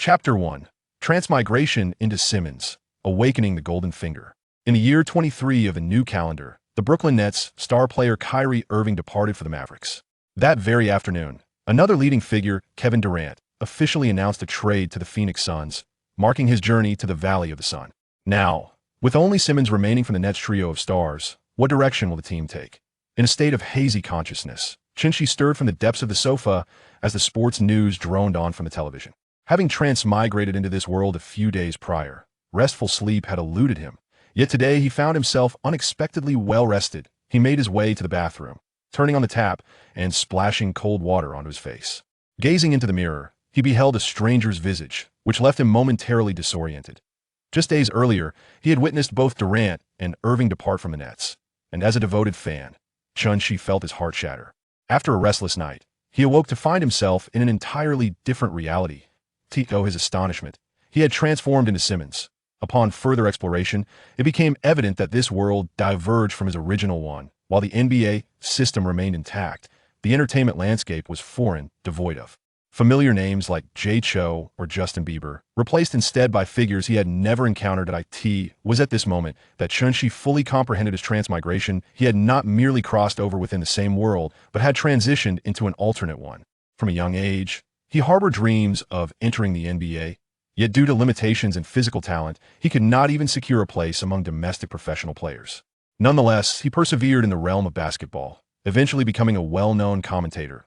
Chapter 1. Transmigration into Simmons, Awakening the Golden Finger. In the year 23 of the new calendar, the Brooklyn Nets star player Kyrie Irving departed for the Mavericks. That very afternoon, another leading figure, Kevin Durant, officially announced a trade to the Phoenix Suns, marking his journey to the Valley of the Sun. Now, with only Simmons remaining from the Nets trio of stars, what direction will the team take? In a state of hazy consciousness, Chinchi stirred from the depths of the sofa as the sports news droned on from the television. Having transmigrated into this world a few days prior, restful sleep had eluded him. Yet today he found himself unexpectedly well-rested. He made his way to the bathroom, turning on the tap and splashing cold water onto his face. Gazing into the mirror, he beheld a stranger's visage, which left him momentarily disoriented. Just days earlier, he had witnessed both Durant and Irving depart from the Nets, and as a devoted fan, Chunchi felt his heart shatter. After a restless night, he awoke to find himself in an entirely different reality. To his astonishment, he had transformed into Simmons. Upon further exploration, it became evident that this world diverged from his original one. While the NBA system remained intact, the entertainment landscape was foreign, devoid of familiar names like Jay Cho or Justin Bieber, replaced instead by figures he had never encountered at IT. Was at this moment that Chunchi fully comprehended his transmigration. He had not merely crossed over within the same world, but had transitioned into an alternate one. From a young age, he harbored dreams of entering the NBA, yet due to limitations in physical talent, he could not even secure a place among domestic professional players. Nonetheless, he persevered in the realm of basketball, eventually becoming a well-known commentator.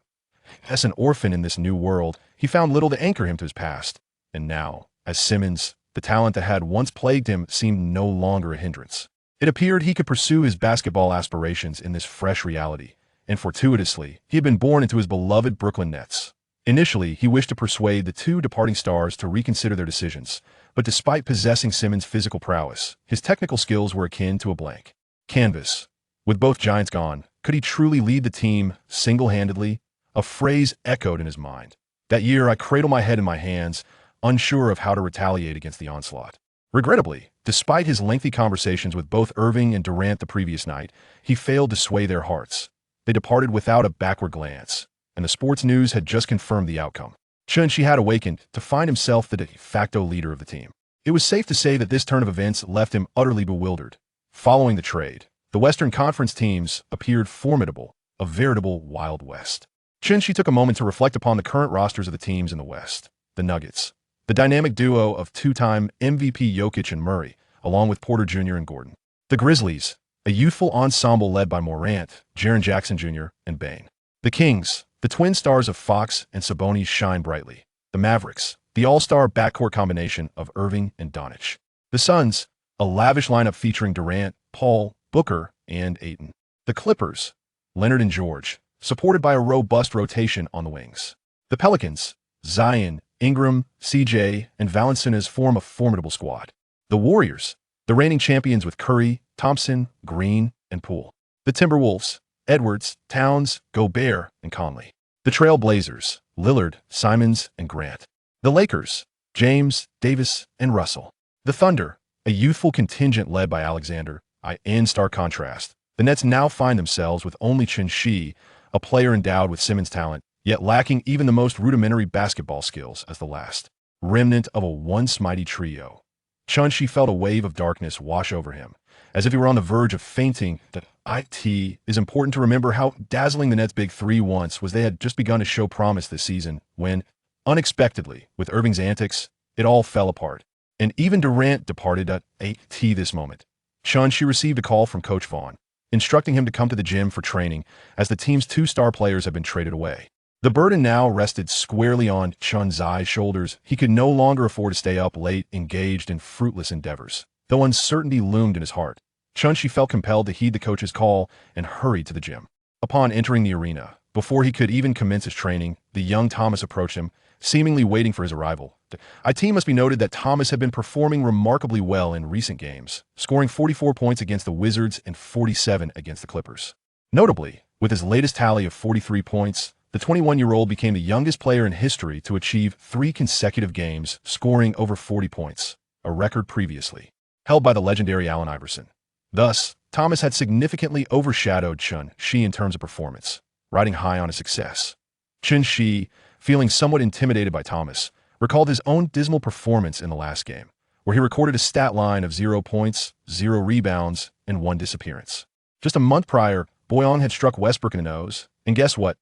As an orphan in this new world, he found little to anchor him to his past. And now, as Simmons, the talent that had once plagued him seemed no longer a hindrance. It appeared he could pursue his basketball aspirations in this fresh reality, and fortuitously, he had been born into his beloved Brooklyn Nets. Initially, he wished to persuade the two departing stars to reconsider their decisions, but despite possessing Simmons' physical prowess, his technical skills were akin to a blank canvas. With both giants gone, could he truly lead the team single-handedly? A phrase echoed in his mind. That year, I cradled my head in my hands, unsure of how to retaliate against the onslaught. Regrettably, despite his lengthy conversations with both Irving and Durant the previous night, he failed to sway their hearts. They departed without a backward glance, and the sports news had just confirmed the outcome. Chunchi had awakened to find himself the de facto leader of the team. It was safe to say that this turn of events left him utterly bewildered. Following the trade, the Western Conference teams appeared formidable, a veritable Wild West. Chunchi took a moment to reflect upon the current rosters of the teams in the West. The Nuggets, the dynamic duo of two-time MVP Jokic and Murray, along with Porter Jr. and Gordon. The Grizzlies, a youthful ensemble led by Morant, Jaren Jackson Jr., and Bane. The Kings, the twin stars of Fox and Sabonis shine brightly. The Mavericks, the all-star backcourt combination of Irving and Doncic. The Suns, a lavish lineup featuring Durant, Paul, Booker, and Ayton. The Clippers, Leonard and George, supported by a robust rotation on the wings. The Pelicans, Zion, Ingram, CJ, and Valanciunas form a formidable squad. The Warriors, the reigning champions with Curry, Thompson, Green, and Poole. The Timberwolves, Edwards, Towns, Gobert, and Conley. The Trail Blazers, Lillard, Simmons, and Grant. The Lakers, James, Davis, and Russell. The Thunder, a youthful contingent led by Alexander. In stark contrast, the Nets now find themselves with only Chunchi, a player endowed with Simmons' talent, yet lacking even the most rudimentary basketball skills as the last remnant of a once mighty trio. Chunchi felt a wave of darkness wash over him, as if he were on the verge of fainting. It is important to remember how dazzling the Nets' big three once was. They had just begun to show promise this season when, unexpectedly, with Irving's antics, it all fell apart. And even Durant departed at this moment. Chunchi received a call from Coach Vaughn, instructing him to come to the gym for training as the team's two star players had been traded away. The burden now rested squarely on Chunchi's shoulders. He could no longer afford to stay up late, engaged in fruitless endeavors. Though uncertainty loomed in his heart, Chunchi felt compelled to heed the coach's call and hurried to the gym. Upon entering the arena, before he could even commence his training, the young Thomas approached him, seemingly waiting for his arrival. It must be noted that Thomas had been performing remarkably well in recent games, scoring 44 points against the Wizards and 47 against the Clippers. Notably, with his latest tally of 43 points, the 21-year-old became the youngest player in history to achieve 3 consecutive games scoring over 40 points, a record previously held by the legendary Allen Iverson. Thus, Thomas had significantly overshadowed Chunchi in terms of performance, riding high on his success. Chunchi, feeling somewhat intimidated by Thomas, recalled his own dismal performance in the last game, where he recorded a stat line of 0 points, 0 rebounds, and 1 disappearance. Just a month prior, Bojan had struck Westbrook in the nose, and guess what?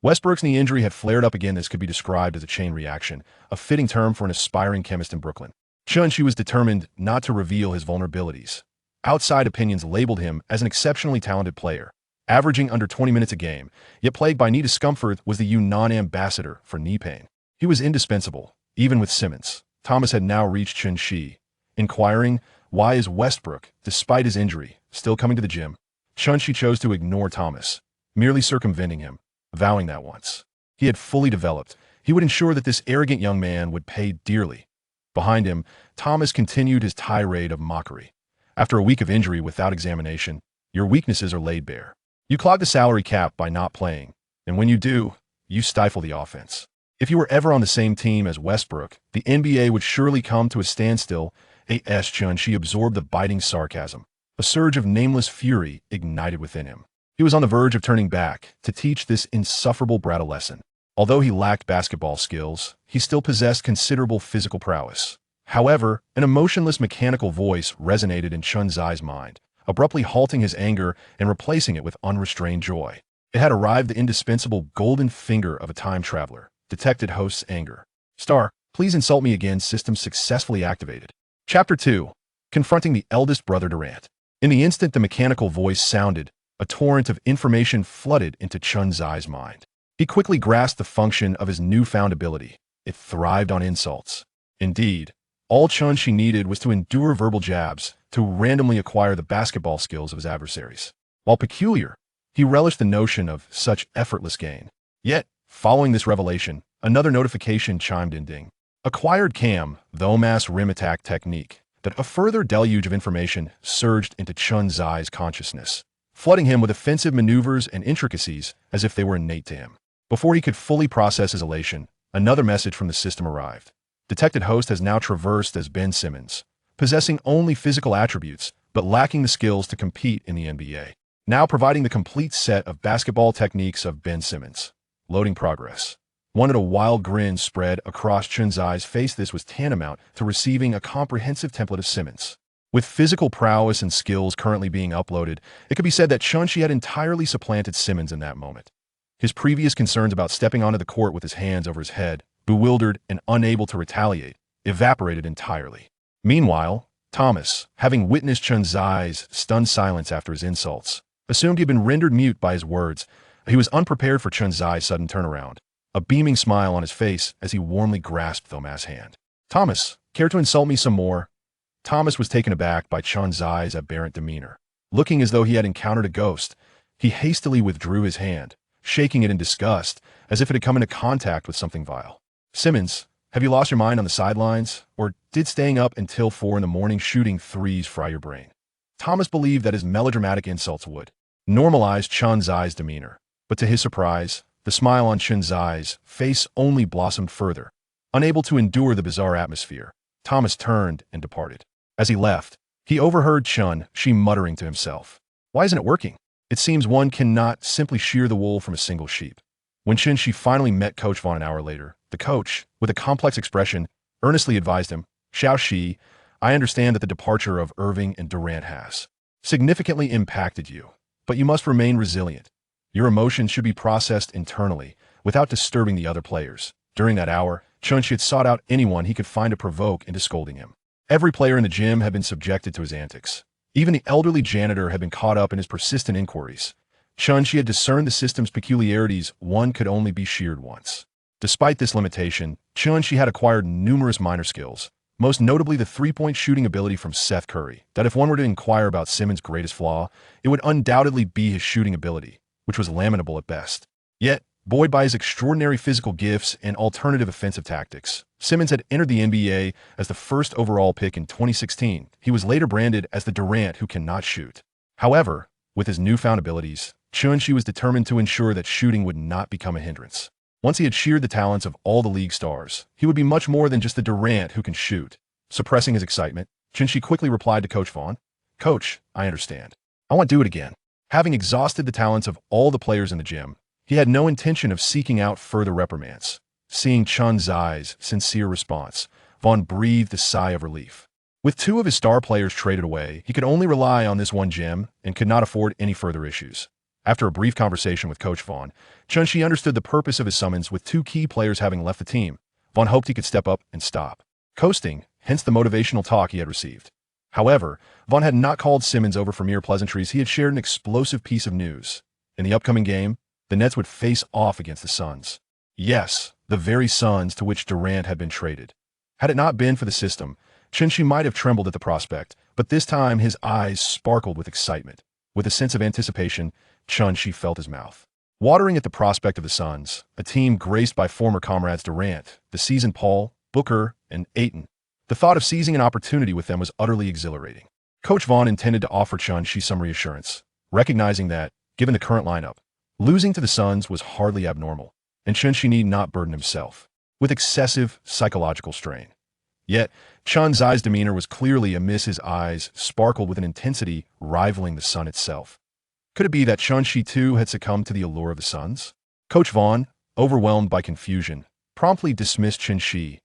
Westbrook's knee injury had flared up again. This could be described as a chain reaction, a fitting term for an aspiring chemist in Brooklyn. Chunshi was determined not to reveal his vulnerabilities. Outside opinions labeled him as an exceptionally talented player, averaging under 20 minutes a game, yet plagued by knee discomfort, was the Yunnan ambassador for knee pain. He was indispensable, even with Simmons. Thomas had now reached Chunshi, inquiring, why is Westbrook, despite his injury, still coming to the gym? Chunshi chose to ignore Thomas, merely circumventing him, vowing that once he had fully developed, he would ensure that this arrogant young man would pay dearly. Behind him, Thomas continued his tirade of mockery. After a week of injury without examination, your weaknesses are laid bare. You clog the salary cap by not playing, and when you do, you stifle the offense. If you were ever on the same team as Westbrook, the NBA would surely come to a standstill. A.S. Chunshi absorbed the biting sarcasm. A surge of nameless fury ignited within him. He was on the verge of turning back to teach this insufferable brat a lesson. Although he lacked basketball skills, he still possessed considerable physical prowess. However, an emotionless mechanical voice resonated in Chunzi's mind, abruptly halting his anger and replacing it with unrestrained joy. It had arrived the indispensable golden finger of a time traveler, detected host's anger. Star, please insult me again. System successfully activated. Chapter 2. Confronting the eldest brother Durant. In the instant the mechanical voice sounded, a torrent of information flooded into Chunzi's mind. He quickly grasped the function of his newfound ability. It thrived on insults. Indeed, all Chunshi needed was to endure verbal jabs to randomly acquire the basketball skills of his adversaries. While peculiar, he relished the notion of such effortless gain. Yet, following this revelation, another notification chimed in. Ding. Acquired Cam, the mass rim attack technique. That a further deluge of information surged into Chunzi's consciousness, flooding him with offensive maneuvers and intricacies as if they were innate to him. Before he could fully process his elation, another message from the system arrived. Detected host has now traversed as Ben Simmons, possessing only physical attributes, but lacking the skills to compete in the NBA. Now providing the complete set of basketball techniques of Ben Simmons. Loading progress. One at a wild grin spread across Chunzi's face. This was tantamount to receiving a comprehensive template of Simmons. With physical prowess and skills currently being uploaded, it could be said that Chunshi had entirely supplanted Simmons in that moment. His previous concerns about stepping onto the court with his hands over his head, bewildered and unable to retaliate, evaporated entirely. Meanwhile, Thomas, having witnessed Chunzi's stunned silence after his insults, assumed he had been rendered mute by his words. He was unprepared for Chunzi's sudden turnaround, a beaming smile on his face as he warmly grasped Thomas' hand. Thomas, care to insult me some more? Thomas was taken aback by Chunzi's aberrant demeanor. Looking as though he had encountered a ghost, he hastily withdrew his hand, shaking it in disgust, as if it had come into contact with something vile. Simmons, have you lost your mind on the sidelines, or did staying up until 4 in the morning shooting threes fry your brain? Thomas believed that his melodramatic insults would normalize Chunzi's demeanor, but to his surprise, the smile on Chunzi's face only blossomed further. Unable to endure the bizarre atmosphere, Thomas turned and departed. As he left, he overheard Chunshi muttering to himself, "Why isn't it working? It seems one cannot simply shear the wool from a single sheep." When Chunshi finally met Coach Vaughn an hour later, the coach, with a complex expression, earnestly advised him, "Xiaoxi, I understand that the departure of Irving and Durant has significantly impacted you, but you must remain resilient. Your emotions should be processed internally, without disturbing the other players." During that hour, Chunshi had sought out anyone he could find to provoke into scolding him. Every player in the gym had been subjected to his antics. Even the elderly janitor had been caught up in his persistent inquiries. Chunshi had discerned the system's peculiarities. One could only be sheared once. Despite this limitation, Chunshi had acquired numerous minor skills, most notably the three-point shooting ability from Seth Curry, that if one were to inquire about Simmons' greatest flaw, it would undoubtedly be his shooting ability, which was lamentable at best. Yet, buoyed by his extraordinary physical gifts and alternative offensive tactics, Simmons had entered the NBA as the first overall pick in 2016. He was later branded as the Durant who cannot shoot. However, with his newfound abilities, Chunshi was determined to ensure that shooting would not become a hindrance. Once he had sheared the talents of all the league stars, he would be much more than just the Durant who can shoot. Suppressing his excitement, Chunshi quickly replied to Coach Vaughn, "Coach, I understand. I want to do it again." Having exhausted the talents of all the players in the gym, he had no intention of seeking out further reprimands. seeing Chun's eyes' sincere response, Vaughn breathed a sigh of relief. With two of his star players traded away, he could only rely on this one gem and could not afford any further issues. After a brief conversation with Coach Vaughn, Chun-Shi understood the purpose of his summons. With two key players having left the team, Vaughn hoped he could step up and stop coasting, hence the motivational talk he had received. However, Vaughn had not called Simmons over for mere pleasantries. He had shared an explosive piece of news. In the upcoming game, the Nets would face off against the Suns. Yes, the very Suns to which Durant had been traded. Had it not been for the system, Chun-Shi might have trembled at the prospect, but this time his eyes sparkled with excitement. With a sense of anticipation, Chun-Shi felt his mouth watering at the prospect of the Suns, a team graced by former comrades Durant, the seasoned Paul, Booker, and Ayton. The thought of seizing an opportunity with them was utterly exhilarating. Coach Vaughn intended to offer Chun-Shi some reassurance, recognizing that, given the current lineup, losing to the Suns was hardly abnormal, and Chun-Shi need not burden himself with excessive psychological strain. Yet, Chun's eyes demeanor was clearly amiss. His eyes sparkled with an intensity rivaling the sun itself. Could it be that Chun-Shi too had succumbed to the allure of the Suns? Coach Vaughn, overwhelmed by confusion, promptly dismissed Chun-Shi.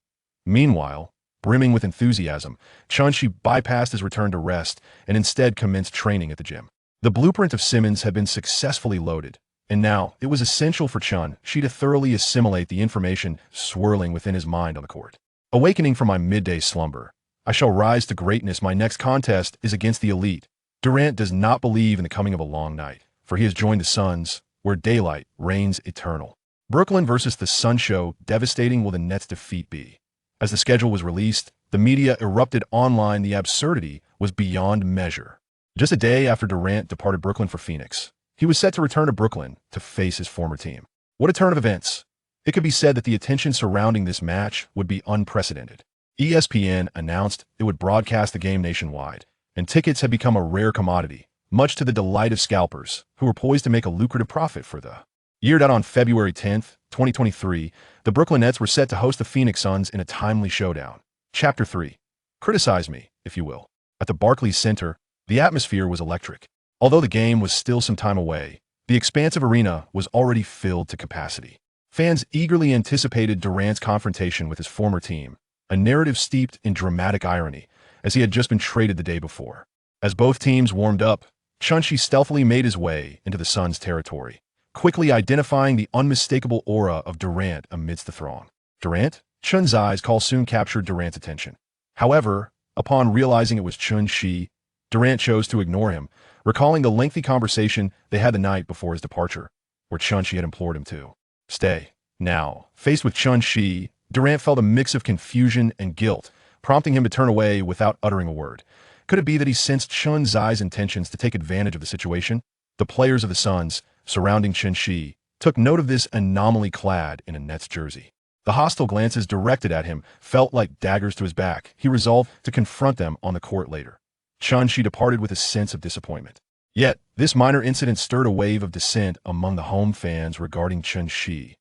Meanwhile, brimming with enthusiasm, Chun-Shi bypassed his return to rest and instead commenced training at the gym. The blueprint of Simmons had been successfully loaded, and now it was essential for Chun-Shi to thoroughly assimilate the information swirling within his mind on the court. Awakening from my midday slumber, I shall rise to greatness. My next contest is against the elite. Durant does not believe in the coming of a long night, for he has joined the Suns, where daylight reigns eternal. Brooklyn versus the Sun show, devastating will the Nets' defeat be? As the schedule was released, the media erupted online. The absurdity was beyond measure. Just a day after Durant departed Brooklyn for Phoenix, he was set to return to Brooklyn to face his former team. What a turn of events! It could be said that the attention surrounding this match would be unprecedented. ESPN announced it would broadcast the game nationwide, and tickets had become a rare commodity, much to the delight of scalpers, who were poised to make a lucrative profit for the year. On February 10, 2023, the Brooklyn Nets were set to host the Phoenix Suns in a timely showdown. Chapter 3. Criticize me, if you will. At the Barclays Center, the atmosphere was electric. Although the game was still some time away, the expansive arena was already filled to capacity. Fans eagerly anticipated Durant's confrontation with his former team, a narrative steeped in dramatic irony, as he had just been traded the day before. As both teams warmed up, Chun-Shi stealthily made his way into the Suns' territory, quickly identifying the unmistakable aura of Durant amidst the throng. Durant? Chun's eyes call soon captured Durant's attention. However, upon realizing it was Chun-Shi, Durant chose to ignore him, recalling the lengthy conversation they had the night before his departure, where Chun-Shi had implored him to stay. Now, faced with Chun-Shi, Durant felt a mix of confusion and guilt, prompting him to turn away without uttering a word. Could it be that he sensed Chun's intentions to take advantage of the situation? The players of the Suns, surrounding Chun-Shi, took note of this anomaly clad in a Nets jersey. The hostile glances directed at him felt like daggers to his back. He resolved to confront them on the court later. Chun-Shi departed with a sense of disappointment. Yet, this minor incident stirred a wave of dissent among the home fans regarding Chun-Shi.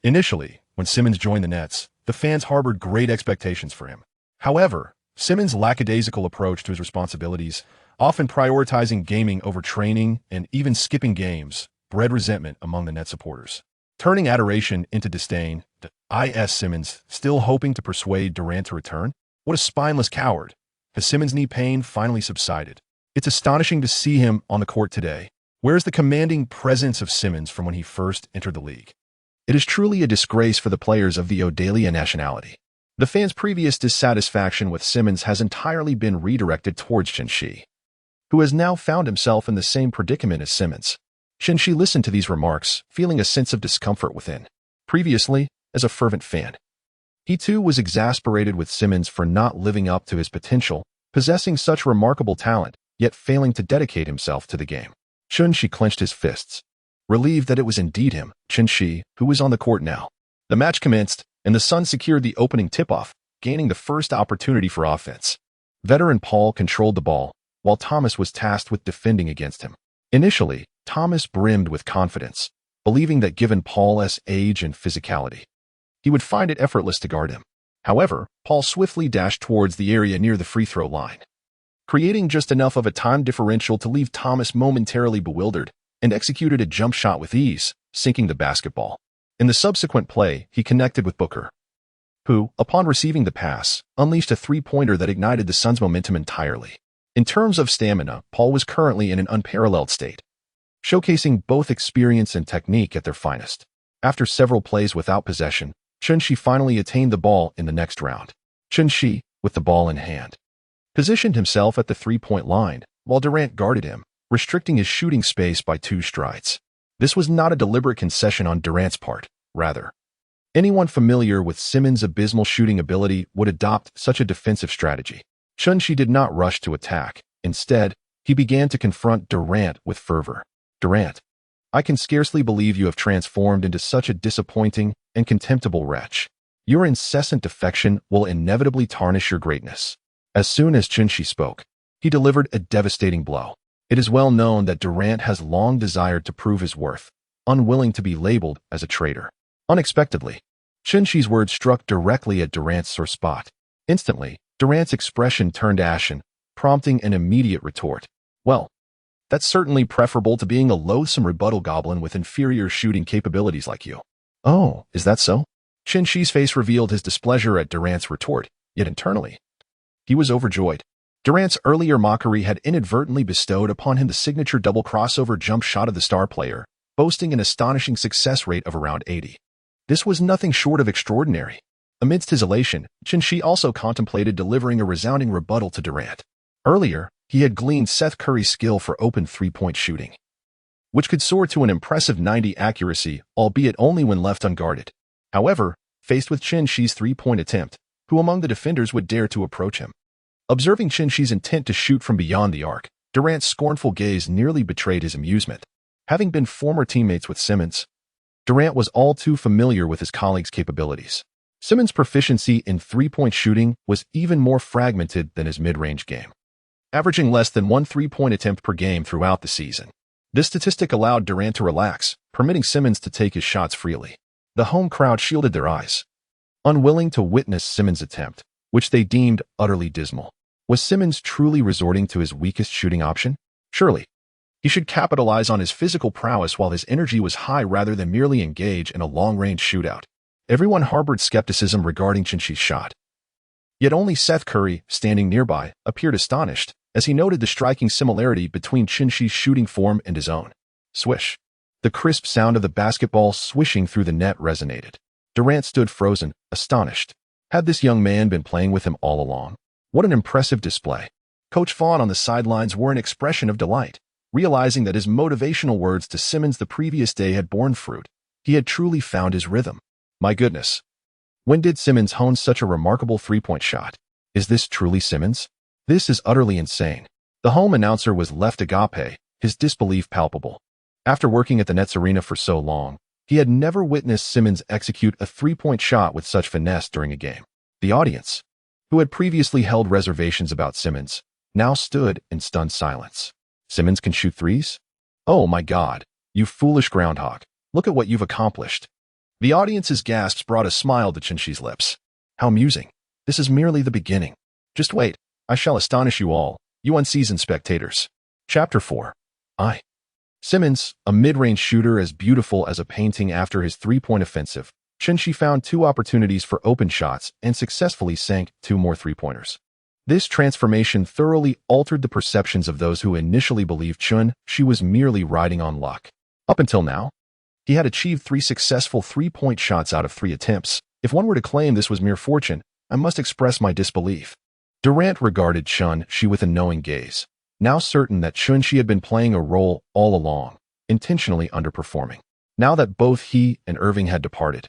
Initially, when Simmons joined the Nets, the fans harbored great expectations for him. However, Simmons' lackadaisical approach to his responsibilities, often prioritizing gaming over training and even skipping games, bred resentment among the Nets supporters. Turning adoration into disdain, Simmons, still hoping to persuade Durant to return? What a spineless coward! Has Simmons' knee pain finally subsided? It's astonishing to see him on the court today. Where's the commanding presence of Simmons from when he first entered the league? It is truly a disgrace for the players of the Odalia nationality. The fans' previous dissatisfaction with Simmons has entirely been redirected towards Chun-Shi, who has now found himself in the same predicament as Simmons. Chun-Shi listened to these remarks, feeling a sense of discomfort within. Previously, as a fervent fan, he too was exasperated with Simmons for not living up to his potential, possessing such remarkable talent, yet failing to dedicate himself to the game. Chun-Shi clenched his fists, relieved that it was indeed him, Chun-Shi, who was on the court now. The match commenced, and the Suns secured the opening tip-off, gaining the first opportunity for offense. Veteran Paul controlled the ball, while Thomas was tasked with defending against him. Initially, Thomas brimmed with confidence, believing that given Paul's age and physicality, he would find it effortless to guard him. However, Paul swiftly dashed towards the area near the free throw line, creating just enough of a time differential to leave Thomas momentarily bewildered, and executed a jump shot with ease, sinking the basketball. In the subsequent play, he connected with Booker, who, upon receiving the pass, unleashed a three-pointer that ignited the Suns' momentum entirely. In terms of stamina, Paul was currently in an unparalleled state, showcasing both experience and technique at their finest. After several plays without possession, Chun-Shi finally attained the ball in the next round. Chun-Shi, with the ball in hand, positioned himself at the three-point line, while Durant guarded him, restricting his shooting space by 2 strides. This was not a deliberate concession on Durant's part. Rather, anyone familiar with Simmons' abysmal shooting ability would adopt such a defensive strategy. Chun-Shi did not rush to attack. Instead, he began to confront Durant with fervor. "Durant, I can scarcely believe you have transformed into such a disappointing and contemptible wretch. Your incessant defection will inevitably tarnish your greatness." As soon as Chun-Shi spoke, he delivered a devastating blow. It is well known that Durant has long desired to prove his worth, unwilling to be labeled as a traitor. Unexpectedly, Chun-Shi's words struck directly at Durant's sore spot. Instantly, Durant's expression turned ashen, prompting an immediate retort. "Well, that's certainly preferable to being a loathsome rebuttal goblin with inferior shooting capabilities like you." "Oh, is that so?" Chun-Shi's face revealed his displeasure at Durant's retort, yet internally, he was overjoyed. Durant's earlier mockery had inadvertently bestowed upon him the signature double crossover jump shot of the star player, boasting an astonishing success rate of around 80. This was nothing short of extraordinary. Amidst his elation, Chun-Shi also contemplated delivering a resounding rebuttal to Durant. Earlier, he had gleaned Seth Curry's skill for open three-point shooting, which could soar to an impressive 90 accuracy, albeit only when left unguarded. However, faced with Chun-Shi's three-point attempt, who among the defenders would dare to approach him? Observing Chun-Shi's intent to shoot from beyond the arc, Durant's scornful gaze nearly betrayed his amusement. Having been former teammates with Simmons, Durant was all too familiar with his colleagues' capabilities. Simmons' proficiency in three-point shooting was even more fragmented than his mid-range game, averaging less than 1 three-point attempt per game throughout the season. This statistic allowed Durant to relax, permitting Simmons to take his shots freely. The home crowd shielded their eyes, unwilling to witness Simmons' attempt, which they deemed utterly dismal. Was Simmons truly resorting to his weakest shooting option? Surely, he should capitalize on his physical prowess while his energy was high rather than merely engage in a long-range shootout. Everyone harbored skepticism regarding Chun-Shi's shot. Yet only Seth Curry, standing nearby, appeared astonished as he noted the striking similarity between Chun-Shi's shooting form and his own. Swish. The crisp sound of the basketball swishing through the net resonated. Durant stood frozen, astonished. Had this young man been playing with him all along? What an impressive display. Coach Vaughn on the sidelines wore an expression of delight, realizing that his motivational words to Simmons the previous day had borne fruit. He had truly found his rhythm. My goodness. When did Simmons hone such a remarkable three-point shot? Is this truly Simmons? This is utterly insane. The home announcer was left agape, his disbelief palpable. After working at the Nets arena for so long, he had never witnessed Simmons execute a three-point shot with such finesse during a game. The audience, who had previously held reservations about Simmons, now stood in stunned silence. Simmons can shoot threes? Oh my God, you foolish groundhog. Look at what you've accomplished. The audience's gasps brought a smile to Chun-Shi's lips. How amusing. This is merely the beginning. Just wait, I shall astonish you all, you unseasoned spectators. Chapter 4. Simmons, a mid-range shooter as beautiful as a painting after his three-point offensive, Chun-Shi found 2 opportunities for open shots and successfully sank 2 more three-pointers. This transformation thoroughly altered the perceptions of those who initially believed Chun-Shi was merely riding on luck. Up until now, he had achieved 3 successful three-point shots out of 3 attempts. If one were to claim this was mere fortune, I must express my disbelief. Durant regarded Chun-Shi with a knowing gaze, now certain that Chun-Shi had been playing a role all along, intentionally underperforming. Now that both he and Irving had departed,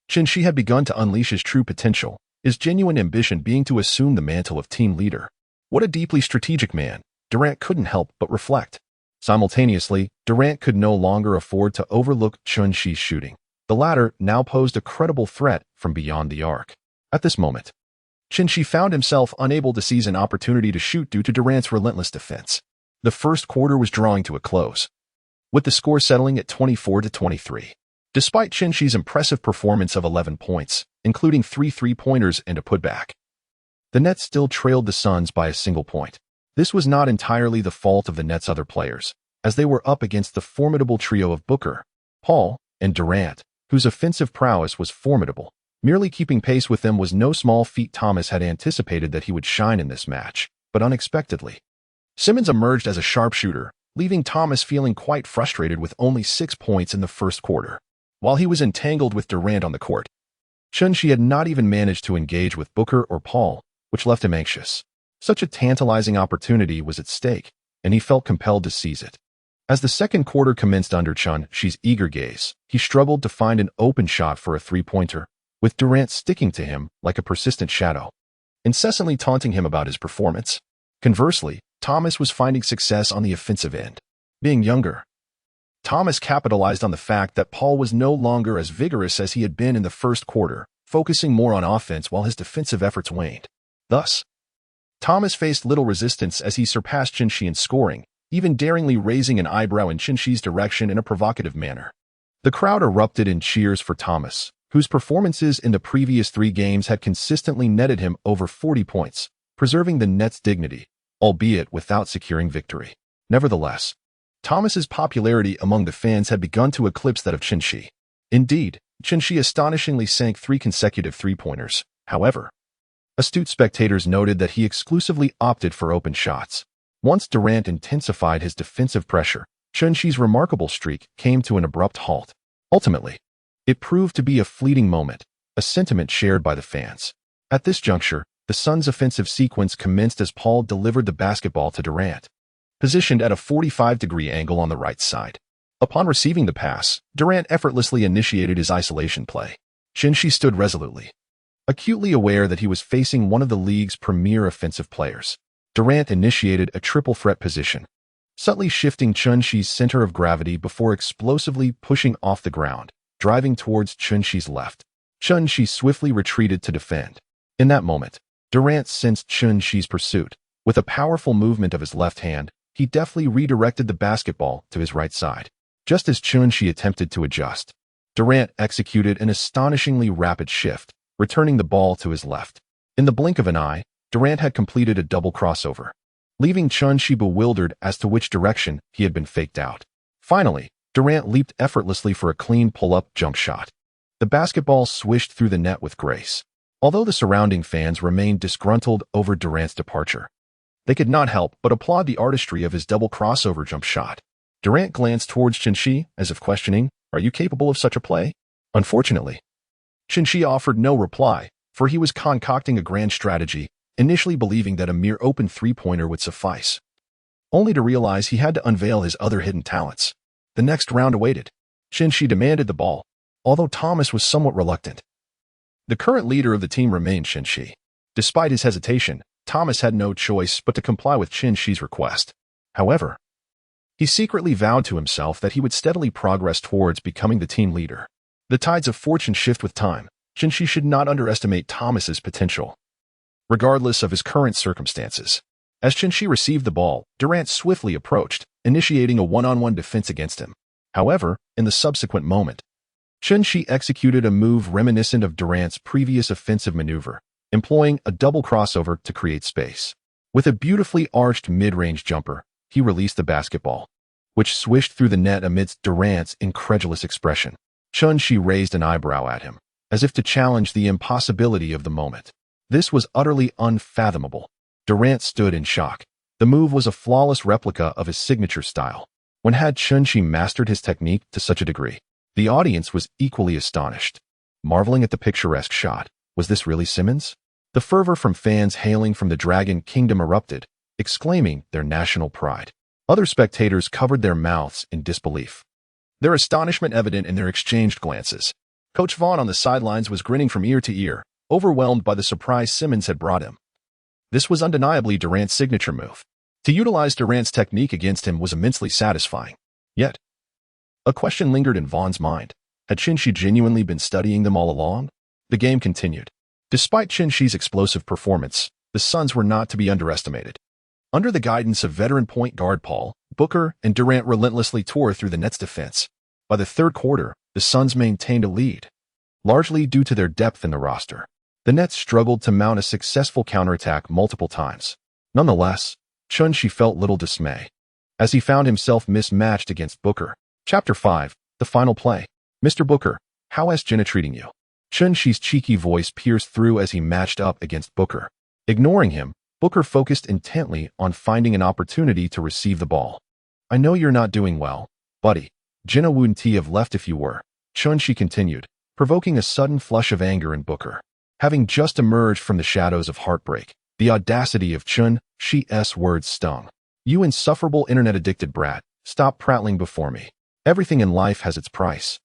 Chun-Shi had begun to unleash his true potential, his genuine ambition being to assume the mantle of team leader. What a deeply strategic man, Durant couldn't help but reflect. Simultaneously, Durant could no longer afford to overlook Chun-Shi's shooting. The latter now posed a credible threat from beyond the arc. At this moment, Chun-Shi found himself unable to seize an opportunity to shoot due to Durant's relentless defense. The first quarter was drawing to a close, with the score settling at 24-23. Despite Chun-Shi's impressive performance of 11 points, including 3 three-pointers and a putback, the Nets still trailed the Suns by a single point. This was not entirely the fault of the Nets' other players, as they were up against the formidable trio of Booker, Paul, and Durant, whose offensive prowess was formidable. Merely keeping pace with them was no small feat. Thomas had anticipated that he would shine in this match, but unexpectedly. Simmons emerged as a sharpshooter, leaving Thomas feeling quite frustrated with only 6 points in the first quarter. While he was entangled with Durant on the court, Chun-Shi had not even managed to engage with Booker or Paul, which left him anxious. Such a tantalizing opportunity was at stake, and he felt compelled to seize it. As the second quarter commenced under Chun-Shi's eager gaze, he struggled to find an open shot for a three-pointer, with Durant sticking to him like a persistent shadow, incessantly taunting him about his performance. Conversely, Thomas was finding success on the offensive end. Being younger, Thomas capitalized on the fact that Paul was no longer as vigorous as he had been in the first quarter, focusing more on offense while his defensive efforts waned. Thus, Thomas faced little resistance as he surpassed Chun-Shi in scoring, even daringly raising an eyebrow in Chun-Shi's direction in a provocative manner. The crowd erupted in cheers for Thomas, whose performances in the previous 3 games had consistently netted him over 40 points, preserving the net's dignity, albeit without securing victory. Nevertheless, Thomas's popularity among the fans had begun to eclipse that of Chun-Shi. Indeed, Chun-Shi astonishingly sank 3 consecutive three-pointers. However, astute spectators noted that he exclusively opted for open shots. Once Durant intensified his defensive pressure, Chun-Shi's remarkable streak came to an abrupt halt. Ultimately, it proved to be a fleeting moment, a sentiment shared by the fans. At this juncture, the Suns' offensive sequence commenced as Paul delivered the basketball to Durant, positioned at a 45-degree angle on the right side. Upon receiving the pass, Durant effortlessly initiated his isolation play. Chun-Shi stood resolutely, acutely aware that he was facing one of the league's premier offensive players. Durant initiated a triple threat position, subtly shifting Chun-Shi's center of gravity before explosively pushing off the ground, driving towards Chun-Shi's left. Chun-Shi swiftly retreated to defend. In that moment, Durant sensed Chun-Shi's pursuit. With a powerful movement of his left hand, he deftly redirected the basketball to his right side. Just as Chun-Shi attempted to adjust, Durant executed an astonishingly rapid shift, returning the ball to his left. In the blink of an eye, Durant had completed a double crossover, leaving Chun-Shi bewildered as to which direction he had been faked out. Finally, Durant leaped effortlessly for a clean pull-up jump shot. The basketball swished through the net with grace. Although the surrounding fans remained disgruntled over Durant's departure, they could not help but applaud the artistry of his double crossover jump shot. Durant glanced towards Chun-Shi as if questioning, "Are you capable of such a play?" Unfortunately, Chun-Shi offered no reply, for he was concocting a grand strategy, initially believing that a mere open three-pointer would suffice, only to realize he had to unveil his other hidden talents. The next round awaited. Chun-Shi demanded the ball, although Thomas was somewhat reluctant. The current leader of the team remained Chun-Shi. Despite his hesitation, Thomas had no choice but to comply with Chun-Shi's request. However, he secretly vowed to himself that he would steadily progress towards becoming the team leader. The tides of fortune shift with time. Chun-Shi should not underestimate Thomas's potential, regardless of his current circumstances. As Chun-Shi received the ball, Durant swiftly approached, initiating a one-on-one defense against him. However, in the subsequent moment, Chun-Shi executed a move reminiscent of Durant's previous offensive maneuver, employing a double crossover to create space. With a beautifully arched mid-range jumper, he released the basketball, which swished through the net amidst Durant's incredulous expression. Chun-Shi raised an eyebrow at him, as if to challenge the impossibility of the moment. This was utterly unfathomable. Durant stood in shock. The move was a flawless replica of his signature style. When had Chun-Shi mastered his technique to such a degree? The audience was equally astonished, marveling at the picturesque shot. Was this really Simmons? The fervor from fans hailing from the Dragon Kingdom erupted, exclaiming their national pride. Other spectators covered their mouths in disbelief, their astonishment evident in their exchanged glances. Coach Vaughn on the sidelines was grinning from ear to ear, overwhelmed by the surprise Simmons had brought him. This was undeniably Durant's signature move. To utilize Durant's technique against him was immensely satisfying. Yet, a question lingered in Vaughn's mind. Had Chun-Shi genuinely been studying them all along? The game continued. Despite Chun-Shi's explosive performance, the Suns were not to be underestimated. Under the guidance of veteran point guard Paul, Booker and Durant relentlessly tore through the Nets' defense. By the third quarter, the Suns maintained a lead, largely due to their depth in the roster. The Nets struggled to mount a successful counterattack multiple times. Nonetheless, Chun-Shi felt little dismay, as he found himself mismatched against Booker. Chapter 5, The Final Play. Mr. Booker, How is Jenna treating you? Chun-Chi's cheeky voice pierced through as he matched up against Booker. Ignoring him, Booker focused intently on finding an opportunity to receive the ball. I know you're not doing well, buddy. Jenna wouldn't have left if you were. Chun-Chi continued, provoking a sudden flush of anger in Booker. Having just emerged from the shadows of heartbreak, the audacity of Chun-Chi's words stung. You insufferable internet-addicted brat, stop prattling before me. Everything in life has its price.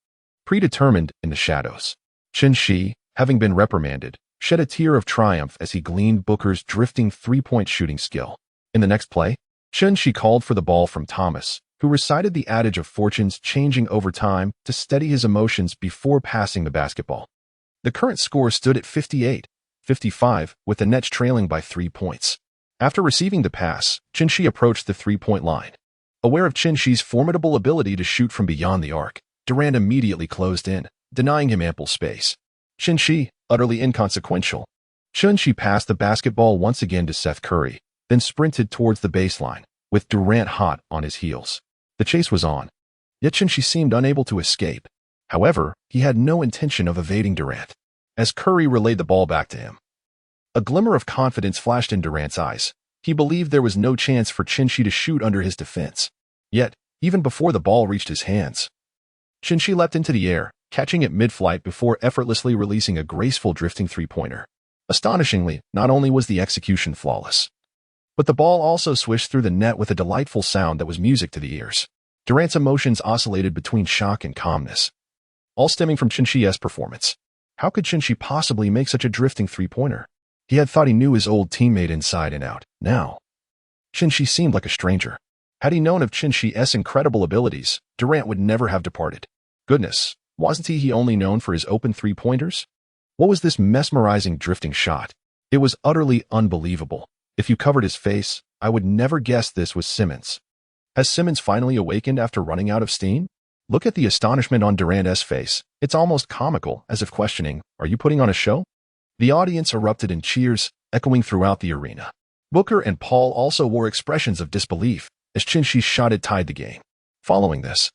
Predetermined in the shadows. Chun-Chi, having been reprimanded, shed a tear of triumph as he gleaned Booker's drifting three-point shooting skill. In the next play, Chun-Chi called for the ball from Thomas, who recited the adage of fortunes changing over time to steady his emotions before passing the basketball. The current score stood at 58-55, with the Nets trailing by 3 points. After receiving the pass, Chun-Chi approached the three-point line. Aware of Chun-Chi's formidable ability to shoot from beyond the arc, Durant immediately closed in, denying him ample space. Chun-Chi, utterly inconsequential. Chun-Chi passed the basketball once again to Seth Curry, then sprinted towards the baseline, with Durant hot on his heels. The chase was on. Yet Chun-Chi seemed unable to escape. However, he had no intention of evading Durant. As Curry relayed the ball back to him, a glimmer of confidence flashed in Durant's eyes. He believed there was no chance for Chun-Chi to shoot under his defense. Yet, even before the ball reached his hands, Chun-Chi leapt into the air, catching it mid-flight before effortlessly releasing a graceful drifting three-pointer. Astonishingly, not only was the execution flawless, but the ball also swished through the net with a delightful sound that was music to the ears. Durant's emotions oscillated between shock and calmness, all stemming from Chun-Chi's performance. How could Chun-Chi possibly make such a drifting three-pointer? He had thought he knew his old teammate inside and out. Now, Chun-Chi seemed like a stranger. Had he known of Chun-Chi's incredible abilities, Durant would never have departed. Goodness, wasn't he only known for his open three-pointers? What was this mesmerizing drifting shot? It was utterly unbelievable. If you covered his face, I would never guess this was Simmons. Has Simmons finally awakened after running out of steam? Look at the astonishment on Durant's face. It's almost comical, as if questioning, are you putting on a show? The audience erupted in cheers, echoing throughout the arena. Booker and Paul also wore expressions of disbelief, as Chun-Chi's shot had tied the game. Following this,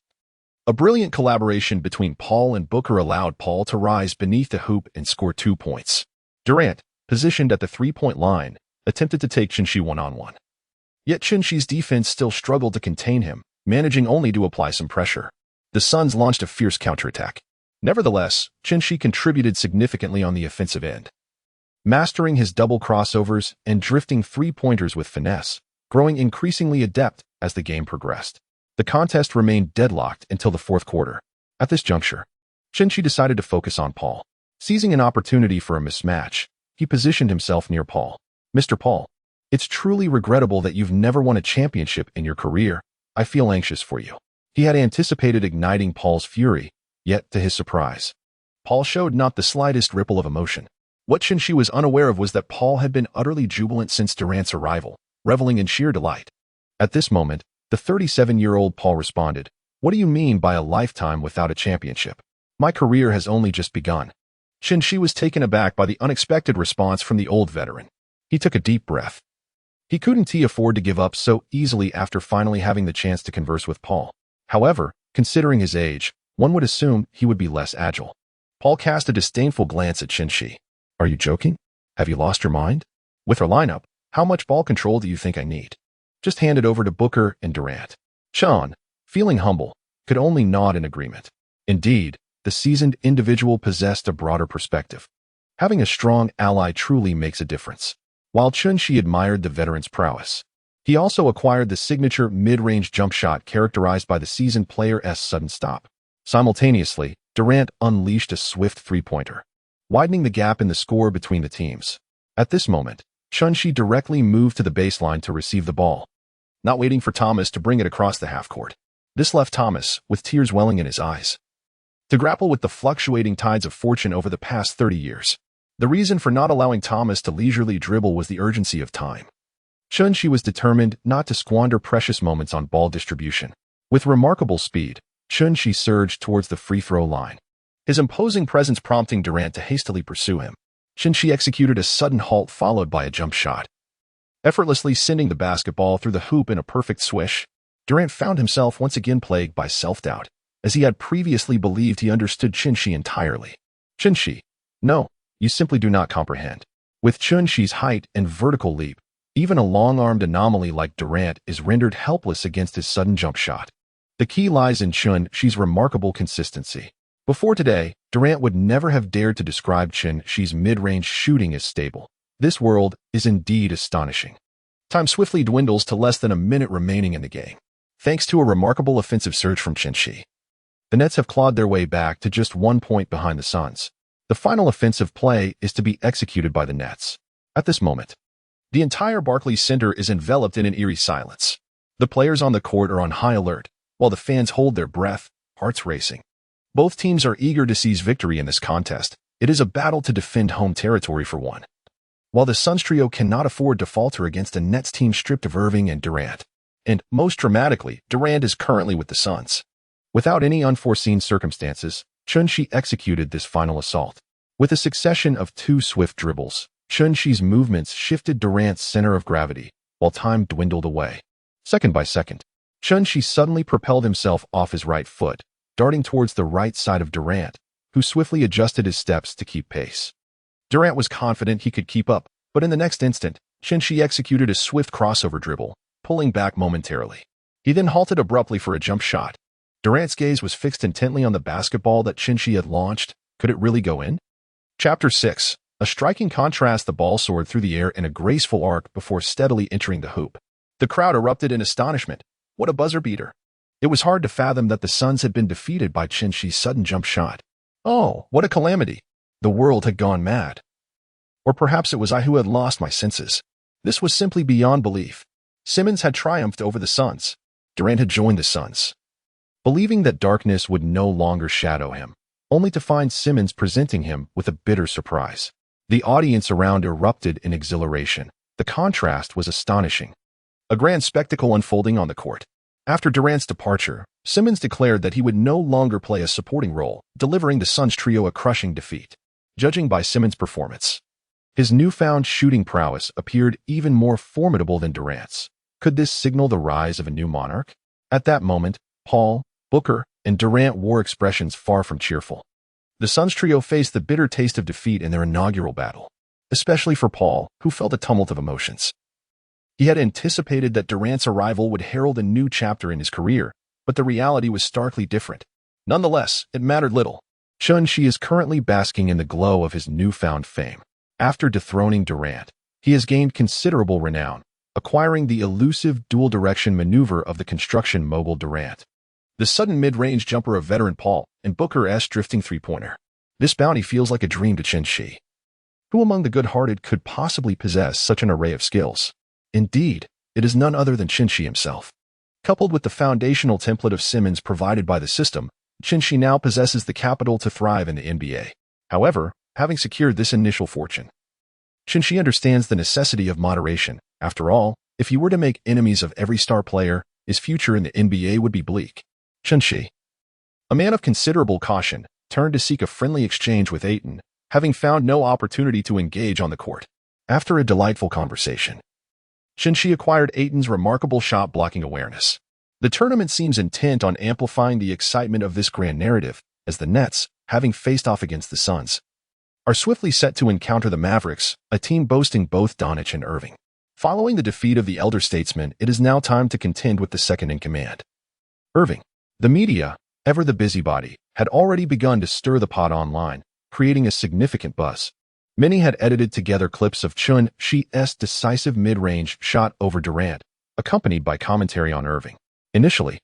a brilliant collaboration between Paul and Booker allowed Paul to rise beneath the hoop and score 2 points. Durant, positioned at the three-point line, attempted to take Chun-Chi one-on-one. Yet Chun-Chi's defense still struggled to contain him, managing only to apply some pressure. The Suns launched a fierce counterattack. Nevertheless, Chun-Chi contributed significantly on the offensive end, mastering his double crossovers and drifting three-pointers with finesse, growing increasingly adept as the game progressed. The contest remained deadlocked until the fourth quarter. At this juncture, Chun-Chi decided to focus on Paul. Seizing an opportunity for a mismatch, he positioned himself near Paul. Mr. Paul, it's truly regrettable that you've never won a championship in your career. I feel anxious for you. He had anticipated igniting Paul's fury, yet, to his surprise, Paul showed not the slightest ripple of emotion. What Chun-Chi was unaware of was that Paul had been utterly jubilant since Durant's arrival, reveling in sheer delight. At this moment, the 37-year-old Paul responded, "What do you mean by a lifetime without a championship? My career has only just begun." Chun-Chi was taken aback by the unexpected response from the old veteran. He took a deep breath. He couldn't afford to give up so easily after finally having the chance to converse with Paul. However, considering his age, one would assume he would be less agile. Paul cast a disdainful glance at Chun-Chi. Are you joking? Have you lost your mind? With our lineup, how much ball control do you think I need? Just hand it over to Booker and Durant. Chun, feeling humble, could only nod in agreement. Indeed, the seasoned individual possessed a broader perspective. Having a strong ally truly makes a difference. While Chun-Chi admired the veteran's prowess, he also acquired the signature mid-range jump shot characterized by the seasoned player's sudden stop. Simultaneously, Durant unleashed a swift three-pointer, widening the gap in the score between the teams. At this moment, Chun-Chi directly moved to the baseline to receive the ball, not waiting for Thomas to bring it across the half-court. This left Thomas, with tears welling in his eyes, to grapple with the fluctuating tides of fortune over the past 30 years. The reason for not allowing Thomas to leisurely dribble was the urgency of time. Chun-Chi was determined not to squander precious moments on ball distribution. With remarkable speed, Chun-Chi surged towards the free-throw line, his imposing presence prompting Durant to hastily pursue him. Chun-Chi executed a sudden halt followed by a jump shot, effortlessly sending the basketball through the hoop in a perfect swish. Durant found himself once again plagued by self-doubt. as he had previously believed he understood Chun-Shi entirely. Chun-Shi, no, you simply do not comprehend. With Chun-Shi's height and vertical leap, even a long-armed anomaly like Durant is rendered helpless against his sudden jump shot. The key lies in Chun-Shi's remarkable consistency. Before today, Durant would never have dared to describe Chun-Shi's mid-range shooting as stable. This world is indeed astonishing. Time swiftly dwindles to less than a minute remaining in the game. Thanks to a remarkable offensive surge from Chun-Shi, the Nets have clawed their way back to just 1 point behind the Suns. The final offensive play is to be executed by the Nets. At this moment, the entire Barclays Center is enveloped in an eerie silence. The players on the court are on high alert, while the fans hold their breath, hearts racing. Both teams are eager to seize victory in this contest. It is a battle to defend home territory for one. While the Suns trio cannot afford to falter against a Nets team stripped of Irving and Durant. And, most dramatically, Durant is currently with the Suns. Without any unforeseen circumstances, Chun-Shi executed this final assault. With a succession of 2 swift dribbles, Chun-Shi's movements shifted Durant's center of gravity, while time dwindled away. Second by second, Chun-Shi suddenly propelled himself off his right foot, darting towards the right side of Durant, who swiftly adjusted his steps to keep pace. Durant was confident he could keep up, but in the next instant, Chun-Shi executed a swift crossover dribble, pulling back momentarily. He then halted abruptly for a jump shot. Durant's gaze was fixed intently on the basketball that Chun-Shi had launched. Could it really go in? Chapter 6. A striking contrast, the ball soared through the air in a graceful arc before steadily entering the hoop. The crowd erupted in astonishment. What a buzzer beater. It was hard to fathom that the Suns had been defeated by Chun-Shi's sudden jump shot. Oh, what a calamity. The world had gone mad. Or perhaps it was I who had lost my senses. This was simply beyond belief. Simmons had triumphed over the Suns. Durant had joined the Suns, believing that darkness would no longer shadow him, only to find Simmons presenting him with a bitter surprise. The audience around erupted in exhilaration. The contrast was astonishing. A grand spectacle unfolding on the court. After Durant's departure, Simmons declared that he would no longer play a supporting role, delivering the Suns trio a crushing defeat. Judging by Simmons' performance, his newfound shooting prowess appeared even more formidable than Durant's. Could this signal the rise of a new monarch? At that moment, Paul, Booker, and Durant wore expressions far from cheerful. The Suns trio faced the bitter taste of defeat in their inaugural battle, especially for Paul, who felt a tumult of emotions. He had anticipated that Durant's arrival would herald a new chapter in his career, but the reality was starkly different. Nonetheless, it mattered little. Chun-Shi is currently basking in the glow of his newfound fame. After dethroning Durant, he has gained considerable renown, acquiring the elusive dual-direction maneuver of the construction mogul Durant, the sudden mid-range jumper of veteran Paul, and Booker's drifting three-pointer. This bounty feels like a dream to Chun-Shi. Who among the good-hearted could possibly possess such an array of skills? Indeed, it is none other than Chun-Shi himself. Coupled with the foundational template of Simmons provided by the system, Chun-Shi now possesses the capital to thrive in the NBA. However, having secured this initial fortune, Chun-Shi understands the necessity of moderation. After all, if he were to make enemies of every star player, his future in the NBA would be bleak. Chun-Shi, a man of considerable caution, turned to seek a friendly exchange with Ayton, having found no opportunity to engage on the court. After a delightful conversation, Chun-Shi acquired Ayton's remarkable shot-blocking awareness. The tournament seems intent on amplifying the excitement of this grand narrative, as the Nets, having faced off against the Suns, are swiftly set to encounter the Mavericks, a team boasting both Doncic and Irving. Following the defeat of the elder statesman, it is now time to contend with the second-in-command. Irving, the media, ever the busybody, had already begun to stir the pot online, creating a significant buzz. Many had edited together clips of Chun-Shi's decisive mid-range shot over Durant, accompanied by commentary on Irving. Initially,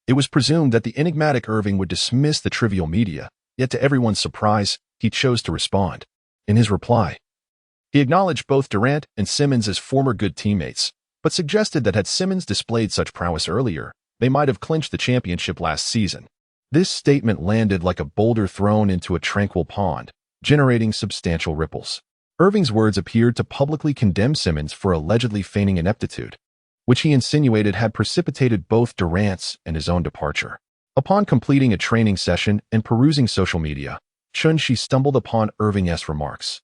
it was presumed that the enigmatic Irving would dismiss the trivial media, yet to everyone's surprise, he chose to respond. In his reply, he acknowledged both Durant and Simmons as former good teammates, but suggested that had Simmons displayed such prowess earlier, they might have clinched the championship last season. This statement landed like a boulder thrown into a tranquil pond, generating substantial ripples. Irving's words appeared to publicly condemn Simmons for allegedly feigning ineptitude, which he insinuated had precipitated both Durant's and his own departure. Upon completing a training session and perusing social media, Chun-Shi stumbled upon Irving's remarks.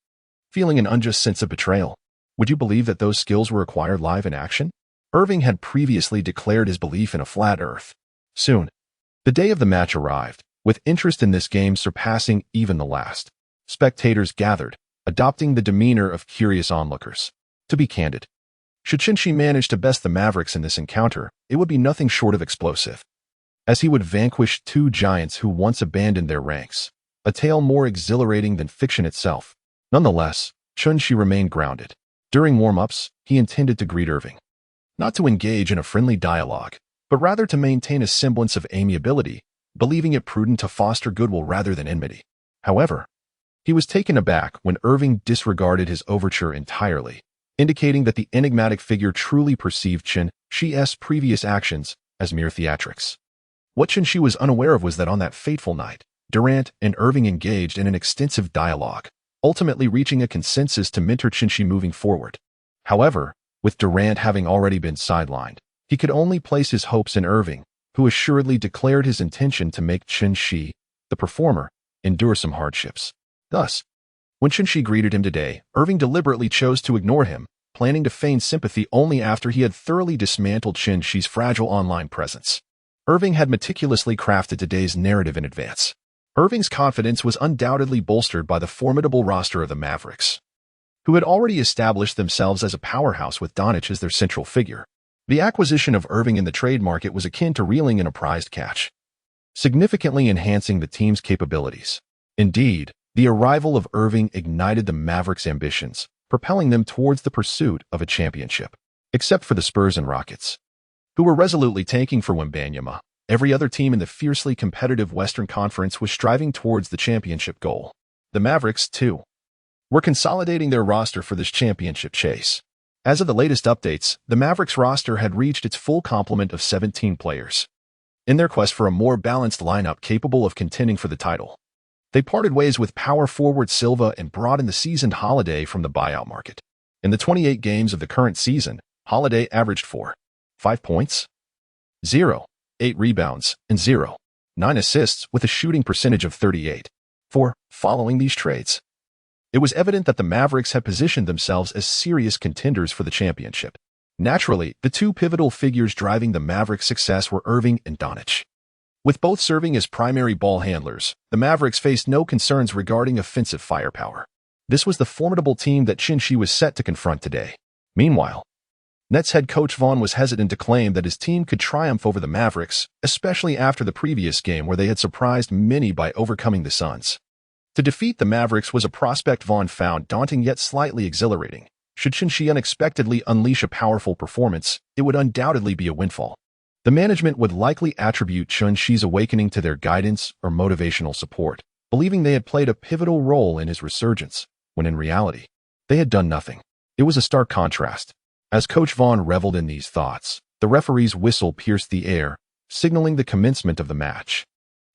Feeling an unjust sense of betrayal, would you believe that those skills were acquired live in action? Irving had previously declared his belief in a flat earth. Soon, The day of the match arrived, with interest in this game surpassing even the last. Spectators gathered, adopting the demeanor of curious onlookers. To be candid, should Shi manage to best the Mavericks in this encounter, it would be nothing short of explosive, as he would vanquish two giants who once abandoned their ranks, a tale more exhilarating than fiction itself. Nonetheless, Shi remained grounded. During warm-ups, he intended to greet Irving, not to engage in a friendly dialogue, but rather to maintain a semblance of amiability, believing it prudent to foster goodwill rather than enmity. However, he was taken aback when Irving disregarded his overture entirely, indicating that the enigmatic figure truly perceived Shi's previous actions as mere theatrics. What Shi was unaware of was that on that fateful night, Durant and Irving engaged in an extensive dialogue, ultimately reaching a consensus to mentor Shi moving forward. However, with Durant having already been sidelined, he could only place his hopes in Irving, who assuredly declared his intention to make Shi, the performer, endure some hardships. Thus, when Shi greeted him today, Irving deliberately chose to ignore him, planning to feign sympathy only after he had thoroughly dismantled Shi's fragile online presence. Irving had meticulously crafted today's narrative in advance. Irving's confidence was undoubtedly bolstered by the formidable roster of the Mavericks, who had already established themselves as a powerhouse with Doncic as their central figure. The acquisition of Irving in the trade market was akin to reeling in a prized catch, significantly enhancing the team's capabilities. Indeed, the arrival of Irving ignited the Mavericks' ambitions, propelling them towards the pursuit of a championship. Except for the Spurs and Rockets, who were resolutely tanking for Wembanyama, every other team in the fiercely competitive Western Conference was striving towards the championship goal. The Mavericks, too, were consolidating their roster for this championship chase. As of the latest updates, the Mavericks roster had reached its full complement of 17 players, in their quest for a more balanced lineup capable of contending for the title. They parted ways with power forward Silva and brought in the seasoned Holiday from the buyout market. In the 28 games of the current season, Holiday averaged 5 points, 8 rebounds, and 9 assists with a shooting percentage of 38. Following these trades, it was evident that the Mavericks had positioned themselves as serious contenders for the championship. Naturally, the two pivotal figures driving the Mavericks' success were Irving and Doncic. With both serving as primary ball handlers, the Mavericks faced no concerns regarding offensive firepower. This was the formidable team that Shi was set to confront today. Meanwhile, Nets head coach Vaughn was hesitant to claim that his team could triumph over the Mavericks, especially after the previous game where they had surprised many by overcoming the Suns. To defeat the Mavericks was a prospect Vaughn found daunting yet slightly exhilarating. Should Shi unexpectedly unleash a powerful performance, it would undoubtedly be a windfall. The management would likely attribute Shi's awakening to their guidance or motivational support, believing they had played a pivotal role in his resurgence, when in reality, they had done nothing. It was a stark contrast. As Coach Vaughn reveled in these thoughts, the referee's whistle pierced the air, signaling the commencement of the match.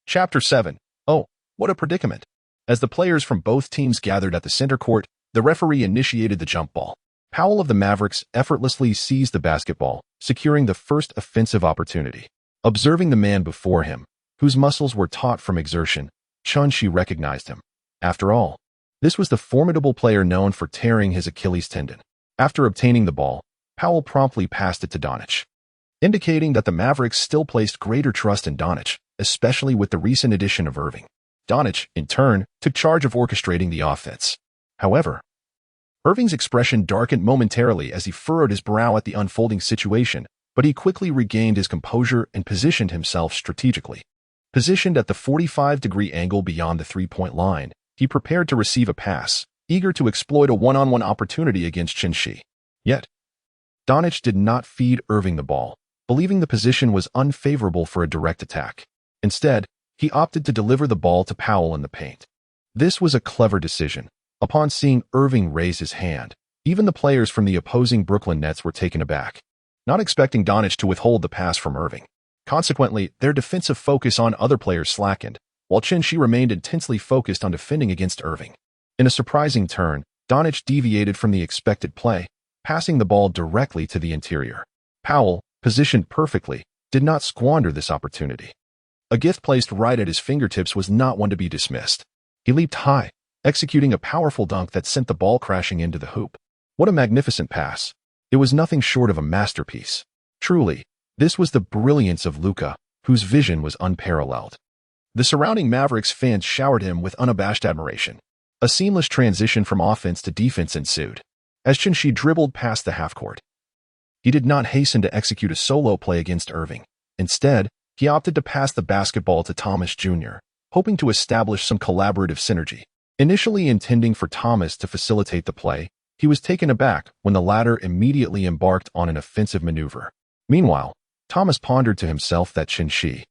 Chapter 7. Oh, what a predicament. As the players from both teams gathered at the center court, the referee initiated the jump ball. Powell of the Mavericks effortlessly seized the basketball, securing the first offensive opportunity. Observing the man before him, whose muscles were taut from exertion, Shi recognized him. After all, this was the formidable player known for tearing his Achilles tendon. After obtaining the ball, Powell promptly passed it to Doncic, indicating that the Mavericks still placed greater trust in Doncic, especially with the recent addition of Irving. Doncic, in turn, took charge of orchestrating the offense. However, Irving's expression darkened momentarily as he furrowed his brow at the unfolding situation, but he quickly regained his composure and positioned himself strategically. Positioned at the 45-degree angle beyond the three-point line, he prepared to receive a pass, eager to exploit a one-on-one opportunity against Shi. Yet, Doncic did not feed Irving the ball, believing the position was unfavorable for a direct attack. Instead, he opted to deliver the ball to Powell in the paint. This was a clever decision. Upon seeing Irving raise his hand, even the players from the opposing Brooklyn Nets were taken aback, not expecting Doncic to withhold the pass from Irving. Consequently, their defensive focus on other players slackened, while Shi remained intensely focused on defending against Irving. In a surprising turn, Doncic deviated from the expected play, passing the ball directly to the interior. Powell, positioned perfectly, did not squander this opportunity. A gift placed right at his fingertips was not one to be dismissed. He leaped high, executing a powerful dunk that sent the ball crashing into the hoop. What a magnificent pass. It was nothing short of a masterpiece. Truly, this was the brilliance of Luka, whose vision was unparalleled. The surrounding Mavericks fans showered him with unabashed admiration. A seamless transition from offense to defense ensued, as Shi dribbled past the half-court. He did not hasten to execute a solo play against Irving. Instead, he opted to pass the basketball to Thomas Jr., hoping to establish some collaborative synergy. Initially intending for Thomas to facilitate the play, he was taken aback when the latter immediately embarked on an offensive maneuver. Meanwhile, Thomas pondered to himself that Shi,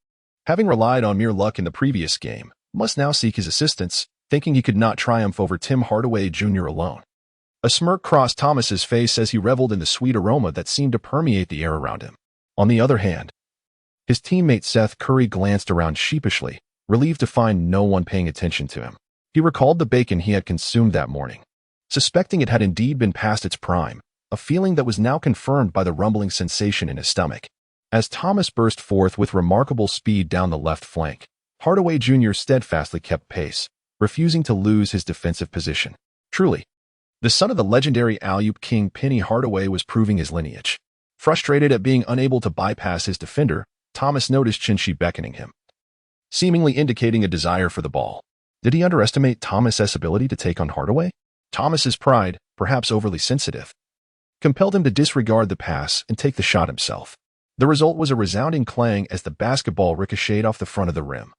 having relied on mere luck in the previous game, must now seek his assistance, thinking he could not triumph over Tim Hardaway Jr. alone. A smirk crossed Thomas's face as he reveled in the sweet aroma that seemed to permeate the air around him. On the other hand, his teammate Seth Curry glanced around sheepishly, relieved to find no one paying attention to him. He recalled the bacon he had consumed that morning, suspecting it had indeed been past its prime, a feeling that was now confirmed by the rumbling sensation in his stomach. As Thomas burst forth with remarkable speed down the left flank, Hardaway Jr. steadfastly kept pace, refusing to lose his defensive position. Truly, the son of the legendary alley-oop king Penny Hardaway was proving his lineage. Frustrated at being unable to bypass his defender, Thomas noticed Shi beckoning him, seemingly indicating a desire for the ball. Did he underestimate Thomas's ability to take on Hardaway? Thomas's pride, perhaps overly sensitive, compelled him to disregard the pass and take the shot himself. The result was a resounding clang as the basketball ricocheted off the front of the rim.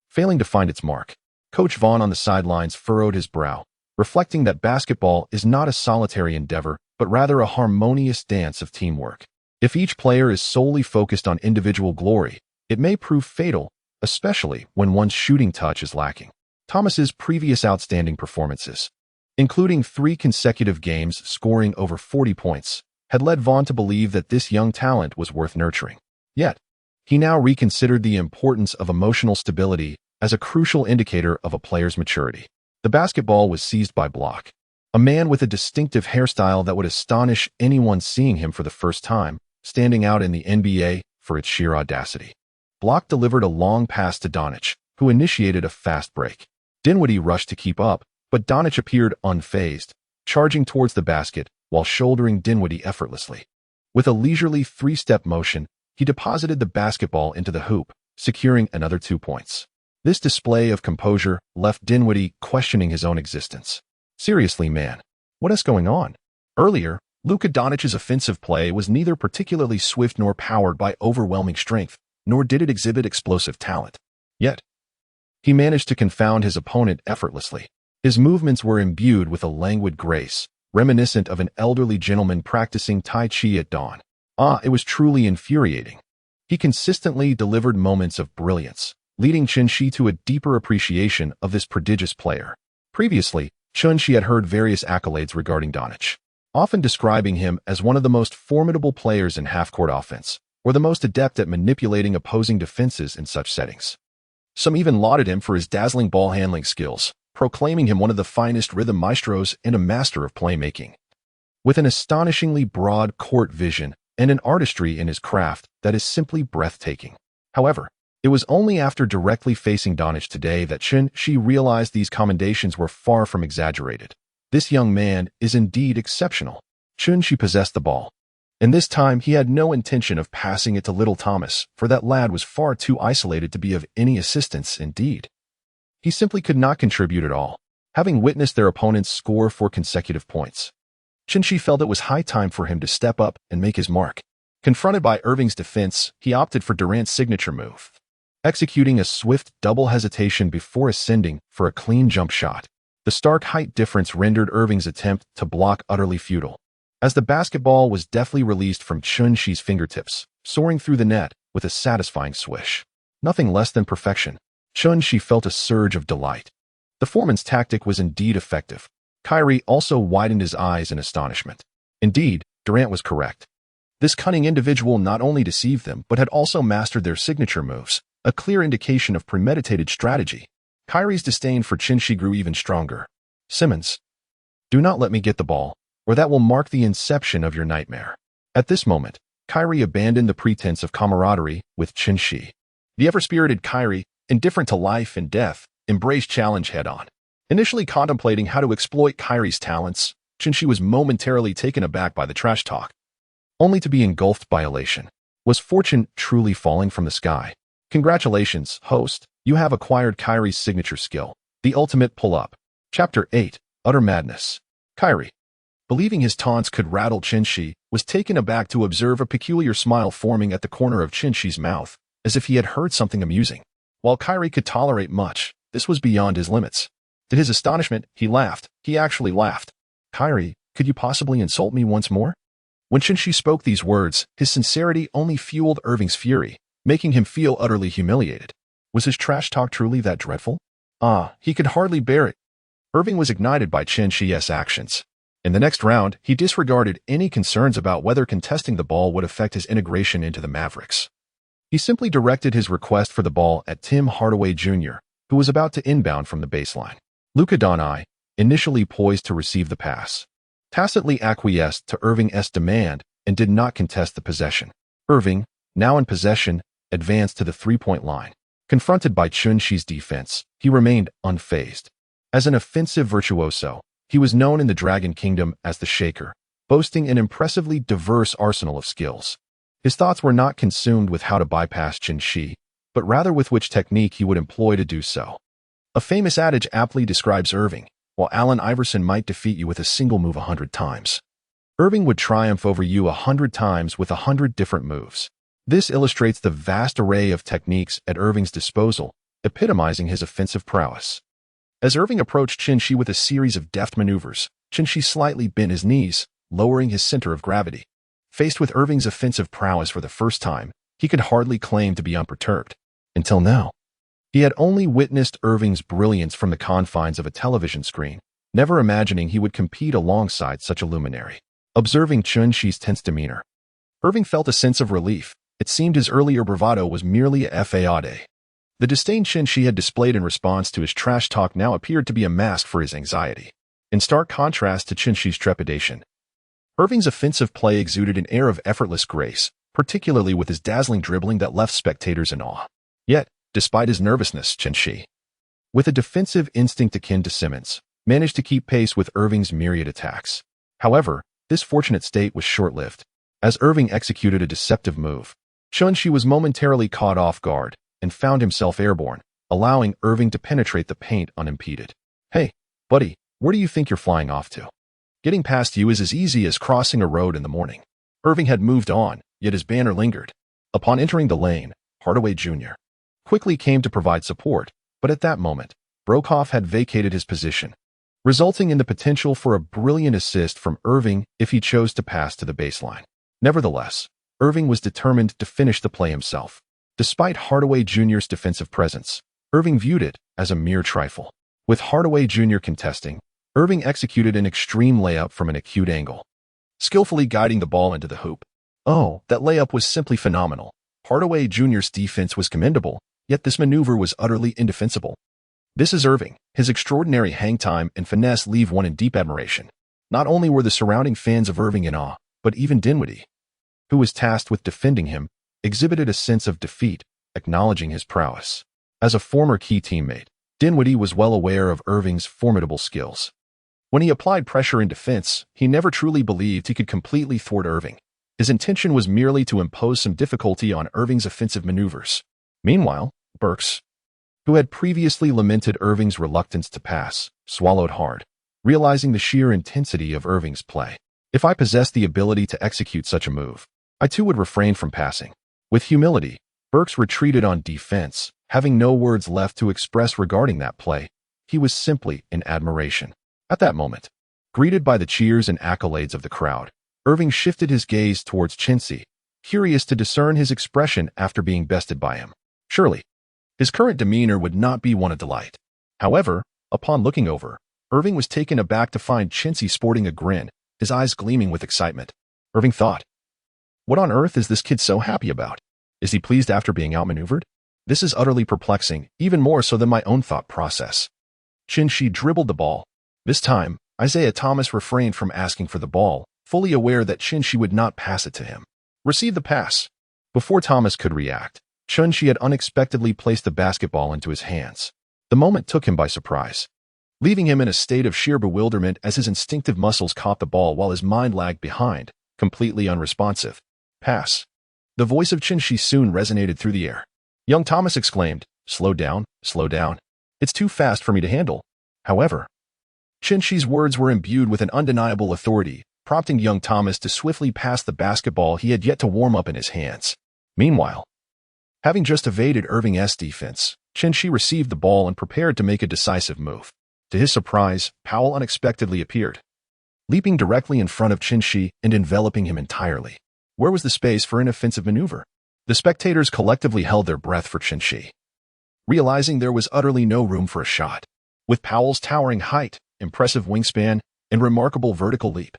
Failing to find its mark, Coach Vaughn on the sidelines furrowed his brow, reflecting that basketball is not a solitary endeavor, but rather a harmonious dance of teamwork. If each player is solely focused on individual glory, it may prove fatal, especially when one's shooting touch is lacking. Thomas's previous outstanding performances, including 3 consecutive games scoring over 40 points, had led Vaughn to believe that this young talent was worth nurturing. Yet, he now reconsidered the importance of emotional stability as a crucial indicator of a player's maturity. The basketball was seized by Block, a man with a distinctive hairstyle that would astonish anyone seeing him for the first time, standing out in the NBA for its sheer audacity. Block delivered a long pass to Donich, who initiated a fast break. Dinwiddie rushed to keep up, but Donich appeared unfazed, charging towards the basket while shouldering Dinwiddie effortlessly. With a leisurely 3-step motion, he deposited the basketball into the hoop, securing another 2 points. This display of composure left Dinwiddie questioning his own existence. Seriously, man, what is going on? Earlier, Luka Doncic's offensive play was neither particularly swift nor powered by overwhelming strength, nor did it exhibit explosive talent. Yet, he managed to confound his opponent effortlessly. His movements were imbued with a languid grace, reminiscent of an elderly gentleman practicing Tai Chi at dawn. It was truly infuriating. He consistently delivered moments of brilliance, leading Shi to a deeper appreciation of this prodigious player. Previously, Shi had heard various accolades regarding Donich, often describing him as one of the most formidable players in half-court offense, or the most adept at manipulating opposing defenses in such settings. Some even lauded him for his dazzling ball-handling skills, proclaiming him one of the finest rhythm maestros and a master of playmaking. With an astonishingly broad court vision and an artistry in his craft that is simply breathtaking. However, it was only after directly facing Donich today that Shi realized these commendations were far from exaggerated. This young man is indeed exceptional. Shi possessed the ball, and this time he had no intention of passing it to little Thomas, for that lad was far too isolated to be of any assistance indeed. He simply could not contribute at all, having witnessed their opponents score 4 consecutive points. Shi felt it was high time for him to step up and make his mark. Confronted by Irving's defense, he opted for Durant's signature move, executing a swift double hesitation before ascending for a clean jump shot. The stark height difference rendered Irving's attempt to block utterly futile, as the basketball was deftly released from Shi's fingertips, soaring through the net with a satisfying swish. Nothing less than perfection. Shi felt a surge of delight. The foreman's tactic was indeed effective. Kyrie also widened his eyes in astonishment. Indeed, Durant was correct. This cunning individual not only deceived them, but had also mastered their signature moves, a clear indication of premeditated strategy. Kyrie's disdain for Shi grew even stronger. Simmons, do not let me get the ball, or that will mark the inception of your nightmare. At this moment, Kyrie abandoned the pretense of camaraderie with Shi. The ever-spirited Kyrie, indifferent to life and death, embraced challenge head-on. Initially contemplating how to exploit Kyrie's talents, Shi was momentarily taken aback by the trash talk, only to be engulfed by elation. Was fortune truly falling from the sky? Congratulations, host. You have acquired Kyrie's signature skill, the ultimate pull-up. Chapter 8. Utter Madness. Kyrie, believing his taunts could rattle Chin-Shi, was taken aback to observe a peculiar smile forming at the corner of Chin-Shi's mouth, as if he had heard something amusing. While Kyrie could tolerate much, this was beyond his limits. To his astonishment, he laughed. He actually laughed. Kyrie, could you possibly insult me once more? When Chin-Shi spoke these words, his sincerity only fueled Irving's fury, making him feel utterly humiliated. Was his trash talk truly that dreadful? He could hardly bear it. Irving was ignited by Chin-Shi's actions. In the next round, he disregarded any concerns about whether contesting the ball would affect his integration into the Mavericks. He simply directed his request for the ball at Tim Hardaway Jr., who was about to inbound from the baseline. Luka Doncic, initially poised to receive the pass, tacitly acquiesced to Irving's demand and did not contest the possession. Irving, now in possession, advanced to the three-point line. Confronted by Chin-Shi's defense, he remained unfazed. As an offensive virtuoso, he was known in the Dragon Kingdom as the Shaker, boasting an impressively diverse arsenal of skills. His thoughts were not consumed with how to bypass Chin-Shi, but rather with which technique he would employ to do so. A famous adage aptly describes Irving: while Allen Iverson might defeat you with a single move 100 times, Irving would triumph over you 100 times with 100 different moves. This illustrates the vast array of techniques at Irving's disposal, epitomizing his offensive prowess. As Irving approached Chin-Shi with a series of deft maneuvers, Chin-Shi slightly bent his knees, lowering his center of gravity. Faced with Irving's offensive prowess for the first time, he could hardly claim to be unperturbed. Until now, he had only witnessed Irving's brilliance from the confines of a television screen, never imagining he would compete alongside such a luminary. Observing Chin-Shi's tense demeanor, Irving felt a sense of relief. It seemed his earlier bravado was merely a facade. The disdain Chin-Shi had displayed in response to his trash talk now appeared to be a mask for his anxiety. In stark contrast to Chin-Shi's trepidation, Irving's offensive play exuded an air of effortless grace, particularly with his dazzling dribbling that left spectators in awe. Yet, despite his nervousness, Chin-Shi, with a defensive instinct akin to Simmons, managed to keep pace with Irving's myriad attacks. However, this fortunate state was short-lived. As Irving executed a deceptive move, Chin-Shi was momentarily caught off guard and found himself airborne, allowing Irving to penetrate the paint unimpeded. Hey, buddy, where do you think you're flying off to? Getting past you is as easy as crossing a road in the morning. Irving had moved on, yet his banner lingered. Upon entering the lane, Hardaway Jr. quickly came to provide support, but at that moment, Brokoff had vacated his position, resulting in the potential for a brilliant assist from Irving if he chose to pass to the baseline. Nevertheless, Irving was determined to finish the play himself. Despite Hardaway Jr.'s defensive presence, Irving viewed it as a mere trifle. With Hardaway Jr. contesting, Irving executed an extreme layup from an acute angle, skillfully guiding the ball into the hoop. Oh, that layup was simply phenomenal. Hardaway Jr.'s defense was commendable, yet this maneuver was utterly indefensible. This is Irving. His extraordinary hang time and finesse leave one in deep admiration. Not only were the surrounding fans of Irving in awe, but even Dinwiddie, who was tasked with defending him, exhibited a sense of defeat, acknowledging his prowess. As a former key teammate, Dinwiddie was well aware of Irving's formidable skills. When he applied pressure in defense, he never truly believed he could completely thwart Irving. His intention was merely to impose some difficulty on Irving's offensive maneuvers. Meanwhile, Burks, who had previously lamented Irving's reluctance to pass, swallowed hard, realizing the sheer intensity of Irving's play. If I possessed the ability to execute such a move, I too would refrain from passing. With humility, Burks retreated on defense, having no words left to express regarding that play. He was simply in admiration. At that moment, greeted by the cheers and accolades of the crowd, Irving shifted his gaze towards Chin-Shi, curious to discern his expression after being bested by him. Surely, his current demeanor would not be one of delight. However, upon looking over, Irving was taken aback to find Chin-Shi sporting a grin, his eyes gleaming with excitement. Irving thought, what on earth is this kid so happy about? Is he pleased after being outmaneuvered? This is utterly perplexing, even more so than my own thought process. Chin-Shi dribbled the ball. This time, Isaiah Thomas refrained from asking for the ball, fully aware that Chin-Shi would not pass it to him. Receive the pass. Before Thomas could react, Chin-Shi had unexpectedly placed the basketball into his hands. The moment took him by surprise, leaving him in a state of sheer bewilderment as his instinctive muscles caught the ball while his mind lagged behind, completely unresponsive. Pass. The voice of Chin-Shi soon resonated through the air. Young Thomas exclaimed, slow down, slow down. It's too fast for me to handle. However, Shi's words were imbued with an undeniable authority, prompting young Thomas to swiftly pass the basketball he had yet to warm up in his hands. Meanwhile, having just evaded Irving's defense, Shi received the ball and prepared to make a decisive move. To his surprise, Powell unexpectedly appeared, leaping directly in front of Shi and enveloping him entirely. Where was the space for an offensive maneuver? The spectators collectively held their breath for Shi, realizing there was utterly no room for a shot. With Powell's towering height, impressive wingspan, and remarkable vertical leap,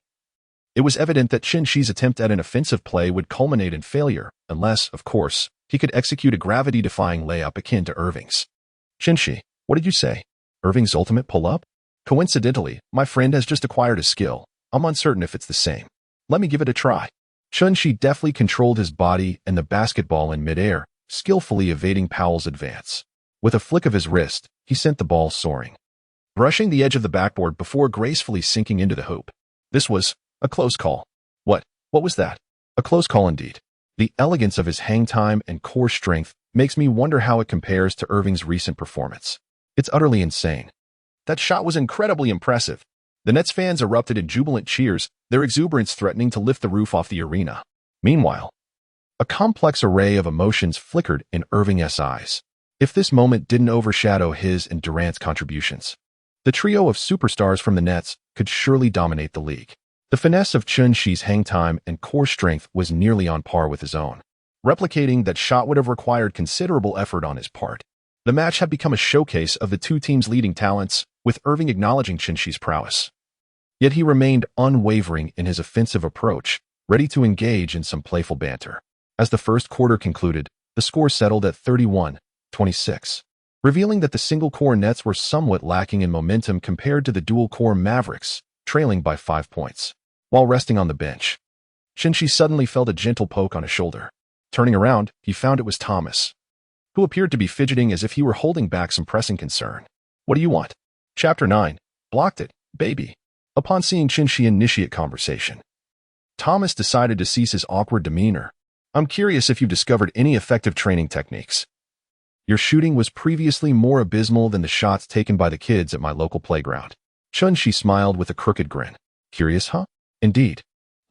it was evident that Shi's attempt at an offensive play would culminate in failure, unless, of course, he could execute a gravity-defying layup akin to Irving's. Shi, what did you say? Irving's ultimate pull-up? Coincidentally, my friend has just acquired a skill. I'm uncertain if it's the same. Let me give it a try. Shi deftly controlled his body and the basketball in midair, skillfully evading Powell's advance. With a flick of his wrist, he sent the ball soaring, brushing the edge of the backboard before gracefully sinking into the hoop. This was a close call. What was that? A close call indeed. The elegance of his hang time and core strength makes me wonder how it compares to Irving's recent performance. It's utterly insane. That shot was incredibly impressive. The Nets fans erupted in jubilant cheers, their exuberance threatening to lift the roof off the arena. Meanwhile, a complex array of emotions flickered in Irving's eyes. If this moment didn't overshadow his and Durant's contributions, the trio of superstars from the Nets could surely dominate the league. The finesse of Shi's hang time and core strength was nearly on par with his own. Replicating that shot would have required considerable effort on his part. The match had become a showcase of the two teams' leading talents, with Irving acknowledging Shi's prowess. Yet he remained unwavering in his offensive approach, ready to engage in some playful banter. As the first quarter concluded, the score settled at 31-26, revealing that the single-core Nets were somewhat lacking in momentum compared to the dual-core Mavericks, trailing by 5 points. While resting on the bench, Shi suddenly felt a gentle poke on his shoulder. Turning around, he found it was Thomas, who appeared to be fidgeting as if he were holding back some pressing concern. What do you want? Chapter 9. Blocked it, baby. Upon seeing Shi initiate conversation, Thomas decided to cease his awkward demeanor. I'm curious if you've discovered any effective training techniques. Your shooting was previously more abysmal than the shots taken by the kids at my local playground. Shi smiled with a crooked grin. Curious, huh? Indeed.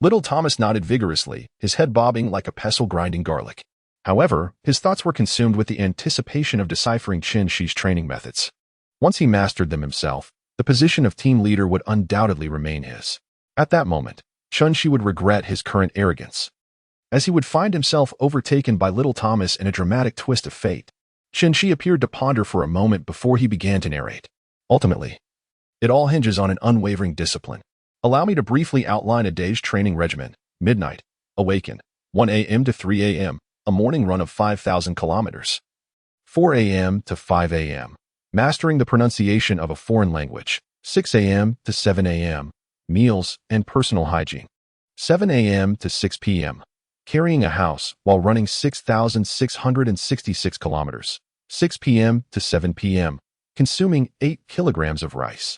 Little Thomas nodded vigorously, his head bobbing like a pestle grinding garlic. However, his thoughts were consumed with the anticipation of deciphering Shi's training methods. Once he mastered them himself, the position of team leader would undoubtedly remain his. At that moment, Shi would regret his current arrogance, as he would find himself overtaken by little Thomas in a dramatic twist of fate. Shi appeared to ponder for a moment before he began to narrate. Ultimately, it all hinges on an unwavering discipline. Allow me to briefly outline a day's training regimen. Midnight, awaken, 1 a.m. to 3 a.m., a morning run of 5,000 kilometers. 4 a.m. to 5 a.m., mastering the pronunciation of a foreign language. 6 a.m. to 7 a.m., meals and personal hygiene. 7 a.m. to 6 p.m., carrying a house while running 6,666 kilometers. 6 p.m. to 7 p.m., consuming 8 kilograms of rice.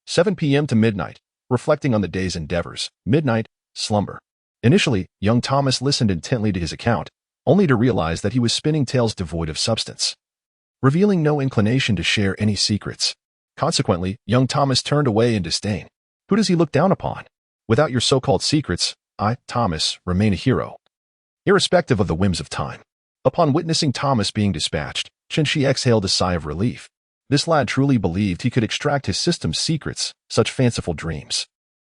7 p.m. to midnight, reflecting on the day's endeavors. Midnight, slumber. Initially, young Thomas listened intently to his account, only to realize that he was spinning tales devoid of substance, revealing no inclination to share any secrets. Consequently, young Thomas turned away in disdain. Who does he look down upon? Without your so-called secrets, I, Thomas, remain a hero, irrespective of the whims of time. Upon witnessing Thomas being dispatched, Shi exhaled a sigh of relief. This lad truly believed he could extract his system's secrets, such fanciful dreams.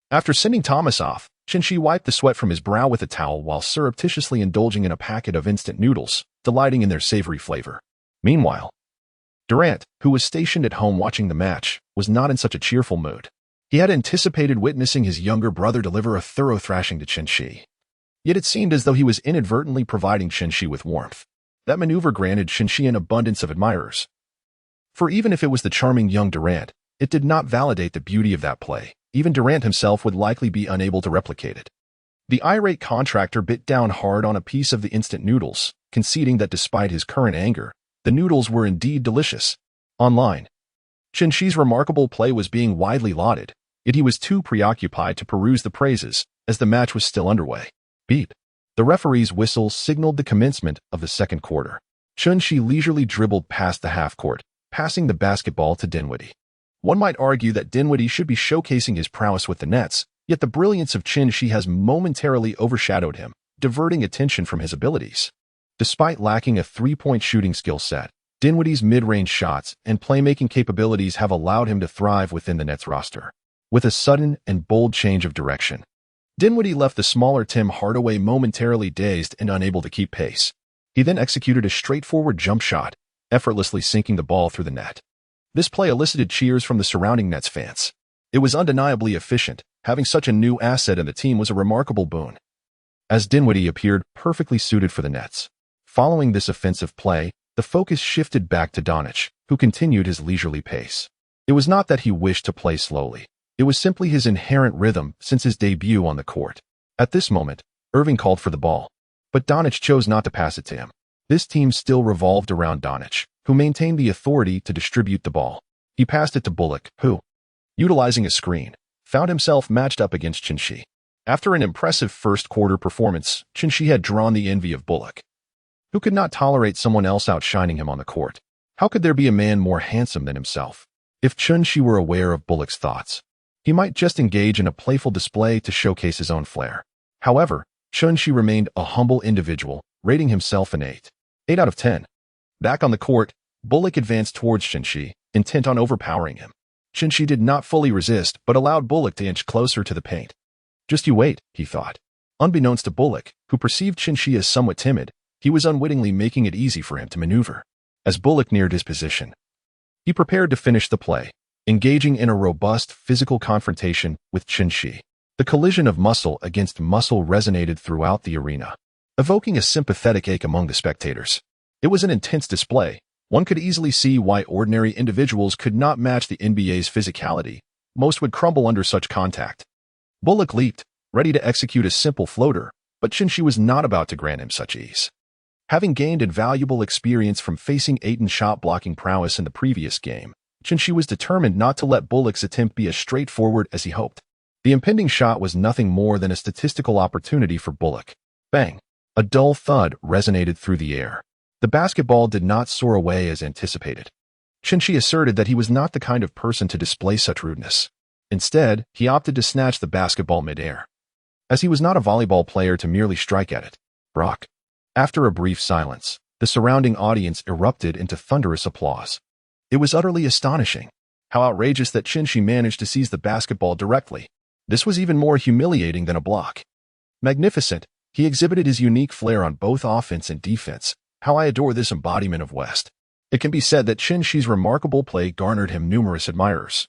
After sending Thomas off, Shi wiped the sweat from his brow with a towel while surreptitiously indulging in a packet of instant noodles, delighting in their savory flavor. Meanwhile, Durant, who was stationed at home watching the match, was not in such a cheerful mood. He had anticipated witnessing his younger brother deliver a thorough thrashing to Shi. Yet it seemed as though he was inadvertently providing Shi with warmth. That maneuver granted Shi an abundance of admirers. For even if it was the charming young Durant, it did not validate the beauty of that play. Even Durant himself would likely be unable to replicate it. The irate contractor bit down hard on a piece of the instant noodles, conceding that despite his current anger, the noodles were indeed delicious. Online, Shi's remarkable play was being widely lauded, yet he was too preoccupied to peruse the praises, as the match was still underway. Beep. The referee's whistle signaled the commencement of the second quarter. Chun-Shi leisurely dribbled past the half-court, passing the basketball to Dinwiddie. One might argue that Dinwiddie should be showcasing his prowess with the nets, yet the brilliance of Chun-Shi has momentarily overshadowed him, diverting attention from his abilities. Despite lacking a three-point shooting skill set, Dinwiddie's mid-range shots and playmaking capabilities have allowed him to thrive within the Nets roster. With a sudden and bold change of direction, Dinwiddie left the smaller Tim Hardaway momentarily dazed and unable to keep pace. He then executed a straightforward jump shot, effortlessly sinking the ball through the net. This play elicited cheers from the surrounding Nets fans. It was undeniably efficient. Having such a new asset in the team was a remarkable boon, as Dinwiddie appeared perfectly suited for the Nets. Following this offensive play, the focus shifted back to Doncic, who continued his leisurely pace. It was not that he wished to play slowly. It was simply his inherent rhythm since his debut on the court. At this moment, Irving called for the ball, but Doncic chose not to pass it to him. This team still revolved around Doncic, who maintained the authority to distribute the ball. He passed it to Bullock, who, utilizing a screen, found himself matched up against Chun-Shi. After an impressive first-quarter performance, Chun-Shi had drawn the envy of Bullock, who could not tolerate someone else outshining him on the court. How could there be a man more handsome than himself? If Chun-Shi were aware of Bullock's thoughts, he might just engage in a playful display to showcase his own flair. However, Chun-Shi remained a humble individual, rating himself an 8 out of 10. Back on the court, Bullock advanced towards Chun-Shi, intent on overpowering him. Chun-Shi did not fully resist, but allowed Bullock to inch closer to the paint. Just you wait, he thought. Unbeknownst to Bullock, who perceived Chun-Shi as somewhat timid, he was unwittingly making it easy for him to maneuver. As Bullock neared his position, he prepared to finish the play, engaging in a robust physical confrontation with Chun-Shi. The collision of muscle against muscle resonated throughout the arena, evoking a sympathetic ache among the spectators. It was an intense display. One could easily see why ordinary individuals could not match the NBA's physicality. Most would crumble under such contact. Bullock leaped, ready to execute a simple floater, but Chun-Shi was not about to grant him such ease. Having gained invaluable experience from facing Aiton's shot-blocking prowess in the previous game, Chun-Shi was determined not to let Bullock's attempt be as straightforward as he hoped. The impending shot was nothing more than a statistical opportunity for Bullock. Bang! A dull thud resonated through the air. The basketball did not soar away as anticipated. Chun-Shi asserted that he was not the kind of person to display such rudeness. Instead, he opted to snatch the basketball mid-air, as he was not a volleyball player to merely strike at it. Brock. After a brief silence, the surrounding audience erupted into thunderous applause. It was utterly astonishing. How outrageous that Chun-Shi managed to seize the basketball directly. This was even more humiliating than a block. Magnificent, he exhibited his unique flair on both offense and defense. How I adore this embodiment of West. It can be said that Chun-Shi's remarkable play garnered him numerous admirers,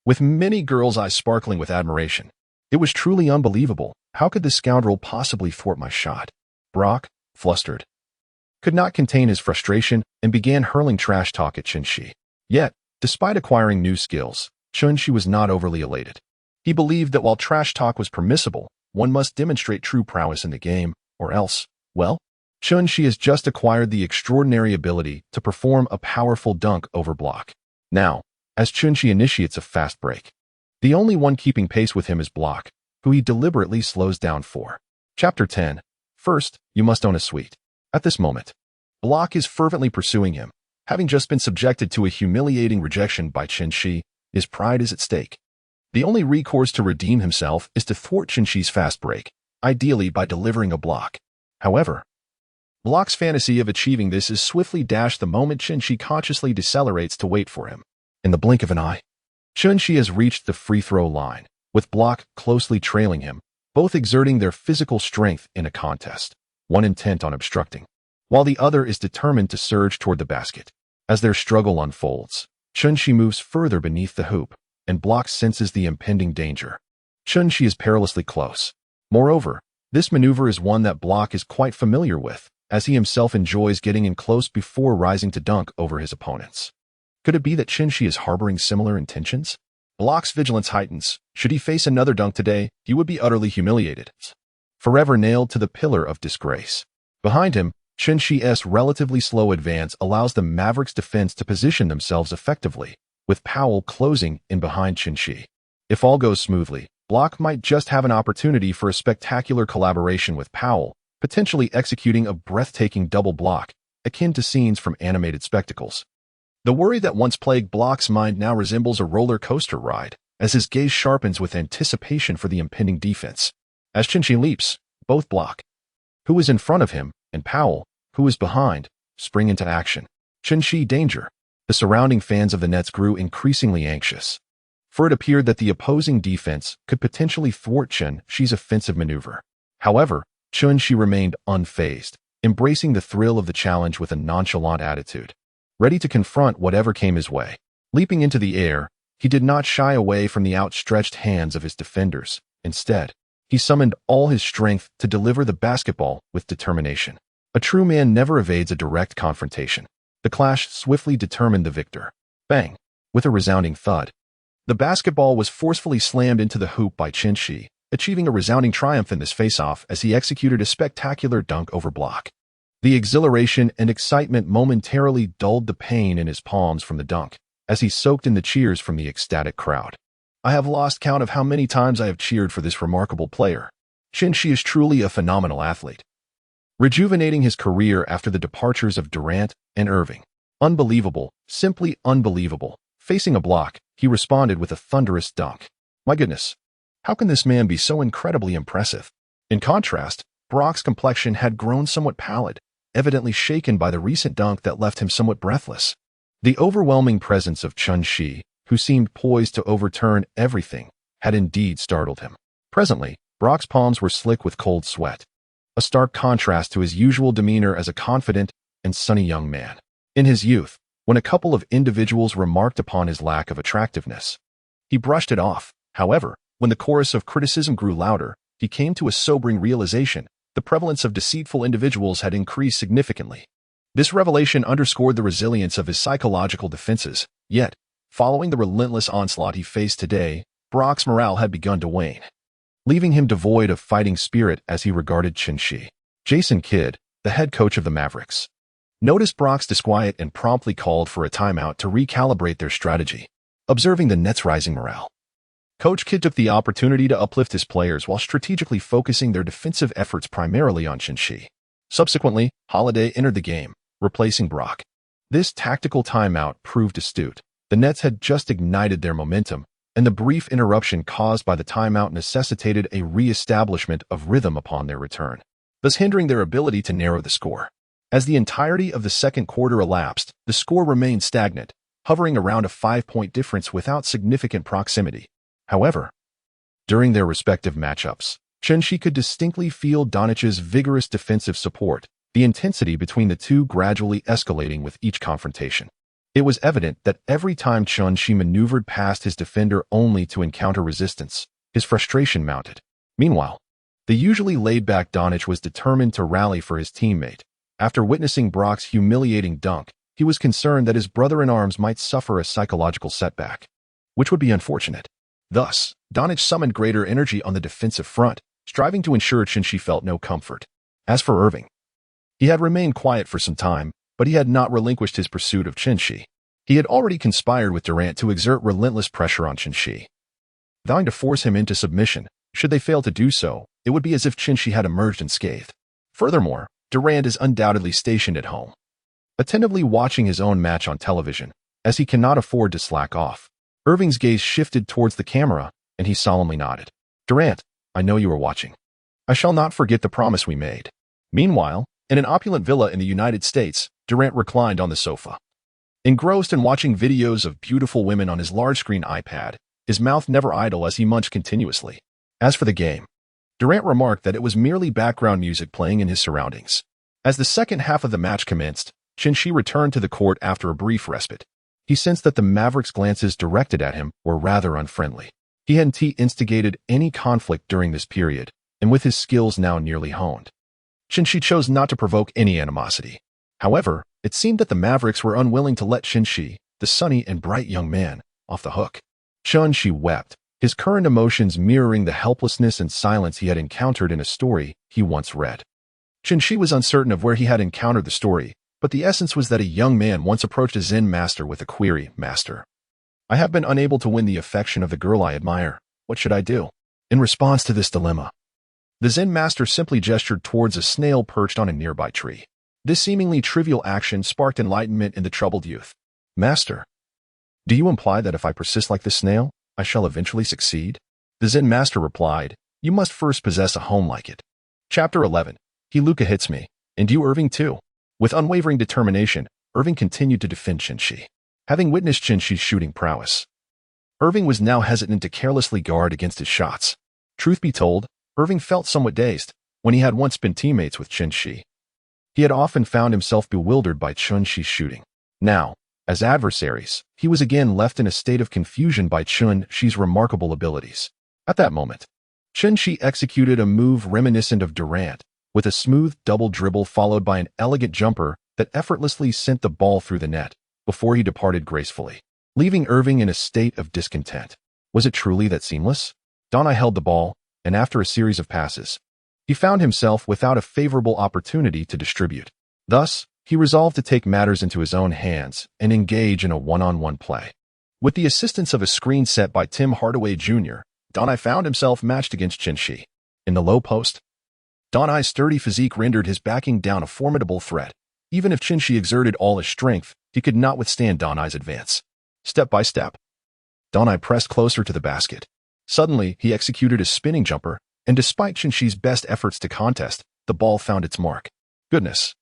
with many girls' eyes sparkling with admiration. It was truly unbelievable. How could this scoundrel possibly thwart my shot? Brock, flustered, could not contain his frustration and began hurling trash talk at Chun-Shi. Yet, despite acquiring new skills, Chun-Shi was not overly elated. He believed that while trash talk was permissible, one must demonstrate true prowess in the game, or else, well, Chun-Shi has just acquired the extraordinary ability to perform a powerful dunk over block. Now, as Chun-Shi initiates a fast break, the only one keeping pace with him is Block, who he deliberately slows down for. Chapter 10. First, you must own a suite. At this moment, Block is fervently pursuing him. Having just been subjected to a humiliating rejection by Chun-Shi, his pride is at stake. The only recourse to redeem himself is to thwart Chun-Shi's fast break, ideally by delivering a block. However, Block's fantasy of achieving this is swiftly dashed the moment Chun-Shi consciously decelerates to wait for him. In the blink of an eye, Chun-Shi has reached the free throw line, with Block closely trailing him, both exerting their physical strength in a contest, one intent on obstructing, while the other is determined to surge toward the basket. As their struggle unfolds, Chun-Shi moves further beneath the hoop, and Block senses the impending danger. Chun-Shi is perilously close. Moreover, this maneuver is one that Block is quite familiar with, as he himself enjoys getting in close before rising to dunk over his opponents. Could it be that Chun-Shi is harboring similar intentions? Block's vigilance heightens. Should he face another dunk today, he would be utterly humiliated, forever nailed to the pillar of disgrace. Behind him, Chun-Shi's relatively slow advance allows the Mavericks' defense to position themselves effectively, with Powell closing in behind Chun-Shi. If all goes smoothly, Block might just have an opportunity for a spectacular collaboration with Powell, potentially executing a breathtaking double block, akin to scenes from animated spectacles. The worry that once plagued Block's mind now resembles a roller coaster ride, as his gaze sharpens with anticipation for the impending defense. As Chin-Shi leaps, both Block, who is in front of him, and Powell, who is behind, spring into action. Chin-Shi danger. The surrounding fans of the Nets grew increasingly anxious, for it appeared that the opposing defense could potentially thwart Chin-Shi's offensive maneuver. However, Chin-Shi remained unfazed, embracing the thrill of the challenge with a nonchalant attitude, ready to confront whatever came his way. Leaping into the air, he did not shy away from the outstretched hands of his defenders. Instead, he summoned all his strength to deliver the basketball with determination. A true man never evades a direct confrontation. The clash swiftly determined the victor. Bang! With a resounding thud, the basketball was forcefully slammed into the hoop by Chin-Shi, achieving a resounding triumph in this face-off as he executed a spectacular dunk over Block. The exhilaration and excitement momentarily dulled the pain in his palms from the dunk, as he soaked in the cheers from the ecstatic crowd. I have lost count of how many times I have cheered for this remarkable player. Chin-Shi is truly a phenomenal athlete, rejuvenating his career after the departures of Durant and Irving. Unbelievable, simply unbelievable. Facing a block, he responded with a thunderous dunk. My goodness, how can this man be so incredibly impressive? In contrast, Brock's complexion had grown somewhat pallid, evidently shaken by the recent dunk that left him somewhat breathless. The overwhelming presence of Chin-Shi, who seemed poised to overturn everything, had indeed startled him. Presently, Brock's palms were slick with cold sweat, a stark contrast to his usual demeanor as a confident and sunny young man. In his youth, when a couple of individuals remarked upon his lack of attractiveness, he brushed it off. However, when the chorus of criticism grew louder, he came to a sobering realization: the prevalence of deceitful individuals had increased significantly. This revelation underscored the resilience of his psychological defenses. Yet, following the relentless onslaught he faced today, Brock's morale had begun to wane, leaving him devoid of fighting spirit as he regarded Chin-Shi. Jason Kidd, the head coach of the Mavericks, noticed Brock's disquiet and promptly called for a timeout to recalibrate their strategy. Observing the Nets' rising morale, Coach Kidd took the opportunity to uplift his players while strategically focusing their defensive efforts primarily on Chin-Shi. Subsequently, Holiday entered the game, replacing Brock. This tactical timeout proved astute. The Nets had just ignited their momentum, and the brief interruption caused by the timeout necessitated a re-establishment of rhythm upon their return, thus hindering their ability to narrow the score. As the entirety of the second quarter elapsed, the score remained stagnant, hovering around a 5-point difference without significant proximity. However, during their respective matchups, Chin-Shi could distinctly feel Doncic's vigorous defensive support, the intensity between the two gradually escalating with each confrontation. It was evident that every time Chin-Shi maneuvered past his defender only to encounter resistance, his frustration mounted. Meanwhile, the usually laid-back Doncic was determined to rally for his teammate. After witnessing Brock's humiliating dunk, he was concerned that his brother-in-arms might suffer a psychological setback, which would be unfortunate. Thus, Doncic summoned greater energy on the defensive front, striving to ensure Chin-Shi felt no comfort. As for Irving, he had remained quiet for some time, but he had not relinquished his pursuit of Chin-Shi. He had already conspired with Durant to exert relentless pressure on Chin-Shi, vowing to force him into submission. Should they fail to do so, it would be as if Chin-Shi had emerged unscathed. Furthermore, Durant is undoubtedly stationed at home, attentively watching his own match on television, as he cannot afford to slack off. Irving's gaze shifted towards the camera, and he solemnly nodded. Durant, I know you are watching. I shall not forget the promise we made. Meanwhile, in an opulent villa in the United States, Durant reclined on the sofa, engrossed in watching videos of beautiful women on his large-screen iPad, his mouth never idle as he munched continuously. As for the game, Durant remarked that it was merely background music playing in his surroundings. As the second half of the match commenced, Chin-Shi returned to the court after a brief respite. He sensed that the Mavericks' glances directed at him were rather unfriendly. He hadn't instigated any conflict during this period, and with his skills now nearly honed, Chin-Shi chose not to provoke any animosity. However, it seemed that the Mavericks were unwilling to let Chin-Shi, the sunny and bright young man, off the hook. Chin-Shi wept, his current emotions mirroring the helplessness and silence he had encountered in a story he once read. Chin-Shi was uncertain of where he had encountered the story, but the essence was that a young man once approached a Zen master with a query: Master, I have been unable to win the affection of the girl I admire. What should I do? In response to this dilemma, the Zen master simply gestured towards a snail perched on a nearby tree. This seemingly trivial action sparked enlightenment in the troubled youth. Master, do you imply that if I persist like this snail, I shall eventually succeed? The Zen master replied, you must first possess a home like it. Chapter 11. He Luca hits me, and you Irving too. With unwavering determination, Irving continued to defend Chin-Shi. Having witnessed Chin-Shi's shooting prowess, Irving was now hesitant to carelessly guard against his shots. Truth be told, Irving felt somewhat dazed. When he had once been teammates with Chin-Shi, he had often found himself bewildered by Chin-Shi's shooting. Now, as adversaries, he was again left in a state of confusion by Chin-Shi's remarkable abilities. At that moment, Chin-Shi executed a move reminiscent of Durant, with a smooth double dribble followed by an elegant jumper that effortlessly sent the ball through the net before he departed gracefully, leaving Irving in a state of discontent. Was it truly that seamless? Donai held the ball, and after a series of passes, he found himself without a favorable opportunity to distribute. Thus, he resolved to take matters into his own hands and engage in a one-on-one play. With the assistance of a screen set by Tim Hardaway Jr., Donai found himself matched against Chin-Shi. In the low post, Donai's sturdy physique rendered his backing down a formidable threat. Even if Chin-Shi exerted all his strength, he could not withstand Donai's advance. Step by step, Donai pressed closer to the basket. Suddenly, he executed a spinning jumper, and despite Chin-Shi's best efforts to contest, the ball found its mark. Goodness,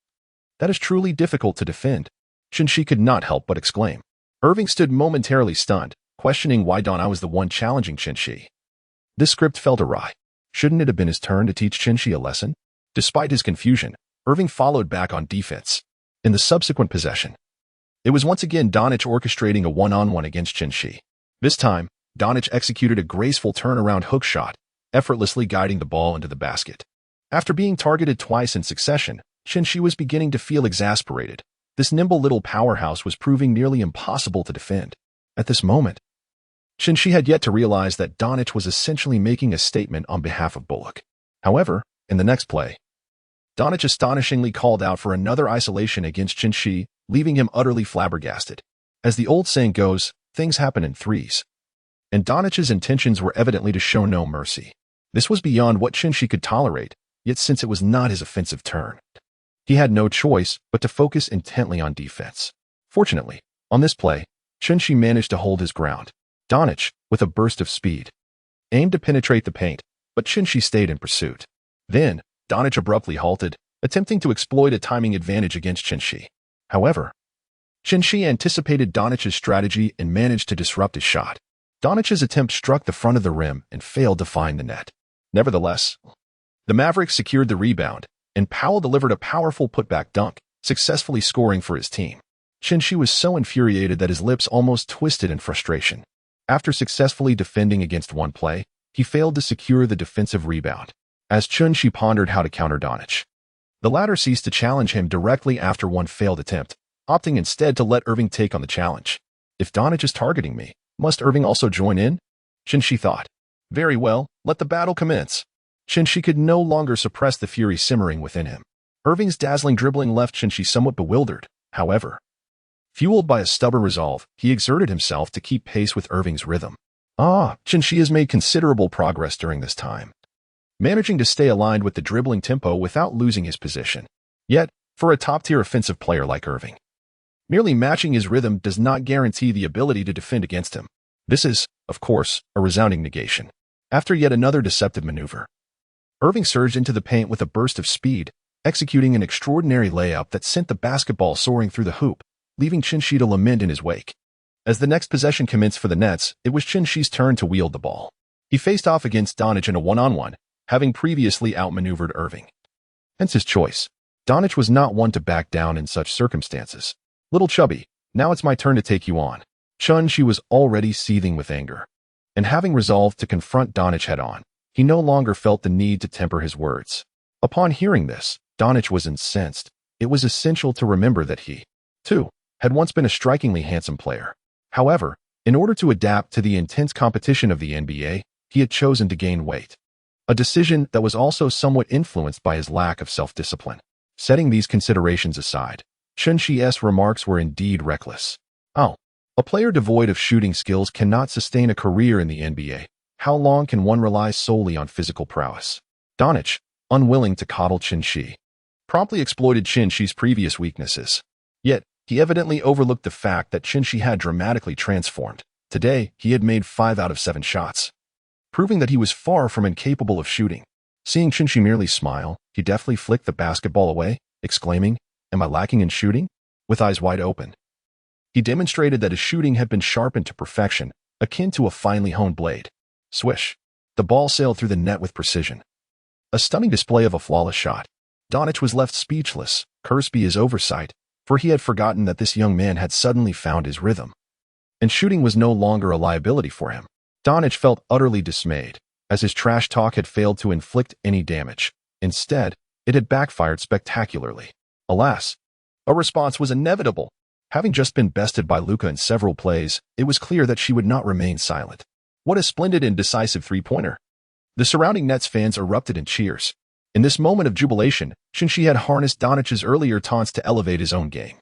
that is truly difficult to defend, Chin-Shi could not help but exclaim. Irving stood momentarily stunned, questioning why Donai was the one challenging Chin-Shi. This script felt awry. Shouldn't it have been his turn to teach Chin-Shi a lesson? Despite his confusion, Irving followed back on defense. In the subsequent possession, it was once again Donich orchestrating a one-on-one against Chin-Shi. This time, Donich executed a graceful turnaround hook shot, effortlessly guiding the ball into the basket. After being targeted twice in succession, Chin-Shi was beginning to feel exasperated. This nimble little powerhouse was proving nearly impossible to defend. At this moment, Chin-Shi had yet to realize that Donich was essentially making a statement on behalf of Bullock. However, in the next play, Donich astonishingly called out for another isolation against Chin-Shi, leaving him utterly flabbergasted. As the old saying goes, things happen in threes. And Donich's intentions were evidently to show no mercy. This was beyond what Chin-Shi could tolerate, yet since it was not his offensive turn, he had no choice but to focus intently on defense. Fortunately, on this play, Chin-Shi managed to hold his ground. Donich, with a burst of speed, aimed to penetrate the paint, but Chin-Shi stayed in pursuit. Then, Donich abruptly halted, attempting to exploit a timing advantage against Chin-Shi. However, Chin-Shi anticipated Donich's strategy and managed to disrupt his shot. Donich's attempt struck the front of the rim and failed to find the net. Nevertheless, the Mavericks secured the rebound, and Powell delivered a powerful putback dunk, successfully scoring for his team. Chin-Shi was so infuriated that his lips almost twisted in frustration. After successfully defending against one play, he failed to secure the defensive rebound. As Chin-Shi pondered how to counter Donich, the latter ceased to challenge him directly after one failed attempt, opting instead to let Irving take on the challenge. If Donich is targeting me, must Irving also join in? Chin-Shi thought. Very well, let the battle commence. Chin-Shi could no longer suppress the fury simmering within him. Irving's dazzling dribbling left Chin-Shi somewhat bewildered. However, fueled by a stubborn resolve, he exerted himself to keep pace with Irving's rhythm. Chin-Shi has made considerable progress during this time, managing to stay aligned with the dribbling tempo without losing his position. Yet, for a top-tier offensive player like Irving, merely matching his rhythm does not guarantee the ability to defend against him. This is, of course, a resounding negation. After yet another deceptive maneuver, Irving surged into the paint with a burst of speed, executing an extraordinary layup that sent the basketball soaring through the hoop, leaving Chin-Shi to lament in his wake. As the next possession commenced for the Nets, it was Chin-Shi's turn to wield the ball. He faced off against Donich in a one-on-one, having previously outmaneuvered Irving. Hence his choice. Donich was not one to back down in such circumstances. Little chubby, now it's my turn to take you on. Chin-Shi was already seething with anger, and having resolved to confront Donich head-on, he no longer felt the need to temper his words. Upon hearing this, Donich was incensed. It was essential to remember that he, too, had once been a strikingly handsome player. However, in order to adapt to the intense competition of the NBA, he had chosen to gain weight. A decision that was also somewhat influenced by his lack of self-discipline. Setting these considerations aside, Chin-Shi's remarks were indeed reckless. A player devoid of shooting skills cannot sustain a career in the NBA. How long can one rely solely on physical prowess? Donich, unwilling to coddle Chin-Shi, promptly exploited Chin-Shi's previous weaknesses. Yet, he evidently overlooked the fact that Chin-Shi had dramatically transformed. Today, he had made 5 out of 7 shots, proving that he was far from incapable of shooting. Seeing Chin-Shi merely smile, he deftly flicked the basketball away, exclaiming, "Am I lacking in shooting?" With eyes wide open. He demonstrated that his shooting had been sharpened to perfection, akin to a finely honed blade. Swish. The ball sailed through the net with precision. A stunning display of a flawless shot. Donich was left speechless, cursed be his oversight, for he had forgotten that this young man had suddenly found his rhythm. And shooting was no longer a liability for him. Donich felt utterly dismayed, as his trash talk had failed to inflict any damage. Instead, it had backfired spectacularly. Alas, a response was inevitable. Having just been bested by Luka in several plays, it was clear that she would not remain silent. What a splendid and decisive three-pointer! The surrounding Nets fans erupted in cheers. In this moment of jubilation, Chin-Shi had harnessed Donich's earlier taunts to elevate his own game,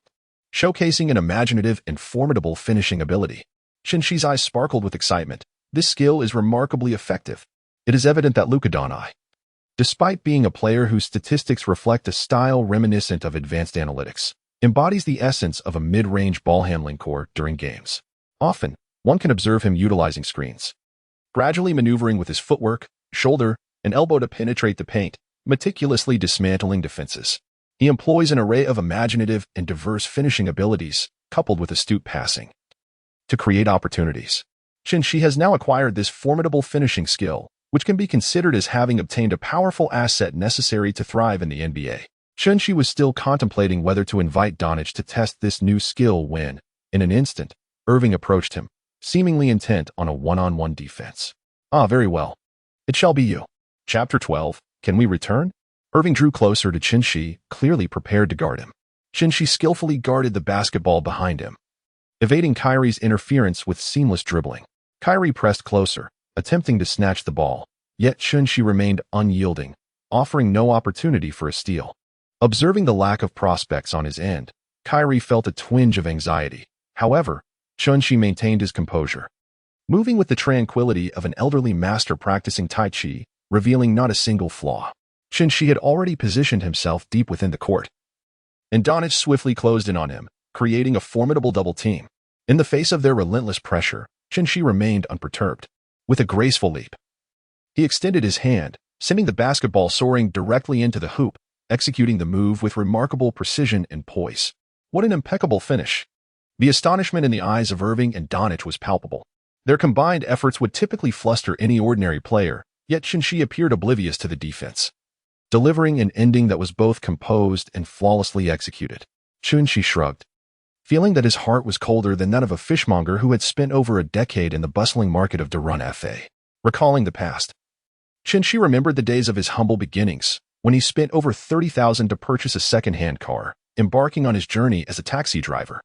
showcasing an imaginative and formidable finishing ability. Chin-Shi's eyes sparkled with excitement. This skill is remarkably effective. It is evident that Luka Doncic, despite being a player whose statistics reflect a style reminiscent of advanced analytics, embodies the essence of a mid-range ball-handling core during games. Often, one can observe him utilizing screens, gradually maneuvering with his footwork, shoulder, and elbow to penetrate the paint, meticulously dismantling defenses. He employs an array of imaginative and diverse finishing abilities, coupled with astute passing, to create opportunities. Chin-Shi has now acquired this formidable finishing skill, which can be considered as having obtained a powerful asset necessary to thrive in the NBA. Chin-Shi was still contemplating whether to invite Donich to test this new skill when, in an instant, Irving approached him, seemingly intent on a one-on-one defense. "Ah, very well. It shall be you." Chapter 12, Can We Return? Irving drew closer to Chin-Shi, clearly prepared to guard him. Chin-Shi skillfully guarded the basketball behind him, evading Kyrie's interference with seamless dribbling. Kyrie pressed closer, attempting to snatch the ball, yet Chin-Shi remained unyielding, offering no opportunity for a steal. Observing the lack of prospects on his end, Kyrie felt a twinge of anxiety. However, Chin-Shi maintained his composure, moving with the tranquility of an elderly master practicing Tai Chi, revealing not a single flaw. Chin-Shi had already positioned himself deep within the court, and Donich swiftly closed in on him, creating a formidable double team. In the face of their relentless pressure, Chin-Shi remained unperturbed. With a graceful leap, he extended his hand, sending the basketball soaring directly into the hoop, executing the move with remarkable precision and poise. What an impeccable finish! The astonishment in the eyes of Irving and Donich was palpable. Their combined efforts would typically fluster any ordinary player, yet Chin-Shi appeared oblivious to the defense, delivering an ending that was both composed and flawlessly executed. Chin-Shi shrugged, feeling that his heart was colder than that of a fishmonger who had spent over a decade in the bustling market of Durant FA. Recalling the past, Chin-Shi remembered the days of his humble beginnings, when he spent over $30,000 to purchase a second-hand car, embarking on his journey as a taxi driver.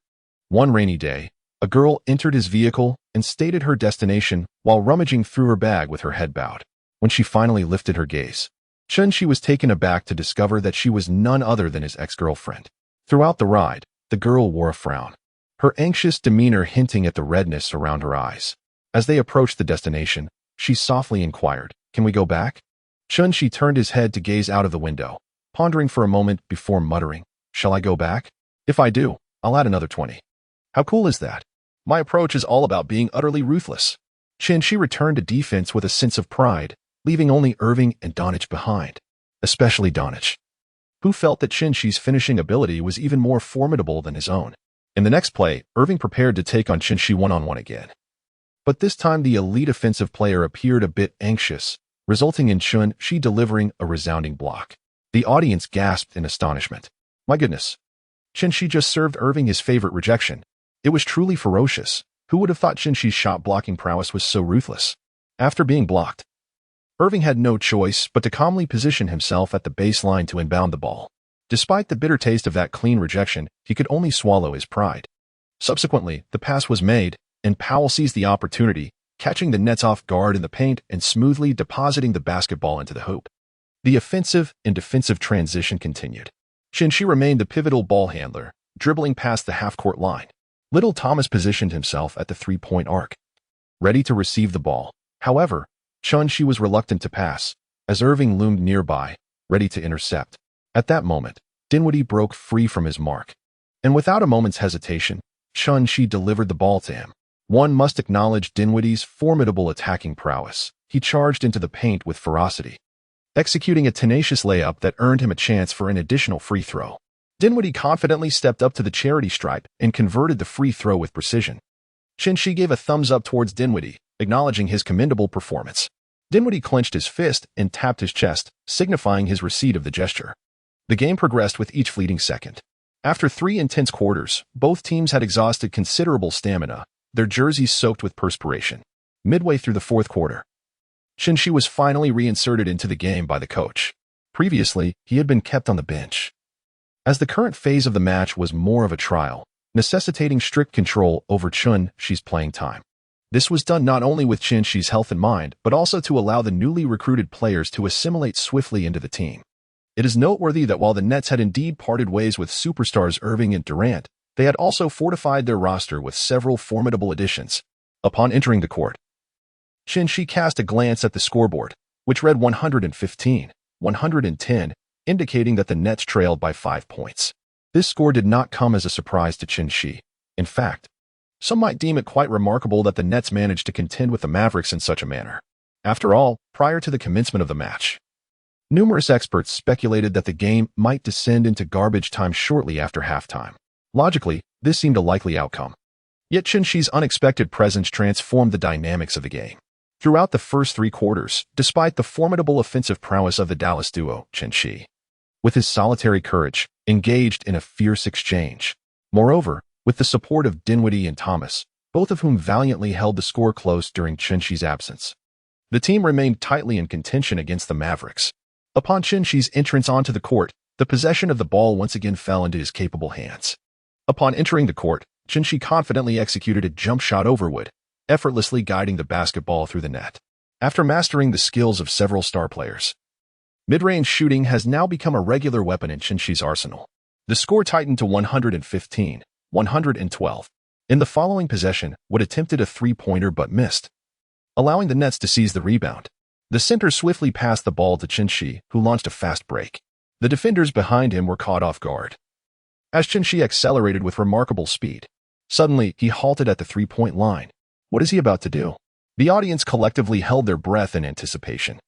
One rainy day, a girl entered his vehicle and stated her destination while rummaging through her bag with her head bowed. When she finally lifted her gaze, Chin-Shi was taken aback to discover that she was none other than his ex-girlfriend. Throughout the ride, the girl wore a frown, her anxious demeanor hinting at the redness around her eyes. As they approached the destination, she softly inquired, "Can we go back?" Chin-Shi turned his head to gaze out of the window, pondering for a moment before muttering, "Shall I go back? If I do, I'll add another 20. How cool is that? My approach is all about being utterly ruthless." Chin-Shi returned to defense with a sense of pride, leaving only Irving and Donich behind, especially Donich, who felt that Chin-Shi's finishing ability was even more formidable than his own. In the next play, Irving prepared to take on Chin-Shi one-on-one again. But this time the elite offensive player appeared a bit anxious, resulting in Chin-Shi delivering a resounding block. The audience gasped in astonishment. My goodness, Chin-Shi just served Irving his favorite rejection. It was truly ferocious. Who would have thought Chin-Shi's shot-blocking prowess was so ruthless? After being blocked, Irving had no choice but to calmly position himself at the baseline to inbound the ball. Despite the bitter taste of that clean rejection, he could only swallow his pride. Subsequently, the pass was made, and Powell seized the opportunity, catching the Nets off guard in the paint and smoothly depositing the basketball into the hoop. The offensive and defensive transition continued. Chin-Shi remained the pivotal ball handler, dribbling past the half-court line. Little Thomas positioned himself at the three-point arc, ready to receive the ball. However, Chin-Shi was reluctant to pass, as Irving loomed nearby, ready to intercept. At that moment, Dinwiddie broke free from his mark. And without a moment's hesitation, Chun-Shi delivered the ball to him. One must acknowledge Dinwiddie's formidable attacking prowess. He charged into the paint with ferocity, executing a tenacious layup that earned him a chance for an additional free throw. Dinwiddie confidently stepped up to the charity stripe and converted the free throw with precision. Chun-Shi gave a thumbs up towards Dinwiddie, acknowledging his commendable performance. Dinwiddie clenched his fist and tapped his chest, signifying his receipt of the gesture. The game progressed with each fleeting second. After 3 intense quarters, both teams had exhausted considerable stamina, their jerseys soaked with perspiration. Midway through the fourth quarter, Chun-Shi was finally reinserted into the game by the coach. Previously, he had been kept on the bench, as the current phase of the match was more of a trial, necessitating strict control over Chun-Shi's playing time. This was done not only with Chun-Shi's health in mind, but also to allow the newly recruited players to assimilate swiftly into the team. It is noteworthy that while the Nets had indeed parted ways with superstars Irving and Durant, they had also fortified their roster with several formidable additions. Upon entering the court, Chun-Shi cast a glance at the scoreboard, which read 115-110, indicating that the Nets trailed by 5 points. This score did not come as a surprise to Chun-Shi. In fact, some might deem it quite remarkable that the Nets managed to contend with the Mavericks in such a manner. After all, prior to the commencement of the match, numerous experts speculated that the game might descend into garbage time shortly after halftime. Logically, this seemed a likely outcome. Yet Chun-Shi's unexpected presence transformed the dynamics of the game. Throughout the first 3 quarters, despite the formidable offensive prowess of the Dallas duo, Chun-Shi, with his solitary courage, engaged in a fierce exchange. Moreover, with the support of Dinwiddie and Thomas, both of whom valiantly held the score close during Chun-Shi's absence, the team remained tightly in contention against the Mavericks. Upon Chun-Shi's entrance onto the court, the possession of the ball once again fell into his capable hands. Upon entering the court, Chun-Shi confidently executed a jump shot over Wood, effortlessly guiding the basketball through the net. After mastering the skills of several star players, mid-range shooting has now become a regular weapon in Chun-Shi's arsenal. The score tightened to 115-112. In the following possession, Wood attempted a three-pointer but missed, allowing the Nets to seize the rebound. The center swiftly passed the ball to Chun-Shi, who launched a fast break. The defenders behind him were caught off guard, as Chun-Shi accelerated with remarkable speed. Suddenly, he halted at the three-point line. What is he about to do? The audience collectively held their breath in anticipation.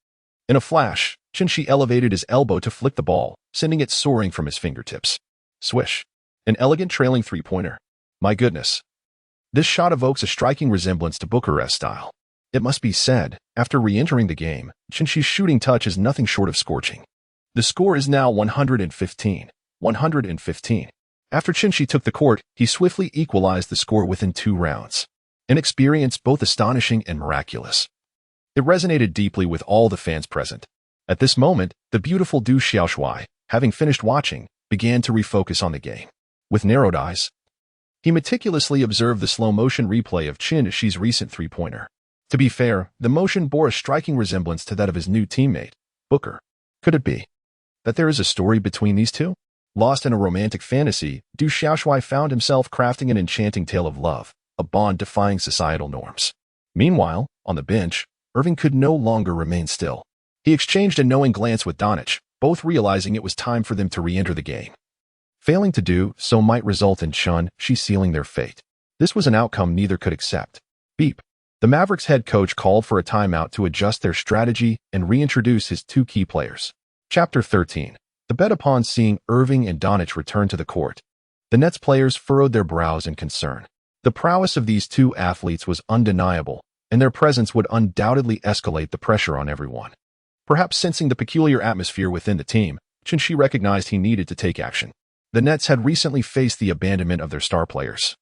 In a flash, Chun-Shi elevated his elbow to flick the ball, sending it soaring from his fingertips. Swish. An elegant trailing three-pointer. My goodness. This shot evokes a striking resemblance to Booker's style. It must be said, after re-entering the game, Chun-Shi's shooting touch is nothing short of scorching. The score is now 115-115. After Chun-Shi took the court, he swiftly equalized the score within 2 rounds. An experience both astonishing and miraculous. It resonated deeply with all the fans present. At this moment, the beautiful Du Xiaoshui, having finished watching, began to refocus on the game. With narrowed eyes, he meticulously observed the slow-motion replay of Chun-Shi's recent three-pointer. To be fair, the motion bore a striking resemblance to that of his new teammate, Booker. Could it be that there is a story between these two? Lost in a romantic fantasy, Du Xiaoshui found himself crafting an enchanting tale of love, a bond defying societal norms. Meanwhile, on the bench, Irving could no longer remain still. He exchanged a knowing glance with Donich, both realizing it was time for them to re-enter the game. Failing to do so might result in Chun-Shi sealing their fate. This was an outcome neither could accept. Beep. The Mavericks head coach called for a timeout to adjust their strategy and reintroduce his 2 key players. Chapter 13. The bet upon seeing Irving and Donich return to the court. The Nets players furrowed their brows in concern. The prowess of these 2 athletes was undeniable, and their presence would undoubtedly escalate the pressure on everyone. Perhaps sensing the peculiar atmosphere within the team, Chun-Shi recognized he needed to take action. The Nets had recently faced the abandonment of their star players,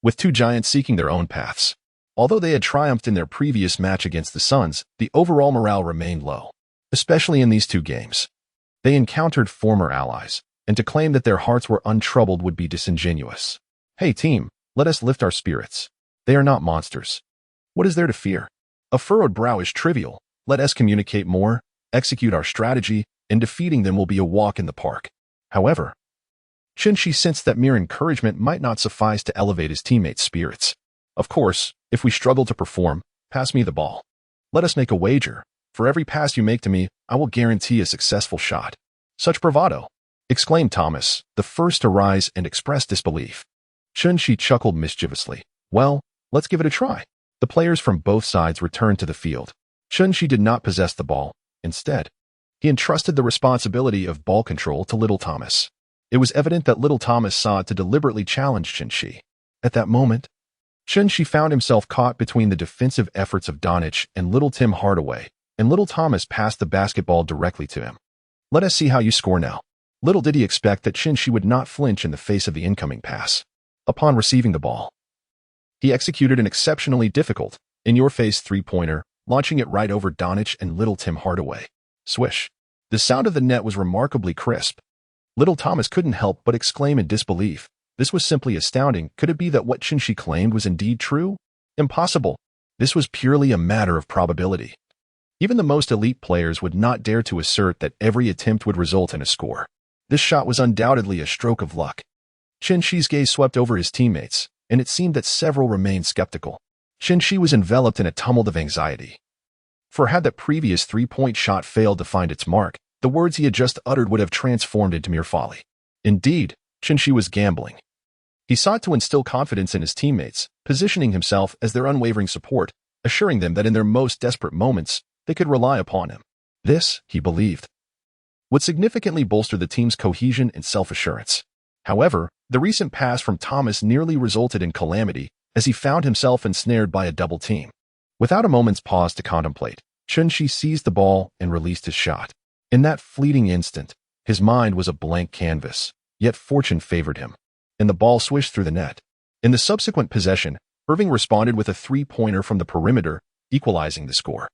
with 2 giants seeking their own paths. Although they had triumphed in their previous match against the Suns, the overall morale remained low, especially in these 2 games. They encountered former allies, and to claim that their hearts were untroubled would be disingenuous. Hey team, let us lift our spirits. They are not monsters. What is there to fear? A furrowed brow is trivial. Let us communicate more, execute our strategy, and defeating them will be a walk in the park. However, Chun-Shi sensed that mere encouragement might not suffice to elevate his teammates' spirits. Of course, if we struggle to perform, pass me the ball. Let us make a wager. For every pass you make to me, I will guarantee a successful shot. Such bravado. exclaimed Thomas, the first to rise and express disbelief. Chun-Shi chuckled mischievously. Well, let's give it a try. The players from both sides returned to the field. Chun-Shi did not possess the ball. Instead, he entrusted the responsibility of ball control to little Thomas. It was evident that little Thomas sought to deliberately challenge Chun-Shi. At that moment, Chun-Shi found himself caught between the defensive efforts of Donich and little Tim Hardaway, and little Thomas passed the basketball directly to him. Let us see how you score now. Little did he expect that Chun-Shi would not flinch in the face of the incoming pass. Upon receiving the ball, he executed an exceptionally difficult, in-your-face three-pointer, launching it right over Donich and little Tim Hardaway. Swish. The sound of the net was remarkably crisp. Little Thomas couldn't help but exclaim in disbelief. This was simply astounding. Could it be that what Chun-Shi claimed was indeed true? Impossible. This was purely a matter of probability. Even the most elite players would not dare to assert that every attempt would result in a score. This shot was undoubtedly a stroke of luck. Chun-Shi's gaze swept over his teammates, and it seemed that several remained skeptical. Chun-Shi was enveloped in a tumult of anxiety. For had that previous three-point shot failed to find its mark, the words he had just uttered would have transformed into mere folly. Indeed, Chun-Shi was gambling. He sought to instill confidence in his teammates, positioning himself as their unwavering support, assuring them that in their most desperate moments, they could rely upon him. This, he believed, would significantly bolster the team's cohesion and self-assurance. However, the recent pass from Thomas nearly resulted in calamity as he found himself ensnared by a double team. Without a moment's pause to contemplate, Chun-Shi seized the ball and released his shot. In that fleeting instant, his mind was a blank canvas, yet fortune favored him, and the ball swished through the net. In the subsequent possession, Irving responded with a three-pointer from the perimeter, equalizing the score.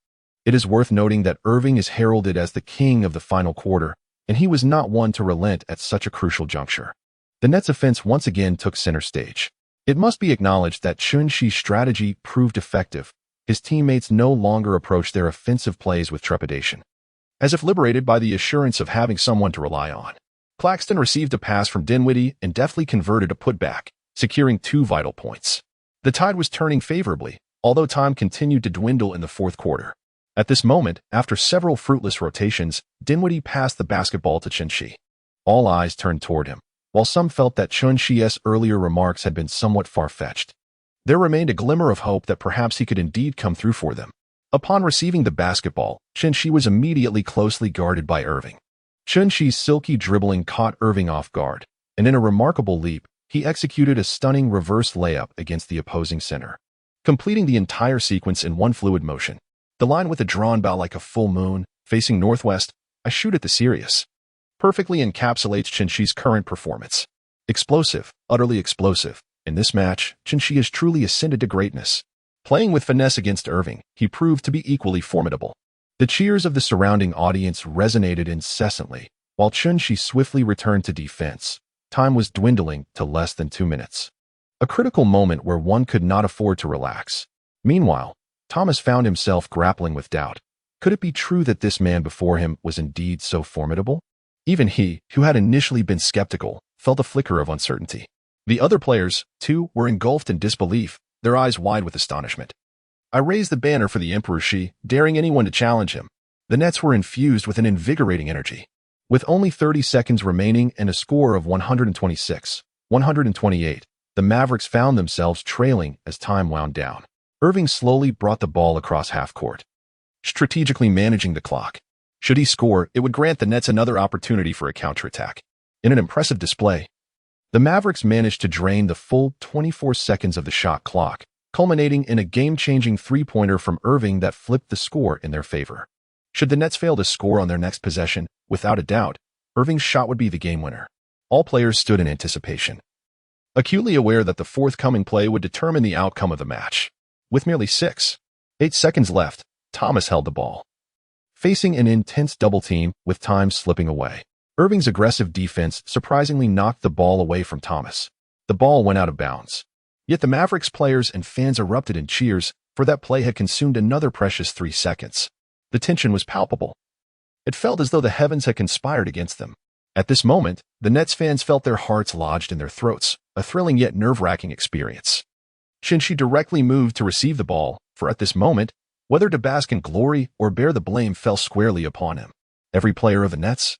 It is worth noting that Irving is heralded as the king of the final quarter, and he was not one to relent at such a crucial juncture. The Nets' offense once again took center stage. It must be acknowledged that Chun-Shi's strategy proved effective. His teammates no longer approached their offensive plays with trepidation. As if liberated by the assurance of having someone to rely on, Claxton received a pass from Dinwiddie and deftly converted a putback, securing 2 vital points. The tide was turning favorably, although time continued to dwindle in the fourth quarter. At this moment, after several fruitless rotations, Dinwiddie passed the basketball to Chun-Shi. All eyes turned toward him, while some felt that Chun-Shi's earlier remarks had been somewhat far-fetched. There remained a glimmer of hope that perhaps he could indeed come through for them. Upon receiving the basketball, Chun-Shi was immediately closely guarded by Irving. Chun-Shi's silky dribbling caught Irving off guard, and in a remarkable leap, he executed a stunning reverse layup against the opposing center, completing the entire sequence in one fluid motion. The line with a drawn bow like a full moon, facing northwest, I shoot at the Sirius, perfectly encapsulates Chun-Shi's current performance. Explosive, utterly explosive. In this match, Chun-Shi has truly ascended to greatness. Playing with finesse against Irving, he proved to be equally formidable. The cheers of the surrounding audience resonated incessantly, while Chun-Shi swiftly returned to defense. Time was dwindling to less than 2 minutes. A critical moment where one could not afford to relax. Meanwhile, Thomas found himself grappling with doubt. Could it be true that this man before him was indeed so formidable? Even he, who had initially been skeptical, felt a flicker of uncertainty. The other players, too, were engulfed in disbelief, their eyes wide with astonishment. I raised the banner for the Emperor Shi, daring anyone to challenge him. The Nets were infused with an invigorating energy. With only 30 seconds remaining and a score of 126-128, the Mavericks found themselves trailing as time wound down. Irving slowly brought the ball across half-court, strategically managing the clock. Should he score, it would grant the Nets another opportunity for a counterattack. In an impressive display, the Mavericks managed to drain the full 24 seconds of the shot clock, culminating in a game-changing three-pointer from Irving that flipped the score in their favor. Should the Nets fail to score on their next possession, without a doubt, Irving's shot would be the game winner. All players stood in anticipation, acutely aware that the forthcoming play would determine the outcome of the match. With merely 8 seconds left, Thomas held the ball, facing an intense double team with time slipping away. Irving's aggressive defense surprisingly knocked the ball away from Thomas. The ball went out of bounds. Yet the Mavericks players and fans erupted in cheers, for that play had consumed another precious 3 seconds. The tension was palpable. It felt as though the heavens had conspired against them. At this moment, the Nets fans felt their hearts lodged in their throats, a thrilling yet nerve-wracking experience. Chun-Shi directly moved to receive the ball, for at this moment, whether to bask in glory or bear the blame fell squarely upon him. Every player of the Nets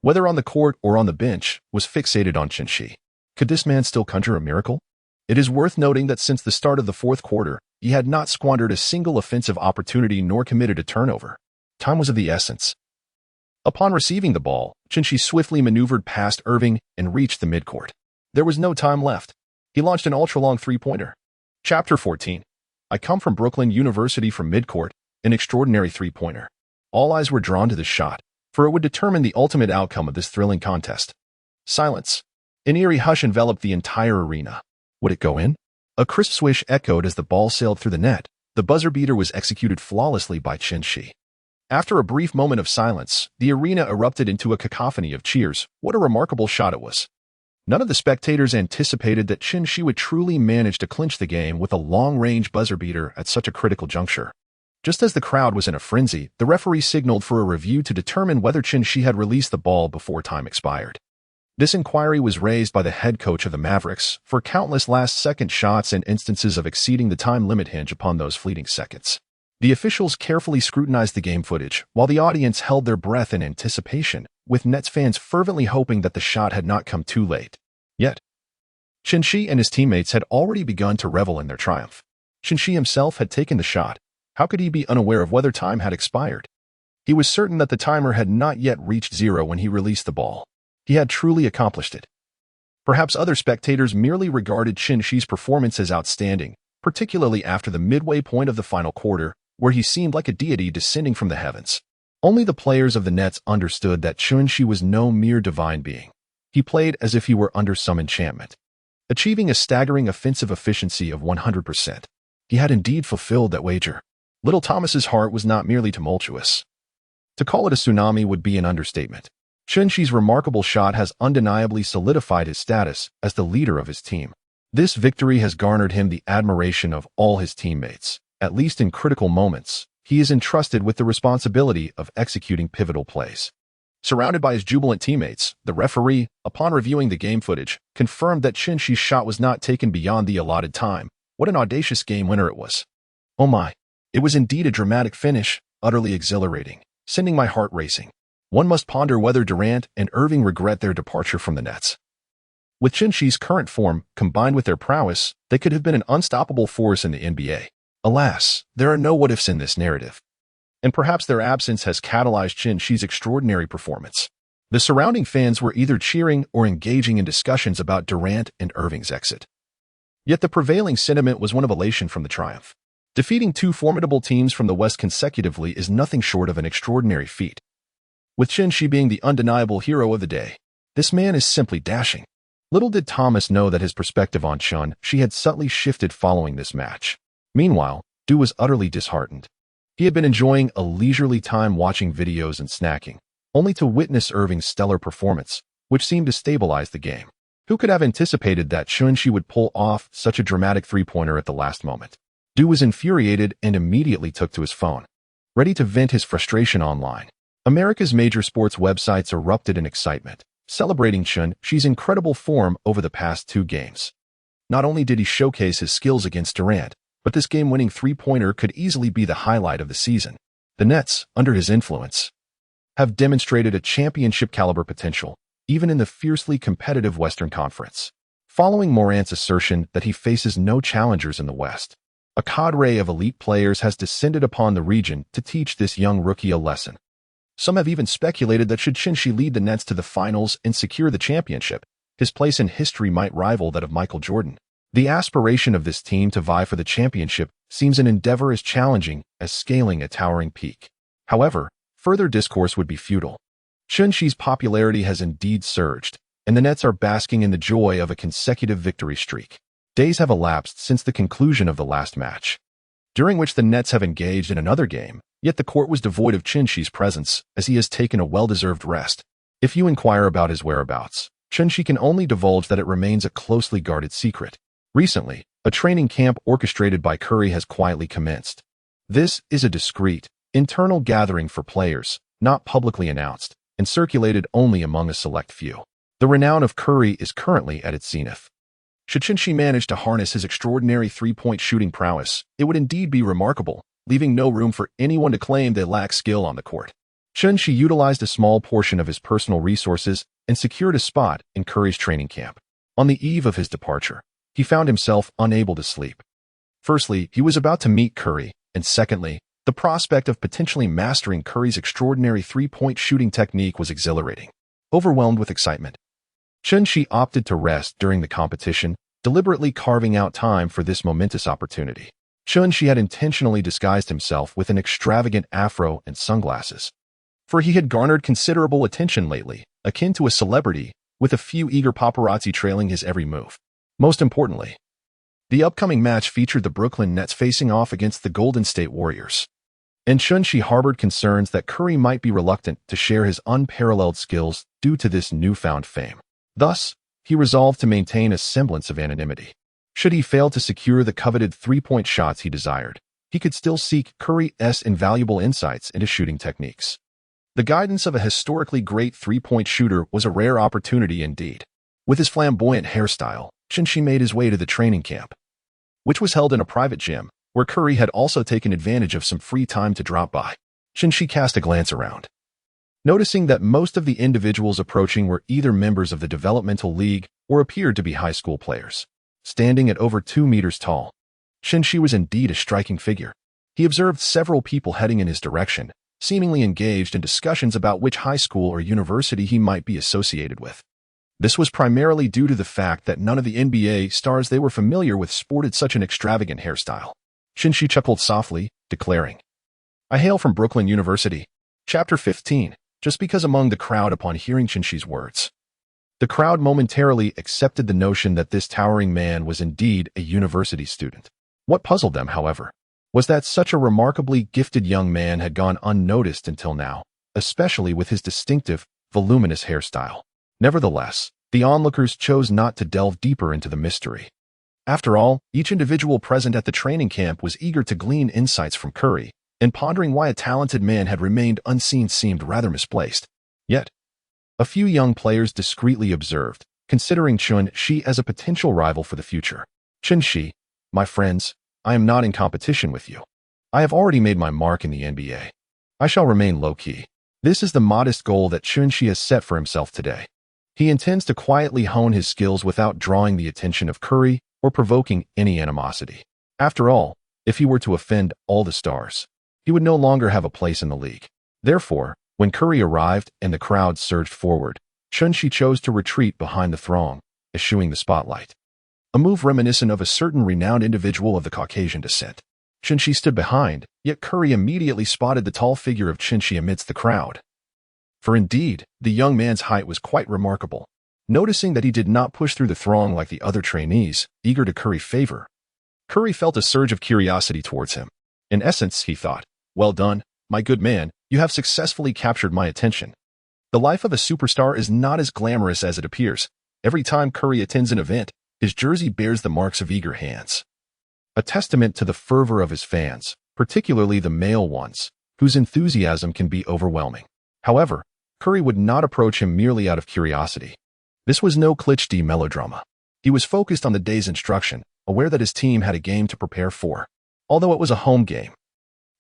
whether on the court or on the bench, was fixated on Shi. Could this man still conjure a miracle? It is worth noting that since the start of the fourth quarter, he had not squandered a single offensive opportunity nor committed a turnover. Time was of the essence. Upon receiving the ball, Shi swiftly maneuvered past Irving and reached the midcourt. There was no time left. He launched an ultra-long three-pointer. Chapter 14. I come from Brooklyn University from midcourt, an extraordinary three-pointer. All eyes were drawn to the shot, for it would determine the ultimate outcome of this thrilling contest. Silence. An eerie hush enveloped the entire arena. Would it go in? A crisp swish echoed as the ball sailed through the net. The buzzer beater was executed flawlessly by Shi. After a brief moment of silence, the arena erupted into a cacophony of cheers. What a remarkable shot it was. None of the spectators anticipated that Shi would truly manage to clinch the game with a long-range buzzer beater at such a critical juncture. Just as the crowd was in a frenzy, the referee signaled for a review to determine whether Shi had released the ball before time expired. This inquiry was raised by the head coach of the Mavericks for countless last-second shots and instances of exceeding the time limit hinge upon those fleeting seconds. The officials carefully scrutinized the game footage, while the audience held their breath in anticipation, with Nets fans fervently hoping that the shot had not come too late. Yet, Shi and his teammates had already begun to revel in their triumph. Shi himself had taken the shot. How could he be unaware of whether time had expired? He was certain that the timer had not yet reached zero when he released the ball. He had truly accomplished it. Perhaps other spectators merely regarded Shi's performance as outstanding, particularly after the midway point of the final quarter, where he seemed like a deity descending from the heavens. Only the players of the Nets understood that Shi was no mere divine being. He played as if he were under some enchantment. Achieving a staggering offensive efficiency of 100%. He had indeed fulfilled that wager. Little Thomas's heart was not merely tumultuous. To call it a tsunami would be an understatement. Shi's remarkable shot has undeniably solidified his status as the leader of his team. This victory has garnered him the admiration of all his teammates. At least in critical moments, he is entrusted with the responsibility of executing pivotal plays. Surrounded by his jubilant teammates, the referee, upon reviewing the game footage, confirmed that Shi's shot was not taken beyond the allotted time. What an audacious game winner it was. Oh my. It was indeed a dramatic finish, utterly exhilarating, sending my heart racing. One must ponder whether Durant and Irving regret their departure from the Nets. With Shi's current form, combined with their prowess, they could have been an unstoppable force in the NBA. Alas, there are no what-ifs in this narrative. And perhaps their absence has catalyzed Shi's extraordinary performance. The surrounding fans were either cheering or engaging in discussions about Durant and Irving's exit. Yet the prevailing sentiment was one of elation from the triumph. Defeating two formidable teams from the West consecutively is nothing short of an extraordinary feat. With Shi being the undeniable hero of the day, this man is simply dashing. Little did Thomas know that his perspective on Shi had subtly shifted following this match. Meanwhile, Du was utterly disheartened. He had been enjoying a leisurely time watching videos and snacking, only to witness Irving's stellar performance, which seemed to stabilize the game. Who could have anticipated that Shi would pull off such a dramatic three-pointer at the last moment? Du was infuriated and immediately took to his phone, ready to vent his frustration online. America's major sports websites erupted in excitement, celebrating Shi's incredible form over the past two games. Not only did he showcase his skills against Durant, but this game-winning three-pointer could easily be the highlight of the season. The Nets, under his influence, have demonstrated a championship-caliber potential, even in the fiercely competitive Western Conference. Following Morant's assertion that he faces no challengers in the West, a cadre of elite players has descended upon the region to teach this young rookie a lesson. Some have even speculated that should Shi lead the Nets to the finals and secure the championship, his place in history might rival that of Michael Jordan. The aspiration of this team to vie for the championship seems an endeavor as challenging as scaling a towering peak. However, further discourse would be futile. Shi's popularity has indeed surged, and the Nets are basking in the joy of a consecutive victory streak. Days have elapsed since the conclusion of the last match, during which the Nets have engaged in another game, yet the court was devoid of Shi's presence as he has taken a well-deserved rest. If you inquire about his whereabouts, Shi can only divulge that it remains a closely guarded secret. Recently, a training camp orchestrated by Curry has quietly commenced. This is a discreet, internal gathering for players, not publicly announced, and circulated only among a select few. The renown of Curry is currently at its zenith. Should Shi manage to harness his extraordinary three-point shooting prowess, it would indeed be remarkable, leaving no room for anyone to claim they lack skill on the court. Chun-Shi utilized a small portion of his personal resources and secured a spot in Curry's training camp. On the eve of his departure, he found himself unable to sleep. Firstly, he was about to meet Curry, and secondly, the prospect of potentially mastering Curry's extraordinary three-point shooting technique was exhilarating. Overwhelmed with excitement, Chun-Shi opted to rest during the competition, deliberately carving out time for this momentous opportunity. Chun-Shi had intentionally disguised himself with an extravagant afro and sunglasses, for he had garnered considerable attention lately, akin to a celebrity, with a few eager paparazzi trailing his every move. Most importantly, the upcoming match featured the Brooklyn Nets facing off against the Golden State Warriors, and Chun-Shi harbored concerns that Curry might be reluctant to share his unparalleled skills due to this newfound fame. Thus, he resolved to maintain a semblance of anonymity. Should he fail to secure the coveted three-point shots he desired, he could still seek Curry's invaluable insights into shooting techniques. The guidance of a historically great three-point shooter was a rare opportunity indeed. With his flamboyant hairstyle, Chun-Shi made his way to the training camp, which was held in a private gym, where Curry had also taken advantage of some free time to drop by. Chun-Shi cast a glance around, noticing that most of the individuals approaching were either members of the developmental league or appeared to be high school players. Standing at over 2 meters tall, Chun-Shi was indeed a striking figure. He observed several people heading in his direction, seemingly engaged in discussions about which high school or university he might be associated with. This was primarily due to the fact that none of the NBA stars they were familiar with sported such an extravagant hairstyle. Chun-Shi chuckled softly, declaring, "I hail from Brooklyn University." Chapter 15. Just because among the crowd upon hearing Chun-Shi's words, the crowd momentarily accepted the notion that this towering man was indeed a university student. What puzzled them, however, was that such a remarkably gifted young man had gone unnoticed until now, especially with his distinctive, voluminous hairstyle. Nevertheless, the onlookers chose not to delve deeper into the mystery. After all, each individual present at the training camp was eager to glean insights from Curry, and pondering why a talented man had remained unseen seemed rather misplaced. Yet, a few young players discreetly observed, considering Chun-Shi as a potential rival for the future. "Chun-Shi, my friends, I am not in competition with you. I have already made my mark in the NBA. I shall remain low-key." This is the modest goal that Chun-Shi has set for himself today. He intends to quietly hone his skills without drawing the attention of Curry or provoking any animosity. After all, if he were to offend all the stars, he would no longer have a place in the league. Therefore, when Curry arrived and the crowd surged forward, Chun-Shi chose to retreat behind the throng, eschewing the spotlight. A move reminiscent of a certain renowned individual of the Caucasian descent. Chun-Shi stood behind, yet Curry immediately spotted the tall figure of Chun-Shi amidst the crowd. For indeed, the young man's height was quite remarkable. Noticing that he did not push through the throng like the other trainees, eager to curry favor, Curry felt a surge of curiosity towards him. In essence, he thought, "Well done, my good man, you have successfully captured my attention." The life of a superstar is not as glamorous as it appears. Every time Curry attends an event, his jersey bears the marks of eager hands, a testament to the fervor of his fans, particularly the male ones, whose enthusiasm can be overwhelming. However, Curry would not approach him merely out of curiosity. This was no cliché melodrama. He was focused on the day's instruction, aware that his team had a game to prepare for. Although it was a home game,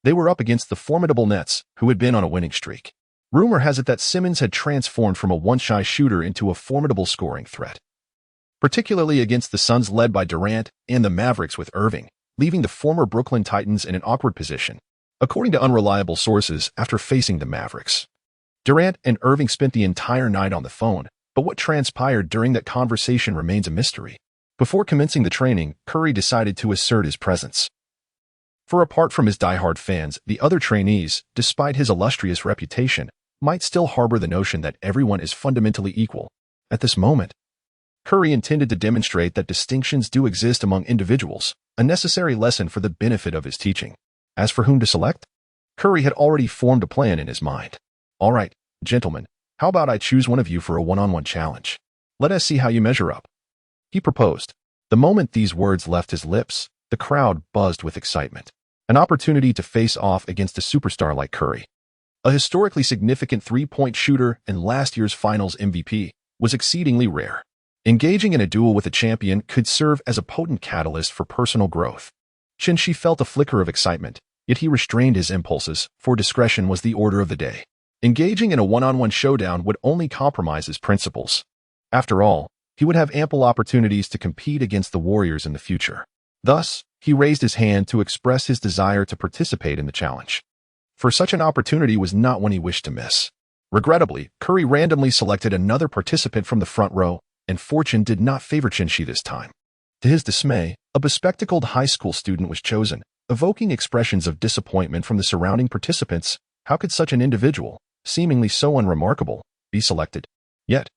they were up against the formidable Nets, who had been on a winning streak. Rumor has it that Simmons had transformed from a one-shy shooter into a formidable scoring threat, particularly against the Suns led by Durant and the Mavericks with Irving, leaving the former Brooklyn Titans in an awkward position. According to unreliable sources, after facing the Mavericks, Durant and Irving spent the entire night on the phone, but what transpired during that conversation remains a mystery. Before commencing the training, Curry decided to assert his presence. For apart from his diehard fans, the other trainees, despite his illustrious reputation, might still harbor the notion that everyone is fundamentally equal. At this moment, Curry intended to demonstrate that distinctions do exist among individuals, a necessary lesson for the benefit of his teaching. As for whom to select, Curry had already formed a plan in his mind. "All right, gentlemen, how about I choose one of you for a one-on-one challenge? Let us see how you measure up," he proposed. The moment these words left his lips, the crowd buzzed with excitement. An opportunity to face off against a superstar like Curry, a historically significant three-point shooter and last year's Finals MVP, was exceedingly rare. Engaging in a duel with a champion could serve as a potent catalyst for personal growth. Chun-Shi felt a flicker of excitement, yet he restrained his impulses, for discretion was the order of the day. Engaging in a one-on-one showdown would only compromise his principles. After all, he would have ample opportunities to compete against the Warriors in the future. Thus, he raised his hand to express his desire to participate in the challenge. For such an opportunity was not one he wished to miss. Regrettably, Curry randomly selected another participant from the front row, and fortune did not favor Chin-Shi this time. To his dismay, a bespectacled high school student was chosen, evoking expressions of disappointment from the surrounding participants. How could such an individual, seemingly so unremarkable, be selected? Yet,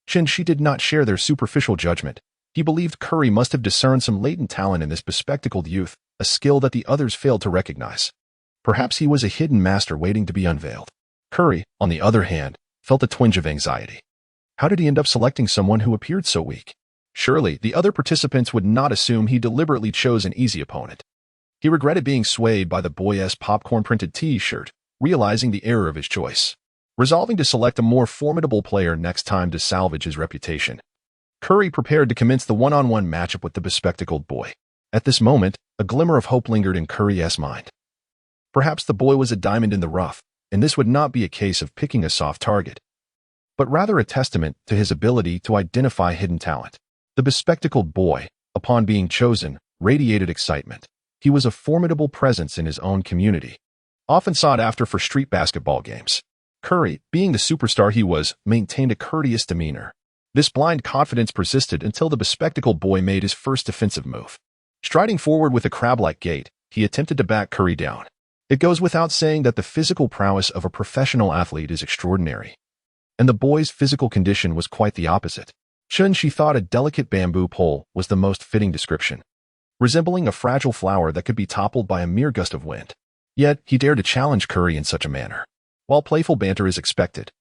Chin-Shi did not share their superficial judgment. He believed Curry must have discerned some latent talent in this bespectacled youth, a skill that the others failed to recognize. Perhaps he was a hidden master waiting to be unveiled. Curry, on the other hand, felt a twinge of anxiety. How did he end up selecting someone who appeared so weak? Surely, the other participants would not assume he deliberately chose an easy opponent. He regretted being swayed by the boy-esque popcorn-printed T-shirt, realizing the error of his choice. Resolving to select a more formidable player next time to salvage his reputation, Curry prepared to commence the one-on-one matchup with the bespectacled boy. At this moment, a glimmer of hope lingered in Curry's mind. Perhaps the boy was a diamond in the rough, and this would not be a case of picking a soft target, but rather a testament to his ability to identify hidden talent. The bespectacled boy, upon being chosen, radiated excitement. He was a formidable presence in his own community, often sought after for street basketball games. Curry, being the superstar he was, maintained a courteous demeanor. This blind confidence persisted until the bespectacled boy made his first defensive move. Striding forward with a crab-like gait, he attempted to back Curry down. It goes without saying that the physical prowess of a professional athlete is extraordinary, and the boy's physical condition was quite the opposite. Chin-Shi thought a delicate bamboo pole was the most fitting description, resembling a fragile flower that could be toppled by a mere gust of wind. Yet, he dared to challenge Curry in such a manner. While playful banter is expected,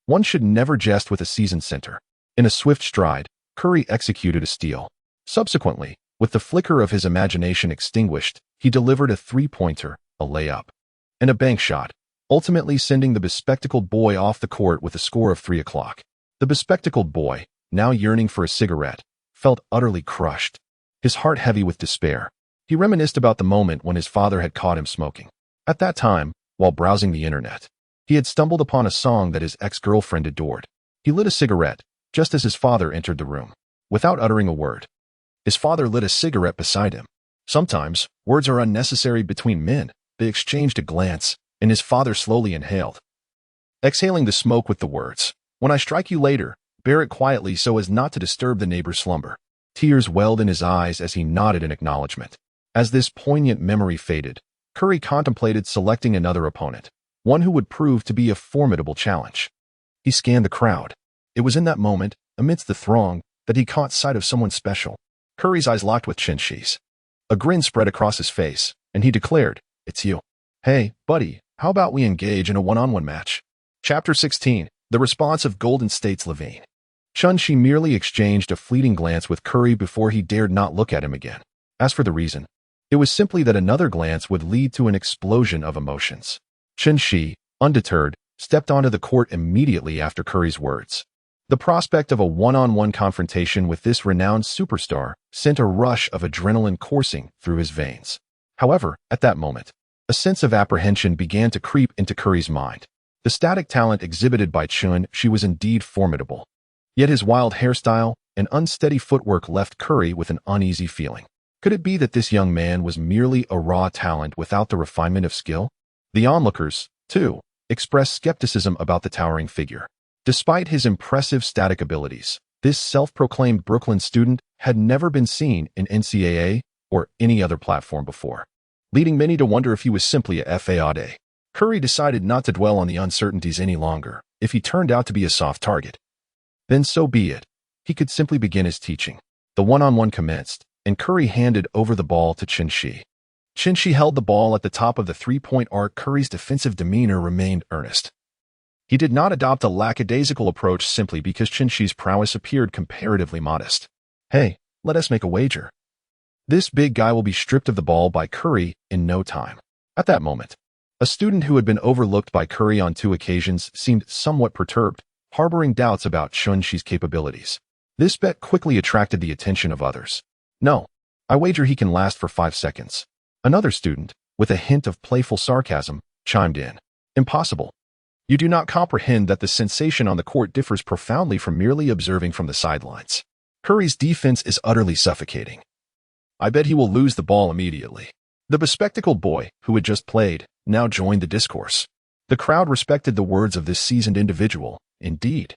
one should never jest with a seasoned center. In a swift stride, Curry executed a steal. Subsequently, with the flicker of his imagination extinguished, he delivered a three-pointer, a layup, and a bank shot, ultimately sending the bespectacled boy off the court with a score of 3-0. The bespectacled boy, now yearning for a cigarette, felt utterly crushed, his heart heavy with despair. He reminisced about the moment when his father had caught him smoking. At that time, while browsing the internet, he had stumbled upon a song that his ex-girlfriend adored. He lit a cigarette, just as his father entered the room. Without uttering a word, his father lit a cigarette beside him. Sometimes, words are unnecessary between men. They exchanged a glance, and his father slowly inhaled, exhaling the smoke with the words, "When I strike you later, bear it quietly so as not to disturb the neighbor's slumber." Tears welled in his eyes as he nodded in acknowledgement. As this poignant memory faded, Curry contemplated selecting another opponent, one who would prove to be a formidable challenge. He scanned the crowd. It was in that moment, amidst the throng, that he caught sight of someone special. Curry's eyes locked with Chin-Shi's. A grin spread across his face, and he declared, "It's you. Hey, buddy, how about we engage in a one-on-one match?" Chapter 16. The response of Golden State's Levine. Chin-Shi merely exchanged a fleeting glance with Curry before he dared not look at him again. As for the reason, it was simply that another glance would lead to an explosion of emotions. Chin-Shi, undeterred, stepped onto the court immediately after Curry's words. The prospect of a one-on-one confrontation with this renowned superstar sent a rush of adrenaline coursing through his veins. However, at that moment, a sense of apprehension began to creep into Curry's mind. The static talent exhibited by Chin-Shi was indeed formidable. Yet his wild hairstyle and unsteady footwork left Curry with an uneasy feeling. Could it be that this young man was merely a raw talent without the refinement of skill? The onlookers, too, expressed skepticism about the towering figure. Despite his impressive static abilities, this self-proclaimed Brooklyn student had never been seen in NCAA or any other platform before, leading many to wonder if he was simply a fade. Curry decided not to dwell on the uncertainties any longer. If he turned out to be a soft target, then so be it. He could simply begin his teaching. The one-on-one commenced, and Curry handed over the ball to Chin-Shi. Chin-Shi held the ball at the top of the three-point arc. Curry's defensive demeanor remained earnest. He did not adopt a lackadaisical approach simply because Chin-Shi's prowess appeared comparatively modest. "Hey, let us make a wager. This big guy will be stripped of the ball by Curry in no time." At that moment, a student who had been overlooked by Curry on 2 occasions seemed somewhat perturbed, harboring doubts about Chin-Shi's capabilities. This bet quickly attracted the attention of others. "No, I wager he can last for 5 seconds. Another student, with a hint of playful sarcasm, chimed in. "Impossible. You do not comprehend that the sensation on the court differs profoundly from merely observing from the sidelines. Curry's defense is utterly suffocating. I bet he will lose the ball immediately. The bespectacled boy, who had just played, now joined the discourse. The crowd respected the words of this seasoned individual, indeed.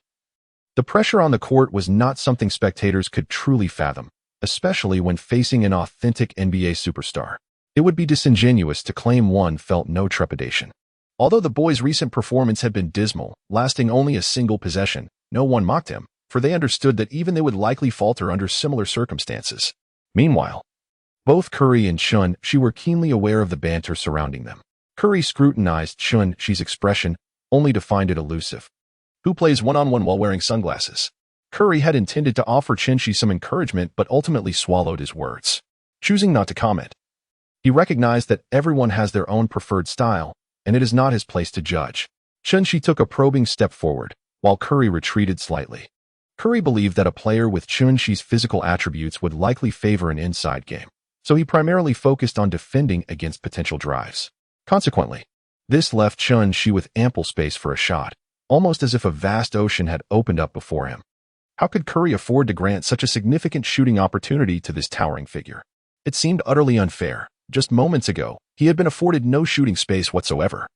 The pressure on the court was not something spectators could truly fathom, especially when facing an authentic NBA superstar. It would be disingenuous to claim one felt no trepidation. Although the boy's recent performance had been dismal, lasting only a single possession, no one mocked him, for they understood that even they would likely falter under similar circumstances. Meanwhile, both Curry and Chun-Shi were keenly aware of the banter surrounding them. Curry scrutinized Chun-Shi's expression, only to find it elusive. Who plays one-on-one while wearing sunglasses? Curry had intended to offer Chun-Shi some encouragement but ultimately swallowed his words, choosing not to comment. He recognized that everyone has their own preferred style, and it is not his place to judge. Chun-Shi took a probing step forward, while Curry retreated slightly. Curry believed that a player with Chun-Shi's physical attributes would likely favor an inside game, so he primarily focused on defending against potential drives. Consequently, this left Chun-Shi with ample space for a shot, almost as if a vast ocean had opened up before him. How could Curry afford to grant such a significant shooting opportunity to this towering figure? It seemed utterly unfair. Just moments ago, he had been afforded no shooting space whatsoever.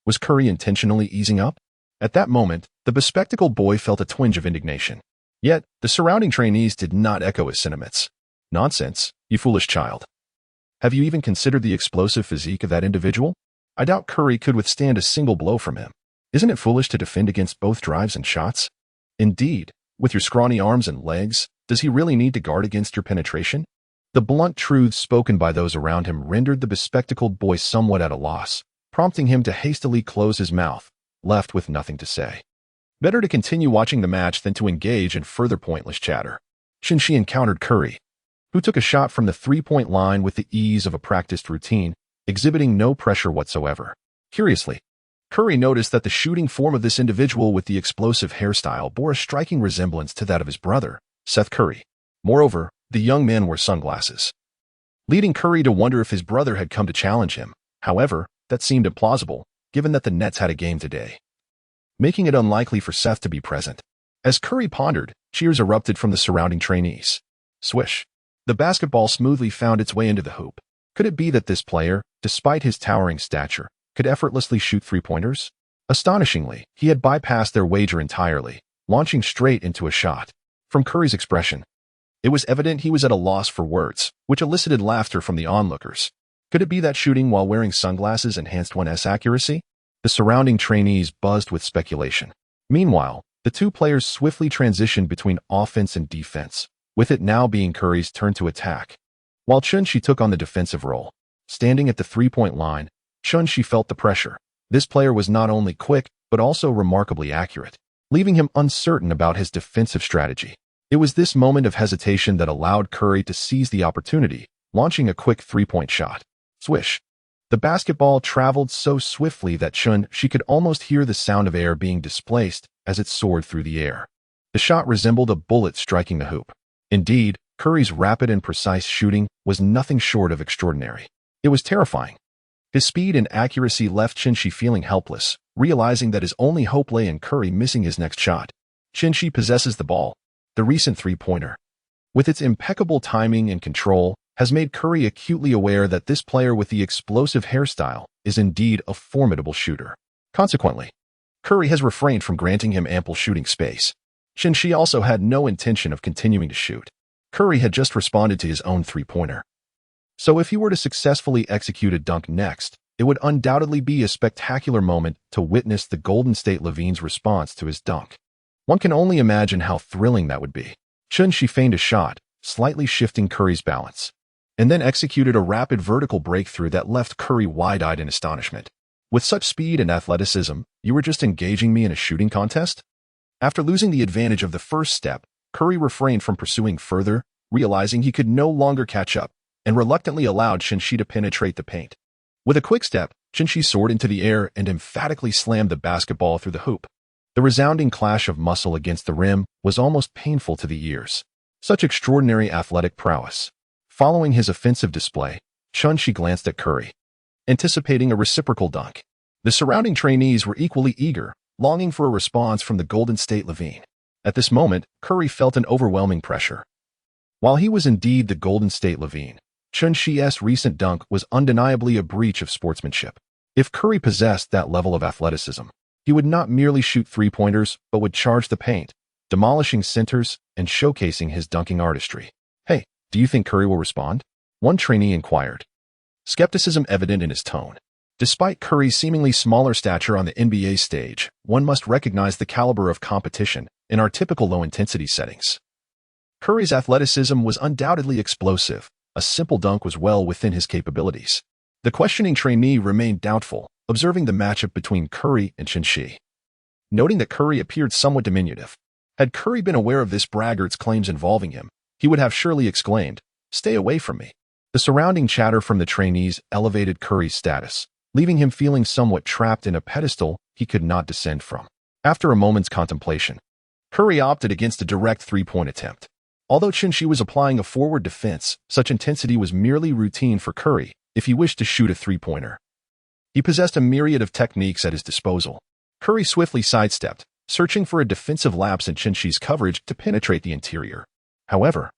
Was Curry intentionally easing up? At that moment, the bespectacled boy felt a twinge of indignation. Yet, the surrounding trainees did not echo his sentiments. Nonsense, you foolish child. Have you even considered the explosive physique of that individual? I doubt Curry could withstand a single blow from him. Isn't it foolish to defend against both drives and shots? Indeed, with your scrawny arms and legs, does he really need to guard against your penetration? The blunt truths spoken by those around him rendered the bespectacled boy somewhat at a loss, prompting him to hastily close his mouth, left with nothing to say. Better to continue watching the match than to engage in further pointless chatter. Chun-Shi encountered Curry, who took a shot from the three-point line with the ease of a practiced routine, exhibiting no pressure whatsoever. Curiously, Curry noticed that the shooting form of this individual with the explosive hairstyle bore a striking resemblance to that of his brother, Seth Curry. Moreover, the young man wore sunglasses, leading Curry to wonder if his brother had come to challenge him. However, that seemed implausible, given that the Nets had a game today, making it unlikely for Seth to be present. As Curry pondered, cheers erupted from the surrounding trainees. Swish. The basketball smoothly found its way into the hoop. Could it be that this player, despite his towering stature, could effortlessly shoot three-pointers? Astonishingly, he had bypassed their wager entirely, launching straight into a shot. From Curry's expression, it was evident he was at a loss for words, which elicited laughter from the onlookers. Could it be that shooting while wearing sunglasses enhanced one's accuracy? The surrounding trainees buzzed with speculation. Meanwhile, the two players swiftly transitioned between offense and defense, with it now being Curry's turn to attack. While Chun-Shi took on the defensive role, standing at the three-point line, Chun-Shi felt the pressure. This player was not only quick, but also remarkably accurate, leaving him uncertain about his defensive strategy. It was this moment of hesitation that allowed Curry to seize the opportunity, launching a quick three-point shot. Swish. The basketball traveled so swiftly that Chun-Shi could almost hear the sound of air being displaced as it soared through the air. The shot resembled a bullet striking the hoop. Indeed, Curry's rapid and precise shooting was nothing short of extraordinary. It was terrifying. His speed and accuracy left Chun-Shi feeling helpless, realizing that his only hope lay in Curry missing his next shot. Chun-Shi possesses the ball. The recent three-pointer, with its impeccable timing and control, has made Curry acutely aware that this player with the explosive hairstyle is indeed a formidable shooter. Consequently, Curry has refrained from granting him ample shooting space. Chun-Shi also had no intention of continuing to shoot. Curry had just responded to his own three-pointer. So if he were to successfully execute a dunk next, it would undoubtedly be a spectacular moment to witness the Golden State Levine's response to his dunk. One can only imagine how thrilling that would be. Chun-Shi feigned a shot, slightly shifting Curry's balance, and then executed a rapid vertical breakthrough that left Curry wide-eyed in astonishment. With such speed and athleticism, you were just engaging me in a shooting contest? After losing the advantage of the first step, Curry refrained from pursuing further, realizing he could no longer catch up, and reluctantly allowed Chun-Shi to penetrate the paint. With a quick step, Chun-Shi soared into the air and emphatically slammed the basketball through the hoop. The resounding clash of muscle against the rim was almost painful to the ears. Such extraordinary athletic prowess. Following his offensive display, Chun-Shi glanced at Curry, anticipating a reciprocal dunk. The surrounding trainees were equally eager, longing for a response from the Golden State Levine. At this moment, Curry felt an overwhelming pressure. While he was indeed the Golden State Levine, Chun-Chi's recent dunk was undeniably a breach of sportsmanship. If Curry possessed that level of athleticism, he would not merely shoot three-pointers, but would charge the paint, demolishing centers and showcasing his dunking artistry. "Hey, do you think Curry will respond?" one trainee inquired, skepticism evident in his tone. Despite Curry's seemingly smaller stature on the NBA stage, one must recognize the caliber of competition in our typical low-intensity settings. Curry's athleticism was undoubtedly explosive. A simple dunk was well within his capabilities. The questioning trainee remained doubtful, observing the matchup between Curry and Chun-Chi. Noting that Curry appeared somewhat diminutive, had Curry been aware of this braggart's claims involving him, he would have surely exclaimed, "Stay away from me." The surrounding chatter from the trainees elevated Curry's status, leaving him feeling somewhat trapped in a pedestal he could not descend from. After a moment's contemplation, Curry opted against a direct three-point attempt. Although Chun-Chi was applying a forward defense, such intensity was merely routine for Curry if he wished to shoot a three-pointer. He possessed a myriad of techniques at his disposal. Curry swiftly sidestepped, searching for a defensive lapse in Chun-Chi's coverage to penetrate the interior. However,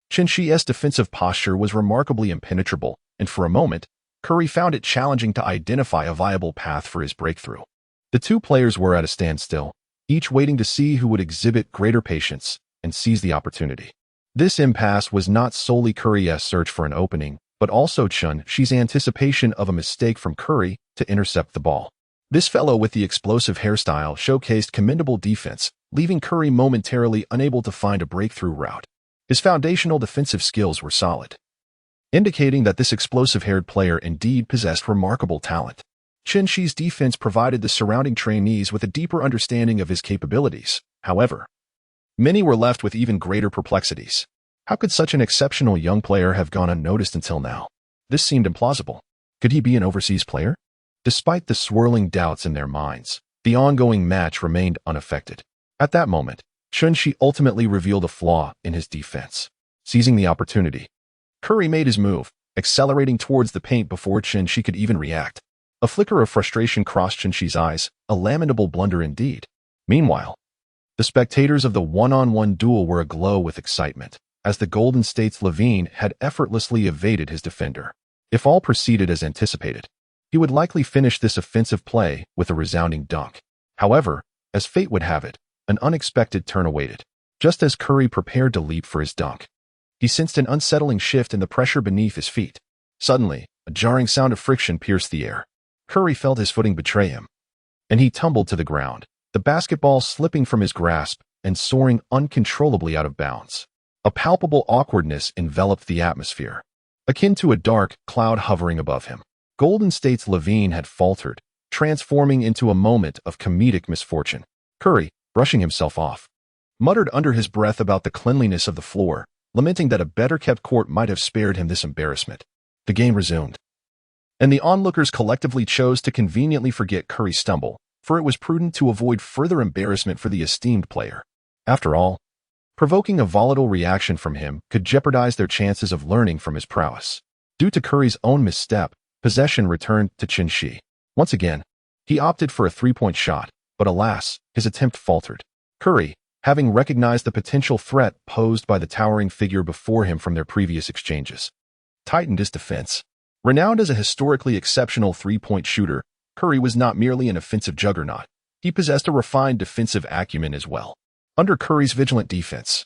Chun-Chi's defensive posture was remarkably impenetrable, and for a moment, Curry found it challenging to identify a viable path for his breakthrough. The two players were at a standstill, each waiting to see who would exhibit greater patience and seize the opportunity. This impasse was not solely Curry's search for an opening, but also Chun-Chi's anticipation of a mistake from Curry to intercept the ball. This fellow with the explosive hairstyle showcased commendable defense, leaving Curry momentarily unable to find a breakthrough route. His foundational defensive skills were solid, indicating that this explosive-haired player indeed possessed remarkable talent. Chun-Chi's defense provided the surrounding trainees with a deeper understanding of his capabilities. However, many were left with even greater perplexities. How could such an exceptional young player have gone unnoticed until now? This seemed implausible. Could he be an overseas player? Despite the swirling doubts in their minds, the ongoing match remained unaffected. At that moment, Chun-Chi ultimately revealed a flaw in his defense. Seizing the opportunity, Curry made his move, accelerating towards the paint before Chun-Chi could even react. A flicker of frustration crossed Chun-Chi's eyes, a lamentable blunder indeed. Meanwhile, the spectators of the one-on-one duel were aglow with excitement, as the Golden State's Levine had effortlessly evaded his defender. If all proceeded as anticipated, he would likely finish this offensive play with a resounding dunk. However, as fate would have it, an unexpected turn awaited. Just as Curry prepared to leap for his dunk, he sensed an unsettling shift in the pressure beneath his feet. Suddenly, a jarring sound of friction pierced the air. Curry felt his footing betray him, and he tumbled to the ground, the basketball slipping from his grasp and soaring uncontrollably out of bounds. A palpable awkwardness enveloped the atmosphere, akin to a dark cloud hovering above him. Golden State's Levine had faltered, transforming into a moment of comedic misfortune. Curry, brushing himself off, muttered under his breath about the cleanliness of the floor, lamenting that a better-kept court might have spared him this embarrassment. The game resumed, and the onlookers collectively chose to conveniently forget Curry's stumble, for it was prudent to avoid further embarrassment for the esteemed player. After all, provoking a volatile reaction from him could jeopardize their chances of learning from his prowess. Due to Curry's own misstep, possession returned to Chun-Chi. Once again, he opted for a three-point shot, but alas, his attempt faltered. Curry, having recognized the potential threat posed by the towering figure before him from their previous exchanges, tightened his defense. Renowned as a historically exceptional three-point shooter, Curry was not merely an offensive juggernaut. He possessed a refined defensive acumen as well. Under Curry's vigilant defense,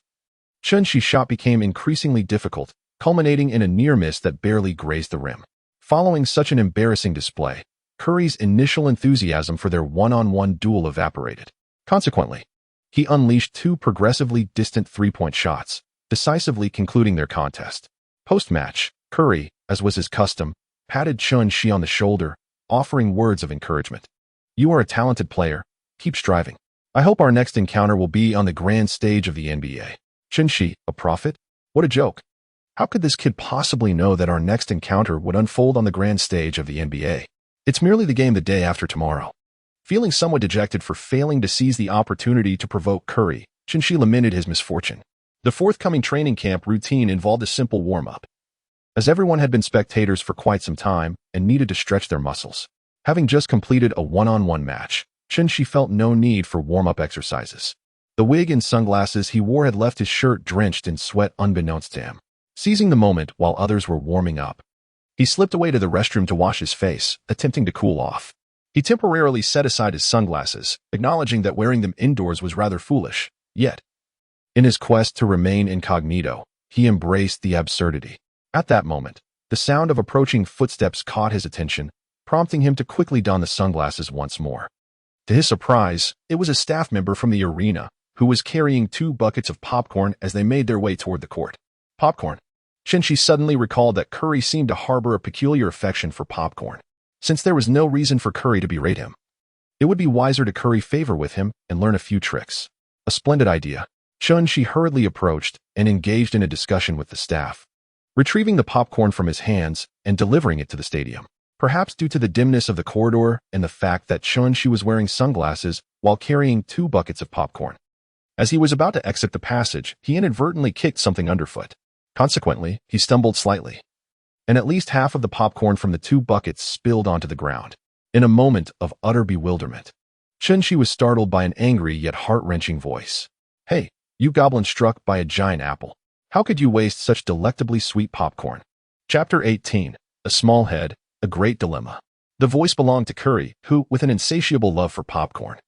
Chun-Chi's shot became increasingly difficult, culminating in a near miss that barely grazed the rim. Following such an embarrassing display, Curry's initial enthusiasm for their one-on-one duel evaporated. Consequently, he unleashed two progressively distant three-point shots, decisively concluding their contest. Post-match, Curry, as was his custom, patted Chun-Chi on the shoulder, offering words of encouragement. "You are a talented player. Keep striving. I hope our next encounter will be on the grand stage of the NBA." Chun-Chi, a prophet? What a joke. How could this kid possibly know that our next encounter would unfold on the grand stage of the NBA? It's merely the game the day after tomorrow. Feeling somewhat dejected for failing to seize the opportunity to provoke Curry, Chun-Chi lamented his misfortune. The forthcoming training camp routine involved a simple warm-up, as everyone had been spectators for quite some time and needed to stretch their muscles. Having just completed a one-on-one match, Shinshi felt no need for warm-up exercises. The wig and sunglasses he wore had left his shirt drenched in sweat unbeknownst to him. Seizing the moment while others were warming up, he slipped away to the restroom to wash his face, attempting to cool off. He temporarily set aside his sunglasses, acknowledging that wearing them indoors was rather foolish. Yet, in his quest to remain incognito, he embraced the absurdity. At that moment, the sound of approaching footsteps caught his attention, prompting him to quickly don the sunglasses once more. To his surprise, it was a staff member from the arena who was carrying 2 buckets of popcorn as they made their way toward the court. Popcorn. Shinshi suddenly recalled that Curry seemed to harbor a peculiar affection for popcorn. Since there was no reason for Curry to berate him, it would be wiser to curry favor with him and learn a few tricks. A splendid idea. Shinshi hurriedly approached and engaged in a discussion with the staff, retrieving the popcorn from his hands and delivering it to the stadium. Perhaps due to the dimness of the corridor and the fact that Shinshi was wearing sunglasses while carrying 2 buckets of popcorn. As he was about to exit the passage, he inadvertently kicked something underfoot. Consequently, he stumbled slightly, and at least half of the popcorn from the 2 buckets spilled onto the ground. In a moment of utter bewilderment, Shinshi was startled by an angry yet heart-wrenching voice. "Hey, you goblin struck by a giant apple. How could you waste such delectably sweet popcorn?" Chapter 18. A Small Head, a Great Dilemma. The voice belonged to Curry, who, with an insatiable love for popcorn,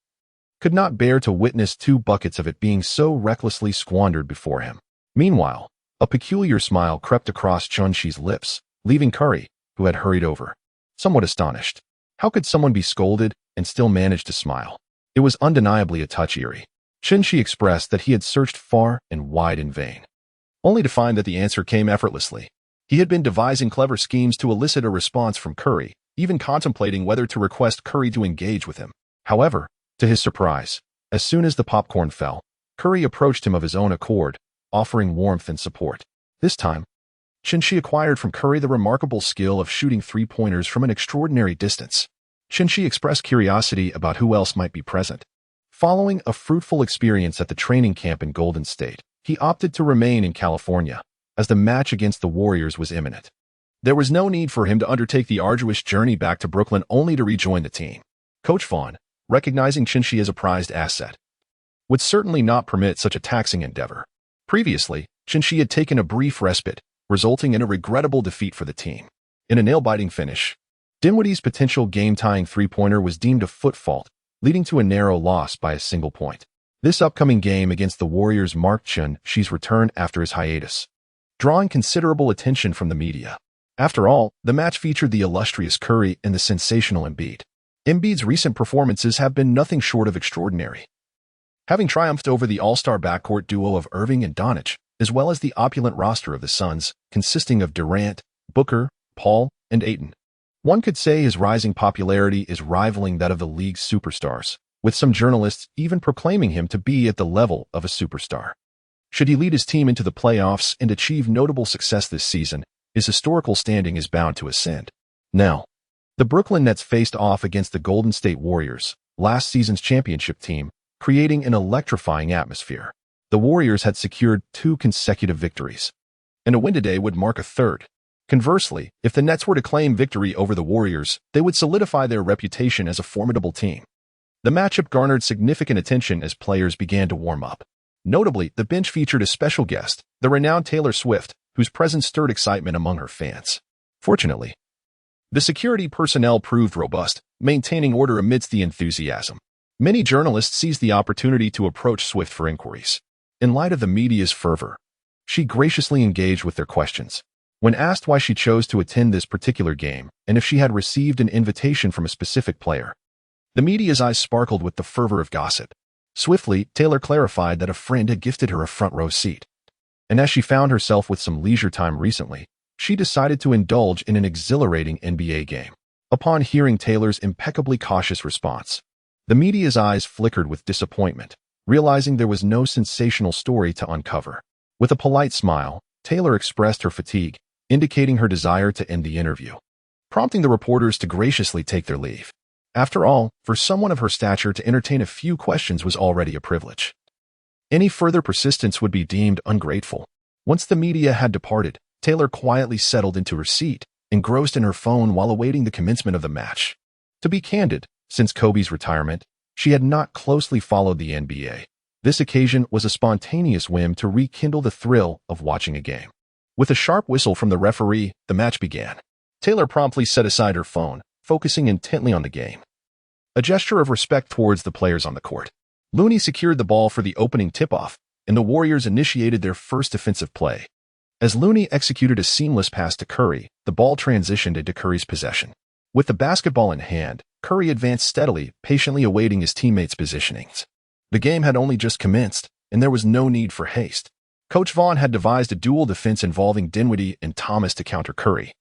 could not bear to witness 2 buckets of it being so recklessly squandered before him. Meanwhile, a peculiar smile crept across Shinshi's lips, leaving Curry, who had hurried over, somewhat astonished. How could someone be scolded and still manage to smile? It was undeniably a touch eerie. Shinshi expressed that he had searched far and wide in vain, only to find that the answer came effortlessly. He had been devising clever schemes to elicit a response from Curry, even contemplating whether to request Curry to engage with him. However, to his surprise, as soon as the popcorn fell, Curry approached him of his own accord, offering warmth and support. This time, Shinshi acquired from Curry the remarkable skill of shooting 3-pointers from an extraordinary distance. Shinshi expressed curiosity about who else might be present. Following a fruitful experience at the training camp in Golden State, he opted to remain in California, as the match against the Warriors was imminent. There was no need for him to undertake the arduous journey back to Brooklyn only to rejoin the team. Coach Vaughn, recognizing Shinshi as a prized asset, would certainly not permit such a taxing endeavor. Previously, Shinshi had taken a brief respite, resulting in a regrettable defeat for the team. In a nail-biting finish, Dinwiddie's potential game-tying 3-pointer was deemed a foot fault, leading to a narrow loss by a single point. This upcoming game against the Warriors marked Shinshi's return after his hiatus, drawing considerable attention from the media. After all, the match featured the illustrious Curry and the sensational Embiid. Embiid's recent performances have been nothing short of extraordinary, having triumphed over the all-star backcourt duo of Irving and Doncic, as well as the opulent roster of the Suns, consisting of Durant, Booker, Paul, and Ayton. One could say his rising popularity is rivaling that of the league's superstars, with some journalists even proclaiming him to be at the level of a superstar. Should he lead his team into the playoffs and achieve notable success this season, his historical standing is bound to ascend. Now, the Brooklyn Nets faced off against the Golden State Warriors, last season's championship team, creating an electrifying atmosphere. The Warriors had secured 2 consecutive victories, and a win today would mark a third. Conversely, if the Nets were to claim victory over the Warriors, they would solidify their reputation as a formidable team. The matchup garnered significant attention as players began to warm up. Notably, the bench featured a special guest, the renowned Taylor Swift, whose presence stirred excitement among her fans. Fortunately, the security personnel proved robust, maintaining order amidst the enthusiasm. Many journalists seized the opportunity to approach Swift for inquiries. In light of the media's fervor, she graciously engaged with their questions. When asked why she chose to attend this particular game and if she had received an invitation from a specific player, the media's eyes sparkled with the fervor of gossip. Swiftly, Taylor clarified that a friend had gifted her a front-row seat, and as she found herself with some leisure time recently, she decided to indulge in an exhilarating NBA game. Upon hearing Taylor's impeccably cautious response, the media's eyes flickered with disappointment, realizing there was no sensational story to uncover. With a polite smile, Taylor expressed her fatigue, indicating her desire to end the interview, prompting the reporters to graciously take their leave. After all, for someone of her stature to entertain a few questions was already a privilege. Any further persistence would be deemed ungrateful. Once the media had departed, Taylor quietly settled into her seat, engrossed in her phone while awaiting the commencement of the match. To be candid, since Kobe's retirement, She had not closely followed the NBA. This occasion was a spontaneous whim to rekindle the thrill of watching a game. With a sharp whistle from the referee, the match began. Taylor promptly set aside her phone, focusing intently on the game. A gesture of respect towards the players on the court. Looney secured the ball for the opening tip-off, and the Warriors initiated their first defensive play. As Looney executed a seamless pass to Curry, the ball transitioned into Curry's possession. With the basketball in hand, Curry advanced steadily, patiently awaiting his teammates' positionings. The game had only just commenced, and there was no need for haste. Coach Vaughn had devised a dual defense involving Dinwiddie and Thomas to counter Curry,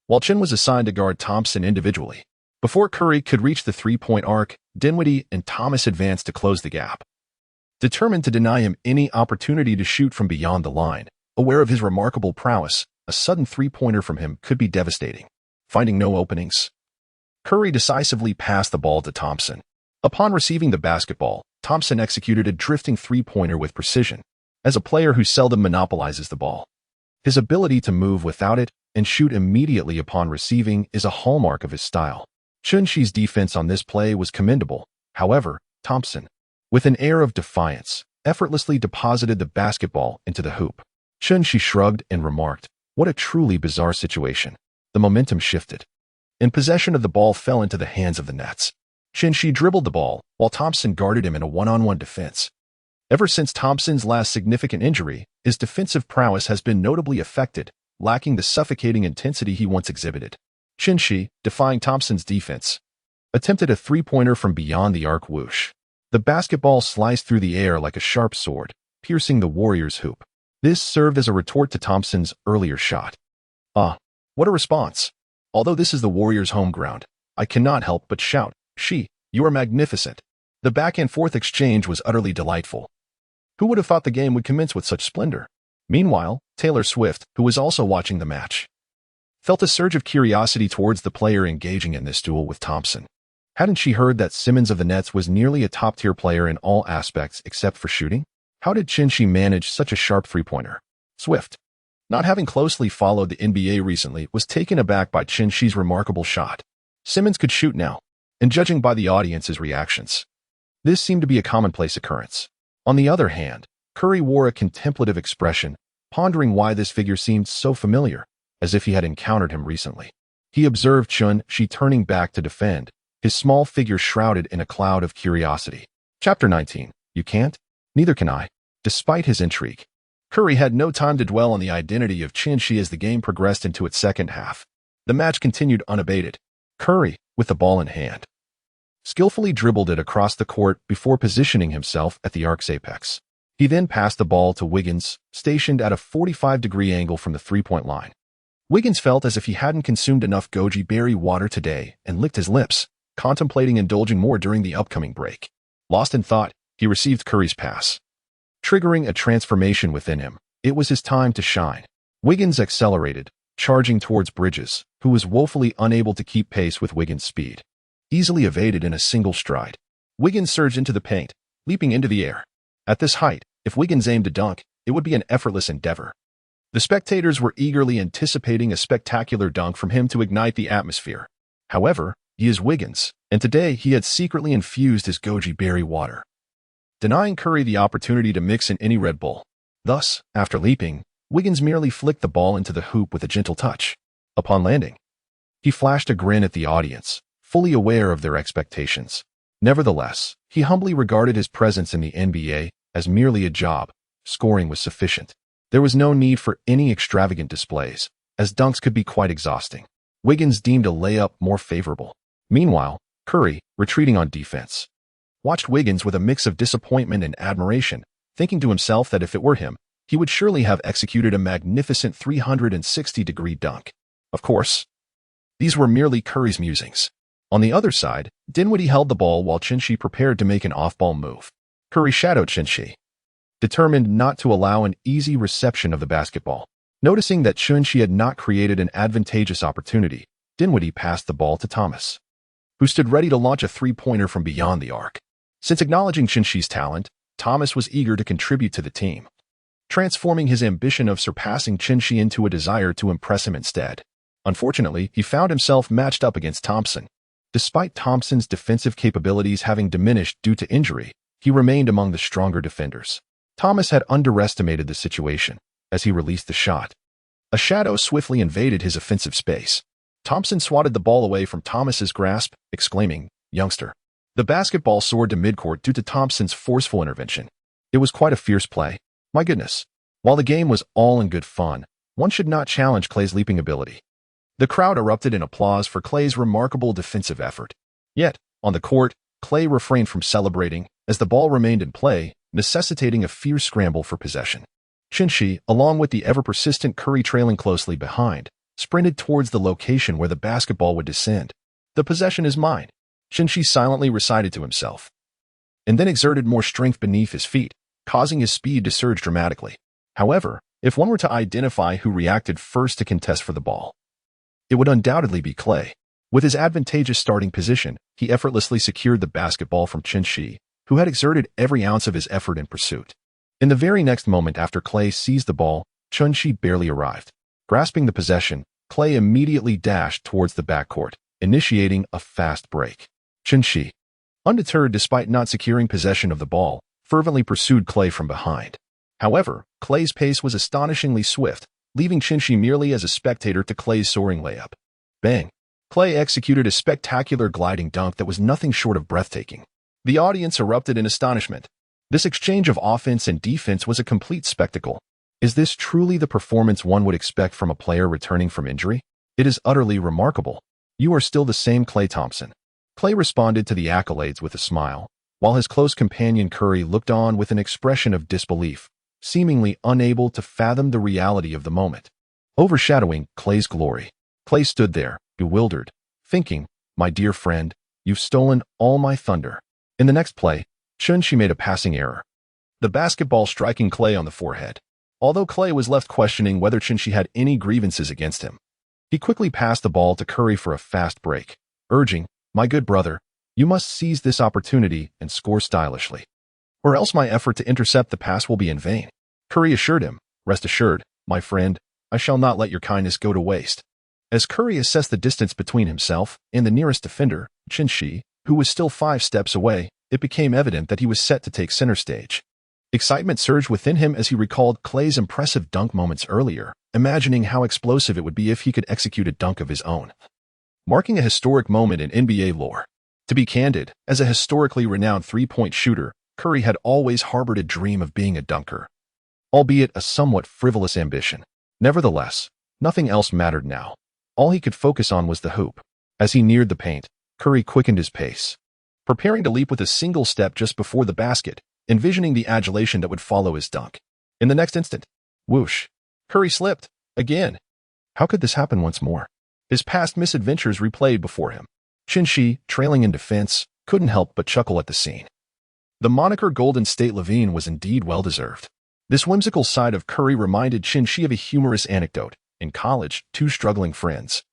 while Chin was assigned to guard Thompson individually. Before Curry could reach the three-point arc, Dinwiddie and Thomas advanced to close the gap. Determined to deny him any opportunity to shoot from beyond the line, aware of his remarkable prowess, a sudden three-pointer from him could be devastating. Finding no openings, Curry decisively passed the ball to Thompson. Upon receiving the basketball, Thompson executed a drifting three-pointer with precision. As a player who seldom monopolizes the ball, his ability to move without it and shoot immediately upon receiving is a hallmark of his style. Chun-Chi's defense on this play was commendable. However, Thompson, with an air of defiance, effortlessly deposited the basketball into the hoop. Chun-Chi shrugged and remarked, "What a truly bizarre situation." The momentum shifted, and possession of the ball fell into the hands of the Nets. Chun-Chi dribbled the ball, while Thompson guarded him in a one-on-one defense. Ever since Thompson's last significant injury, his defensive prowess has been notably affected, lacking the suffocating intensity he once exhibited. Chun-Chi, defying Thompson's defense, attempted a three-pointer from beyond the arc. Whoosh. The basketball sliced through the air like a sharp sword, piercing the Warriors' hoop. This served as a retort to Thompson's earlier shot. What a response! Although this is the Warriors' home ground, I cannot help but shout, "She, you are magnificent." The back-and-forth exchange was utterly delightful. Who would have thought the game would commence with such splendor? Meanwhile, Taylor Swift, who was also watching the match, felt a surge of curiosity towards the player engaging in this duel with Thompson. Hadn't she heard that Simmons of the Nets was nearly a top-tier player in all aspects except for shooting? How did Chun-Chi manage such a sharp three-pointer? Swift, not having closely followed the NBA recently, was taken aback by Chun-Chi's remarkable shot. Simmons could shoot now, and judging by the audience's reactions, this seemed to be a commonplace occurrence. On the other hand, Curry wore a contemplative expression, pondering why this figure seemed so familiar, as if he had encountered him recently. He observed Chun-Chi turning back to defend, his small figure shrouded in a cloud of curiosity. Chapter 19. You can't? Neither can I. Despite his intrigue, Curry had no time to dwell on the identity of Chun-Chi as the game progressed into its second half. The match continued unabated. Curry, with the ball in hand, skillfully dribbled it across the court before positioning himself at the arc's apex. He then passed the ball to Wiggins, stationed at a 45-degree angle from the three-point line. Wiggins felt as if he hadn't consumed enough goji berry water today and licked his lips, contemplating indulging more during the upcoming break. Lost in thought, he received Curry's pass, triggering a transformation within him. It was his time to shine. Wiggins accelerated, charging towards Bridges, who was woefully unable to keep pace with Wiggins' speed. Easily evaded in a single stride, Wiggins surged into the paint, leaping into the air. At this height, if Wiggins aimed to dunk, it would be an effortless endeavor. The spectators were eagerly anticipating a spectacular dunk from him to ignite the atmosphere. However, he is Wiggins, and today he had secretly infused his goji berry water, denying Curry the opportunity to mix in any Red Bull. Thus, after leaping, Wiggins merely flicked the ball into the hoop with a gentle touch. Upon landing, he flashed a grin at the audience, fully aware of their expectations. Nevertheless, he humbly regarded his presence in the NBA as merely a job. Scoring was sufficient. There was no need for any extravagant displays, as dunks could be quite exhausting. Wiggins deemed a layup more favorable. Meanwhile, Curry, retreating on defense, watched Wiggins with a mix of disappointment and admiration, thinking to himself that if it were him, he would surely have executed a magnificent 360-degree dunk. Of course, these were merely Curry's musings. On the other side, Dinwiddie held the ball while Chun-Chi prepared to make an off-ball move. Curry shadowed Chun-Chi, determined not to allow an easy reception of the basketball. Noticing that Chun-Chi had not created an advantageous opportunity, Dinwiddie passed the ball to Thomas, who stood ready to launch a three-pointer from beyond the arc. Since acknowledging Chun-Chi's talent, Thomas was eager to contribute to the team, transforming his ambition of surpassing Chun-Chi into a desire to impress him instead. Unfortunately, he found himself matched up against Thompson, Despite Thompson's defensive capabilities having diminished due to injury, he remained among the stronger defenders. Thomas had underestimated the situation as he released the shot. A shadow swiftly invaded his offensive space. Thompson swatted the ball away from Thomas's grasp, exclaiming, "Youngster." The basketball soared to midcourt due to Thompson's forceful intervention. It was quite a fierce play. My goodness. While the game was all in good fun, one should not challenge Clay's leaping ability. The crowd erupted in applause for Clay's remarkable defensive effort. Yet, on the court, Clay refrained from celebrating as the ball remained in play, necessitating a fierce scramble for possession. He, along with the ever-persistent Curry trailing closely behind, sprinted towards the location where the basketball would descend. "The possession is mine," He silently recited to himself, and then exerted more strength beneath his feet, causing his speed to surge dramatically. However, if one were to identify who reacted first to contest for the ball, it would undoubtedly be Clay. With his advantageous starting position, he effortlessly secured the basketball from He, who had exerted every ounce of his effort in pursuit. In the very next moment after Clay seized the ball, He barely arrived. Grasping the possession, Clay immediately dashed towards the backcourt, initiating a fast break. He, undeterred despite not securing possession of the ball, fervently pursued Clay from behind. However, Clay's pace was astonishingly swift, leaving He merely as a spectator to Clay's soaring layup. Bang! Clay executed a spectacular gliding dunk that was nothing short of breathtaking. The audience erupted in astonishment. This exchange of offense and defense was a complete spectacle. Is this truly the performance one would expect from a player returning from injury? It is utterly remarkable. You are still the same Klay Thompson. Clay responded to the accolades with a smile, while his close companion Curry looked on with an expression of disbelief, seemingly unable to fathom the reality of the moment. Overshadowing Clay's glory, Clay stood there, bewildered, thinking, "My dear friend, you've stolen all my thunder." In the next play, She made a passing error, the basketball striking Clay on the forehead. Although Clay was left questioning whether She had any grievances against him, he quickly passed the ball to Curry for a fast break, urging, "My good brother, you must seize this opportunity and score stylishly, or else my effort to intercept the pass will be in vain." Curry assured him, "Rest assured, my friend, I shall not let your kindness go to waste." As Curry assessed the distance between himself and the nearest defender, He, who was still 5 steps away, it became evident that he was set to take center stage. Excitement surged within him as he recalled Clay's impressive dunk moments earlier, imagining how explosive it would be if he could execute a dunk of his own, marking a historic moment in NBA lore. To be candid, as a historically renowned three-point shooter, Curry had always harbored a dream of being a dunker, albeit a somewhat frivolous ambition. Nevertheless, nothing else mattered now. All he could focus on was the hoop. As he neared the paint, Curry quickened his pace, preparing to leap with a single step just before the basket, envisioning the adulation that would follow his dunk. In the next instant, whoosh, Curry slipped, again. How could this happen once more? His past misadventures replayed before him. He, trailing in defense, couldn't help but chuckle at the scene. The moniker Golden State Levine was indeed well-deserved. This whimsical side of Curry reminded He of a humorous anecdote. In college, 2 struggling friends,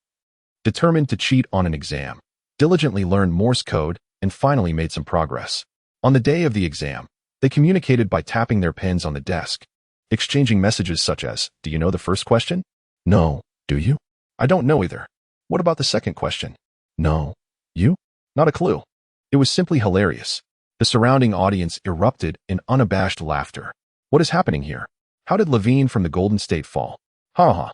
determined to cheat on an exam, diligently learned Morse code and finally made some progress. On the day of the exam, they communicated by tapping their pens on the desk, exchanging messages such as, "Do you know the first question?" "No. Do you?" "I don't know either." "What about the second question?" "No. You?" Not a clue. It was simply hilarious. The surrounding audience erupted in unabashed laughter. What is happening here? How did Levine from the Golden State fall? Ha ha.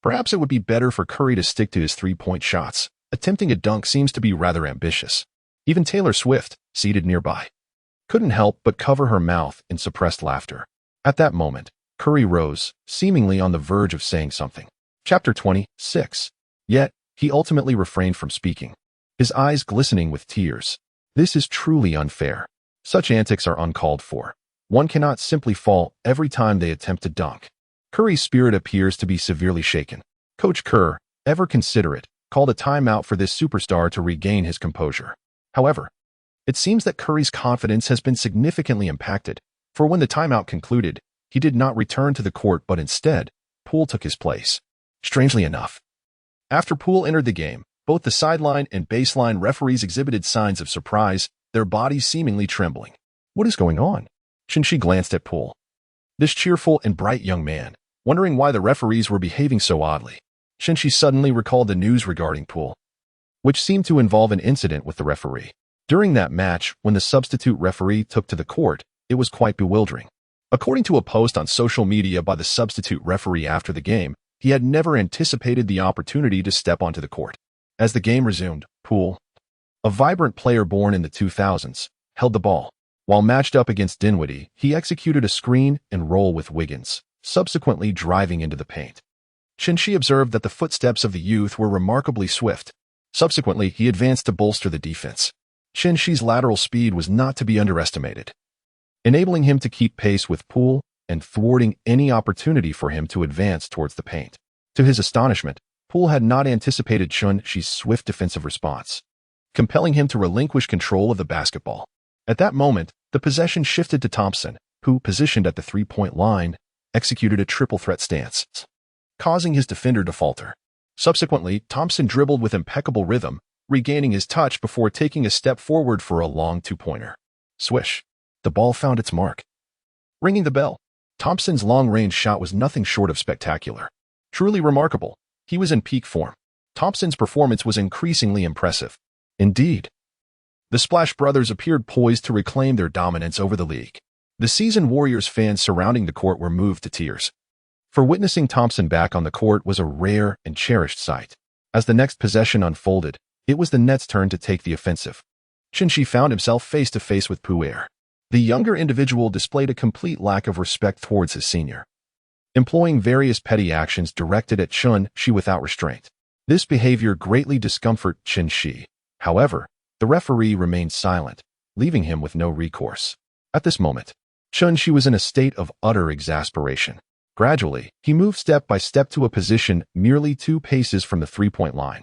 Perhaps it would be better for Curry to stick to his 3-point shots. Attempting a dunk seems to be rather ambitious. Even Taylor Swift, seated nearby, couldn't help but cover her mouth in suppressed laughter. At that moment, Curry rose, seemingly on the verge of saying something. Chapter 26. Yet, he ultimately refrained from speaking, his eyes glistening with tears. This is truly unfair. Such antics are uncalled for. One cannot simply fall every time they attempt to dunk. Curry's spirit appears to be severely shaken. Coach Kerr, ever considerate, called a timeout for this superstar to regain his composure. However, it seems that Curry's confidence has been significantly impacted, for when the timeout concluded, he did not return to the court but instead, Poole took his place. Strangely enough, after Poole entered the game, both the sideline and baseline referees exhibited signs of surprise, their bodies seemingly trembling. What is going on? She glanced at Poole, this cheerful and bright young man, wondering why the referees were behaving so oddly. She suddenly recalled the news regarding Poole. which seemed to involve an incident with the referee. During that match, when the substitute referee took to the court, it was quite bewildering. According to a post on social media by the substitute referee after the game, he had never anticipated the opportunity to step onto the court. As the game resumed, Poole, a vibrant player born in the 2000s, held the ball. While matched up against Dinwiddie, he executed a screen and roll with Wiggins, subsequently driving into the paint. Shi observed that the footsteps of the youth were remarkably swift. Subsequently, he advanced to bolster the defense. Shi's lateral speed was not to be underestimated, enabling him to keep pace with Poole and thwarting any opportunity for him to advance towards the paint. To his astonishment, Poole had not anticipated Shi's swift defensive response, compelling him to relinquish control of the basketball. At that moment, the possession shifted to Thompson, who, positioned at the three-point line, executed a triple threat stance, causing his defender to falter. Subsequently, Thompson dribbled with impeccable rhythm, regaining his touch before taking a step forward for a long two-pointer. Swish. The ball found its mark. Ringing the bell, Thompson's long-range shot was nothing short of spectacular. Truly remarkable. He was in peak form. Thompson's performance was increasingly impressive. Indeed, the Splash Brothers appeared poised to reclaim their dominance over the league. The seasoned Warriors fans surrounding the court were moved to tears. For witnessing Thompson back on the court was a rare and cherished sight. As the next possession unfolded, it was the Nets' turn to take the offensive. Shi found himself face-to-face with Poole. The younger individual displayed a complete lack of respect towards his senior, employing various petty actions directed at Shi without restraint. This behavior greatly discomforted Shi. However, the referee remained silent, leaving him with no recourse. At this moment, Shi was in a state of utter exasperation. Gradually, he moved step by step to a position merely 2 paces from the three-point line.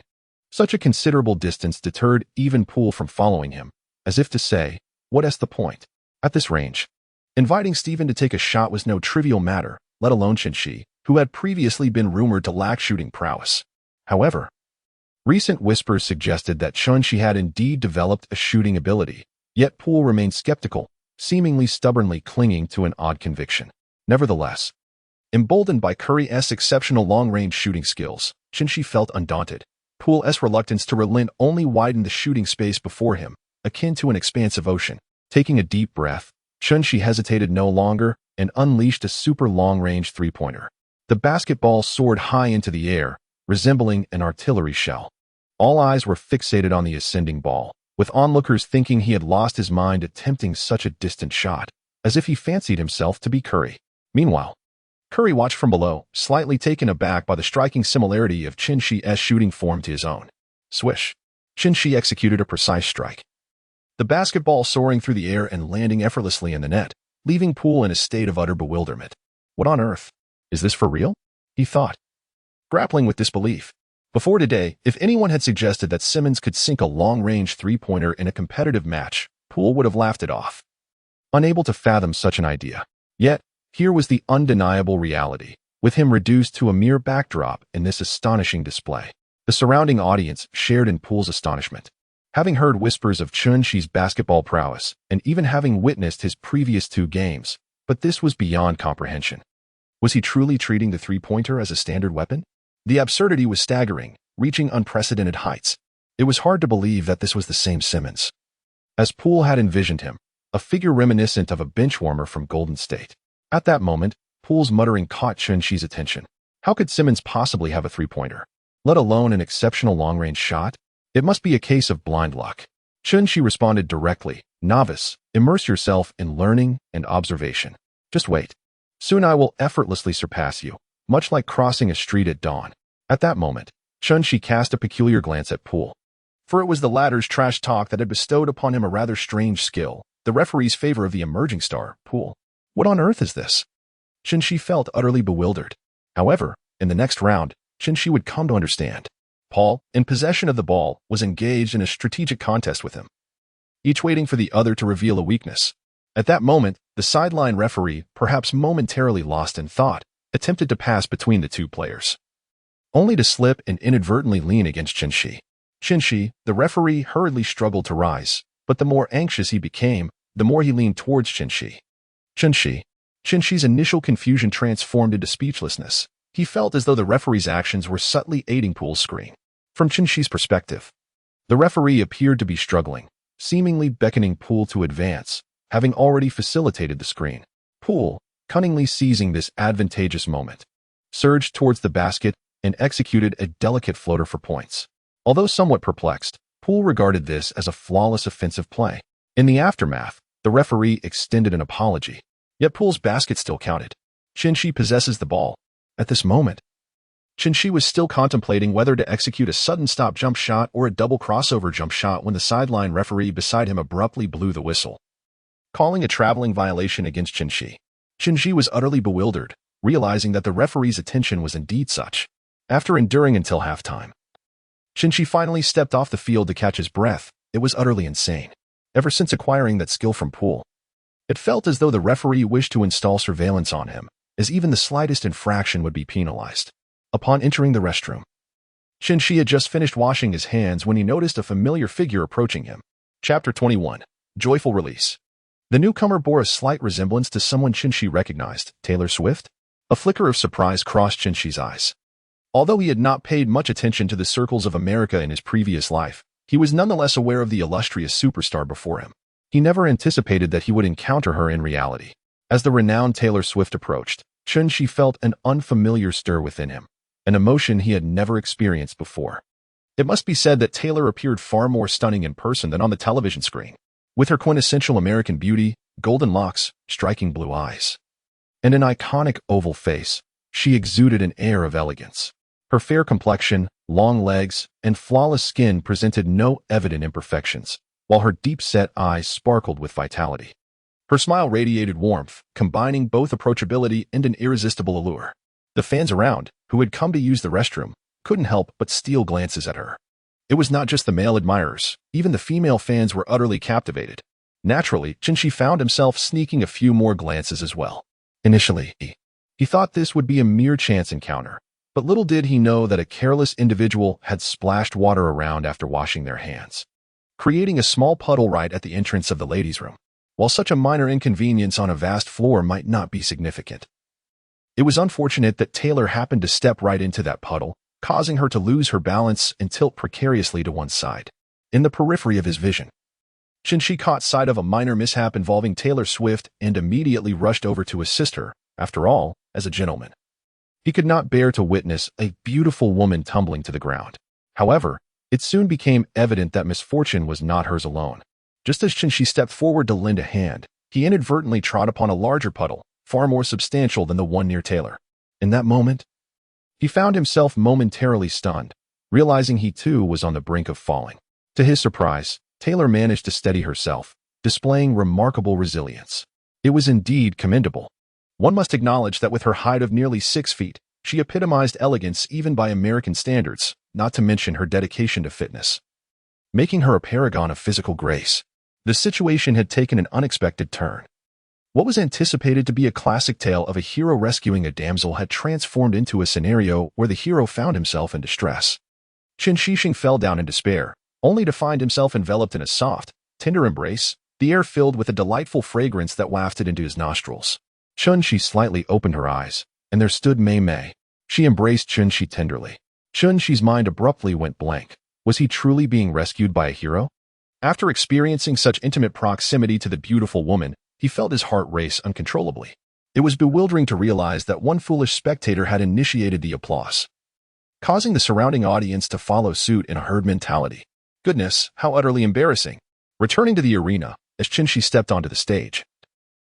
Such a considerable distance deterred even Poole from following him, as if to say, "What's the point?" At this range, inviting Steven to take a shot was no trivial matter, let alone Shi, who had previously been rumored to lack shooting prowess. However, recent whispers suggested that Shi had indeed developed a shooting ability, yet Poole remained skeptical, seemingly stubbornly clinging to an odd conviction. Nevertheless, emboldened by Curry's exceptional long-range shooting skills, Shi felt undaunted. Poole's reluctance to relent only widened the shooting space before him, akin to an expansive ocean. Taking a deep breath, Shi hesitated no longer and unleashed a super long-range three-pointer. The basketball soared high into the air, resembling an artillery shell. All eyes were fixated on the ascending ball, with onlookers thinking he had lost his mind attempting such a distant shot, as if he fancied himself to be Curry. Meanwhile, Curry watched from below, slightly taken aback by the striking similarity of Shi's shooting form to his own. Swish. Shi executed a precise strike, the basketball soaring through the air and landing effortlessly in the net, leaving Poole in a state of utter bewilderment. What on earth? Is this for real? He thought, grappling with disbelief. Before today, if anyone had suggested that Simmons could sink a long-range three-pointer in a competitive match, Poole would have laughed it off, unable to fathom such an idea. Yet, here was the undeniable reality, with him reduced to a mere backdrop in this astonishing display. The surrounding audience shared in Poole's astonishment. Having heard whispers of Shi's basketball prowess, and even having witnessed his previous 2 games, but this was beyond comprehension. Was he truly treating the three-pointer as a standard weapon? The absurdity was staggering, reaching unprecedented heights. It was hard to believe that this was the same Simmons, as Poole had envisioned him, a figure reminiscent of a benchwarmer from Golden State. At that moment, Poole's muttering caught Shi's attention. How could Simmons possibly have a three-pointer, let alone an exceptional long-range shot? It must be a case of blind luck. Shi responded directly, "Novice, immerse yourself in learning and observation. Just wait. Soon I will effortlessly surpass you, much like crossing a street at dawn." At that moment, Shi cast a peculiar glance at Poole, for it was the latter's trash talk that had bestowed upon him a rather strange skill, the referee's favor of the emerging star, Poole. What on earth is this? Shi felt utterly bewildered. However, in the next round, Shi would come to understand. Paul, in possession of the ball, was engaged in a strategic contest with him, each waiting for the other to reveal a weakness. At that moment, the sideline referee, perhaps momentarily lost in thought, attempted to pass between the 2 players, only to slip and inadvertently lean against Shi. The referee, hurriedly struggled to rise, but the more anxious he became, the more he leaned towards Shi. Shi's initial confusion transformed into speechlessness. He felt as though the referee's actions were subtly aiding Poole's screen. From Shi's perspective, The referee appeared to be struggling, seemingly beckoning Poole to advance, having already facilitated the screen. Poole, cunningly seizing this advantageous moment, surged towards the basket and executed a delicate floater for points. Although somewhat perplexed, Poole regarded this as a flawless offensive play. In the aftermath, the referee extended an apology. Yet Poole's basket still counted. Chin-Shi possesses the ball. At this moment, Chin-Shi was still contemplating whether to execute a sudden stop jump shot or a double crossover jump shot when the sideline referee beside him abruptly blew the whistle, calling a traveling violation against Chin-Shi. Chin-Shi was utterly bewildered, realizing that the referee's attention was indeed such. After enduring until halftime, Chin-Shi finally stepped off the field to catch his breath. It was utterly insane. Ever since acquiring that skill from Poole, it felt as though the referee wished to install surveillance on him, as even the slightest infraction would be penalized. Upon entering the restroom, Chin-Shi had just finished washing his hands when he noticed a familiar figure approaching him. Chapter 21. Joyful Release. The newcomer bore a slight resemblance to someone Chin-Shi recognized, Taylor Swift. A flicker of surprise crossed Chin-Shi's eyes. Although he had not paid much attention to the circles of America in his previous life, he was nonetheless aware of the illustrious superstar before him. He never anticipated that he would encounter her in reality. As the renowned Taylor Swift approached, Chin-Shi felt an unfamiliar stir within him, an emotion he had never experienced before. It must be said that Taylor appeared far more stunning in person than on the television screen. With her quintessential American beauty, golden locks, striking blue eyes, and an iconic oval face, she exuded an air of elegance. Her fair complexion, long legs, and flawless skin presented no evident imperfections, while her deep-set eyes sparkled with vitality. Her smile radiated warmth, combining both approachability and an irresistible allure. The fans around, who had come to use the restroom, couldn't help but steal glances at her. It was not just the male admirers, even the female fans were utterly captivated. Naturally, Chin-Shi found himself sneaking a few more glances as well. Initially, he thought this would be a mere chance encounter, but little did he know that a careless individual had splashed water around after washing their hands, creating a small puddle right at the entrance of the ladies' room. While such a minor inconvenience on a vast floor might not be significant, it was unfortunate that Taylor happened to step right into that puddle, causing her to lose her balance and tilt precariously to one side. In the periphery of his vision, Chin-Shi caught sight of a minor mishap involving Taylor Swift and immediately rushed over to assist her. After all, as a gentleman, he could not bear to witness a beautiful woman tumbling to the ground. However, it soon became evident that misfortune was not hers alone. Just as Chin-Shi stepped forward to lend a hand, he inadvertently trod upon a larger puddle, far more substantial than the one near Taylor. In that moment, he found himself momentarily stunned, realizing he too was on the brink of falling. To his surprise, Taylor managed to steady herself, displaying remarkable resilience. It was indeed commendable. One must acknowledge that with her height of nearly 6 feet, she epitomized elegance even by American standards, not to mention her dedication to fitness, making her a paragon of physical grace. The situation had taken an unexpected turn. What was anticipated to be a classic tale of a hero rescuing a damsel had transformed into a scenario where the hero found himself in distress. Chin-Shi fell down in despair, only to find himself enveloped in a soft, tender embrace, the air filled with a delightful fragrance that wafted into his nostrils. Chin-Shi slightly opened her eyes, and there stood Mei Mei. She embraced Chin-Shi tenderly. Chin-Shi's mind abruptly went blank. Was he truly being rescued by a hero? After experiencing such intimate proximity to the beautiful woman, he felt his heart race uncontrollably. It was bewildering to realize that one foolish spectator had initiated the applause, causing the surrounding audience to follow suit in a herd mentality. Goodness, how utterly embarrassing. Returning to the arena, as Chin-Shi stepped onto the stage,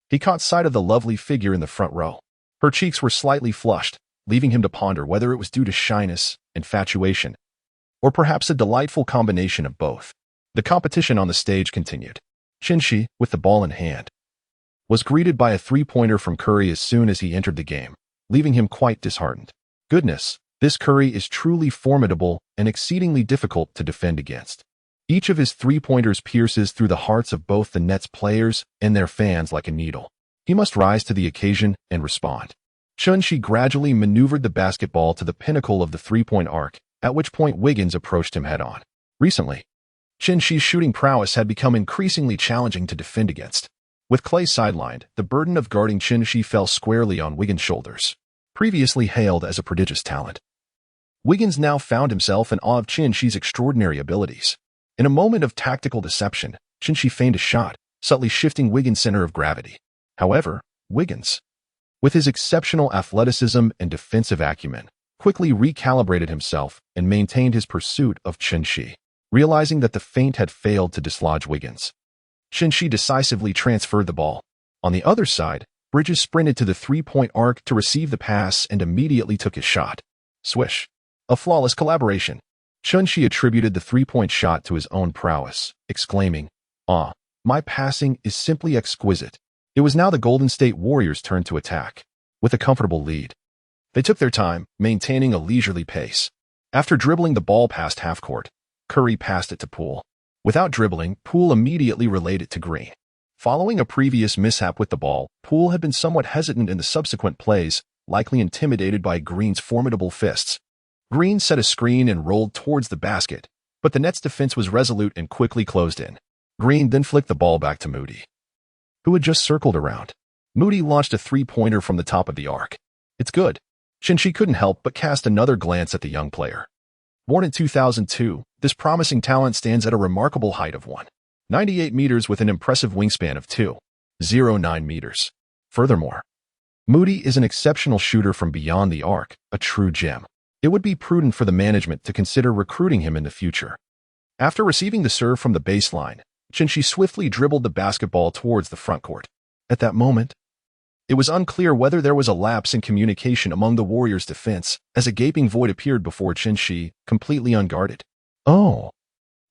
he caught sight of the lovely figure in the front row. Her cheeks were slightly flushed, leaving him to ponder whether it was due to shyness, infatuation, or perhaps a delightful combination of both. The competition on the stage continued. Chin-Shi, with the ball in hand, was greeted by a three-pointer from Curry as soon as he entered the game, leaving him quite disheartened. Goodness, this Curry is truly formidable and exceedingly difficult to defend against. Each of his three-pointers pierces through the hearts of both the Nets players and their fans like a needle. He must rise to the occasion and respond. Chin-Shi gradually maneuvered the basketball to the pinnacle of the three-point arc, at which point Wiggins approached him head-on. Recently, Chin-Shi's shooting prowess had become increasingly challenging to defend against. With Clay sidelined, the burden of guarding Chin-Shi fell squarely on Wiggins' shoulders. Previously hailed as a prodigious talent, Wiggins now found himself in awe of Chin-Shi's extraordinary abilities. In a moment of tactical deception, He feigned a shot, subtly shifting Wiggins' center of gravity. However, Wiggins, with his exceptional athleticism and defensive acumen, quickly recalibrated himself and maintained his pursuit of Shi. Realizing that the feint had failed to dislodge Wiggins, Shi decisively transferred the ball. On the other side, Bridges sprinted to the three-point arc to receive the pass and immediately took his shot. Swish. A flawless collaboration. Shi attributed the three-point shot to his own prowess, exclaiming, "Ah, my passing is simply exquisite." It was now the Golden State Warriors' turn to attack. With a comfortable lead, they took their time, maintaining a leisurely pace. After dribbling the ball past half-court, Curry passed it to Poole. Without dribbling, Poole immediately relayed it to Green. Following a previous mishap with the ball, Poole had been somewhat hesitant in the subsequent plays, likely intimidated by Green's formidable fists. Green set a screen and rolled towards the basket, but the Nets' defense was resolute and quickly closed in. Green then flicked the ball back to Moody, who had just circled around. Moody launched a three-pointer from the top of the arc. "It's good." Shi couldn't help but cast another glance at the young player. Born in 2002, this promising talent stands at a remarkable height of 1.98 meters with an impressive wingspan of 2.09 meters. Furthermore, Moody is an exceptional shooter from beyond the arc, a true gem. It would be prudent for the management to consider recruiting him in the future. After receiving the serve from the baseline, Shi swiftly dribbled the basketball towards the frontcourt. At that moment, it was unclear whether there was a lapse in communication among the Warriors' defense, as a gaping void appeared before Shi, completely unguarded. Oh,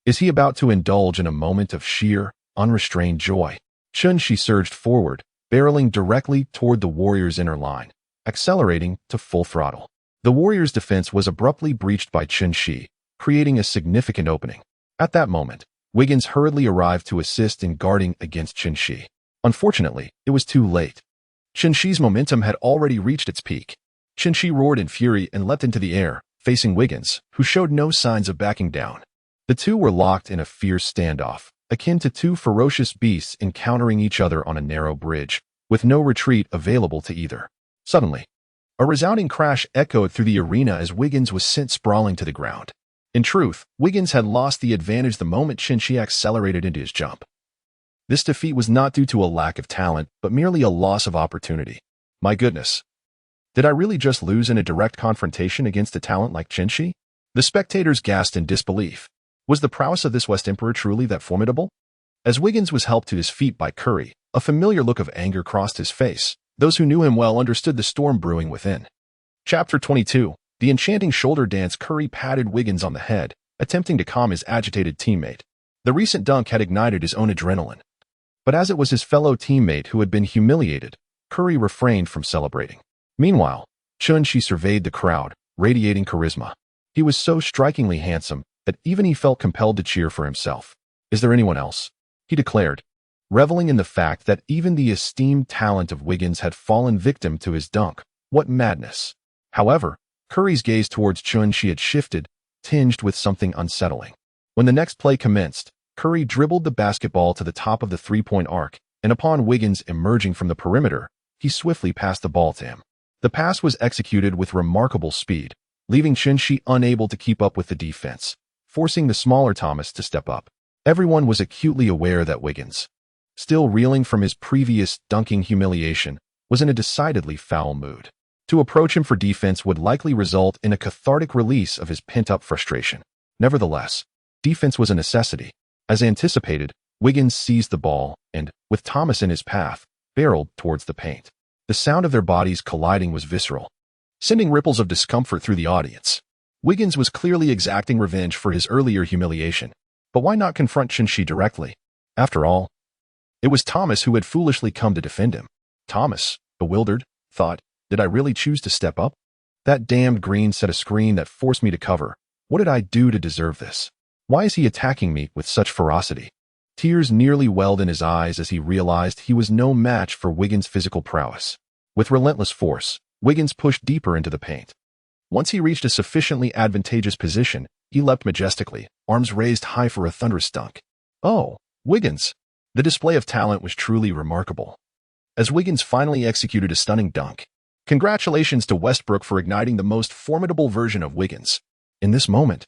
is he about to indulge in a moment of sheer, unrestrained joy? Shi surged forward, barreling directly toward the Warriors' inner line, accelerating to full throttle. The Warriors' defense was abruptly breached by Shi, creating a significant opening. At that moment, Wiggins hurriedly arrived to assist in guarding against Shi. Unfortunately, it was too late. Shi's momentum had already reached its peak. Shi roared in fury and leapt into the air, facing Wiggins, who showed no signs of backing down. The two were locked in a fierce standoff, akin to two ferocious beasts encountering each other on a narrow bridge, with no retreat available to either. Suddenly, a resounding crash echoed through the arena as Wiggins was sent sprawling to the ground. In truth, Wiggins had lost the advantage the moment Shi accelerated into his jump. This defeat was not due to a lack of talent, but merely a loss of opportunity. My goodness. Did I really just lose in a direct confrontation against a talent like Shi? The spectators gasped in disbelief. Was the prowess of this West Emperor truly that formidable? As Wiggins was helped to his feet by Curry, a familiar look of anger crossed his face. Those who knew him well understood the storm brewing within. Chapter 22. The enchanting shoulder dance. Curry patted Wiggins on the head, attempting to calm his agitated teammate. The recent dunk had ignited his own adrenaline. But as it was his fellow teammate who had been humiliated, Curry refrained from celebrating. Meanwhile, Shi surveyed the crowd, radiating charisma. He was so strikingly handsome that even he felt compelled to cheer for himself. "Is there anyone else?" he declared, reveling in the fact that even the esteemed talent of Wiggins had fallen victim to his dunk. What madness! However, Curry's gaze towards Shi had shifted, tinged with something unsettling. When the next play commenced, Curry dribbled the basketball to the top of the three-point arc, and upon Wiggins emerging from the perimeter, he swiftly passed the ball to him. The pass was executed with remarkable speed, leaving Shi unable to keep up with the defense, forcing the smaller Thomas to step up. Everyone was acutely aware that Wiggins, still reeling from his previous dunking humiliation, was in a decidedly foul mood. To approach him for defense would likely result in a cathartic release of his pent-up frustration. Nevertheless, defense was a necessity. As anticipated, Wiggins seized the ball and, with Thomas in his path, barreled towards the paint. The sound of their bodies colliding was visceral, sending ripples of discomfort through the audience. Wiggins was clearly exacting revenge for his earlier humiliation, but why not confront Shi directly? After all, it was Thomas who had foolishly come to defend him. Thomas, bewildered, thought, "Did I really choose to step up? That damned Green set a screen that forced me to cover. What did I do to deserve this? Why is he attacking me with such ferocity?" Tears nearly welled in his eyes as he realized he was no match for Wiggins' physical prowess. With relentless force, Wiggins pushed deeper into the paint. Once he reached a sufficiently advantageous position, he leapt majestically, arms raised high for a thunderous dunk. Oh, Wiggins! The display of talent was truly remarkable. As Wiggins finally executed a stunning dunk, congratulations to Westbrook for igniting the most formidable version of Wiggins. In this moment,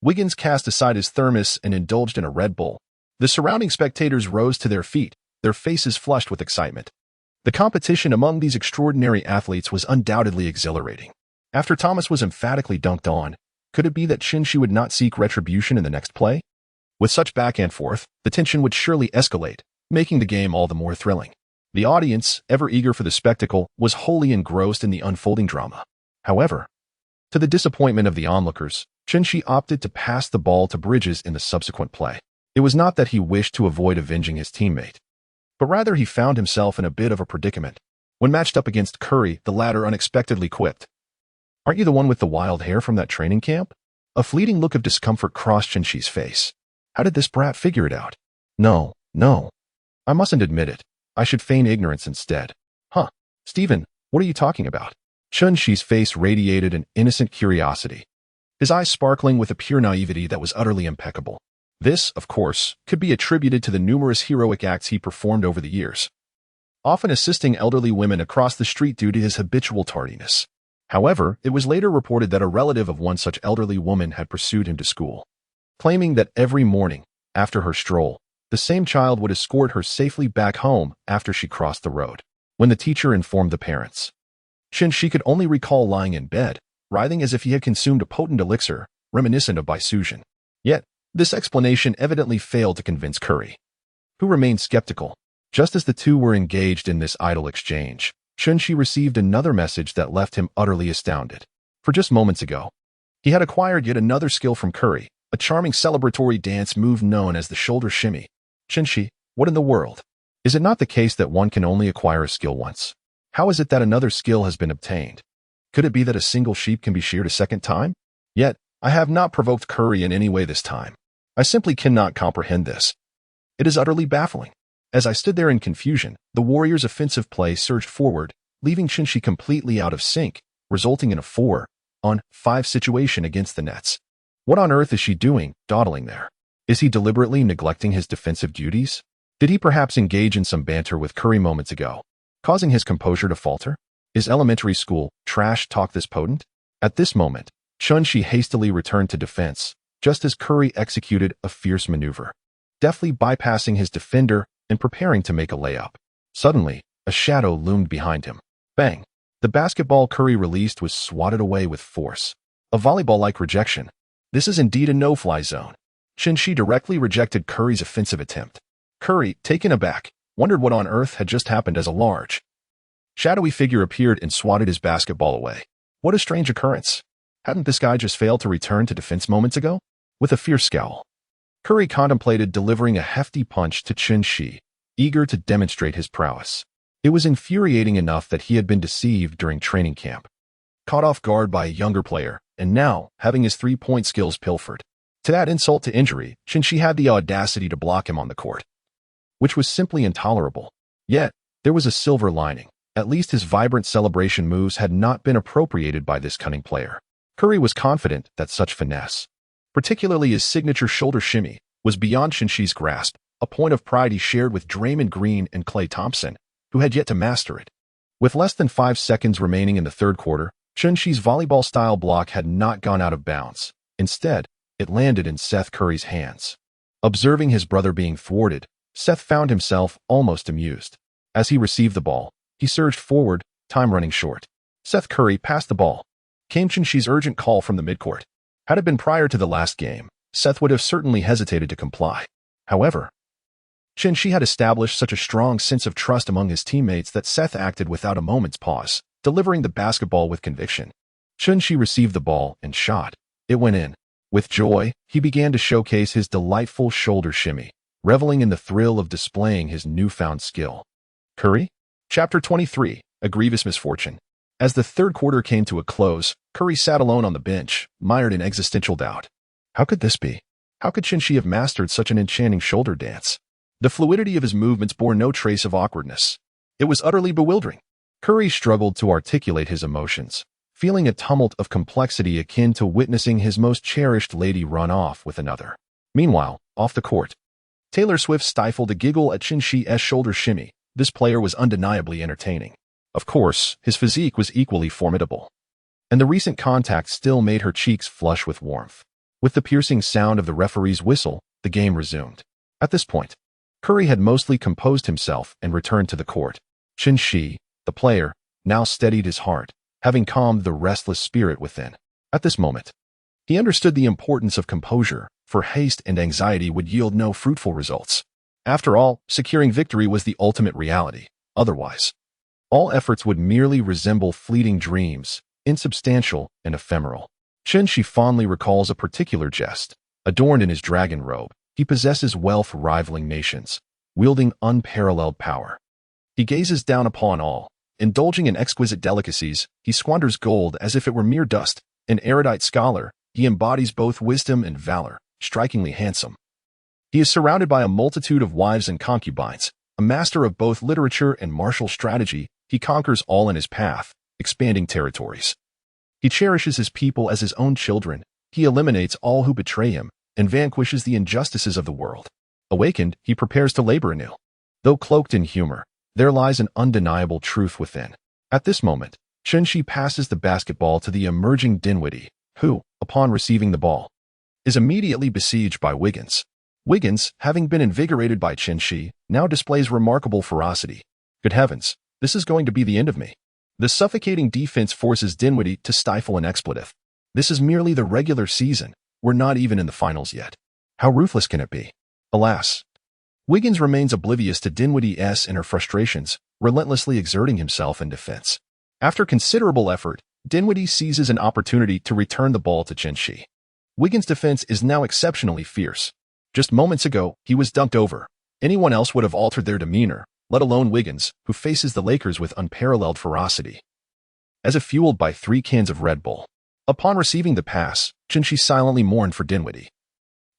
Wiggins cast aside his thermos and indulged in a Red Bull. The surrounding spectators rose to their feet, their faces flushed with excitement. The competition among these extraordinary athletes was undoubtedly exhilarating. After Thomas was emphatically dunked on, could it be that Shinshi would not seek retribution in the next play? With such back and forth, the tension would surely escalate, making the game all the more thrilling. The audience, ever eager for the spectacle, was wholly engrossed in the unfolding drama. However, to the disappointment of the onlookers, Shinshi opted to pass the ball to Bridges in the subsequent play. It was not that he wished to avoid avenging his teammate, but rather he found himself in a bit of a predicament. When matched up against Curry, the latter unexpectedly quipped, "Aren't you the one with the wild hair from that training camp?" A fleeting look of discomfort crossed Shinshi's face. How did this brat figure it out? No. I mustn't admit it. I should feign ignorance instead. Huh. Steven, what are you talking about? Shinshi's face radiated an innocent curiosity, his eyes sparkling with a pure naivety that was utterly impeccable. This, of course, could be attributed to the numerous heroic acts he performed over the years, often assisting elderly women across the street due to his habitual tardiness. However, it was later reported that a relative of one such elderly woman had pursued him to school, claiming that every morning, after her stroll, the same child would escort her safely back home after she crossed the road. When the teacher informed the parents, Shinshi could only recall lying in bed, writhing as if he had consumed a potent elixir, reminiscent of Bisusion. Yet, this explanation evidently failed to convince Curry, who remained skeptical. Just as the two were engaged in this idle exchange, Shinshi received another message that left him utterly astounded. For just moments ago, he had acquired yet another skill from Curry, a charming celebratory dance move known as the shoulder shimmy. Shinshi, what in the world? Is it not the case that one can only acquire a skill once? How is it that another skill has been obtained? Could it be that a single sheep can be sheared a second time? Yet, I have not provoked Curry in any way this time. I simply cannot comprehend this. It is utterly baffling. As I stood there in confusion, the Warriors' offensive play surged forward, leaving Shinshi completely out of sync, resulting in a 4-on-5 situation against the Nets. What on earth is she doing, dawdling there? Is he deliberately neglecting his defensive duties? Did he perhaps engage in some banter with Curry moments ago, causing his composure to falter? Is elementary school trash talk this potent? At this moment, Shinshi hastily returned to defense, just as Curry executed a fierce maneuver, deftly bypassing his defender and preparing to make a layup. Suddenly, a shadow loomed behind him. Bang! The basketball Curry released was swatted away with force. A volleyball-like rejection. This is indeed a no-fly zone. Shinshi directly rejected Curry's offensive attempt. Curry, taken aback, wondered what on earth had just happened as a large, shadowy figure appeared and swatted his basketball away. What a strange occurrence. Hadn't this guy just failed to return to defense moments ago? With a fierce scowl, Curry contemplated delivering a hefty punch to Shinshi, eager to demonstrate his prowess. It was infuriating enough that he had been deceived during training camp, caught off guard by a younger player, and now having his three-point skills pilfered. To add insult to injury, Shinshi had the audacity to block him on the court, which was simply intolerable. Yet, there was a silver lining. At least his vibrant celebration moves had not been appropriated by this cunning player. Curry was confident that such finesse, particularly his signature shoulder shimmy, was beyond Shinshi's grasp, a point of pride he shared with Draymond Green and Klay Thompson, who had yet to master it. With less than 5 seconds remaining in the third quarter, Shinshi's volleyball-style block had not gone out of bounds. Instead, it landed in Seth Curry's hands. Observing his brother being thwarted, Seth found himself almost amused. As he received the ball, he surged forward, time running short. Seth Curry passed the ball. Came Shinshi's urgent call from the midcourt. Had it been prior to the last game, Seth would have certainly hesitated to comply. However, Shinshi had established such a strong sense of trust among his teammates that Seth acted without a moment's pause, delivering the basketball with conviction. Shinshi received the ball and shot. It went in. With joy, he began to showcase his delightful shoulder shimmy, reveling in the thrill of displaying his newfound skill. Curry? Chapter 23, A Grievous Misfortune. As the third quarter came to a close, Curry sat alone on the bench, mired in existential doubt. How could this be? How could Shinshi have mastered such an enchanting shoulder dance? The fluidity of his movements bore no trace of awkwardness. It was utterly bewildering. Curry struggled to articulate his emotions, feeling a tumult of complexity akin to witnessing his most cherished lady run off with another. Meanwhile, off the court, Taylor Swift stifled a giggle at Shinshi's shoulder shimmy. This player was undeniably entertaining. Of course, his physique was equally formidable, and the recent contact still made her cheeks flush with warmth. With the piercing sound of the referee's whistle, the game resumed. At this point, Curry had mostly composed himself and returned to the court. Shi, the player, now steadied his heart, having calmed the restless spirit within. At this moment, he understood the importance of composure, for haste and anxiety would yield no fruitful results. After all, securing victory was the ultimate reality. Otherwise, all efforts would merely resemble fleeting dreams, insubstantial and ephemeral. Shi fondly recalls a particular jest. Adorned in his dragon robe, he possesses wealth rivaling nations, wielding unparalleled power. He gazes down upon all. Indulging in exquisite delicacies, he squanders gold as if it were mere dust. An erudite scholar, he embodies both wisdom and valor, strikingly handsome. He is surrounded by a multitude of wives and concubines. A master of both literature and martial strategy, he conquers all in his path, expanding territories. He cherishes his people as his own children. He eliminates all who betray him and vanquishes the injustices of the world. Awakened, he prepares to labor anew. Though cloaked in humor, there lies an undeniable truth within. At this moment, Shi passes the basketball to the emerging Dinwiddie, who, upon receiving the ball, is immediately besieged by Wiggins. Wiggins, having been invigorated by Shi, now displays remarkable ferocity. Good heavens, this is going to be the end of me. The suffocating defense forces Dinwiddie to stifle an expletive. This is merely the regular season. We're not even in the finals yet. How ruthless can it be? Alas. Wiggins remains oblivious to Dinwiddie's inner frustrations, relentlessly exerting himself in defense. After considerable effort, Dinwiddie seizes an opportunity to return the ball to Shi. Wiggins' defense is now exceptionally fierce. Just moments ago, he was dunked over. Anyone else would have altered their demeanor, let alone Wiggins, who faces the Lakers with unparalleled ferocity. As if fueled by 3 cans of Red Bull. Upon receiving the pass, Shi silently mourned for Dinwiddie,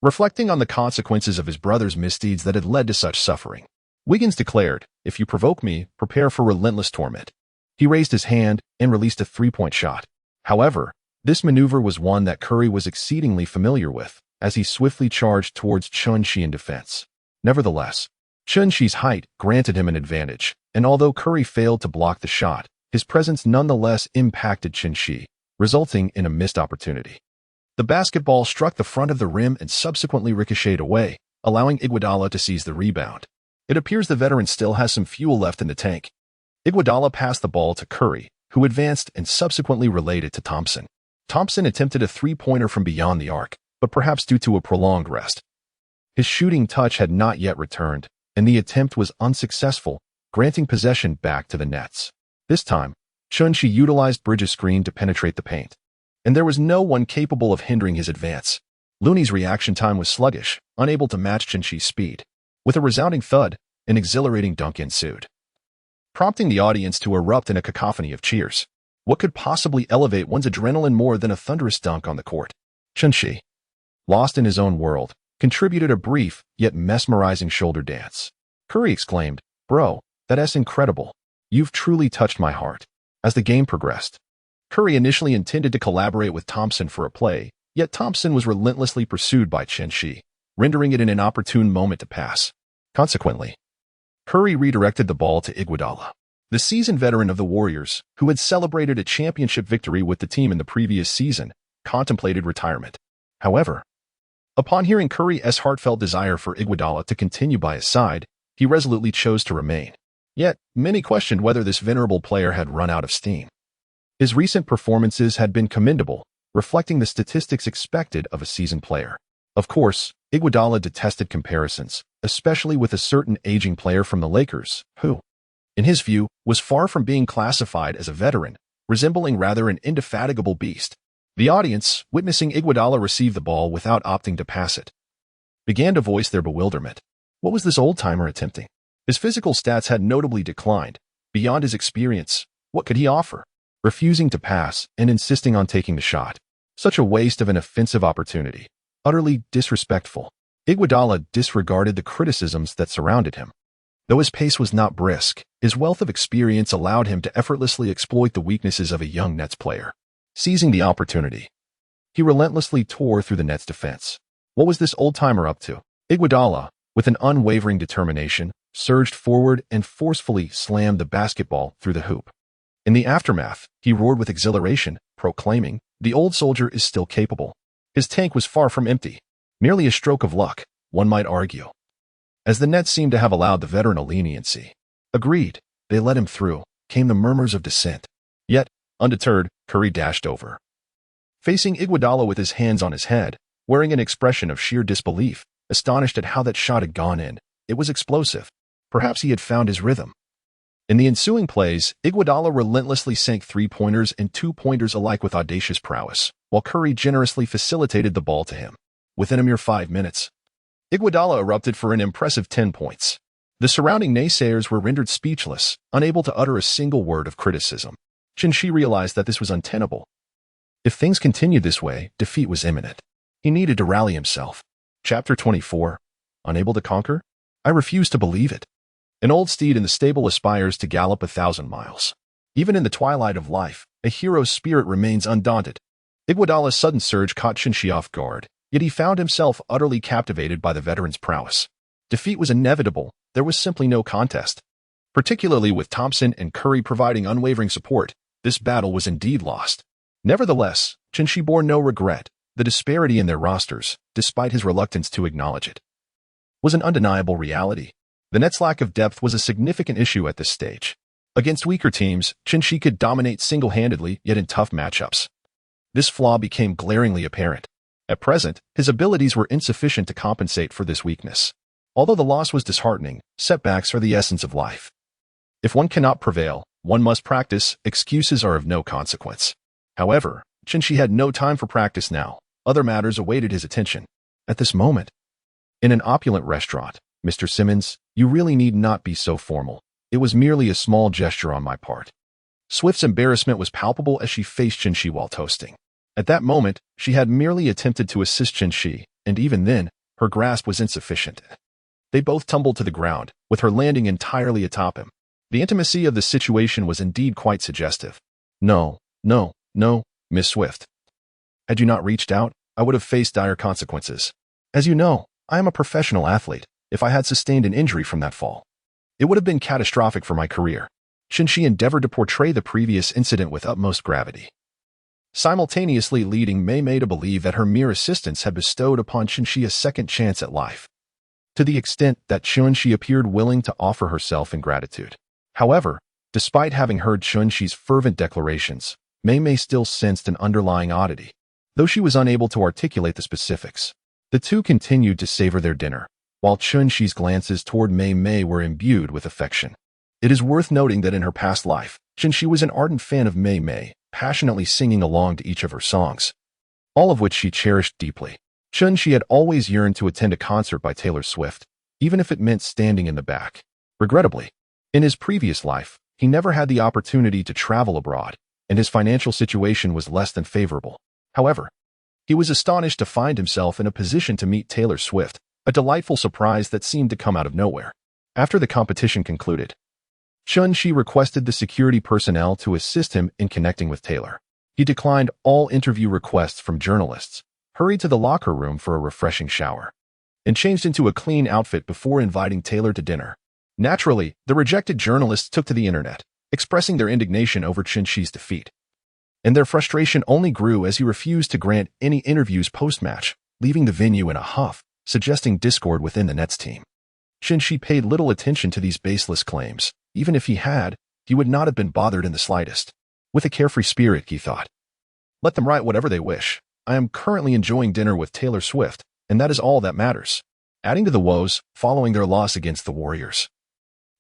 reflecting on the consequences of his brother's misdeeds that had led to such suffering. Wiggins declared, "If you provoke me, prepare for relentless torment." He raised his hand and released a 3-point shot. However, this maneuver was one that Curry was exceedingly familiar with, as he swiftly charged towards Shi in defense. Nevertheless, Shi's height granted him an advantage, and although Curry failed to block the shot, his presence nonetheless impacted Shi, resulting in a missed opportunity. The basketball struck the front of the rim and subsequently ricocheted away, allowing Iguodala to seize the rebound. It appears the veteran still has some fuel left in the tank. Iguodala passed the ball to Curry, who advanced and subsequently relayed it to Thompson. Thompson attempted a 3-pointer from beyond the arc, but perhaps due to a prolonged rest, his shooting touch had not yet returned, and the attempt was unsuccessful, granting possession back to the Nets. This time, Shi utilized Bridges' screen to penetrate the paint, and there was no one capable of hindering his advance. Looney's reaction time was sluggish, unable to match Shi's speed. With a resounding thud, an exhilarating dunk ensued, prompting the audience to erupt in a cacophony of cheers. What could possibly elevate one's adrenaline more than a thunderous dunk on the court? Shi, lost in his own world, contributed a brief yet mesmerizing shoulder dance. Curry exclaimed, "Bro, that's incredible. You've truly touched my heart." As the game progressed, Curry initially intended to collaborate with Thompson for a play, yet Thompson was relentlessly pursued by Shi, rendering it an inopportune moment to pass. Consequently, Curry redirected the ball to Iguodala, the seasoned veteran of the Warriors, who had celebrated a championship victory with the team in the previous season, contemplated retirement. However, upon hearing Curry's heartfelt desire for Iguodala to continue by his side, he resolutely chose to remain. Yet, many questioned whether this venerable player had run out of steam. His recent performances had been commendable, reflecting the statistics expected of a seasoned player. Of course, Iguodala detested comparisons, especially with a certain aging player from the Lakers, who, in his view, was far from being classified as a veteran, resembling rather an indefatigable beast. The audience, witnessing Iguodala receive the ball without opting to pass it, began to voice their bewilderment. What was this old-timer attempting? His physical stats had notably declined. Beyond his experience, what could he offer? Refusing to pass and insisting on taking the shot. Such a waste of an offensive opportunity. Utterly disrespectful. Iguodala disregarded the criticisms that surrounded him. Though his pace was not brisk, his wealth of experience allowed him to effortlessly exploit the weaknesses of a young Nets player. Seizing the opportunity, he relentlessly tore through the Nets' defense. What was this old-timer up to? Iguodala, with an unwavering determination, surged forward and forcefully slammed the basketball through the hoop. In the aftermath, he roared with exhilaration, proclaiming, "The old soldier is still capable." His tank was far from empty. Merely a stroke of luck, one might argue. As the Nets seemed to have allowed the veteran a leniency. Agreed, they let him through, came the murmurs of dissent. Yet, undeterred, Curry dashed over. Facing Iguodala with his hands on his head, wearing an expression of sheer disbelief, astonished at how that shot had gone in, it was explosive. Perhaps he had found his rhythm. In the ensuing plays, Iguodala relentlessly sank three-pointers and two-pointers alike with audacious prowess, while Curry generously facilitated the ball to him. Within a mere 5 minutes, Iguodala erupted for an impressive 10 points. The surrounding naysayers were rendered speechless, unable to utter a single word of criticism. Shi realized that this was untenable. If things continued this way, defeat was imminent. He needed to rally himself. Chapter 24. Unable to conquer? I refuse to believe it. An old steed in the stable aspires to gallop 1,000 miles. Even in the twilight of life, a hero's spirit remains undaunted. Iguodala's sudden surge caught Shi off guard, yet he found himself utterly captivated by the veteran's prowess. Defeat was inevitable. There was simply no contest. Particularly with Thompson and Curry providing unwavering support, this battle was indeed lost. Nevertheless, Shi bore no regret. The disparity in their rosters, despite his reluctance to acknowledge it, was an undeniable reality. The Nets' lack of depth was a significant issue at this stage. Against weaker teams, Shi could dominate single-handedly, yet in tough matchups. This flaw became glaringly apparent. At present, his abilities were insufficient to compensate for this weakness. Although the loss was disheartening, setbacks are the essence of life. If one cannot prevail, one must practice. Excuses are of no consequence. However, Shi had no time for practice now. Other matters awaited his attention. At this moment, in an opulent restaurant, Mr. Simmons, you really need not be so formal. It was merely a small gesture on my part. Swift's embarrassment was palpable as she faced Shi while toasting. At that moment, she had merely attempted to assist Shi, and even then, her grasp was insufficient. They both tumbled to the ground, with her landing entirely atop him. The intimacy of the situation was indeed quite suggestive. No, Miss Swift. Had you not reached out, I would have faced dire consequences. As you know, I am a professional athlete. If I had sustained an injury from that fall, it would have been catastrophic for my career. Shi endeavored to portray the previous incident with utmost gravity, simultaneously leading Mei to believe that her mere assistance had bestowed upon Shi a second chance at life, to the extent that Shi appeared willing to offer herself in gratitude. However, despite having heard Shi's fervent declarations, Mei still sensed an underlying oddity. Though she was unable to articulate the specifics, the two continued to savor their dinner, while Shi's glances toward Mei were imbued with affection. It is worth noting that in her past life, Shi was an ardent fan of Mei, passionately singing along to each of her songs, all of which she cherished deeply. Shi had always yearned to attend a concert by Taylor Swift, even if it meant standing in the back. Regrettably, in his previous life, he never had the opportunity to travel abroad, and his financial situation was less than favorable. However, he was astonished to find himself in a position to meet Taylor Swift, a delightful surprise that seemed to come out of nowhere. After the competition concluded, Shi requested the security personnel to assist him in connecting with Taylor. He declined all interview requests from journalists, hurried to the locker room for a refreshing shower, and changed into a clean outfit before inviting Taylor to dinner. Naturally, the rejected journalists took to the internet, expressing their indignation over Shi's defeat. And their frustration only grew as he refused to grant any interviews post-match, leaving the venue in a huff, suggesting discord within the Nets team. Shi paid little attention to these baseless claims. Even if he had, he would not have been bothered in the slightest. With a carefree spirit, he thought, let them write whatever they wish. I am currently enjoying dinner with Taylor Swift, and that is all that matters. Adding to the woes, following their loss against the Warriors,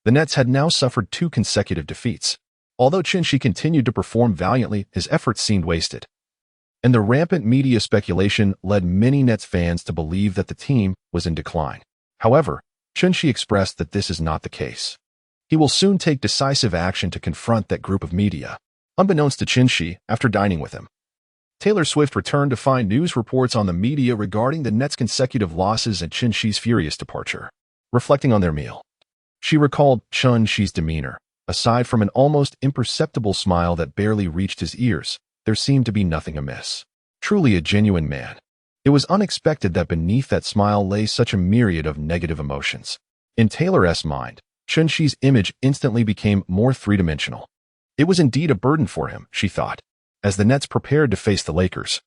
the Nets had now suffered 2 consecutive defeats. Although Shi continued to perform valiantly, his efforts seemed wasted. And the rampant media speculation led many Nets fans to believe that the team was in decline. However, Shi expressed that this is not the case. He will soon take decisive action to confront that group of media. Unbeknownst to Shi, after dining with him, Taylor Swift returned to find news reports on the media regarding the Nets' consecutive losses and Shi's furious departure. Reflecting on their meal, she recalled Shi's demeanor. Aside from an almost imperceptible smile that barely reached his ears, there seemed to be nothing amiss. Truly a genuine man. It was unexpected that beneath that smile lay such a myriad of negative emotions. In Taylor's mind, Shi's image instantly became more three-dimensional. It was indeed a burden for him, she thought, as the Nets prepared to face the Lakers.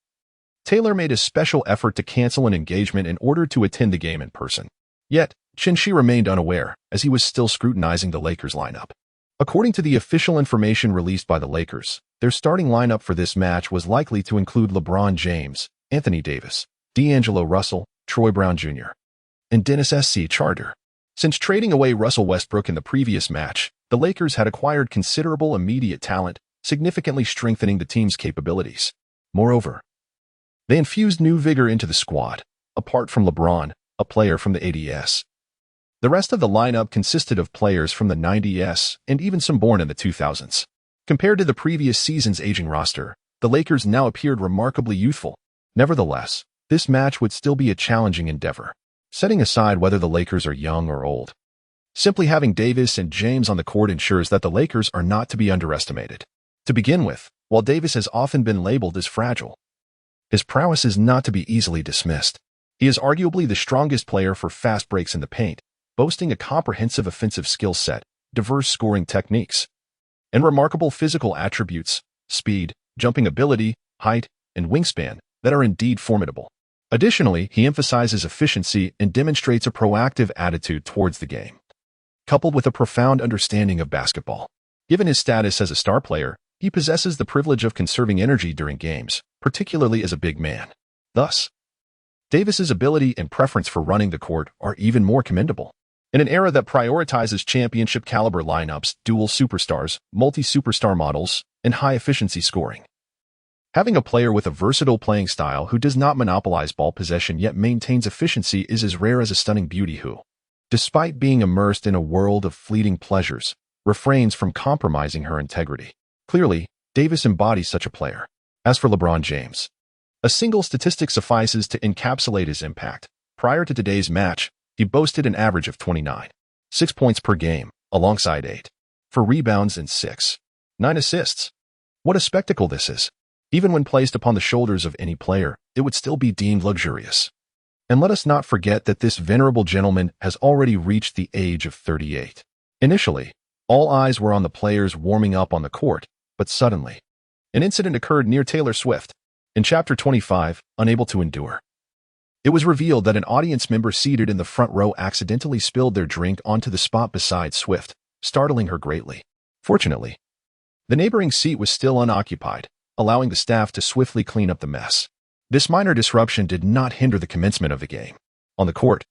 Taylor made a special effort to cancel an engagement in order to attend the game in person. Yet, Chin-Shi remained unaware, as he was still scrutinizing the Lakers lineup. According to the official information released by the Lakers, their starting lineup for this match was likely to include LeBron James, Anthony Davis, D'Angelo Russell, Troy Brown Jr., and Dennis S.C. Charter. Since trading away Russell Westbrook in the previous match, the Lakers had acquired considerable immediate talent, significantly strengthening the team's capabilities. Moreover, they infused new vigor into the squad, apart from LeBron, a player from the 80s. The rest of the lineup consisted of players from the 90s and even some born in the 2000s. Compared to the previous season's aging roster, the Lakers now appeared remarkably youthful. Nevertheless, this match would still be a challenging endeavor, setting aside whether the Lakers are young or old. Simply having Davis and James on the court ensures that the Lakers are not to be underestimated. To begin with, while Davis has often been labeled as fragile, his prowess is not to be easily dismissed. He is arguably the strongest player for fast breaks in the paint, boasting a comprehensive offensive skill set, diverse scoring techniques, and remarkable physical attributes, speed, jumping ability, height, and wingspan that are indeed formidable. Additionally, he emphasizes efficiency and demonstrates a proactive attitude towards the game, coupled with a profound understanding of basketball. Given his status as a star player, he possesses the privilege of conserving energy during games, particularly as a big man. Thus, Davis's ability and preference for running the court are even more commendable. In an era that prioritizes championship-caliber lineups, dual superstars, multi-superstar models, and high-efficiency scoring, having a player with a versatile playing style who does not monopolize ball possession yet maintains efficiency is as rare as a stunning beauty who, despite being immersed in a world of fleeting pleasures, refrains from compromising her integrity. Clearly, Davis embodies such a player. As for LeBron James, a single statistic suffices to encapsulate his impact. Prior to today's match, he boasted an average of 29.6 points per game, alongside 8 rebounds and 6.9 assists. What a spectacle this is! Even when placed upon the shoulders of any player, it would still be deemed luxurious. And let us not forget that this venerable gentleman has already reached the age of 38. Initially, all eyes were on the players warming up on the court, but suddenly, an incident occurred near Taylor Swift. In Chapter 25, Unable to Endure, it was revealed that an audience member seated in the front row accidentally spilled their drink onto the spot beside Swift, startling her greatly. Fortunately, the neighboring seat was still unoccupied, allowing the staff to swiftly clean up the mess. This minor disruption did not hinder the commencement of the game. On the court,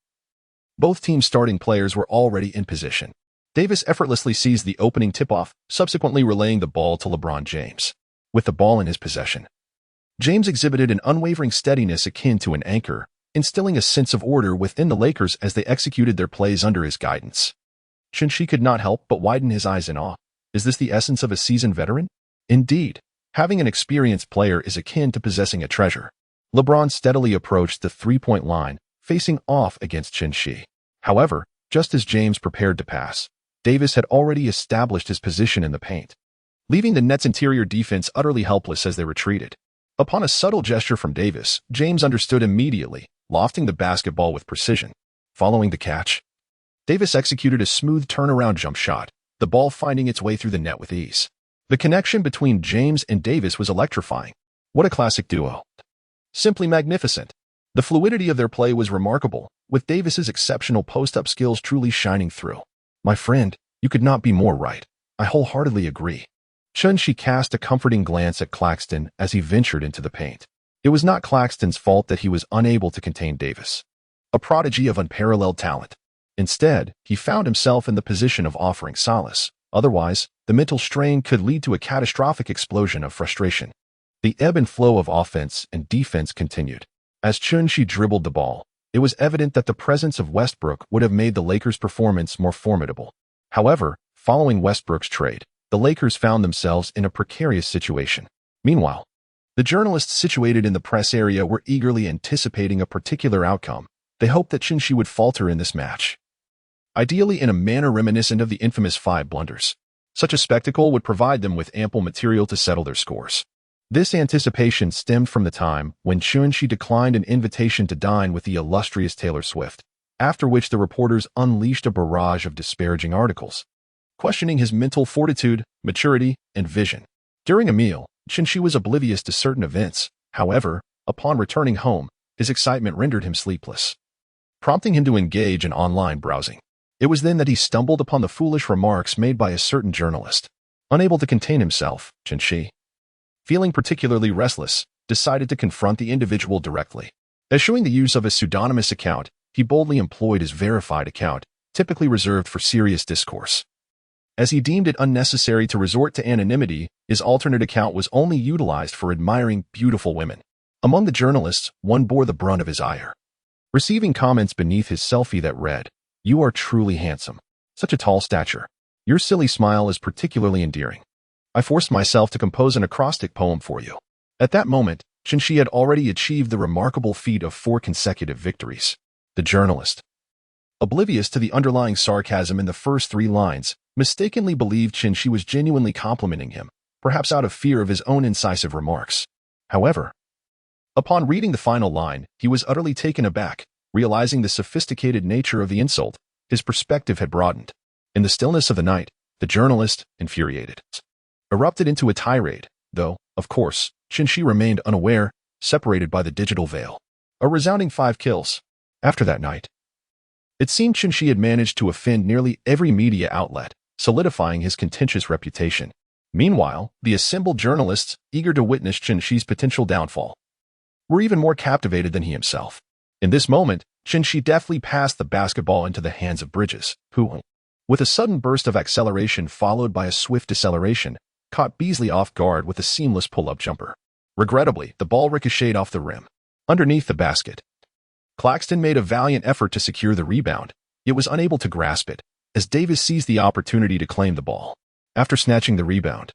both teams' starting players were already in position. Davis effortlessly seized the opening tip-off, subsequently relaying the ball to LeBron James. With the ball in his possession, James exhibited an unwavering steadiness akin to an anchor, instilling a sense of order within the Lakers as they executed their plays under his guidance. Chin-Shi could not help but widen his eyes in awe. Is this the essence of a seasoned veteran? Indeed, having an experienced player is akin to possessing a treasure. LeBron steadily approached the three-point line, facing off against Chin-Shi. However, just as James prepared to pass, Davis had already established his position in the paint, leaving the Nets' interior defense utterly helpless as they retreated. Upon a subtle gesture from Davis, James understood immediately, lofting the basketball with precision. Following the catch, Davis executed a smooth turnaround jump shot, the ball finding its way through the net with ease. The connection between James and Davis was electrifying. What a classic duo. Simply magnificent. The fluidity of their play was remarkable, with Davis's exceptional post-up skills truly shining through. My friend, you could not be more right. I wholeheartedly agree. Chin-Shi cast a comforting glance at Claxton as he ventured into the paint. It was not Claxton's fault that he was unable to contain Davis, a prodigy of unparalleled talent. Instead, he found himself in the position of offering solace. Otherwise, the mental strain could lead to a catastrophic explosion of frustration. The ebb and flow of offense and defense continued. As Chin-Shi dribbled the ball, it was evident that the presence of Westbrook would have made the Lakers' performance more formidable. However, following Westbrook's trade, the Lakers found themselves in a precarious situation. Meanwhile, the journalists situated in the press area were eagerly anticipating a particular outcome. They hoped that Chin-Shi would falter in this match, ideally in a manner reminiscent of the infamous 5 blunders. Such a spectacle would provide them with ample material to settle their scores. This anticipation stemmed from the time when Chin-Shi declined an invitation to dine with the illustrious Taylor Swift, after which the reporters unleashed a barrage of disparaging articles, questioning his mental fortitude, maturity, and vision. During a meal, Chin-Shi was oblivious to certain events. However, Upon returning home, his excitement rendered him sleepless, prompting him to engage in online browsing. It was then that he stumbled upon the foolish remarks made by a certain journalist. Unable to contain himself, Shi, feeling particularly restless, decided to confront the individual directly. Eschewing the use of his pseudonymous account, he boldly employed his verified account, typically reserved for serious discourse. As he deemed it unnecessary to resort to anonymity, his alternate account was only utilized for admiring beautiful women. Among the journalists, one bore the brunt of his ire, receiving comments beneath his selfie that read, "You are truly handsome. Such a tall stature. Your silly smile is particularly endearing. I forced myself to compose an acrostic poem for you." At that moment, Shi had already achieved the remarkable feat of 4 consecutive victories. The journalist, oblivious to the underlying sarcasm in the first 3 lines, mistakenly believed Shi was genuinely complimenting him, perhaps out of fear of his own incisive remarks. However, upon reading the final line, he was utterly taken aback, realizing the sophisticated nature of the insult. His perspective had broadened. In the stillness of the night, the journalist, infuriated, erupted into a tirade, though, of course, Shi remained unaware, separated by the digital veil. A resounding 5 kills. After that night, it seemed Shi had managed to offend nearly every media outlet, solidifying his contentious reputation. Meanwhile, the assembled journalists, eager to witness Shi's potential downfall, were even more captivated than he himself. In this moment, Shi deftly passed the basketball into the hands of Bridges, who, with a sudden burst of acceleration followed by a swift deceleration, caught Beasley off guard with a seamless pull-up jumper. Regrettably, the ball ricocheted off the rim, underneath the basket. Claxton made a valiant effort to secure the rebound, yet was unable to grasp it, as Davis seized the opportunity to claim the ball. After snatching the rebound,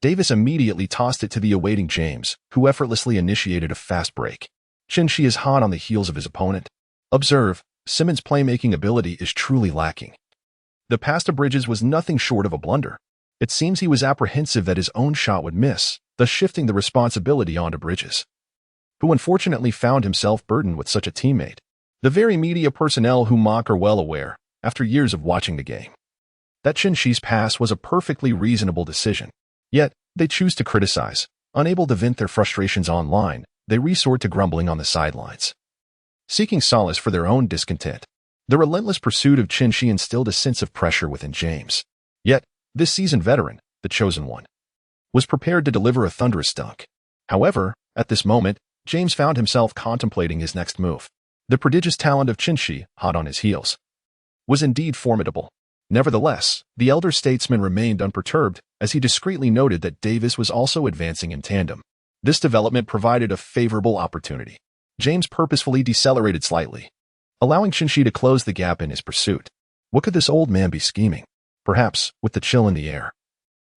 Davis immediately tossed it to the awaiting James, who effortlessly initiated a fast break. Shi is hot on the heels of his opponent. Observe, Simmons' playmaking ability is truly lacking. The pass to Bridges was nothing short of a blunder. It seems he was apprehensive that his own shot would miss, thus shifting the responsibility onto Bridges, who unfortunately found himself burdened with such a teammate. The very media personnel who mock are well aware, after years of watching the game, that Shi's pass was a perfectly reasonable decision. Yet, they choose to criticize. Unable to vent their frustrations online, they resort to grumbling on the sidelines, seeking solace for their own discontent. The relentless pursuit of Shi instilled a sense of pressure within James. Yet, this seasoned veteran, the chosen one, was prepared to deliver a thunderous dunk. However, at this moment, James found himself contemplating his next move. The prodigious talent of Shi, hot on his heels, was indeed formidable. Nevertheless, the elder statesman remained unperturbed, as he discreetly noted that Davis was also advancing in tandem. This development provided a favorable opportunity. James purposefully decelerated slightly, allowing Shi to close the gap in his pursuit. What could this old man be scheming? Perhaps, with the chill in the air,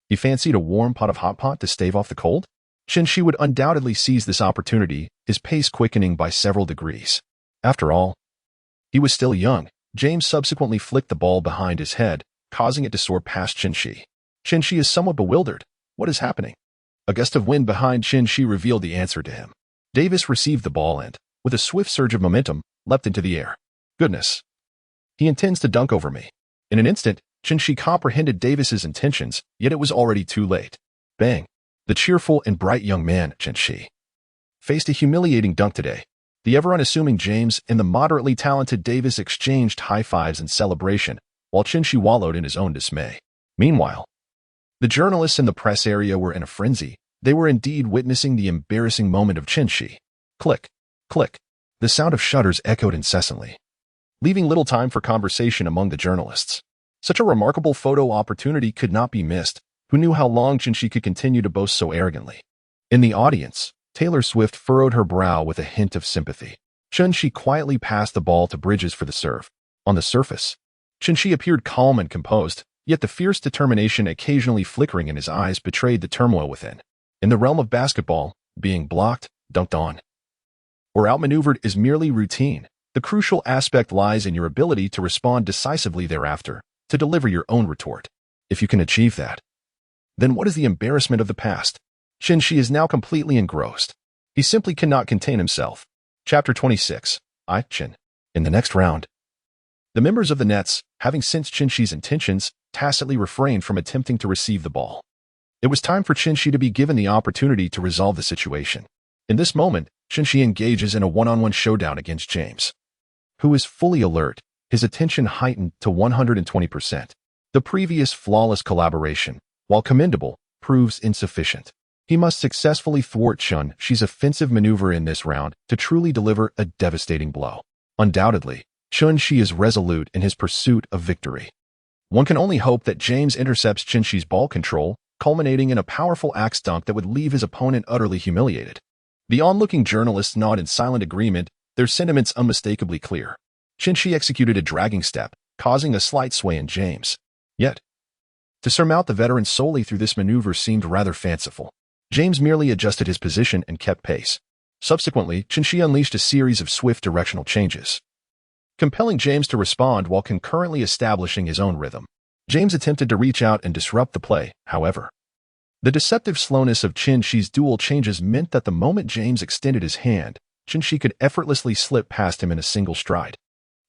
he fancied a warm pot of hot pot to stave off the cold? Shi would undoubtedly seize this opportunity, his pace quickening by several degrees. After all, he was still young. James subsequently flicked the ball behind his head, causing it to soar past Shi. Shi is somewhat bewildered. What is happening? A gust of wind behind Shi revealed the answer to him. Davis received the ball and, with a swift surge of momentum, leapt into the air. Goodness! He intends to dunk over me. In an instant, Shi comprehended Davis's intentions, yet it was already too late. Bang! The cheerful and bright young man, Shi, faced a humiliating dunk today. The ever-unassuming James and the moderately talented Davis exchanged high-fives in celebration, while Shi wallowed in his own dismay. Meanwhile, the journalists in the press area were in a frenzy. They were indeed witnessing the embarrassing moment of Shi. Click, click. The sound of shutters echoed incessantly, leaving little time for conversation among the journalists. Such a remarkable photo opportunity could not be missed. Who knew how long Shi could continue to boast so arrogantly? In the audience, Taylor Swift furrowed her brow with a hint of sympathy. Shi quietly passed the ball to Bridges for the serve. On the surface, Shi appeared calm and composed, yet the fierce determination occasionally flickering in his eyes betrayed the turmoil within. In the realm of basketball, being blocked, dunked on, or outmaneuvered is merely routine. The crucial aspect lies in your ability to respond decisively thereafter, to deliver your own retort. If you can achieve that, then what is the embarrassment of the past? Shi is now completely engrossed. He simply cannot contain himself. Chapter 26. In the next round, the members of the Nets, having sensed Shi's intentions, tacitly refrained from attempting to receive the ball. It was time for Shi to be given the opportunity to resolve the situation. In this moment, Chin-Shi engages in a one-on-one showdown against James, who is fully alert, his attention heightened to 120%. The previous flawless collaboration, while commendable, proves insufficient. He must successfully thwart Chin-Shi's offensive maneuver in this round to truly deliver a devastating blow. Undoubtedly, Chin-Shi is resolute in his pursuit of victory. One can only hope that James intercepts Chin-Shi's ball control, culminating in a powerful axe dunk that would leave his opponent utterly humiliated. The onlooking journalists nod in silent agreement, their sentiments unmistakably clear. Chin-Shi executed a dragging step, causing a slight sway in James. Yet, to surmount the veteran solely through this maneuver seemed rather fanciful. James merely adjusted his position and kept pace. Subsequently, Chin-Shi unleashed a series of swift directional changes, compelling James to respond while concurrently establishing his own rhythm. James attempted to reach out and disrupt the play, however. The deceptive slowness of Chin-Shi's dual changes meant that the moment James extended his hand, Chin-Shi could effortlessly slip past him in a single stride.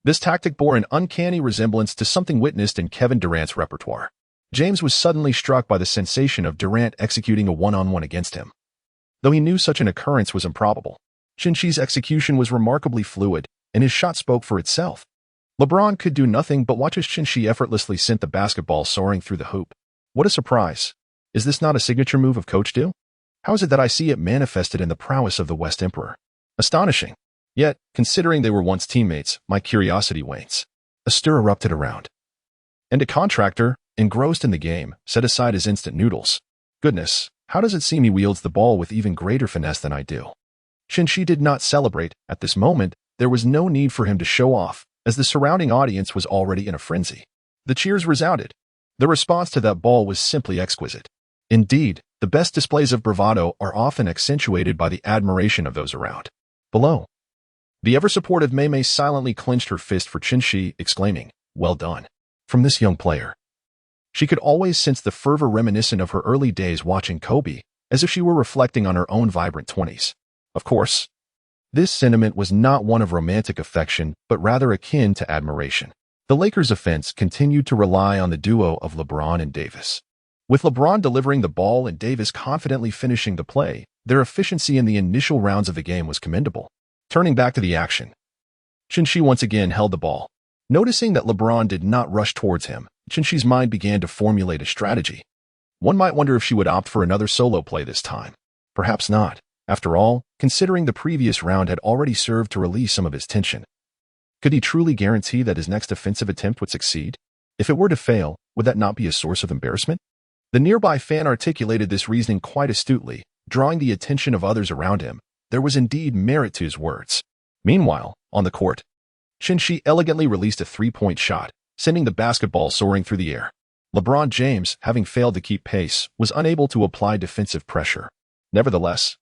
This tactic bore an uncanny resemblance to something witnessed in Kevin Durant's repertoire. James was suddenly struck by the sensation of Durant executing a one-on-one against him. Though he knew such an occurrence was improbable, Chin-Shi's execution was remarkably fluid, and his shot spoke for itself. LeBron could do nothing but watch as Chin-Shi effortlessly sent the basketball soaring through the hoop. What a surprise! Is this not a signature move of Coach Do? How is it that I see it manifested in the prowess of the West Emperor? Astonishing. Yet, considering they were once teammates, my curiosity wanes. A stir erupted around, and a contractor, engrossed in the game, set aside his instant noodles. Goodness, how does it seem he wields the ball with even greater finesse than I do? Chin-Shi did not celebrate. At this moment, there was no need for him to show off, as the surrounding audience was already in a frenzy. The cheers resounded. The response to that ball was simply exquisite. Indeed, the best displays of bravado are often accentuated by the admiration of those around. Below, the ever-supportive Mei silently clenched her fist for Chin-Shi, exclaiming, "Well done." From this young player, she could always sense the fervor reminiscent of her early days watching Kobe, as if she were reflecting on her own vibrant 20s. Of course, this sentiment was not one of romantic affection, but rather akin to admiration. The Lakers' offense continued to rely on the duo of LeBron and Davis. With LeBron delivering the ball and Davis confidently finishing the play, their efficiency in the initial rounds of the game was commendable. Turning back to the action, Chin-Shi once again held the ball. Noticing that LeBron did not rush towards him, Chin-Shi's mind began to formulate a strategy. One might wonder if she would opt for another solo play this time. Perhaps not. After all, considering the previous round had already served to release some of his tension. Could he truly guarantee that his next offensive attempt would succeed? If it were to fail, would that not be a source of embarrassment? The nearby fan articulated this reasoning quite astutely, drawing the attention of others around him. There was indeed merit to his words. Meanwhile, on the court, Chin-Shi elegantly released a three-point shot, sending the basketball soaring through the air. LeBron James, having failed to keep pace, was unable to apply defensive pressure. Nevertheless,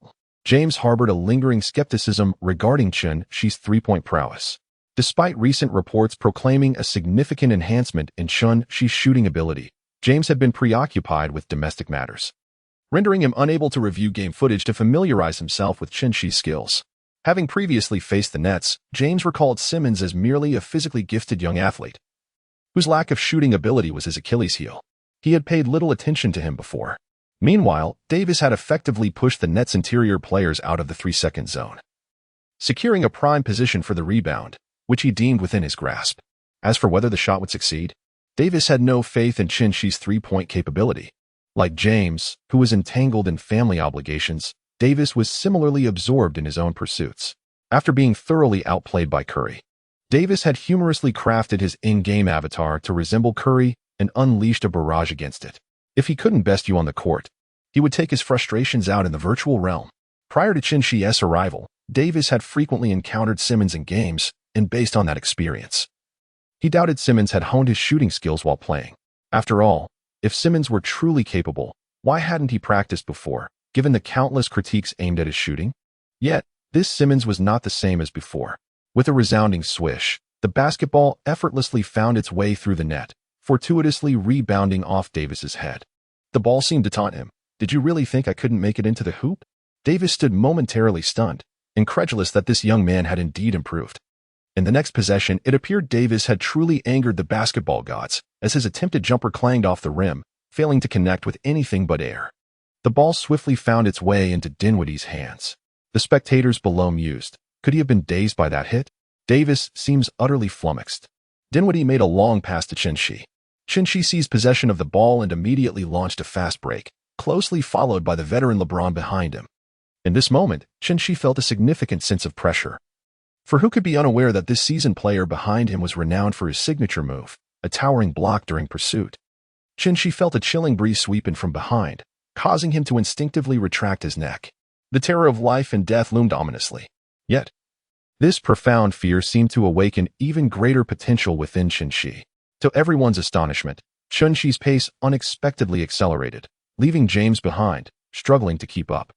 James harbored a lingering skepticism regarding Chin-Shi's three-point prowess. Despite recent reports proclaiming a significant enhancement in Chin-Shi's shooting ability, James had been preoccupied with domestic matters, rendering him unable to review game footage to familiarize himself with Chin-Shi's skills. Having previously faced the Nets, James recalled Simmons as merely a physically gifted young athlete, whose lack of shooting ability was his Achilles heel. He had paid little attention to him before. Meanwhile, Davis had effectively pushed the Nets' interior players out of the 3-second zone, securing a prime position for the rebound, which he deemed within his grasp. As for whether the shot would succeed, Davis had no faith in Chin-Shi's three-point capability. Like James, who was entangled in family obligations, Davis was similarly absorbed in his own pursuits. After being thoroughly outplayed by Curry, Davis had humorously crafted his in-game avatar to resemble Curry and unleashed a barrage against it. If he couldn't best you on the court, he would take his frustrations out in the virtual realm. Prior to Chin-Shi's arrival, Davis had frequently encountered Simmons in games, and based on that experience, he doubted Simmons had honed his shooting skills while playing. After all, if Simmons were truly capable, why hadn't he practiced before, given the countless critiques aimed at his shooting? Yet, this Simmons was not the same as before. With a resounding swish, the basketball effortlessly found its way through the net, fortuitously rebounding off Davis's head. The ball seemed to taunt him. "Did you really think I couldn't make it into the hoop?" Davis stood momentarily stunned, incredulous that this young man had indeed improved. In the next possession, it appeared Davis had truly angered the basketball gods, as his attempted jumper clanged off the rim, failing to connect with anything but air. The ball swiftly found its way into Dinwiddie's hands. The spectators below mused. Could he have been dazed by that hit? Davis seems utterly flummoxed. Dinwiddie made a long pass to Chin-Shi. Chin-Shi seized possession of the ball and immediately launched a fast break, closely followed by the veteran LeBron behind him. In this moment, Chin-Shi felt a significant sense of pressure. For who could be unaware that this seasoned player behind him was renowned for his signature move, a towering block during pursuit? Chin-Shi felt a chilling breeze sweep in from behind, causing him to instinctively retract his neck. The terror of life and death loomed ominously. Yet, this profound fear seemed to awaken even greater potential within Chin-Shi. To everyone's astonishment, Chin-Shi's pace unexpectedly accelerated, leaving James behind, struggling to keep up.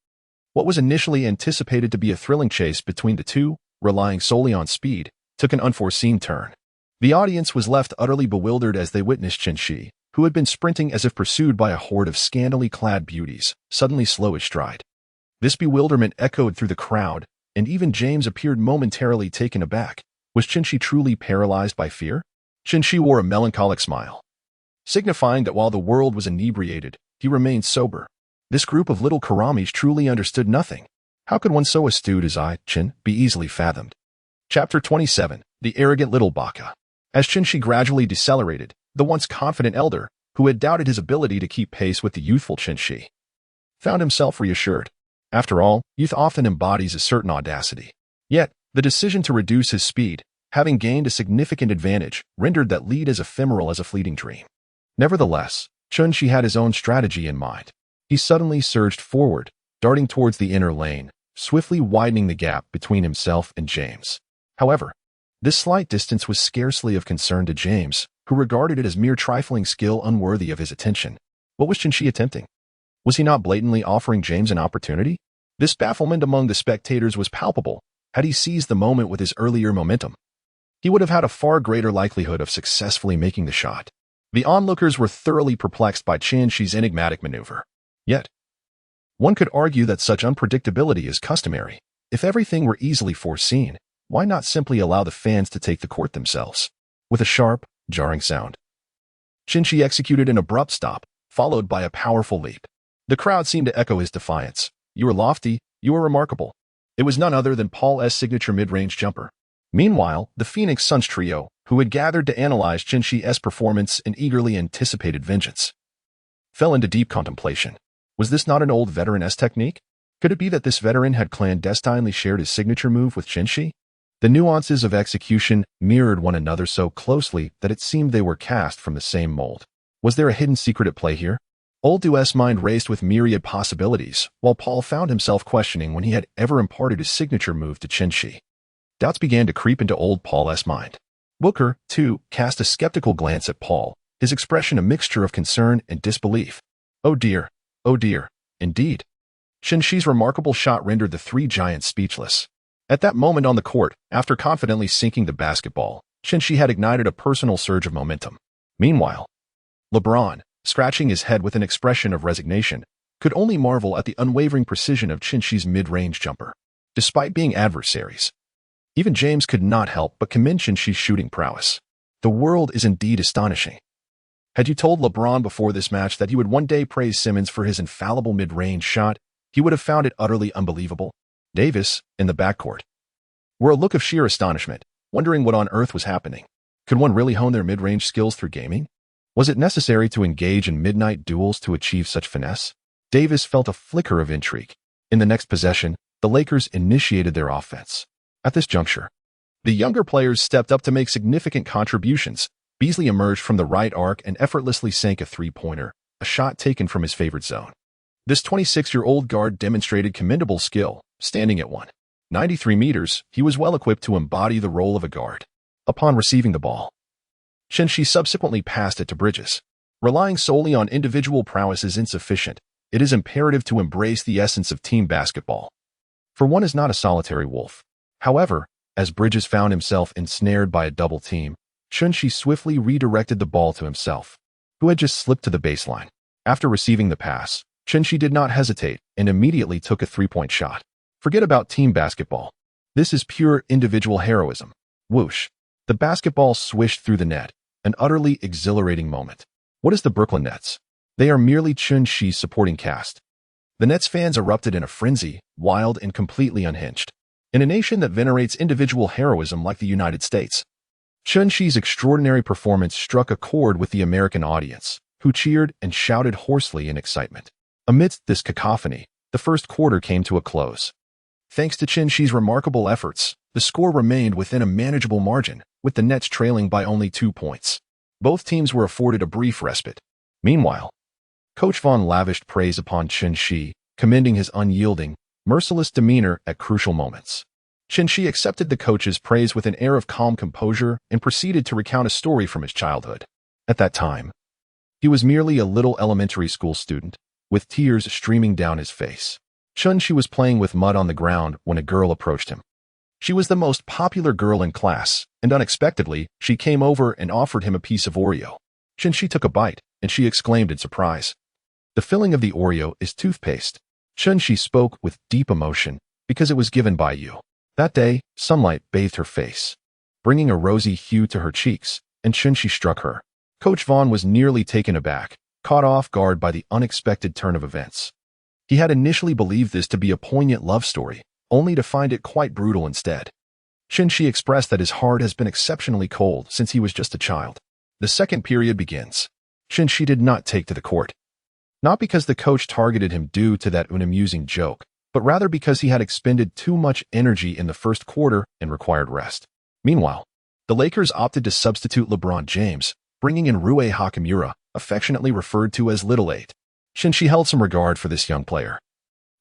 What was initially anticipated to be a thrilling chase between the two, relying solely on speed, took an unforeseen turn. The audience was left utterly bewildered as they witnessed Chin-Shi, who had been sprinting as if pursued by a horde of scantily clad beauties, suddenly slow his stride. This bewilderment echoed through the crowd, and even James appeared momentarily taken aback. Was Chin-Shi truly paralyzed by fear? Chin-Shi wore a melancholic smile, signifying that while the world was inebriated, he remained sober. This group of little Karamis truly understood nothing. How could one so astute as I, Chin, be easily fathomed? Chapter 27. The Arrogant Little Baka. As Chin-Shi gradually decelerated, the once confident elder, who had doubted his ability to keep pace with the youthful Chin-Shi, found himself reassured. After all, youth often embodies a certain audacity. Yet, the decision to reduce his speed, having gained a significant advantage, rendered that lead as ephemeral as a fleeting dream. Nevertheless, Chin-Shi had his own strategy in mind. He suddenly surged forward, darting towards the inner lane, swiftly widening the gap between himself and James. However, this slight distance was scarcely of concern to James, who regarded it as mere trifling skill unworthy of his attention. What was Chin-Shi attempting? Was he not blatantly offering James an opportunity? This bafflement among the spectators was palpable. Had he seized the moment with his earlier momentum, he would have had a far greater likelihood of successfully making the shot. The onlookers were thoroughly perplexed by Chin-Shi's enigmatic maneuver. Yet, one could argue that such unpredictability is customary. If everything were easily foreseen, why not simply allow the fans to take the court themselves? With a sharp, jarring sound, Chin-Shi executed an abrupt stop, followed by a powerful leap. The crowd seemed to echo his defiance. You are lofty, you are remarkable. It was none other than Paul's signature mid-range jumper. Meanwhile, the Phoenix Suns trio, who had gathered to analyze Chin-Shi's performance and eagerly anticipated vengeance, fell into deep contemplation. Was this not an old veteran-esque technique? Could it be that this veteran had clandestinely shared his signature move with Chin-Shi? The nuances of execution mirrored one another so closely that it seemed they were cast from the same mold. Was there a hidden secret at play here? Old Du's mind raced with myriad possibilities, while Paul found himself questioning when he had ever imparted his signature move to Chin-Shi. Doubts began to creep into old Paul's mind. Booker, too, cast a skeptical glance at Paul, his expression a mixture of concern and disbelief. Oh dear, indeed. Chin-Shi's remarkable shot rendered the three giants speechless. At that moment on the court, after confidently sinking the basketball, Chin-Shi had ignited a personal surge of momentum. Meanwhile, LeBron, scratching his head with an expression of resignation, could only marvel at the unwavering precision of Chin-Shi's mid-range jumper. Despite being adversaries, even James could not help but commend Chin-Shi's shooting prowess. The world is indeed astonishing. Had you told LeBron before this match that he would one day praise Simmons for his infallible mid-range shot, he would have found it utterly unbelievable. Davis, in the backcourt, wore a look of sheer astonishment, wondering what on earth was happening. Could one really hone their mid-range skills through gaming? Was it necessary to engage in midnight duels to achieve such finesse? Davis felt a flicker of intrigue. In the next possession, the Lakers initiated their offense. At this juncture, the younger players stepped up to make significant contributions. Beasley emerged from the right arc and effortlessly sank a three-pointer, a shot taken from his favorite zone. This 26-year-old guard demonstrated commendable skill. Standing at 193 meters, he was well equipped to embody the role of a guard. Upon receiving the ball, Chin-Shi subsequently passed it to Bridges. Relying solely on individual prowess is insufficient. It is imperative to embrace the essence of team basketball. For one is not a solitary wolf. However, as Bridges found himself ensnared by a double team, Chin-Shi swiftly redirected the ball to himself, who had just slipped to the baseline. After receiving the pass, Chin-Shi did not hesitate and immediately took a three-point shot. Forget about team basketball. This is pure individual heroism. Whoosh. The basketball swished through the net, an utterly exhilarating moment. What is the Brooklyn Nets? They are merely Chin-Shi's supporting cast. The Nets fans erupted in a frenzy, wild and completely unhinged. In a nation that venerates individual heroism like the United States, Chun-Chi's extraordinary performance struck a chord with the American audience, who cheered and shouted hoarsely in excitement. Amidst this cacophony, the first quarter came to a close. Thanks to Chun-Chi's remarkable efforts, the score remained within a manageable margin, with the Nets trailing by only 2 points. Both teams were afforded a brief respite. Meanwhile, Coach Vaughn lavished praise upon Chun-Chi, commending his unyielding, merciless demeanor at crucial moments. Chun-Chi accepted the coach's praise with an air of calm composure and proceeded to recount a story from his childhood. At that time, he was merely a little elementary school student, with tears streaming down his face. Chun-Chi was playing with mud on the ground when a girl approached him. She was the most popular girl in class, and unexpectedly, she came over and offered him a piece of Oreo. Chun-Chi took a bite, and she exclaimed in surprise, "The filling of the Oreo is toothpaste." Chun-Chi spoke with deep emotion, "Because it was given by you." That day, sunlight bathed her face, bringing a rosy hue to her cheeks, and Chun-Chi struck her. Coach Vaughn was nearly taken aback, caught off guard by the unexpected turn of events. He had initially believed this to be a poignant love story, only to find it quite brutal instead. Chun-Chi expressed that his heart has been exceptionally cold since he was just a child. The second period begins. Chun-Chi did not take to the court. Not because the coach targeted him due to that unamusing joke, but rather because he had expended too much energy in the first quarter and required rest. Meanwhile, the Lakers opted to substitute LeBron James, bringing in Rui Hachimura, affectionately referred to as Little 8. Chun-Chi held some regard for this young player,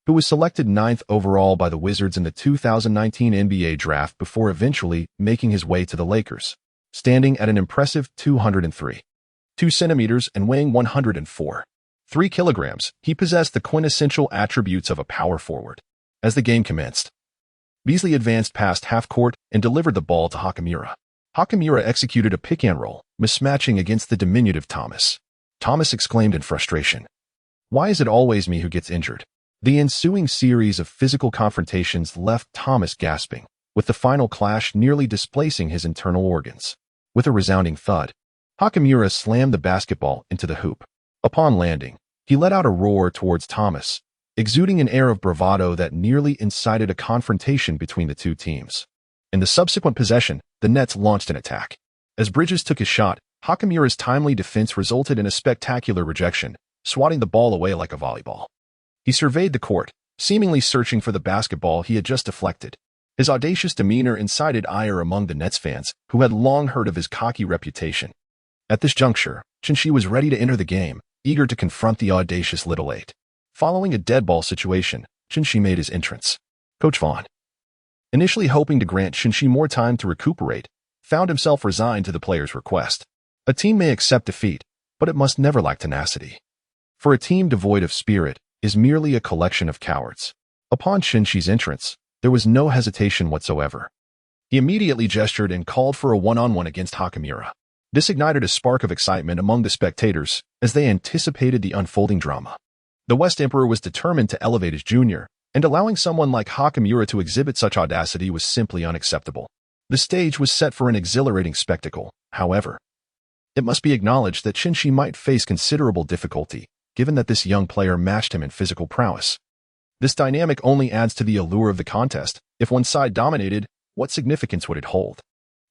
who was selected 9th overall by the Wizards in the 2019 NBA draft before eventually making his way to the Lakers. Standing at an impressive 202 centimeters and weighing 104.3 kilograms, he possessed the quintessential attributes of a power forward. As the game commenced, Beasley advanced past half-court and delivered the ball to Hachimura. Hachimura executed a pick-and-roll, mismatching against the diminutive Thomas. Thomas exclaimed in frustration, "Why is it always me who gets injured?" The ensuing series of physical confrontations left Thomas gasping, with the final clash nearly displacing his internal organs. With a resounding thud, Hachimura slammed the basketball into the hoop. Upon landing, he let out a roar towards Thomas, exuding an air of bravado that nearly incited a confrontation between the two teams. In the subsequent possession, the Nets launched an attack. As Bridges took his shot, Hachimura's timely defense resulted in a spectacular rejection, swatting the ball away like a volleyball. He surveyed the court, seemingly searching for the basketball he had just deflected. His audacious demeanor incited ire among the Nets fans, who had long heard of his cocky reputation. At this juncture, Chun-Chi was ready to enter the game, eager to confront the audacious Little 8. Following a dead ball situation, Chun-Chi made his entrance. Coach Vaughn, initially hoping to grant Chun-Chi more time to recuperate, found himself resigned to the player's request. A team may accept defeat, but it must never lack tenacity. For a team devoid of spirit is merely a collection of cowards. Upon Chun-Chi's entrance, there was no hesitation whatsoever. He immediately gestured and called for a one-on-one against Hachimura. This ignited a spark of excitement among the spectators as they anticipated the unfolding drama. The West Emperor was determined to elevate his junior, and allowing someone like Hachimura to exhibit such audacity was simply unacceptable. The stage was set for an exhilarating spectacle, however. It must be acknowledged that Chun-Chi might face considerable difficulty, given that this young player matched him in physical prowess. This dynamic only adds to the allure of the contest. If one side dominated, what significance would it hold?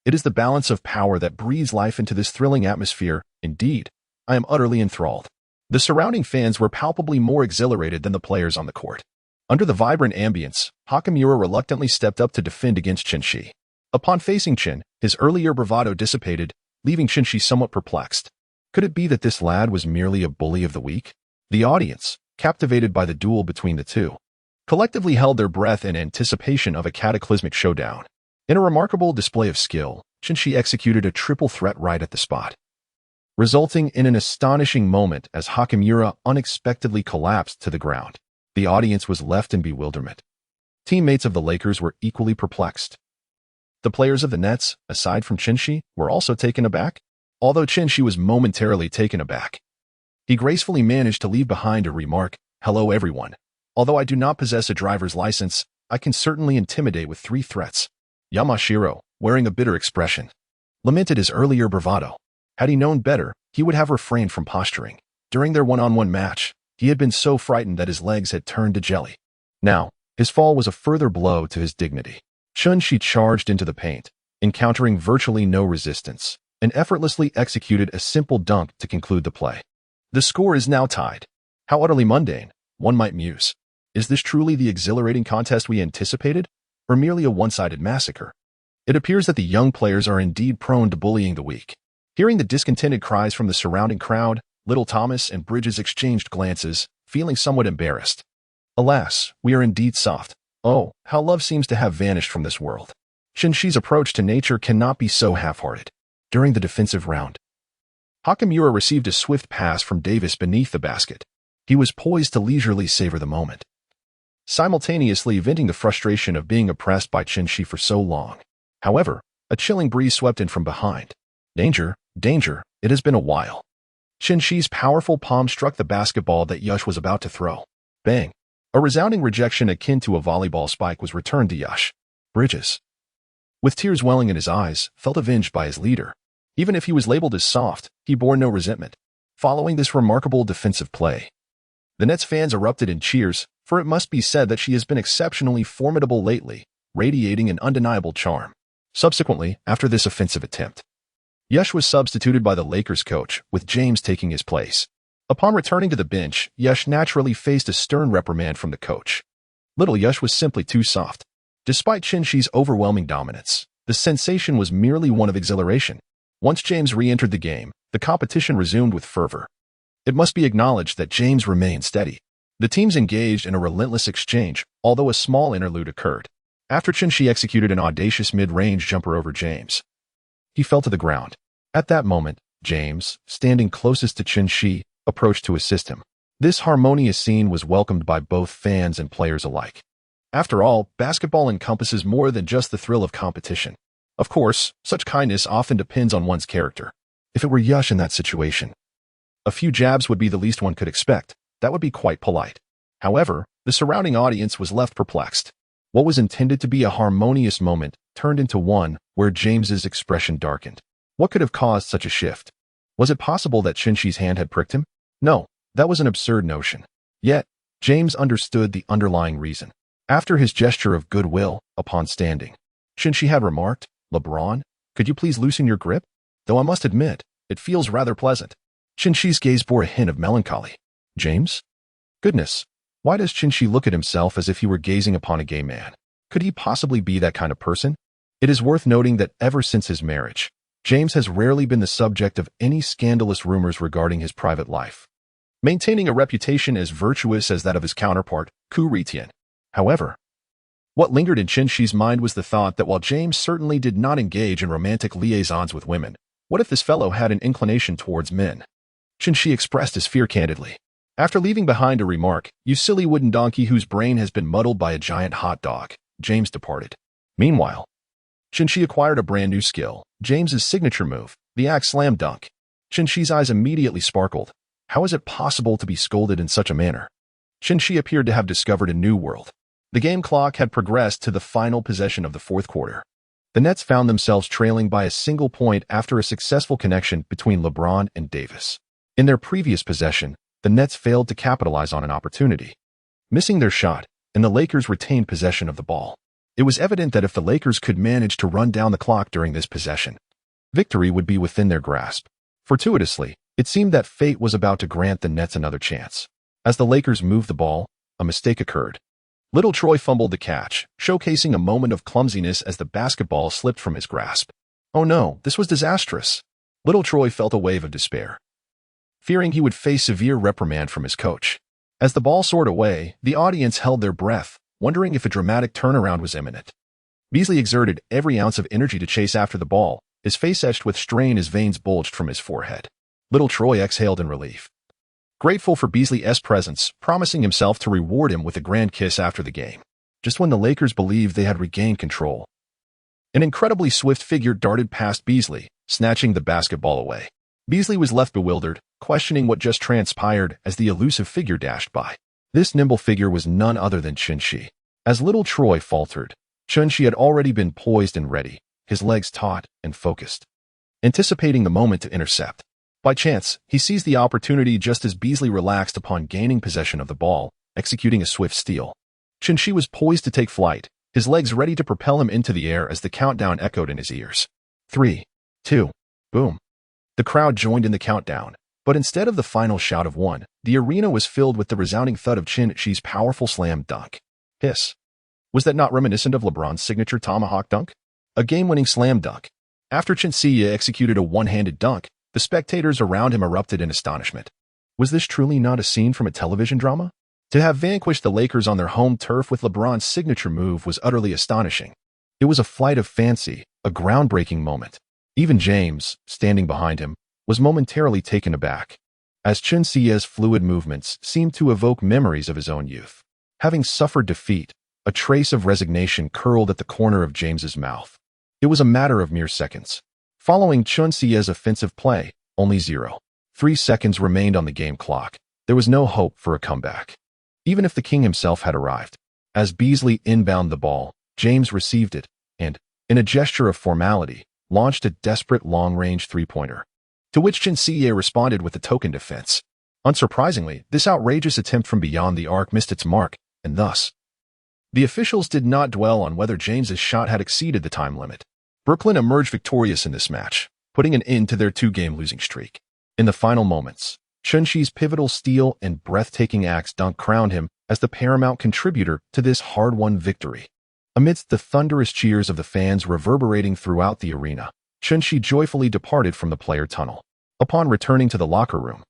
It is the balance of power that breathes life into this thrilling atmosphere. Indeed, I am utterly enthralled. The surrounding fans were palpably more exhilarated than the players on the court. Under the vibrant ambience, Hachimura reluctantly stepped up to defend against Chun-Chi. Upon facing Chin, his earlier bravado dissipated, leaving Chun-Chi somewhat perplexed. Could it be that this lad was merely a bully of the week? The audience, captivated by the duel between the two, collectively held their breath in anticipation of a cataclysmic showdown. In a remarkable display of skill, Chun-Chi executed a triple threat right at the spot, resulting in an astonishing moment as Hachimura unexpectedly collapsed to the ground. The audience was left in bewilderment. Teammates of the Lakers were equally perplexed. The players of the Nets, aside from Chun-Chi, were also taken aback. Although Chun-Chi was momentarily taken aback, he gracefully managed to leave behind a remark, "Hello everyone. Although I do not possess a driver's license, I can certainly intimidate with 3 threats." Yamashiro, wearing a bitter expression, lamented his earlier bravado. Had he known better, he would have refrained from posturing. During their one-on-one match, He had been so frightened that his legs had turned to jelly. Now, his fall was a further blow to his dignity. Chun-Shi charged into the paint, encountering virtually no resistance, and effortlessly executed a simple dunk to conclude the play. The score is now tied. How utterly mundane, one might muse. Is this truly the exhilarating contest we anticipated, or merely a one-sided massacre? It appears that the young players are indeed prone to bullying the weak. Hearing the discontented cries from the surrounding crowd, little Thomas and Bridges exchanged glances, feeling somewhat embarrassed. Alas, we are indeed soft. Oh, how love seems to have vanished from this world. Chun-Shi's approach to nature cannot be so half-hearted. During the defensive round, Hakamura received a swift pass from Davis beneath the basket. He was poised to leisurely savor the moment, simultaneously venting the frustration of being oppressed by Chun-Shi for so long. However, a chilling breeze swept in from behind. Danger, danger, it has been a while. Chun-Shi's powerful palm struck the basketball that Yash was about to throw. Bang! A resounding rejection akin to a volleyball spike was returned to Yash. Bridges, with tears welling in his eyes, felt avenged by his leader. Even if he was labeled as soft, he bore no resentment. Following this remarkable defensive play, the Nets fans erupted in cheers, for it must be said that she has been exceptionally formidable lately, radiating an undeniable charm. Subsequently, after this offensive attempt, Yash was substituted by the Lakers coach, with James taking his place. Upon returning to the bench, Yash naturally faced a stern reprimand from the coach. Little Yash was simply too soft. Despite Chun-Shi's overwhelming dominance, the sensation was merely one of exhilaration. Once James re-entered the game, the competition resumed with fervor. It must be acknowledged that James remained steady. The teams engaged in a relentless exchange, although a small interlude occurred. After Chun-Shi executed an audacious mid-range jumper over James, he fell to the ground. At that moment, James, standing closest to Chun-Shi, approached to assist him. This harmonious scene was welcomed by both fans and players alike. After all, basketball encompasses more than just the thrill of competition. Of course, such kindness often depends on one's character. If it were Yash in that situation, a few jabs would be the least one could expect. That would be quite polite. However, the surrounding audience was left perplexed. What was intended to be a harmonious moment turned into one where James's expression darkened. What could have caused such a shift? Was it possible that Chun-Shi's hand had pricked him? No, that was an absurd notion. Yet, James understood the underlying reason. After his gesture of goodwill, upon standing, Chun-Shi had remarked, "LeBron, could you please loosen your grip? Though I must admit, it feels rather pleasant." Chun-Shi's gaze bore a hint of melancholy. James? Goodness, why does Chun-Shi look at himself as if he were gazing upon a gay man? Could he possibly be that kind of person? It is worth noting that ever since his marriage, James has rarely been the subject of any scandalous rumors regarding his private life, maintaining a reputation as virtuous as that of his counterpart, Ku Ritian. However, what lingered in Chun-Shi's mind was the thought that while James certainly did not engage in romantic liaisons with women, what if this fellow had an inclination towards men? Chun-Shi expressed his fear candidly. After leaving behind a remark, "You silly wooden donkey whose brain has been muddled by a giant hot dog," James departed. Meanwhile, Chun-Shi acquired a brand new skill, James's signature move, the axe slam dunk. Chun-Shi's eyes immediately sparkled. How is it possible to be scolded in such a manner? Chun-Shi appeared to have discovered a new world. The game clock had progressed to the final possession of the fourth quarter. The Nets found themselves trailing by a single point after a successful connection between LeBron and Davis. In their previous possession, the Nets failed to capitalize on an opportunity, missing their shot, and the Lakers retained possession of the ball. It was evident that if the Lakers could manage to run down the clock during this possession, victory would be within their grasp. Fortuitously, it seemed that fate was about to grant the Nets another chance. As the Lakers moved the ball, a mistake occurred. Little Troy fumbled the catch, showcasing a moment of clumsiness as the basketball slipped from his grasp. Oh no, this was disastrous. Little Troy felt a wave of despair, fearing he would face severe reprimand from his coach. As the ball soared away, the audience held their breath, wondering if a dramatic turnaround was imminent. Beasley exerted every ounce of energy to chase after the ball, his face etched with strain as veins bulged from his forehead. Little Troy exhaled in relief, grateful for Beasley's presence, promising himself to reward him with a grand kiss after the game. Just when the Lakers believed they had regained control, an incredibly swift figure darted past Beasley, snatching the basketball away. Beasley was left bewildered, questioning what just transpired as the elusive figure dashed by. This nimble figure was none other than Chun-Shi. As Little Troy faltered, Chun-Shi had already been poised and ready, his legs taut and focused, anticipating the moment to intercept. By chance, he seized the opportunity just as Beasley relaxed upon gaining possession of the ball, executing a swift steal. Chen-Shi was poised to take flight, his legs ready to propel him into the air as the countdown echoed in his ears. 3, 2, boom. The crowd joined in the countdown, but instead of the final shout of 1, the arena was filled with the resounding thud of Chen-Shi's powerful slam dunk. Hiss. Was that not reminiscent of LeBron's signature tomahawk dunk? A game-winning slam dunk. After Chen-Shi executed a one-handed dunk, the spectators around him erupted in astonishment. Was this truly not a scene from a television drama? To have vanquished the Lakers on their home turf with LeBron's signature move was utterly astonishing. It was a flight of fancy, a groundbreaking moment. Even James, standing behind him, was momentarily taken aback, as Chen-Shi's fluid movements seemed to evoke memories of his own youth. Having suffered defeat, a trace of resignation curled at the corner of James's mouth. It was a matter of mere seconds. Following Chen-Shi's offensive play, only 0.3 seconds remained on the game clock. There was no hope for a comeback, even if the king himself had arrived. As Beasley inbounded the ball, James received it and, in a gesture of formality, launched a desperate long-range three-pointer, to which Chen-Shi responded with a token defense. Unsurprisingly, this outrageous attempt from beyond the arc missed its mark, and thus, the officials did not dwell on whether James's shot had exceeded the time limit. Brooklyn emerged victorious in this match, putting an end to their two-game losing streak. In the final moments, Chen-Shi's pivotal steal and breathtaking axe dunk crowned him as the paramount contributor to this hard-won victory. Amidst the thunderous cheers of the fans reverberating throughout the arena, Chen-Shi joyfully departed from the player tunnel. Upon returning to the locker room,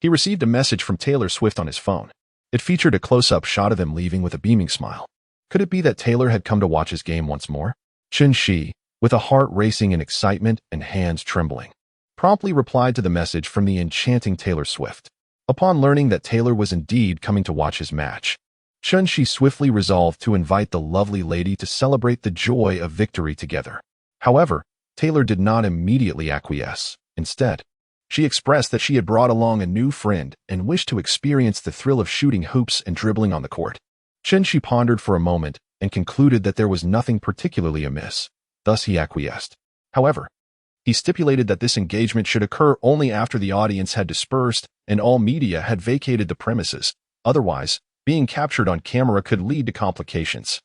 he received a message from Taylor Swift on his phone. It featured a close-up shot of him leaving with a beaming smile. Could it be that Taylor had come to watch his game once more? Chen-Shi, with a heart racing in excitement and hands trembling, promptly replied to the message from the enchanting Taylor Swift. Upon learning that Taylor was indeed coming to watch his match, Chen-Shi swiftly resolved to invite the lovely lady to celebrate the joy of victory together. However, Taylor did not immediately acquiesce. Instead, she expressed that she had brought along a new friend and wished to experience the thrill of shooting hoops and dribbling on the court. Chen-Shi pondered for a moment and concluded that there was nothing particularly amiss. Thus he acquiesced. However, he stipulated that this engagement should occur only after the audience had dispersed and all media had vacated the premises. Otherwise, being captured on camera could lead to complications.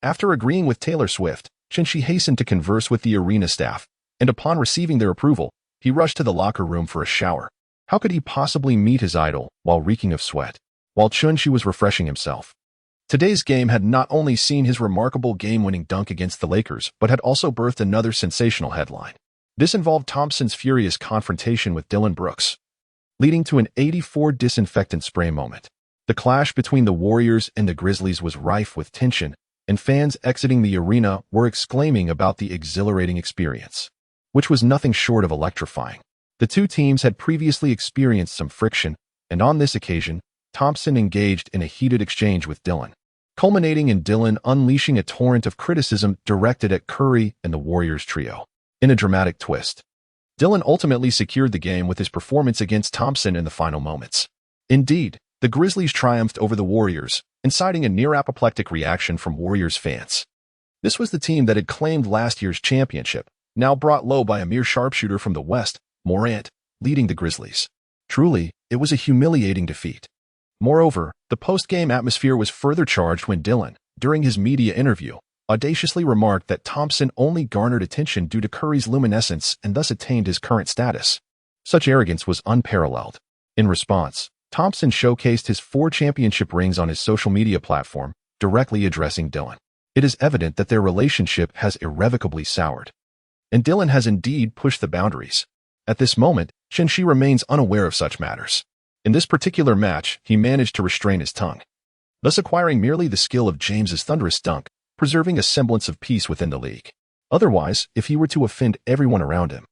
After agreeing with Taylor Swift, Chen-Shi hastened to converse with the arena staff, and upon receiving their approval, he rushed to the locker room for a shower. How could he possibly meet his idol while reeking of sweat, while Chen-Shi was refreshing himself? Today's game had not only seen his remarkable game-winning dunk against the Lakers, but had also birthed another sensational headline. This involved Thompson's furious confrontation with Dillon Brooks, leading to an 84 disinfectant spray moment. The clash between the Warriors and the Grizzlies was rife with tension, and fans exiting the arena were exclaiming about the exhilarating experience, which was nothing short of electrifying. The two teams had previously experienced some friction, and on this occasion, Thompson engaged in a heated exchange with Dillon, culminating in Dillon unleashing a torrent of criticism directed at Curry and the Warriors trio. In a dramatic twist, Dillon ultimately secured the game with his performance against Thompson in the final moments. Indeed, the Grizzlies triumphed over the Warriors, inciting a near-apoplectic reaction from Warriors fans. This was the team that had claimed last year's championship, now brought low by a mere sharpshooter from the West, Morant, leading the Grizzlies. Truly, it was a humiliating defeat. Moreover, the post-game atmosphere was further charged when Dillon, during his media interview, audaciously remarked that Thompson only garnered attention due to Curry's luminescence and thus attained his current status. Such arrogance was unparalleled. In response, Thompson showcased his 4 championship rings on his social media platform, directly addressing Dillon. It is evident that their relationship has irrevocably soured, and Dillon has indeed pushed the boundaries. At this moment, Chen-Shi remains unaware of such matters. In this particular match, he managed to restrain his tongue, thus acquiring merely the skill of James's thunderous dunk, preserving a semblance of peace within the league. Otherwise, if he were to offend everyone around him,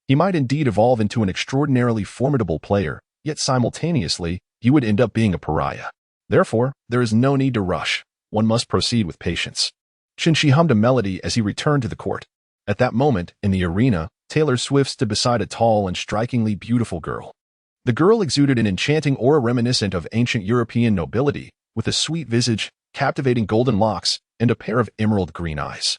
he might indeed evolve into an extraordinarily formidable player, yet simultaneously, he would end up being a pariah. Therefore, there is no need to rush. One must proceed with patience. Chen-Shi hummed a melody as he returned to the court. At that moment, in the arena, Taylor Swift stood beside a tall and strikingly beautiful girl. The girl exuded an enchanting aura reminiscent of ancient European nobility, with a sweet visage, captivating golden locks, and a pair of emerald green eyes.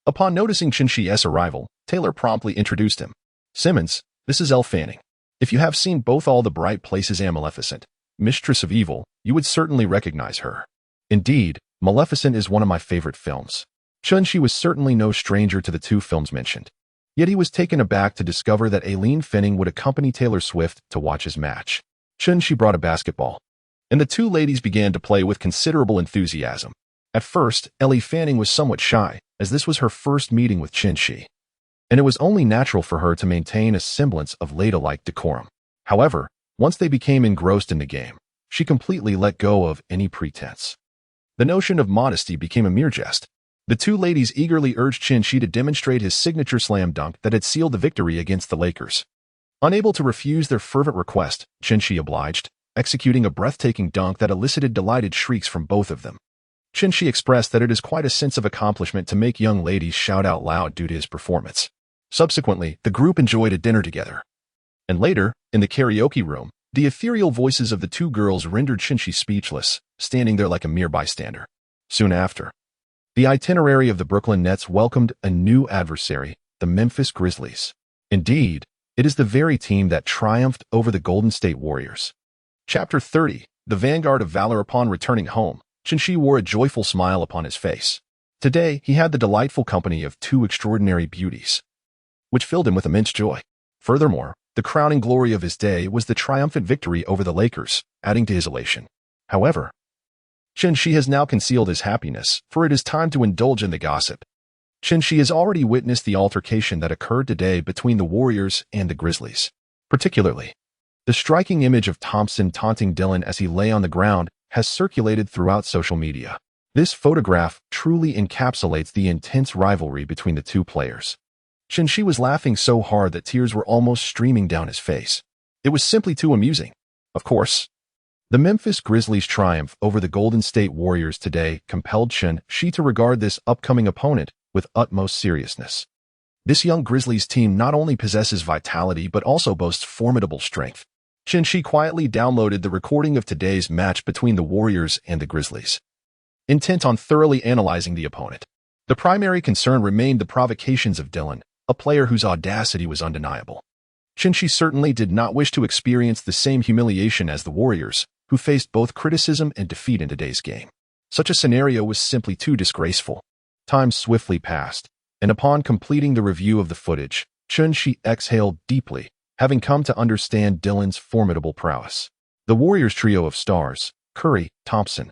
Upon noticing Chen-Shi's arrival, Taylor promptly introduced him. "Simmons, this is Elle Fanning. If you have seen both All the Bright Places and Maleficent, Mistress of Evil, you would certainly recognize her. Indeed, Maleficent is one of my favorite films. Chun-Shi was certainly no stranger to the two films mentioned. Yet he was taken aback to discover that Aileen Fanning would accompany Taylor Swift to watch his match. Chun-Shi brought a basketball, and the two ladies began to play with considerable enthusiasm. At first, Ellie Fanning was somewhat shy, as this was her first meeting with Chun-Shi, and it was only natural for her to maintain a semblance of ladylike decorum. However, once they became engrossed in the game, she completely let go of any pretense. The notion of modesty became a mere jest. The two ladies eagerly urged Chun-Shi to demonstrate his signature slam dunk that had sealed the victory against the Lakers. Unable to refuse their fervent request, Chun-Shi obliged, executing a breathtaking dunk that elicited delighted shrieks from both of them. Chun-Shi expressed that it is quite a sense of accomplishment to make young ladies shout out loud due to his performance. Subsequently, the group enjoyed a dinner together. And later, in the karaoke room, the ethereal voices of the two girls rendered Chun-Shi speechless, standing there like a mere bystander. Soon after, the itinerary of the Brooklyn Nets welcomed a new adversary, the Memphis Grizzlies. Indeed, it is the very team that triumphed over the Golden State Warriors. Chapter 30, The Vanguard of Valor. Upon returning home, Chun-Shi wore a joyful smile upon his face. Today, he had the delightful company of two extraordinary beauties, which filled him with immense joy. Furthermore, the crowning glory of his day was the triumphant victory over the Lakers, adding to his elation. However, Chun-Shi has now concealed his happiness, for it is time to indulge in the gossip. Chun-Shi has already witnessed the altercation that occurred today between the Warriors and the Grizzlies. Particularly, the striking image of Thompson taunting Dillon as he lay on the ground has circulated throughout social media. This photograph truly encapsulates the intense rivalry between the two players. Chun-Shi was laughing so hard that tears were almost streaming down his face. It was simply too amusing. Of course, the Memphis Grizzlies' triumph over the Golden State Warriors today compelled Chun-Shi to regard this upcoming opponent with utmost seriousness. This young Grizzlies team not only possesses vitality but also boasts formidable strength. Chun-Shi quietly downloaded the recording of today's match between the Warriors and the Grizzlies, intent on thoroughly analyzing the opponent. The primary concern remained the provocations of Dillon, a player whose audacity was undeniable. Chun-Shi certainly did not wish to experience the same humiliation as the Warriors, who faced both criticism and defeat in today's game. Such a scenario was simply too disgraceful. Time swiftly passed, and upon completing the review of the footage, Chun-Shi exhaled deeply, having come to understand Dillon's formidable prowess. The Warriors' trio of stars, Curry, Thompson,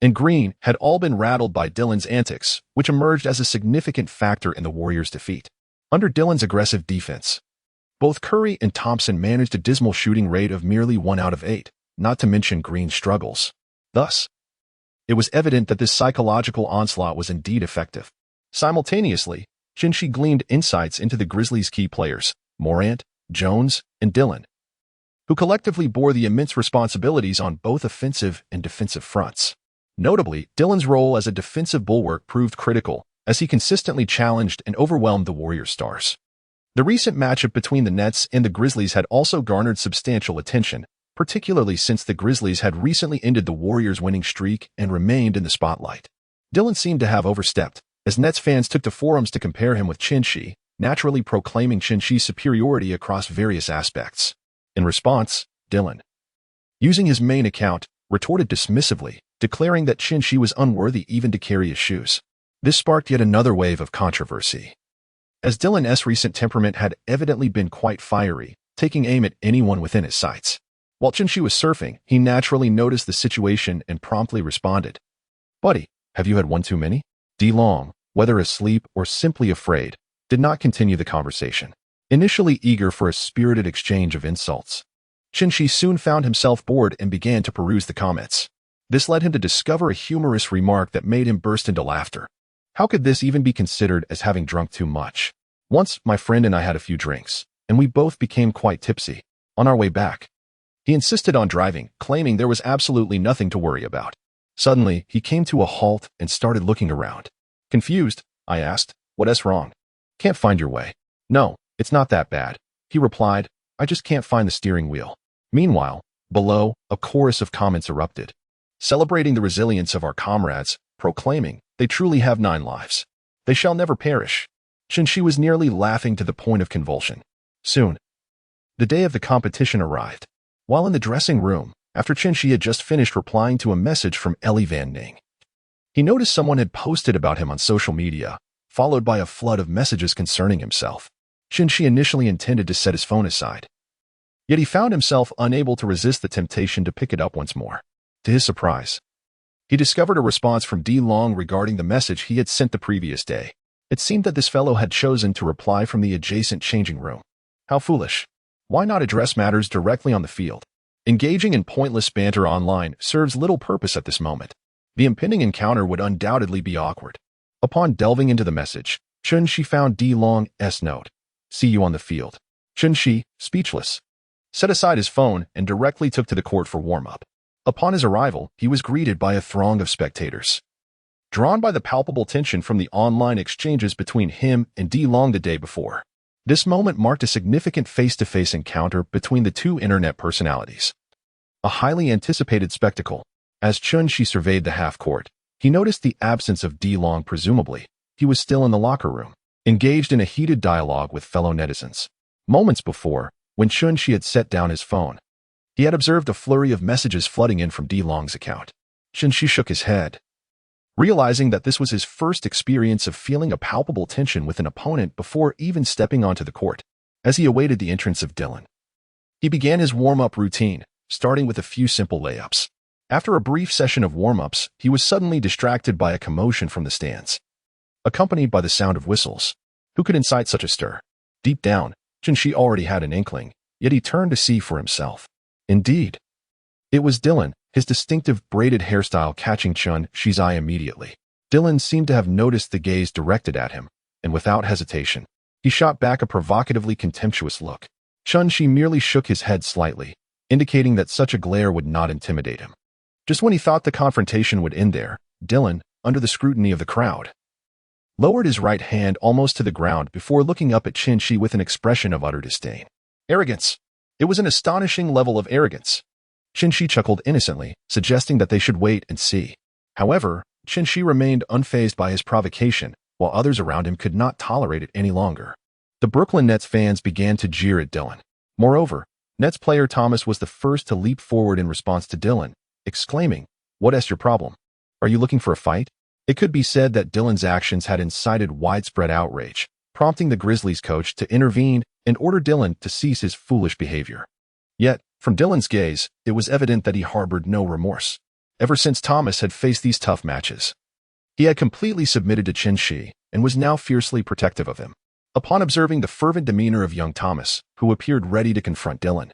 and Green, had all been rattled by Dillon's antics, which emerged as a significant factor in the Warriors' defeat. Under Dillon's aggressive defense, both Curry and Thompson managed a dismal shooting rate of merely 1 out of 8, not to mention Green's struggles. Thus, it was evident that this psychological onslaught was indeed effective. Simultaneously, Chun-Shi gleaned insights into the Grizzlies' key players, Morant, Jones, and Dillon, who collectively bore the immense responsibilities on both offensive and defensive fronts. Notably, Dillon's role as a defensive bulwark proved critical, as he consistently challenged and overwhelmed the Warriors' stars. The recent matchup between the Nets and the Grizzlies had also garnered substantial attention, particularly since the Grizzlies had recently ended the Warriors' winning streak and remained in the spotlight. Dillon seemed to have overstepped, as Nets fans took to forums to compare him with Chun-Shi, naturally proclaiming Chun-Shi's superiority across various aspects. In response, Dillon, using his main account, retorted dismissively, declaring that Chun-Shi was unworthy even to carry his shoes. This sparked yet another wave of controversy, as Dillon's recent temperament had evidently been quite fiery, taking aim at anyone within his sights. While Chun-Shi was surfing, he naturally noticed the situation and promptly responded, "Buddy, have you had one too many?" D. Long, whether asleep or simply afraid, did not continue the conversation. Initially eager for a spirited exchange of insults, Chun-Shi soon found himself bored and began to peruse the comments. This led him to discover a humorous remark that made him burst into laughter. How could this even be considered as having drunk too much? Once, my friend and I had a few drinks, and we both became quite tipsy. On our way back, he insisted on driving, claiming there was absolutely nothing to worry about. Suddenly, he came to a halt and started looking around. Confused, I asked, "What's wrong?" "Can't find your way." "No, it's not that bad," he replied. "I just can't find the steering wheel." Meanwhile, below, a chorus of comments erupted, celebrating the resilience of our comrades, proclaiming, "They truly have 9 lives. They shall never perish." Chun-Shi was nearly laughing to the point of convulsion. Soon, The day of the competition arrived. While in the dressing room, after Shi had just finished replying to a message from Ellie Van Ning, he noticed someone had posted about him on social media, followed by a flood of messages concerning himself. Shi initially intended to set his phone aside, yet he found himself unable to resist the temptation to pick it up once more. To his surprise, he discovered a response from D Long regarding the message he had sent the previous day. It seemed that this fellow had chosen to reply from the adjacent changing room. How foolish. Why not address matters directly on the field? Engaging in pointless banter online serves little purpose at this moment. The impending encounter would undoubtedly be awkward. Upon delving into the message, Shi found D Long's note. See you on the field. Shi, speechless, set aside his phone and directly took to the court for warm-up. Upon his arrival, he was greeted by a throng of spectators. Drawn by the palpable tension from the online exchanges between him and D Long the day before, this moment marked a significant face-to-face encounter between the two internet personalities. A highly anticipated spectacle. As Shi surveyed the half-court, he noticed the absence of D Long. Presumably, he was still in the locker room, engaged in a heated dialogue with fellow netizens. Moments before, when Shi had set down his phone, he had observed a flurry of messages flooding in from D Long's account. Shi shook his head, realizing that this was his first experience of feeling a palpable tension with an opponent before even stepping onto the court. As he awaited the entrance of Dylan, he began his warm-up routine, starting with a few simple layups. After a brief session of warm-ups, he was suddenly distracted by a commotion from the stands, accompanied by the sound of whistles. Who could incite such a stir? Deep down, Shi already had an inkling, yet he turned to see for himself. Indeed, it was Dylan, his distinctive braided hairstyle catching Shi's eye immediately. Dylan seemed to have noticed the gaze directed at him, and without hesitation, he shot back a provocatively contemptuous look. Shi merely shook his head slightly, indicating that such a glare would not intimidate him. Just when he thought the confrontation would end there, Dylan, under the scrutiny of the crowd, lowered his right hand almost to the ground before looking up at Shi with an expression of utter disdain. Arrogance. It was an astonishing level of arrogance. Shi chuckled innocently, suggesting that they should wait and see. However, Shi remained unfazed by his provocation, while others around him could not tolerate it any longer. The Brooklyn Nets fans began to jeer at Dylan. Moreover, Nets player Thomas was the first to leap forward in response to Dylan, exclaiming, "What's your problem? Are you looking for a fight?" It could be said that Dylan's actions had incited widespread outrage, prompting the Grizzlies coach to intervene and order Dylan to cease his foolish behavior. Yet, from Dylan's gaze, it was evident that he harbored no remorse. Ever since Thomas had faced these tough matches, he had completely submitted to Shi and was now fiercely protective of him. Upon observing the fervent demeanor of young Thomas, who appeared ready to confront Dylan,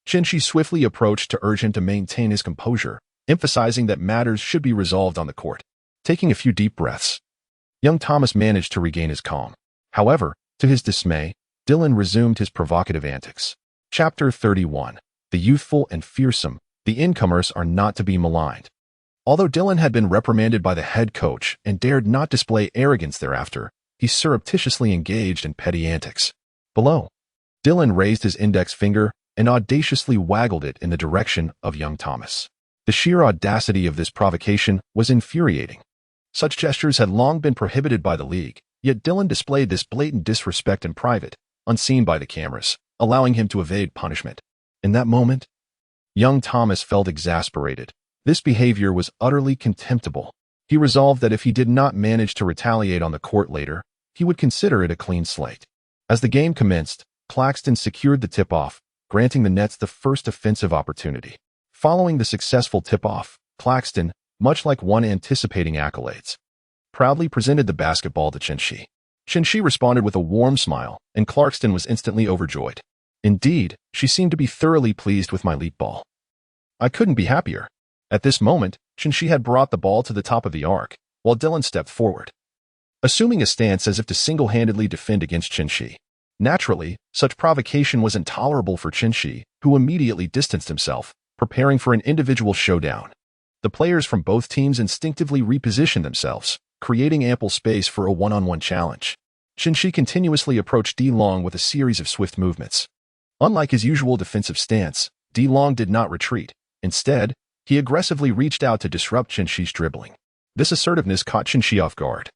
Shi swiftly approached to urge him to maintain his composure, emphasizing that matters should be resolved on the court. Taking a few deep breaths, young Thomas managed to regain his calm. However, to his dismay, Dylan resumed his provocative antics. Chapter 31. The youthful and fearsome, the incomers are not to be maligned. Although Dylan had been reprimanded by the head coach and dared not display arrogance thereafter, he surreptitiously engaged in petty antics. Below, Dylan raised his index finger and audaciously waggled it in the direction of young Thomas. The sheer audacity of this provocation was infuriating. Such gestures had long been prohibited by the league, yet Dylan displayed this blatant disrespect in private, unseen by the cameras, allowing him to evade punishment. In that moment, young Thomas felt exasperated. This behavior was utterly contemptible. He resolved that if he did not manage to retaliate on the court later, he would consider it a clean slate. As the game commenced, Claxton secured the tip-off, granting the Nets the first offensive opportunity. Following the successful tip-off, Claxton, much like one anticipating accolades, proudly presented the basketball to Shi. Shi responded with a warm smile, and Claxton was instantly overjoyed. Indeed, she seemed to be thoroughly pleased with my leap ball. I couldn't be happier. At this moment, Shi had brought the ball to the top of the arc, while Dylan stepped forward, assuming a stance as if to single-handedly defend against Shi. Naturally, such provocation was intolerable for Shi, who immediately distanced himself, preparing for an individual showdown. The players from both teams instinctively repositioned themselves, creating ample space for a one-on-one challenge. Shi continuously approached D Long with a series of swift movements. Unlike his usual defensive stance, D Long did not retreat. Instead, he aggressively reached out to disrupt Shi's dribbling. This assertiveness caught Shi off guard.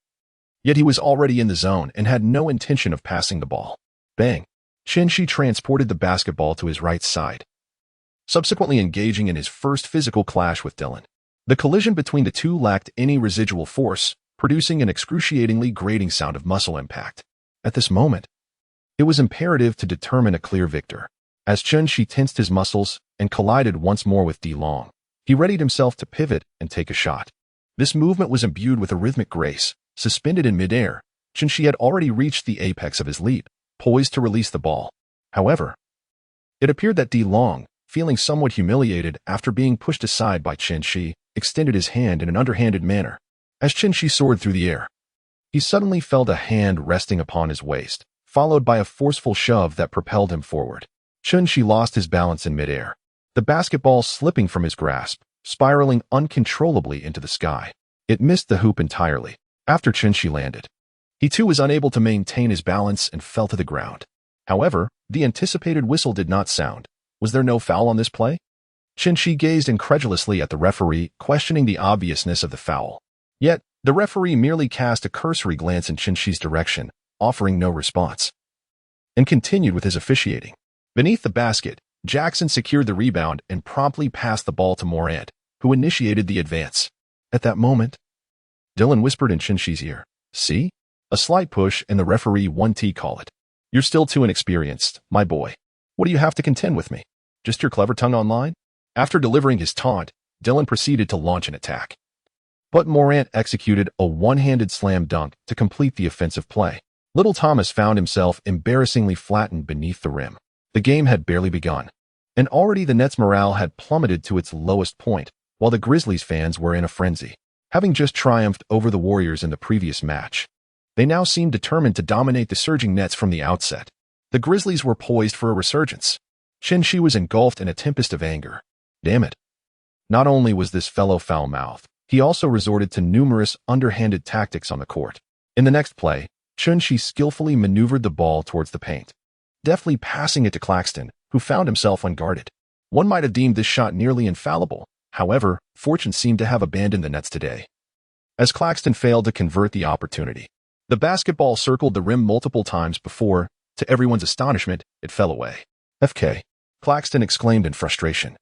Yet he was already in the zone and had no intention of passing the ball. Bang! Shi transported the basketball to his right side, subsequently engaging in his first physical clash with Dylan. The collision between the two lacked any residual force, producing an excruciatingly grating sound of muscle impact. At this moment, it was imperative to determine a clear victor. As Shi tensed his muscles and collided once more with DeLong, he readied himself to pivot and take a shot. This movement was imbued with a rhythmic grace. Suspended in midair, Shi had already reached the apex of his leap, poised to release the ball. However, it appeared that DeLong, feeling somewhat humiliated after being pushed aside by Shi, extended his hand in an underhanded manner. As Shi soared through the air, he suddenly felt a hand resting upon his waist, followed by a forceful shove that propelled him forward. Shi lost his balance in midair, the basketball slipping from his grasp, spiraling uncontrollably into the sky. It missed the hoop entirely. After Shi landed, he too was unable to maintain his balance and fell to the ground. However, the anticipated whistle did not sound. Was there no foul on this play? Shi gazed incredulously at the referee, questioning the obviousness of the foul. Yet, the referee merely cast a cursory glance in Shi's direction, offering no response, and continued with his officiating. Beneath the basket, Jackson secured the rebound and promptly passed the ball to Morant, who initiated the advance. At that moment, Dylan whispered in Shi's ear, "See? A slight push and the referee 1T call it. You're still too inexperienced, my boy. What do you have to contend with me? Just your clever tongue online?" After delivering his taunt, Dylan proceeded to launch an attack. But Morant executed a one-handed slam dunk to complete the offensive play. Little Thomas found himself embarrassingly flattened beneath the rim. The game had barely begun, and already the Nets' morale had plummeted to its lowest point, while the Grizzlies fans were in a frenzy. Having just triumphed over the Warriors in the previous match, they now seemed determined to dominate the surging Nets from the outset. The Grizzlies were poised for a resurgence. Shi was engulfed in a tempest of anger. Damn it. Not only was this fellow foul-mouthed, he also resorted to numerous underhanded tactics on the court. In the next play, Shi skillfully maneuvered the ball towards the paint, deftly passing it to Claxton, who found himself unguarded. One might have deemed this shot nearly infallible. However, fortune seemed to have abandoned the Nets today, as Claxton failed to convert the opportunity. The basketball circled the rim multiple times before, to everyone's astonishment, it fell away. "FK," Claxton exclaimed in frustration,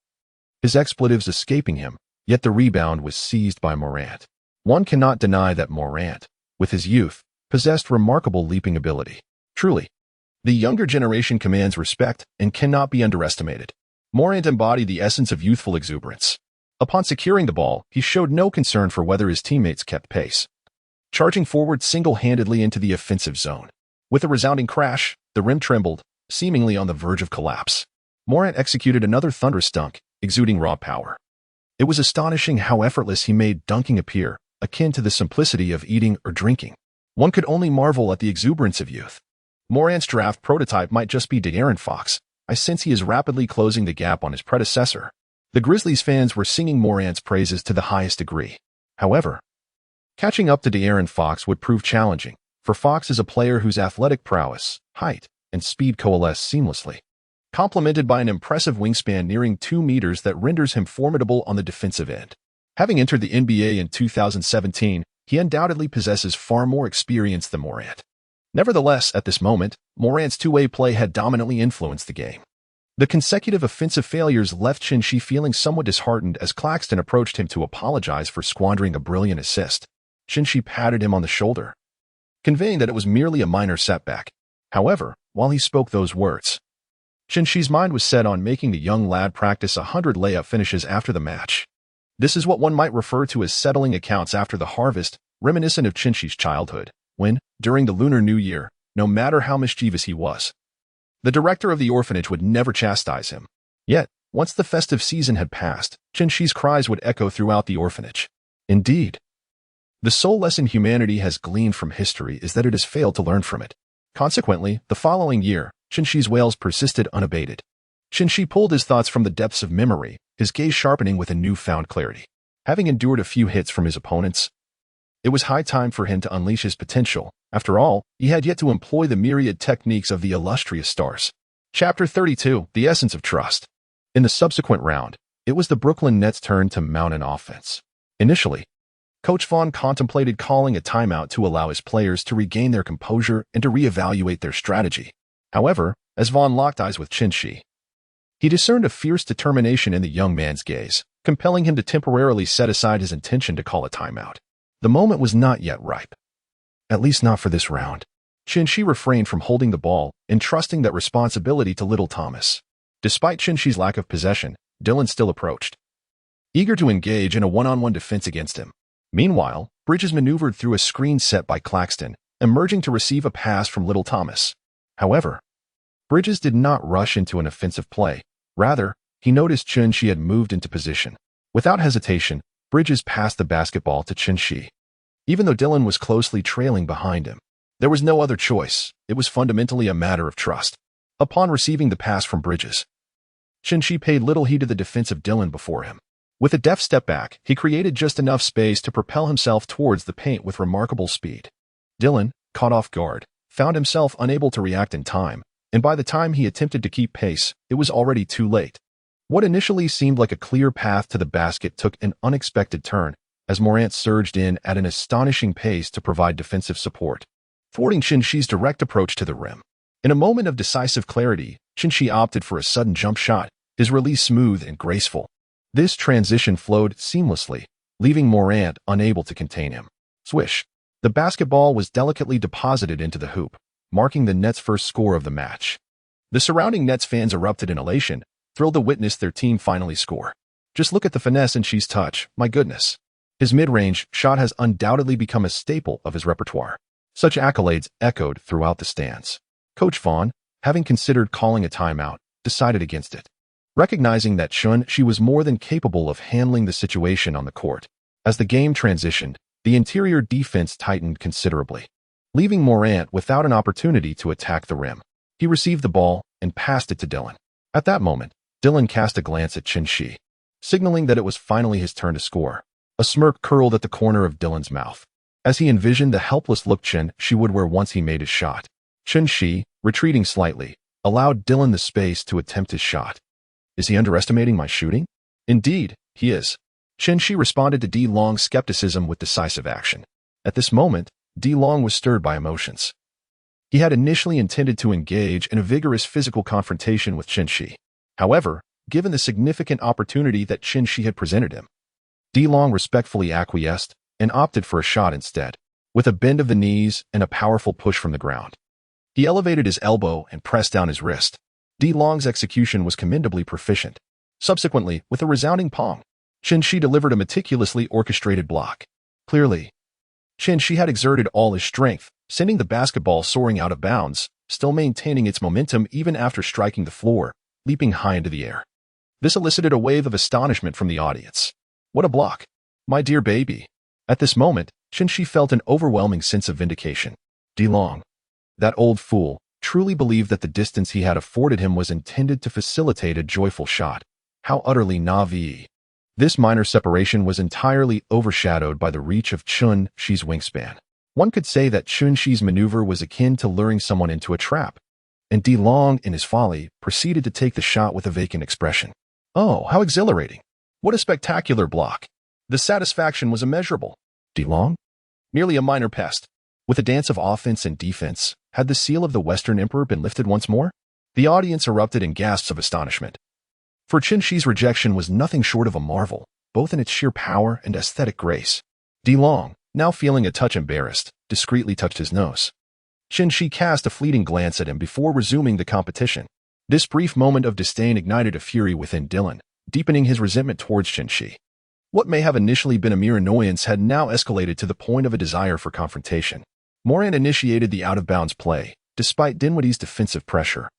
his expletives escaping him, yet the rebound was seized by Morant. One cannot deny that Morant, with his youth, possessed remarkable leaping ability. Truly, the younger generation commands respect and cannot be underestimated. Morant embodied the essence of youthful exuberance. Upon securing the ball, he showed no concern for whether his teammates kept pace, charging forward single-handedly into the offensive zone. With a resounding crash, the rim trembled, seemingly on the verge of collapse. Morant executed another thunderous dunk, exuding raw power. It was astonishing how effortless he made dunking appear, akin to the simplicity of eating or drinking. One could only marvel at the exuberance of youth. Morant's draft prototype might just be De'Aaron Fox. I sense he is rapidly closing the gap on his predecessor. The Grizzlies fans were singing Morant's praises to the highest degree. However, catching up to De'Aaron Fox would prove challenging, for Fox is a player whose athletic prowess, height, and speed coalesce seamlessly, complemented by an impressive wingspan nearing 2 meters that renders him formidable on the defensive end. Having entered the NBA in 2017, he undoubtedly possesses far more experience than Morant. Nevertheless, at this moment, Morant's two-way play had dominantly influenced the game. The consecutive offensive failures left Shi feeling somewhat disheartened as Claxton approached him to apologize for squandering a brilliant assist. Shi patted him on the shoulder, conveying that it was merely a minor setback. However, while he spoke those words, Shi's mind was set on making the young lad practice 100 layup finishes after the match. This is what one might refer to as settling accounts after the harvest, reminiscent of Shi's childhood, when, during the Lunar New Year, no matter how mischievous he was, the director of the orphanage would never chastise him. Yet, once the festive season had passed, Shi's cries would echo throughout the orphanage. Indeed, the sole lesson humanity has gleaned from history is that it has failed to learn from it. Consequently, the following year, Shi's wails persisted unabated. Shi pulled his thoughts from the depths of memory, his gaze sharpening with a newfound clarity. Having endured a few hits from his opponents, it was high time for him to unleash his potential. After all, he had yet to employ the myriad techniques of the illustrious stars. Chapter 32, The Essence of Trust. In the subsequent round, it was the Brooklyn Nets' turn to mount an offense. Initially, Coach Vaughn contemplated calling a timeout to allow his players to regain their composure and to reevaluate their strategy. However, As Vaughn locked eyes with Shi. He discerned a fierce determination in the young man's gaze, compelling him to temporarily set aside his intention to call a timeout. The moment was not yet ripe. At least not for this round. Shi refrained from holding the ball, entrusting that responsibility to little Thomas. Despite Shi's lack of possession, Dylan still approached, eager to engage in a one-on-one defense against him. Meanwhile, Bridges maneuvered through a screen set by Claxton, emerging to receive a pass from little Thomas. However, Bridges did not rush into an offensive play. Rather, he noticed Shi had moved into position. Without hesitation, Bridges passed the basketball to Shi. Even though Dylan was closely trailing behind him, there was no other choice. It was fundamentally a matter of trust. Upon receiving the pass from Bridges, Shi paid little heed to the defense of Dylan before him. With a deft step back, he created just enough space to propel himself towards the paint with remarkable speed. Dylan, caught off guard, found himself unable to react in time, and by the time he attempted to keep pace, it was already too late. What initially seemed like a clear path to the basket took an unexpected turn as Morant surged in at an astonishing pace to provide defensive support, thwarting Shi's direct approach to the rim. In a moment of decisive clarity, Shi opted for a sudden jump shot, his release smooth and graceful. This transition flowed seamlessly, leaving Morant unable to contain him. Swish. The basketball was delicately deposited into the hoop, marking the Nets' first score of the match. The surrounding Nets fans erupted in elation, thrilled to witness their team finally score. Just look at the finesse in Shi's touch, my goodness. His mid-range shot has undoubtedly become a staple of his repertoire. Such accolades echoed throughout the stands. Coach Vaughn, having considered calling a timeout, decided against it, recognizing that Shi was more than capable of handling the situation on the court. As the game transitioned, the interior defense tightened considerably, leaving Morant without an opportunity to attack the rim. He received the ball and passed it to Dylan. At that moment, Dylan cast a glance at Shi, signaling that it was finally his turn to score. A smirk curled at the corner of Dylan's mouth, as he envisioned the helpless look Shi would wear once he made his shot. Shi, retreating slightly, allowed Dylan the space to attempt his shot. Is he underestimating my shooting? Indeed, he is. Shi responded to D Long's skepticism with decisive action. At this moment, D Long was stirred by emotions. He had initially intended to engage in a vigorous physical confrontation with Shi. However, given the significant opportunity that Shi had presented him, D Long respectfully acquiesced and opted for a shot instead. With a bend of the knees and a powerful push from the ground, he elevated his elbow and pressed down his wrist. D Long's execution was commendably proficient. Subsequently, with a resounding pong, Shi delivered a meticulously orchestrated block. Clearly, Shi had exerted all his strength, sending the basketball soaring out of bounds, still maintaining its momentum even after striking the floor, leaping high into the air. This elicited a wave of astonishment from the audience. What a block! My dear baby. At this moment, Shi felt an overwhelming sense of vindication. D Long, that old fool, truly believed that the distance he had afforded him was intended to facilitate a joyful shot. How utterly naive. This minor separation was entirely overshadowed by the reach of Shi's wingspan. One could say that Shi's maneuver was akin to luring someone into a trap, and D Long, in his folly, proceeded to take the shot with a vacant expression. Oh, how exhilarating. What a spectacular block. The satisfaction was immeasurable. D Long? Merely a minor pest. With a dance of offense and defense, had the seal of the Western Emperor been lifted once more? The audience erupted in gasps of astonishment. For Shi's rejection was nothing short of a marvel, both in its sheer power and aesthetic grace. D Long, now feeling a touch embarrassed, discreetly touched his nose. Shi cast a fleeting glance at him before resuming the competition. This brief moment of disdain ignited a fury within Dylan, deepening his resentment towards Shi. What may have initially been a mere annoyance had now escalated to the point of a desire for confrontation. Morant initiated the out-of-bounds play, despite Dinwiddie's defensive pressure.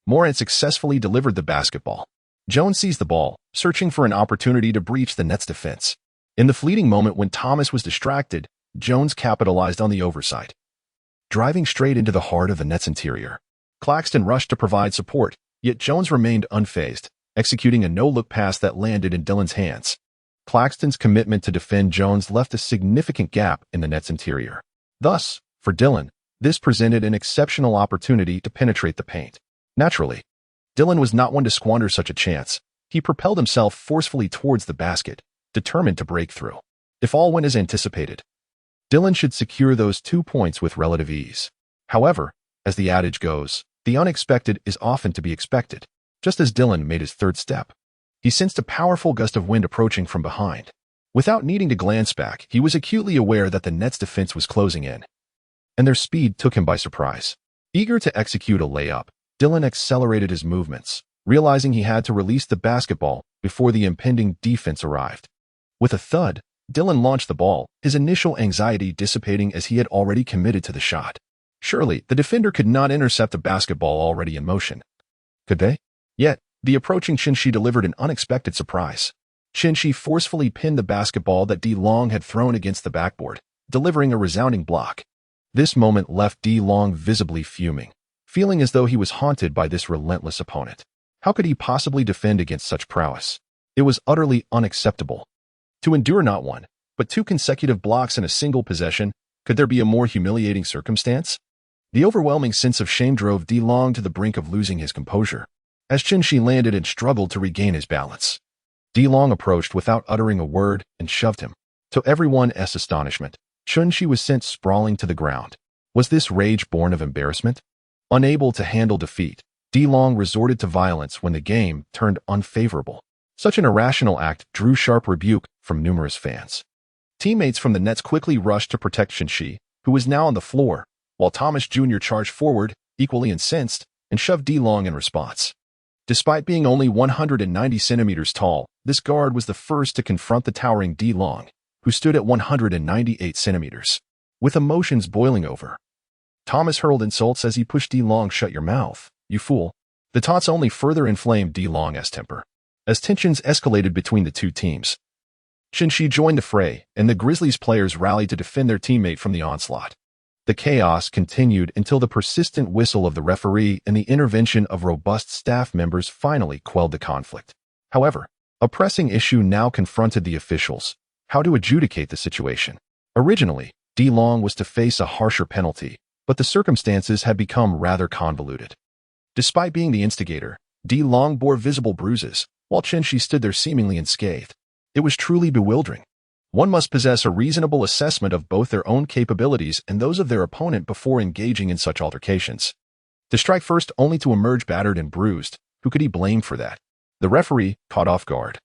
Morant successfully delivered the basketball. Jones seized the ball, searching for an opportunity to breach the Nets' defense. In the fleeting moment when Thomas was distracted, Jones capitalized on the oversight, driving straight into the heart of the Nets' interior. Claxton rushed to provide support, yet Jones remained unfazed, executing a no-look pass that landed in Dylan's hands. Claxton's commitment to defend Jones left a significant gap in the Nets' interior. Thus, for Dylan, this presented an exceptional opportunity to penetrate the paint. Naturally, Dylan was not one to squander such a chance. He propelled himself forcefully towards the basket, determined to break through. If all went as anticipated, Dylan should secure those 2 points with relative ease. However, as the adage goes, The unexpected is often to be expected. Just as Dylan made his third step, he sensed a powerful gust of wind approaching from behind. Without needing to glance back, he was acutely aware that the Nets' defense was closing in, and their speed took him by surprise. Eager to execute a layup, Dylan accelerated his movements, realizing he had to release the basketball before the impending defense arrived. With a thud, Dylan launched the ball, his initial anxiety dissipating as he had already committed to the shot. Surely, the defender could not intercept the basketball already in motion. Could they? Yet, the approaching Shinshi delivered an unexpected surprise. Shinshi forcefully pinned the basketball that D. Long had thrown against the backboard, delivering a resounding block. This moment left D. Long visibly fuming, feeling as though he was haunted by this relentless opponent. How could he possibly defend against such prowess? It was utterly unacceptable. To endure not one, but two consecutive blocks in a single possession, could there be a more humiliating circumstance? The overwhelming sense of shame drove D. Long to the brink of losing his composure, as Shinshi landed and struggled to regain his balance. D. Long approached without uttering a word and shoved him. To everyone's astonishment, Shinshi was sent sprawling to the ground. Was this rage born of embarrassment? Unable to handle defeat, D. Long resorted to violence when the game turned unfavorable. Such an irrational act drew sharp rebuke from numerous fans. Teammates from the Nets quickly rushed to protect Shinshi, who was now on the floor, while Thomas Jr. charged forward, equally incensed, and shoved D. Long in response. Despite being only 190 centimeters tall, this guard was the first to confront the towering D. Long, who stood at 198 centimeters. With emotions boiling over, Thomas hurled insults as he pushed D. Long. "Shut your mouth, you fool." The taunts only further inflamed D. Long's temper. As tensions escalated between the two teams, Shinshi joined the fray, and the Grizzlies players rallied to defend their teammate from the onslaught. The chaos continued until the persistent whistle of the referee and the intervention of robust staff members finally quelled the conflict. However, a pressing issue now confronted the officials: how to adjudicate the situation. Originally, D. Long was to face a harsher penalty, but the circumstances had become rather convoluted. Despite being the instigator, D. Long bore visible bruises, while Shinshi stood there seemingly unscathed. It was truly bewildering. One must possess a reasonable assessment of both their own capabilities and those of their opponent before engaging in such altercations. To strike first only to emerge battered and bruised, who could he blame for that? The referee, caught off guard,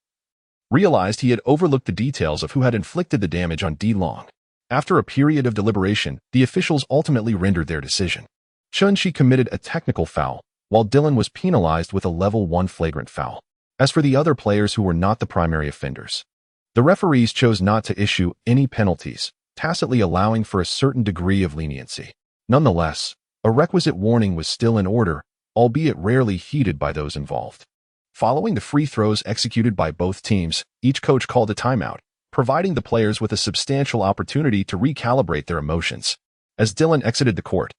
realized he had overlooked the details of who had inflicted the damage on D. Long. After a period of deliberation, the officials ultimately rendered their decision. Shinshi committed a technical foul, while Dylan was penalized with a level 1 flagrant foul. As for the other players who were not the primary offenders, the referees chose not to issue any penalties, tacitly allowing for a certain degree of leniency. Nonetheless, a requisite warning was still in order, albeit rarely heeded by those involved. Following the free throws executed by both teams, each coach called a timeout, providing the players with a substantial opportunity to recalibrate their emotions. As Dylan exited the court,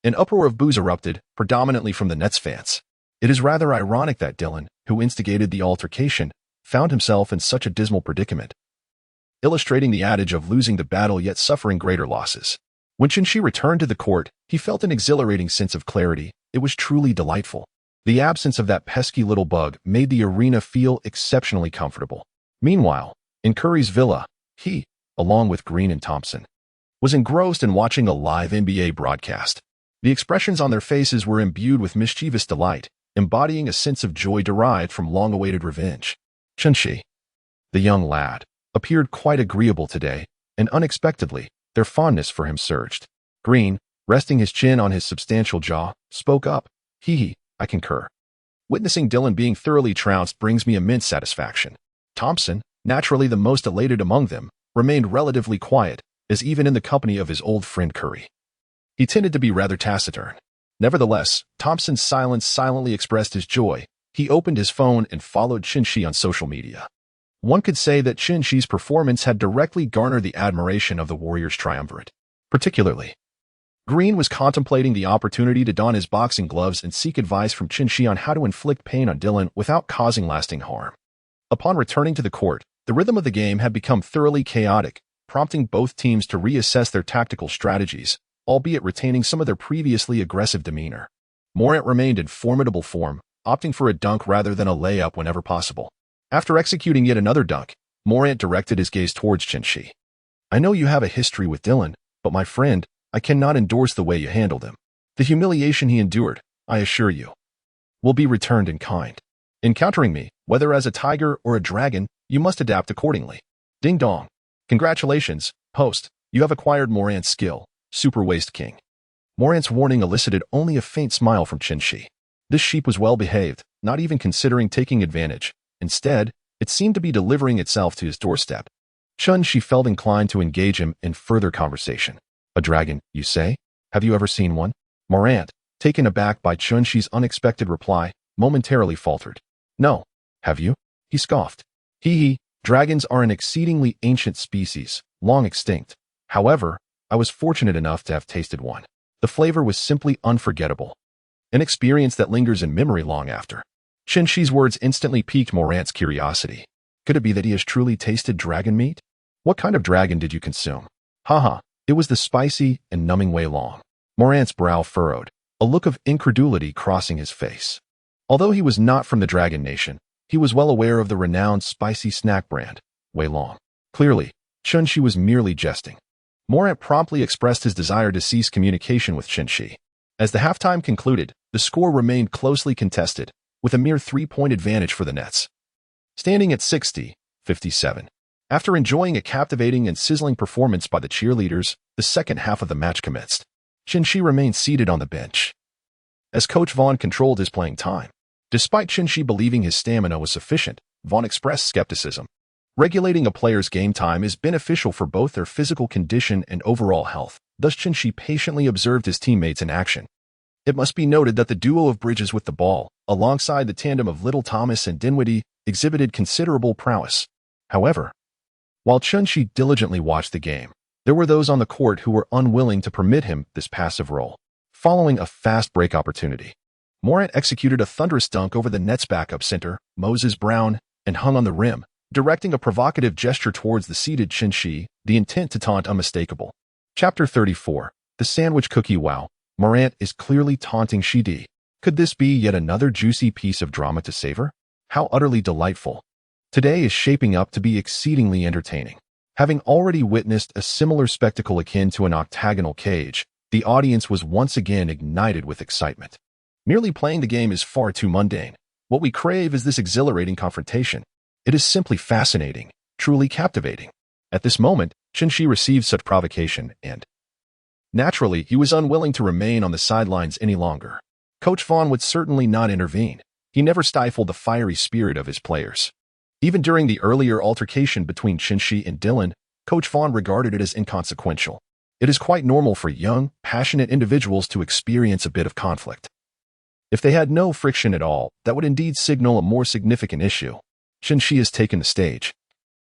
an uproar of boos erupted, predominantly from the Nets fans. It is rather ironic that Dylan, who instigated the altercation, found himself in such a dismal predicament, illustrating the adage of losing the battle yet suffering greater losses. When Shinshi returned to the court, he felt an exhilarating sense of clarity. It was truly delightful. The absence of that pesky little bug made the arena feel exceptionally comfortable. Meanwhile, in Curry's villa, he, along with Green and Thompson, was engrossed in watching a live NBA broadcast. The expressions on their faces were imbued with mischievous delight, embodying a sense of joy derived from long-awaited revenge. Shinshi, the young lad, appeared quite agreeable today, and unexpectedly, their fondness for him surged. Green, resting his chin on his substantial jaw, spoke up. "Hee, I concur. Witnessing Dylan being thoroughly trounced brings me immense satisfaction." Thompson, naturally the most elated among them, remained relatively quiet, as even in the company of his old friend Curry, he tended to be rather taciturn. Nevertheless, Thompson's silence silently expressed his joy. He opened his phone and followed Shinshi on social media. One could say that Shinshi's performance had directly garnered the admiration of the Warriors' triumvirate. Particularly, Green was contemplating the opportunity to don his boxing gloves and seek advice from Shinshi on how to inflict pain on Dylan without causing lasting harm. Upon returning to the court, the rhythm of the game had become thoroughly chaotic, prompting both teams to reassess their tactical strategies, albeit retaining some of their previously aggressive demeanor. Morant remained in formidable form, opting for a dunk rather than a layup whenever possible. After executing yet another dunk, Morant directed his gaze towards Shinshi. "I know you have a history with Dylan, but my friend, I cannot endorse the way you handled him. The humiliation he endured, I assure you, will be returned in kind. Encountering me, whether as a tiger or a dragon, you must adapt accordingly. Ding dong. Congratulations, host. You have acquired Morant's skill, Super Waist King. Morant's warning elicited only a faint smile from Qin. This sheep was well behaved, not even considering taking advantage. Instead, it seemed to be delivering itself to his doorstep. Qin felt inclined to engage him in further conversation. A dragon, you say? Have you ever seen one? Morant, taken aback by Qin's unexpected reply, momentarily faltered. No. Have you? He scoffed. Hee. Dragons are an exceedingly ancient species, long extinct. However, I was fortunate enough to have tasted one. The flavor was simply unforgettable. An experience that lingers in memory long after. Qin's words instantly piqued Morant's curiosity. Could it be that he has truly tasted dragon meat? What kind of dragon did you consume? Haha, it was the spicy and numbing Wei Long. Morant's brow furrowed, a look of incredulity crossing his face. Although he was not from the Dragon Nation, he was well aware of the renowned spicy snack brand, Wei Long. Clearly, Qin was merely jesting. Morant promptly expressed his desire to cease communication with Qin. As the halftime concluded, the score remained closely contested, with a mere 3-point advantage for the Nets. Standing at 60-57. After enjoying a captivating and sizzling performance by the cheerleaders, the second half of the match commenced. Qin remained seated on the bench, as Coach Vaughn controlled his playing time. Despite Qin believing his stamina was sufficient, Vaughn expressed skepticism. Regulating a player's game time is beneficial for both their physical condition and overall health, thus Qin patiently observed his teammates in action. It must be noted that the duo of Bridges with the ball, alongside the tandem of Little Thomas and Dinwiddie, exhibited considerable prowess. However, while Qin diligently watched the game, there were those on the court who were unwilling to permit him this passive role. Following a fast break opportunity, Morant executed a thunderous dunk over the Nets' backup center, Moses Brown, and hung on the rim, directing a provocative gesture towards the seated Qin, the intent to taunt unmistakable. Chapter 34. The Sandwich Cookie. Wow, Morant is clearly taunting Shidi. Could this be yet another juicy piece of drama to savor? How utterly delightful. Today is shaping up to be exceedingly entertaining. Having already witnessed a similar spectacle akin to an octagonal cage, the audience was once again ignited with excitement. Merely playing the game is far too mundane. What we crave is this exhilarating confrontation. It is simply fascinating, truly captivating. At this moment, Qin received such provocation and, naturally, he was unwilling to remain on the sidelines any longer. Coach Vaughn would certainly not intervene. He never stifled the fiery spirit of his players. Even during the earlier altercation between Qin and Dylan, Coach Vaughn regarded it as inconsequential. It is quite normal for young, passionate individuals to experience a bit of conflict. If they had no friction at all, that would indeed signal a more significant issue. Qin has taken the stage.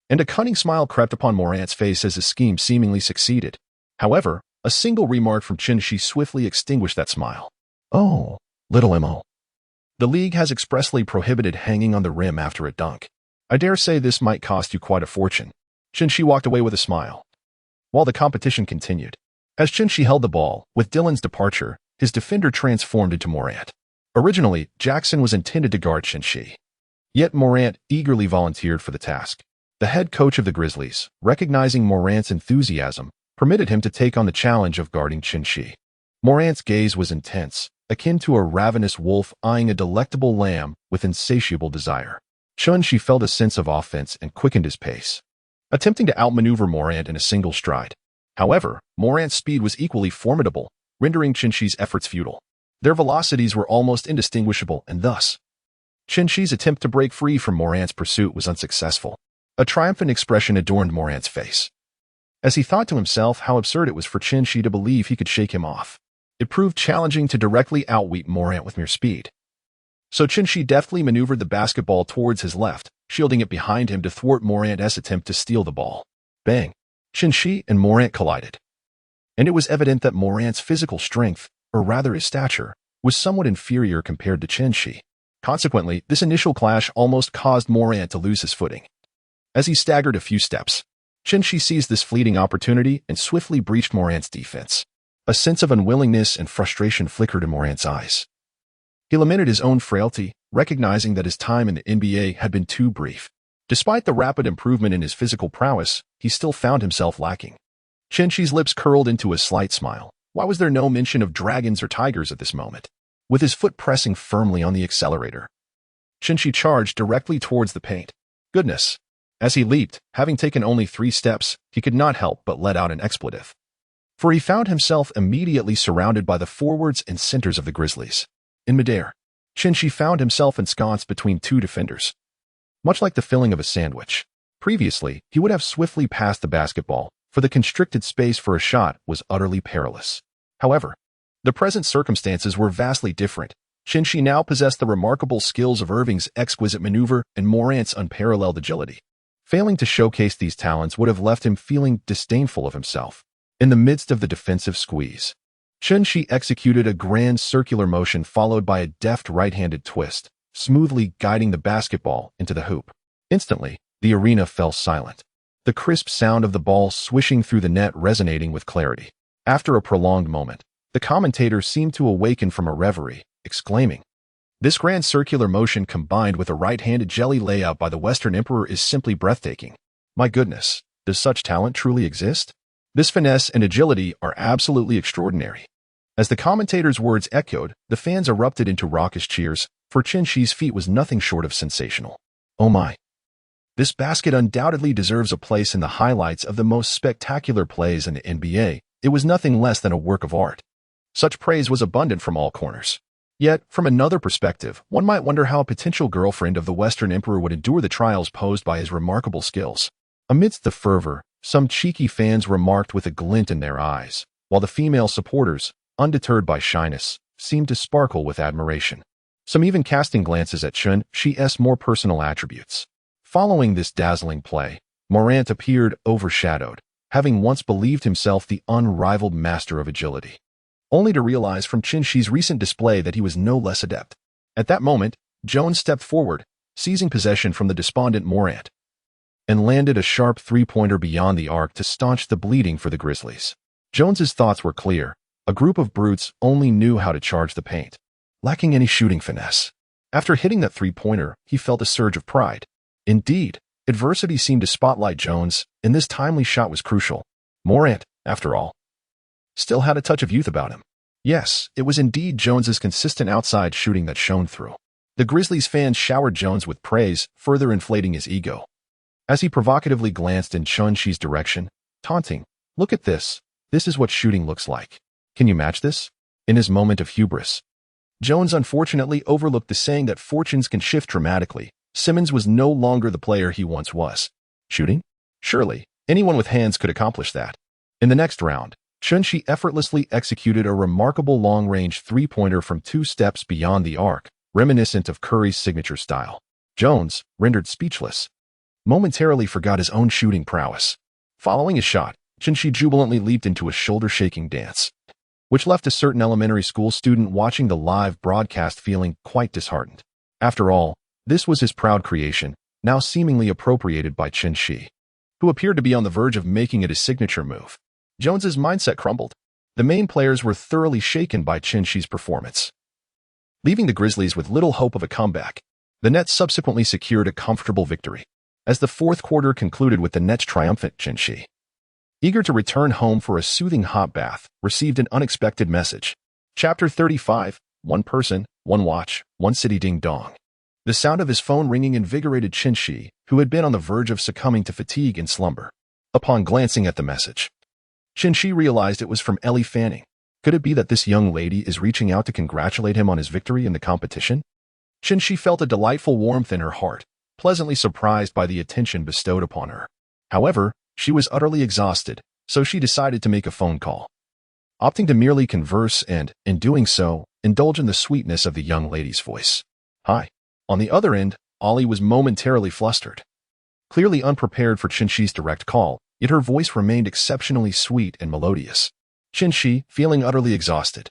And a cunning smile crept upon Morant's face as his scheme seemingly succeeded. However, a single remark from Qin swiftly extinguished that smile. Oh, little Mo. The league has expressly prohibited hanging on the rim after a dunk. I dare say this might cost you quite a fortune. Qin walked away with a smile. While the competition continued, as Qin held the ball, with Dylan's departure, his defender transformed into Morant. Originally, Jackson was intended to guard Qin. Yet Morant eagerly volunteered for the task. The head coach of the Grizzlies, recognizing Morant's enthusiasm, permitted him to take on the challenge of guarding Qin. Morant's gaze was intense, akin to a ravenous wolf eyeing a delectable lamb with insatiable desire. Qin felt a sense of offense and quickened his pace, attempting to outmaneuver Morant in a single stride. However, Morant's speed was equally formidable, rendering Qin's efforts futile. Their velocities were almost indistinguishable, and thus, Qin's attempt to break free from Morant's pursuit was unsuccessful. A triumphant expression adorned Morant's face, as he thought to himself how absurd it was for Qin to believe he could shake him off. It proved challenging to directly outwit Morant with mere speed. So Qin deftly maneuvered the basketball towards his left, shielding it behind him to thwart Morant's attempt to steal the ball. Bang! Qin and Morant collided. And it was evident that Morant's physical strength, or rather his stature, was somewhat inferior compared to Qin. Consequently, this initial clash almost caused Morant to lose his footing. As he staggered a few steps, Qin seized this fleeting opportunity and swiftly breached Morant's defense. A sense of unwillingness and frustration flickered in Morant's eyes. He lamented his own frailty, recognizing that his time in the NBA had been too brief. Despite the rapid improvement in his physical prowess, he still found himself lacking. Qin's lips curled into a slight smile. Why was there no mention of dragons or tigers at this moment? with his foot pressing firmly on the accelerator. Qinshi charged directly towards the paint. Goodness! As he leaped, having taken only 3 steps, he could not help but let out an expletive. For he found himself immediately surrounded by the forwards and centers of the Grizzlies. In midair, Qinshi found himself ensconced between 2 defenders. Much like the filling of a sandwich. Previously, he would have swiftly passed the basketball, for the constricted space for a shot was utterly perilous. However, the present circumstances were vastly different. Qinshi now possessed the remarkable skills of Irving's exquisite maneuver and Morant's unparalleled agility. Failing to showcase these talents would have left him feeling disdainful of himself. In the midst of the defensive squeeze, Qinshi executed a grand circular motion followed by a deft right-handed twist, smoothly guiding the basketball into the hoop. Instantly, the arena fell silent, the crisp sound of the ball swishing through the net resonating with clarity. After a prolonged moment, the commentator seemed to awaken from a reverie, exclaiming, "This grand circular motion combined with a right-handed jelly layout by the Western Emperor is simply breathtaking. My goodness, does such talent truly exist? This finesse and agility are absolutely extraordinary." As the commentator's words echoed, the fans erupted into raucous cheers, for Qinshi's feat was nothing short of sensational. Oh my! This basket undoubtedly deserves a place in the highlights of the most spectacular plays in the NBA. It was nothing less than a work of art. Such praise was abundant from all corners. Yet, from another perspective, one might wonder how a potential girlfriend of the Western Emperor would endure the trials posed by his remarkable skills. Amidst the fervor, some cheeky fans remarked with a glint in their eyes, while the female supporters, undeterred by shyness, seemed to sparkle with admiration. Some even casting glances at Qinshi's more personal attributes. Following this dazzling play, Morant appeared overshadowed, having once believed himself the unrivaled master of agility, only to realize from Qinshi's recent display that he was no less adept. At that moment, Jones stepped forward, seizing possession from the despondent Morant, and landed a sharp 3-pointer beyond the arc to staunch the bleeding for the Grizzlies. Jones's thoughts were clear. A group of brutes only knew how to charge the paint, lacking any shooting finesse. After hitting that 3-pointer, he felt a surge of pride. Indeed, adversity seemed to spotlight Jones, and this timely shot was crucial. Morant, after all, still had a touch of youth about him. Yes, it was indeed Jones's consistent outside shooting that shone through. The Grizzlies fans showered Jones with praise, further inflating his ego. As he provocatively glanced in Qinshi's direction, taunting, "Look at this. This is what shooting looks like. Can you match this?" In his moment of hubris, Jones unfortunately overlooked the saying that fortunes can shift dramatically. Simmons was no longer the player he once was. Shooting? Surely, anyone with hands could accomplish that. In the next round, Qinshi effortlessly executed a remarkable long-range 3-pointer from 2 steps beyond the arc, reminiscent of Curry's signature style. Jones, rendered speechless, momentarily forgot his own shooting prowess. Following his shot, Qinshi jubilantly leaped into a shoulder-shaking dance, which left a certain elementary school student watching the live broadcast feeling quite disheartened. After all, this was his proud creation, now seemingly appropriated by Qinshi, who appeared to be on the verge of making it his signature move. Jones's mindset crumbled. The main players were thoroughly shaken by Qinshi's performance, leaving the Grizzlies with little hope of a comeback. The Nets subsequently secured a comfortable victory, as the fourth quarter concluded with the Nets' triumphant Qinshi, eager to return home for a soothing hot bath, received an unexpected message. Chapter 35, One Person, One Watch, One City Ding Dong. The sound of his phone ringing invigorated Qinshi, who had been on the verge of succumbing to fatigue and slumber. Upon glancing at the message, Qinshi realized it was from Ellie Fanning. Could it be that this young lady is reaching out to congratulate him on his victory in the competition? Qinshi felt a delightful warmth in her heart, pleasantly surprised by the attention bestowed upon her. However, she was utterly exhausted, so she decided to make a phone call, opting to merely converse and, in doing so, indulge in the sweetness of the young lady's voice. "Hi." On the other end, Ollie was momentarily flustered, clearly unprepared for Qinshi's direct call, yet her voice remained exceptionally sweet and melodious. Qinshi, feeling utterly exhausted,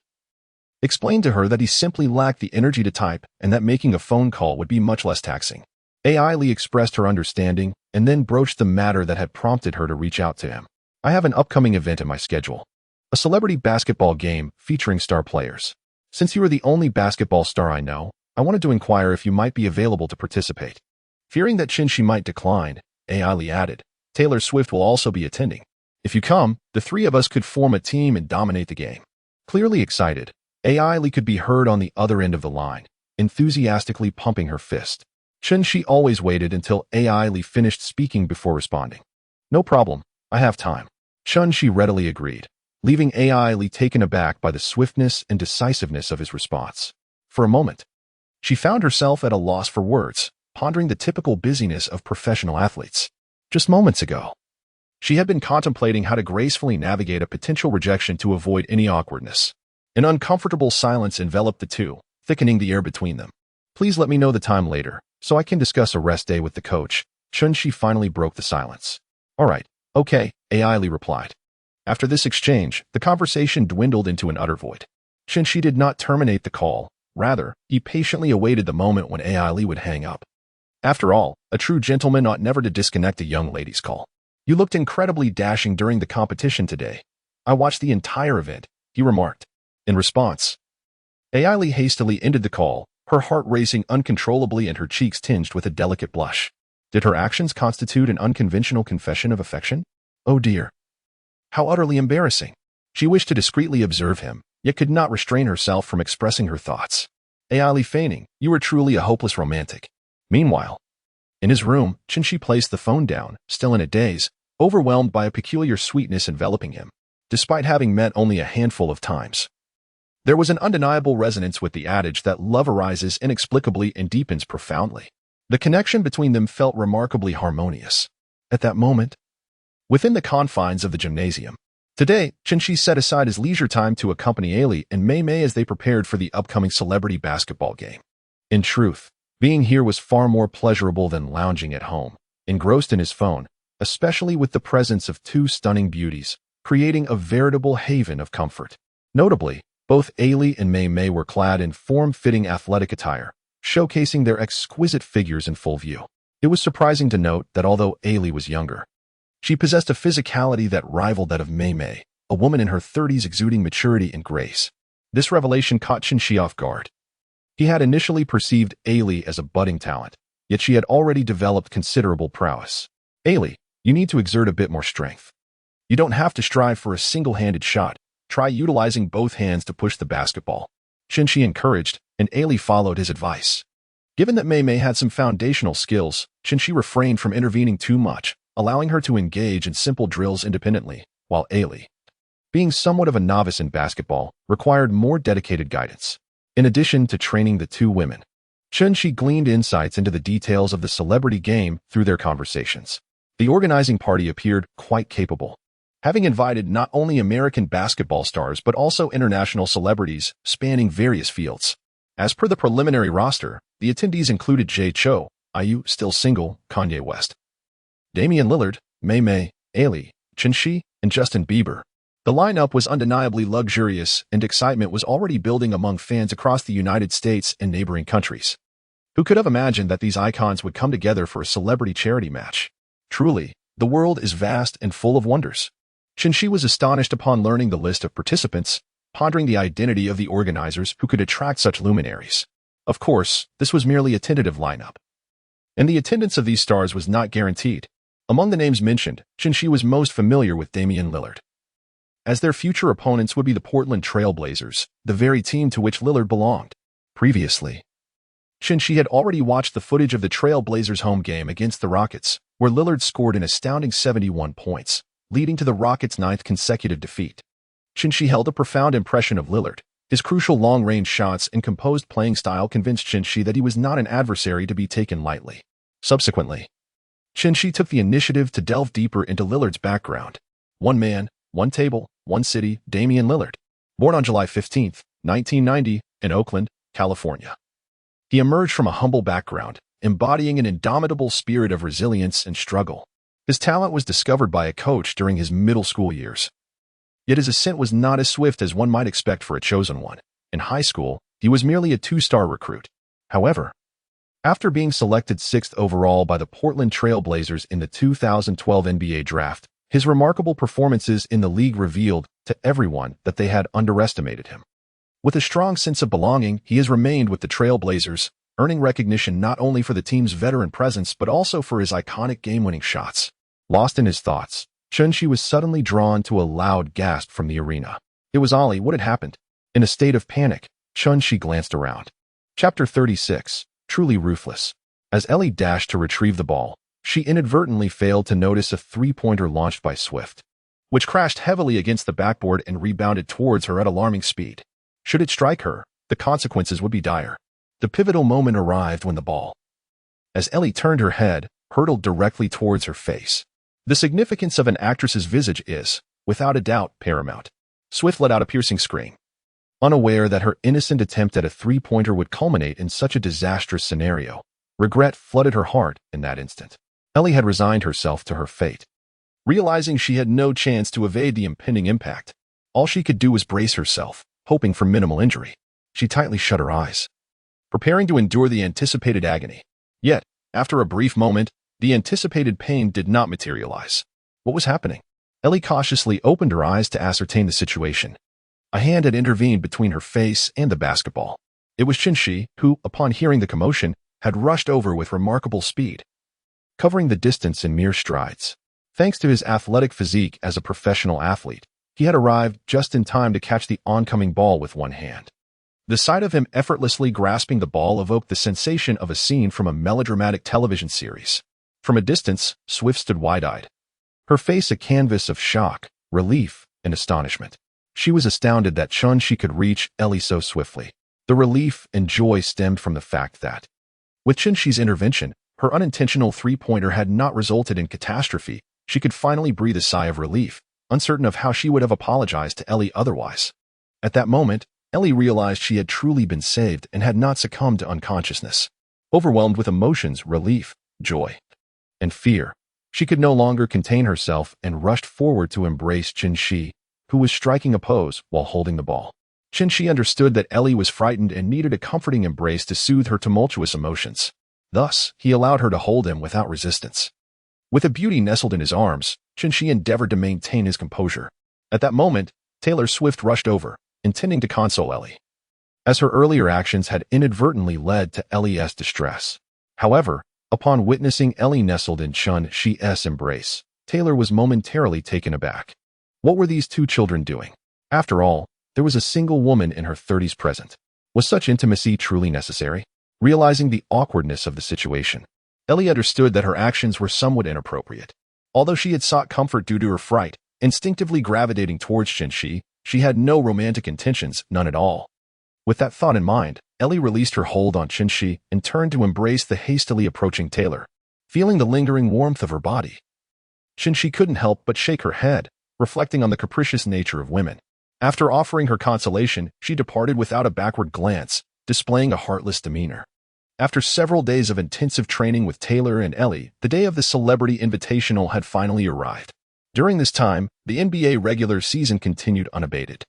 explained to her that he simply lacked the energy to type and that making a phone call would be much less taxing. Lee expressed her understanding and then broached the matter that had prompted her to reach out to him. "I have an upcoming event in my schedule, a celebrity basketball game featuring star players. Since you are the only basketball star I know, I wanted to inquire if you might be available to participate." Fearing that Qinshi might decline, Lee added, "Taylor Swift will also be attending. If you come, the 3 of us could form a team and dominate the game." Clearly excited, AI Lee could be heard on the other end of the line, enthusiastically pumping her fist. Chun-Shi always waited until AI Lee finished speaking before responding. No problem, I have time. Chun-Shi readily agreed, leaving AI Lee taken aback by the swiftness and decisiveness of his response. For a moment, she found herself at a loss for words, pondering the typical busyness of professional athletes. Just moments ago, she had been contemplating how to gracefully navigate a potential rejection to avoid any awkwardness. An uncomfortable silence enveloped the two, thickening the air between them. Please let me know the time later, so I can discuss a rest day with the coach. Chun-Shi finally broke the silence. All right, okay, AI Lee replied. After this exchange, the conversation dwindled into an utter void. Chun-Shi did not terminate the call. Rather, he patiently awaited the moment when AI Lee would hang up. After all, a true gentleman ought never to disconnect a young lady's call. You looked incredibly dashing during the competition today. I watched the entire event, he remarked. In response, AI Lee hastily ended the call, her heart racing uncontrollably and her cheeks tinged with a delicate blush. Did her actions constitute an unconventional confession of affection? Oh dear. How utterly embarrassing. She wished to discreetly observe him, yet could not restrain herself from expressing her thoughts. AI Lee feigning, you are truly a hopeless romantic. Meanwhile, in his room, Chun-Shi placed the phone down, still in a daze, overwhelmed by a peculiar sweetness enveloping him, despite having met only a handful of times. There was an undeniable resonance with the adage that love arises inexplicably and deepens profoundly. The connection between them felt remarkably harmonious. At that moment, within the confines of the gymnasium, today, Chun-Shi set aside his leisure time to accompany Ailey and Mei as they prepared for the upcoming celebrity basketball game. In truth, being here was far more pleasurable than lounging at home, engrossed in his phone, especially with the presence of two stunning beauties, creating a veritable haven of comfort. Notably, both Ailey and Mei were clad in form-fitting athletic attire, showcasing their exquisite figures in full view. It was surprising to note that although Ailey was younger, she possessed a physicality that rivaled that of Mei, a woman in her 30s exuding maturity and grace. This revelation caught Chun-Shi off guard. He had initially perceived Ailey as a budding talent, yet she had already developed considerable prowess. Ailey, you need to exert a bit more strength. You don't have to strive for a single-handed shot. Try utilizing both hands to push the basketball. Chun-Shi encouraged, and Ailey followed his advice. Given that Mei had some foundational skills, Chun-Shi refrained from intervening too much, allowing her to engage in simple drills independently, while Ailey, being somewhat of a novice in basketball, required more dedicated guidance. In addition to training the two women, Chun-Shi gleaned insights into the details of the celebrity game through their conversations. The organizing party appeared quite capable, having invited not only American basketball stars but also international celebrities spanning various fields. As per the preliminary roster, the attendees included Jay Cho, IU, still single, Kanye West, Damian Lillard, Mei, Ailey, Chun-Shi, and Justin Bieber. The lineup was undeniably luxurious, and excitement was already building among fans across the United States and neighboring countries. Who could have imagined that these icons would come together for a celebrity charity match? Truly, the world is vast and full of wonders. Chun-Shi was astonished upon learning the list of participants, pondering the identity of the organizers who could attract such luminaries. Of course, this was merely a tentative lineup, and the attendance of these stars was not guaranteed. Among the names mentioned, Chun-Shi was most familiar with Damian Lillard, as their future opponents would be the Portland Trail Blazers, the very team to which Lillard belonged. Previously, Chun-Shi had already watched the footage of the Trail Blazers' home game against the Rockets, where Lillard scored an astounding 71 points, leading to the Rockets' 9th consecutive defeat. Chun-Shi held a profound impression of Lillard. His crucial long-range shots and composed playing style convinced Chun-Shi that he was not an adversary to be taken lightly. Subsequently, Chun-Shi took the initiative to delve deeper into Lillard's background. One man, one table, one city, Damian Lillard. Born on July 15, 1990, in Oakland, California. He emerged from a humble background, embodying an indomitable spirit of resilience and struggle. His talent was discovered by a coach during his middle school years. Yet his ascent was not as swift as one might expect for a chosen one. In high school, he was merely a two-star recruit. However, after being selected 6th overall by the Portland Trail Blazers in the 2012 NBA draft, his remarkable performances in the league revealed to everyone that they had underestimated him. With a strong sense of belonging, he has remained with the Trail Blazers, earning recognition not only for the team's veteran presence but also for his iconic game-winning shots. Lost in his thoughts, Chun-Shi was suddenly drawn to a loud gasp from the arena. It was Ollie. What had happened? In a state of panic, Chun-Shi glanced around. Chapter 36, Truly Ruthless. As Ellie dashed to retrieve the ball, she inadvertently failed to notice a three-pointer launched by Swift, which crashed heavily against the backboard and rebounded towards her at alarming speed. Should it strike her, the consequences would be dire. The pivotal moment arrived when the ball, as Ellie turned her head, hurtled directly towards her face. The significance of an actress's visage is, without a doubt, paramount. Swift let out a piercing scream, unaware that her innocent attempt at a three-pointer would culminate in such a disastrous scenario. Regret flooded her heart in that instant. Ellie had resigned herself to her fate. Realizing she had no chance to evade the impending impact, all she could do was brace herself, hoping for minimal injury. She tightly shut her eyes, preparing to endure the anticipated agony. Yet, after a brief moment, the anticipated pain did not materialize. What was happening? Ellie cautiously opened her eyes to ascertain the situation. A hand had intervened between her face and the basketball. It was Chun-Shi, who, upon hearing the commotion, had rushed over with remarkable speed, covering the distance in mere strides. Thanks to his athletic physique as a professional athlete, he had arrived just in time to catch the oncoming ball with one hand. The sight of him effortlessly grasping the ball evoked the sensation of a scene from a melodramatic television series. From a distance, Swift stood wide-eyed, her face a canvas of shock, relief, and astonishment. She was astounded that Chun-Shi could reach Ellie so swiftly. The relief and joy stemmed from the fact that, with Chun-Shi's intervention, her unintentional three-pointer had not resulted in catastrophe. She could finally breathe a sigh of relief, uncertain of how she would have apologized to Ellie otherwise. At that moment, Ellie realized she had truly been saved and had not succumbed to unconsciousness. Overwhelmed with emotions, relief, joy, and fear, she could no longer contain herself and rushed forward to embrace Chun-Shi, who was striking a pose while holding the ball. Chun-Shi understood that Ellie was frightened and needed a comforting embrace to soothe her tumultuous emotions. Thus, he allowed her to hold him without resistance. With a beauty nestled in his arms, Chun-Shi endeavored to maintain his composure. At that moment, Taylor Swift rushed over, intending to console Ellie, as her earlier actions had inadvertently led to Ellie's distress. However, upon witnessing Ellie nestled in Chun-Shi's embrace, Taylor was momentarily taken aback. What were these two children doing? After all, there was a single woman in her 30s present. Was such intimacy truly necessary? Realizing the awkwardness of the situation, Ellie understood that her actions were somewhat inappropriate. Although she had sought comfort due to her fright, instinctively gravitating towards Chun-Shi, she had no romantic intentions, none at all. With that thought in mind, Ellie released her hold on Chun-Shi and turned to embrace the hastily approaching Taylor. Feeling the lingering warmth of her body, Chun-Shi couldn't help but shake her head, reflecting on the capricious nature of women. After offering her consolation, she departed without a backward glance, displaying a heartless demeanor. After several days of intensive training with Taylor and Ellie, the day of the Celebrity Invitational had finally arrived. During this time, the NBA regular season continued unabated,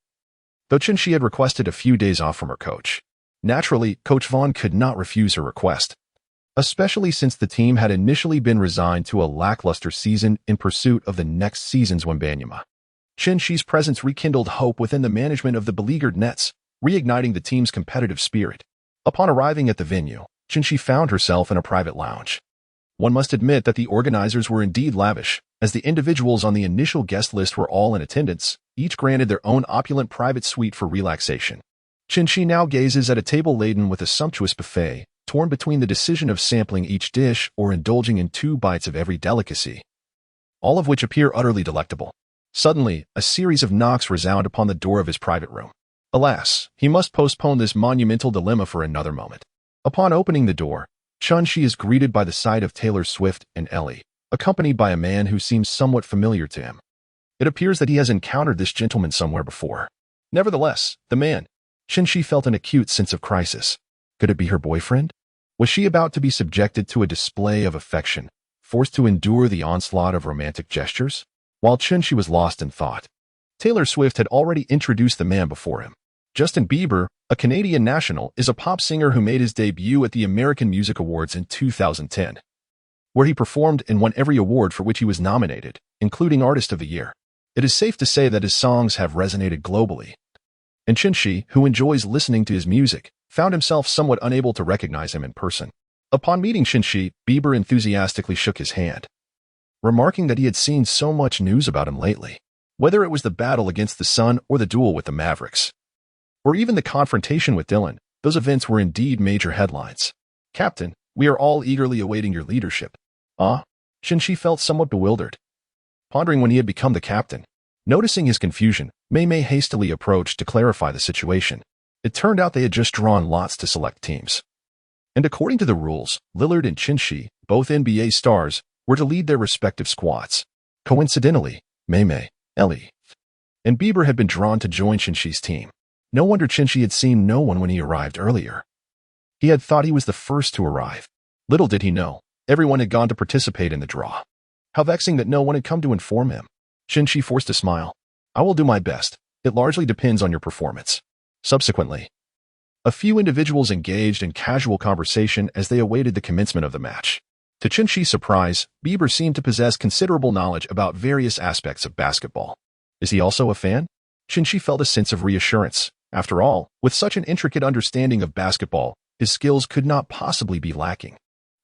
though Chun-Shi had requested a few days off from her coach. Naturally, Coach Vaughn could not refuse her request, especially since the team had initially been resigned to a lackluster season in pursuit of the next season's Wembanyama. Chun-Shi's presence rekindled hope within the management of the beleaguered Nets, reigniting the team's competitive spirit. Upon arriving at the venue, Chun-Shi found herself in a private lounge. One must admit that the organizers were indeed lavish, as the individuals on the initial guest list were all in attendance, each granted their own opulent private suite for relaxation. Chun-Shi now gazes at a table laden with a sumptuous buffet, torn between the decision of sampling each dish or indulging in 2 bites of every delicacy, all of which appear utterly delectable. Suddenly, a series of knocks resound upon the door of his private room. Alas, he must postpone this monumental dilemma for another moment. Upon opening the door, Chun-Shi is greeted by the sight of Taylor Swift and Ellie, accompanied by a man who seems somewhat familiar to him. It appears that he has encountered this gentleman somewhere before. Nevertheless, the man. Chun-Shi felt an acute sense of crisis. Could it be her boyfriend? Was she about to be subjected to a display of affection, forced to endure the onslaught of romantic gestures? While Chun-Shi was lost in thought, Taylor Swift had already introduced the man before him. Justin Bieber, a Canadian national, is a pop singer who made his debut at the American Music Awards in 2010, where he performed and won every award for which he was nominated, including Artist of the Year. It is safe to say that his songs have resonated globally, and Chun-Shi, who enjoys listening to his music, found himself somewhat unable to recognize him in person. Upon meeting Chun-Shi, Bieber enthusiastically shook his hand, remarking that he had seen so much news about him lately, whether it was the battle against the Sun or the duel with the Mavericks. or even the confrontation with Dylan, those events were indeed major headlines. Captain, we are all eagerly awaiting your leadership. Shinshi felt somewhat bewildered, pondering when he had become the captain. Noticing his confusion, Mei hastily approached to clarify the situation. It turned out they had just drawn lots to select teams. And according to the rules, Lillard and Shinshi, both NBA stars, were to lead their respective squads. Coincidentally, Mei, Ellie, and Bieber had been drawn to join Shinshi's team. No wonder Shinshi had seen no one when he arrived earlier. He had thought he was the first to arrive. Little did he know, everyone had gone to participate in the draw. How vexing that no one had come to inform him. Shinshi forced a smile. I will do my best. It largely depends on your performance. Subsequently, a few individuals engaged in casual conversation as they awaited the commencement of the match. To Shinshi's surprise, Bieber seemed to possess considerable knowledge about various aspects of basketball. Is he also a fan? Shinshi felt a sense of reassurance. After all, with such an intricate understanding of basketball, his skills could not possibly be lacking.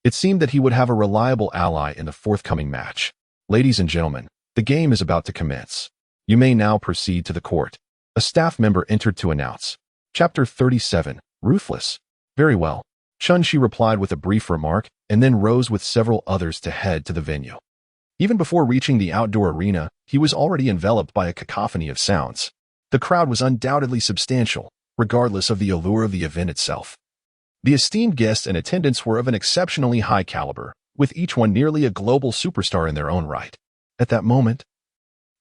It seemed that he would have a reliable ally in the forthcoming match. Ladies and gentlemen, the game is about to commence. You may now proceed to the court. A staff member entered to announce. Chapter 37, Ruthless. Very well. Shinshi replied with a brief remark and then rose with several others to head to the venue. Even before reaching the outdoor arena, he was already enveloped by a cacophony of sounds. The crowd was undoubtedly substantial, regardless of the allure of the event itself. The esteemed guests and attendants were of an exceptionally high caliber, with each one nearly a global superstar in their own right. At that moment,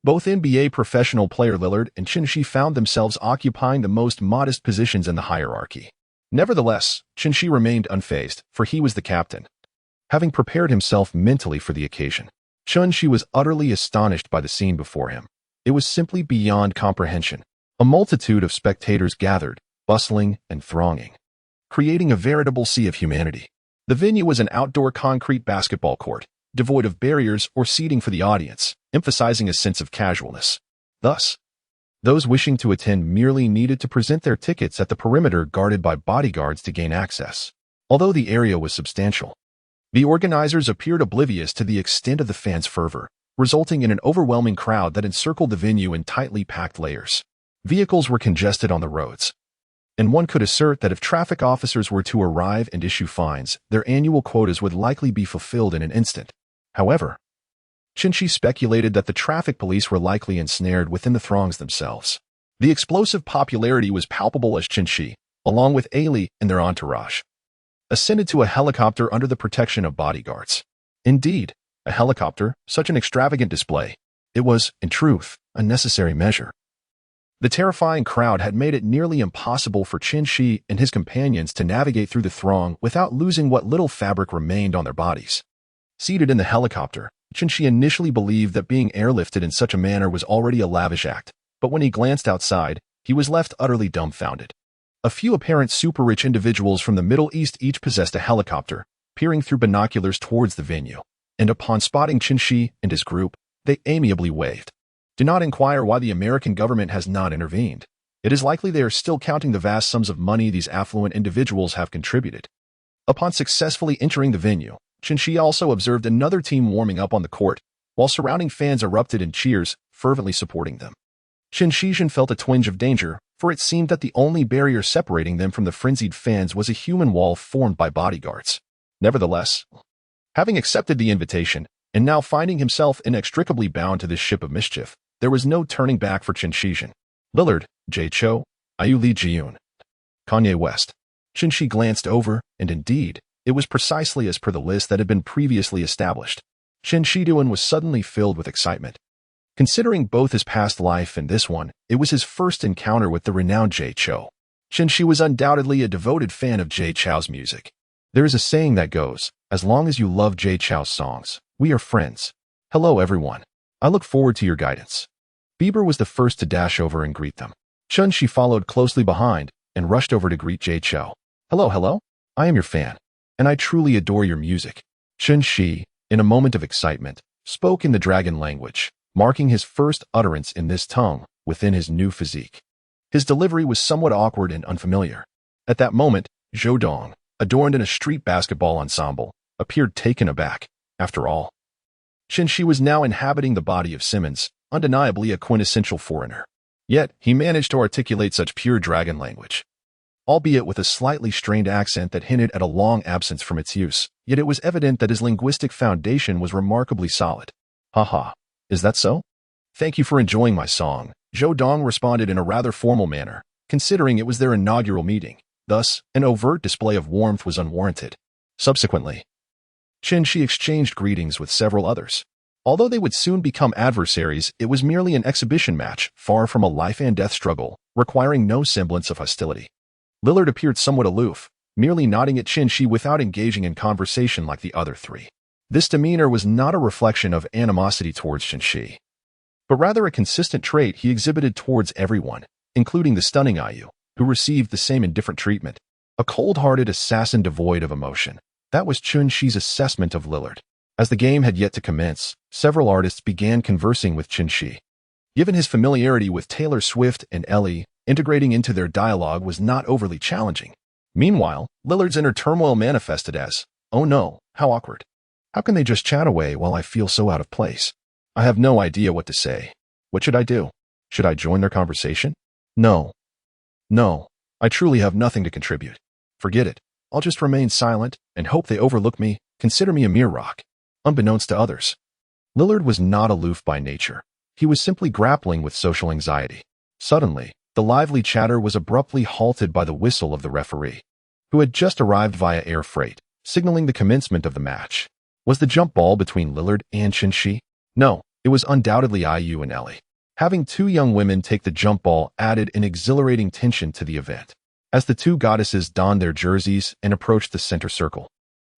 both NBA professional player Lillard and Shinshi found themselves occupying the most modest positions in the hierarchy. Nevertheless, Shinshi remained unfazed, for he was the captain. Having prepared himself mentally for the occasion, Shinshi was utterly astonished by the scene before him. It was simply beyond comprehension. A multitude of spectators gathered, bustling and thronging, creating a veritable sea of humanity. The venue was an outdoor concrete basketball court, devoid of barriers or seating for the audience, emphasizing a sense of casualness. Thus, those wishing to attend merely needed to present their tickets at the perimeter guarded by bodyguards to gain access. Although the area was substantial, the organizers appeared oblivious to the extent of the fans' fervor, resulting in an overwhelming crowd that encircled the venue in tightly packed layers. Vehicles were congested on the roads, and one could assert that if traffic officers were to arrive and issue fines, their annual quotas would likely be fulfilled in an instant. However, Shinshi speculated that the traffic police were likely ensnared within the throngs themselves. The explosive popularity was palpable as Shinshi, along with Ailey and their entourage, ascended to a helicopter under the protection of bodyguards. Indeed, a helicopter, such an extravagant display. It was, in truth, a necessary measure. The terrifying crowd had made it nearly impossible for Shinshi and his companions to navigate through the throng without losing what little fabric remained on their bodies. Seated in the helicopter, Shinshi initially believed that being airlifted in such a manner was already a lavish act, but when he glanced outside, he was left utterly dumbfounded. A few apparent super-rich individuals from the Middle East each possessed a helicopter, peering through binoculars towards the venue, and upon spotting Shinshi and his group, they amiably waved. Do not inquire why the American government has not intervened. It is likely they are still counting the vast sums of money these affluent individuals have contributed. Upon successfully entering the venue, Shinshi also observed another team warming up on the court, while surrounding fans erupted in cheers, fervently supporting them. Shinshi felt a twinge of danger, for it seemed that the only barrier separating them from the frenzied fans was a human wall formed by bodyguards. Nevertheless, having accepted the invitation, and now finding himself inextricably bound to this ship of mischief, there was no turning back for Shinshi. Lillard, Jay Cho, Ayu Lee Jiyoon, Kanye West. Shinshi glanced over, and indeed, it was precisely as per the list that had been previously established. Shinshi was suddenly filled with excitement. Considering both his past life and this one, it was his first encounter with the renowned Jay Cho. Shinshi was undoubtedly a devoted fan of Jay Chou's music. There is a saying that goes, as long as you love Jay Chou's songs, we are friends. Hello everyone. I look forward to your guidance. Bieber was the first to dash over and greet them. Shinshi followed closely behind and rushed over to greet Jay Chou. Hello. I am your fan, and I truly adore your music. Shinshi, in a moment of excitement, spoke in the dragon language, marking his first utterance in this tongue within his new physique. His delivery was somewhat awkward and unfamiliar. At that moment, Showdown, adorned in a street basketball ensemble, appeared taken aback. After all, Shinshi was now inhabiting the body of Simmons, undeniably a quintessential foreigner. Yet, he managed to articulate such pure dragon language, albeit with a slightly strained accent that hinted at a long absence from its use, yet it was evident that his linguistic foundation was remarkably solid. Haha, is that so? Thank you for enjoying my song. Showdown responded in a rather formal manner, considering it was their inaugural meeting. Thus, an overt display of warmth was unwarranted. Subsequently, Shi exchanged greetings with several others. Although they would soon become adversaries, it was merely an exhibition match, far from a life-and-death struggle, requiring no semblance of hostility. Lillard appeared somewhat aloof, merely nodding at Shi without engaging in conversation like the other three. This demeanor was not a reflection of animosity towards Shi, but rather a consistent trait he exhibited towards everyone, including the stunning IU, who received the same indifferent treatment. A cold-hearted assassin devoid of emotion. That was Shi's assessment of Lillard. As the game had yet to commence, several artists began conversing with Shi. Given his familiarity with Taylor Swift and Ellie, integrating into their dialogue was not overly challenging. Meanwhile, Lillard's inner turmoil manifested as, "Oh no, how awkward. How can they just chat away while I feel so out of place? I have no idea what to say. What should I do? Should I join their conversation? No. I truly have nothing to contribute. Forget it. I'll just remain silent and hope they overlook me, consider me a mere rock." Unbeknownst to others, Lillard was not aloof by nature. He was simply grappling with social anxiety. Suddenly, the lively chatter was abruptly halted by the whistle of the referee, who had just arrived via air freight, signaling the commencement of the match. Was the jump ball between Lillard and Shi? No, it was undoubtedly IU and Ellie. Having two young women take the jump ball added an exhilarating tension to the event. As the two goddesses donned their jerseys and approached the center circle,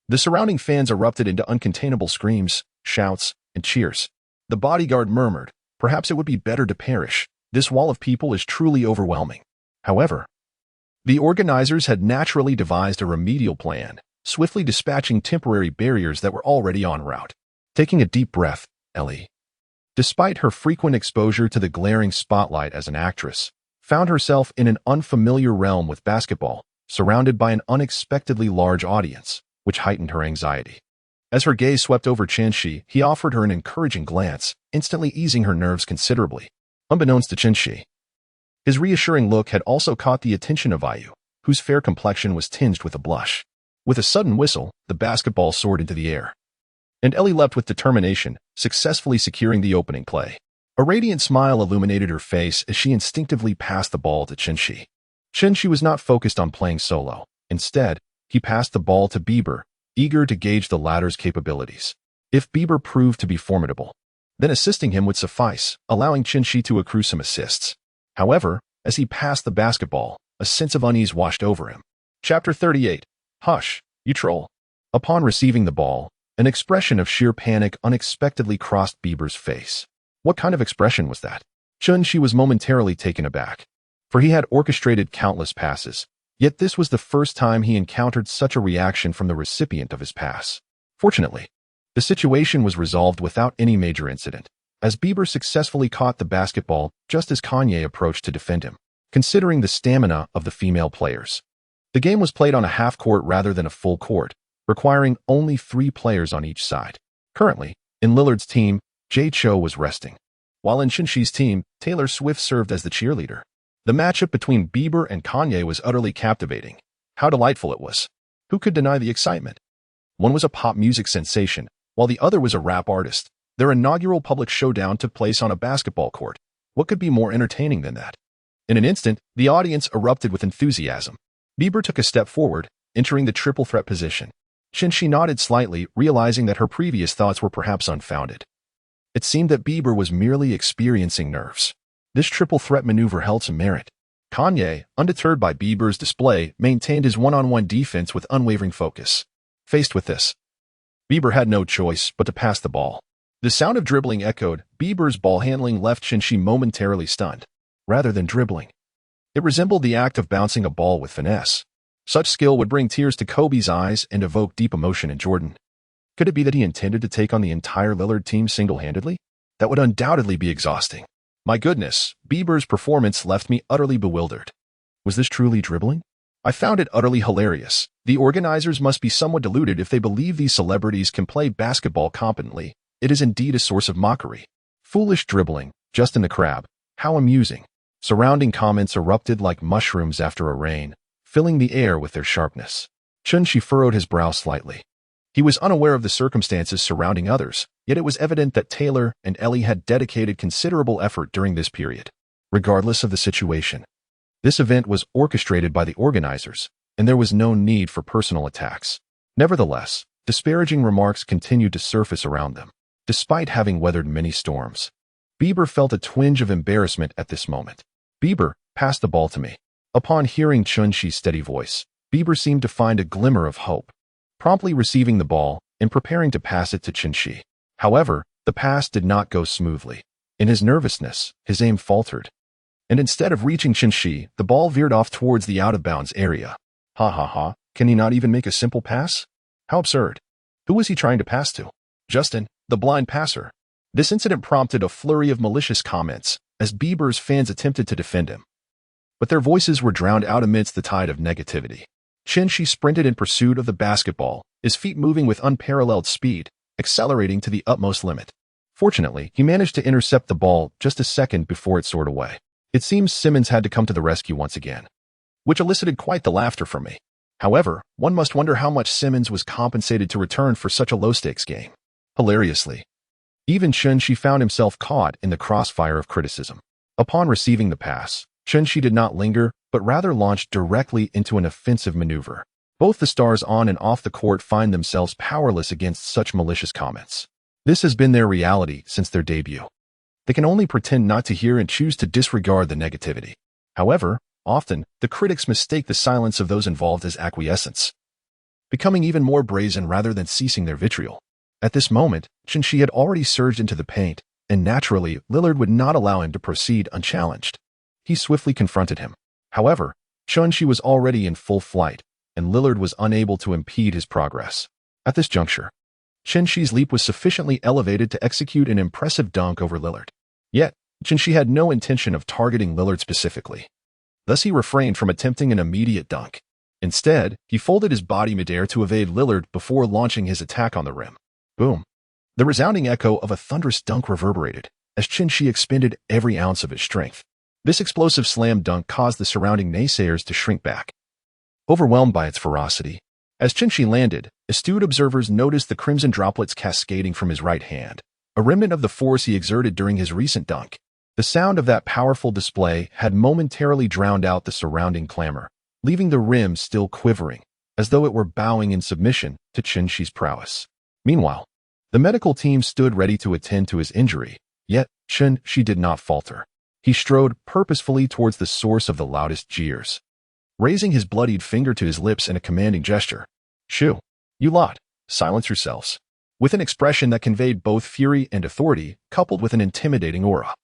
the surrounding fans erupted into uncontainable screams, shouts, and cheers. The bodyguard murmured, "Perhaps it would be better to perish. This wall of people is truly overwhelming." However, the organizers had naturally devised a remedial plan, swiftly dispatching temporary barriers that were already en route. Taking a deep breath, Ellie, despite her frequent exposure to the glaring spotlight as an actress, found herself in an unfamiliar realm with basketball, surrounded by an unexpectedly large audience, which heightened her anxiety. As her gaze swept over Shi, he offered her an encouraging glance, instantly easing her nerves considerably. Unbeknownst to Shi, his reassuring look had also caught the attention of IU, whose fair complexion was tinged with a blush. With a sudden whistle, the basketball soared into the air, and Ellie leapt with determination, successfully securing the opening play. A radiant smile illuminated her face as she instinctively passed the ball to Shi. Shi was not focused on playing solo. Instead, he passed the ball to Bieber, eager to gauge the latter's capabilities. If Bieber proved to be formidable, then assisting him would suffice, allowing Shi to accrue some assists. However, as he passed the basketball, a sense of unease washed over him. Chapter 38. Hush, you troll. Upon receiving the ball, an expression of sheer panic unexpectedly crossed Bieber's face. What kind of expression was that? Shi was momentarily taken aback, for he had orchestrated countless passes, yet this was the first time he encountered such a reaction from the recipient of his pass. Fortunately, the situation was resolved without any major incident, as Bieber successfully caught the basketball just as Kanye approached to defend him. Considering the stamina of the female players, the game was played on a half court rather than a full court, requiring only 3 players on each side. Currently, in Lillard's team, Jay Cho was resting, while in Shi's team, Taylor Swift served as the cheerleader. The matchup between Bieber and Kanye was utterly captivating. How delightful it was. Who could deny the excitement? One was a pop music sensation, while the other was a rap artist. Their inaugural public showdown took place on a basketball court. What could be more entertaining than that? In an instant, the audience erupted with enthusiasm. Bieber took a step forward, entering the triple threat position. Shi nodded slightly, realizing that her previous thoughts were perhaps unfounded. It seemed that Bieber was merely experiencing nerves. This triple threat maneuver held some merit. Kanye, undeterred by Bieber's display, maintained his one-on-one defense with unwavering focus. Faced with this, Bieber had no choice but to pass the ball. The sound of dribbling echoed. Bieber's ball handling left Shi momentarily stunned. Rather than dribbling, it resembled the act of bouncing a ball with finesse. Such skill would bring tears to Kobe's eyes and evoke deep emotion in Jordan. Could it be that he intended to take on the entire Lillard team single-handedly? That would undoubtedly be exhausting. My goodness, Bieber's performance left me utterly bewildered. Was this truly dribbling? I found it utterly hilarious. The organizers must be somewhat deluded if they believe these celebrities can play basketball competently. It is indeed a source of mockery. Foolish dribbling, just in the crab. How amusing. Surrounding comments erupted like mushrooms after a rain, filling the air with their sharpness. Chun-Shi furrowed his brow slightly. He was unaware of the circumstances surrounding others, yet it was evident that Taylor and Ellie had dedicated considerable effort during this period. Regardless of the situation, this event was orchestrated by the organizers, and there was no need for personal attacks. Nevertheless, disparaging remarks continued to surface around them. Despite having weathered many storms, Bieber felt a twinge of embarrassment at this moment. "Bieber, pass the ball to me." Upon hearing Chun-Shi's steady voice, Bieber seemed to find a glimmer of hope, promptly receiving the ball and preparing to pass it to Chun-Shi. However, the pass did not go smoothly. In his nervousness, his aim faltered, and instead of reaching Chun-Shi, the ball veered off towards the out-of-bounds area. Ha ha ha, can he not even make a simple pass? How absurd. Who was he trying to pass to? Justin, the blind passer. This incident prompted a flurry of malicious comments as Bieber's fans attempted to defend him, but their voices were drowned out amidst the tide of negativity. Chun-Shi sprinted in pursuit of the basketball, his feet moving with unparalleled speed, accelerating to the utmost limit. Fortunately, he managed to intercept the ball just a second before it soared away. It seems Simmons had to come to the rescue once again, which elicited quite the laughter from me. However, one must wonder how much Simmons was compensated to return for such a low-stakes game. Hilariously, even Chun-Shi found himself caught in the crossfire of criticism. Upon receiving the pass, Chun-Shi did not linger, but rather launched directly into an offensive maneuver. Both the stars on and off the court find themselves powerless against such malicious comments. This has been their reality since their debut. They can only pretend not to hear and choose to disregard the negativity. However, often, the critics mistake the silence of those involved as acquiescence, becoming even more brazen rather than ceasing their vitriol. At this moment, Chun-Shi had already surged into the paint, and naturally, Lillard would not allow him to proceed unchallenged. He swiftly confronted him. However, Chun-Shi was already in full flight, and Lillard was unable to impede his progress. At this juncture, Chun-Shi's leap was sufficiently elevated to execute an impressive dunk over Lillard. Yet, Chun-Shi had no intention of targeting Lillard specifically. Thus he refrained from attempting an immediate dunk. Instead, he folded his body midair to evade Lillard before launching his attack on the rim. Boom. The resounding echo of a thunderous dunk reverberated as Chun-Shi expended every ounce of his strength. This explosive slam dunk caused the surrounding naysayers to shrink back, overwhelmed by its ferocity. As Chun-Shi landed, astute observers noticed the crimson droplets cascading from his right hand, a remnant of the force he exerted during his recent dunk. The sound of that powerful display had momentarily drowned out the surrounding clamor, leaving the rim still quivering, as though it were bowing in submission to Chun-Shi's prowess. Meanwhile, the medical team stood ready to attend to his injury, yet Chun-Shi did not falter. He strode purposefully towards the source of the loudest jeers, raising his bloodied finger to his lips in a commanding gesture. "Shoo, you lot, silence yourselves," with an expression that conveyed both fury and authority, coupled with an intimidating aura.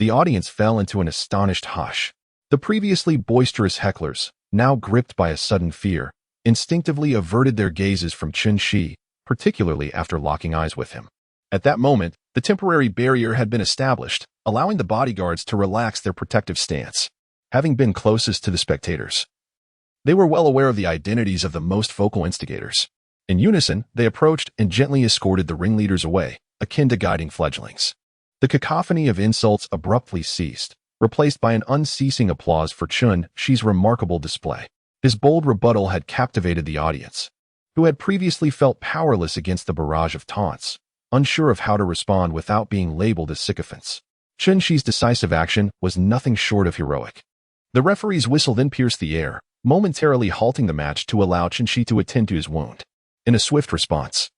The audience fell into an astonished hush. The previously boisterous hecklers, now gripped by a sudden fear, instinctively averted their gazes from Chun-Shi, particularly after locking eyes with him. At that moment, the temporary barrier had been established, allowing the bodyguards to relax their protective stance. Having been closest to the spectators, they were well aware of the identities of the most vocal instigators. In unison, they approached and gently escorted the ringleaders away, akin to guiding fledglings. The cacophony of insults abruptly ceased, replaced by an unceasing applause for Chun-Shi's remarkable display. His bold rebuttal had captivated the audience, who had previously felt powerless against the barrage of taunts, unsure of how to respond without being labeled as sycophants. Chun-Shi's decisive action was nothing short of heroic. The referee's whistle then pierced the air, momentarily halting the match to allow Chun-Shi to attend to his wound. In a swift response,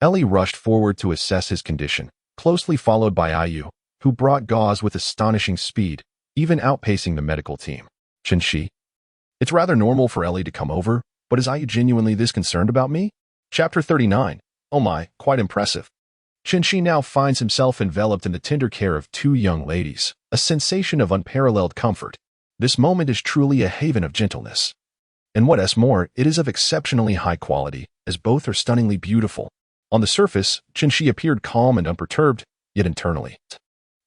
Ellie rushed forward to assess his condition, closely followed by IU, who brought gauze with astonishing speed, even outpacing the medical team. "Chun-Shi, it's rather normal for Ellie to come over, but is IU genuinely this concerned about me?" Chapter 39. Oh my, quite impressive. Chun-Shi now finds himself enveloped in the tender care of two young ladies, a sensation of unparalleled comfort. This moment is truly a haven of gentleness. And what is more, it is of exceptionally high quality, as both are stunningly beautiful. On the surface, Chun-Shi appeared calm and unperturbed, yet internally,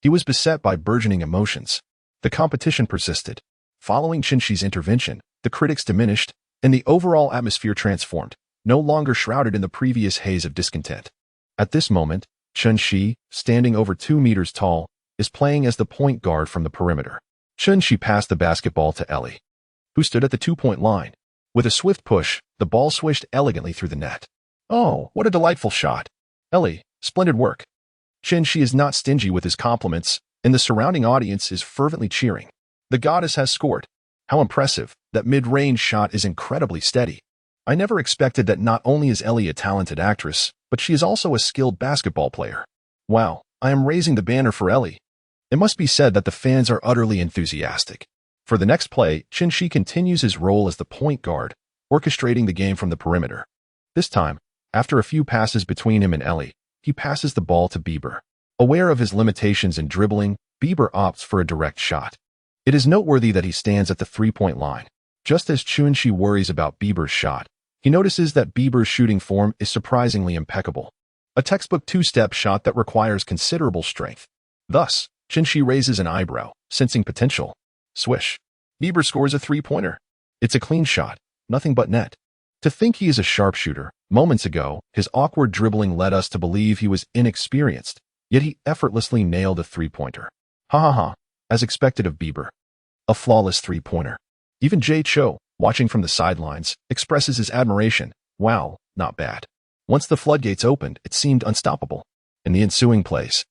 he was beset by burgeoning emotions. The competition persisted. Following Chun-Shi's intervention, the critics diminished, and the overall atmosphere transformed, no longer shrouded in the previous haze of discontent. At this moment, Chun-Shi, standing over 2 meters tall, is playing as the point guard from the perimeter. Chun-Shi passed the basketball to Ellie, who stood at the two-point line. With a swift push, the ball swished elegantly through the net. Oh, what a delightful shot. Ellie, splendid work. Chun-Shi is not stingy with his compliments, and the surrounding audience is fervently cheering. The goddess has scored. How impressive. That mid-range shot is incredibly steady. I never expected that not only is Ellie a talented actress, but she is also a skilled basketball player. Wow, I am raising the banner for Ellie. It must be said that the fans are utterly enthusiastic. For the next play, Chun-Shi continues his role as the point guard, orchestrating the game from the perimeter. This time, after a few passes between him and Ellie, he passes the ball to Bieber. Aware of his limitations in dribbling, Bieber opts for a direct shot. It is noteworthy that he stands at the three-point line. Just as Chun-Shi worries about Bieber's shot, he notices that Bieber's shooting form is surprisingly impeccable. A textbook two-step shot that requires considerable strength. Thus, Chun-Shi raises an eyebrow, sensing potential. Swish. Bieber scores a three-pointer. It's a clean shot, nothing but net. To think he is a sharpshooter, moments ago, his awkward dribbling led us to believe he was inexperienced, yet he effortlessly nailed a three-pointer. Ha ha ha, as expected of Bieber. A flawless three-pointer. Even Jay Cho, watching from the sidelines, expresses his admiration. Wow, not bad. Once the floodgates opened, it seemed unstoppable. In the ensuing plays,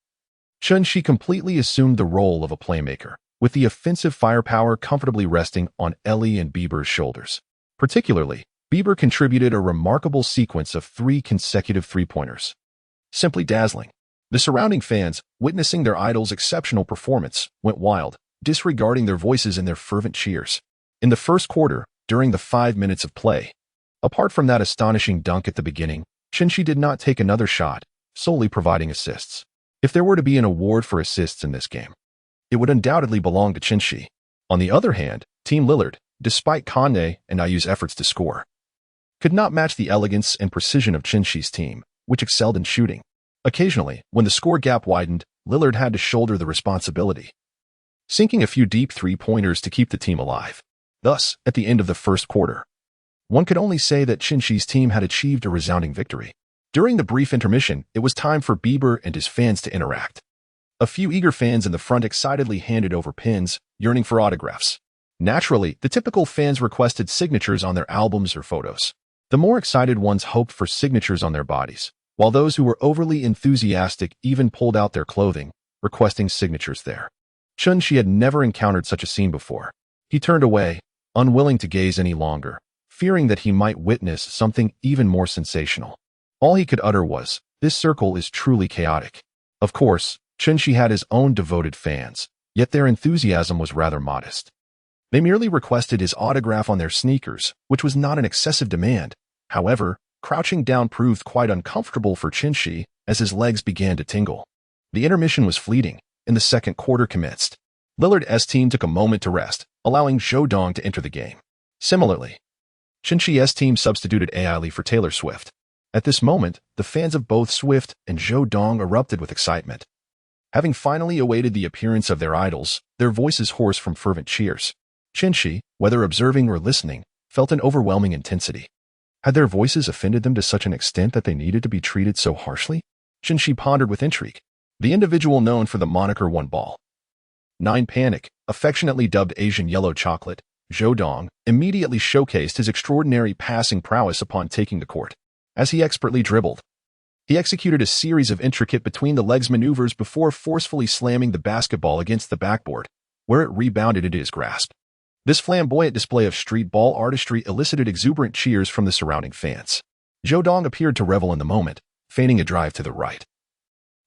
Chun-Shi completely assumed the role of a playmaker, with the offensive firepower comfortably resting on Ellie and Bieber's shoulders. Particularly, Bieber contributed a remarkable sequence of 3 consecutive three-pointers. Simply dazzling. The surrounding fans, witnessing their idol's exceptional performance, went wild, disregarding their voices in their fervent cheers. In the first quarter, during the 5 minutes of play, apart from that astonishing dunk at the beginning, Chun-Shi did not take another shot, solely providing assists. If there were to be an award for assists in this game, it would undoubtedly belong to Chun-Shi. On the other hand, Team Lillard, despite Kanye and IU's efforts to score, could not match the elegance and precision of Chun-Shi's team, which excelled in shooting. Occasionally, when the score gap widened, Lillard had to shoulder the responsibility, sinking a few deep three-pointers to keep the team alive. Thus, at the end of the first quarter, one could only say that Chun-Shi's team had achieved a resounding victory. During the brief intermission, it was time for Bieber and his fans to interact. A few eager fans in the front excitedly handed over pins, yearning for autographs. Naturally, the typical fans requested signatures on their albums or photos. The more excited ones hoped for signatures on their bodies, while those who were overly enthusiastic even pulled out their clothing, requesting signatures there. Chun-Shi had never encountered such a scene before. He turned away, unwilling to gaze any longer, fearing that he might witness something even more sensational. All he could utter was, "This circle is truly chaotic." Of course, Chun-Shi had his own devoted fans, yet their enthusiasm was rather modest. They merely requested his autograph on their sneakers, which was not an excessive demand. However, crouching down proved quite uncomfortable for Chun-Shi as his legs began to tingle. The intermission was fleeting, and the second quarter commenced. Lillard's team took a moment to rest, allowing Showdown to enter the game. Similarly, Chun-Shi's team substituted Ailey for Taylor Swift. At this moment, the fans of both Swift and Showdown erupted with excitement. Having finally awaited the appearance of their idols, their voices hoarse from fervent cheers. Chun-Shi, whether observing or listening, felt an overwhelming intensity. Had their voices offended them to such an extent that they needed to be treated so harshly? Chun-Shi pondered with intrigue. The individual known for the moniker One Ball 9 Panic, affectionately dubbed Asian Yellow Chocolate, Showdown, immediately showcased his extraordinary passing prowess upon taking the court. As he expertly dribbled, he executed a series of intricate between-the-legs maneuvers before forcefully slamming the basketball against the backboard, where it rebounded into his grasp. This flamboyant display of street ball artistry elicited exuberant cheers from the surrounding fans. Showdown appeared to revel in the moment, feigning a drive to the right,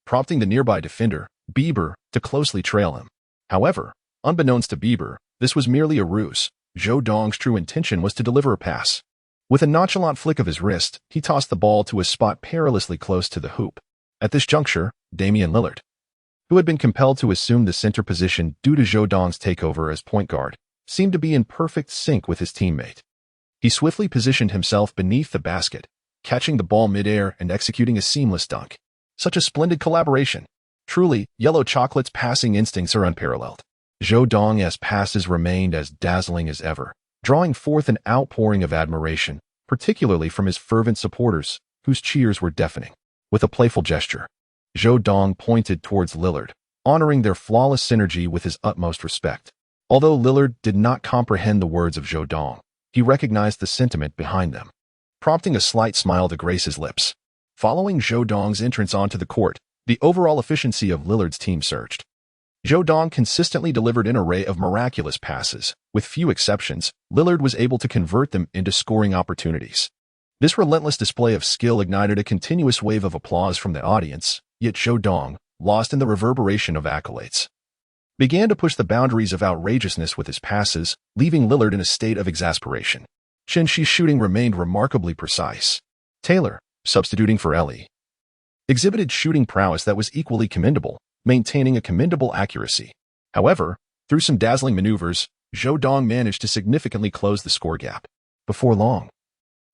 prompting the nearby defender, Bieber, to closely trail him. However, unbeknownst to Bieber, this was merely a ruse. Showdown's true intention was to deliver a pass. With a nonchalant flick of his wrist, he tossed the ball to a spot perilously close to the hoop. At this juncture, Damian Lillard, who had been compelled to assume the center position due to Showdown's takeover as point guard, seemed to be in perfect sync with his teammate. He swiftly positioned himself beneath the basket, catching the ball midair and executing a seamless dunk. Such a splendid collaboration. Truly, Yellow Chocolate's passing instincts are unparalleled. Showdown's passes remained as dazzling as ever, drawing forth an outpouring of admiration, particularly from his fervent supporters, whose cheers were deafening. With a playful gesture, Showdown pointed towards Lillard, honoring their flawless synergy with his utmost respect. Although Lillard did not comprehend the words of Showdown, he recognized the sentiment behind them, prompting a slight smile to grace his lips. Following Showdown's entrance onto the court, the overall efficiency of Lillard's team surged. Showdown consistently delivered an array of miraculous passes. With few exceptions, Lillard was able to convert them into scoring opportunities. This relentless display of skill ignited a continuous wave of applause from the audience, yet Showdown, lost in the reverberation of accolades, began to push the boundaries of outrageousness with his passes, leaving Lillard in a state of exasperation. Shinji's shooting remained remarkably precise. Taylor, substituting for Ellie, exhibited shooting prowess that was equally commendable, maintaining a commendable accuracy. However, through some dazzling maneuvers, Showdown managed to significantly close the score gap. Before long,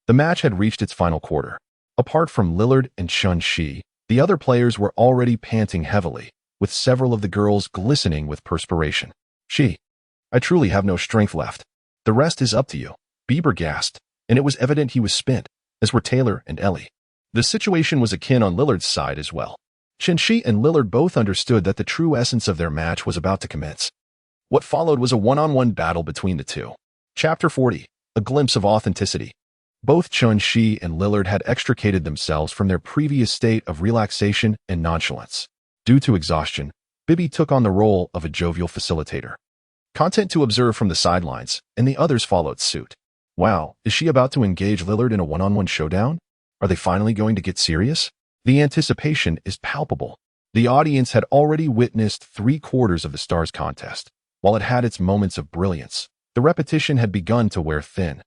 the match had reached its final quarter. Apart from Lillard and Shinji, the other players were already panting heavily, with several of the girls glistening with perspiration. I truly have no strength left. The rest is up to you, Bieber gasped, and it was evident he was spent, as were Taylor and Ellie. The situation was akin on Lillard's side as well. Shinji and Lillard both understood that the true essence of their match was about to commence. What followed was a one-on-one battle between the two. Chapter 40, A Glimpse of Authenticity. Both Shinji and Lillard had extricated themselves from their previous state of relaxation and nonchalance. Due to exhaustion, Bibby took on the role of a jovial facilitator. Content to observe from the sidelines, and the others followed suit. Wow, is she about to engage Lillard in a one-on-one showdown? Are they finally going to get serious? The anticipation is palpable. The audience had already witnessed 3/4 of the Stars contest. While it had its moments of brilliance, the repetition had begun to wear thin,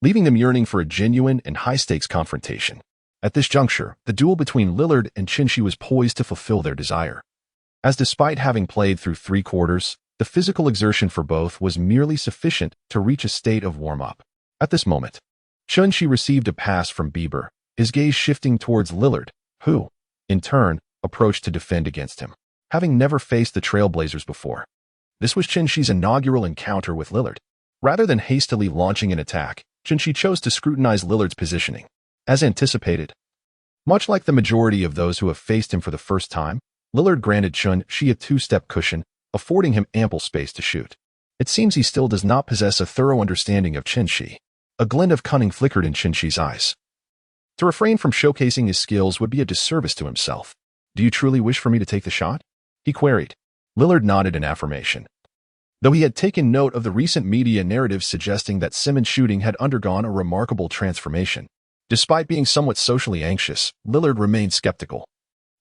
leaving them yearning for a genuine and high-stakes confrontation. At this juncture, the duel between Lillard and Shinji was poised to fulfill their desire. As despite having played through 3/4, the physical exertion for both was merely sufficient to reach a state of warm-up. At this moment, Shinji received a pass from Bieber, his gaze shifting towards Lillard, who, in turn, approached to defend against him, having never faced the Trailblazers before. This was Shinji's inaugural encounter with Lillard. Rather than hastily launching an attack, Shinji chose to scrutinize Lillard's positioning. As anticipated, much like the majority of those who have faced him for the first time, Lillard granted Shinji a two-step cushion, affording him ample space to shoot. It seems he still does not possess a thorough understanding of Shinji. A glint of cunning flickered in Shinji's eyes. To refrain from showcasing his skills would be a disservice to himself. Do you truly wish for me to take the shot? He queried. Lillard nodded in affirmation. Though he had taken note of the recent media narratives suggesting that Simmons' shooting had undergone a remarkable transformation, despite being somewhat socially anxious, Lillard remained skeptical,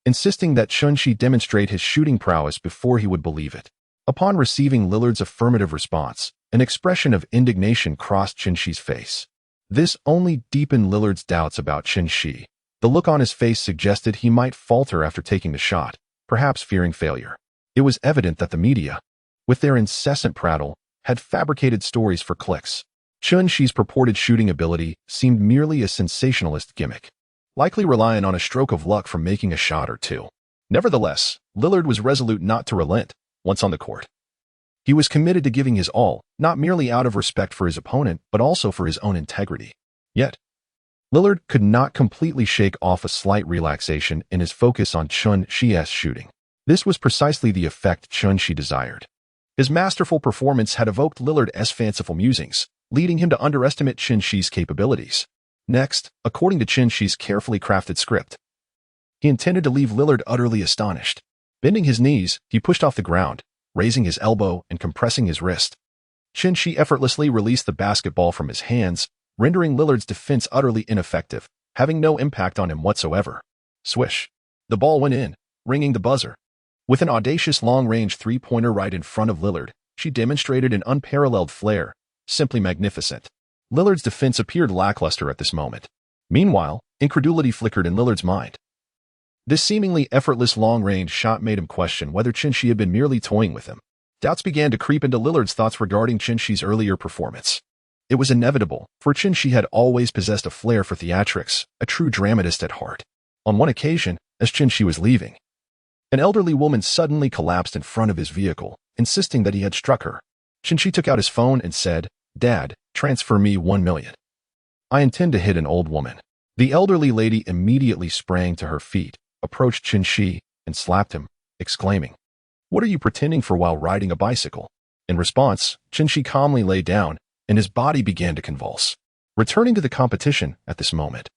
insisting that Shinji demonstrate his shooting prowess before he would believe it. Upon receiving Lillard's affirmative response, an expression of indignation crossed Shinji's face. This only deepened Lillard's doubts about Shinji. The look on his face suggested he might falter after taking the shot, perhaps fearing failure. It was evident that the media, with their incessant prattle, had fabricated stories for clicks. Shinji's purported shooting ability seemed merely a sensationalist gimmick, likely relying on a stroke of luck from making a shot or two. Nevertheless, Lillard was resolute not to relent once on the court. He was committed to giving his all, not merely out of respect for his opponent, but also for his own integrity. Yet, Lillard could not completely shake off a slight relaxation in his focus on Shinji's shooting. This was precisely the effect Shinji desired. His masterful performance had evoked Lillard's fanciful musings, leading him to underestimate Shinji's capabilities. Next, according to Shinji's carefully crafted script, he intended to leave Lillard utterly astonished. Bending his knees, he pushed off the ground, raising his elbow and compressing his wrist. Shinji effortlessly released the basketball from his hands, rendering Lillard's defense utterly ineffective, having no impact on him whatsoever. Swish. The ball went in, ringing the buzzer. With an audacious long-range three-pointer right in front of Lillard, she demonstrated an unparalleled flair, simply magnificent. Lillard's defense appeared lackluster at this moment. Meanwhile, incredulity flickered in Lillard's mind. This seemingly effortless long-range shot made him question whether Shinji had been merely toying with him. Doubts began to creep into Lillard's thoughts regarding Shinji's earlier performance. It was inevitable, for Shinji had always possessed a flair for theatrics, a true dramatist at heart. On one occasion, as Shinji was leaving, an elderly woman suddenly collapsed in front of his vehicle, insisting that he had struck her. Shinji took out his phone and said, "Dad, transfer me 1 million. I intend to hit an old woman." The elderly lady immediately sprang to her feet, approached Shinji, and slapped him, exclaiming, "What are you pretending for while riding a bicycle? In response, Chin-Shi calmly lay down, and his body began to convulse. Returning to the competition at this moment,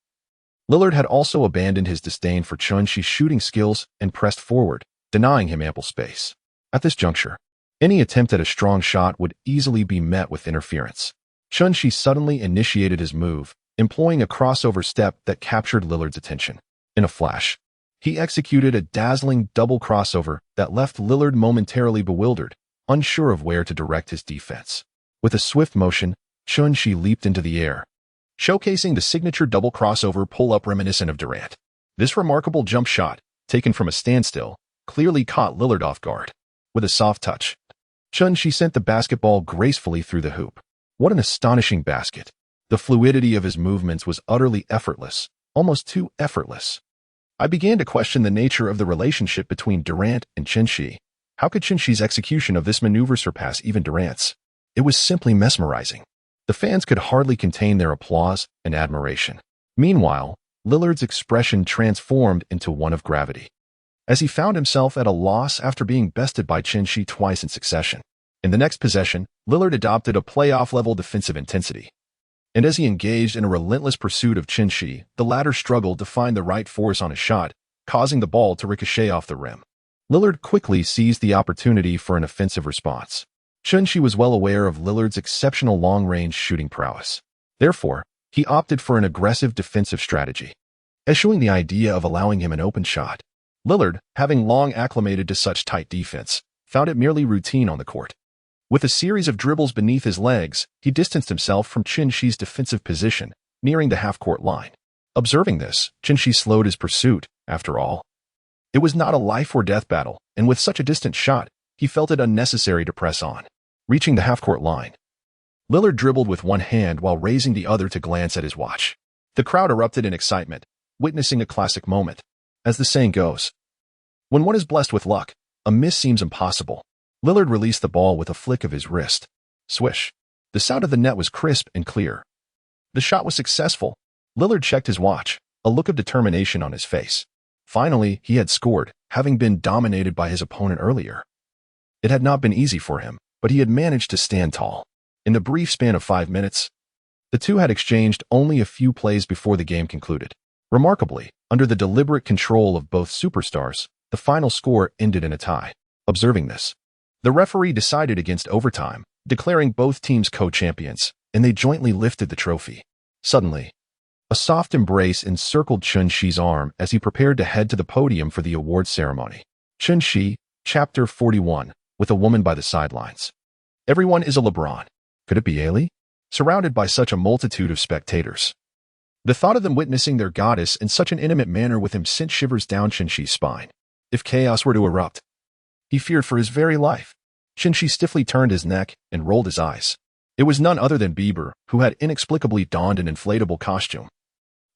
Lillard had also abandoned his disdain for Chin-Shi's shooting skills and pressed forward, denying him ample space. At this juncture, any attempt at a strong shot would easily be met with interference. Chin-Shi suddenly initiated his move, employing a crossover step that captured Lillard's attention. In a flash, he executed a dazzling double crossover that left Lillard momentarily bewildered, unsure of where to direct his defense. With a swift motion, Chin-Shi leaped into the air, showcasing the signature double crossover pull-up reminiscent of Durant. This remarkable jump shot, taken from a standstill, clearly caught Lillard off guard. With a soft touch, Chin-Shi sent the basketball gracefully through the hoop. What an astonishing basket! The fluidity of his movements was utterly effortless, almost too effortless. I began to question the nature of the relationship between Durant and Chin-Shi. How could Chin-Shi's execution of this maneuver surpass even Durant's? It was simply mesmerizing. The fans could hardly contain their applause and admiration. Meanwhile, Lillard's expression transformed into one of gravity, as he found himself at a loss after being bested by Chin-Shi twice in succession. In the next possession, Lillard adopted a playoff-level defensive intensity. And as he engaged in a relentless pursuit of Chin-Shi, the latter struggled to find the right force on his shot, causing the ball to ricochet off the rim. Lillard quickly seized the opportunity for an offensive response. Chin-Shi was well aware of Lillard's exceptional long-range shooting prowess. Therefore, he opted for an aggressive defensive strategy, eschewing the idea of allowing him an open shot. Lillard, having long acclimated to such tight defense, found it merely routine on the court. With a series of dribbles beneath his legs, he distanced himself from Chin-Shi's defensive position, nearing the half-court line. Observing this, Chin-Shi slowed his pursuit. After all, it was not a life-or-death battle, and with such a distant shot, he felt it unnecessary to press on. Reaching the half-court line, Lillard dribbled with one hand while raising the other to glance at his watch. The crowd erupted in excitement, witnessing a classic moment. As the saying goes, when one is blessed with luck, a miss seems impossible. Lillard released the ball with a flick of his wrist. Swish. The sound of the net was crisp and clear. The shot was successful. Lillard checked his watch, a look of determination on his face. Finally, he had scored, having been dominated by his opponent earlier. It had not been easy for him, but he had managed to stand tall. In the brief span of 5 minutes, the two had exchanged only a few plays before the game concluded. Remarkably, under the deliberate control of both superstars, the final score ended in a tie. Observing this, the referee decided against overtime, declaring both teams co-champions, and they jointly lifted the trophy. Suddenly, a soft embrace encircled Chin-Shi's arm as he prepared to head to the podium for the awards ceremony. Chin-Shi, Chapter 41, with a woman by the sidelines. Everyone is a LeBron. Could it be Ailey? Surrounded by such a multitude of spectators, the thought of them witnessing their goddess in such an intimate manner with him sent shivers down Chin-Shi's spine. If chaos were to erupt, he feared for his very life. Chin-Shi stiffly turned his neck and rolled his eyes. It was none other than Bieber, who had inexplicably donned an inflatable costume,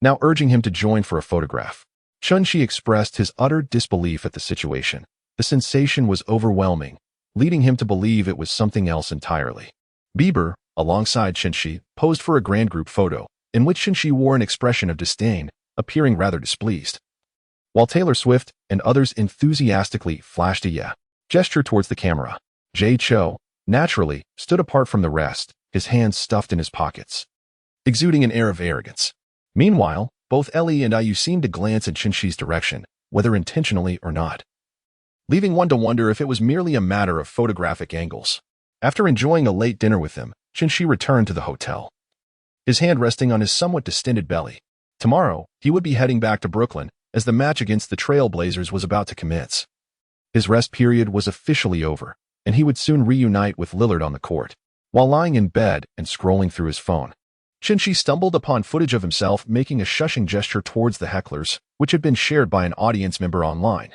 now urging him to join for a photograph. Chin-Shi expressed his utter disbelief at the situation. The sensation was overwhelming, leading him to believe it was something else entirely. Bieber, alongside Chin-Shi, posed for a grand group photo, in which Chin-Shi wore an expression of disdain, appearing rather displeased, while Taylor Swift and others enthusiastically flashed a yeah gesture towards the camera. Jay Cho, naturally, stood apart from the rest, his hands stuffed in his pockets, exuding an air of arrogance. Meanwhile, both Ellie and IU seemed to glance in Chin-Shi's direction, whether intentionally or not, leaving one to wonder if it was merely a matter of photographic angles. After enjoying a late dinner with him, Chin-Shi returned to the hotel, his hand resting on his somewhat distended belly. Tomorrow, he would be heading back to Brooklyn, as the match against the Trailblazers was about to commence. His rest period was officially over, and he would soon reunite with Lillard on the court. While lying in bed and scrolling through his phone, Chin-Shi stumbled upon footage of himself making a shushing gesture towards the hecklers, which had been shared by an audience member online,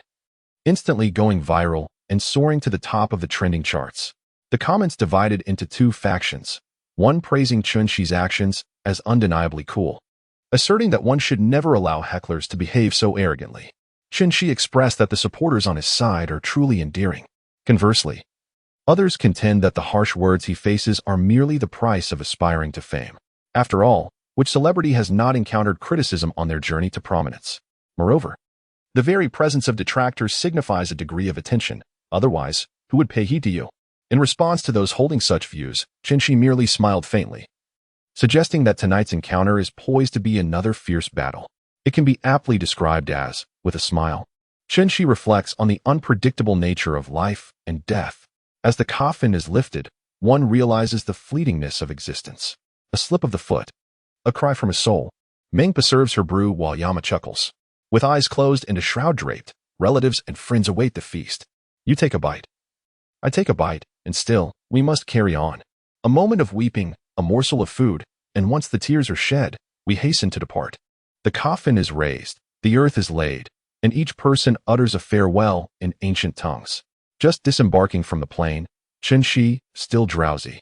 instantly going viral and soaring to the top of the trending charts. The comments divided into two factions, one praising Chin-Shi's actions as undeniably cool, asserting that one should never allow hecklers to behave so arrogantly. Chin-Shi expressed that the supporters on his side are truly endearing. Conversely, others contend that the harsh words he faces are merely the price of aspiring to fame. After all, which celebrity has not encountered criticism on their journey to prominence? Moreover, the very presence of detractors signifies a degree of attention. Otherwise, who would pay heed to you? In response to those holding such views, Chin-Shi merely smiled faintly, suggesting that tonight's encounter is poised to be another fierce battle. It can be aptly described as, with a smile, Chin-Shi reflects on the unpredictable nature of life and death. As the coffin is lifted, one realizes the fleetingness of existence. A slip of the foot, a cry from his soul. Mengpa serves her brew while Yama chuckles. With eyes closed and a shroud draped, relatives and friends await the feast. You take a bite. I take a bite, and still, we must carry on. A moment of weeping, a morsel of food, and once the tears are shed, we hasten to depart. The coffin is raised, the earth is laid, and each person utters a farewell in ancient tongues. Just disembarking from the plane, Chin-Shi, still drowsy,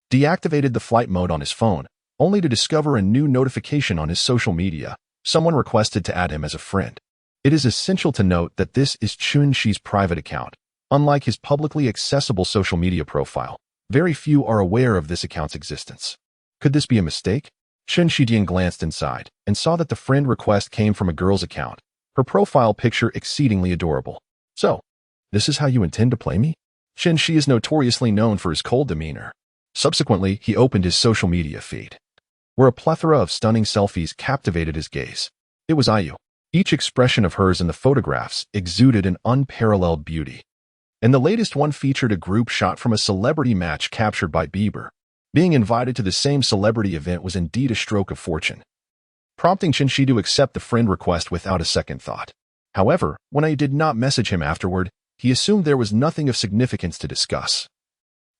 deactivated the flight mode on his phone, only to discover a new notification on his social media. Someone requested to add him as a friend. It is essential to note that this is Chin-Shi's private account. Unlike his publicly accessible social media profile, very few are aware of this account's existence. Could this be a mistake? Chin-Shi glanced inside and saw that the friend request came from a girl's account, her profile picture exceedingly adorable. So, this is how you intend to play me? Chin-Shi is notoriously known for his cold demeanor. Subsequently, he opened his social media feed, where a plethora of stunning selfies captivated his gaze. It was Ayu. Each expression of hers in the photographs exuded an unparalleled beauty. And the latest one featured a group shot from a celebrity match captured by Bieber. Being invited to the same celebrity event was indeed a stroke of fortune, prompting Chin-Shi to accept the friend request without a second thought. However, when I did not message him afterward, he assumed there was nothing of significance to discuss.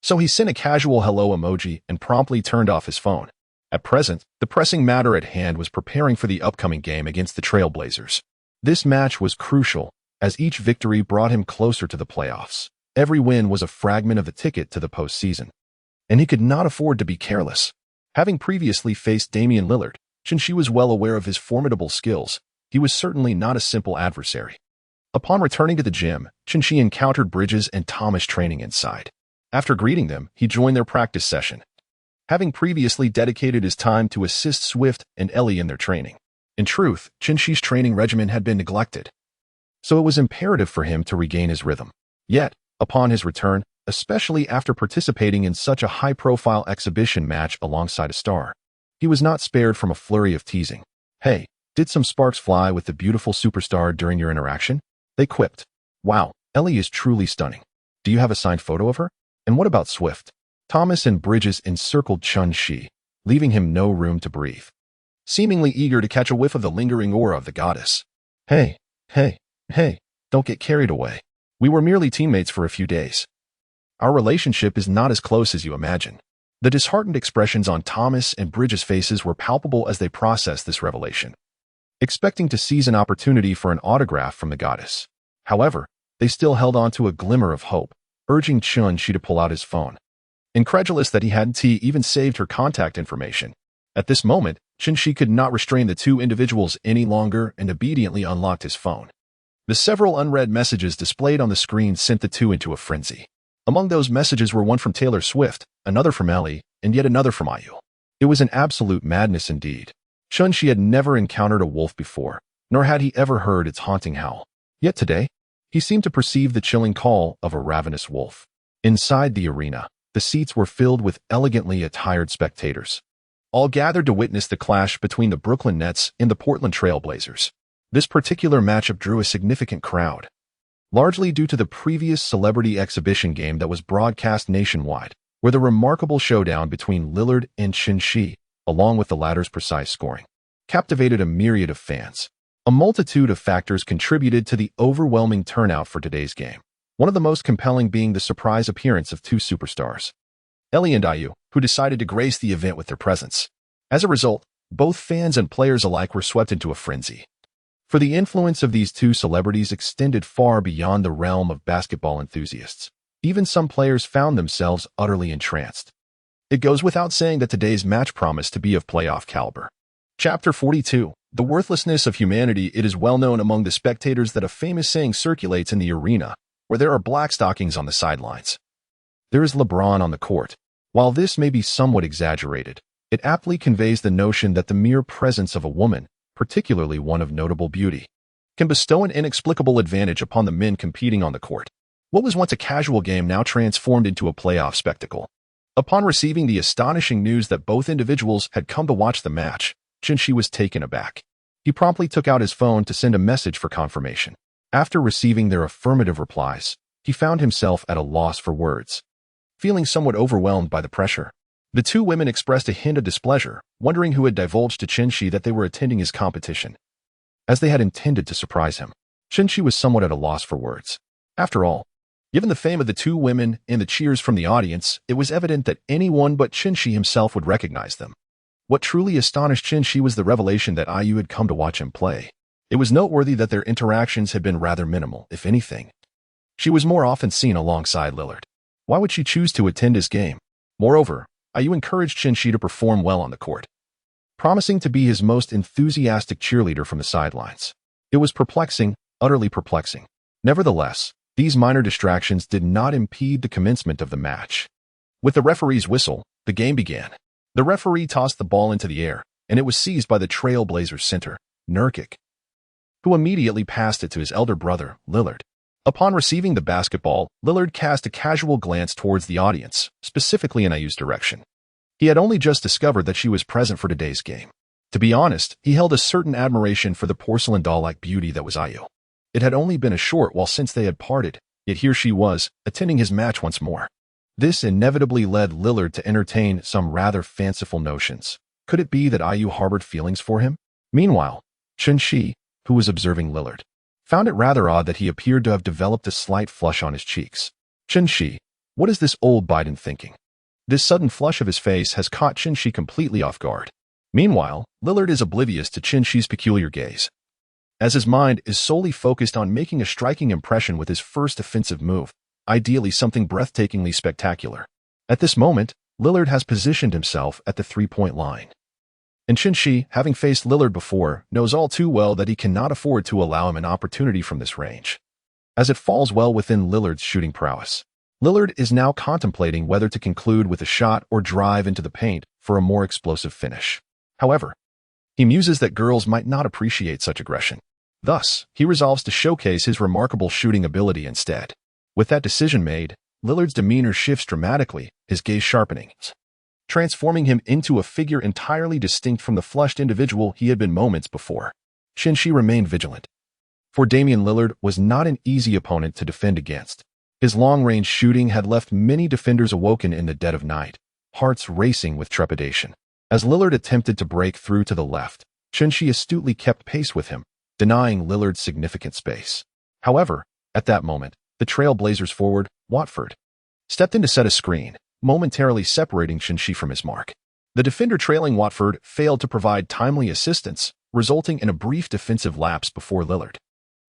So he sent a casual hello emoji and promptly turned off his phone. At present, the pressing matter at hand was preparing for the upcoming game against the Trailblazers. This match was crucial, as each victory brought him closer to the playoffs. Every win was a fragment of the ticket to the postseason, and he could not afford to be careless. Having previously faced Damian Lillard, Chin-Shi was well aware of his formidable skills. He was certainly not a simple adversary. Upon returning to the gym, Chin-Shi encountered Bridges and Thomas training inside. After greeting them, he joined their practice session, having previously dedicated his time to assist Swift and Ellie in their training. In truth, Chin-Shi's training regimen had been neglected, so it was imperative for him to regain his rhythm. Yet, upon his return, especially after participating in such a high-profile exhibition match alongside a star, he was not spared from a flurry of teasing. Hey, did some sparks fly with the beautiful superstar during your interaction? They quipped. Wow, Ellie is truly stunning. Do you have a signed photo of her? And what about Swift? Thomas and Bridges encircled Chin-Shi, leaving him no room to breathe, seemingly eager to catch a whiff of the lingering aura of the goddess. Hey, don't get carried away. We were merely teammates for a few days. Our relationship is not as close as you imagine. The disheartened expressions on Thomas and Bridges' faces were palpable as they processed this revelation, expecting to seize an opportunity for an autograph from the goddess. However, they still held on to a glimmer of hope, urging Chin-Shi to pull out his phone, incredulous that he hadn't even saved her contact information. At this moment, Chin-Shi could not restrain the two individuals any longer and obediently unlocked his phone. The several unread messages displayed on the screen sent the two into a frenzy. Among those messages were one from Taylor Swift, another from Ellie, and yet another from Ayu. It was an absolute madness indeed. Chin-Shi had never encountered a wolf before, nor had he ever heard its haunting howl. Yet today, he seemed to perceive the chilling call of a ravenous wolf. Inside the arena, the seats were filled with elegantly attired spectators, all gathered to witness the clash between the Brooklyn Nets and the Portland Trailblazers. This particular matchup drew a significant crowd, largely due to the previous celebrity exhibition game that was broadcast nationwide, where the remarkable showdown between Lillard and Chin-Shi, along with the latter's precise scoring, captivated a myriad of fans. A multitude of factors contributed to the overwhelming turnout for today's game, one of the most compelling being the surprise appearance of two superstars, Ellie and Ayu, who decided to grace the event with their presence. As a result, both fans and players alike were swept into a frenzy, for the influence of these two celebrities extended far beyond the realm of basketball enthusiasts. Even some players found themselves utterly entranced. It goes without saying that today's match promised to be of playoff caliber. Chapter 42. The worthlessness of humanity. It is well known among the spectators that a famous saying circulates in the arena, where there are black stockings on the sidelines, there is LeBron on the court. While this may be somewhat exaggerated, it aptly conveys the notion that the mere presence of a woman, particularly one of notable beauty, can bestow an inexplicable advantage upon the men competing on the court. What was once a casual game now transformed into a playoff spectacle. Upon receiving the astonishing news that both individuals had come to watch the match, Shi was taken aback. He promptly took out his phone to send a message for confirmation. After receiving their affirmative replies, he found himself at a loss for words. Feeling somewhat overwhelmed by the pressure, the two women expressed a hint of displeasure, wondering who had divulged to Shi that they were attending his competition, as they had intended to surprise him. Shi was somewhat at a loss for words. After all, given the fame of the two women and the cheers from the audience, it was evident that anyone but Shi himself would recognize them. What truly astonished Shi was the revelation that IU had come to watch him play. It was noteworthy that their interactions had been rather minimal, if anything. She was more often seen alongside Lillard. Why would she choose to attend his game? Moreover, IU encouraged Shi to perform well on the court, promising to be his most enthusiastic cheerleader from the sidelines. It was perplexing, utterly perplexing. Nevertheless, these minor distractions did not impede the commencement of the match. With the referee's whistle, the game began. The referee tossed the ball into the air, and it was seized by the Trailblazers center, Nurkic, who immediately passed it to his elder brother, Lillard. Upon receiving the basketball, Lillard cast a casual glance towards the audience, specifically in IU's direction. He had only just discovered that she was present for today's game. To be honest, he held a certain admiration for the porcelain doll-like beauty that was IU. It had only been a short while since they had parted, yet here she was, attending his match once more. This inevitably led Lillard to entertain some rather fanciful notions. Could it be that IU harbored feelings for him? Meanwhile, Shi, who was observing Lillard, found it rather odd that he appeared to have developed a slight flush on his cheeks. Shi, what is this old Biden thinking? This sudden flush of his face has caught Shi completely off guard. Meanwhile, Lillard is oblivious to Shi's peculiar gaze, as his mind is solely focused on making a striking impression with his first offensive move, ideally something breathtakingly spectacular. At this moment, Lillard has positioned himself at the three-point line. And Shi, having faced Lillard before, knows all too well that he cannot afford to allow him an opportunity from this range, as it falls well within Lillard's shooting prowess. Lillard is now contemplating whether to conclude with a shot or drive into the paint for a more explosive finish. However, he muses that girls might not appreciate such aggression. Thus, he resolves to showcase his remarkable shooting ability instead. With that decision made, Lillard's demeanor shifts dramatically, his gaze sharpening, transforming him into a figure entirely distinct from the flushed individual he had been moments before. Shi remained vigilant, for Damian Lillard was not an easy opponent to defend against. His long-range shooting had left many defenders awoken in the dead of night, hearts racing with trepidation. As Lillard attempted to break through to the left, Shi astutely kept pace with him, denying Lillard's significant space. However, at that moment, the Trailblazers forward, Watford, stepped in to set a screen, momentarily separating Shi from his mark. The defender trailing Watford failed to provide timely assistance, resulting in a brief defensive lapse before Lillard.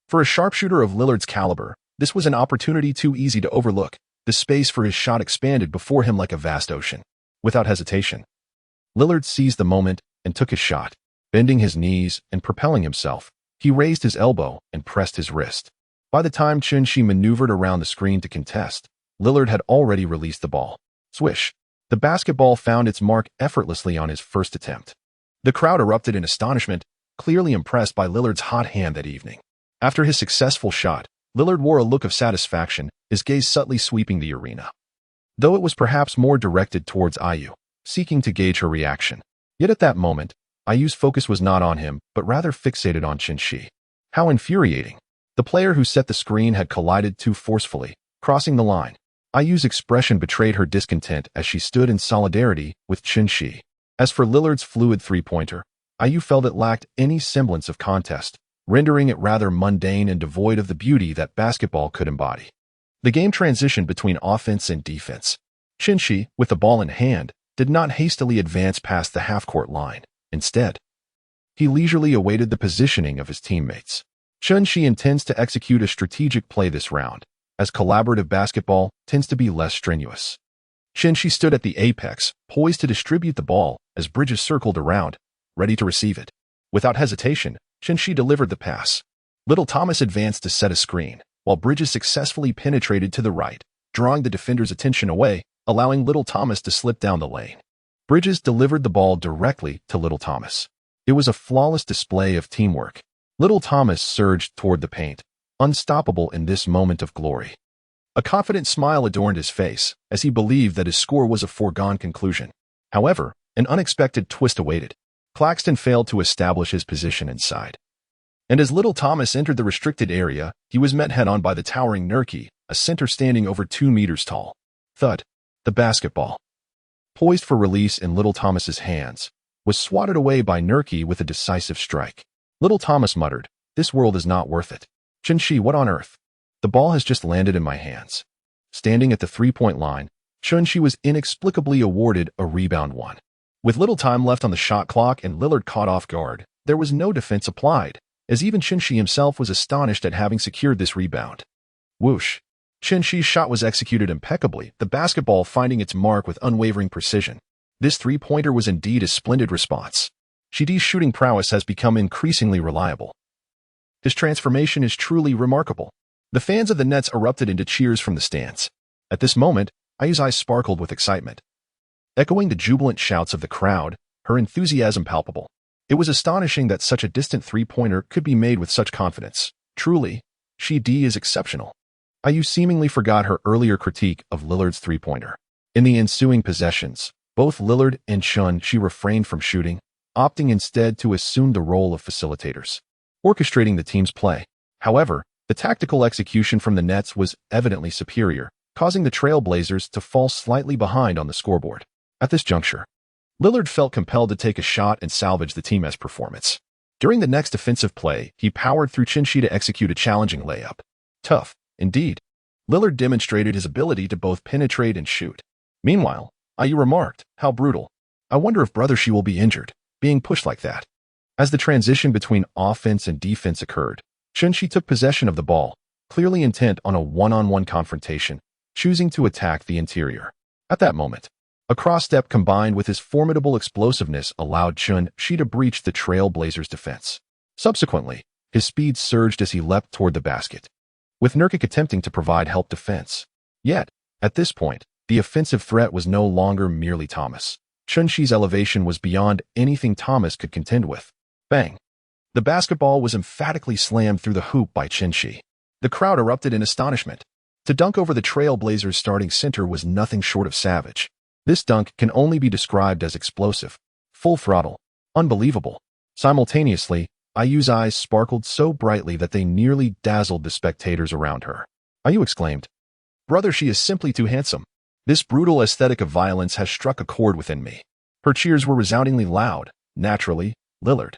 For a sharpshooter of Lillard's caliber, this was an opportunity too easy to overlook. The space for his shot expanded before him like a vast ocean. Without hesitation, Lillard seized the moment and took his shot. Bending his knees and propelling himself, he raised his elbow and pressed his wrist. By the time Shi maneuvered around the screen to contest, Lillard had already released the ball. Swish! The basketball found its mark effortlessly on his first attempt. The crowd erupted in astonishment, clearly impressed by Lillard's hot hand that evening. After his successful shot, Lillard wore a look of satisfaction, his gaze subtly sweeping the arena, though it was perhaps more directed towards IU, seeking to gauge her reaction. Yet at that moment, IU's focus was not on him, but rather fixated on Shi. How infuriating! The player who set the screen had collided too forcefully, crossing the line. IU's expression betrayed her discontent as she stood in solidarity with Shi. As for Lillard's fluid three-pointer, IU felt it lacked any semblance of contest, rendering it rather mundane and devoid of the beauty that basketball could embody. The game transitioned between offense and defense. Shi, with the ball in hand, did not hastily advance past the half-court line. Instead, he leisurely awaited the positioning of his teammates. Shi intends to execute a strategic play this round, as collaborative basketball tends to be less strenuous. Shi stood at the apex, poised to distribute the ball as Bridges circled around, ready to receive it. Without hesitation, Shi delivered the pass. Little Thomas advanced to set a screen, while Bridges successfully penetrated to the right, drawing the defender's attention away, allowing Little Thomas to slip down the lane. Bridges delivered the ball directly to Little Thomas. It was a flawless display of teamwork. Little Thomas surged toward the paint, unstoppable in this moment of glory. A confident smile adorned his face, as he believed that his score was a foregone conclusion. However, an unexpected twist awaited. Claxton failed to establish his position inside. And as little Thomas entered the restricted area, he was met head-on by the towering Nurki, a center standing over 2 meters tall. Thud. The basketball, poised for release in little Thomas's hands, was swatted away by Nurki with a decisive strike. Little Thomas muttered, "This world is not worth it. Chun-Shi, what on earth? The ball has just landed in my hands." Standing at the three-point line, Chun-Shi was inexplicably awarded a rebound one. With little time left on the shot clock and Lillard caught off guard, there was no defense applied, as even Chun-Shi himself was astonished at having secured this rebound. Whoosh. Chun-Shi's shot was executed impeccably, the basketball finding its mark with unwavering precision. This three-pointer was indeed a splendid response. Chidi's shooting prowess has become increasingly reliable. His transformation is truly remarkable. The fans of the Nets erupted into cheers from the stands. At this moment, Ayu's eyes sparkled with excitement. Echoing the jubilant shouts of the crowd, her enthusiasm palpable. It was astonishing that such a distant three-pointer could be made with such confidence. Truly, Chidi is exceptional. Ayu seemingly forgot her earlier critique of Lillard's three-pointer. In the ensuing possessions, both Lillard and Chun-Shi refrained from shooting, opting instead to assume the role of facilitators, orchestrating the team's play. However, the tactical execution from the Nets was evidently superior, causing the Trailblazers to fall slightly behind on the scoreboard. At this juncture, Lillard felt compelled to take a shot and salvage the team's performance. During the next offensive play, he powered through Chun-Shi to execute a challenging layup. Tough, indeed. Lillard demonstrated his ability to both penetrate and shoot. Meanwhile, Ayu remarked, "How brutal. I wonder if Brother Shi will be injured, being pushed like that." As the transition between offense and defense occurred, Chun-Shi took possession of the ball, clearly intent on a one-on-one confrontation, choosing to attack the interior. At that moment, a cross-step combined with his formidable explosiveness allowed Chun-Shi to breach the Trailblazers' defense. Subsequently, his speed surged as he leapt toward the basket, with Nurkic attempting to provide help defense. Yet, at this point, the offensive threat was no longer merely Thomas. Chun-Shi's elevation was beyond anything Thomas could contend with. Bang! The basketball was emphatically slammed through the hoop by Chun-Shi. The crowd erupted in astonishment. To dunk over the Trailblazers' starting center was nothing short of savage. This dunk can only be described as explosive, full throttle, unbelievable. Simultaneously, Ayu's eyes sparkled so brightly that they nearly dazzled the spectators around her. Ayu exclaimed, "Brother Shi is simply too handsome. This brutal aesthetic of violence has struck a chord within me." Her cheers were resoundingly loud. Naturally, Lillard,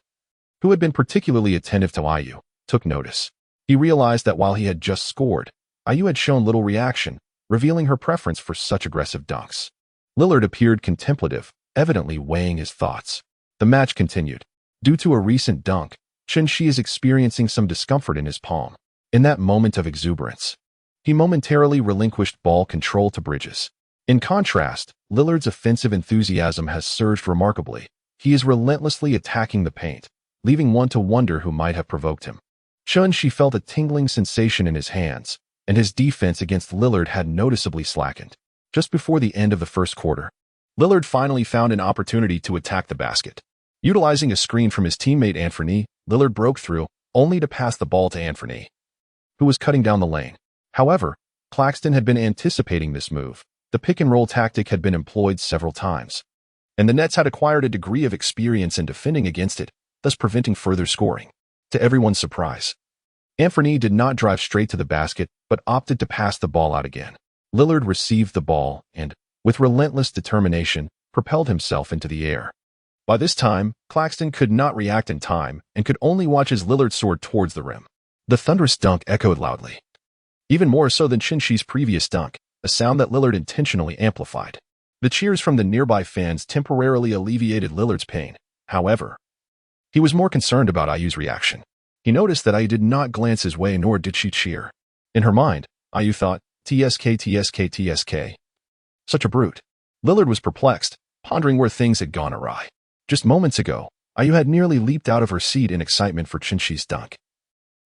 who had been particularly attentive to Ayu, took notice. He realized that while he had just scored, Ayu had shown little reaction, revealing her preference for such aggressive dunks. Lillard appeared contemplative, evidently weighing his thoughts. The match continued. Due to a recent dunk, Chun-Shi is experiencing some discomfort in his palm. In that moment of exuberance, he momentarily relinquished ball control to Bridges. In contrast, Lillard's offensive enthusiasm has surged remarkably. He is relentlessly attacking the paint, leaving one to wonder who might have provoked him. Chun-Shi felt a tingling sensation in his hands, and his defense against Lillard had noticeably slackened. Just before the end of the first quarter, Lillard finally found an opportunity to attack the basket. Utilizing a screen from his teammate Anthony, Lillard broke through, only to pass the ball to Anthony, who was cutting down the lane. However, Claxton had been anticipating this move. The pick-and-roll tactic had been employed several times, and the Nets had acquired a degree of experience in defending against it, thus preventing further scoring. To everyone's surprise, Anthony did not drive straight to the basket, but opted to pass the ball out again. Lillard received the ball and, with relentless determination, propelled himself into the air. By this time, Claxton could not react in time and could only watch as Lillard soared towards the rim. The thunderous dunk echoed loudly, even more so than Chun-Shi's previous dunk, a sound that Lillard intentionally amplified. The cheers from the nearby fans temporarily alleviated Lillard's pain. However, he was more concerned about Ayu's reaction. He noticed that Ayu did not glance his way, nor did she cheer. In her mind, Ayu thought, "TSK, TSK, TSK. Such a brute." Lillard was perplexed, pondering where things had gone awry. Just moments ago, Ayu had nearly leaped out of her seat in excitement for Chun-Shi's dunk.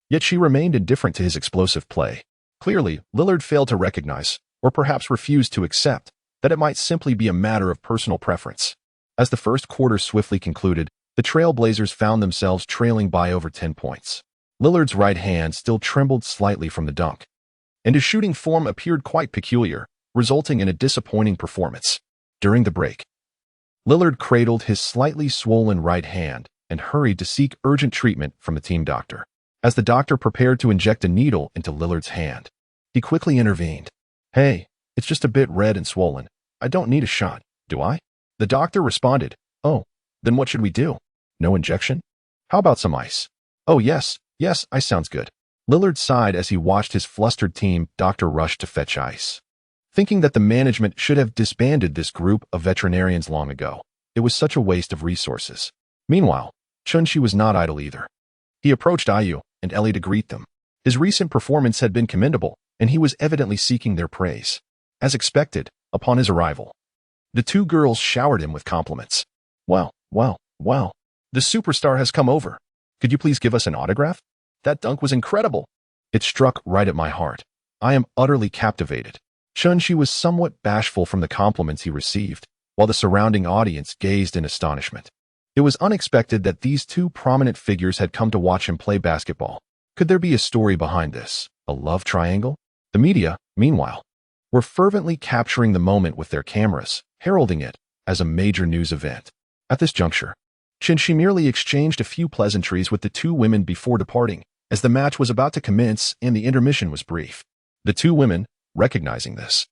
Yet she remained indifferent to his explosive play. Clearly, Lillard failed to recognize, or perhaps refused to accept, that it might simply be a matter of personal preference. As the first quarter swiftly concluded, the Trailblazers found themselves trailing by over 10 points. Lillard's right hand still trembled slightly from the dunk. and his shooting form appeared quite peculiar, resulting in a disappointing performance. During the break, Lillard cradled his slightly swollen right hand and hurried to seek urgent treatment from the team doctor. As the doctor prepared to inject a needle into Lillard's hand, he quickly intervened. "Hey, it's just a bit red and swollen. I don't need a shot, do I?" The doctor responded, "Oh, then what should we do? No injection? How about some ice?" "Oh, yes, ice sounds good." Lillard sighed as he watched his flustered team doctor rush to fetch ice. Thinking that the management should have disbanded this group of veterinarians long ago, it was such a waste of resources. Meanwhile, Chun-Shi was not idle either. He approached Ayu and Ellie to greet them. His recent performance had been commendable, and he was evidently seeking their praise. As expected, upon his arrival, the two girls showered him with compliments. Wow, the superstar has come over. Could you please give us an autograph? That dunk was incredible. It struck right at my heart. I am utterly captivated." Chun-Shi was somewhat bashful from the compliments he received, while the surrounding audience gazed in astonishment. It was unexpected that these two prominent figures had come to watch him play basketball. Could there be a story behind this? A love triangle? The media, meanwhile, were fervently capturing the moment with their cameras, heralding it as a major news event. At this juncture, Chun-Shi merely exchanged a few pleasantries with the two women before departing, as the match was about to commence and the intermission was brief. The two women, recognizing this,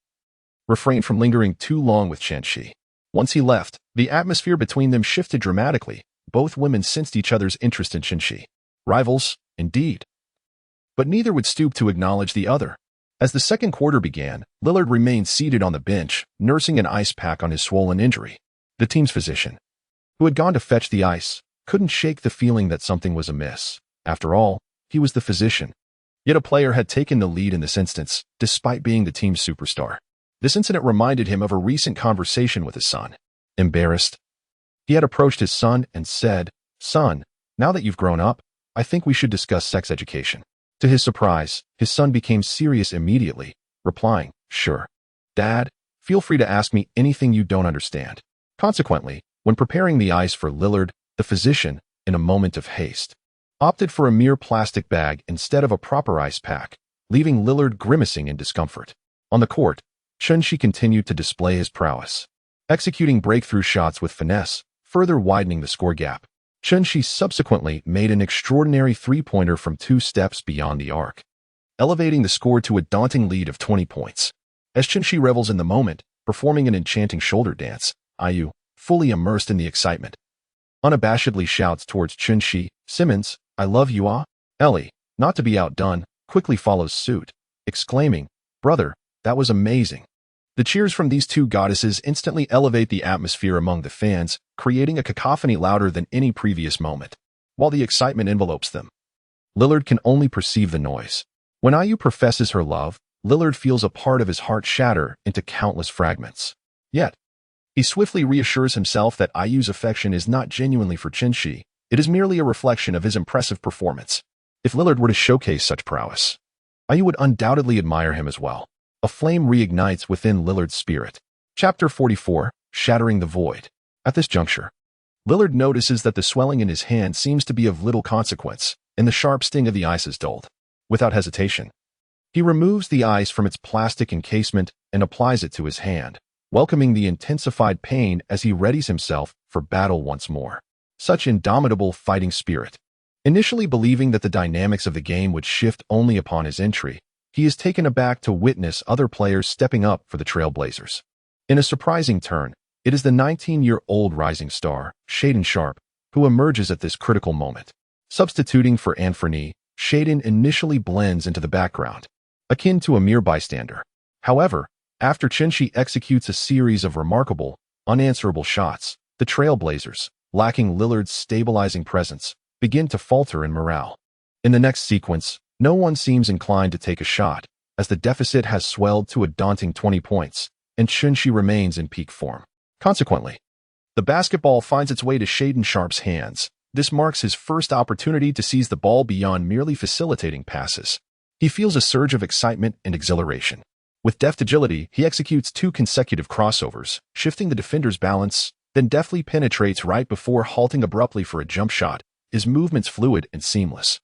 refrained from lingering too long with Chun-Shi. Once he left, the atmosphere between them shifted dramatically. Both women sensed each other's interest in Chun-Shi. Rivals, indeed. But neither would stoop to acknowledge the other. As the second quarter began, Lillard remained seated on the bench, nursing an ice pack on his swollen injury. The team's physician, who had gone to fetch the ice, couldn't shake the feeling that something was amiss. After all, he was the physician. Yet a player had taken the lead in this instance, despite being the team's superstar. This incident reminded him of a recent conversation with his son. Embarrassed, he had approached his son and said, "Son, now that you've grown up, I think we should discuss sex education." To his surprise, his son became serious immediately, replying, "Sure. Dad, feel free to ask me anything you don't understand." Consequently, when preparing the ice for Lillard, the physician, in a moment of haste, opted for a mere plastic bag instead of a proper ice pack, leaving Lillard grimacing in discomfort. On the court, Chun-Shi continued to display his prowess, executing breakthrough shots with finesse, further widening the score gap. Chun-Shi subsequently made an extraordinary three-pointer from 2 steps beyond the arc, elevating the score to a daunting lead of 20 points. As Chun-Shi revels in the moment, performing an enchanting shoulder dance, Ayu, fully immersed in the excitement, unabashedly shouts towards Chun-Shi, "Simmons, I love you, ah?" Ellie, not to be outdone, quickly follows suit, exclaiming, "Brother, that was amazing." The cheers from these two goddesses instantly elevate the atmosphere among the fans, creating a cacophony louder than any previous moment. While the excitement envelopes them, Lillard can only perceive the noise. When Ayu professes her love, Lillard feels a part of his heart shatter into countless fragments. Yet, he swiftly reassures himself that Ayu's affection is not genuinely for Chun-Shi, it is merely a reflection of his impressive performance. If Lillard were to showcase such prowess, Ayu would undoubtedly admire him as well. A flame reignites within Lillard's spirit. Chapter 44, Shattering the Void. At this juncture, Lillard notices that the swelling in his hand seems to be of little consequence, and the sharp sting of the ice is dulled. Without hesitation, he removes the ice from its plastic encasement and applies it to his hand, welcoming the intensified pain as he readies himself for battle once more. Such indomitable fighting spirit. Initially believing that the dynamics of the game would shift only upon his entry, he is taken aback to witness other players stepping up for the Trailblazers. In a surprising turn, it is the 19-year-old rising star, Shayden Sharp, who emerges at this critical moment. Substituting for Anthony, Shayden initially blends into the background, akin to a mere bystander. However, after Chun-Shi executes a series of remarkable, unanswerable shots, the Trailblazers, lacking Lillard's stabilizing presence, begin to falter in morale. In the next sequence, no one seems inclined to take a shot, as the deficit has swelled to a daunting 20 points, and Chun-Shi remains in peak form. Consequently, the basketball finds its way to Shayden Sharp's hands. This marks his first opportunity to seize the ball beyond merely facilitating passes. He feels a surge of excitement and exhilaration. With deft agility, he executes 2 consecutive crossovers, shifting the defender's balance, then deftly penetrates right before halting abruptly for a jump shot, his movements fluid and seamless.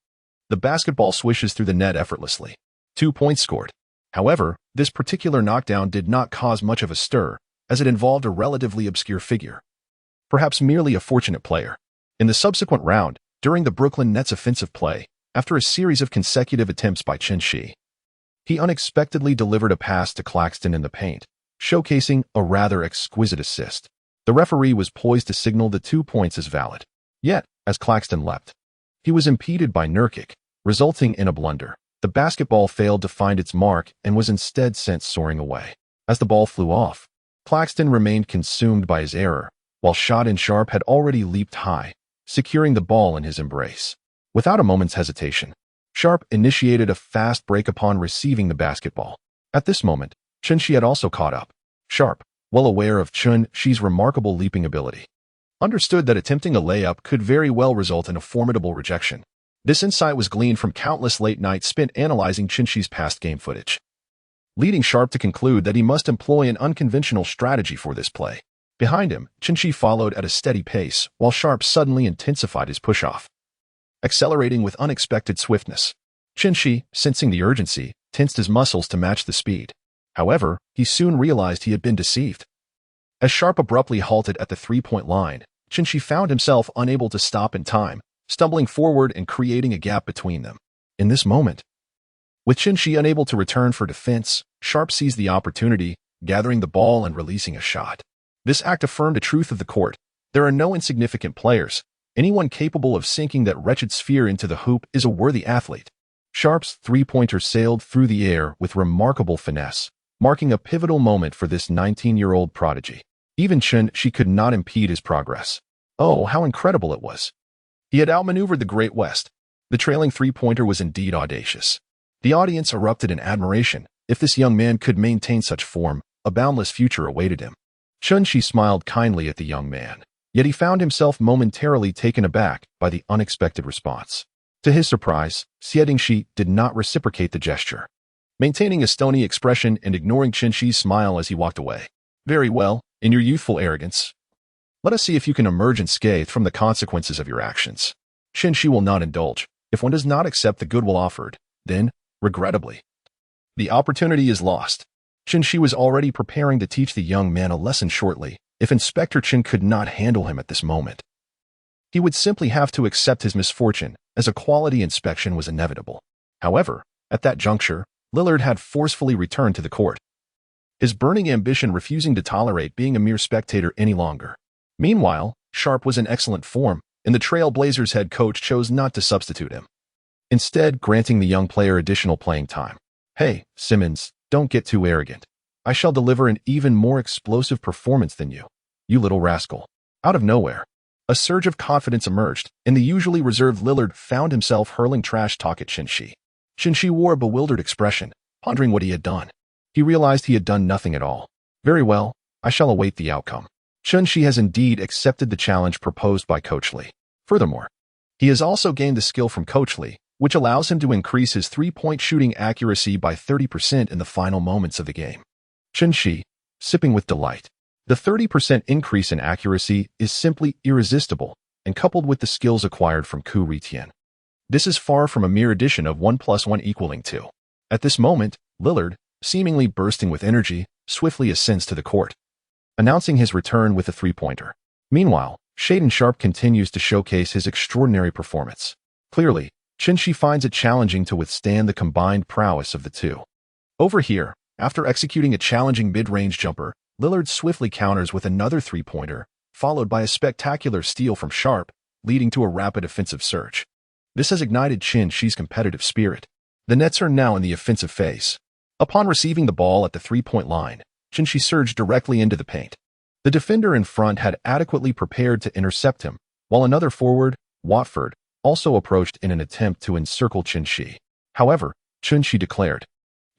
The basketball swishes through the net effortlessly. 2 points scored. However, this particular knockdown did not cause much of a stir, as it involved a relatively obscure figure, perhaps merely a fortunate player. In the subsequent round, during the Brooklyn Nets' offensive play, after a series of consecutive attempts by He, he unexpectedly delivered a pass to Claxton in the paint, showcasing a rather exquisite assist. The referee was poised to signal the 2 points as valid. Yet, as Claxton leapt, he was impeded by Nurkic, resulting in a blunder. The basketball failed to find its mark and was instead sent soaring away. As the ball flew off, Claxton remained consumed by his error, while Sharp had already leaped high, securing the ball in his embrace. Without a moment's hesitation, Sharp initiated a fast break upon receiving the basketball. At this moment, He had also caught up. Sharp, well aware of He's remarkable leaping ability, understood that attempting a layup could very well result in a formidable rejection. This insight was gleaned from countless late nights spent analyzing He's past game footage, leading Sharp to conclude that he must employ an unconventional strategy for this play. Behind him, He followed at a steady pace, while Sharp suddenly intensified his push-off, accelerating with unexpected swiftness. He, sensing the urgency, tensed his muscles to match the speed. However, he soon realized he had been deceived. As Sharp abruptly halted at the three-point line, He found himself unable to stop in time, stumbling forward and creating a gap between them. In this moment, with He unable to return for defense, Sharp seized the opportunity, gathering the ball and releasing a shot. This act affirmed the truth of the court. There are no insignificant players. Anyone capable of sinking that wretched sphere into the hoop is a worthy athlete. Sharp's three-pointer sailed through the air with remarkable finesse, marking a pivotal moment for this 19-year-old prodigy. Even He could not impede his progress. Oh, how incredible it was! He had outmaneuvered the Great West. The trailing three-pointer was indeed audacious. The audience erupted in admiration. If this young man could maintain such form, a boundless future awaited him. He smiled kindly at the young man, yet he found himself momentarily taken aback by the unexpected response. To his surprise, He did not reciprocate the gesture, maintaining a stony expression and ignoring He's smile as he walked away. Very well, in your youthful arrogance, let us see if you can emerge unscathed from the consequences of your actions. He will not indulge. If one does not accept the goodwill offered, then, regrettably, the opportunity is lost. He was already preparing to teach the young man a lesson shortly. If Inspector Chen could not handle him at this moment, he would simply have to accept his misfortune, as a quality inspection was inevitable. However, at that juncture, Lillard had forcefully returned to the court, his burning ambition refusing to tolerate being a mere spectator any longer. Meanwhile, Sharp was in excellent form, and the Trail Blazers head coach chose not to substitute him, instead granting the young player additional playing time. Hey, Simmons, don't get too arrogant. I shall deliver an even more explosive performance than you little rascal. Out of nowhere, a surge of confidence emerged, and the usually reserved Lillard found himself hurling trash talk at He. He wore a bewildered expression, pondering what he had done. He realized he had done nothing at all. Very well, I shall await the outcome. He has indeed accepted the challenge proposed by Coach Lee. Furthermore, he has also gained the skill from Coach Lee, which allows him to increase his three-point shooting accuracy by 30% in the final moments of the game. He, sipping with delight. The 30% increase in accuracy is simply irresistible, and coupled with the skills acquired from Ku Ritien, this is far from a mere addition of 1 + 1 = 2. At this moment, Lillard, seemingly bursting with energy, swiftly ascends to the court, announcing his return with a three-pointer. Meanwhile, Shaedon Sharp continues to showcase his extraordinary performance. Clearly, He finds it challenging to withstand the combined prowess of the two. Over here, after executing a challenging mid-range jumper, Lillard swiftly counters with another three-pointer, followed by a spectacular steal from Sharp, leading to a rapid offensive surge. This has ignited He's competitive spirit. The Nets are now in the offensive phase. Upon receiving the ball at the three-point line, He surged directly into the paint. The defender in front had adequately prepared to intercept him, while another forward, Watford, also approached in an attempt to encircle He. However, He declared,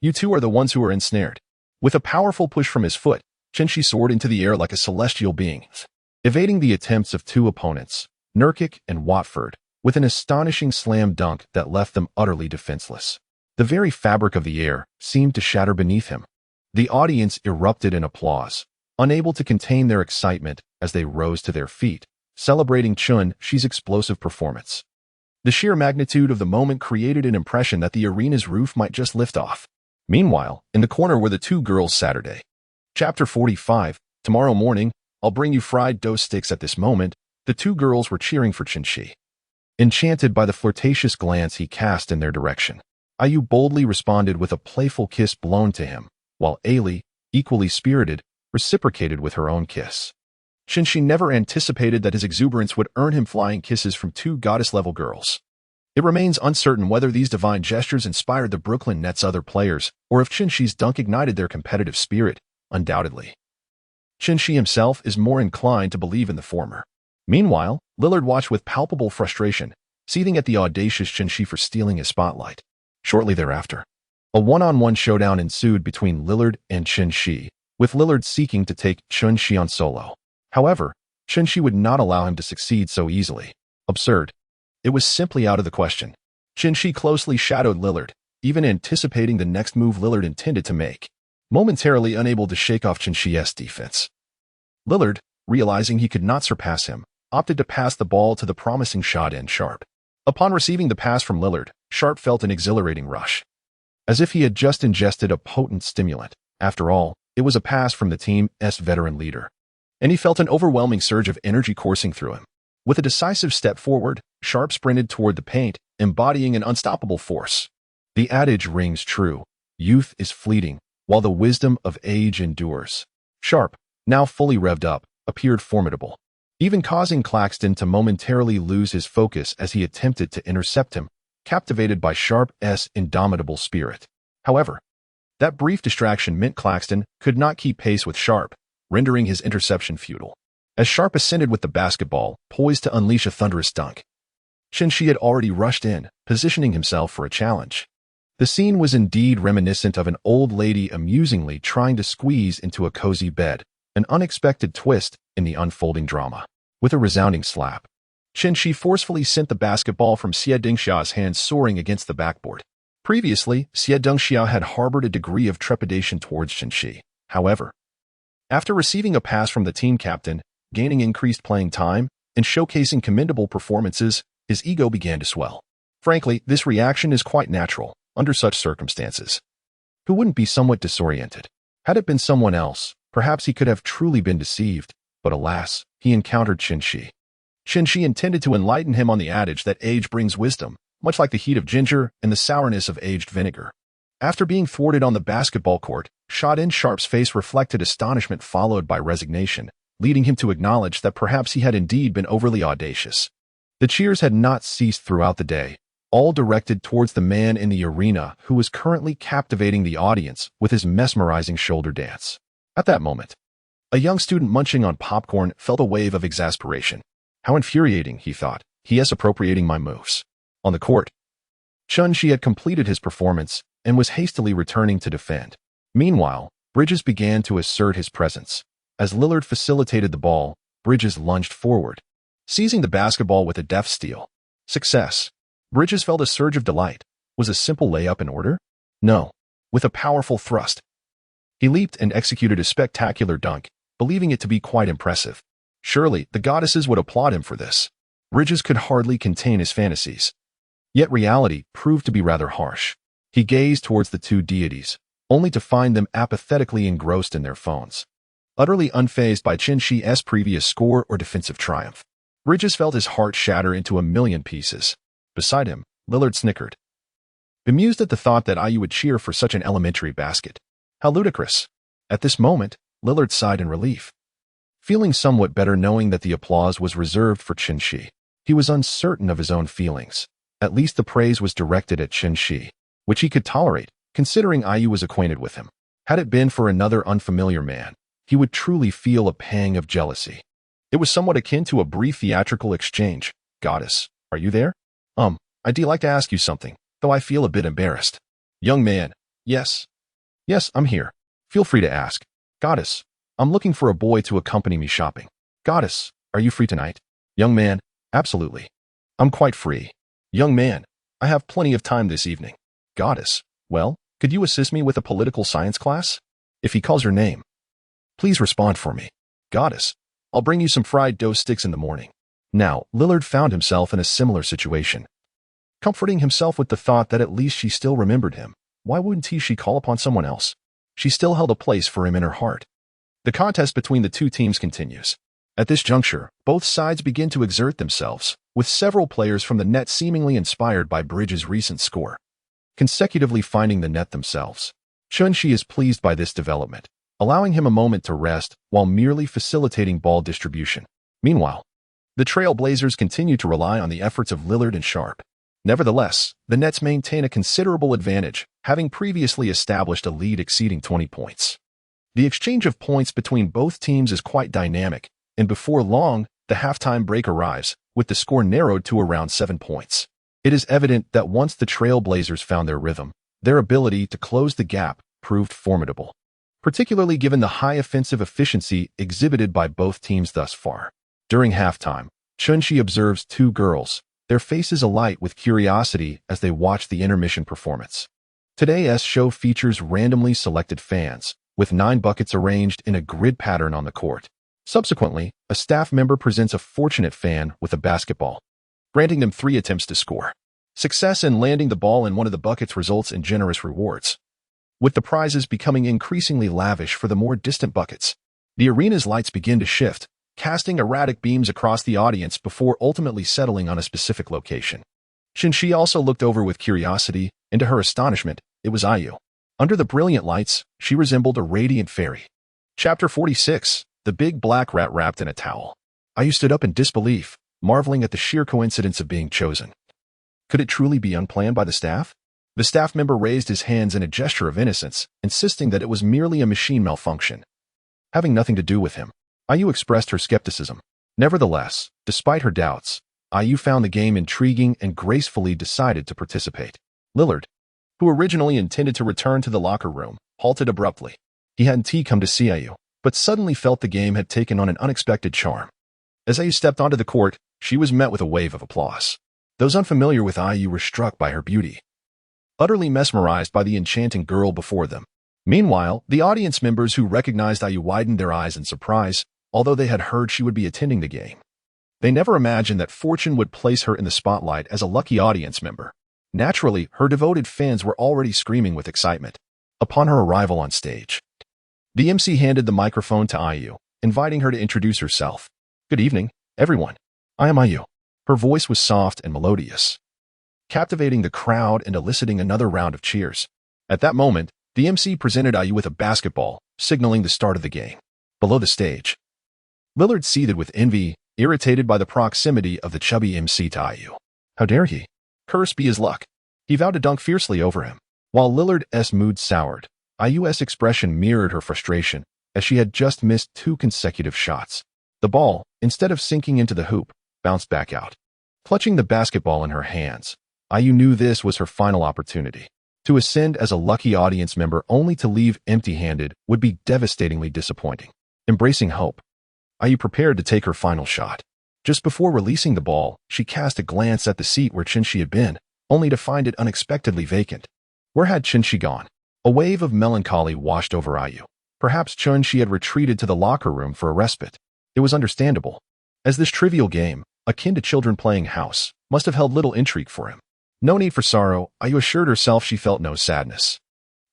"You two are the ones who are ensnared." With a powerful push from his foot, He soared into the air like a celestial being, evading the attempts of two opponents, Nurkic and Watford, with an astonishing slam dunk that left them utterly defenseless. The very fabric of the air seemed to shatter beneath him. The audience erupted in applause, unable to contain their excitement as they rose to their feet, celebrating He's explosive performance. The sheer magnitude of the moment created an impression that the arena's roof might just lift off. Meanwhile, in the corner were the two girls Saturday. Chapter 45, tomorrow morning, I'll bring you fried dough sticks. At this moment, the two girls were cheering for Chin-shi. Enchanted by the flirtatious glance he cast in their direction, Ayu boldly responded with a playful kiss blown to him, while Ailey, equally spirited, reciprocated with her own kiss. Chin-shi never anticipated that his exuberance would earn him flying kisses from two goddess-level girls. It remains uncertain whether these divine gestures inspired the Brooklyn Nets' other players or if Chin-shi's dunk ignited their competitive spirit, undoubtedly. Chin-shi himself is more inclined to believe in the former. Meanwhile, Lillard watched with palpable frustration, seething at the audacious Chin-shi for stealing his spotlight. Shortly thereafter, a one-on-one showdown ensued between Lillard and Chin-shi, with Lillard seeking to take Chin-shi on solo. However, Chin-shi would not allow him to succeed so easily. Absurd. It was simply out of the question. Chin-shi closely shadowed Lillard, even anticipating the next move Lillard intended to make. Momentarily unable to shake off Chin-shi's defense, Lillard, realizing he could not surpass him, opted to pass the ball to the promising shot-end Sharp. Upon receiving the pass from Lillard, Sharp felt an exhilarating rush, as if he had just ingested a potent stimulant. After all, it was a pass from the team's veteran leader, and he felt an overwhelming surge of energy coursing through him. With a decisive step forward, Sharp sprinted toward the paint, embodying an unstoppable force. The adage rings true: youth is fleeting, while the wisdom of age endures. Sharp, now fully revved up, appeared formidable, even causing Claxton to momentarily lose his focus as he attempted to intercept him, captivated by Sharp's indomitable spirit. However, that brief distraction meant Claxton could not keep pace with Sharp, rendering his interception futile. As Sharp ascended with the basketball, poised to unleash a thunderous dunk, Chin-shi had already rushed in, positioning himself for a challenge. The scene was indeed reminiscent of an old lady amusingly trying to squeeze into a cozy bed, an unexpected twist in the unfolding drama. With a resounding slap, Chin-shi forcefully sent the basketball from Xie Dengxiao's hands soaring against the backboard. Previously, Xie Dengxiao had harbored a degree of trepidation towards Chin-shi. However, after receiving a pass from the team captain, gaining increased playing time, and showcasing commendable performances, his ego began to swell. Frankly, this reaction is quite natural under such circumstances. Who wouldn't be somewhat disoriented? Had it been someone else, perhaps he could have truly been deceived, but alas, he encountered Chin-shi. Chin-shi intended to enlighten him on the adage that age brings wisdom, much like the heat of ginger and the sourness of aged vinegar. After being thwarted on the basketball court, Shot-in Sharp's face reflected astonishment followed by resignation, leading him to acknowledge that perhaps he had indeed been overly audacious. The cheers had not ceased throughout the day, all directed towards the man in the arena who was currently captivating the audience with his mesmerizing shoulder dance. At that moment, a young student munching on popcorn felt a wave of exasperation. How infuriating, he thought. He is appropriating my moves. On the court, Chin-shi had completed his performance and was hastily returning to defend. Meanwhile, Bridges began to assert his presence. As Lillard facilitated the ball, Bridges lunged forward, seizing the basketball with a deft steal. Success. Bridges felt a surge of delight. Was a simple layup in order? No. With a powerful thrust, he leaped and executed a spectacular dunk, believing it to be quite impressive. Surely, the goddesses would applaud him for this. Bridges could hardly contain his fantasies. Yet reality proved to be rather harsh. He gazed towards the two deities, only to find them apathetically engrossed in their phones, utterly unfazed by Chin-shi's previous score or defensive triumph. Bridges felt his heart shatter into a million pieces. Beside him, Lillard snickered, bemused at the thought that Ayu would cheer for such an elementary basket. How ludicrous. At this moment, Lillard sighed in relief, feeling somewhat better knowing that the applause was reserved for Chin-shi. He was uncertain of his own feelings. At least the praise was directed at Chin-shi, which he could tolerate, considering Ayu was acquainted with him. Had it been for another unfamiliar man, he would truly feel a pang of jealousy. It was somewhat akin to a brief theatrical exchange. Goddess, are you there? I'd like to ask you something, though I feel a bit embarrassed. Young man, yes. Yes, I'm here. Feel free to ask. Goddess, I'm looking for a boy to accompany me shopping. Goddess, are you free tonight? Young man, absolutely. I'm quite free. Young man, I have plenty of time this evening. Goddess, well, could you assist me with a political science class? If he calls your name, please respond for me. Goddess, I'll bring you some fried dough sticks in the morning. Now, Lillard found himself in a similar situation, comforting himself with the thought that at least she still remembered him. why wouldn't she call upon someone else? She still held a place for him in her heart. The contest between the two teams continues. At this juncture, both sides begin to exert themselves, with several players from the net seemingly inspired by Bridges' recent score, consecutively finding the net themselves. Chun-Shi is pleased by this development, allowing him a moment to rest while merely facilitating ball distribution. Meanwhile, the Trailblazers continue to rely on the efforts of Lillard and Sharp. Nevertheless, the Nets maintain a considerable advantage, having previously established a lead exceeding 20 points. The exchange of points between both teams is quite dynamic, and before long, the halftime break arrives, with the score narrowed to around 7 points. It is evident that once the Trailblazers found their rhythm, their ability to close the gap proved formidable, particularly given the high offensive efficiency exhibited by both teams thus far. During halftime, Chun-Shi observes two girls, their faces alight with curiosity as they watch the intermission performance. Today's show features randomly selected fans, with 9 buckets arranged in a grid pattern on the court. Subsequently, a staff member presents a fortunate fan with a basketball, granting them 3 attempts to score. Success in landing the ball in one of the buckets results in generous rewards, with the prizes becoming increasingly lavish for the more distant buckets. The arena's lights begin to shift, casting erratic beams across the audience before ultimately settling on a specific location. Chun-Shi also looked over with curiosity, and to her astonishment, it was IU. Under the brilliant lights, she resembled a radiant fairy. Chapter 46, The Big Black Rat Wrapped in a Towel. IU stood up in disbelief, marveling at the sheer coincidence of being chosen. Could it truly be unplanned by the staff? The staff member raised his hands in a gesture of innocence, insisting that it was merely a machine malfunction, having nothing to do with him. IU expressed her skepticism. Nevertheless, despite her doubts, IU found the game intriguing and gracefully decided to participate. Lillard, who originally intended to return to the locker room, halted abruptly. He hadn't come to see IU, but suddenly felt the game had taken on an unexpected charm. As IU stepped onto the court, she was met with a wave of applause. Those unfamiliar with IU were struck by her beauty, utterly mesmerized by the enchanting girl before them. Meanwhile, the audience members who recognized IU widened their eyes in surprise, although they had heard she would be attending the game. They never imagined that fortune would place her in the spotlight as a lucky audience member. Naturally, her devoted fans were already screaming with excitement. Upon her arrival on stage, the MC handed the microphone to IU, inviting her to introduce herself. "Good evening, everyone. I am IU." Her voice was soft and melodious, captivating the crowd and eliciting another round of cheers. At that moment, the MC presented IU with a basketball, signaling the start of the game. Below the stage, Lillard seethed with envy, irritated by the proximity of the chubby MC to IU. How dare he? Cursed be his luck. He vowed to dunk fiercely over him. While Lillard's mood soured, IU's expression mirrored her frustration, as she had just missed 2 consecutive shots. The ball, instead of sinking into the hoop, bounced back out. Clutching the basketball in her hands, IU knew this was her final opportunity. To ascend as a lucky audience member only to leave empty-handed would be devastatingly disappointing. Embracing hope, IU prepared to take her final shot. Just before releasing the ball, she cast a glance at the seat where Chun-Shi had been, only to find it unexpectedly vacant. Where had Chun-Shi gone? A wave of melancholy washed over IU. Perhaps Chun-Shi had retreated to the locker room for a respite. It was understandable, as this trivial game, akin to children playing house, must have held little intrigue for him. No need for sorrow, IU assured herself she felt no sadness.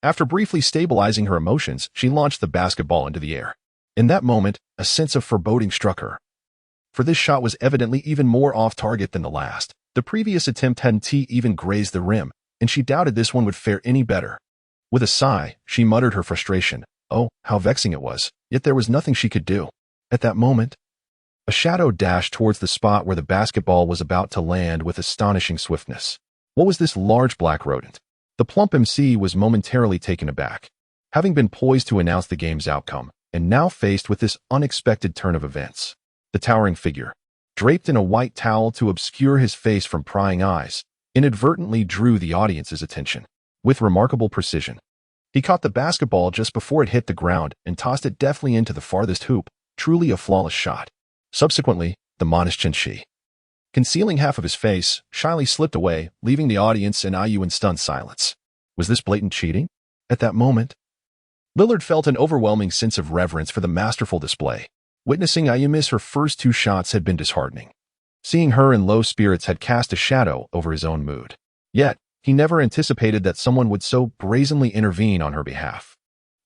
After briefly stabilizing her emotions, she launched the basketball into the air. In that moment, a sense of foreboding struck her. For this shot was evidently even more off-target than the last. The previous attempt hadn't even grazed the rim, and she doubted this one would fare any better. With a sigh, she muttered her frustration. Oh, how vexing it was, yet there was nothing she could do. At that moment, a shadow dashed towards the spot where the basketball was about to land with astonishing swiftness. What was this large black rodent? The plump MC was momentarily taken aback, having been poised to announce the game's outcome, and now faced with this unexpected turn of events. The towering figure, draped in a white towel to obscure his face from prying eyes, inadvertently drew the audience's attention. With remarkable precision, he caught the basketball just before it hit the ground and tossed it deftly into the farthest hoop, truly a flawless shot. Subsequently, the modest Chun-Shi, concealing half of his face, shyly slipped away, leaving the audience and IU in stunned silence. Was this blatant cheating? At that moment, Lillard felt an overwhelming sense of reverence for the masterful display. Witnessing IU miss her first 2 shots had been disheartening. Seeing her in low spirits had cast a shadow over his own mood. Yet, He never anticipated that someone would so brazenly intervene on her behalf.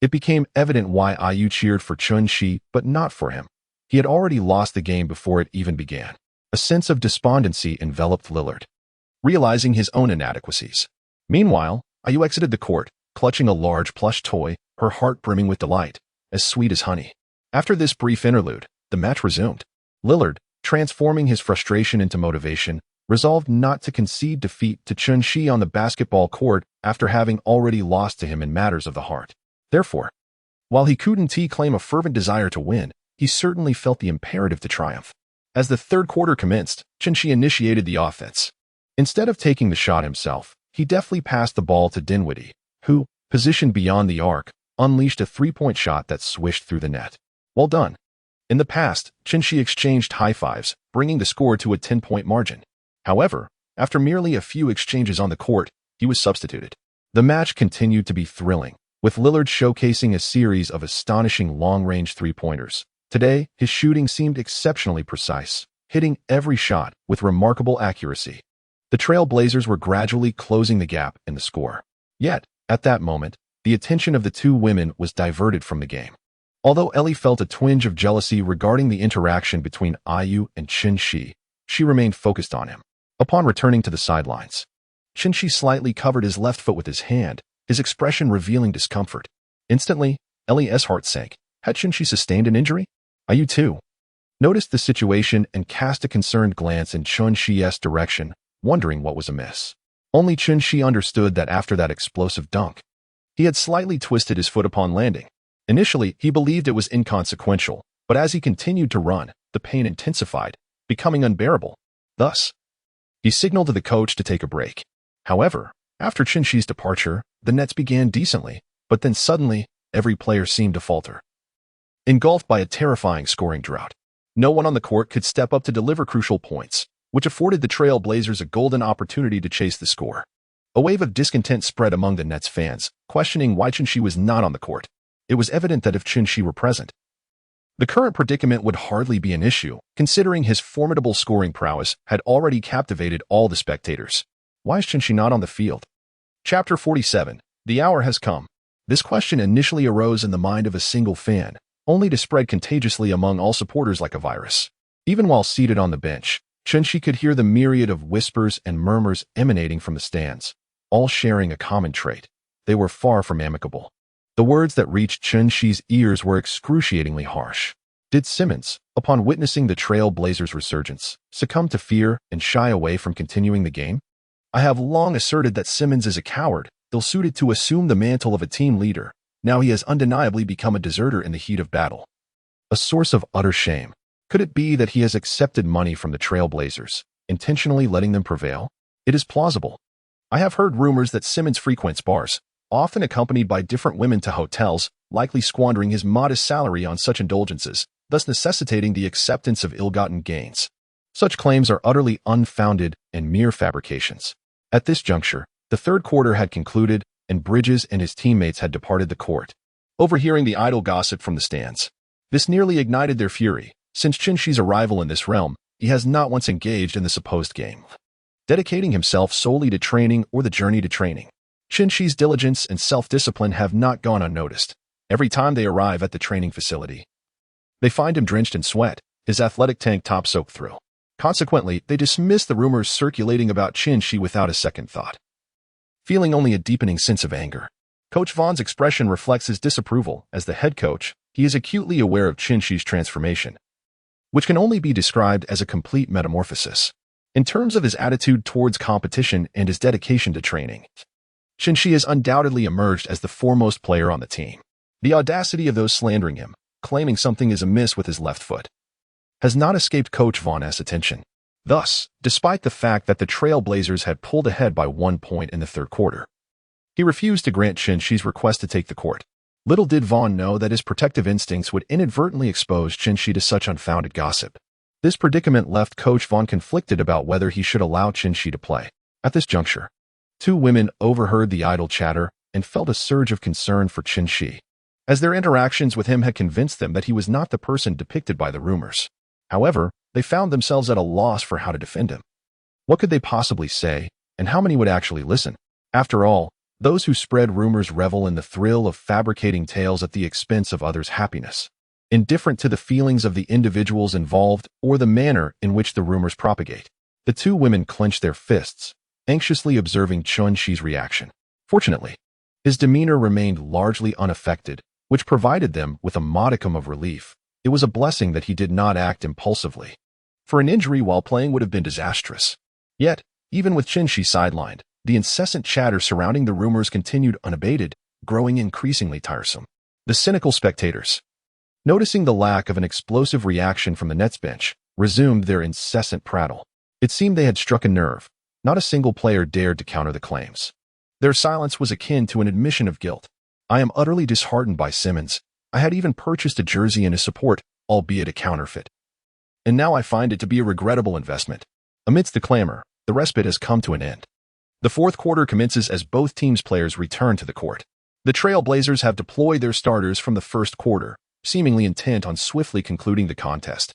It became evident why IU cheered for Chun-Shi, but not for him. He had already lost the game before it even began. A sense of despondency enveloped Lillard, realizing his own inadequacies. Meanwhile, IU exited the court, clutching a large plush toy, her heart brimming with delight, as sweet as honey. After this brief interlude, the match resumed. Lillard, transforming his frustration into motivation, resolved not to concede defeat to Chun-Shi on the basketball court after having already lost to him in matters of the heart. Therefore, while he couldn't claim a fervent desire to win, he certainly felt the imperative to triumph. As the third quarter commenced, Chun-Shi initiated the offense. Instead of taking the shot himself, he deftly passed the ball to Dinwiddie, who, positioned beyond the arc, unleashed a three-point shot that swished through the net. Well done. In the past, Chun-Shi exchanged high fives, bringing the score to a 10-point margin. However, after merely a few exchanges on the court, he was substituted. The match continued to be thrilling, with Lillard showcasing a series of astonishing long-range three-pointers. Today, his shooting seemed exceptionally precise, hitting every shot with remarkable accuracy. The Trail Blazers were gradually closing the gap in the score. Yet, at that moment, the attention of the two women was diverted from the game. Although Ellie felt a twinge of jealousy regarding the interaction between IU and Chun-Shi, she remained focused on him. Upon returning to the sidelines, Chun-Shi slightly covered his left foot with his hand, his expression revealing discomfort. Instantly, Ellie's heart sank. Had Chun-Shi sustained an injury? IU too noticed the situation and cast a concerned glance in Chun-Shi's direction, wondering what was amiss. Only Chun-Shi understood that after that explosive dunk, he had slightly twisted his foot upon landing. Initially, he believed it was inconsequential, but as he continued to run, the pain intensified, becoming unbearable. Thus, he signaled to the coach to take a break. However, after Chun-Shi's departure, the Nets began decently, but then suddenly, every player seemed to falter. Engulfed by a terrifying scoring drought, no one on the court could step up to deliver crucial points, which afforded the Trail Blazers a golden opportunity to chase the score. A wave of discontent spread among the Nets fans, questioning why Chun-Shi was not on the court. It was evident that if Chun-Shi were present, the current predicament would hardly be an issue, considering his formidable scoring prowess had already captivated all the spectators. Why is Chun-Shi not on the field? Chapter 47. The hour has come. This question initially arose in the mind of a single fan, only to spread contagiously among all supporters like a virus. Even while seated on the bench, Chun-Shi could hear the myriad of whispers and murmurs emanating from the stands, all sharing a common trait. They were far from amicable. The words that reached Chun-Shi's ears were excruciatingly harsh. Did Simmons, upon witnessing the Trail Blazers' resurgence, succumb to fear and shy away from continuing the game? I have long asserted that Simmons is a coward, ill-suited to assume the mantle of a team leader. Now he has undeniably become a deserter in the heat of battle. A source of utter shame. Could it be that he has accepted money from the Trail Blazers, intentionally letting them prevail? It is plausible. I have heard rumors that Simmons frequents bars, often accompanied by different women to hotels, likely squandering his modest salary on such indulgences, thus necessitating the acceptance of ill-gotten gains. Such claims are utterly unfounded and mere fabrications. At this juncture, the third quarter had concluded, and Bridges and his teammates had departed the court, overhearing the idle gossip from the stands. This nearly ignited their fury. Since Chun-Shi's arrival in this realm, he has not once engaged in the supposed game, dedicating himself solely to training or the journey to training. Chun-Shi's diligence and self-discipline have not gone unnoticed. Every time they arrive at the training facility, they find him drenched in sweat, his athletic tank top soaked through. Consequently, they dismiss the rumors circulating about Chun-Shi without a second thought, feeling only a deepening sense of anger. Coach Vaughn's expression reflects his disapproval. As the head coach, he is acutely aware of Chun-Shi's transformation, which can only be described as a complete metamorphosis. In terms of his attitude towards competition and his dedication to training, Chun-Shi has undoubtedly emerged as the foremost player on the team. The audacity of those slandering him, claiming something is amiss with his left foot, has not escaped Coach Vaughn's attention. Thus, despite the fact that the Trail Blazers had pulled ahead by 1 point in the third quarter, he refused to grant Chun-Shi's request to take the court. Little did Vaughn know that his protective instincts would inadvertently expose Chun-Shi to such unfounded gossip. This predicament left Coach Vaughn conflicted about whether he should allow Chun-Shi to play. At this juncture, two women overheard the idle chatter and felt a surge of concern for Chun-Shi, as their interactions with him had convinced them that he was not the person depicted by the rumors. However, they found themselves at a loss for how to defend him. What could they possibly say, and how many would actually listen? After all, those who spread rumors revel in the thrill of fabricating tales at the expense of others' happiness, indifferent to the feelings of the individuals involved or the manner in which the rumors propagate. The two women clenched their fists, anxiously observing Chun-Shi's reaction. Fortunately, his demeanor remained largely unaffected, which provided them with a modicum of relief. It was a blessing that he did not act impulsively, for an injury while playing would have been disastrous. Yet, even with Chun-Shi sidelined, the incessant chatter surrounding the rumors continued unabated, growing increasingly tiresome. The cynical spectators, noticing the lack of an explosive reaction from the Nets bench, resumed their incessant prattle. It seemed they had struck a nerve. Not a single player dared to counter the claims. Their silence was akin to an admission of guilt. I am utterly disheartened by Simmons. I had even purchased a jersey in his support, albeit a counterfeit. And now I find it to be a regrettable investment. Amidst the clamor, the respite has come to an end. The fourth quarter commences as both teams' players return to the court. The Trail Blazers have deployed their starters from the first quarter, seemingly intent on swiftly concluding the contest.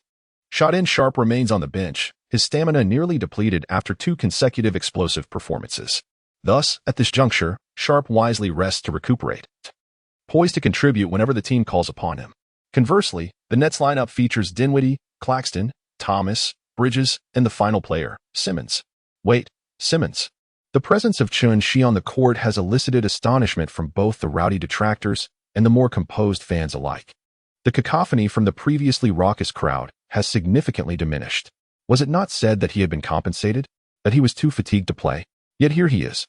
Showdown Sharp remains on the bench, his stamina nearly depleted after 2 consecutive explosive performances. Thus, at this juncture, Sharp wisely rests to recuperate, poised to contribute whenever the team calls upon him. Conversely, the Nets lineup features Dinwiddie, Claxton, Thomas, Bridges, and the final player, Simmons. Wait, Simmons. The presence of Chun-Shi on the court has elicited astonishment from both the rowdy detractors and the more composed fans alike. The cacophony from the previously raucous crowd has significantly diminished. Was it not said that he had been compensated? That he was too fatigued to play? Yet here he is,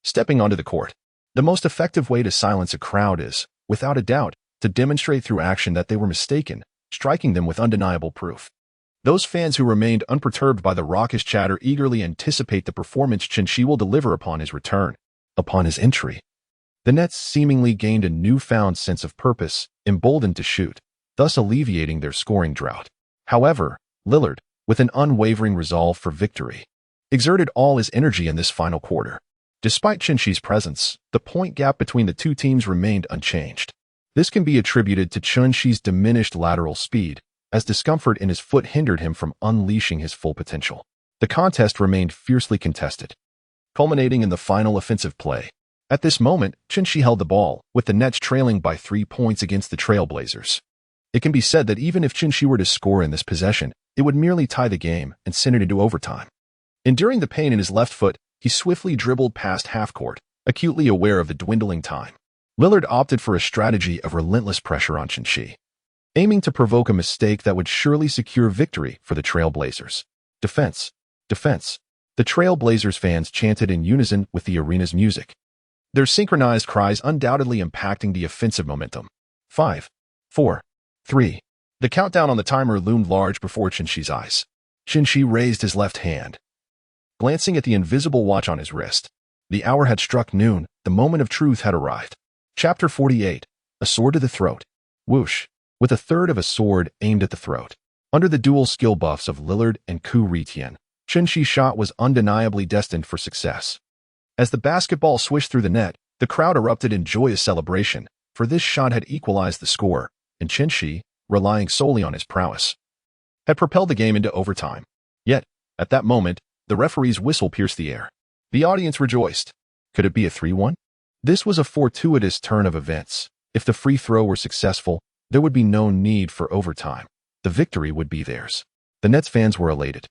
stepping onto the court. The most effective way to silence a crowd is, without a doubt, to demonstrate through action that they were mistaken, striking them with undeniable proof. Those fans who remained unperturbed by the raucous chatter eagerly anticipate the performance Chun-Shi will deliver upon his return, upon his entry. The Nets seemingly gained a newfound sense of purpose, emboldened to shoot, thus alleviating their scoring drought. However, Lillard, with an unwavering resolve for victory, exerted all his energy in this final quarter. Despite Chun-Shi's presence, the point gap between the two teams remained unchanged. This can be attributed to Chun-Shi's diminished lateral speed, as discomfort in his foot hindered him from unleashing his full potential. The contest remained fiercely contested, culminating in the final offensive play. At this moment, Chun-Shi held the ball, with the Nets trailing by 3 points against the Trail Blazers. It can be said that even if Chun-Shi were to score in this possession, it would merely tie the game and send it into overtime. Enduring the pain in his left foot, he swiftly dribbled past half-court, acutely aware of the dwindling time. Lillard opted for a strategy of relentless pressure on Chun-Shi, aiming to provoke a mistake that would surely secure victory for the Trail Blazers. Defense, defense. The Trail Blazers fans chanted in unison with the arena's music, their synchronized cries undoubtedly impacting the offensive momentum. 5, 4, 3. The countdown on the timer loomed large before Chun-Shi's eyes. Chun-Shi raised his left hand, glancing at the invisible watch on his wrist. The hour had struck noon. The moment of truth had arrived. Chapter 48. A sword to the throat. Whoosh. With a third of a sword aimed at the throat. Under the dual skill buffs of Lillard and Ku Ri-Tien, Chun-Shi's shot was undeniably destined for success. As the basketball swished through the net, the crowd erupted in joyous celebration, for this shot had equalized the score, and Chun-Shi, relying solely on his prowess, had propelled the game into overtime. Yet, at that moment, the referee's whistle pierced the air. The audience rejoiced. Could it be a 3-1? This was a fortuitous turn of events. If the free throw were successful, there would be no need for overtime. The victory would be theirs. The Nets fans were elated,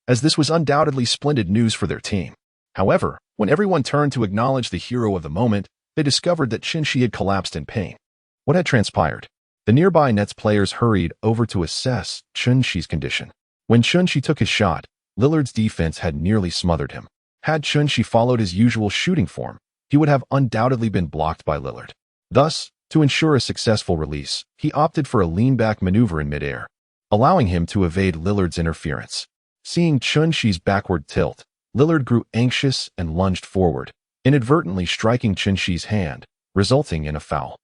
as this was undoubtedly splendid news for their team. However, when everyone turned to acknowledge the hero of the moment, they discovered that Chun-Shi had collapsed in pain. What had transpired? The nearby Nets players hurried over to assess Chun-Shi's condition. When Chun-Shi took his shot, Lillard's defense had nearly smothered him. Had Chun-Shi followed his usual shooting form, he would have undoubtedly been blocked by Lillard. Thus, to ensure a successful release, he opted for a lean-back maneuver in midair, allowing him to evade Lillard's interference. Seeing Chun-Shi's backward tilt, Lillard grew anxious and lunged forward, inadvertently striking Chun-Shi's hand, resulting in a foul.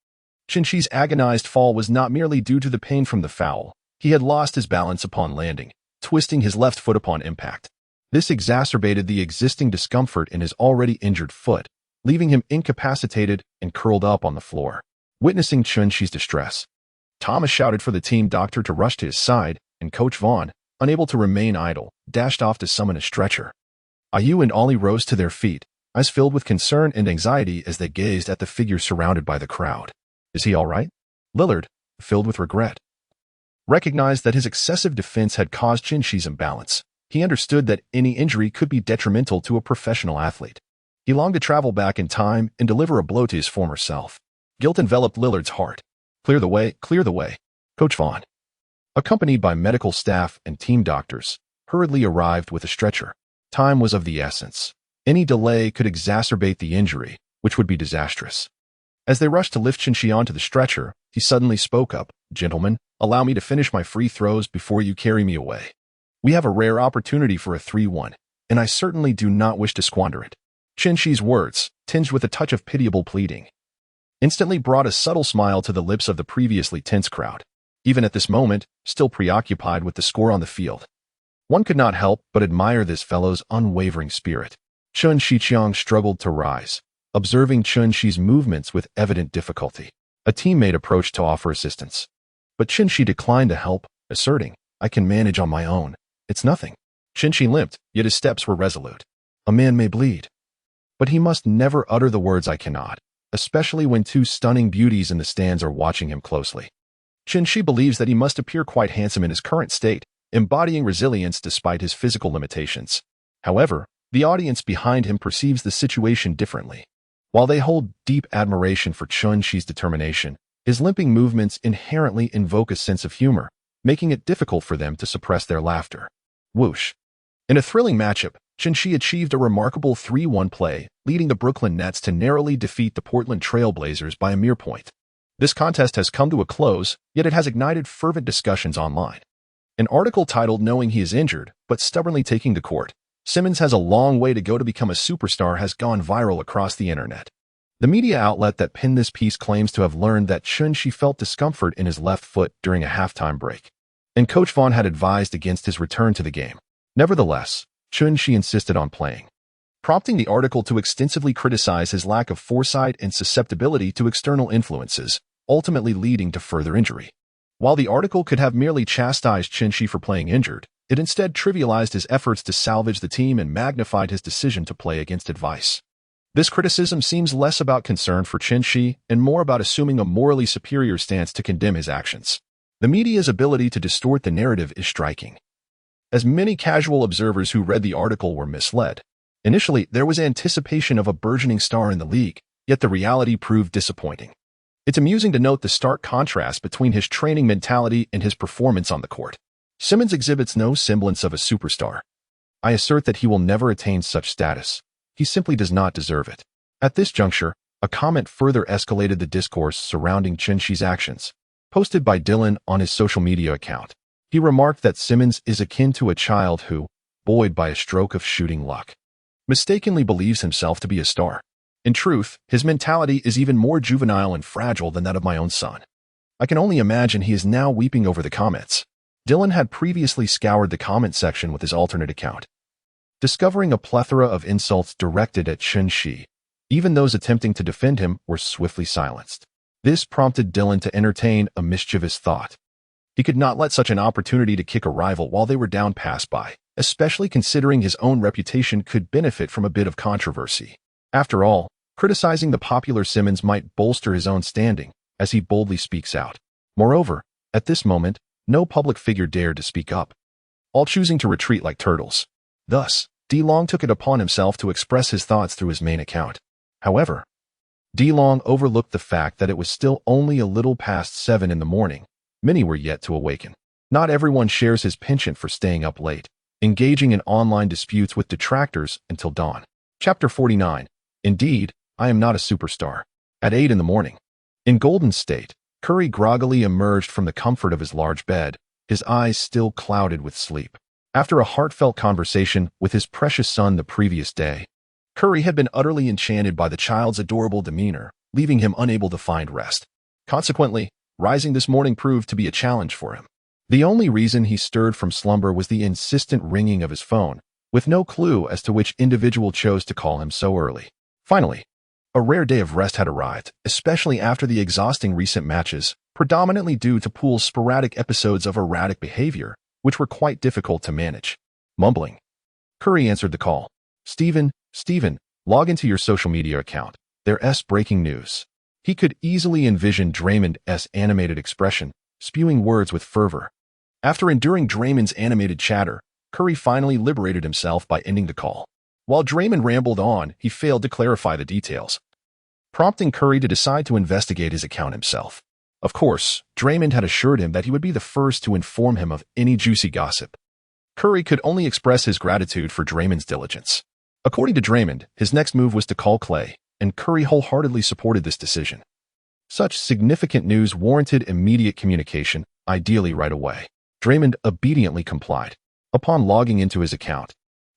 Chun-Shi's agonized fall was not merely due to the pain from the foul. He had lost his balance upon landing, twisting his left foot upon impact. This exacerbated the existing discomfort in his already injured foot, leaving him incapacitated and curled up on the floor. Witnessing Chun-Shi's distress, Thomas shouted for the team doctor to rush to his side, and Coach Vaughn, unable to remain idle, dashed off to summon a stretcher. Ayu and Ollie rose to their feet. eyes filled with concern and anxiety as they gazed at the figure surrounded by the crowd. Is he all right? Lillard, filled with regret, recognized that his excessive defense had caused Chin-Shi's imbalance. He understood that any injury could be detrimental to a professional athlete. He longed to travel back in time and deliver a blow to his former self. Guilt enveloped Lillard's heart. Clear the way, clear the way. Coach Vaughn, accompanied by medical staff and team doctors, hurriedly arrived with a stretcher. Time was of the essence. Any delay could exacerbate the injury, which would be disastrous. As they rushed to lift Chin-Shi onto the stretcher, he suddenly spoke up. Gentlemen, allow me to finish my free throws before you carry me away. We have a rare opportunity for a 3-1, and I certainly do not wish to squander it. Chin-Shi's words, tinged with a touch of pitiable pleading, instantly brought a subtle smile to the lips of the previously tense crowd. Even at this moment, still preoccupied with the score on the field, one could not help but admire this fellow's unwavering spirit. Chun Shiqiang struggled to rise, observing Chun-Shi's movements with evident difficulty. A teammate approached to offer assistance, but Chin-Shi declined to help, asserting, I can manage on my own. It's nothing. Chin-Shi limped, yet his steps were resolute. A man may bleed, but he must never utter the words I cannot, especially when two stunning beauties in the stands are watching him closely. Chin-Shi believes that he must appear quite handsome in his current state, embodying resilience despite his physical limitations. However, the audience behind him perceives the situation differently. While they hold deep admiration for Chun-Shi's determination, his limping movements inherently invoke a sense of humor, making it difficult for them to suppress their laughter. Whoosh. In a thrilling matchup, Chin-Shi achieved a remarkable 3-1 play, leading the Brooklyn Nets to narrowly defeat the Portland Trail Blazers by a mere point. This contest has come to a close, yet it has ignited fervent discussions online. An article titled Knowing He is Injured, but Stubbornly Taking to Court, Simmons has a long way to go to become a superstar has gone viral across the internet. The media outlet that penned this piece claims to have learned that Chun-Shi felt discomfort in his left foot during a halftime break, and Coach Vaughn had advised against his return to the game. Nevertheless, Chun-Shi insisted on playing, prompting the article to extensively criticize his lack of foresight and susceptibility to external influences, ultimately leading to further injury. While the article could have merely chastised Chin-Shi for playing injured, it instead trivialized his efforts to salvage the team and magnified his decision to play against advice. This criticism seems less about concern for Chin-Shi and more about assuming a morally superior stance to condemn his actions. The media's ability to distort the narrative is striking, as many casual observers who read the article were misled. Initially, there was anticipation of a burgeoning star in the league, yet the reality proved disappointing. It's amusing to note the stark contrast between his training mentality and his performance on the court. Simmons exhibits no semblance of a superstar. I assert that he will never attain such status. He simply does not deserve it. At this juncture, a comment further escalated the discourse surrounding Chin-Shi's actions. Posted by Dylan on his social media account, he remarked that Simmons is akin to a child who, buoyed by a stroke of shooting luck, mistakenly believes himself to be a star. In truth, his mentality is even more juvenile and fragile than that of my own son. I can only imagine he is now weeping over the comments. Dylan had previously scoured the comment section with his alternate account, discovering a plethora of insults directed at Chin-Shi. Even those attempting to defend him were swiftly silenced. This prompted Dylan to entertain a mischievous thought. He could not let such an opportunity to kick a rival while they were down pass by, especially considering his own reputation could benefit from a bit of controversy. After all, criticizing the popular Simmons might bolster his own standing, as he boldly speaks out. Moreover, at this moment, no public figure dared to speak up, all choosing to retreat like turtles. Thus, D-Long took it upon himself to express his thoughts through his main account. However, D-Long overlooked the fact that it was still only a little past 7 in the morning. Many were yet to awaken. Not everyone shares his penchant for staying up late, engaging in online disputes with detractors until dawn. Chapter 49. Indeed, I am not a superstar. At 8 in the morning. In Golden State, Curry groggily emerged from the comfort of his large bed, his eyes still clouded with sleep. After a heartfelt conversation with his precious son the previous day, Curry had been utterly enchanted by the child's adorable demeanor, leaving him unable to find rest. Consequently, rising this morning proved to be a challenge for him. The only reason he stirred from slumber was the insistent ringing of his phone, with no clue as to which individual chose to call him so early. Finally, a rare day of rest had arrived, especially after the exhausting recent matches, predominantly due to Poole's sporadic episodes of erratic behavior, which were quite difficult to manage. Mumbling, Curry answered the call. Steven, Log into your social media account. There's breaking news. He could easily envision Draymond's animated expression, spewing words with fervor. After enduring Draymond's animated chatter, Curry finally liberated himself by ending the call. While Draymond rambled on, he failed to clarify the details, prompting Curry to decide to investigate his account himself. Of course, Draymond had assured him that he would be the first to inform him of any juicy gossip. Curry could only express his gratitude for Draymond's diligence. According to Draymond, his next move was to call Clay, and Curry wholeheartedly supported this decision. Such significant news warranted immediate communication, ideally right away. Draymond obediently complied. Upon logging into his account,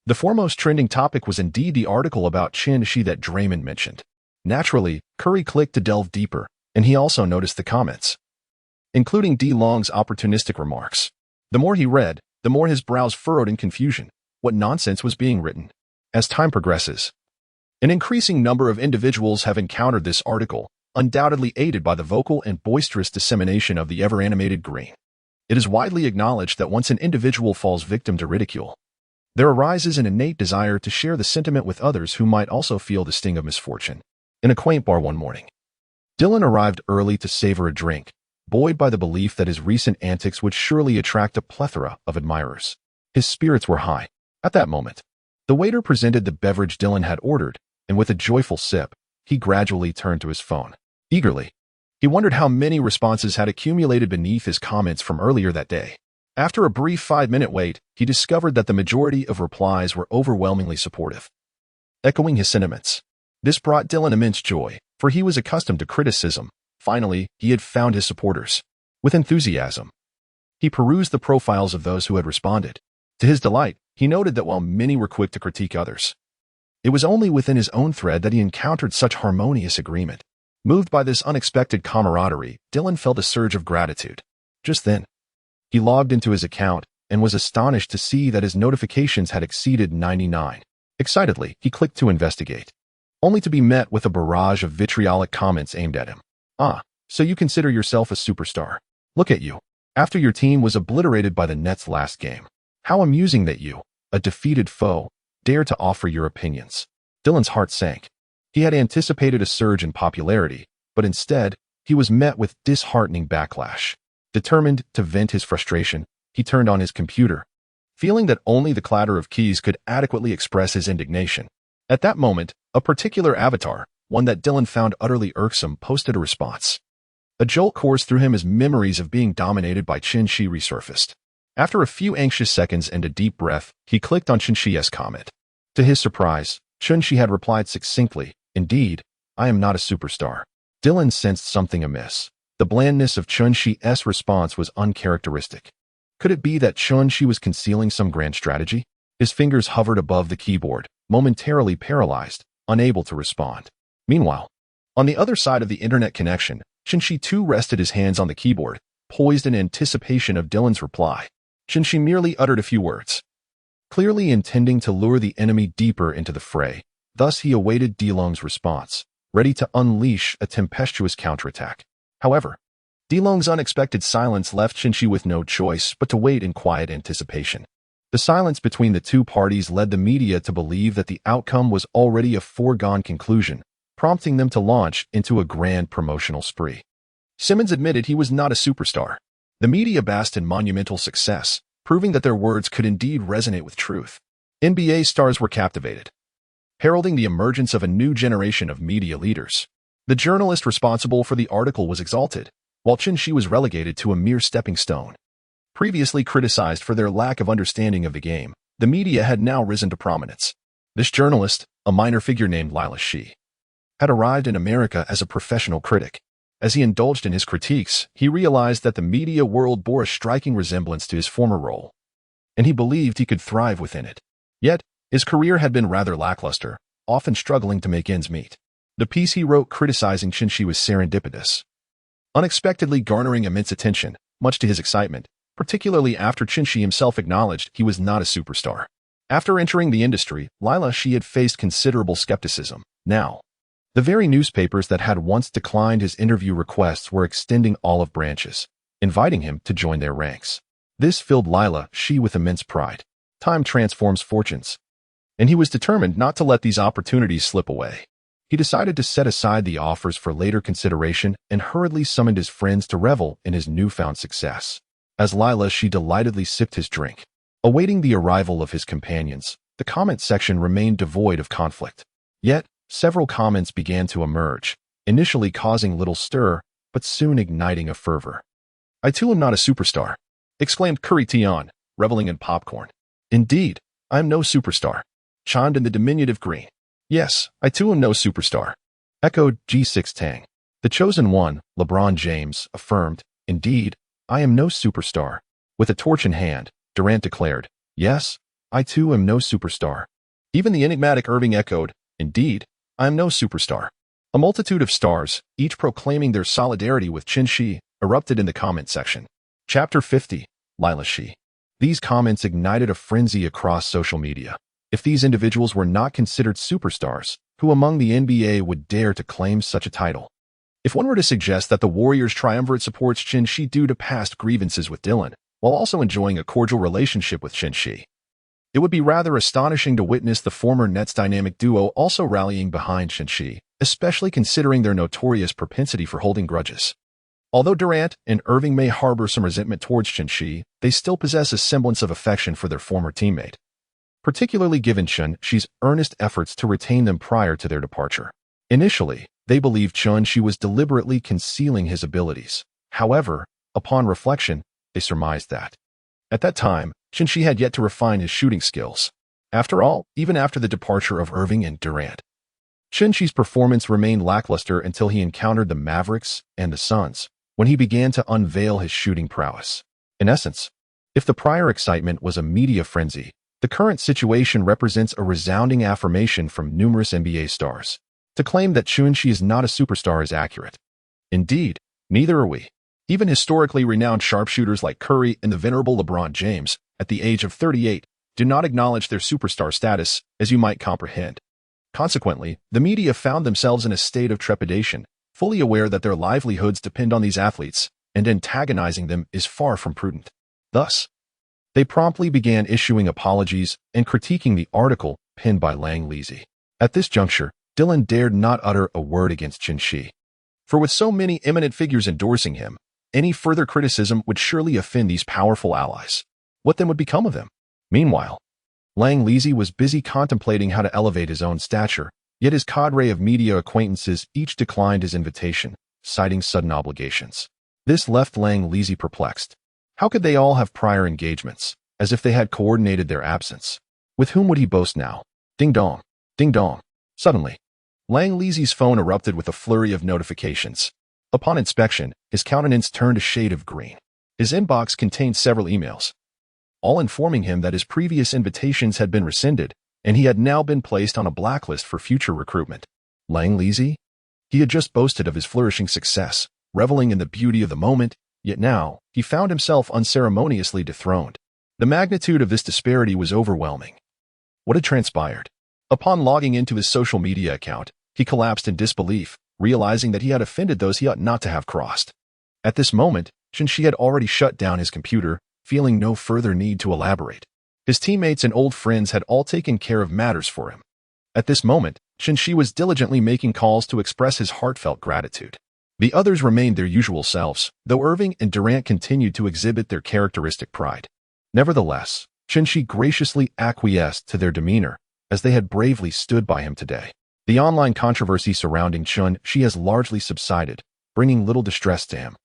the foremost trending topic was indeed the article about He that Draymond mentioned. Naturally, Curry clicked to delve deeper, and he also noticed the comments, including DeLong's opportunistic remarks. The more he read, the more his brows furrowed in confusion. What nonsense was being written? As time progresses, an increasing number of individuals have encountered this article, undoubtedly aided by the vocal and boisterous dissemination of the ever-animated Green. It is widely acknowledged that once an individual falls victim to ridicule, there arises an innate desire to share the sentiment with others who might also feel the sting of misfortune. In a quaint bar one morning, Dylan arrived early to savor a drink, buoyed by the belief that his recent antics would surely attract a plethora of admirers. His spirits were high. At that moment, the waiter presented the beverage Dylan had ordered, and with a joyful sip, he gradually turned to his phone. Eagerly, he wondered how many responses had accumulated beneath his comments from earlier that day. After a brief 5-minute wait, he discovered that the majority of replies were overwhelmingly supportive, echoing his sentiments. This brought Dylan immense joy, for he was accustomed to criticism. Finally, he had found his supporters. With enthusiasm, he perused the profiles of those who had responded. To his delight, he noted that while many were quick to critique others, it was only within his own thread that he encountered such harmonious agreement. Moved by this unexpected camaraderie, Dylan felt a surge of gratitude. Just then, he logged into his account and was astonished to see that his notifications had exceeded 99. Excitedly, he clicked to investigate, only to be met with a barrage of vitriolic comments aimed at him. So you consider yourself a superstar. Look at you. After your team was obliterated by the Nets last game. How amusing that you, a defeated foe, dare to offer your opinions. Dylan's heart sank. He had anticipated a surge in popularity, but instead, he was met with disheartening backlash. Determined to vent his frustration, he turned on his computer, feeling that only the clatter of keys could adequately express his indignation. At that moment, a particular avatar, one that Dylan found utterly irksome, posted a response. A jolt coursed through him as memories of being dominated by He resurfaced. After a few anxious seconds and a deep breath, he clicked on He's comment. To his surprise, He had replied succinctly, "Indeed, I am not a superstar." Dylan sensed something amiss. The blandness of He's response was uncharacteristic. Could it be that He was concealing some grand strategy? His fingers hovered above the keyboard, momentarily paralyzed, unable to respond. Meanwhile, on the other side of the internet connection, He too rested his hands on the keyboard, poised in anticipation of Dylan's reply. He merely uttered a few words, clearly intending to lure the enemy deeper into the fray. Thus he awaited DeLong's response, ready to unleash a tempestuous counterattack. However, DeLong's unexpected silence left He with no choice but to wait in quiet anticipation. The silence between the two parties led the media to believe that the outcome was already a foregone conclusion, prompting them to launch into a grand promotional spree. Simmons admitted he was not a superstar. The media basked in monumental success, proving that their words could indeed resonate with truth. NBA stars were captivated, heralding the emergence of a new generation of media leaders. The journalist responsible for the article was exalted, while He was relegated to a mere stepping stone. Previously criticized for their lack of understanding of the game, the media had now risen to prominence. This journalist, a minor figure named He, had arrived in America as a professional critic. As he indulged in his critiques, he realized that the media world bore a striking resemblance to his former role, and he believed he could thrive within it. Yet, his career had been rather lackluster, often struggling to make ends meet. The piece he wrote criticizing He was serendipitous, unexpectedly garnering immense attention, much to his excitement, particularly after He himself acknowledged he was not a superstar. After entering the industry, He had faced considerable skepticism. Now, the very newspapers that had once declined his interview requests were extending olive branches, inviting him to join their ranks. This filled He with immense pride. Time transforms fortunes. and he was determined not to let these opportunities slip away. He decided to set aside the offers for later consideration and hurriedly summoned his friends to revel in his newfound success. As she delightedly sipped his drink, awaiting the arrival of his companions, the comment section remained devoid of conflict. Yet, several comments began to emerge, initially causing little stir, but soon igniting a fervor. "I too am not a superstar," exclaimed Curry Tion, reveling in popcorn. "Indeed, I am no superstar," chimed in the diminutive Green. "Yes, I too am no superstar," echoed G6 Tang. The chosen one, LeBron James, affirmed, "Indeed, I am no superstar." With a torch in hand, Durant declared, "Yes, I too am no superstar." Even the enigmatic Irving echoed, "Indeed, I am no superstar." A multitude of stars, each proclaiming their solidarity with Shi, erupted in the comment section. Chapter 50, Shi. These comments ignited a frenzy across social media. If these individuals were not considered superstars, who among the NBA would dare to claim such a title? If one were to suggest that the Warriors triumvirate supports Shi due to past grievances with Dylan, while also enjoying a cordial relationship with Shi, it would be rather astonishing to witness the former Nets dynamic duo also rallying behind Shi, especially considering their notorious propensity for holding grudges. Although Durant and Irving may harbor some resentment towards Shi, they still possess a semblance of affection for their former teammate, particularly given Shi's earnest efforts to retain them prior to their departure. Initially, they believed Shi was deliberately concealing his abilities. However, upon reflection, they surmised that at that time, Shi had yet to refine his shooting skills. After all, even after the departure of Irving and Durant, Shi's performance remained lackluster until he encountered the Mavericks and the Suns, when he began to unveil his shooting prowess. In essence, if the prior excitement was a media frenzy, the current situation represents a resounding affirmation from numerous NBA stars. To claim that Shi is not a superstar is accurate. Indeed, neither are we. Even historically renowned sharpshooters like Curry and the venerable LeBron James, at the age of 38, do not acknowledge their superstar status, as you might comprehend. Consequently, the media found themselves in a state of trepidation, fully aware that their livelihoods depend on these athletes, and antagonizing them is far from prudent. Thus, they promptly began issuing apologies and critiquing the article penned by Lang Leasy. At this juncture, Dylan dared not utter a word against Shi. For with so many eminent figures endorsing him, any further criticism would surely offend these powerful allies. What then would become of them? Meanwhile, Lang Leasy was busy contemplating how to elevate his own stature, yet his cadre of media acquaintances each declined his invitation, citing sudden obligations. This left Lang Leasy perplexed. How could they all have prior engagements, as if they had coordinated their absence? With whom would he boast now? Ding dong, ding dong. Suddenly, Lang Leasy's phone erupted with a flurry of notifications. Upon inspection, his countenance turned a shade of green. His inbox contained several emails, all informing him that his previous invitations had been rescinded, and he had now been placed on a blacklist for future recruitment. Lang Leasy? He had just boasted of his flourishing success, reveling in the beauty of the moment, yet now he found himself unceremoniously dethroned. The magnitude of this disparity was overwhelming. What had transpired? Upon logging into his social media account, he collapsed in disbelief, realizing that he had offended those he ought not to have crossed. At this moment, Shi had already shut down his computer, feeling no further need to elaborate. His teammates and old friends had all taken care of matters for him. At this moment, Shi was diligently making calls to express his heartfelt gratitude. The others remained their usual selves, though Irving and Durant continued to exhibit their characteristic pride. Nevertheless, Shi graciously acquiesced to their demeanor, as they had bravely stood by him today. The online controversy surrounding Shi has largely subsided, bringing little distress to him.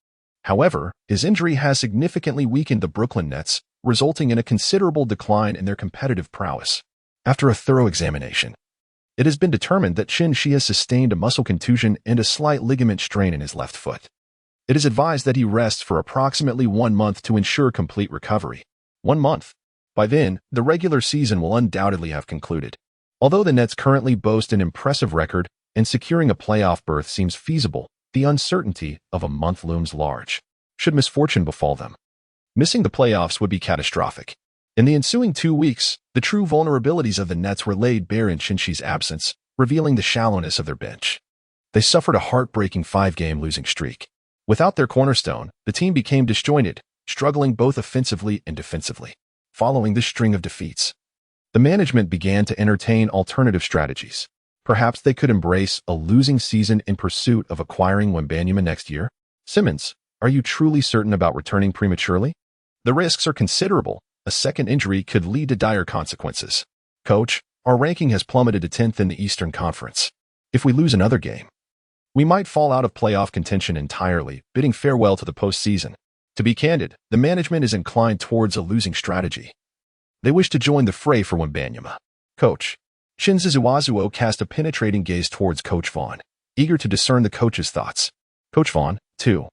However, his injury has significantly weakened the Brooklyn Nets, resulting in a considerable decline in their competitive prowess. After a thorough examination, it has been determined that Shi has sustained a muscle contusion and a slight ligament strain in his left foot. It is advised that he rests for approximately 1 month to ensure complete recovery. 1 month. By then, the regular season will undoubtedly have concluded. Although the Nets currently boast an impressive record and securing a playoff berth seems feasible, the uncertainty of a month looms large. Should misfortune befall them, missing the playoffs would be catastrophic. In the ensuing 2 weeks, the true vulnerabilities of the Nets were laid bare in Shi's absence, revealing the shallowness of their bench. They suffered a heartbreaking 5-game losing streak. Without their cornerstone, the team became disjointed, struggling both offensively and defensively. Following this string of defeats, The management began to entertain alternative strategies. Perhaps they could embrace a losing season in pursuit of acquiring Wembanyama next year. Simmons, are you truly certain about returning prematurely? The risks are considerable. A second injury could lead to dire consequences. Coach, our ranking has plummeted to 10th in the Eastern Conference. If we lose another game, we might fall out of playoff contention entirely, bidding farewell to the postseason. To be candid, the management is inclined towards a losing strategy. They wish to join the fray for Wembanyama. Coach. Shinzo Iwazuo cast a penetrating gaze towards Coach Vaughn, eager to discern the coach's thoughts. Coach Vaughn, too,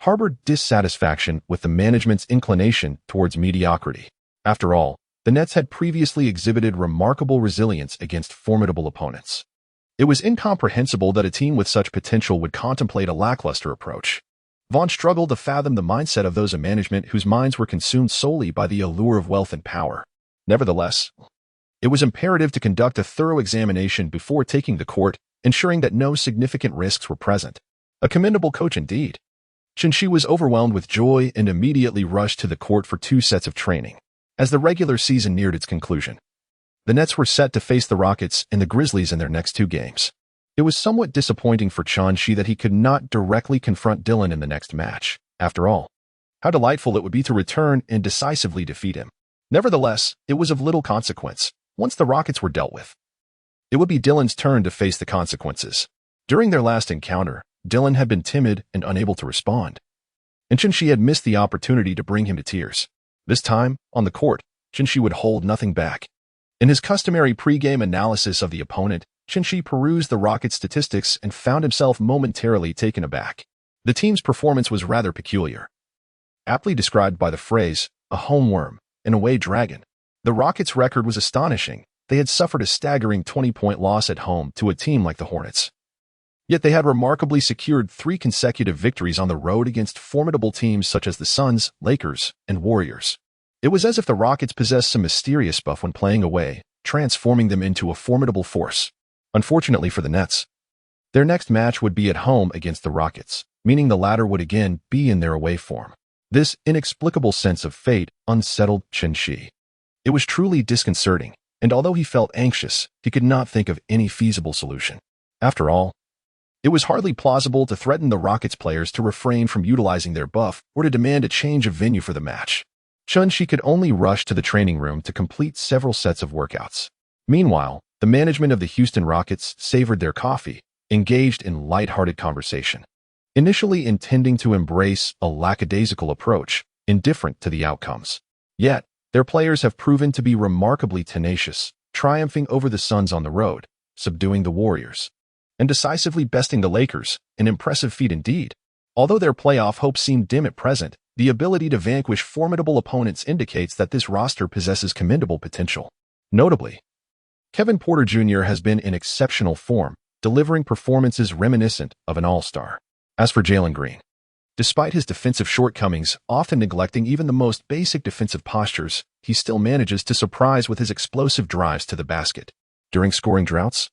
harbored dissatisfaction with the management's inclination towards mediocrity. After all, the Nets had previously exhibited remarkable resilience against formidable opponents. It was incomprehensible that a team with such potential would contemplate a lackluster approach. Vaughn struggled to fathom the mindset of those in management whose minds were consumed solely by the allure of wealth and power. Nevertheless, it was imperative to conduct a thorough examination before taking the court, ensuring that no significant risks were present. A commendable coach indeed. Shinshi was overwhelmed with joy and immediately rushed to the court for 2 sets of training. As the regular season neared its conclusion, the Nets were set to face the Rockets and the Grizzlies in their next 2 games. It was somewhat disappointing for Chonshi that he could not directly confront Dylan in the next match. After all, how delightful it would be to return and decisively defeat him. Nevertheless, it was of little consequence. Once the Rockets were dealt with, it would be Dylan's turn to face the consequences. During their last encounter, Dylan had been timid and unable to respond, and Chonshi had missed the opportunity to bring him to tears. This time, on the court, Chonshi would hold nothing back. In his customary pre-game analysis of the opponent, Chonshi perused the Rockets' statistics and found himself momentarily taken aback. The team's performance was rather peculiar. Aptly described by the phrase, a home worm, an away dragon, the Rockets' record was astonishing. They had suffered a staggering 20-point loss at home to a team like the Hornets. Yet they had remarkably secured 3 consecutive victories on the road against formidable teams such as the Suns, Lakers, and Warriors. It was as if the Rockets possessed some mysterious buff when playing away, transforming them into a formidable force. Unfortunately for the Nets, their next match would be at home against the Rockets, meaning the latter would again be in their away form. This inexplicable sense of fate unsettled Chonshi. It was truly disconcerting, and although he felt anxious, he could not think of any feasible solution. After all, it was hardly plausible to threaten the Rockets players to refrain from utilizing their buff or to demand a change of venue for the match. Chonshi could only rush to the training room to complete several sets of workouts. Meanwhile, the management of the Houston Rockets savored their coffee, engaged in light-hearted conversation. Initially intending to embrace a lackadaisical approach, indifferent to the outcomes. Yet, their players have proven to be remarkably tenacious, triumphing over the Suns on the road, subduing the Warriors, and decisively besting the Lakers, an impressive feat indeed. Although their playoff hopes seem dim at present, the ability to vanquish formidable opponents indicates that this roster possesses commendable potential. Notably, Kevin Porter Jr. has been in exceptional form, delivering performances reminiscent of an all-star. As for Jalen Green, despite his defensive shortcomings, often neglecting even the most basic defensive postures, he still manages to surprise with his explosive drives to the basket. During scoring droughts,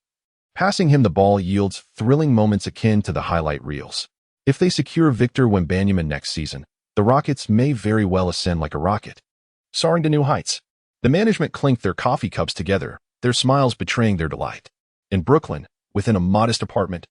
passing him the ball yields thrilling moments akin to the highlight reels. If they secure Victor Wembanyama next season, the Rockets may very well ascend like a rocket, soaring to new heights. The management clinked their coffee cups together, their smiles betraying their delight. In Brooklyn, within a modest apartment,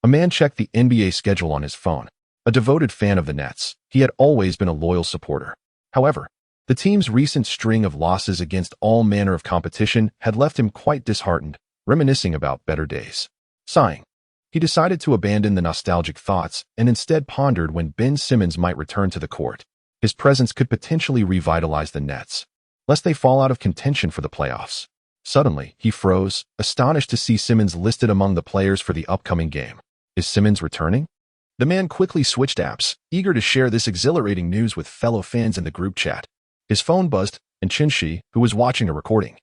a man checked the NBA schedule on his phone. A devoted fan of the Nets, he had always been a loyal supporter. However, the team's recent string of losses against all manner of competition had left him quite disheartened, reminiscing about better days. Sighing, he decided to abandon the nostalgic thoughts and instead pondered when Ben Simmons might return to the court. His presence could potentially revitalize the Nets, lest they fall out of contention for the playoffs. Suddenly, he froze, astonished to see Simmons listed among the players for the upcoming game. Is Simmons returning? The man quickly switched apps, eager to share this exhilarating news with fellow fans in the group chat. His phone buzzed, and Chonshi, who was watching a recording,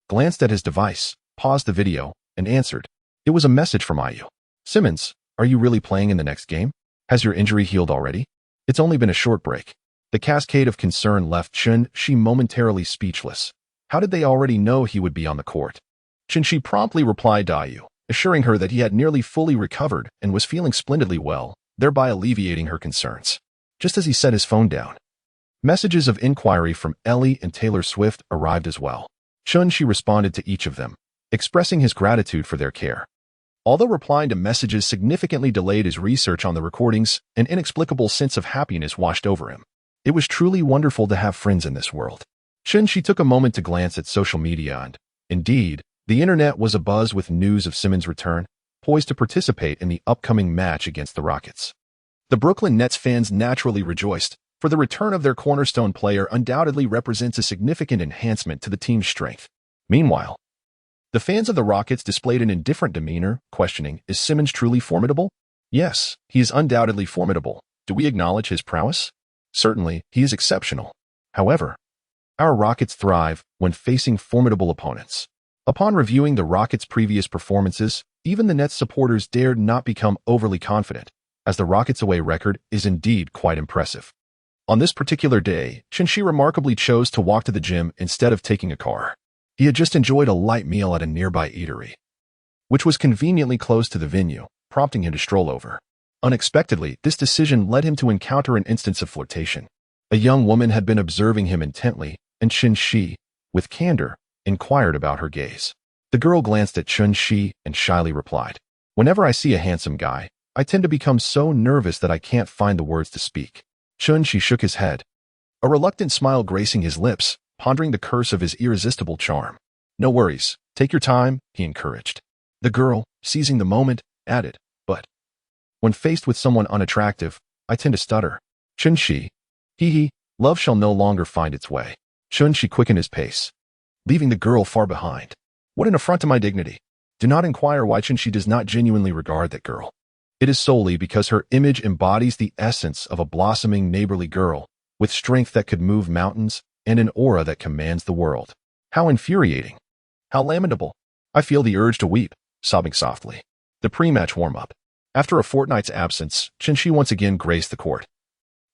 glanced at his device, paused the video, and answered. It was a message from IU. Simmons, are you really playing in the next game? Has your injury healed already? It's only been a short break. The cascade of concern left Chonshi momentarily speechless. How did they already know he would be on the court? Chonshi promptly replied to IU, assuring her that he had nearly fully recovered and was feeling splendidly well, thereby alleviating her concerns. Just as he set his phone down, messages of inquiry from Ellie and Taylor Swift arrived as well. Chun-Shi responded to each of them, expressing his gratitude for their care. Although replying to messages significantly delayed his research on the recordings, an inexplicable sense of happiness washed over him. It was truly wonderful to have friends in this world. Chun-Shi took a moment to glance at social media and, indeed, the internet was abuzz with news of Simmons' return, poised to participate in the upcoming match against the Rockets. The Brooklyn Nets fans naturally rejoiced, for the return of their cornerstone player undoubtedly represents a significant enhancement to the team's strength. Meanwhile, the fans of the Rockets displayed an indifferent demeanor, questioning, is Simmons truly formidable? Yes, he is undoubtedly formidable. Do we acknowledge his prowess? Certainly, he is exceptional. However, our Rockets thrive when facing formidable opponents. Upon reviewing the Rockets' previous performances, even the Nets supporters dared not become overly confident, as the Rockets' away record is indeed quite impressive. On this particular day, Chun-Shi remarkably chose to walk to the gym instead of taking a car. He had just enjoyed a light meal at a nearby eatery, which was conveniently close to the venue, prompting him to stroll over. Unexpectedly, this decision led him to encounter an instance of flirtation. A young woman had been observing him intently, and Chun-Shi, with candor, inquired about her gaze. The girl glanced at Chun-Shi and shyly replied, "Whenever I see a handsome guy, I tend to become so nervous that I can't find the words to speak." Chun-Shi shook his head, a reluctant smile gracing his lips, pondering the curse of his irresistible charm. "No worries, take your time," he encouraged. The girl, seizing the moment, added, "But when faced with someone unattractive, I tend to stutter." Chun-Shi, hee, love shall no longer find its way. Chun-Shi quickened his pace, leaving the girl far behind. What an affront to my dignity. Do not inquire why Chun-Shi does not genuinely regard that girl. It is solely because her image embodies the essence of a blossoming neighborly girl, with strength that could move mountains and an aura that commands the world. How infuriating. How lamentable. I feel the urge to weep, sobbing softly. The pre-match warm-up. After a fortnight's absence, Chun-Shi once again graced the court,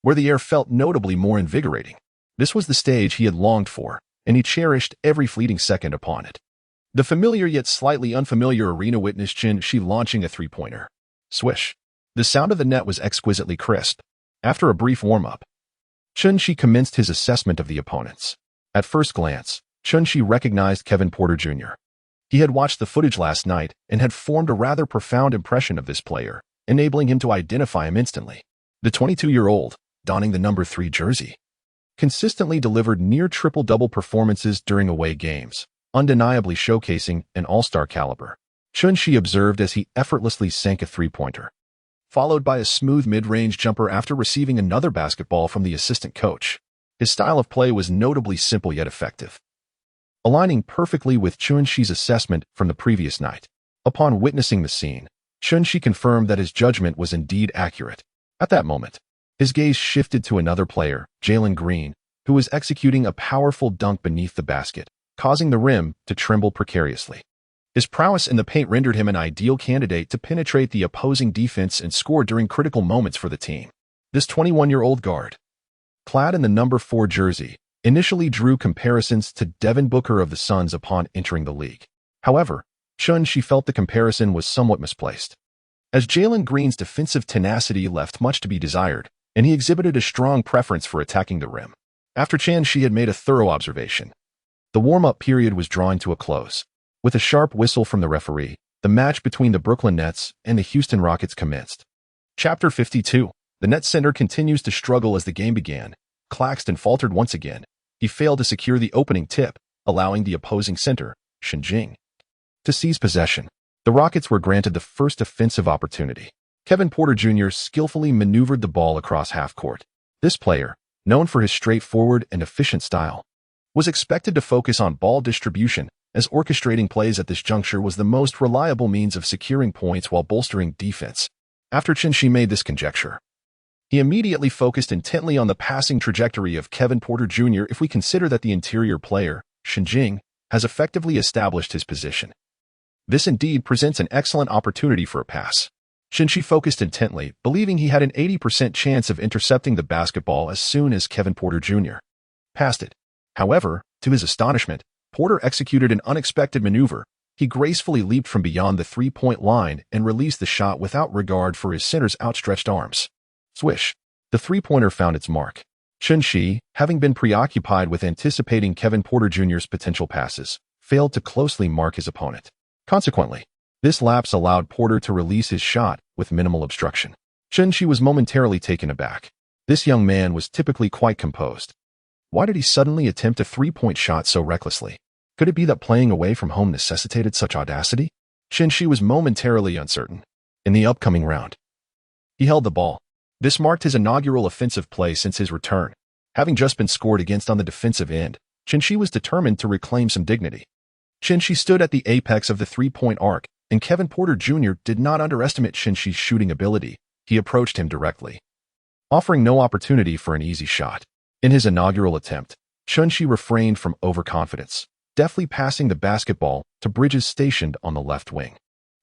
where the air felt notably more invigorating. This was the stage he had longed for, and he cherished every fleeting second upon it. The familiar yet slightly unfamiliar arena witnessed Chun-Shi launching a three-pointer. Swish. The sound of the net was exquisitely crisp. After a brief warm-up, Chun-Shi commenced his assessment of the opponents. At first glance, Chun-Shi recognized Kevin Porter Jr. He had watched the footage last night and had formed a rather profound impression of this player, enabling him to identify him instantly. The 22-year-old, donning the number 3 jersey, consistently delivered near triple-double performances during away games, undeniably showcasing an all-star caliber. Chun-Shi observed as he effortlessly sank a three-pointer, followed by a smooth mid-range jumper after receiving another basketball from the assistant coach. His style of play was notably simple yet effective, aligning perfectly with Chun-Shi's assessment from the previous night. Upon witnessing the scene, Chun-Shi confirmed that his judgment was indeed accurate. At that moment, his gaze shifted to another player, Jalen Green, who was executing a powerful dunk beneath the basket, causing the rim to tremble precariously. His prowess in the paint rendered him an ideal candidate to penetrate the opposing defense and score during critical moments for the team. This 21-year-old guard, clad in the number 4 jersey, initially drew comparisons to Devin Booker of the Suns upon entering the league. However, Chun-Shi felt the comparison was somewhat misplaced, as Jalen Green's defensive tenacity left much to be desired, and he exhibited a strong preference for attacking the rim. After Chun-Shi had made a thorough observation, the warm-up period was drawing to a close. With a sharp whistle from the referee, the match between the Brooklyn Nets and the Houston Rockets commenced. Chapter 52. The Nets center continues to struggle as the game began. Claxton faltered once again. He failed to secure the opening tip, allowing the opposing center, Shinjing, to seize possession. The Rockets were granted the first offensive opportunity. Kevin Porter Jr. skillfully maneuvered the ball across half-court. This player, known for his straightforward and efficient style, was expected to focus on ball distribution, as orchestrating plays at this juncture was the most reliable means of securing points while bolstering defense. After Chun-Shi made this conjecture, he immediately focused intently on the passing trajectory of Kevin Porter Jr. if we consider that the interior player, Shinjing, has effectively established his position. This indeed presents an excellent opportunity for a pass. Chun-Shi focused intently, believing he had an 80% chance of intercepting the basketball as soon as Kevin Porter Jr. passed it. However, to his astonishment, Porter executed an unexpected maneuver. He gracefully leaped from beyond the three-point line and released the shot without regard for his center's outstretched arms. Swish. The three-pointer found its mark, Shi, having been preoccupied with anticipating Kevin Porter Jr.'s potential passes, failed to closely mark his opponent. Consequently, this lapse allowed Porter to release his shot with minimal obstruction. Shi was momentarily taken aback. This young man was typically quite composed. Why did he suddenly attempt a three-point shot so recklessly? Could it be that playing away from home necessitated such audacity? Shi was momentarily uncertain. In the upcoming round, he held the ball. This marked his inaugural offensive play since his return. Having just been scored against on the defensive end, Shi was determined to reclaim some dignity. Shi stood at the apex of the three-point arc, and Kevin Porter Jr. did not underestimate Shi's shooting ability. He approached him directly, offering no opportunity for an easy shot. In his inaugural attempt, Shi refrained from overconfidence, deftly passing the basketball to Bridges stationed on the left wing.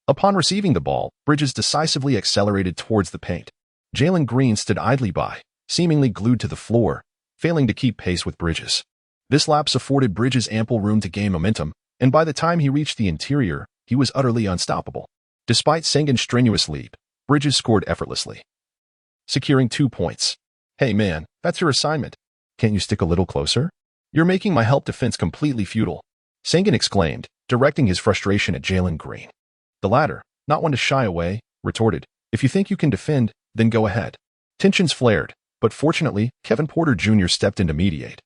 Upon receiving the ball, Bridges decisively accelerated towards the paint. Jalen Green stood idly by, seemingly glued to the floor, failing to keep pace with Bridges. This lapse afforded Bridges ample room to gain momentum, and by the time he reached the interior, he was utterly unstoppable. Despite Sengun's strenuous leap, Bridges scored effortlessly, securing 2 points. "Hey man, that's your assignment. Can't you stick a little closer? You're making my help defense completely futile," Sengun exclaimed, directing his frustration at Jalen Green. The latter, not one to shy away, retorted, "If you think you can defend, then go ahead." Tensions flared, but fortunately, Kevin Porter Jr. stepped in to mediate,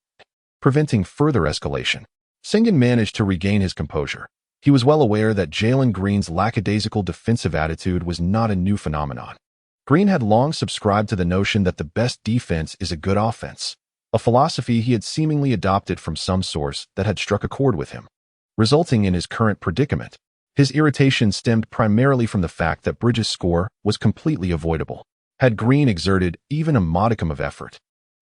preventing further escalation. Sengun managed to regain his composure. He was well aware that Jalen Green's lackadaisical defensive attitude was not a new phenomenon. Green had long subscribed to the notion that the best defense is a good offense, a philosophy he had seemingly adopted from some source that had struck a chord with him, resulting in his current predicament. His irritation stemmed primarily from the fact that Bridges' score was completely avoidable. Had Green exerted even a modicum of effort,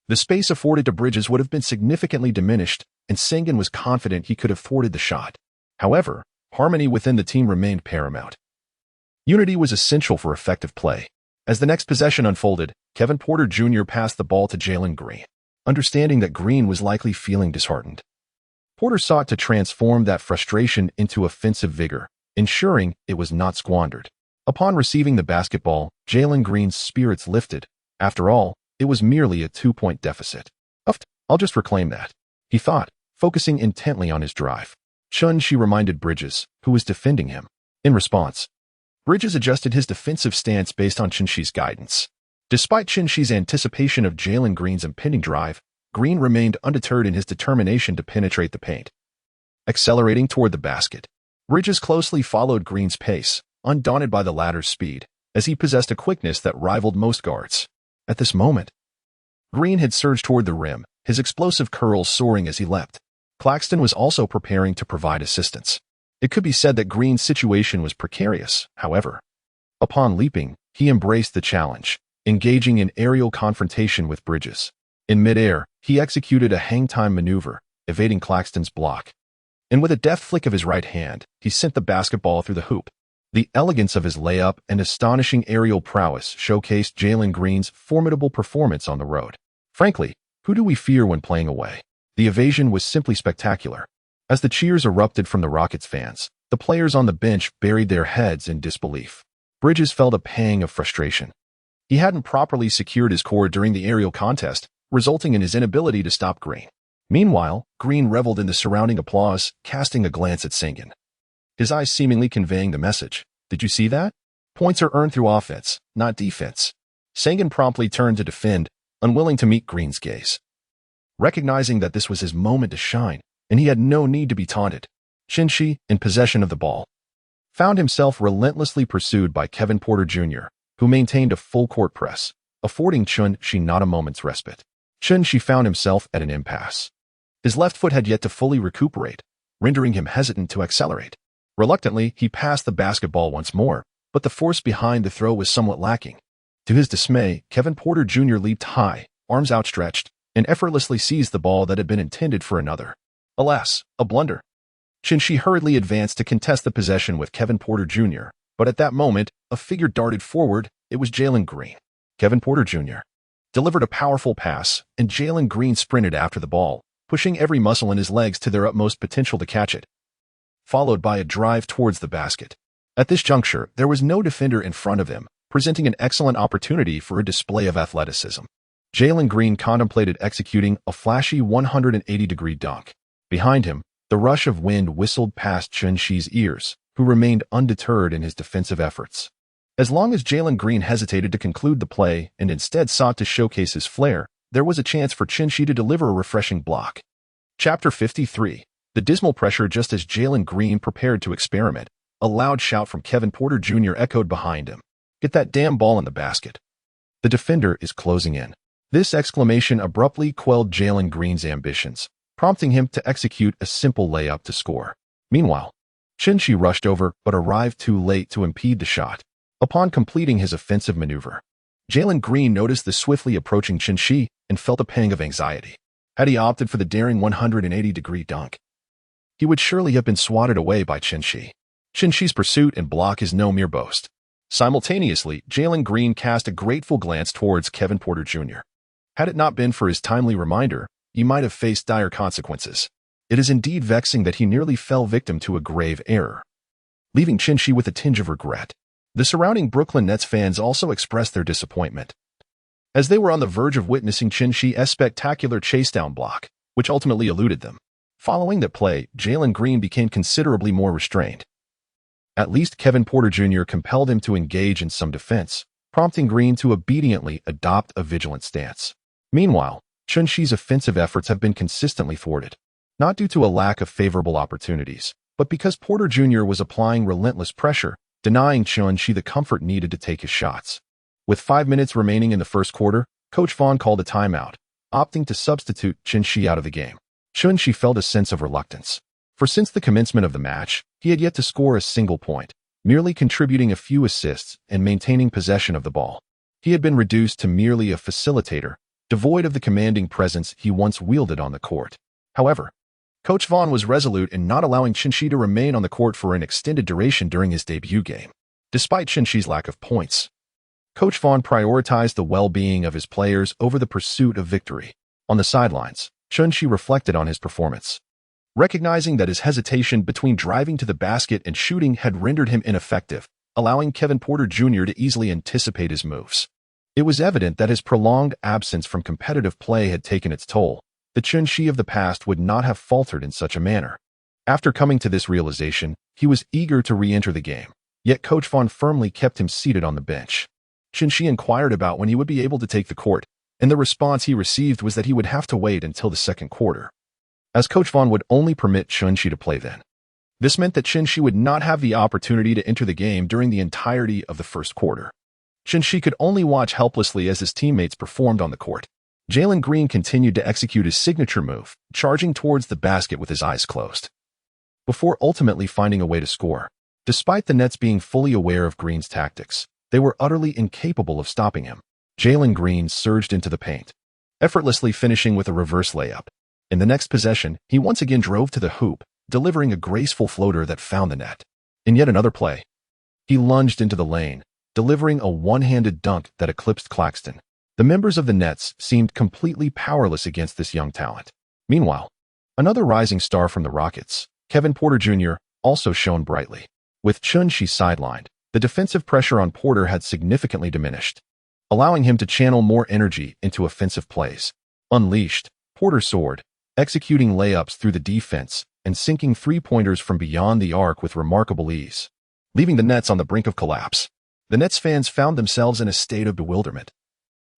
the space afforded to Bridges would have been significantly diminished, and Sengun was confident he could have thwarted the shot. However, harmony within the team remained paramount. Unity was essential for effective play. As the next possession unfolded, Kevin Porter Jr. passed the ball to Jalen Green, understanding that Green was likely feeling disheartened. Porter sought to transform that frustration into offensive vigor, ensuring it was not squandered. Upon receiving the basketball, Jalen Green's spirits lifted. After all, it was merely a 2-point deficit. "I'll just reclaim that," he thought, focusing intently on his drive. Shi reminded Bridges, who was defending him. In response, Bridges adjusted his defensive stance based on Shi's guidance. Despite Shi's anticipation of Jalen Green's impending drive, Green remained undeterred in his determination to penetrate the paint. Accelerating toward the basket, Bridges closely followed Green's pace, undaunted by the latter's speed, as he possessed a quickness that rivaled most guards. At this moment, Green had surged toward the rim, his explosive curls soaring as he leapt. Claxton was also preparing to provide assistance. It could be said that Green's situation was precarious, however. Upon leaping, he embraced the challenge, engaging in aerial confrontation with Bridges. In midair, he executed a hang-time maneuver, evading Claxton's block. And with a deft flick of his right hand, he sent the basketball through the hoop. The elegance of his layup and astonishing aerial prowess showcased Jalen Green's formidable performance on the road. Frankly, who do we fear when playing away? The evasion was simply spectacular. As the cheers erupted from the Rockets fans, the players on the bench buried their heads in disbelief. Bridges felt a pang of frustration. He hadn't properly secured his core during the aerial contest, resulting in his inability to stop Green. Meanwhile, Green reveled in the surrounding applause, casting a glance at Sengun, his eyes seemingly conveying the message. "Did you see that? Points are earned through offense, not defense." Sengun promptly turned to defend, unwilling to meet Green's gaze. Recognizing that this was his moment to shine, and he had no need to be taunted, Shi, in possession of the ball, found himself relentlessly pursued by Kevin Porter Jr., who maintained a full-court press, affording Shi not a moment's respite. Shi found himself at an impasse. His left foot had yet to fully recuperate, rendering him hesitant to accelerate. Reluctantly, he passed the basketball once more, but the force behind the throw was somewhat lacking. To his dismay, Kevin Porter Jr. leaped high, arms outstretched, and effortlessly seized the ball that had been intended for another. Alas, a blunder. Shi hurriedly advanced to contest the possession with Kevin Porter Jr., but at that moment, a figure darted forward. It was Jalen Green. Kevin Porter Jr. delivered a powerful pass, and Jalen Green sprinted after the ball, pushing every muscle in his legs to their utmost potential to catch it, followed by a drive towards the basket. At this juncture, there was no defender in front of him, presenting an excellent opportunity for a display of athleticism. Jalen Green contemplated executing a flashy 180-degree dunk. Behind him, the rush of wind whistled past Chun-Shi's ears, who remained undeterred in his defensive efforts. As long as Jalen Green hesitated to conclude the play and instead sought to showcase his flair, there was a chance for Chun-Shi to deliver a refreshing block. Chapter 53. The dismal pressure. Just as Jalen Green prepared to experiment, a loud shout from Kevin Porter Jr. echoed behind him. "Get that damn ball in the basket. The defender is closing in." This exclamation abruptly quelled Jalen Green's ambitions, prompting him to execute a simple layup to score. Meanwhile, Chun-Shi rushed over but arrived too late to impede the shot. Upon completing his offensive maneuver, Jalen Green noticed the swiftly approaching Chun-Shi and felt a pang of anxiety. Had he opted for the daring 180-degree dunk, he would surely have been swatted away by Chun-Shi. Chun-Shi's pursuit and block is no mere boast. Simultaneously, Jalen Green cast a grateful glance towards Kevin Porter Jr. Had it not been for his timely reminder, he might have faced dire consequences. It is indeed vexing that he nearly fell victim to a grave error, leaving Chun-Shi with a tinge of regret. The surrounding Brooklyn Nets fans also expressed their disappointment, as they were on the verge of witnessing Chun-Shi's spectacular chase-down block, which ultimately eluded them. Following that play, Jalen Green became considerably more restrained. At least Kevin Porter Jr. compelled him to engage in some defense, prompting Green to obediently adopt a vigilant stance. Meanwhile, Chun-Shi's offensive efforts have been consistently thwarted, not due to a lack of favorable opportunities, but because Porter Jr. was applying relentless pressure, denying Chun-Shi the comfort needed to take his shots. With 5 minutes remaining in the first quarter, Coach Vaughn called a timeout, opting to substitute Chun-Shi out of the game. Chun-Shi felt a sense of reluctance, for since the commencement of the match, he had yet to score a single point, merely contributing a few assists and maintaining possession of the ball. He had been reduced to merely a facilitator, devoid of the commanding presence he once wielded on the court. However, Coach Vaughn was resolute in not allowing Chun-Shi to remain on the court for an extended duration during his debut game. Despite Chun-Shi's lack of points, Coach Vaughn prioritized the well-being of his players over the pursuit of victory. On the sidelines, Chun-Shi reflected on his performance, recognizing that his hesitation between driving to the basket and shooting had rendered him ineffective, allowing Kevin Porter Jr. to easily anticipate his moves. It was evident that his prolonged absence from competitive play had taken its toll. The Chun-Shi of the past would not have faltered in such a manner. After coming to this realization, he was eager to re-enter the game, yet Coach Vaughn firmly kept him seated on the bench. Chun-Shi inquired about when he would be able to take the court, and the response he received was that he would have to wait until the second quarter, as Coach Vaughn would only permit Chun-Shi to play then. This meant that Chun-Shi would not have the opportunity to enter the game during the entirety of the first quarter. Chun-Shi could only watch helplessly as his teammates performed on the court. Jalen Green continued to execute his signature move, charging towards the basket with his eyes closed, before ultimately finding a way to score. Despite the Nets being fully aware of Green's tactics, they were utterly incapable of stopping him. Jalen Green surged into the paint, effortlessly finishing with a reverse layup. In the next possession, he once again drove to the hoop, delivering a graceful floater that found the net. In yet another play, he lunged into the lane, delivering a one-handed dunk that eclipsed Claxton. The members of the Nets seemed completely powerless against this young talent. Meanwhile, another rising star from the Rockets, Kevin Porter Jr., also shone brightly. With Chun-Shi sidelined, the defensive pressure on Porter had significantly diminished, allowing him to channel more energy into offensive plays. Unleashed, Porter soared, executing layups through the defense and sinking three-pointers from beyond the arc with remarkable ease, leaving the Nets on the brink of collapse. The Nets fans found themselves in a state of bewilderment,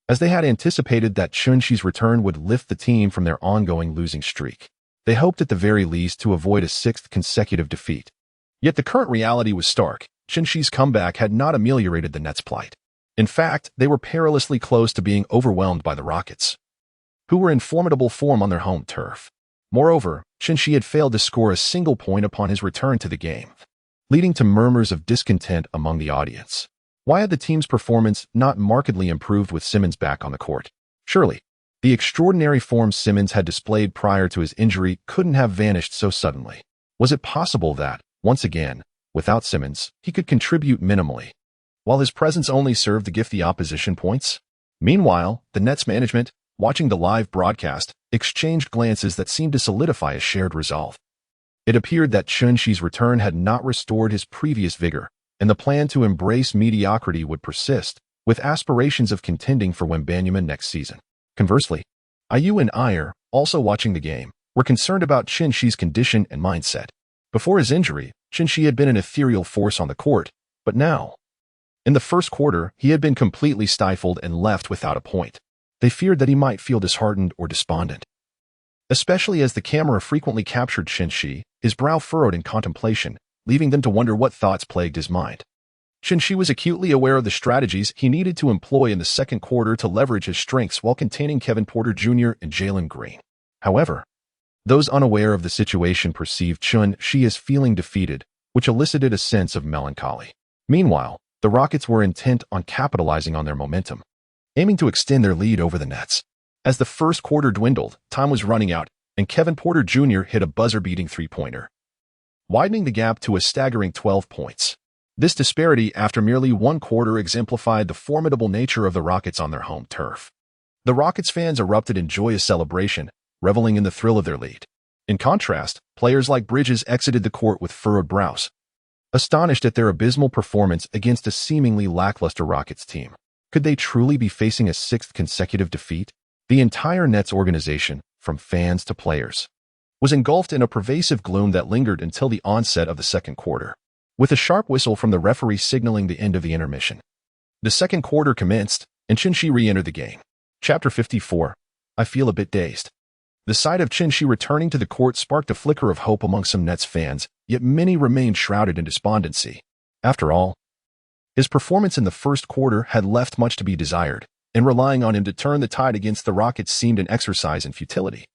as they had anticipated that Chun-Shi's return would lift the team from their ongoing losing streak. They hoped at the very least to avoid a sixth consecutive defeat. Yet the current reality was stark. Chun-Shi's comeback had not ameliorated the Nets' plight. In fact, they were perilously close to being overwhelmed by the Rockets, who were in formidable form on their home turf. Moreover, Chun-Shi had failed to score a single point upon his return to the game, leading to murmurs of discontent among the audience. Why had the team's performance not markedly improved with Simmons back on the court? Surely, the extraordinary form Simmons had displayed prior to his injury couldn't have vanished so suddenly. Was it possible that, once again, without Simmons, he could contribute minimally, while his presence only served to gift the opposition points? Meanwhile, the Nets management, watching the live broadcast, exchanged glances that seemed to solidify a shared resolve. It appeared that Chun-Shi's return had not restored his previous vigor, and the plan to embrace mediocrity would persist, with aspirations of contending for Wembanyama next season. Conversely, Ayu and Iyer, also watching the game, were concerned about Chin-Shi's condition and mindset. Before his injury, Chin-Shi had been an ethereal force on the court, but now, in the first quarter, he had been completely stifled and left without a point. They feared that he might feel disheartened or despondent. Especially as the camera frequently captured Chin-Shi, his brow furrowed in contemplation, leaving them to wonder what thoughts plagued his mind. Chin-Shi was acutely aware of the strategies he needed to employ in the second quarter to leverage his strengths while containing Kevin Porter Jr. and Jalen Green. However, those unaware of the situation perceived Chin-Shi as feeling defeated, which elicited a sense of melancholy. Meanwhile, the Rockets were intent on capitalizing on their momentum, aiming to extend their lead over the Nets. As the first quarter dwindled, time was running out, and Kevin Porter Jr. hit a buzzer-beating three-pointer, widening the gap to a staggering 12 points. This disparity after merely one quarter exemplified the formidable nature of the Rockets on their home turf. The Rockets fans erupted in joyous celebration, reveling in the thrill of their lead. In contrast, players like Bridges exited the court with furrowed brows, astonished at their abysmal performance against a seemingly lackluster Rockets team. Could they truly be facing a sixth consecutive defeat? The entire Nets organization, from fans to players, was engulfed in a pervasive gloom that lingered until the onset of the second quarter, with a sharp whistle from the referee signaling the end of the intermission. The second quarter commenced, and Chin-Shi re-entered the game. Chapter 54. I feel a bit dazed. The sight of Chin-Shi returning to the court sparked a flicker of hope among some Nets fans, yet many remained shrouded in despondency. After all, his performance in the first quarter had left much to be desired, and relying on him to turn the tide against the Rockets seemed an exercise in futility.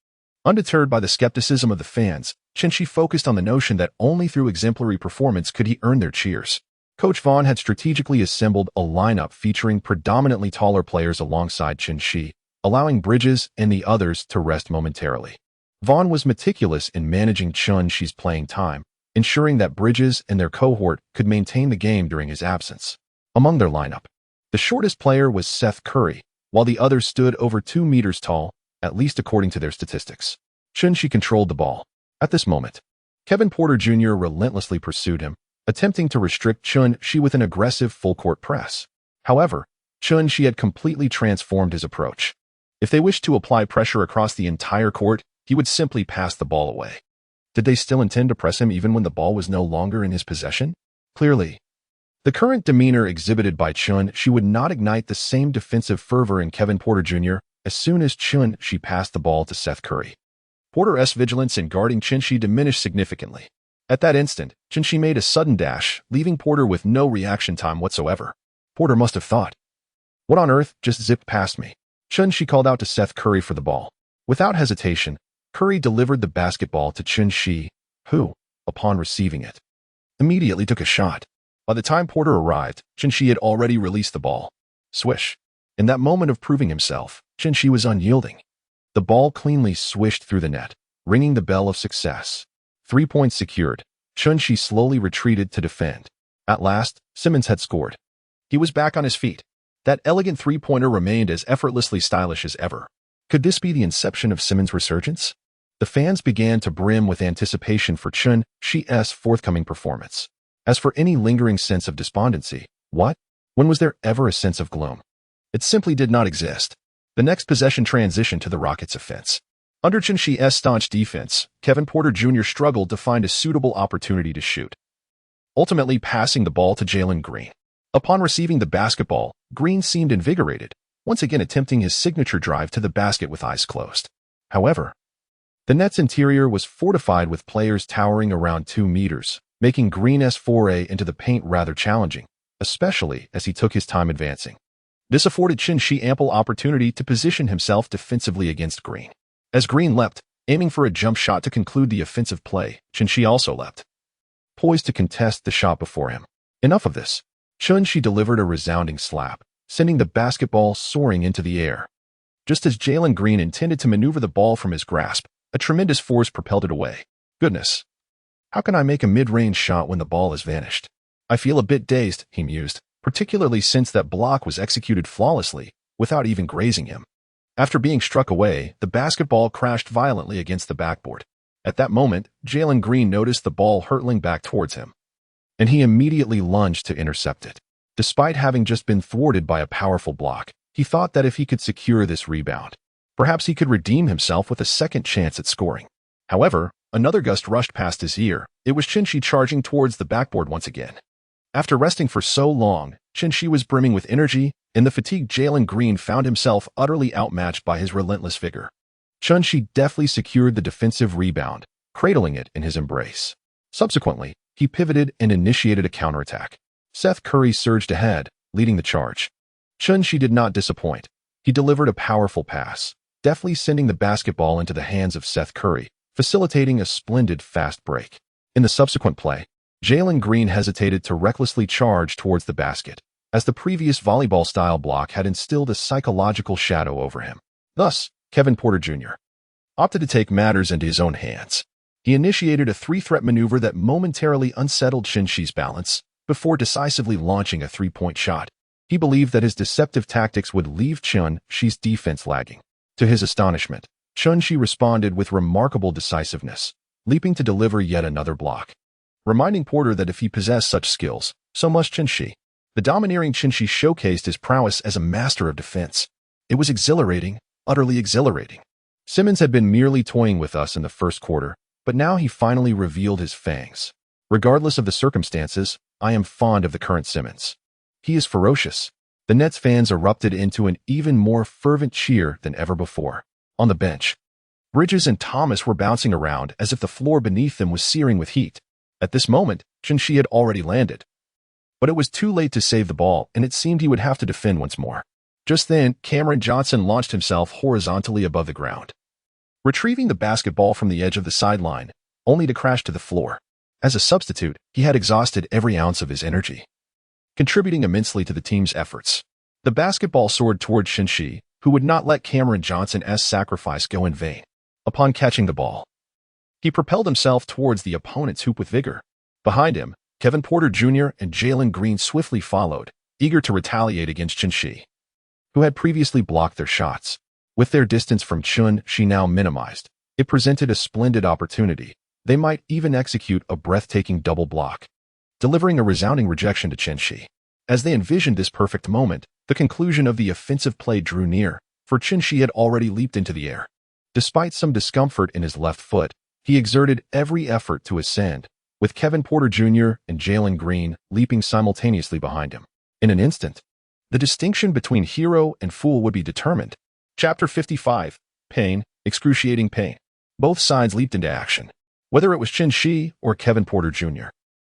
Undeterred by the skepticism of the fans, Chin-Shi focused on the notion that only through exemplary performance could he earn their cheers. Coach Vaughn had strategically assembled a lineup featuring predominantly taller players alongside Chin-Shi, allowing Bridges and the others to rest momentarily. Vaughn was meticulous in managing Chin-Shi's playing time, ensuring that Bridges and their cohort could maintain the game during his absence. Among their lineup, the shortest player was Seth Curry, while the others stood over 2 meters tall, at least according to their statistics. Chin-Shi controlled the ball. At this moment, Kevin Porter Jr. relentlessly pursued him, attempting to restrict Chin-Shi with an aggressive full-court press. However, Chin-Shi had completely transformed his approach. If they wished to apply pressure across the entire court, he would simply pass the ball away. Did they still intend to press him even when the ball was no longer in his possession? Clearly, the current demeanor exhibited by Chin-Shi would not ignite the same defensive fervor in Kevin Porter Jr. as soon as Chin-Shi passed the ball to Seth Curry. Porter's vigilance in guarding Chin-Shi diminished significantly. At that instant, Chin-Shi made a sudden dash, leaving Porter with no reaction time whatsoever. Porter must have thought, "What on earth just zipped past me?" Chin-Shi called out to Seth Curry for the ball. Without hesitation, Curry delivered the basketball to Chin-Shi, who, upon receiving it, immediately took a shot. By the time Porter arrived, Chin-Shi had already released the ball. Swish. In that moment of proving himself, Chin-Shi was unyielding. The ball cleanly swished through the net, ringing the bell of success. 3 points secured. Chin-Shi slowly retreated to defend. At last, Simmons had scored. He was back on his feet. That elegant three-pointer remained as effortlessly stylish as ever. Could this be the inception of Simmons' resurgence? The fans began to brim with anticipation for Chin-Shi's forthcoming performance. As for any lingering sense of despondency, what? When was there ever a sense of gloom? It simply did not exist. The next possession transitioned to the Rockets' offense. Under Chin-Shi's staunch defense, Kevin Porter Jr. struggled to find a suitable opportunity to shoot, ultimately passing the ball to Jalen Green. Upon receiving the basketball, Green seemed invigorated, once again attempting his signature drive to the basket with eyes closed. However, the Nets' interior was fortified with players towering around 2 meters, making Green's foray into the paint rather challenging, especially as he took his time advancing. This afforded Chin-Shi ample opportunity to position himself defensively against Green. As Green leapt, aiming for a jump shot to conclude the offensive play, Chin-Shi also leapt, poised to contest the shot before him. Enough of this. Chin-Shi delivered a resounding slap, sending the basketball soaring into the air. Just as Jalen Green intended to maneuver the ball from his grasp, a tremendous force propelled it away. Goodness. How can I make a mid-range shot when the ball has vanished? I feel a bit dazed, he mused, particularly since that block was executed flawlessly, without even grazing him. After being struck away, the basketball crashed violently against the backboard. At that moment, Jalen Green noticed the ball hurtling back towards him, and he immediately lunged to intercept it. Despite having just been thwarted by a powerful block, he thought that if he could secure this rebound, Perhaps he could redeem himself with a second chance at scoring. However, another gust rushed past his ear. It was Chin-Shi charging towards the backboard once again. After resting for so long, Chin-Shi was brimming with energy, and the fatigued Jalen Green found himself utterly outmatched by his relentless vigor. Chin-Shi deftly secured the defensive rebound, cradling it in his embrace. Subsequently, he pivoted and initiated a counterattack. Seth Curry surged ahead, leading the charge. Chin-Shi did not disappoint. He delivered a powerful pass, deftly sending the basketball into the hands of Seth Curry, facilitating a splendid fast break. In the subsequent play, Jalen Green hesitated to recklessly charge towards the basket, as the previous volleyball-style block had instilled a psychological shadow over him. Thus, Kevin Porter Jr. opted to take matters into his own hands. He initiated a three-threat maneuver that momentarily unsettled Chin-Shi's balance before decisively launching a three-point shot. He believed that his deceptive tactics would leave Chin-Shi's defense lagging. To his astonishment, Chin-Shi responded with remarkable decisiveness, leaping to deliver yet another block. Reminding Porter that if he possessed such skills, so must Chin-Shi. The domineering Chin-Shi showcased his prowess as a master of defense. It was exhilarating, utterly exhilarating. Simmons had been merely toying with us in the first quarter, but now he finally revealed his fangs. Regardless of the circumstances, I am fond of the current Simmons. He is ferocious. The Nets fans erupted into an even more fervent cheer than ever before. On the bench, Bridges and Thomas were bouncing around as if the floor beneath them was searing with heat. At this moment, Chin-Shi had already landed. But it was too late to save the ball, and it seemed he would have to defend once more. Just then, Cameron Johnson launched himself horizontally above the ground, retrieving the basketball from the edge of the sideline, only to crash to the floor. As a substitute, he had exhausted every ounce of his energy, contributing immensely to the team's efforts. The basketball soared toward Chin-Shi, who would not let Cameron Johnson's sacrifice go in vain. Upon catching the ball, he propelled himself towards the opponent's hoop with vigor. Behind him, Kevin Porter Jr. and Jalen Green swiftly followed, eager to retaliate against Chin-Shi, who had previously blocked their shots. With their distance from Chin-Shi now minimized, it presented a splendid opportunity. They might even execute a breathtaking double block, delivering a resounding rejection to Chin-Shi. As they envisioned this perfect moment, the conclusion of the offensive play drew near, for Chin-Shi had already leaped into the air. Despite some discomfort in his left foot, he exerted every effort to ascend, with Kevin Porter Jr. and Jalen Green leaping simultaneously behind him. In an instant, the distinction between hero and fool would be determined. Chapter 55. Pain, excruciating pain. Both sides leaped into action, whether it was Chin-Shi or Kevin Porter Jr.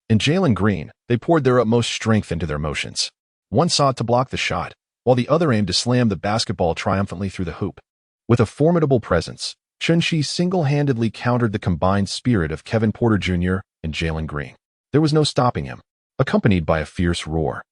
and Jalen Green, they poured their utmost strength into their motions. One sought to block the shot, while the other aimed to slam the basketball triumphantly through the hoop. With a formidable presence, Chin-Shi single-handedly countered the combined spirit of Kevin Porter Jr. and Jalen Green. There was no stopping him. Accompanied by a fierce roar,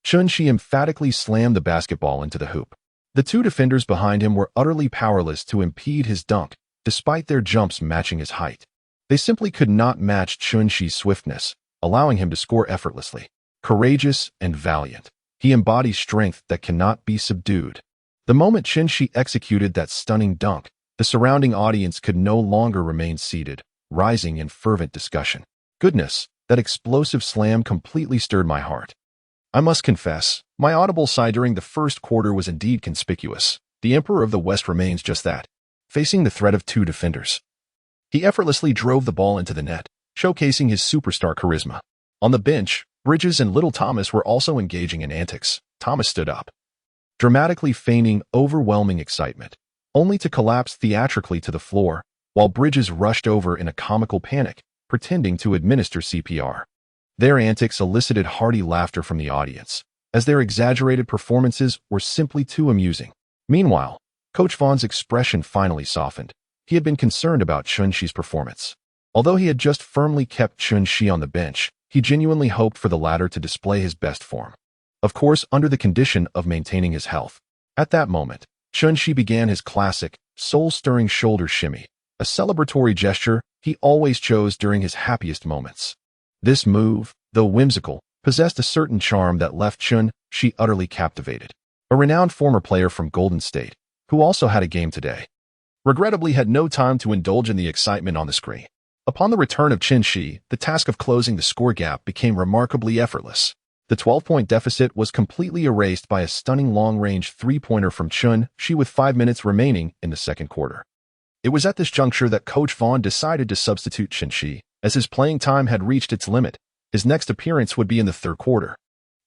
Chin-Shi emphatically slammed the basketball into the hoop. The two defenders behind him were utterly powerless to impede his dunk, despite their jumps matching his height. They simply could not match Chin-Shi's swiftness, allowing him to score effortlessly. Courageous and valiant, he embodies strength that cannot be subdued. The moment Chin-Shi executed that stunning dunk, the surrounding audience could no longer remain seated, rising in fervent discussion. Goodness, that explosive slam completely stirred my heart. I must confess, my audible sigh during the first quarter was indeed conspicuous. The Emperor of the West remains just that, facing the threat of two defenders. He effortlessly drove the ball into the net, showcasing his superstar charisma. On the bench, Bridges and Little Thomas were also engaging in antics. Thomas stood up, dramatically feigning overwhelming excitement, only to collapse theatrically to the floor, while Bridges rushed over in a comical panic, pretending to administer CPR. Their antics elicited hearty laughter from the audience, as their exaggerated performances were simply too amusing. Meanwhile, Coach Vaughn's expression finally softened. He had been concerned about Chin-Shi's performance. Although he had just firmly kept Chin-Shi on the bench, he genuinely hoped for the latter to display his best form. Of course, under the condition of maintaining his health. At that moment, Chin-Shi began his classic, soul-stirring shoulder shimmy, a celebratory gesture he always chose during his happiest moments. This move, though whimsical, possessed a certain charm that left Chin-Shi utterly captivated. A renowned former player from Golden State, who also had a game today, regrettably had no time to indulge in the excitement on the screen. Upon the return of Chin-Shi, the task of closing the score gap became remarkably effortless. The 12-point deficit was completely erased by a stunning long-range three-pointer from Chun-Shi with 5 minutes remaining in the second quarter. It was at this juncture that Coach Vaughn decided to substitute Chun-Shi, as his playing time had reached its limit. His next appearance would be in the third quarter.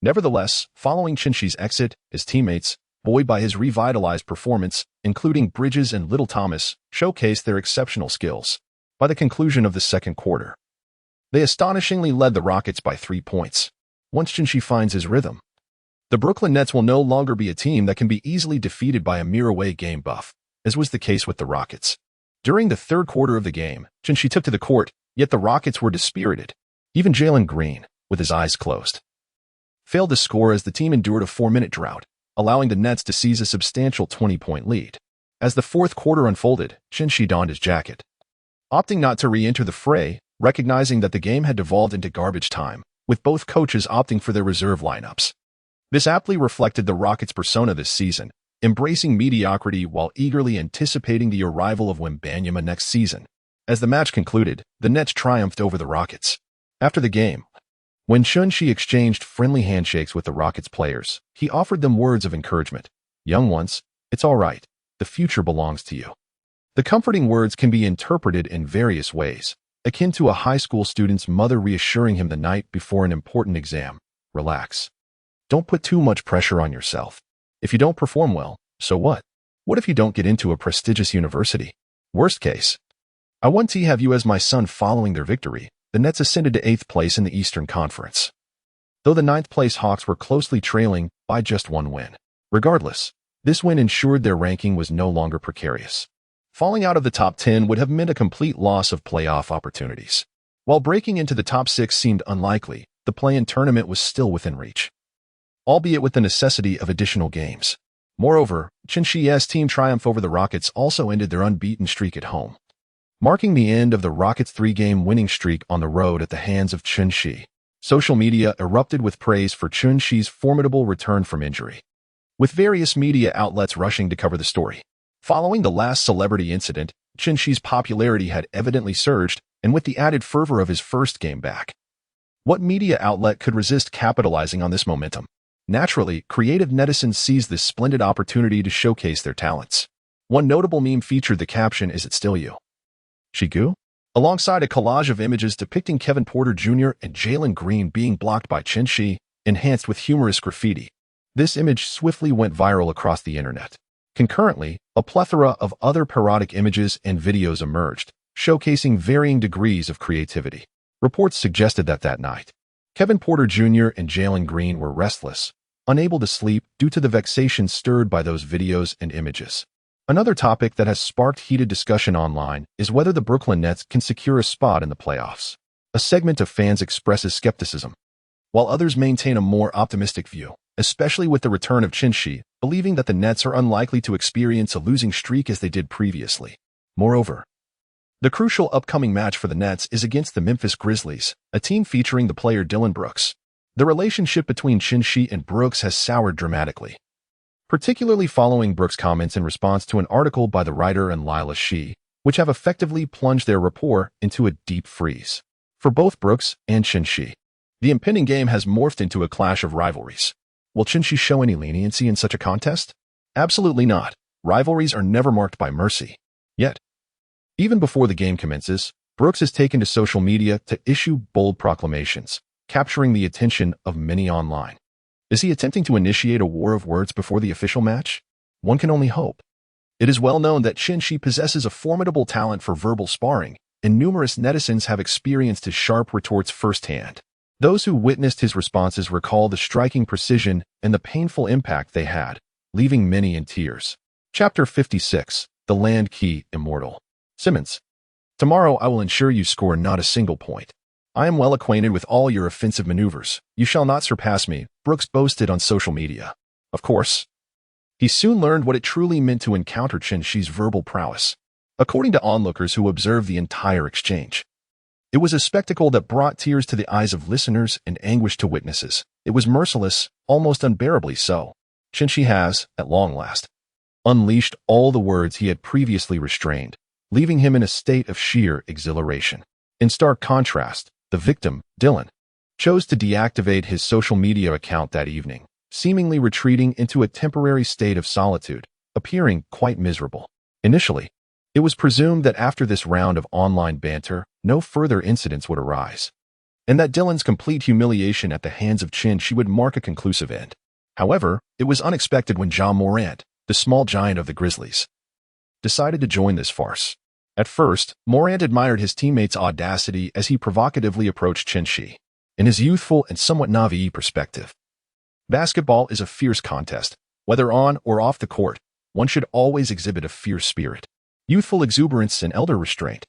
Nevertheless, following Chun-Shi's exit, his teammates, buoyed by his revitalized performance, including Bridges and Little Thomas, showcased their exceptional skills. By the conclusion of the second quarter, they astonishingly led the Rockets by 3 points. Once Chun-Shi finds his rhythm, the Brooklyn Nets will no longer be a team that can be easily defeated by a mere away game buff, as was the case with the Rockets. During the third quarter of the game, Chun-Shi took to the court, yet the Rockets were dispirited. Even Jalen Green, with his eyes closed, failed to score as the team endured a 4-minute drought, allowing the Nets to seize a substantial 20-point lead. As the fourth quarter unfolded, Chun-Shi donned his jacket, opting not to re-enter the fray, recognizing that the game had devolved into garbage time, with both coaches opting for their reserve lineups. This aptly reflected the Rockets' persona this season, embracing mediocrity while eagerly anticipating the arrival of Wembanyama next season. As the match concluded, the Nets triumphed over the Rockets. After the game, when Chun-Shi exchanged friendly handshakes with the Rockets players, he offered them words of encouragement. "Young ones, it's all right. The future belongs to you." The comforting words can be interpreted in various ways, akin to a high school student's mother reassuring him the night before an important exam. Relax. Don't put too much pressure on yourself. If you don't perform well, so what? What if you don't get into a prestigious university? Worst case, I want to have you as my son. Following their victory, the Nets ascended to 8th place in the Eastern Conference, though the 9th-place Hawks were closely trailing by just 1 win. Regardless, this win ensured their ranking was no longer precarious. Falling out of the top 10 would have meant a complete loss of playoff opportunities. While breaking into the top 6 seemed unlikely, the play-in tournament was still within reach, albeit with the necessity of additional games. Moreover, Chun-Shi's team triumph over the Rockets also ended their unbeaten streak at home, marking the end of the Rockets' 3-game winning streak on the road at the hands of Chun-Shi. Social media erupted with praise for Chun-Shi's formidable return from injury, with various media outlets rushing to cover the story. Following the last celebrity incident, Chun-Shi's popularity had evidently surged, and with the added fervor of his first game back, what media outlet could resist capitalizing on this momentum? Naturally, creative netizens seized this splendid opportunity to showcase their talents. One notable meme featured the caption, "Is it still you, Shigu?" alongside a collage of images depicting Kevin Porter Jr. and Jalen Green being blocked by Chun-Shi, enhanced with humorous graffiti. This image swiftly went viral across the internet. Concurrently, a plethora of other parodic images and videos emerged, showcasing varying degrees of creativity. Reports suggested that night, Kevin Porter Jr. and Jalen Green were restless, unable to sleep due to the vexation stirred by those videos and images. Another topic that has sparked heated discussion online is whether the Brooklyn Nets can secure a spot in the playoffs. A segment of fans expresses skepticism, while others maintain a more optimistic view, especially with the return of Chun-Shi, believing that the Nets are unlikely to experience a losing streak as they did previously. Moreover, the crucial upcoming match for the Nets is against the Memphis Grizzlies, a team featuring the player Dillon Brooks. The relationship between Chun-Shi and Brooks has soured dramatically, particularly following Brooks' comments in response to an article by the writer and Lila Shi, which have effectively plunged their rapport into a deep freeze. For both Brooks and Chun-Shi, the impending game has morphed into a clash of rivalries. Will Chun-Shi show any leniency in such a contest? Absolutely not. Rivalries are never marked by mercy. Yet, even before the game commences, Brooks has taken to social media to issue bold proclamations, capturing the attention of many online. Is he attempting to initiate a war of words before the official match? One can only hope. It is well known that Chun-Shi possesses a formidable talent for verbal sparring, and numerous netizens have experienced his sharp retorts firsthand. Those who witnessed his responses recall the striking precision and the painful impact they had, leaving many in tears. Chapter 56, The Land Key Immortal. Simmons. Tomorrow I will ensure you score not a single point. I am well acquainted with all your offensive maneuvers. You shall not surpass me, Brooks boasted on social media. Of course, he soon learned what it truly meant to encounter Chun-Shi's verbal prowess. According to onlookers who observed the entire exchange, it was a spectacle that brought tears to the eyes of listeners and anguish to witnesses. It was merciless, almost unbearably so. Chun-Shi has, at long last, unleashed all the words he had previously restrained, leaving him in a state of sheer exhilaration. In stark contrast, the victim, Dillon, chose to deactivate his social media account that evening, seemingly retreating into a temporary state of solitude, appearing quite miserable. Initially, it was presumed that after this round of online banter, no further incidents would arise, and that Dylan's complete humiliation at the hands of Shi would mark a conclusive end. However, it was unexpected when Ja Morant, the small giant of the Grizzlies, decided to join this farce. At first, Morant admired his teammate's audacity as he provocatively approached Shi. In his youthful and somewhat naive perspective, basketball is a fierce contest. Whether on or off the court, one should always exhibit a fierce spirit, youthful exuberance, and elder restraint.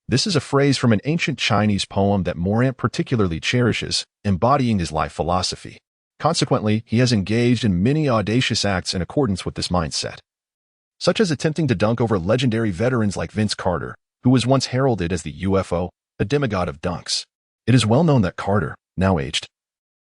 This is a phrase from an ancient Chinese poem that Morant particularly cherishes, embodying his life philosophy. Consequently, he has engaged in many audacious acts in accordance with this mindset, such as attempting to dunk over legendary veterans like Vince Carter, who was once heralded as the UFO, a demigod of dunks. It is well known that Carter, now aged,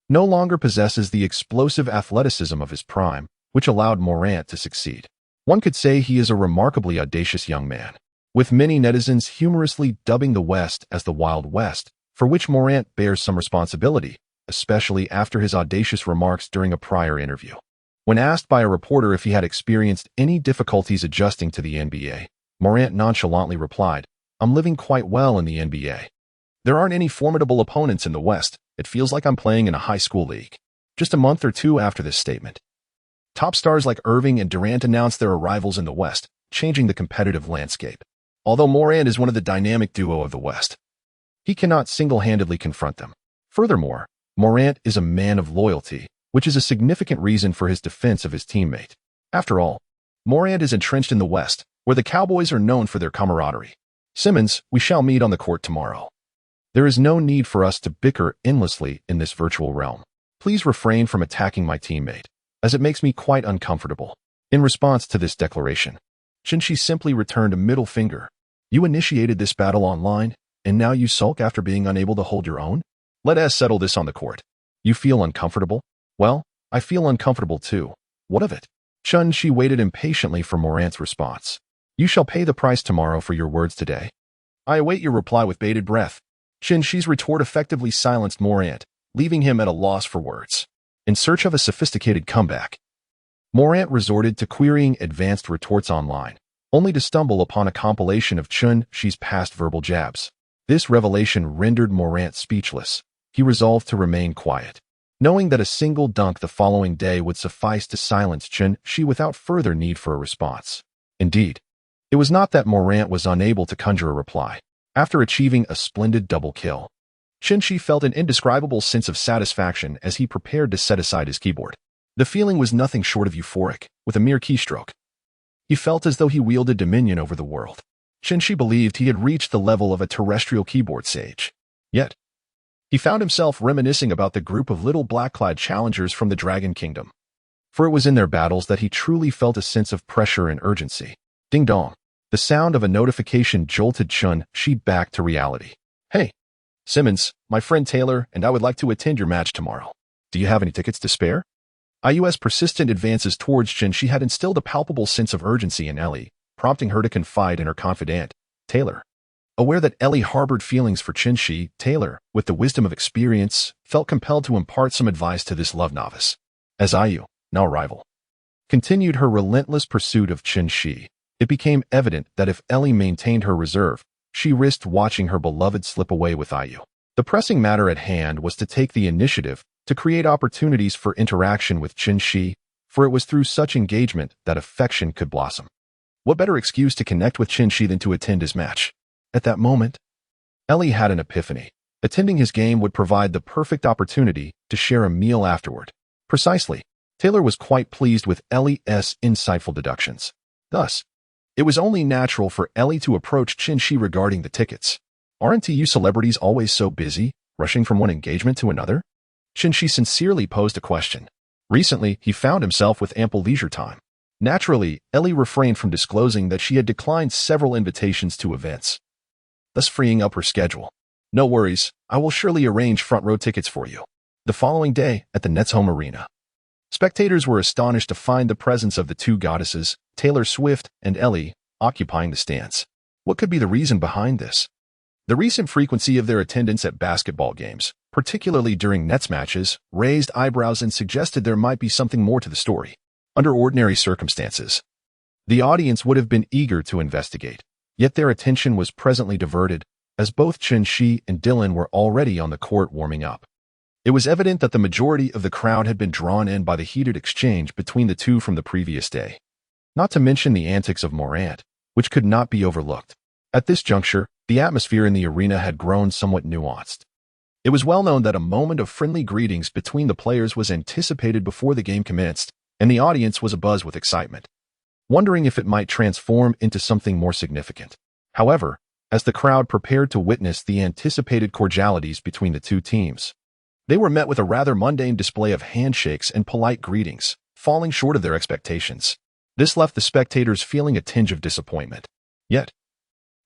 no longer possesses the explosive athleticism of his prime, which allowed Morant to succeed. One could say he is a remarkably audacious young man, with many netizens humorously dubbing the West as the Wild West, for which Morant bears some responsibility, especially after his audacious remarks during a prior interview. When asked by a reporter if he had experienced any difficulties adjusting to the NBA, Morant nonchalantly replied, "I'm living quite well in the NBA. There aren't any formidable opponents in the West. It feels like I'm playing in a high school league." Just a month or two after this statement, top stars like Irving and Durant announced their arrivals in the West, changing the competitive landscape. Although Morant is one of the dynamic duo of the West, he cannot single-handedly confront them. Furthermore, Morant is a man of loyalty, which is a significant reason for his defense of his teammate. After all, Morant is entrenched in the West, where the Cowboys are known for their camaraderie. "Simmons, we shall meet on the court tomorrow. There is no need for us to bicker endlessly in this virtual realm. Please refrain from attacking my teammate, as it makes me quite uncomfortable." In response to this declaration, Shi simply returned a middle finger. "You initiated this battle online, and now you sulk after being unable to hold your own? Let us settle this on the court. You feel uncomfortable? Well, I feel uncomfortable too. What of it?" Shi waited impatiently for Morant's response. "You shall pay the price tomorrow for your words today. I await your reply with bated breath." Shi's retort effectively silenced Morant, leaving him at a loss for words. In search of a sophisticated comeback, Morant resorted to querying advanced retorts online, only to stumble upon a compilation of Shi's past verbal jabs. This revelation rendered Morant speechless. He resolved to remain quiet, knowing that a single dunk the following day would suffice to silence Shi without further need for a response. Indeed, it was not that Morant was unable to conjure a reply. After achieving a splendid double kill, Shi felt an indescribable sense of satisfaction as he prepared to set aside his keyboard. The feeling was nothing short of euphoric. With a mere keystroke, he felt as though he wielded dominion over the world. Shi believed he had reached the level of a terrestrial keyboard sage. Yet, he found himself reminiscing about the group of little black-clad challengers from the Dragon Kingdom. For it was in their battles that he truly felt a sense of pressure and urgency. Ding dong. The sound of a notification jolted Shi back to reality. "Hey, Simmons, my friend Taylor and I would like to attend your match tomorrow. Do you have any tickets to spare?" IU's persistent advances towards Shi had instilled a palpable sense of urgency in Ellie, prompting her to confide in her confidant, Taylor. Aware that Ellie harbored feelings for Shi, Taylor, with the wisdom of experience, felt compelled to impart some advice to this love novice. As IU, now rival, continued her relentless pursuit of Shi, it became evident that if Ellie maintained her reserve, she risked watching her beloved slip away with IU. The pressing matter at hand was to take the initiative to create opportunities for interaction with Shi, for it was through such engagement that affection could blossom. What better excuse to connect with Shi than to attend his match? At that moment, Ellie had an epiphany. Attending his game would provide the perfect opportunity to share a meal afterward. Precisely, Taylor was quite pleased with Ellie's insightful deductions. Thus, it was only natural for Ellie to approach Shi regarding the tickets. "Aren't you celebrities always so busy, rushing from one engagement to another?" Shi sincerely posed a question. Recently, he found himself with ample leisure time. Naturally, Ellie refrained from disclosing that she had declined several invitations to events, thus freeing up her schedule. "No worries, I will surely arrange front-row tickets for you." The following day, at the Nets' home arena, spectators were astonished to find the presence of the two goddesses, Taylor Swift and Ellie, occupying the stands. What could be the reason behind this? The recent frequency of their attendance at basketball games, particularly during Nets matches, raised eyebrows and suggested there might be something more to the story. Under ordinary circumstances, the audience would have been eager to investigate, yet their attention was presently diverted, as both Shi and Dylan were already on the court warming up. It was evident that the majority of the crowd had been drawn in by the heated exchange between the two from the previous day. Not to mention the antics of Morant, which could not be overlooked. At this juncture, the atmosphere in the arena had grown somewhat nuanced. It was well known that a moment of friendly greetings between the players was anticipated before the game commenced, and the audience was abuzz with excitement, wondering if it might transform into something more significant. However, as the crowd prepared to witness the anticipated cordialities between the two teams, they were met with a rather mundane display of handshakes and polite greetings, falling short of their expectations. This left the spectators feeling a tinge of disappointment. Yet,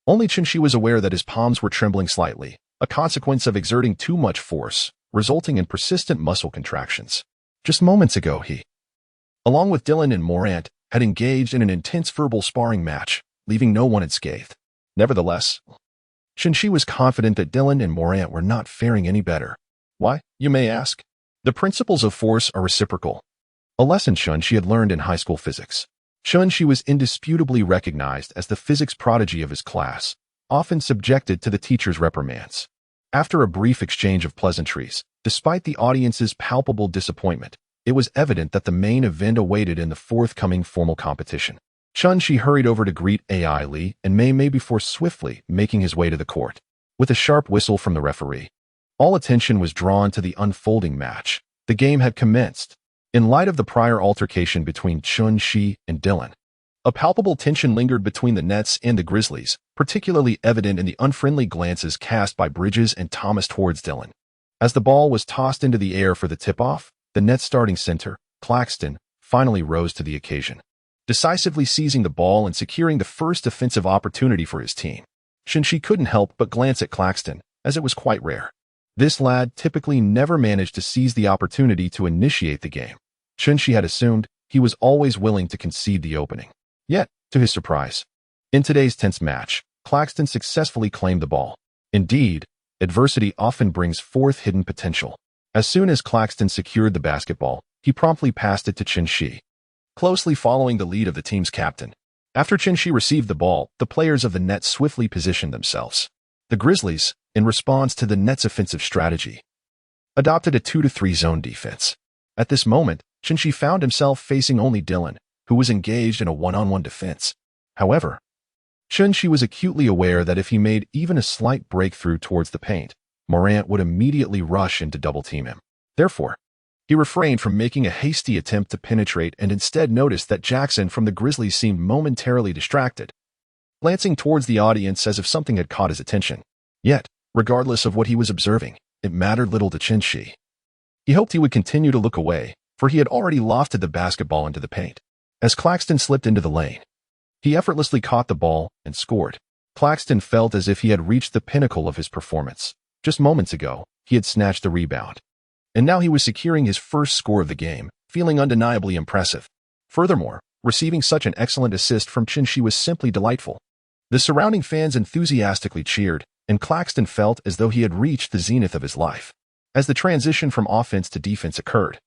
only Shi was aware that his palms were trembling slightly, a consequence of exerting too much force, resulting in persistent muscle contractions. Just moments ago, he, along with Dylan and Morant, had engaged in an intense verbal sparring match, leaving no one unscathed. Nevertheless, Shi was confident that Dylan and Morant were not faring any better. Why, you may ask? The principles of force are reciprocal, a lesson Shi had learned in high school physics. Shi was indisputably recognized as the physics prodigy of his class, often subjected to the teacher's reprimands. After a brief exchange of pleasantries, despite the audience's palpable disappointment, it was evident that the main event awaited in the forthcoming formal competition. Shi hurried over to greet Ai Lee and Mei before swiftly making his way to the court. With a sharp whistle from the referee, all attention was drawn to the unfolding match. The game had commenced. In light of the prior altercation between Shi and Dylan, a palpable tension lingered between the Nets and the Grizzlies, particularly evident in the unfriendly glances cast by Bridges and Thomas towards Dylan. As the ball was tossed into the air for the tip-off, the Nets starting center, Claxton, finally rose to the occasion, decisively seizing the ball and securing the first offensive opportunity for his team. Shi couldn't help but glance at Claxton, as it was quite rare. This lad typically never managed to seize the opportunity to initiate the game. Shi had assumed he was always willing to concede the opening. Yet, to his surprise, in today's tense match, Claxton successfully claimed the ball. Indeed, adversity often brings forth hidden potential. As soon as Claxton secured the basketball, he promptly passed it to Shi, closely following the lead of the team's captain. After Shi received the ball, the players of the Nets swiftly positioned themselves. The Grizzlies, in response to the Nets' offensive strategy, adopted a 2-3 zone defense. At this moment, Shi found himself facing only Dylan, who was engaged in a one-on-one defense. However, Shi was acutely aware that if he made even a slight breakthrough towards the paint, Morant would immediately rush in to double-team him. Therefore, he refrained from making a hasty attempt to penetrate and instead noticed that Jackson from the Grizzlies seemed momentarily distracted, glancing towards the audience as if something had caught his attention. Yet, regardless of what he was observing, it mattered little to Shi. He hoped he would continue to look away, for he had already lofted the basketball into the paint. As Claxton slipped into the lane, he effortlessly caught the ball and scored. Claxton felt as if he had reached the pinnacle of his performance. Just moments ago, he had snatched the rebound, and now he was securing his first score of the game, feeling undeniably impressive. Furthermore, receiving such an excellent assist from Shi was simply delightful. The surrounding fans enthusiastically cheered, and Claxton felt as though he had reached the zenith of his life. As the transition from offense to defense occurred,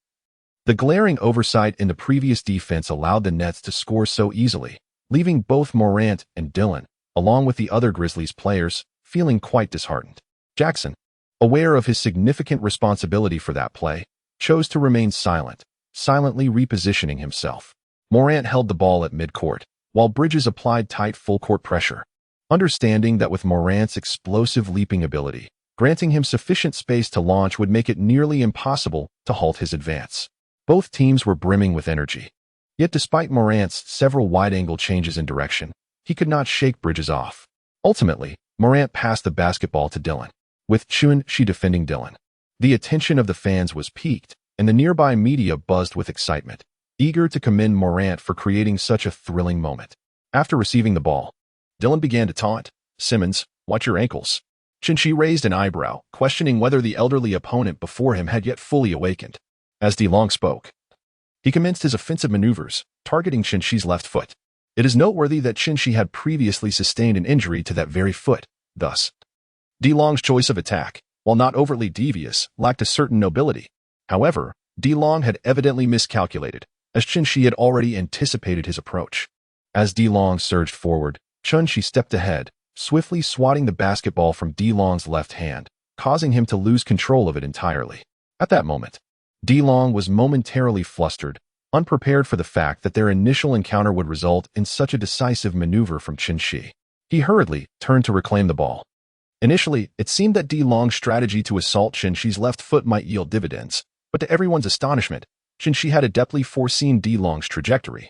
the glaring oversight in the previous defense allowed the Nets to score so easily, leaving both Morant and Dylan, along with the other Grizzlies players, feeling quite disheartened. Jackson, aware of his significant responsibility for that play, chose to remain silent, silently repositioning himself. Morant held the ball at midcourt, while Bridges applied tight full-court pressure, understanding that with Morant's explosive leaping ability, granting him sufficient space to launch would make it nearly impossible to halt his advance. Both teams were brimming with energy. Yet despite Morant's several wide-angle changes in direction, he could not shake Bridges off. Ultimately, Morant passed the basketball to Dylan, with Shi defending Dylan. The attention of the fans was piqued, and the nearby media buzzed with excitement, eager to commend Morant for creating such a thrilling moment. After receiving the ball, Dylan began to taunt, "Simmons, watch your ankles." Shi raised an eyebrow, questioning whether the elderly opponent before him had yet fully awakened. As DeLong spoke, he commenced his offensive maneuvers, targeting Shi's left foot. It is noteworthy that Shi had previously sustained an injury to that very foot. Thus, DeLong's choice of attack, while not overtly devious, lacked a certain nobility. However, DeLong had evidently miscalculated, as Chun-Shi had already anticipated his approach. As DeLong surged forward, Chun-Shi stepped ahead, swiftly swatting the basketball from DeLong's left hand, causing him to lose control of it entirely. At that moment, DeLong was momentarily flustered, unprepared for the fact that their initial encounter would result in such a decisive maneuver from Chun-Shi. He hurriedly turned to reclaim the ball. Initially, it seemed that DeLong's strategy to assault Chun-Shi's left foot might yield dividends, but to everyone's astonishment, Chun-Shi had adeptly foreseen DeLong's trajectory,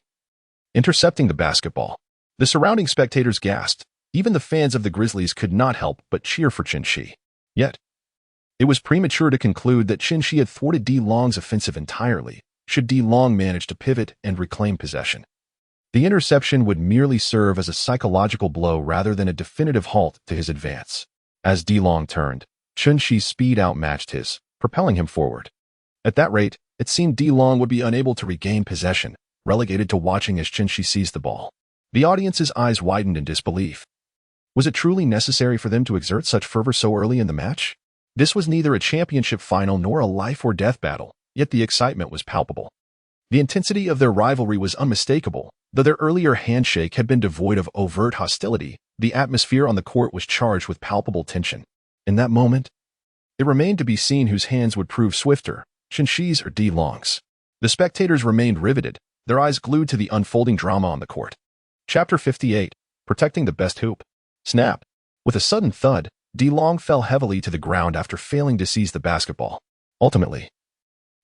intercepting the basketball. The surrounding spectators gasped. Even the fans of the Grizzlies could not help but cheer for Chun-Shi. Yet, it was premature to conclude that Chun-Shi had thwarted DeLong's offensive entirely, should DeLong manage to pivot and reclaim possession. The interception would merely serve as a psychological blow rather than a definitive halt to his advance. As DeLong turned, Chun-Shi's speed outmatched his, propelling him forward. At that rate, it seemed DeLong would be unable to regain possession, relegated to watching as Chun-Shi seized the ball. The audience's eyes widened in disbelief. Was it truly necessary for them to exert such fervor so early in the match? This was neither a championship final nor a life-or-death battle, yet the excitement was palpable. The intensity of their rivalry was unmistakable. Though their earlier handshake had been devoid of overt hostility, the atmosphere on the court was charged with palpable tension. In that moment, it remained to be seen whose hands would prove swifter, Chun-Shi's or DeLong's. The spectators remained riveted, their eyes glued to the unfolding drama on the court. Chapter 58, Protecting the Best Hoop. Snap! With a sudden thud, DeLong fell heavily to the ground after failing to seize the basketball. Ultimately,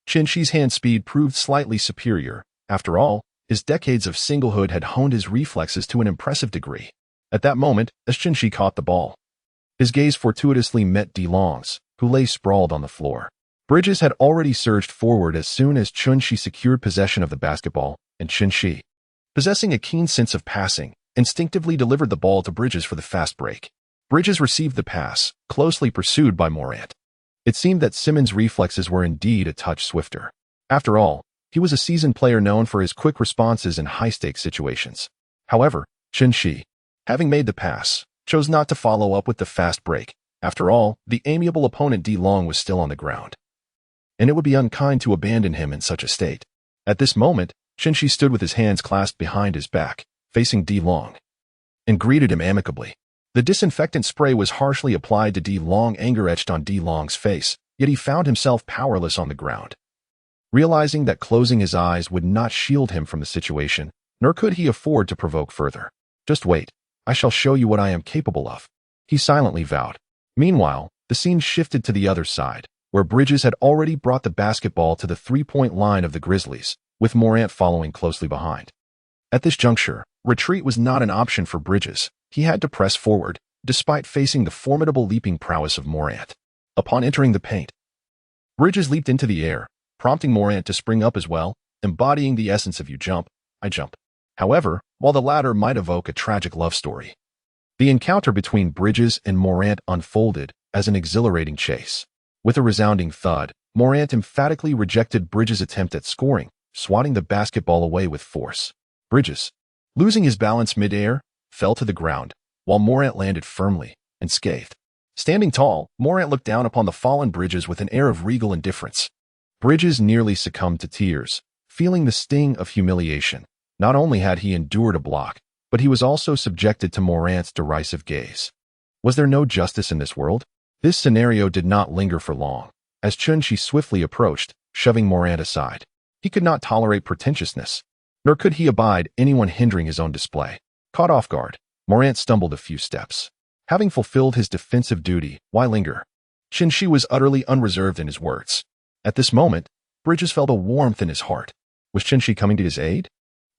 Chun-Shi's hand speed proved slightly superior. After all, his decades of singlehood had honed his reflexes to an impressive degree. At that moment, as Chun-Shi caught the ball, his gaze fortuitously met DeLong's, who lay sprawled on the floor. Bridges had already surged forward as soon as Chun-Shi secured possession of the basketball, and Chun-Shi, possessing a keen sense of passing, instinctively delivered the ball to Bridges for the fast break. Bridges received the pass, closely pursued by Morant. It seemed that Simmons' reflexes were indeed a touch swifter. After all, he was a seasoned player known for his quick responses in high-stakes situations. However, Chun-Shi, having made the pass, chose not to follow up with the fast break. After all, the amiable opponent DeLong was still on the ground, and it would be unkind to abandon him in such a state. At this moment, Chun-Shi stood with his hands clasped behind his back, facing DeLong, and greeted him amicably. The disinfectant spray was harshly applied to DeLong, anger etched on DeLong's face, yet he found himself powerless on the ground. Realizing that closing his eyes would not shield him from the situation, nor could he afford to provoke further. Just wait, I shall show you what I am capable of, he silently vowed. Meanwhile, the scene shifted to the other side, where Bridges had already brought the basketball to the three-point line of the Grizzlies, with Morant following closely behind. At this juncture, retreat was not an option for Bridges. He had to press forward, despite facing the formidable leaping prowess of Morant. Upon entering the paint, Bridges leaped into the air, prompting Morant to spring up as well, embodying the essence of "you jump, I jump." However, while the latter might evoke a tragic love story, the encounter between Bridges and Morant unfolded as an exhilarating chase. With a resounding thud, Morant emphatically rejected Bridges' attempt at scoring, swatting the basketball away with force. Bridges, losing his balance mid-air, fell to the ground, while Morant landed firmly, unscathed. Standing tall, Morant looked down upon the fallen Bridges with an air of regal indifference. Bridges nearly succumbed to tears, feeling the sting of humiliation. Not only had he endured a block, but he was also subjected to Morant's derisive gaze. Was there no justice in this world? This scenario did not linger for long, as Chun-Shi swiftly approached, shoving Morant aside. He could not tolerate pretentiousness, nor could he abide anyone hindering his own display. Caught off guard, Morant stumbled a few steps. Having fulfilled his defensive duty, why linger? Chun-Shi was utterly unreserved in his words. At this moment, Bridges felt a warmth in his heart. Was Chun-Shi coming to his aid?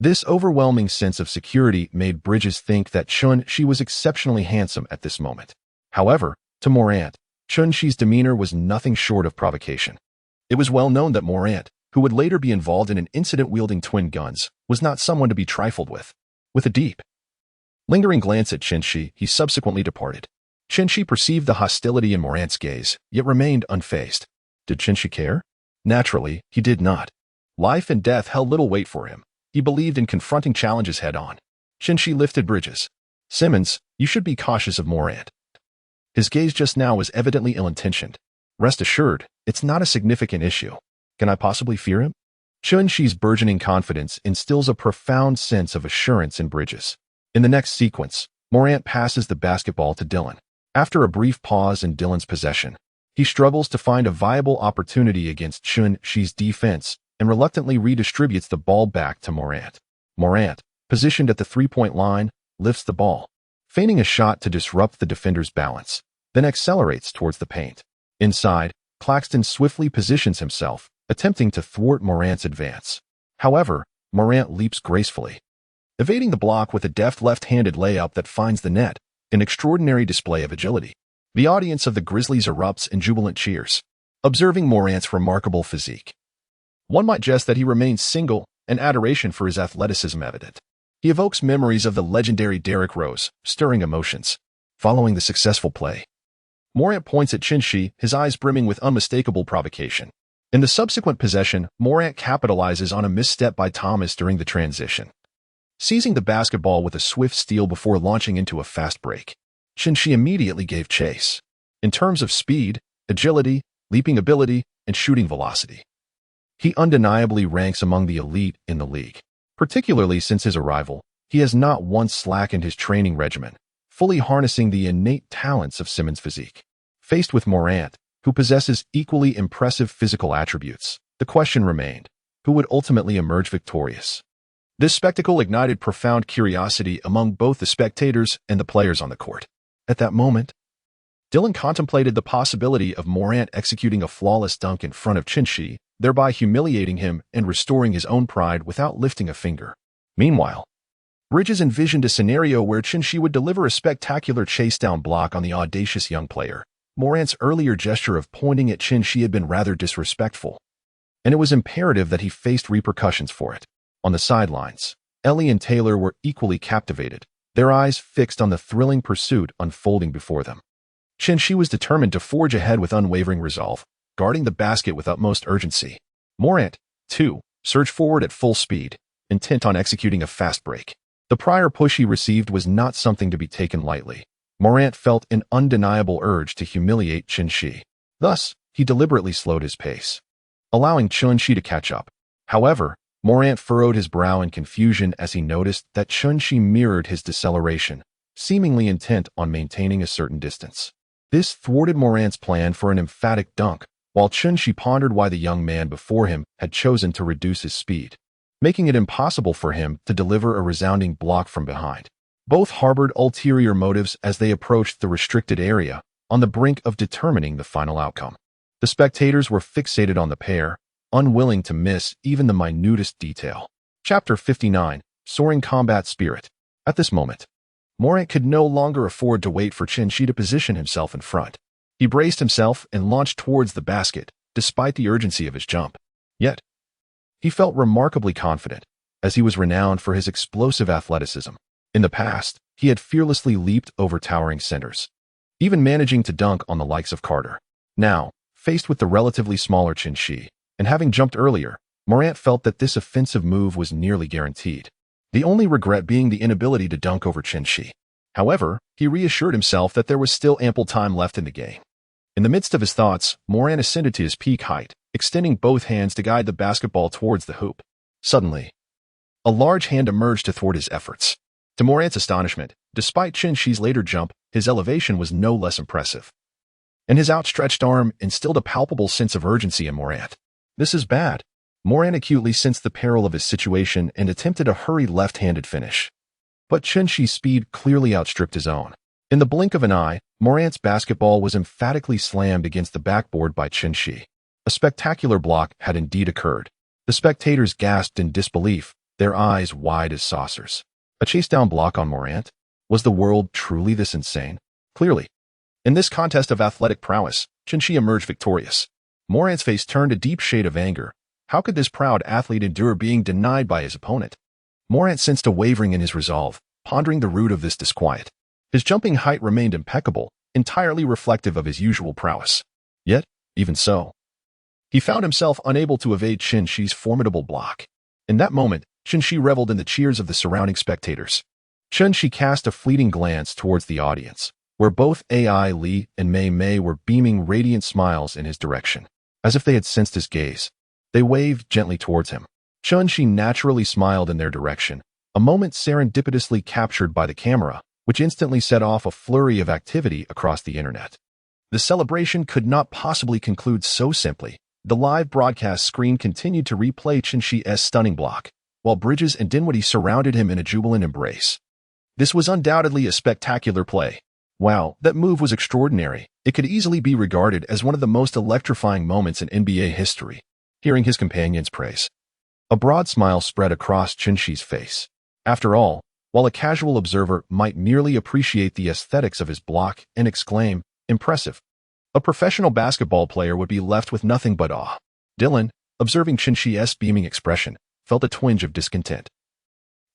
This overwhelming sense of security made Bridges think that Chun-Shi was exceptionally handsome at this moment. However, to Morant, Chun-Shi's demeanor was nothing short of provocation. It was well known that Morant, who would later be involved in an incident wielding twin guns, was not someone to be trifled with. With a deep, lingering glance at Chun-Shi, he subsequently departed. Chun-Shi perceived the hostility in Morant's gaze, yet remained unfazed. Did Chun-Shi care? Naturally, he did not. Life and death held little weight for him. He believed in confronting challenges head-on. Chun-Shi lifted Bridges. Simmons, you should be cautious of Morant. His gaze just now was evidently ill-intentioned. Rest assured, it's not a significant issue. Can I possibly fear him? Chun-Shi's burgeoning confidence instills a profound sense of assurance in Bridges. In the next sequence, Morant passes the basketball to Dylan. After a brief pause in Dylan's possession, he struggles to find a viable opportunity against Chun-Shi's defense and reluctantly redistributes the ball back to Morant. Morant, positioned at the three-point line, lifts the ball, feigning a shot to disrupt the defender's balance, then accelerates towards the paint. Inside, Claxton swiftly positions himself, attempting to thwart Morant's advance. However, Morant leaps gracefully, evading the block with a deft left-handed layup that finds the net, an extraordinary display of agility. The audience of the Grizzlies erupts in jubilant cheers, observing Morant's remarkable physique. One might jest that he remains single, and adoration for his athleticism evident. He evokes memories of the legendary Derrick Rose, stirring emotions. Following the successful play, Morant points at Chun-Shi, his eyes brimming with unmistakable provocation. In the subsequent possession, Morant capitalizes on a misstep by Thomas during the transition, seizing the basketball with a swift steal before launching into a fast break. Chun-Shi immediately gave chase. In terms of speed, agility, leaping ability, and shooting velocity, he undeniably ranks among the elite in the league. Particularly since his arrival, he has not once slackened his training regimen, fully harnessing the innate talents of Simmons' physique. Faced with Morant, who possesses equally impressive physical attributes, the question remained, who would ultimately emerge victorious? This spectacle ignited profound curiosity among both the spectators and the players on the court. At that moment, Dylan contemplated the possibility of Morant executing a flawless dunk in front of Chun-Shi, thereby humiliating him and restoring his own pride without lifting a finger. Meanwhile, Bridges envisioned a scenario where Chun-Shi would deliver a spectacular chase-down block on the audacious young player. Morant's earlier gesture of pointing at Chun-Shi had been rather disrespectful, and it was imperative that he faced repercussions for it. On the sidelines, Ellie and Taylor were equally captivated, their eyes fixed on the thrilling pursuit unfolding before them. Chun-Shi was determined to forge ahead with unwavering resolve, guarding the basket with utmost urgency. Morant, too, surged forward at full speed, intent on executing a fast break. The prior push he received was not something to be taken lightly. Morant felt an undeniable urge to humiliate Chun-Shi. Thus, he deliberately slowed his pace, allowing Chun-Shi to catch up. However, Morant furrowed his brow in confusion as he noticed that Chun-Shi mirrored his deceleration, seemingly intent on maintaining a certain distance. This thwarted Morant's plan for an emphatic dunk, while Chun-Shi pondered why the young man before him had chosen to reduce his speed, making it impossible for him to deliver a resounding block from behind. Both harbored ulterior motives as they approached the restricted area, on the brink of determining the final outcome. The spectators were fixated on the pair, unwilling to miss even the minutest detail. Chapter 59, Soaring Combat Spirit. At this moment, Morant could no longer afford to wait for Chun-Shi to position himself in front. He braced himself and launched towards the basket, despite the urgency of his jump. Yet, he felt remarkably confident, as he was renowned for his explosive athleticism. In the past, he had fearlessly leaped over towering centers, even managing to dunk on the likes of Carter. Now, faced with the relatively smaller Chun-Shi, and having jumped earlier, Morant felt that this offensive move was nearly guaranteed. The only regret being the inability to dunk over Chun-Shi. However, he reassured himself that there was still ample time left in the game. In the midst of his thoughts, Morant ascended to his peak height, extending both hands to guide the basketball towards the hoop. Suddenly, a large hand emerged to thwart his efforts. To Morant's astonishment, despite Chun-Shi's later jump, his elevation was no less impressive, and his outstretched arm instilled a palpable sense of urgency in Morant. This is bad. Morant acutely sensed the peril of his situation and attempted a hurried left-handed finish. But Chun-Shi's speed clearly outstripped his own. In the blink of an eye, Morant's basketball was emphatically slammed against the backboard by Chun-Shi. A spectacular block had indeed occurred. The spectators gasped in disbelief, their eyes wide as saucers. A chase-down block on Morant? Was the world truly this insane? Clearly. In this contest of athletic prowess, Chun-Shi emerged victorious. Morant's face turned a deep shade of anger. How could this proud athlete endure being denied by his opponent? Morant sensed a wavering in his resolve, pondering the root of this disquiet. His jumping height remained impeccable, entirely reflective of his usual prowess. Yet, even so, he found himself unable to evade Chun-Shi's formidable block. In that moment, Chun-Shi reveled in the cheers of the surrounding spectators. Chun-Shi cast a fleeting glance towards the audience, where both AI Lee and Mei Mei were beaming radiant smiles in his direction. As if they had sensed his gaze, they waved gently towards him. Chun-Shi naturally smiled in their direction, a moment serendipitously captured by the camera, which instantly set off a flurry of activity across the internet. The celebration could not possibly conclude so simply. The live broadcast screen continued to replay Chun-Shi's stunning block, while Bridges and Dinwiddie surrounded him in a jubilant embrace. This was undoubtedly a spectacular play. Wow, that move was extraordinary. It could easily be regarded as one of the most electrifying moments in NBA history. Hearing his companions praise, a broad smile spread across Chun-Shi's face. After all, while a casual observer might merely appreciate the aesthetics of his block and exclaim, "Impressive," a professional basketball player would be left with nothing but awe. Dylan, observing Chun-Shi's beaming expression, felt a twinge of discontent.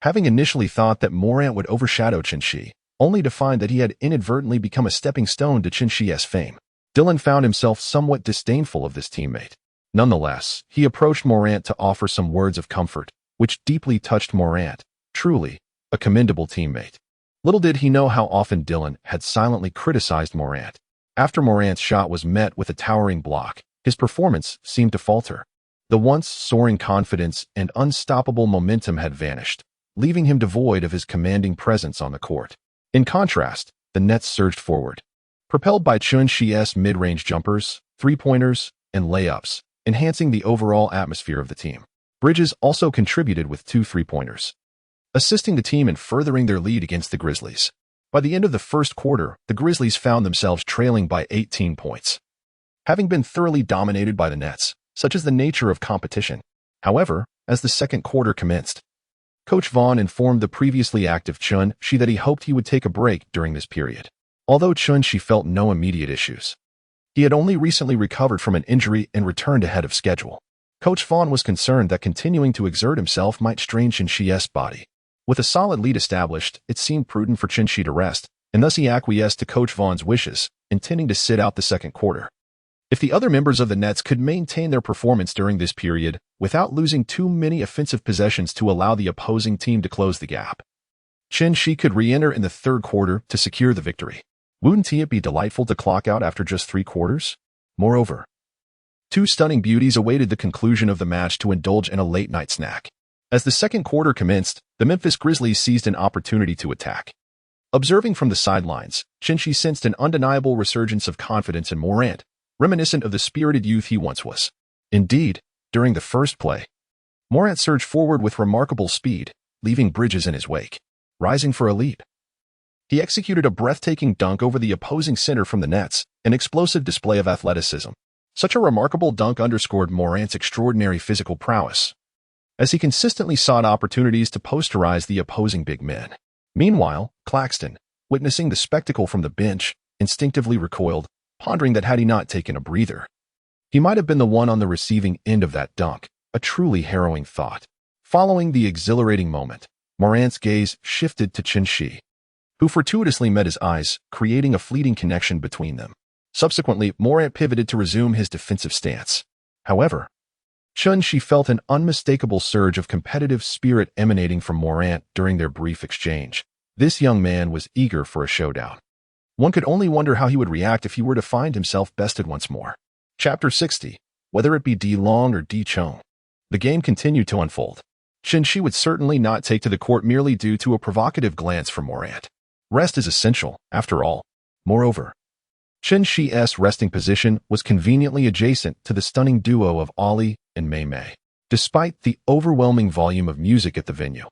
Having initially thought that Morant would overshadow Chun-Shi, only to find that he had inadvertently become a stepping stone to Chun-Shi's fame, Dylan found himself somewhat disdainful of this teammate. Nonetheless, he approached Morant to offer some words of comfort, which deeply touched Morant. Truly, a commendable teammate. Little did he know how often Dylan had silently criticized Morant. After Morant's shot was met with a towering block, his performance seemed to falter. The once soaring confidence and unstoppable momentum had vanished, leaving him devoid of his commanding presence on the court. In contrast, the Nets surged forward, propelled by Chun-Shi's mid-range jumpers, three-pointers, and layups, enhancing the overall atmosphere of the team. Bridges also contributed with 2 three-pointers, assisting the team in furthering their lead against the Grizzlies. By the end of the first quarter, the Grizzlies found themselves trailing by 18 points. Having been thoroughly dominated by the Nets, such is the nature of competition. However, as the second quarter commenced, Coach Vaughn informed the previously active Chun-Shi that he hoped he would take a break during this period. Although Chun-Shi felt no immediate issues, he had only recently recovered from an injury and returned ahead of schedule. Coach Vaughn was concerned that continuing to exert himself might strain Chun-Shi's body. With a solid lead established, it seemed prudent for Chun-Shi to rest, and thus he acquiesced to Coach Vaughn's wishes, intending to sit out the second quarter. If the other members of the Nets could maintain their performance during this period without losing too many offensive possessions to allow the opposing team to close the gap, Chun-Shi could re-enter in the third quarter to secure the victory. Wouldn't it be delightful to clock out after just 3 quarters? Moreover, 2 stunning beauties awaited the conclusion of the match to indulge in a late-night snack. As the second quarter commenced, the Memphis Grizzlies seized an opportunity to attack. Observing from the sidelines, Chun-Shi sensed an undeniable resurgence of confidence in Morant, reminiscent of the spirited youth he once was. Indeed, during the first play, Morant surged forward with remarkable speed, leaving Bridges in his wake. Rising for a leap, he executed a breathtaking dunk over the opposing center from the Nets, an explosive display of athleticism. Such a remarkable dunk underscored Morant's extraordinary physical prowess, as he consistently sought opportunities to posterize the opposing big men. Meanwhile, Claxton, witnessing the spectacle from the bench, instinctively recoiled, pondering that had he not taken a breather, he might have been the one on the receiving end of that dunk, a truly harrowing thought. Following the exhilarating moment, Morant's gaze shifted to Chun-Shi, who fortuitously met his eyes, creating a fleeting connection between them. Subsequently, Morant pivoted to resume his defensive stance. However, Chun-Shi felt an unmistakable surge of competitive spirit emanating from Morant during their brief exchange. This young man was eager for a showdown. One could only wonder how he would react if he were to find himself bested once more. Chapter 60. Whether it be D Long or D Chong, the game continued to unfold. Chun-Shi would certainly not take to the court merely due to a provocative glance from Morant. Rest is essential, after all. Moreover, Chun-Shi's resting position was conveniently adjacent to the stunning duo of Ollie and Mei Mei. Despite the overwhelming volume of music at the venue,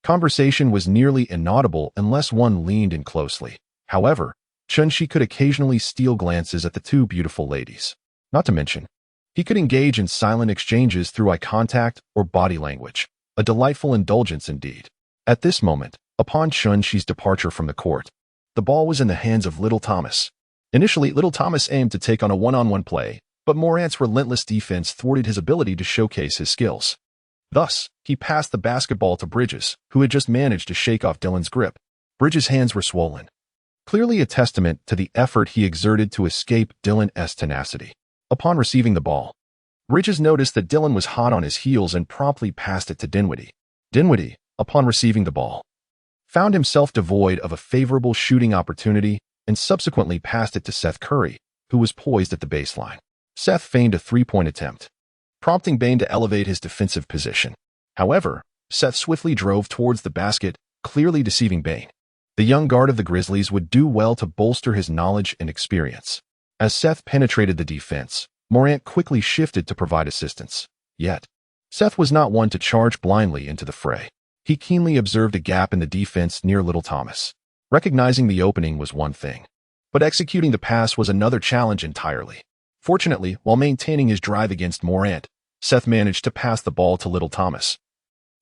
conversation was nearly inaudible unless one leaned in closely. However, Chun-Shi could occasionally steal glances at the 2 beautiful ladies. Not to mention, he could engage in silent exchanges through eye contact or body language, a delightful indulgence indeed. At this moment, upon Chun-Shi's departure from the court, the ball was in the hands of Little Thomas. Initially, Little Thomas aimed to take on a one-on-one play, but Morant's relentless defense thwarted his ability to showcase his skills. Thus, he passed the basketball to Bridges, who had just managed to shake off Dylan's grip. Bridges' hands were swollen, clearly a testament to the effort he exerted to escape Dylan's tenacity. Upon receiving the ball, Bridges noticed that Dylan was hot on his heels and promptly passed it to Dinwiddie. Dinwiddie, upon receiving the ball, found himself devoid of a favorable shooting opportunity and subsequently passed it to Seth Curry, who was poised at the baseline. Seth feigned a three-point attempt, prompting Bane to elevate his defensive position. However, Seth swiftly drove towards the basket, clearly deceiving Bane. The young guard of the Grizzlies would do well to bolster his knowledge and experience. As Seth penetrated the defense, Morant quickly shifted to provide assistance. Yet, Seth was not one to charge blindly into the fray. He keenly observed a gap in the defense near Little Thomas. Recognizing the opening was one thing, but executing the pass was another challenge entirely. Fortunately, while maintaining his drive against Morant, Seth managed to pass the ball to Little Thomas,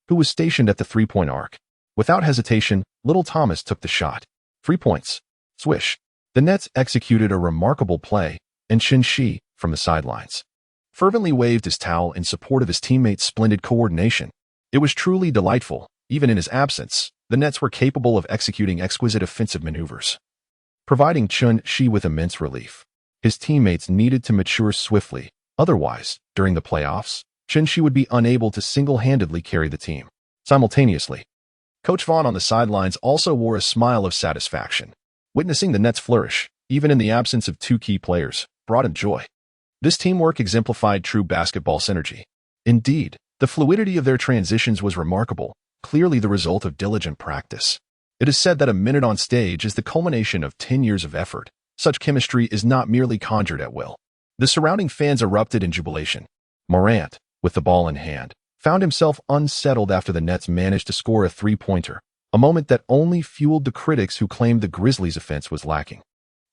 who was stationed at the three-point arc. Without hesitation, Little Thomas took the shot. 3 points. Swish. The Nets executed a remarkable play, and Shi, from the sidelines, fervently waved his towel in support of his teammates' splendid coordination. It was truly delightful. Even in his absence, the Nets were capable of executing exquisite offensive maneuvers, providing Shi with immense relief. His teammates needed to mature swiftly. Otherwise, during the playoffs, Shi would be unable to single-handedly carry the team. Simultaneously, Coach Vaughn on the sidelines also wore a smile of satisfaction. Witnessing the Nets flourish, even in the absence of two key players, brought him joy. This teamwork exemplified true basketball synergy. Indeed, the fluidity of their transitions was remarkable, clearly the result of diligent practice. It is said that a minute on stage is the culmination of 10 years of effort. Such chemistry is not merely conjured at will. The surrounding fans erupted in jubilation. Morant, with the ball in hand, found himself unsettled after the Nets managed to score a three-pointer, a moment that only fueled the critics who claimed the Grizzlies' offense was lacking.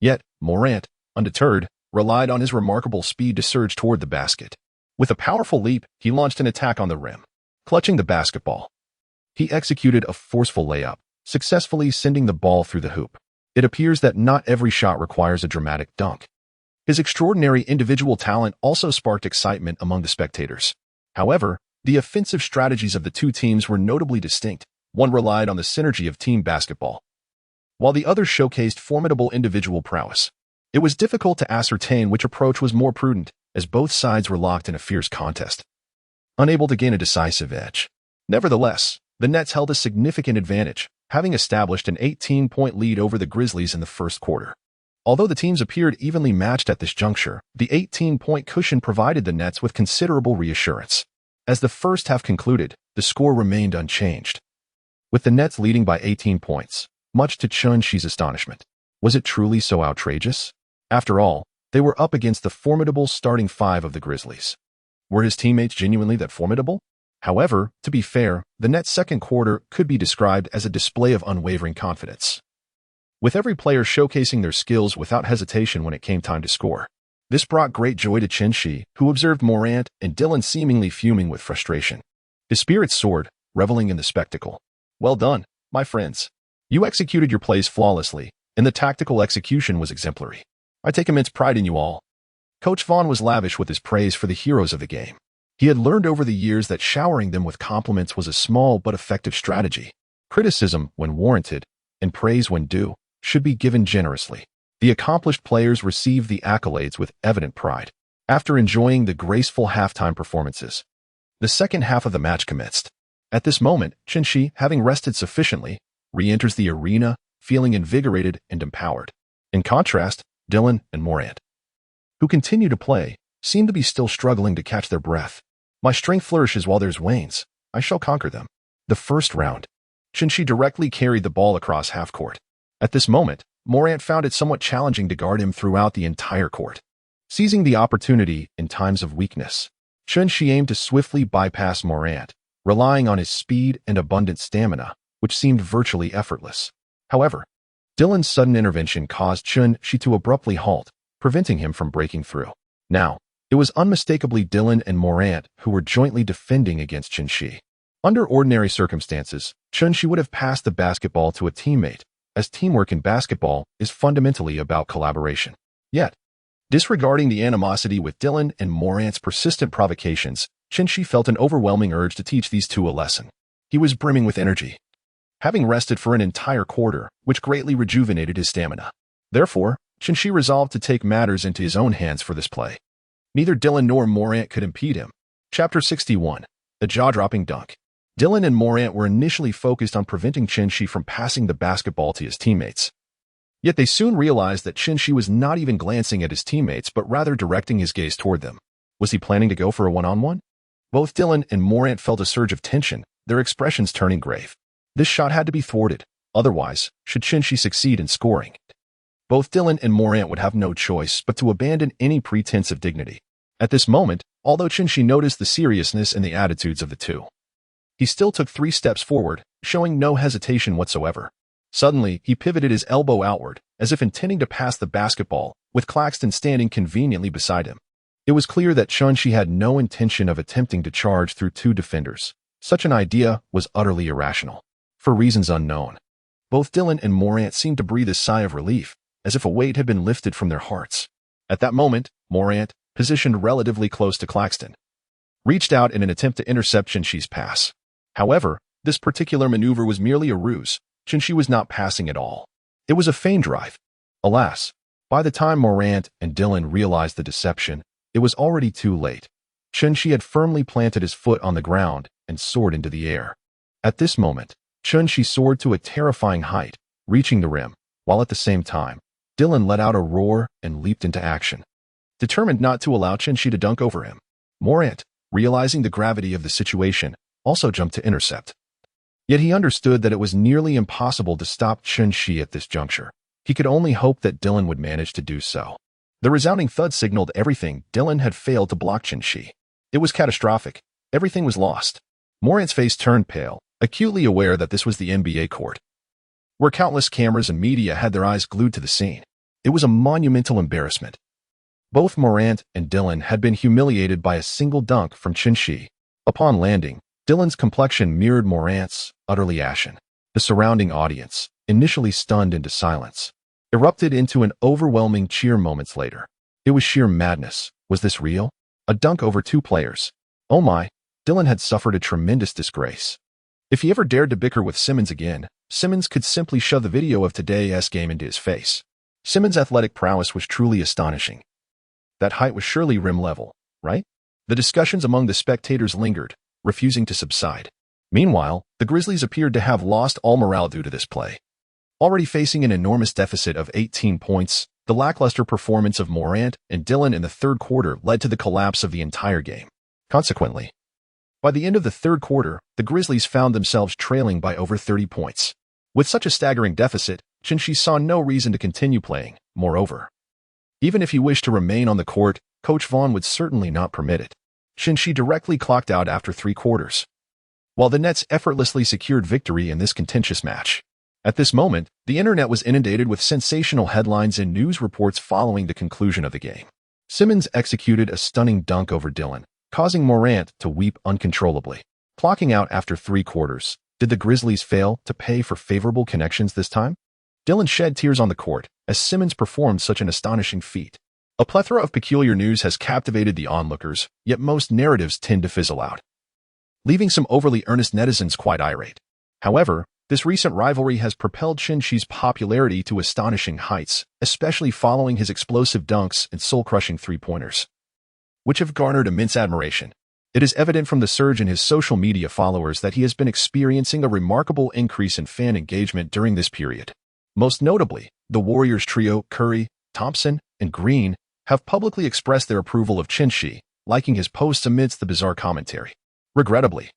Yet, Morant, undeterred, relied on his remarkable speed to surge toward the basket. With a powerful leap, he launched an attack on the rim. Clutching the basketball, he executed a forceful layup, successfully sending the ball through the hoop. It appears that not every shot requires a dramatic dunk. His extraordinary individual talent also sparked excitement among the spectators. However, the offensive strategies of the two teams were notably distinct. One relied on the synergy of team basketball, while the other showcased formidable individual prowess. It was difficult to ascertain which approach was more prudent, as both sides were locked in a fierce contest, unable to gain a decisive edge. Nevertheless, the Nets held a significant advantage, having established an 18-point lead over the Grizzlies in the first quarter. Although the teams appeared evenly matched at this juncture, the 18-point cushion provided the Nets with considerable reassurance. As the first half concluded, the score remained unchanged, with the Nets leading by 18 points, much to Shi's astonishment. Was it truly so outrageous? After all, they were up against the formidable starting five of the Grizzlies. Were his teammates genuinely that formidable? However, to be fair, the Nets' second quarter could be described as a display of unwavering confidence, with every player showcasing their skills without hesitation when it came time to score. This brought great joy to Shi, who observed Morant and Dillon seemingly fuming with frustration. His spirits soared, reveling in the spectacle. Well done, my friends. You executed your plays flawlessly, and the tactical execution was exemplary. I take immense pride in you all. Coach Vaughn was lavish with his praise for the heroes of the game. He had learned over the years that showering them with compliments was a small but effective strategy. Criticism, when warranted, and praise when due, should be given generously. The accomplished players received the accolades with evident pride. After enjoying the graceful halftime performances, the second half of the match commenced. At this moment, Shi, having rested sufficiently, re-enters the arena, feeling invigorated and empowered. In contrast, Dillon and Morant, who continue to play, seem to be still struggling to catch their breath. My strength flourishes while theirs wanes. I shall conquer them. The first round, Shi directly carried the ball across half court. At this moment, Morant found it somewhat challenging to guard him throughout the entire court. Seizing the opportunity in times of weakness, Shi aimed to swiftly bypass Morant, relying on his speed and abundant stamina, which seemed virtually effortless. However, Dillon's sudden intervention caused Shi to abruptly halt, preventing him from breaking through. Now, it was unmistakably Dillon and Morant who were jointly defending against Shi. Under ordinary circumstances, Shi would have passed the basketball to a teammate, as teamwork in basketball is fundamentally about collaboration. Yet, disregarding the animosity with Dillon and Morant's persistent provocations, Shi felt an overwhelming urge to teach these two a lesson. He was brimming with energy, having rested for an entire quarter, which greatly rejuvenated his stamina. Therefore, Shi resolved to take matters into his own hands for this play. Neither Dillon nor Morant could impede him. Chapter 61. The Jaw-Dropping Dunk. Dillon and Morant were initially focused on preventing Shi from passing the basketball to his teammates. Yet they soon realized that Shi was not even glancing at his teammates but rather directing his gaze toward them. Was he planning to go for a one-on-one? Both Dylan and Morant felt a surge of tension, their expressions turning grave. This shot had to be thwarted. Otherwise, should Shi succeed in scoring, both Dylan and Morant would have no choice but to abandon any pretense of dignity. At this moment, although Shi noticed the seriousness and the attitudes of the two, he still took 3 steps forward, showing no hesitation whatsoever. Suddenly, he pivoted his elbow outward, as if intending to pass the basketball, with Claxton standing conveniently beside him. It was clear that Shi had no intention of attempting to charge through 2 defenders. Such an idea was utterly irrational. For reasons unknown, both Dylan and Morant seemed to breathe a sigh of relief, as if a weight had been lifted from their hearts. At that moment, Morant, positioned relatively close to Claxton, reached out in an attempt to intercept Shi's pass. However, this particular maneuver was merely a ruse. Shi was not passing at all. It was a feigned drive. Alas, by the time Morant and Dylan realized the deception, it was already too late. Shi had firmly planted his foot on the ground and soared into the air. At this moment, Shi soared to a terrifying height, reaching the rim, while at the same time, Dylan let out a roar and leaped into action, determined not to allow Shi to dunk over him. Morant, realizing the gravity of the situation, also jumped to intercept. Yet he understood that it was nearly impossible to stop Shi at this juncture. He could only hope that Dylan would manage to do so. The resounding thud signaled everything. Dylan had failed to block Shi. It was catastrophic. Everything was lost. Morant's face turned pale, acutely aware that this was the NBA court, where countless cameras and media had their eyes glued to the scene. It was a monumental embarrassment. Both Morant and Dylan had been humiliated by a single dunk from Shi. Upon landing, Dylan's complexion mirrored Morant's, utterly ashen. The surrounding audience, initially stunned into silence, erupted into an overwhelming cheer moments later. It was sheer madness. Was this real? A dunk over 2 players. Oh my, Dylan had suffered a tremendous disgrace. If he ever dared to bicker with Simmons again, Simmons could simply shove the video of today's game into his face. Simmons' athletic prowess was truly astonishing. That height was surely rim level, right? The discussions among the spectators lingered, refusing to subside. Meanwhile, the Grizzlies appeared to have lost all morale due to this play. Already facing an enormous deficit of 18 points, the lackluster performance of Morant and Dylan in the third quarter led to the collapse of the entire game. Consequently, by the end of the third quarter, the Grizzlies found themselves trailing by over 30 points. With such a staggering deficit, Shi saw no reason to continue playing. Moreover, even if he wished to remain on the court, Coach Vaughn would certainly not permit it. Shi directly clocked out after 3 quarters, while the Nets effortlessly secured victory in this contentious match. At this moment, the internet was inundated with sensational headlines and news reports following the conclusion of the game. Simmons executed a stunning dunk over Dylan, causing Morant to weep uncontrollably. Clocking out after 3 quarters, did the Grizzlies fail to pay for favorable connections this time? Dylan shed tears on the court as Simmons performed such an astonishing feat. A plethora of peculiar news has captivated the onlookers, yet most narratives tend to fizzle out, leaving some overly earnest netizens quite irate. However, this recent rivalry has propelled Shi's popularity to astonishing heights, especially following his explosive dunks and soul-crushing 3-pointers, which have garnered immense admiration. It is evident from the surge in his social media followers that he has been experiencing a remarkable increase in fan engagement during this period. Most notably, the Warriors trio Curry, Thompson, and Green have publicly expressed their approval of Shi, liking his posts amidst the bizarre commentary. Regrettably,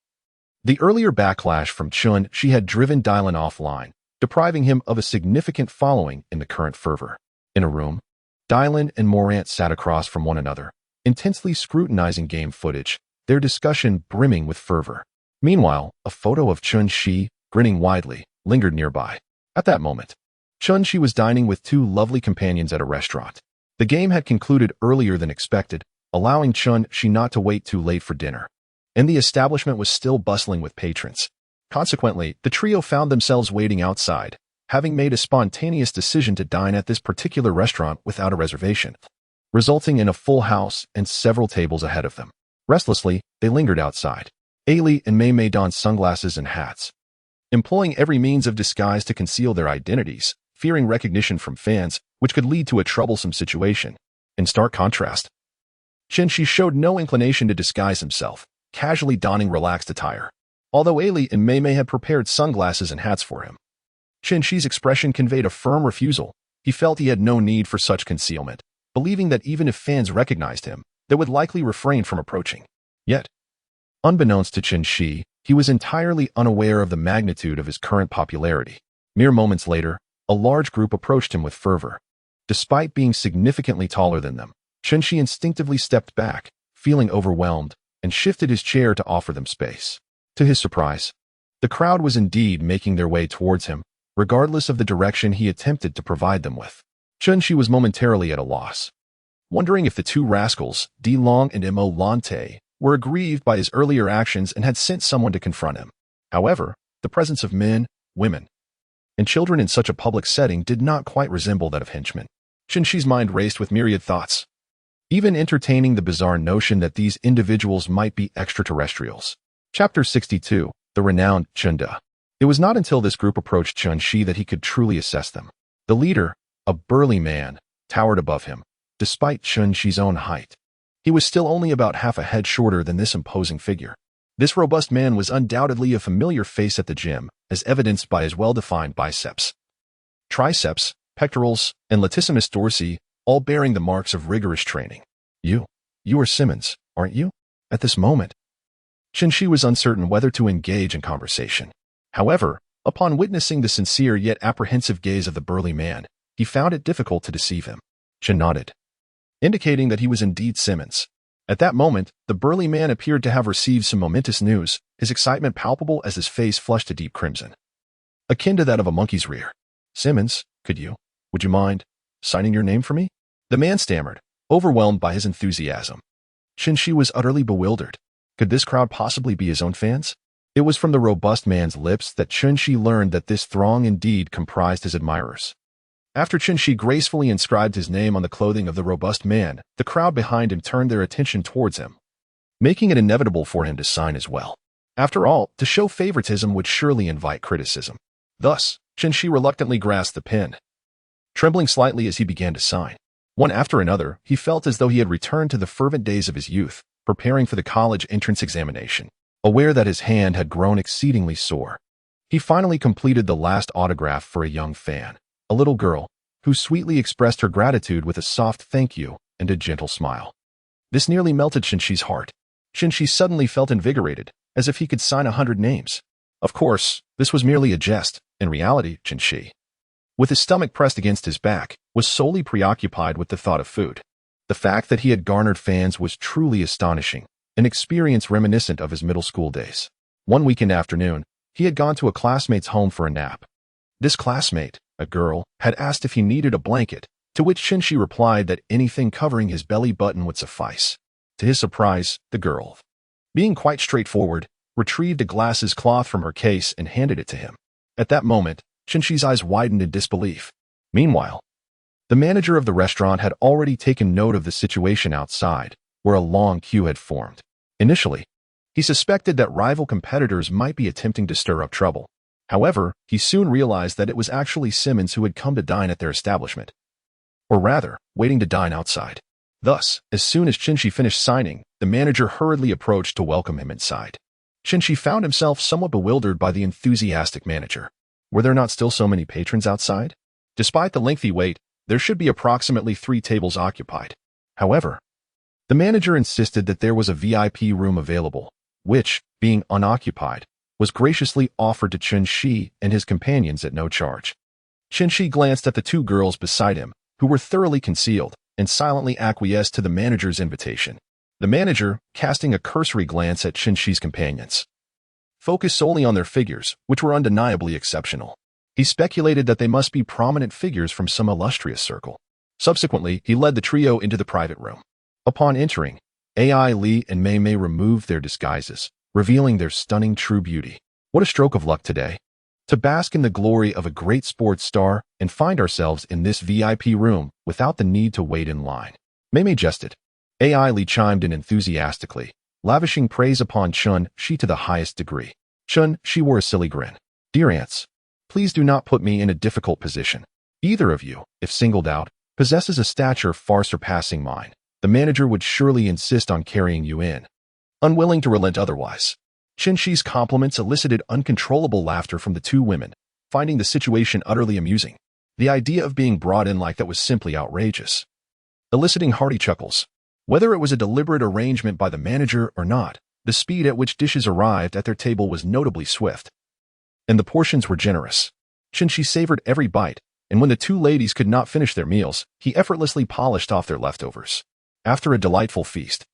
the earlier backlash from Shi had driven Dylan offline, depriving him of a significant following in the current fervor. In a room, Dylan and Morant sat across from one another, intensely scrutinizing game footage, their discussion brimming with fervor. Meanwhile, a photo of Shi, grinning widely, lingered nearby. At that moment, Shi was dining with 2 lovely companions at a restaurant. The game had concluded earlier than expected, allowing Shi not to wait too late for dinner, and the establishment was still bustling with patrons. Consequently, the trio found themselves waiting outside, having made a spontaneous decision to dine at this particular restaurant without a reservation, resulting in a full house and several tables ahead of them. Restlessly, they lingered outside. Ailey and May donned sunglasses and hats, employing every means of disguise to conceal their identities, fearing recognition from fans, which could lead to a troublesome situation. In stark contrast, Shi showed no inclination to disguise himself, casually donning relaxed attire. Although Ailey and May had prepared sunglasses and hats for him, Shi's expression conveyed a firm refusal. He felt he had no need for such concealment, believing that even if fans recognized him, they would likely refrain from approaching. Yet, unbeknownst to Chen Shi, he was entirely unaware of the magnitude of his current popularity. Mere moments later, a large group approached him with fervor. Despite being significantly taller than them, Chen Shi instinctively stepped back, feeling overwhelmed, and shifted his chair to offer them space. To his surprise, the crowd was indeed making their way towards him, regardless of the direction he attempted to provide them with. Chen Shi was momentarily at a loss, wondering if the two rascals, Di Long and Mo Lante, were aggrieved by his earlier actions and had sent someone to confront him. However, the presence of men, women, and children in such a public setting did not quite resemble that of henchmen. Chen Shi's mind raced with myriad thoughts, even entertaining the bizarre notion that these individuals might be extraterrestrials. Chapter 62, The Renowned Chen De. It was not until this group approached Chen Shi that he could truly assess them. The leader, a burly man, towered above him, despite Chen Shi's own height. He was still only about half a head shorter than this imposing figure. This robust man was undoubtedly a familiar face at the gym, as evidenced by his well-defined biceps, triceps, pectorals, and latissimus dorsi, all bearing the marks of rigorous training. You are Simmons, aren't you? At this moment, Chen Shi was uncertain whether to engage in conversation. However, upon witnessing the sincere yet apprehensive gaze of the burly man, he found it difficult to deceive him. Chen nodded, indicating that he was indeed Simmons. At that moment, the burly man appeared to have received some momentous news, his excitement palpable as his face flushed a deep crimson, akin to that of a monkey's rear. Simmons, would you mind signing your name for me? The man stammered, overwhelmed by his enthusiasm. Chen Shi was utterly bewildered. Could this crowd possibly be his own fans? It was from the robust man's lips that Chen Shi learned that this throng indeed comprised his admirers. After Chen Shi gracefully inscribed his name on the clothing of the robust man, the crowd behind him turned their attention towards him, making it inevitable for him to sign as well. After all, to show favoritism would surely invite criticism. Thus, Chen Shi reluctantly grasped the pen, trembling slightly as he began to sign. One after another, he felt as though he had returned to the fervent days of his youth, preparing for the college entrance examination, aware that his hand had grown exceedingly sore. He finally completed the last autograph for a young fan, a little girl, who sweetly expressed her gratitude with a soft thank you and a gentle smile. This nearly melted Chen Shi's heart. Chen Shi suddenly felt invigorated, as if he could sign 100 names. Of course, this was merely a jest. In reality, Chen Shi, with his stomach pressed against his back, was solely preoccupied with the thought of food. The fact that he had garnered fans was truly astonishing, an experience reminiscent of his middle school days. One weekend afternoon, he had gone to a classmate's home for a nap. This classmate, a girl, had asked if he needed a blanket, to which Chen Shi replied that anything covering his belly button would suffice. To his surprise, the girl, being quite straightforward, retrieved a glasses cloth from her case and handed it to him. At that moment, Chen Shi's eyes widened in disbelief. Meanwhile, the manager of the restaurant had already taken note of the situation outside, where a long queue had formed. Initially, he suspected that rival competitors might be attempting to stir up trouble. However, he soon realized that it was actually Simmons who had come to dine at their establishment, or rather, waiting to dine outside. Thus, as soon as Chen Shi finished signing, the manager hurriedly approached to welcome him inside. Chen Shi found himself somewhat bewildered by the enthusiastic manager. Were there not still so many patrons outside? Despite the lengthy wait, there should be approximately 3 tables occupied. However, the manager insisted that there was a VIP room available, which, being unoccupied, was graciously offered to Chen Shi and his companions at no charge. Chen Shi glanced at the 2 girls beside him, who were thoroughly concealed, and silently acquiesced to the manager's invitation. The manager, casting a cursory glance at Chen Shi's companions, focused solely on their figures, which were undeniably exceptional. He speculated that they must be prominent figures from some illustrious circle. Subsequently, he led the trio into the private room. Upon entering, Ai Li and Mei Mei removed their disguises, revealing their stunning true beauty. What a stroke of luck today, to bask in the glory of a great sports star and find ourselves in this VIP room without the need to wait in line. Mei Mei jested. Ai Li chimed in enthusiastically, lavishing praise upon Chen Shi to the highest degree. Chen Shi wore a silly grin. Dear aunts, please do not put me in a difficult position. Either of you, if singled out, possesses a stature far surpassing mine. The manager would surely insist on carrying you in. Unwilling to relent otherwise, Chen Shi's compliments elicited uncontrollable laughter from the 2 women, finding the situation utterly amusing. The idea of being brought in like that was simply outrageous, eliciting hearty chuckles. Whether it was a deliberate arrangement by the manager or not, the speed at which dishes arrived at their table was notably swift, and the portions were generous. Shinshi savored every bite, and when the two ladies could not finish their meals, he effortlessly polished off their leftovers. After a delightful feast,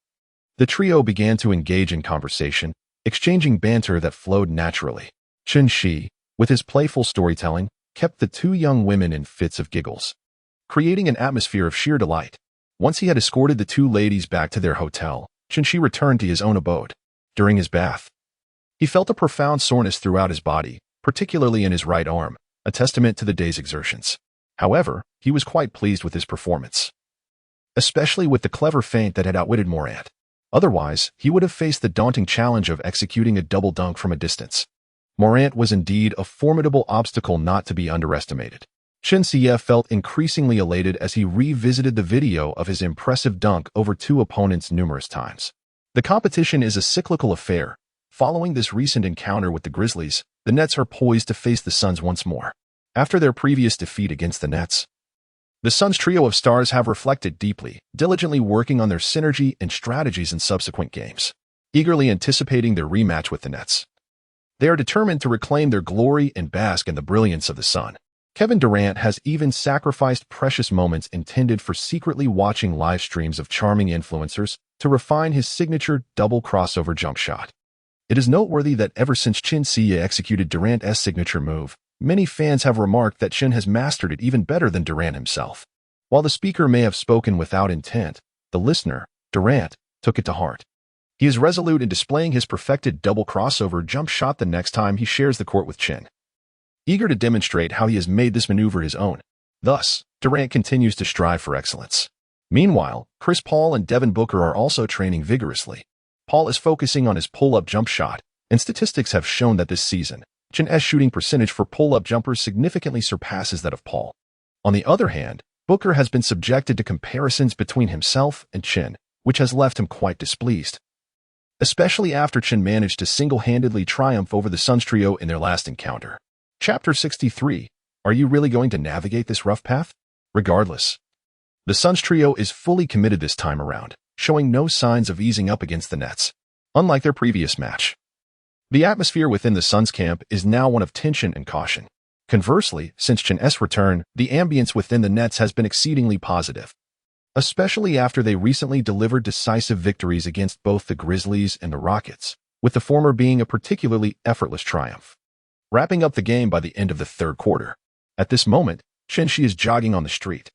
the trio began to engage in conversation, exchanging banter that flowed naturally. Shinshi, with his playful storytelling, kept the two young women in fits of giggles, creating an atmosphere of sheer delight. Once he had escorted the two ladies back to their hotel, Shinshi returned to his own abode. During his bath, he felt a profound soreness throughout his body, particularly in his right arm, a testament to the day's exertions. However, he was quite pleased with his performance, especially with the clever feint that had outwitted Morant. Otherwise, he would have faced the daunting challenge of executing a double dunk from a distance. Morant was indeed a formidable obstacle not to be underestimated. Shinshi felt increasingly elated as he revisited the video of his impressive dunk over two opponents numerous times. The competition is a cyclical affair. Following this recent encounter with the Grizzlies, the Nets are poised to face the Suns once more. After their previous defeat against the Nets, the Suns' trio of stars have reflected deeply, diligently working on their synergy and strategies in subsequent games, eagerly anticipating their rematch with the Nets. They are determined to reclaim their glory and bask in the brilliance of the sun. Kevin Durant has even sacrificed precious moments intended for secretly watching live streams of charming influencers to refine his signature double crossover jump shot. It is noteworthy that ever since Shinshi executed Durant's signature move, many fans have remarked that Shin has mastered it even better than Durant himself. While the speaker may have spoken without intent, the listener, Durant, took it to heart. He is resolute in displaying his perfected double crossover jump shot the next time he shares the court with Shin, eager to demonstrate how he has made this maneuver his own. Thus, Durant continues to strive for excellence. Meanwhile, Chris Paul and Devin Booker are also training vigorously. Paul is focusing on his pull-up jump shot, and statistics have shown that this season, Shin's shooting percentage for pull-up jumpers significantly surpasses that of Paul. On the other hand, Booker has been subjected to comparisons between himself and Shin, which has left him quite displeased, especially after Shin managed to single-handedly triumph over the Suns trio in their last encounter. Chapter 63. Are you really going to navigate this rough path? Regardless, the Suns trio is fully committed this time around, showing no signs of easing up against the Nets. Unlike their previous match, the atmosphere within the Suns camp is now one of tension and caution. Conversely, since Shin's return, the ambience within the Nets has been exceedingly positive, especially after they recently delivered decisive victories against both the Grizzlies and the Rockets, with the former being a particularly effortless triumph, wrapping up the game by the end of the third quarter. At this moment, Shinshi is jogging on the street.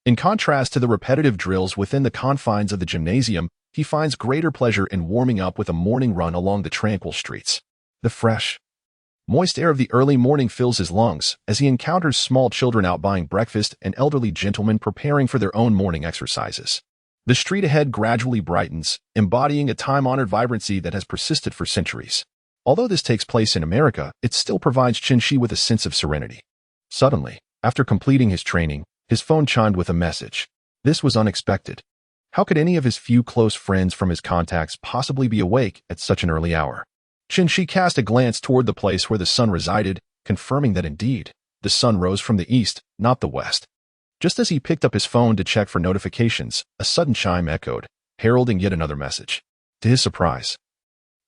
In contrast to the repetitive drills within the confines of the gymnasium, he finds greater pleasure in warming up with a morning run along the tranquil streets. The fresh, moist air of the early morning fills his lungs as he encounters small children out buying breakfast and elderly gentlemen preparing for their own morning exercises. The street ahead gradually brightens, embodying a time-honored vibrancy that has persisted for centuries. Although this takes place in America, it still provides Shinshi with a sense of serenity. Suddenly, after completing his training, his phone chimed with a message. This was unexpected. How could any of his few close friends from his contacts possibly be awake at such an early hour? Shinshi cast a glance toward the place where the sun resided, confirming that indeed, the sun rose from the east, not the west. Just as he picked up his phone to check for notifications, a sudden chime echoed, heralding yet another message. To his surprise,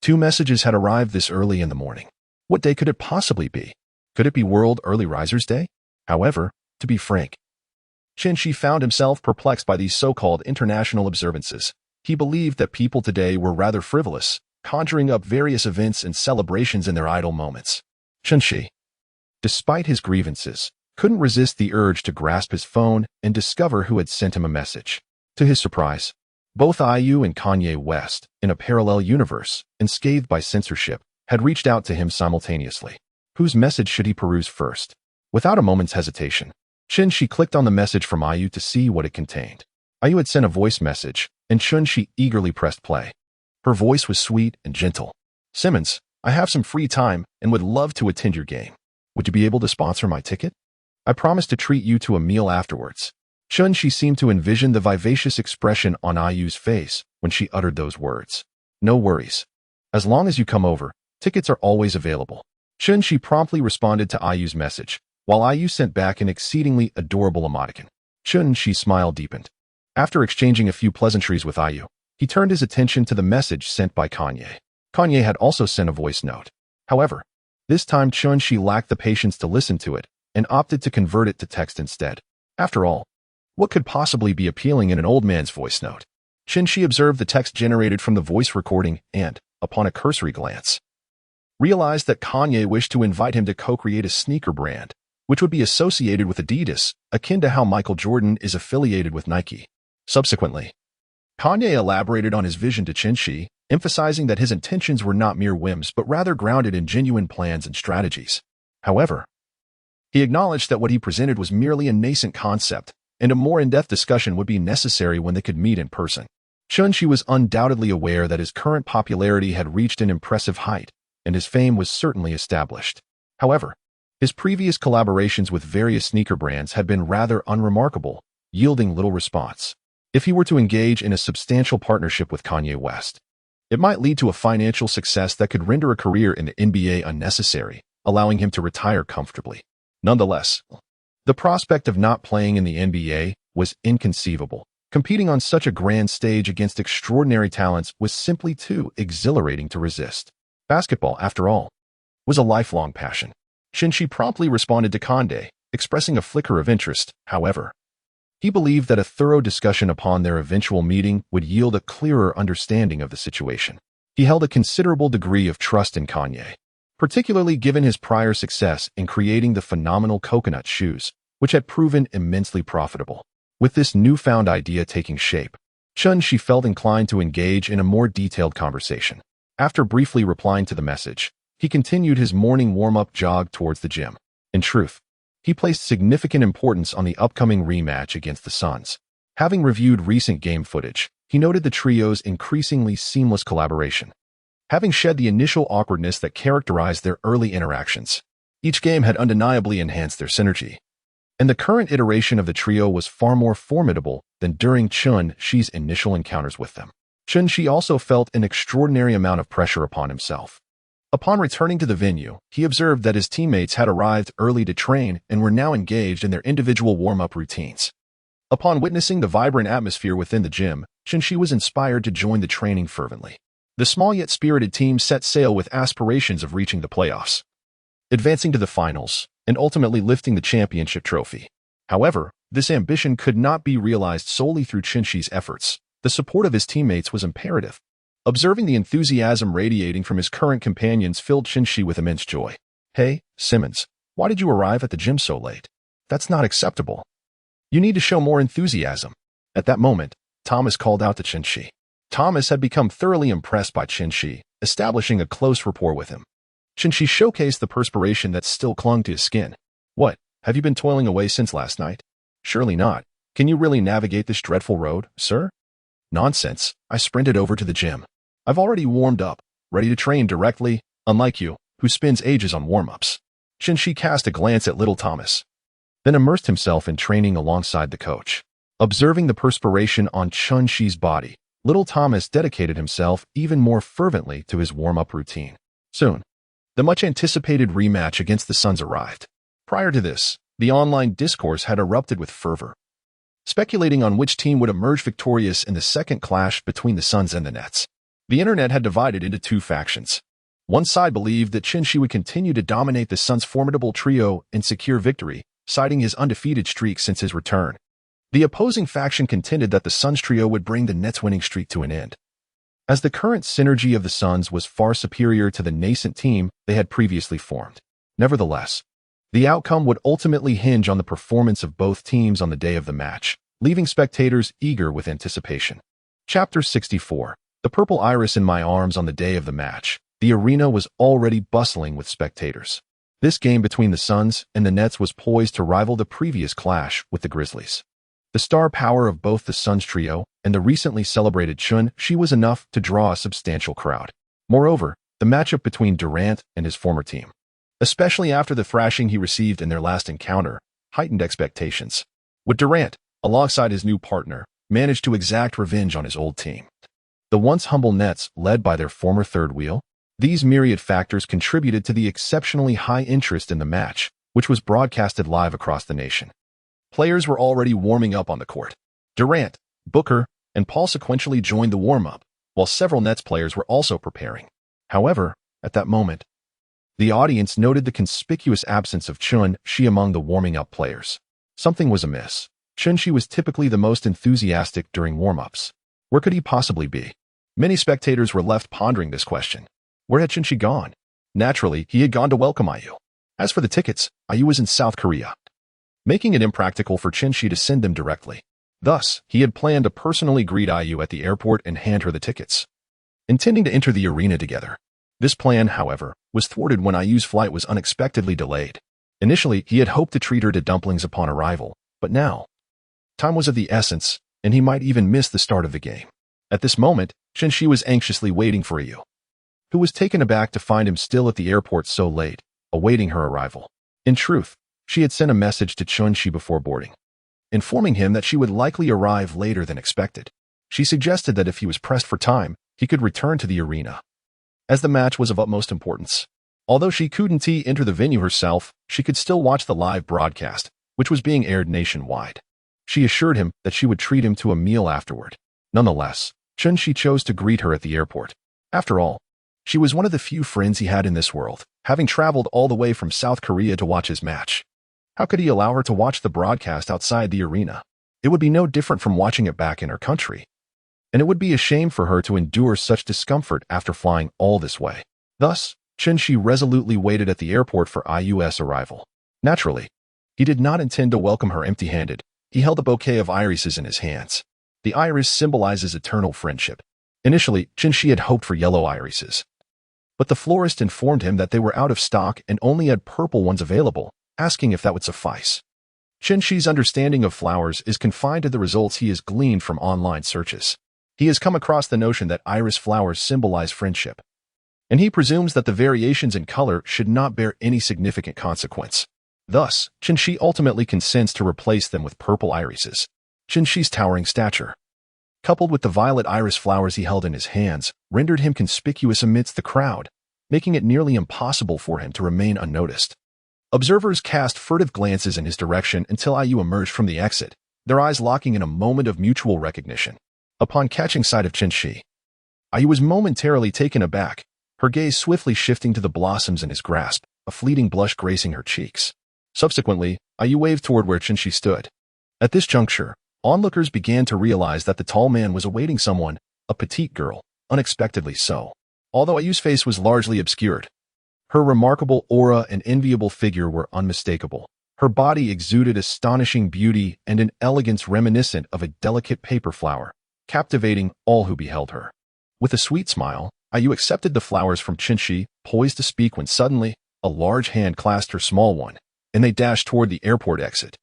2 messages had arrived this early in the morning. What day could it possibly be? Could it be World Early Risers Day? However, to be frank, Shinshi found himself perplexed by these so-called international observances. He believed that people today were rather frivolous, conjuring up various events and celebrations in their idle moments. Shinshi, despite his grievances, couldn't resist the urge to grasp his phone and discover who had sent him a message. To his surprise, both IU and Kanye West, in a parallel universe, unscathed by censorship, had reached out to him simultaneously. Whose message should he peruse first? Without a moment's hesitation, Shinshi clicked on the message from IU to see what it contained. IU had sent a voice message, and Shinshi eagerly pressed play. Her voice was sweet and gentle. Simmons, I have some free time and would love to attend your game. Would you be able to sponsor my ticket? I promise to treat you to a meal afterwards. Shinshi seemed to envision the vivacious expression on IU's face when she uttered those words. No worries. As long as you come over, tickets are always available. Shinshi promptly responded to IU's message, while IU sent back an exceedingly adorable emoticon. Chun-Chi's smile deepened. After exchanging a few pleasantries with IU, he turned his attention to the message sent by Kanye. Kanye had also sent a voice note. However, this time Chun-Chi lacked the patience to listen to it and opted to convert it to text instead. After all, what could possibly be appealing in an old man's voice note? Chun-Chi observed the text generated from the voice recording and, upon a cursory glance, realized that Kanye wished to invite him to co-create a sneaker brand, which would be associated with Adidas, akin to how Michael Jordan is affiliated with Nike. Subsequently, Kanye elaborated on his vision to Chun-Chi, emphasizing that his intentions were not mere whims but rather grounded in genuine plans and strategies. However, he acknowledged that what he presented was merely a nascent concept, and a more in-depth discussion would be necessary when they could meet in person. Chun-Chi was undoubtedly aware that his current popularity had reached an impressive height, and his fame was certainly established. However, his previous collaborations with various sneaker brands had been rather unremarkable, yielding little response. If he were to engage in a substantial partnership with Kanye West, it might lead to a financial success that could render a career in the NBA unnecessary, allowing him to retire comfortably. Nonetheless, the prospect of not playing in the NBA was inconceivable. Competing on such a grand stage against extraordinary talents was simply too exhilarating to resist. Basketball, after all, was a lifelong passion. Chun-Chi promptly responded to Kanye, expressing a flicker of interest. However, he believed that a thorough discussion upon their eventual meeting would yield a clearer understanding of the situation. He held a considerable degree of trust in Kanye, particularly given his prior success in creating the phenomenal coconut shoes, which had proven immensely profitable. With this newfound idea taking shape, Chun-Chi felt inclined to engage in a more detailed conversation. After briefly replying to the message, he continued his morning warm-up jog towards the gym. In truth, he placed significant importance on the upcoming rematch against the Suns. Having reviewed recent game footage, he noted the trio's increasingly seamless collaboration. Having shed the initial awkwardness that characterized their early interactions, each game had undeniably enhanced their synergy, and the current iteration of the trio was far more formidable than during Chun-Chi's initial encounters with them. Chun-Chi also felt an extraordinary amount of pressure upon himself. Upon returning to the venue, he observed that his teammates had arrived early to train and were now engaged in their individual warm-up routines. Upon witnessing the vibrant atmosphere within the gym, Chun-Chi was inspired to join the training fervently. The small yet spirited team set sail with aspirations of reaching the playoffs, advancing to the finals, and ultimately lifting the championship trophy. However, this ambition could not be realized solely through Chun-Chi's efforts. The support of his teammates was imperative. Observing the enthusiasm radiating from his current companions filled Chun-Chi with immense joy. "Hey, Simmons, why did you arrive at the gym so late? That's not acceptable. You need to show more enthusiasm." At that moment, Thomas called out to Chun-Chi. Thomas had become thoroughly impressed by Chun-Chi, establishing a close rapport with him. Chun-Chi showcased the perspiration that still clung to his skin. "What, have you been toiling away since last night?" "Surely not. Can you really navigate this dreadful road, sir?" "Nonsense. I sprinted over to the gym. I've already warmed up, ready to train directly, unlike you, who spends ages on warm-ups." Chun-Chi cast a glance at little Thomas, then immersed himself in training alongside the coach. Observing the perspiration on Chun-Chi's body, little Thomas dedicated himself even more fervently to his warm-up routine. Soon, the much-anticipated rematch against the Suns arrived. Prior to this, the online discourse had erupted with fervor, speculating on which team would emerge victorious in the second clash between the Suns and the Nets. The internet had divided into two factions. One side believed that Chun-Chi would continue to dominate the Suns' formidable trio and secure victory, citing his undefeated streak since his return. The opposing faction contended that the Suns trio would bring the Nets' winning streak to an end, as the current synergy of the Suns was far superior to the nascent team they had previously formed. Nevertheless, the outcome would ultimately hinge on the performance of both teams on the day of the match, leaving spectators eager with anticipation. Chapter 64. The purple iris in my arms. On the day of the match, the arena was already bustling with spectators. This game between the Suns and the Nets was poised to rival the previous clash with the Grizzlies. The star power of both the Suns trio and the recently celebrated Chun-Chi was enough to draw a substantial crowd. Moreover, the matchup between Durant and his former team, especially after the thrashing he received in their last encounter, heightened expectations. Would Durant, alongside his new partner, manage to exact revenge on his old team, the once humble Nets led by their former third wheel? These myriad factors contributed to the exceptionally high interest in the match, which was broadcasted live across the nation. Players were already warming up on the court. Durant, Booker, and Paul sequentially joined the warm-up, while several Nets players were also preparing. However, at that moment, the audience noted the conspicuous absence of Chun-Shi among the warming-up players. Something was amiss. Chun-Shi was typically the most enthusiastic during warm-ups. Where could he possibly be? Many spectators were left pondering this question. Where had Chun-Shi gone? Naturally, he had gone to welcome IU. As for the tickets, IU was in South Korea, making it impractical for Chun-Shi to send them directly. Thus, he had planned to personally greet IU at the airport and hand her the tickets, intending to enter the arena together. This plan, however, was thwarted when IU's flight was unexpectedly delayed. Initially, he had hoped to treat her to dumplings upon arrival, but now, time was of the essence, and he might even miss the start of the game. At this moment, Chun-Shi was anxiously waiting for IU, who was taken aback to find him still at the airport so late, awaiting her arrival. In truth, she had sent a message to Chun-Shi before boarding, informing him that she would likely arrive later than expected. She suggested that if he was pressed for time, he could return to the arena, as the match was of utmost importance. Although she couldn't enter the venue herself, she could still watch the live broadcast, which was being aired nationwide. She assured him that she would treat him to a meal afterward. Nonetheless, Chun-Shi chose to greet her at the airport. After all, she was one of the few friends he had in this world, having traveled all the way from South Korea to watch his match. How could he allow her to watch the broadcast outside the arena? It would be no different from watching it back in her country, and it would be a shame for her to endure such discomfort after flying all this way. Thus, Chun-Shi resolutely waited at the airport for IU's arrival. Naturally, he did not intend to welcome her empty-handed. He held a bouquet of irises in his hands. The iris symbolizes eternal friendship. Initially, Chun-Shi had hoped for yellow irises, but the florist informed him that they were out of stock and only had purple ones available, asking if that would suffice. Chun-Shi's understanding of flowers is confined to the results he has gleaned from online searches. He has come across the notion that iris flowers symbolize friendship, and he presumes that the variations in color should not bear any significant consequence. Thus, Chun-Shi ultimately consents to replace them with purple irises. Chun-Shi's towering stature, coupled with the violet iris flowers he held in his hands, rendered him conspicuous amidst the crowd, making it nearly impossible for him to remain unnoticed. Observers cast furtive glances in his direction until IU emerged from the exit, their eyes locking in a moment of mutual recognition. Upon catching sight of Chun-Shi, IU was momentarily taken aback, her gaze swiftly shifting to the blossoms in his grasp, a fleeting blush gracing her cheeks. Subsequently, IU waved toward where Chun-Shi stood. At this juncture, onlookers began to realize that the tall man was awaiting someone, a petite girl, unexpectedly so. Although IU's face was largely obscured, her remarkable aura and enviable figure were unmistakable. Her body exuded astonishing beauty and an elegance reminiscent of a delicate paper flower, captivating all who beheld her. With a sweet smile, IU accepted the flowers from Chun-Shi, poised to speak when suddenly, a large hand clasped her small one, and they dashed toward the airport exit.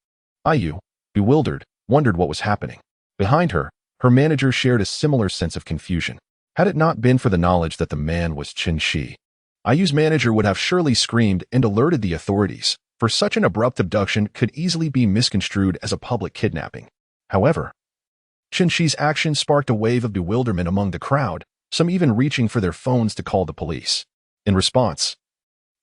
IU, bewildered, wondered what was happening. Behind her, her manager shared a similar sense of confusion. Had it not been for the knowledge that the man was Chun-Shi, IU's manager would have surely screamed and alerted the authorities, for such an abrupt abduction could easily be misconstrued as a public kidnapping. However, Chun-Shi's action sparked a wave of bewilderment among the crowd, some even reaching for their phones to call the police. In response,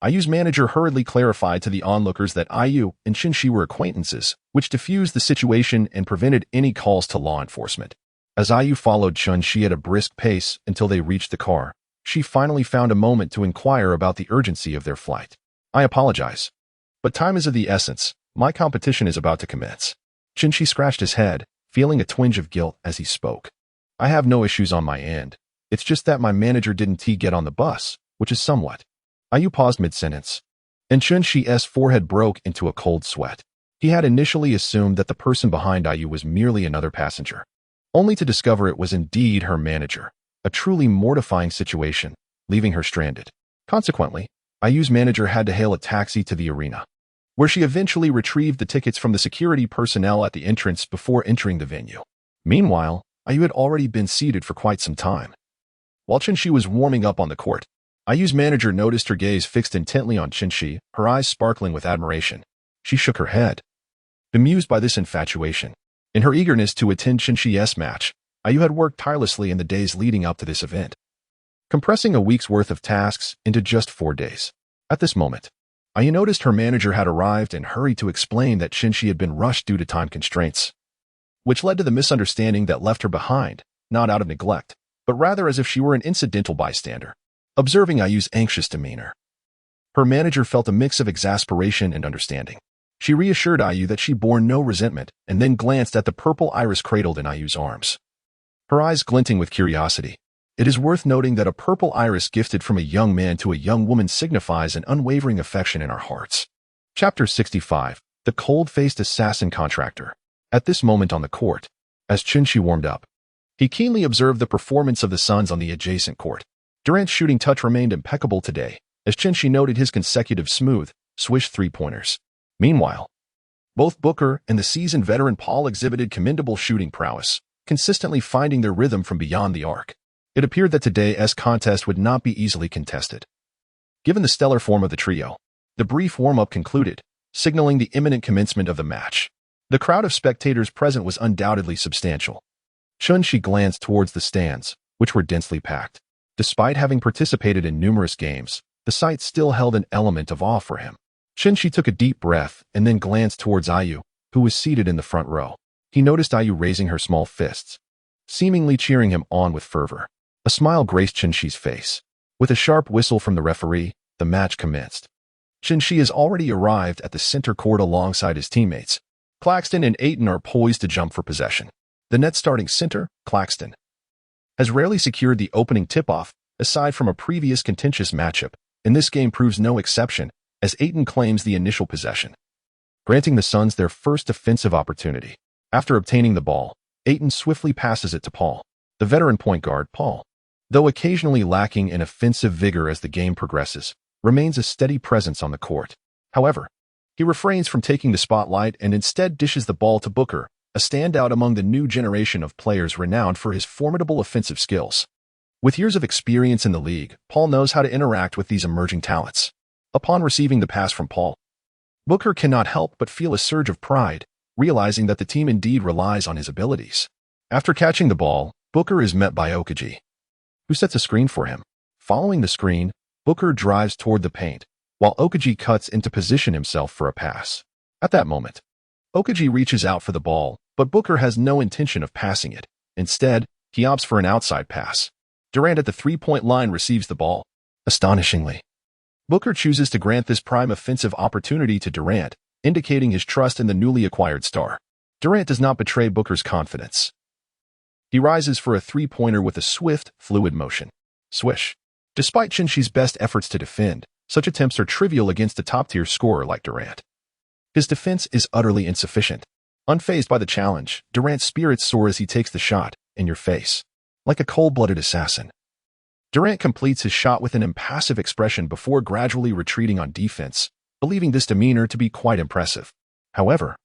IU's manager hurriedly clarified to the onlookers that IU and Chun-Shi were acquaintances, which diffused the situation and prevented any calls to law enforcement. As IU followed Chun-Shi at a brisk pace until they reached the car, she finally found a moment to inquire about the urgency of their flight. "I apologize, but time is of the essence. My competition is about to commence." Chun-Shi scratched his head, feeling a twinge of guilt as he spoke. "I have no issues on my end. It's just that my manager didn't get on the bus, which is somewhat." IU paused mid-sentence, and Chun-Shi's forehead broke into a cold sweat. He had initially assumed that the person behind IU was merely another passenger, only to discover it was indeed her manager, a truly mortifying situation, leaving her stranded. Consequently, IU's manager had to hail a taxi to the arena, where she eventually retrieved the tickets from the security personnel at the entrance before entering the venue. Meanwhile, IU had already been seated for quite some time. While Chun-Shi was warming up on the court, IU's manager noticed her gaze fixed intently on Chun-Shi, her eyes sparkling with admiration. She shook her head, bemused by this infatuation. In her eagerness to attend Chun-Shi's match, IU had worked tirelessly in the days leading up to this event, compressing a week's worth of tasks into just 4 days. At this moment, Ayu noticed her manager had arrived and hurried to explain that Shinshi had been rushed due to time constraints, which led to the misunderstanding that left her behind, not out of neglect, but rather as if she were an incidental bystander. Observing Ayu's anxious demeanor, her manager felt a mix of exasperation and understanding. She reassured Ayu that she bore no resentment and then glanced at the purple iris cradled in Ayu's arms, her eyes glinting with curiosity. It is worth noting that a purple iris gifted from a young man to a young woman signifies an unwavering affection in our hearts. Chapter 65. The Cold-Faced Assassin Contractor. At this moment on the court, as Shinshi warmed up, he keenly observed the performance of the Suns on the adjacent court. Durant's shooting touch remained impeccable today, as Shinshi noted his consecutive smooth, swish three-pointers. Meanwhile, both Booker and the seasoned veteran Paul exhibited commendable shooting prowess, consistently finding their rhythm from beyond the arc. It appeared that today's contest would not be easily contested. Given the stellar form of the trio, the brief warm-up concluded, signaling the imminent commencement of the match. The crowd of spectators present was undoubtedly substantial. Shinshi glanced towards the stands, which were densely packed. Despite having participated in numerous games, the sight still held an element of awe for him. Shinshi took a deep breath and then glanced towards Ayu, who was seated in the front row. He noticed Ayu raising her small fists, seemingly cheering him on with fervor. A smile graced Shinshi's face. With a sharp whistle from the referee, the match commenced. Shinshi has already arrived at the center court alongside his teammates. Claxton and Ayton are poised to jump for possession. The Nets starting center, Claxton, has rarely secured the opening tip-off, aside from a previous contentious matchup, and this game proves no exception, as Ayton claims the initial possession, granting the Suns their first offensive opportunity. After obtaining the ball, Ayton swiftly passes it to Paul. The veteran point guard, Paul, though occasionally lacking in offensive vigor as the game progresses, remains a steady presence on the court. However, he refrains from taking the spotlight and instead dishes the ball to Booker, a standout among the new generation of players renowned for his formidable offensive skills. With years of experience in the league, Paul knows how to interact with these emerging talents. Upon receiving the pass from Paul, Booker cannot help but feel a surge of pride, realizing that the team indeed relies on his abilities. After catching the ball, Booker is met by Okaji, who sets a screen for him. Following the screen, Booker drives toward the paint, while Okaji cuts into position himself for a pass. At that moment, Okaji reaches out for the ball, but Booker has no intention of passing it. Instead, he opts for an outside pass. Durant at the three-point line receives the ball. Astonishingly, Booker chooses to grant this prime offensive opportunity to Durant, indicating his trust in the newly acquired star. Durant does not betray Booker's confidence. He rises for a three-pointer with a swift, fluid motion. Swish. Despite Shinshi's best efforts to defend, such attempts are trivial against a top-tier scorer like Durant. His defense is utterly insufficient. Unfazed by the challenge, Durant's spirits soar as he takes the shot, in your face, like a cold-blooded assassin. Durant completes his shot with an impassive expression before gradually retreating on defense, believing this demeanor to be quite impressive. However,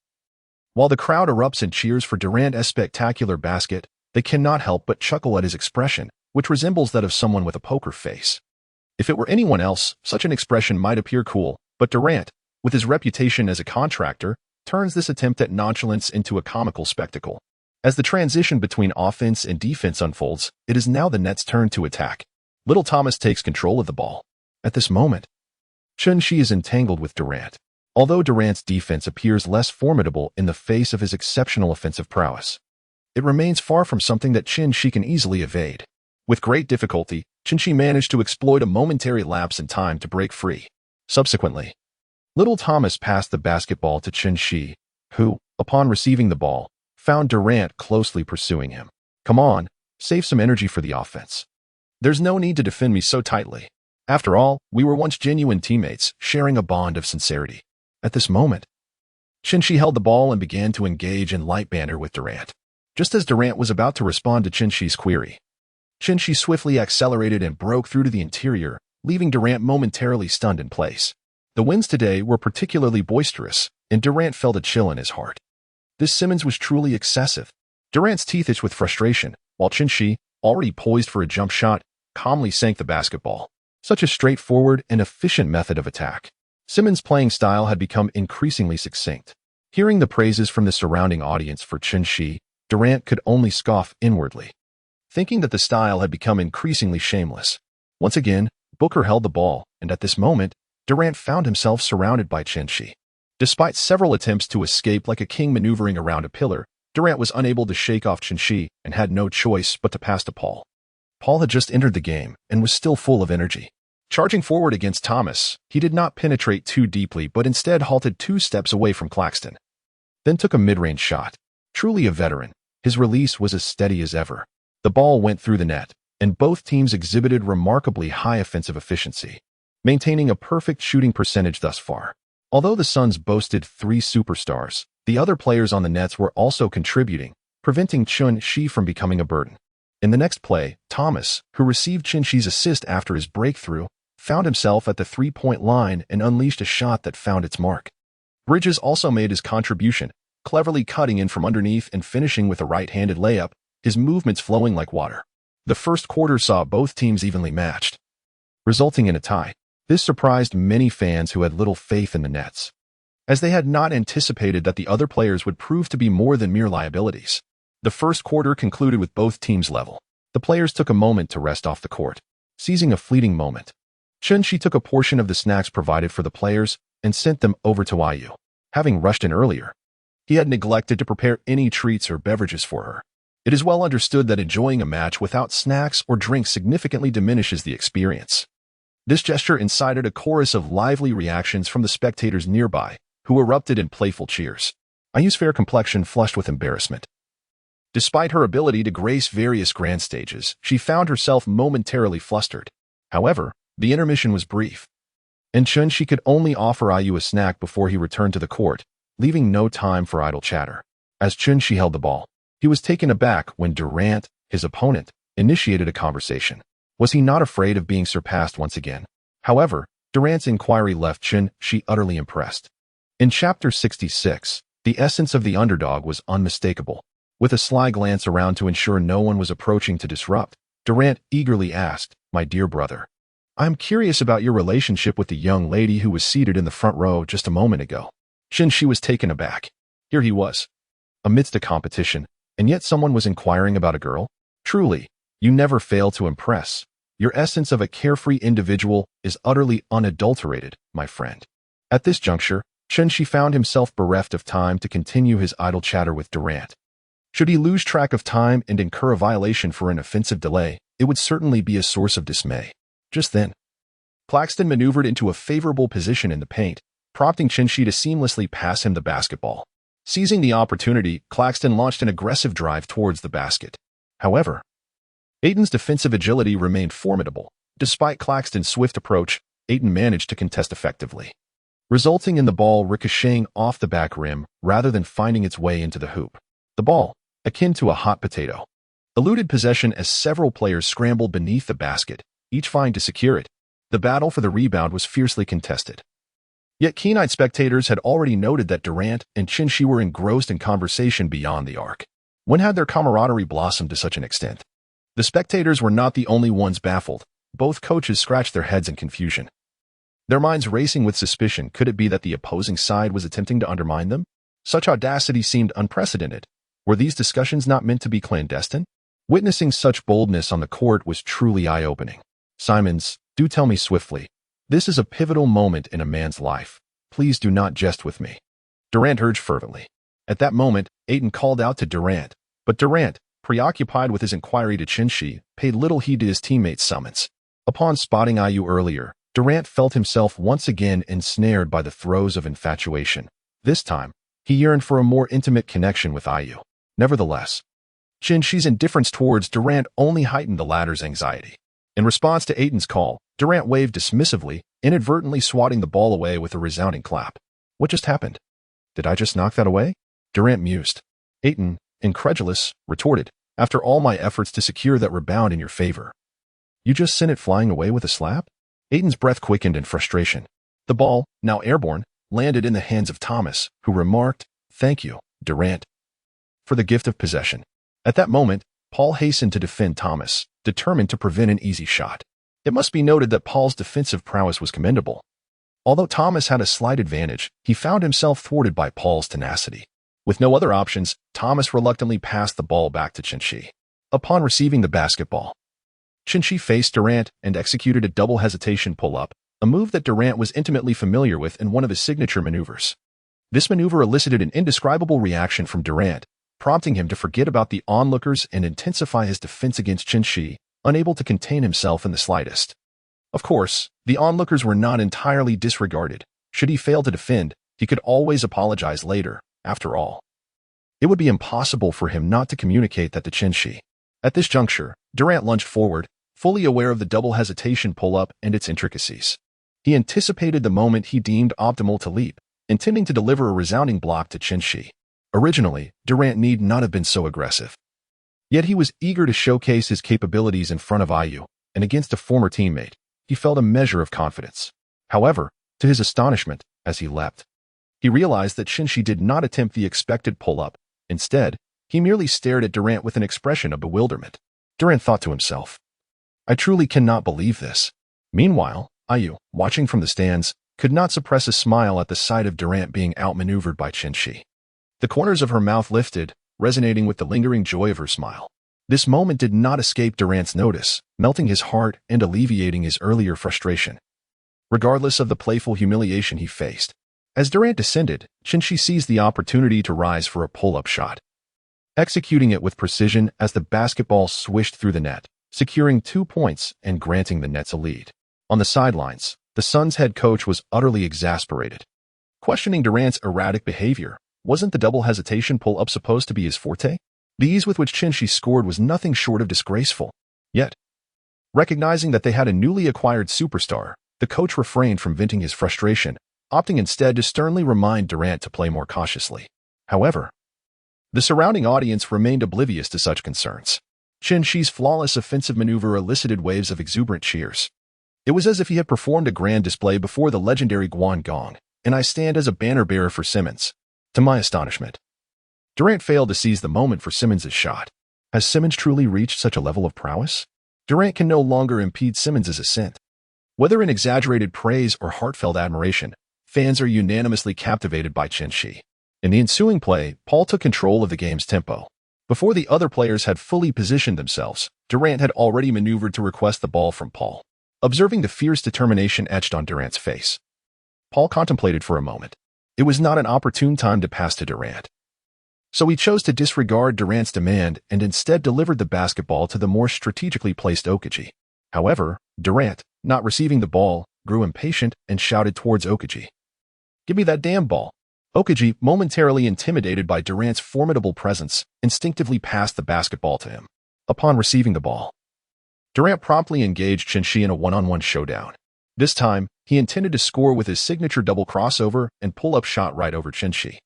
while the crowd erupts in cheers for Durant's spectacular basket, they cannot help but chuckle at his expression, which resembles that of someone with a poker face. If it were anyone else, such an expression might appear cool, but Durant, with his reputation as a contractor, turns this attempt at nonchalance into a comical spectacle. As the transition between offense and defense unfolds, it is now the Nets' turn to attack. Little Thomas takes control of the ball. At this moment, Shinshi is entangled with Durant. Although Durant's defense appears less formidable in the face of his exceptional offensive prowess, it remains far from something that Shinshi can easily evade. With great difficulty, Shinshi managed to exploit a momentary lapse in time to break free. Subsequently, Little Thomas passed the basketball to Shinshi, who, upon receiving the ball, found Durant closely pursuing him. Come on, save some energy for the offense. There's no need to defend me so tightly. After all, we were once genuine teammates, sharing a bond of sincerity. At this moment, Shinshi held the ball and began to engage in light banter with Durant. Just as Durant was about to respond to Shinshi's query, Shinshi swiftly accelerated and broke through to the interior, leaving Durant momentarily stunned in place. The winds today were particularly boisterous, and Durant felt a chill in his heart. This Simmons was truly excessive. Durant's teeth itched with frustration, while Shinshi, already poised for a jump shot, calmly sank the basketball. Such a straightforward and efficient method of attack. Simmons' playing style had become increasingly succinct. Hearing the praises from the surrounding audience for Shinshi, Durant could only scoff inwardly, thinking that the style had become increasingly shameless. Once again, Booker held the ball, and at this moment, Durant found himself surrounded by Chin-Shi. Despite several attempts to escape like a king maneuvering around a pillar, Durant was unable to shake off Chin-Shi and had no choice but to pass to Paul. Paul had just entered the game and was still full of energy. Charging forward against Thomas, he did not penetrate too deeply but instead halted 2 steps away from Claxton. Then took a mid-range shot. Truly a veteran, his release was as steady as ever. The ball went through the net, and both teams exhibited remarkably high offensive efficiency, maintaining a perfect shooting percentage thus far. Although the Suns boasted 3 superstars, the other players on the Nets were also contributing, preventing Chin-Shi from becoming a burden. In the next play, Thomas, who received Chin-Shi's assist after his breakthrough, found himself at the 3-point line and unleashed a shot that found its mark. Bridges also made his contribution, cleverly cutting in from underneath and finishing with a right-handed layup, his movements flowing like water. The first quarter saw both teams evenly matched, resulting in a tie. This surprised many fans who had little faith in the Nets, as they had not anticipated that the other players would prove to be more than mere liabilities. The first quarter concluded with both teams level. The players took a moment to rest off the court, seizing a fleeting moment. Chin-Shi took a portion of the snacks provided for the players and sent them over to Ayu. Having rushed in earlier, he had neglected to prepare any treats or beverages for her. It is well understood that enjoying a match without snacks or drinks significantly diminishes the experience. This gesture incited a chorus of lively reactions from the spectators nearby, who erupted in playful cheers. Ayu's fair complexion flushed with embarrassment. Despite her ability to grace various grand stages, she found herself momentarily flustered. However, the intermission was brief, and Chin-Shi could only offer Ayu a snack before he returned to the court, leaving no time for idle chatter. As Chin-Shi held the ball, he was taken aback when Durant, his opponent, initiated a conversation. Was he not afraid of being surpassed once again? However, Durant's inquiry left Chin-Shi utterly impressed. In Chapter 66, the essence of the underdog was unmistakable. With a sly glance around to ensure no one was approaching to disrupt, Durant eagerly asked, "My dear brother, I am curious about your relationship with the young lady who was seated in the front row just a moment ago." Chin-Shi was taken aback. Here he was, amidst a competition, and yet someone was inquiring about a girl? Truly, you never fail to impress. Your essence of a carefree individual is utterly unadulterated, my friend. At this juncture, Chin-Shi found himself bereft of time to continue his idle chatter with Durant. Should he lose track of time and incur a violation for an offensive delay, it would certainly be a source of dismay. Just then, Claxton maneuvered into a favorable position in the paint, prompting Chin-Shi to seamlessly pass him the basketball. Seizing the opportunity, Claxton launched an aggressive drive towards the basket. However, Ayton's defensive agility remained formidable. Despite Claxton's swift approach, Ayton managed to contest effectively, resulting in the ball ricocheting off the back rim rather than finding its way into the hoop. The ball, akin to a hot potato, eluded possession as several players scrambled beneath the basket, each vying to secure it. The battle for the rebound was fiercely contested. Yet keen-eyed spectators had already noted that Durant and Chin-Shi were engrossed in conversation beyond the arc. When had their camaraderie blossomed to such an extent? The spectators were not the only ones baffled. Both coaches scratched their heads in confusion, their minds racing with suspicion. Could it be that the opposing side was attempting to undermine them? Such audacity seemed unprecedented. Were these discussions not meant to be clandestine? Witnessing such boldness on the court was truly eye-opening. Simmons, do tell me swiftly. This is a pivotal moment in a man's life. Please do not jest with me, Durant urged fervently. At that moment, Ayton called out to Durant, but Durant, preoccupied with his inquiry to Chin-Shi, paid little heed to his teammate's summons. Upon spotting Ayu earlier, Durant felt himself once again ensnared by the throes of infatuation. This time, he yearned for a more intimate connection with Ayu. Nevertheless, Chin-Shi's indifference towards Durant only heightened the latter's anxiety. In response to Ayton's call, Durant waved dismissively, inadvertently swatting the ball away with a resounding clap. What just happened? Did I just knock that away? Durant mused. Ayton, incredulous, retorted, after all my efforts to secure that rebound in your favor, you just sent it flying away with a slap? Ayton's breath quickened in frustration. The ball, now airborne, landed in the hands of Thomas, who remarked, "Thank you, Durant, for the gift of possession." At that moment, Paul hastened to defend Thomas, determined to prevent an easy shot. It must be noted that Paul's defensive prowess was commendable. Although Thomas had a slight advantage, he found himself thwarted by Paul's tenacity. With no other options, Thomas reluctantly passed the ball back to Chin-Shi. Upon receiving the basketball, Chin-Shi faced Durant and executed a double hesitation pull-up, a move that Durant was intimately familiar with in one of his signature maneuvers. This maneuver elicited an indescribable reaction from Durant, prompting him to forget about the onlookers and intensify his defense against Shi, unable to contain himself in the slightest. Of course, the onlookers were not entirely disregarded. Should he fail to defend, he could always apologize later, after all. It would be impossible for him not to communicate that to Shi. At this juncture, Durant lunged forward, fully aware of the double hesitation pull-up and its intricacies. He anticipated the moment he deemed optimal to leap, intending to deliver a resounding block to Shi. Originally, Durant need not have been so aggressive. Yet he was eager to showcase his capabilities in front of IU, and against a former teammate, he felt a measure of confidence. However, to his astonishment, as he leapt, he realized that Shi did not attempt the expected pull-up. Instead, he merely stared at Durant with an expression of bewilderment. Durant thought to himself, "I truly cannot believe this." Meanwhile, IU, watching from the stands, could not suppress a smile at the sight of Durant being outmaneuvered by Shi. The corners of her mouth lifted, resonating with the lingering joy of her smile. This moment did not escape Durant's notice, melting his heart and alleviating his earlier frustration. Regardless of the playful humiliation he faced, as Durant descended, Shi seized the opportunity to rise for a pull-up shot, executing it with precision as the basketball swished through the net, securing 2 points and granting the Nets a lead. On the sidelines, the Suns' head coach was utterly exasperated. Questioning Durant's erratic behavior, wasn't the double hesitation pull-up supposed to be his forte? The ease with which Shi scored was nothing short of disgraceful. Yet, recognizing that they had a newly acquired superstar, the coach refrained from venting his frustration, opting instead to sternly remind Durant to play more cautiously. However, the surrounding audience remained oblivious to such concerns. Shi's flawless offensive maneuver elicited waves of exuberant cheers. It was as if he had performed a grand display before the legendary Guan Gong, and I stand as a banner-bearer for Simmons. To my astonishment, Durant failed to seize the moment for Simmons' shot. Has Simmons truly reached such a level of prowess? Durant can no longer impede Simmons' ascent. Whether in exaggerated praise or heartfelt admiration, fans are unanimously captivated by Shi. In the ensuing play, Paul took control of the game's tempo. Before the other players had fully positioned themselves, Durant had already maneuvered to request the ball from Paul. Observing the fierce determination etched on Durant's face, Paul contemplated for a moment. It was not an opportune time to pass to Durant. So he chose to disregard Durant's demand and instead delivered the basketball to the more strategically placed Okaji. However, Durant, not receiving the ball, grew impatient and shouted towards Okaji, "Give me that damn ball." Okaji, momentarily intimidated by Durant's formidable presence, instinctively passed the basketball to him. Upon receiving the ball, Durant promptly engaged Shi in a one-on-one showdown. This time, he intended to score with his signature double crossover and pull-up shot right over Shi.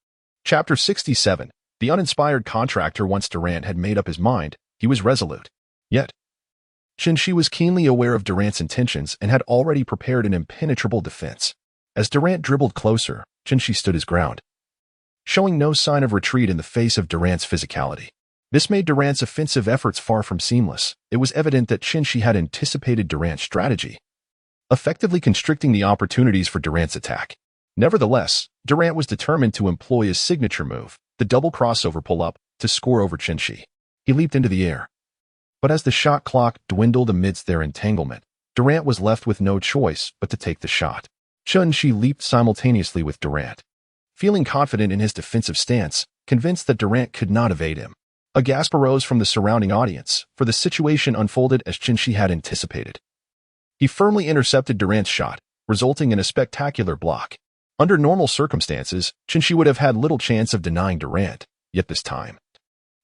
Chapter 67. The uninspired contractor. Once Durant had made up his mind, he was resolute. Yet, Shi was keenly aware of Durant's intentions and had already prepared an impenetrable defense. As Durant dribbled closer, Shi stood his ground, showing no sign of retreat in the face of Durant's physicality. This made Durant's offensive efforts far from seamless. It was evident that Shi had anticipated Durant's strategy, effectively constricting the opportunities for Durant's attack. Nevertheless, Durant was determined to employ his signature move, the double crossover pull-up, to score over Shi. He leaped into the air. But as the shot clock dwindled amidst their entanglement, Durant was left with no choice but to take the shot. Shi leaped simultaneously with Durant, feeling confident in his defensive stance, convinced that Durant could not evade him. A gasp arose from the surrounding audience, for the situation unfolded as Shi had anticipated. He firmly intercepted Durant's shot, resulting in a spectacular block. Under normal circumstances, Shi would have had little chance of denying Durant, yet this time,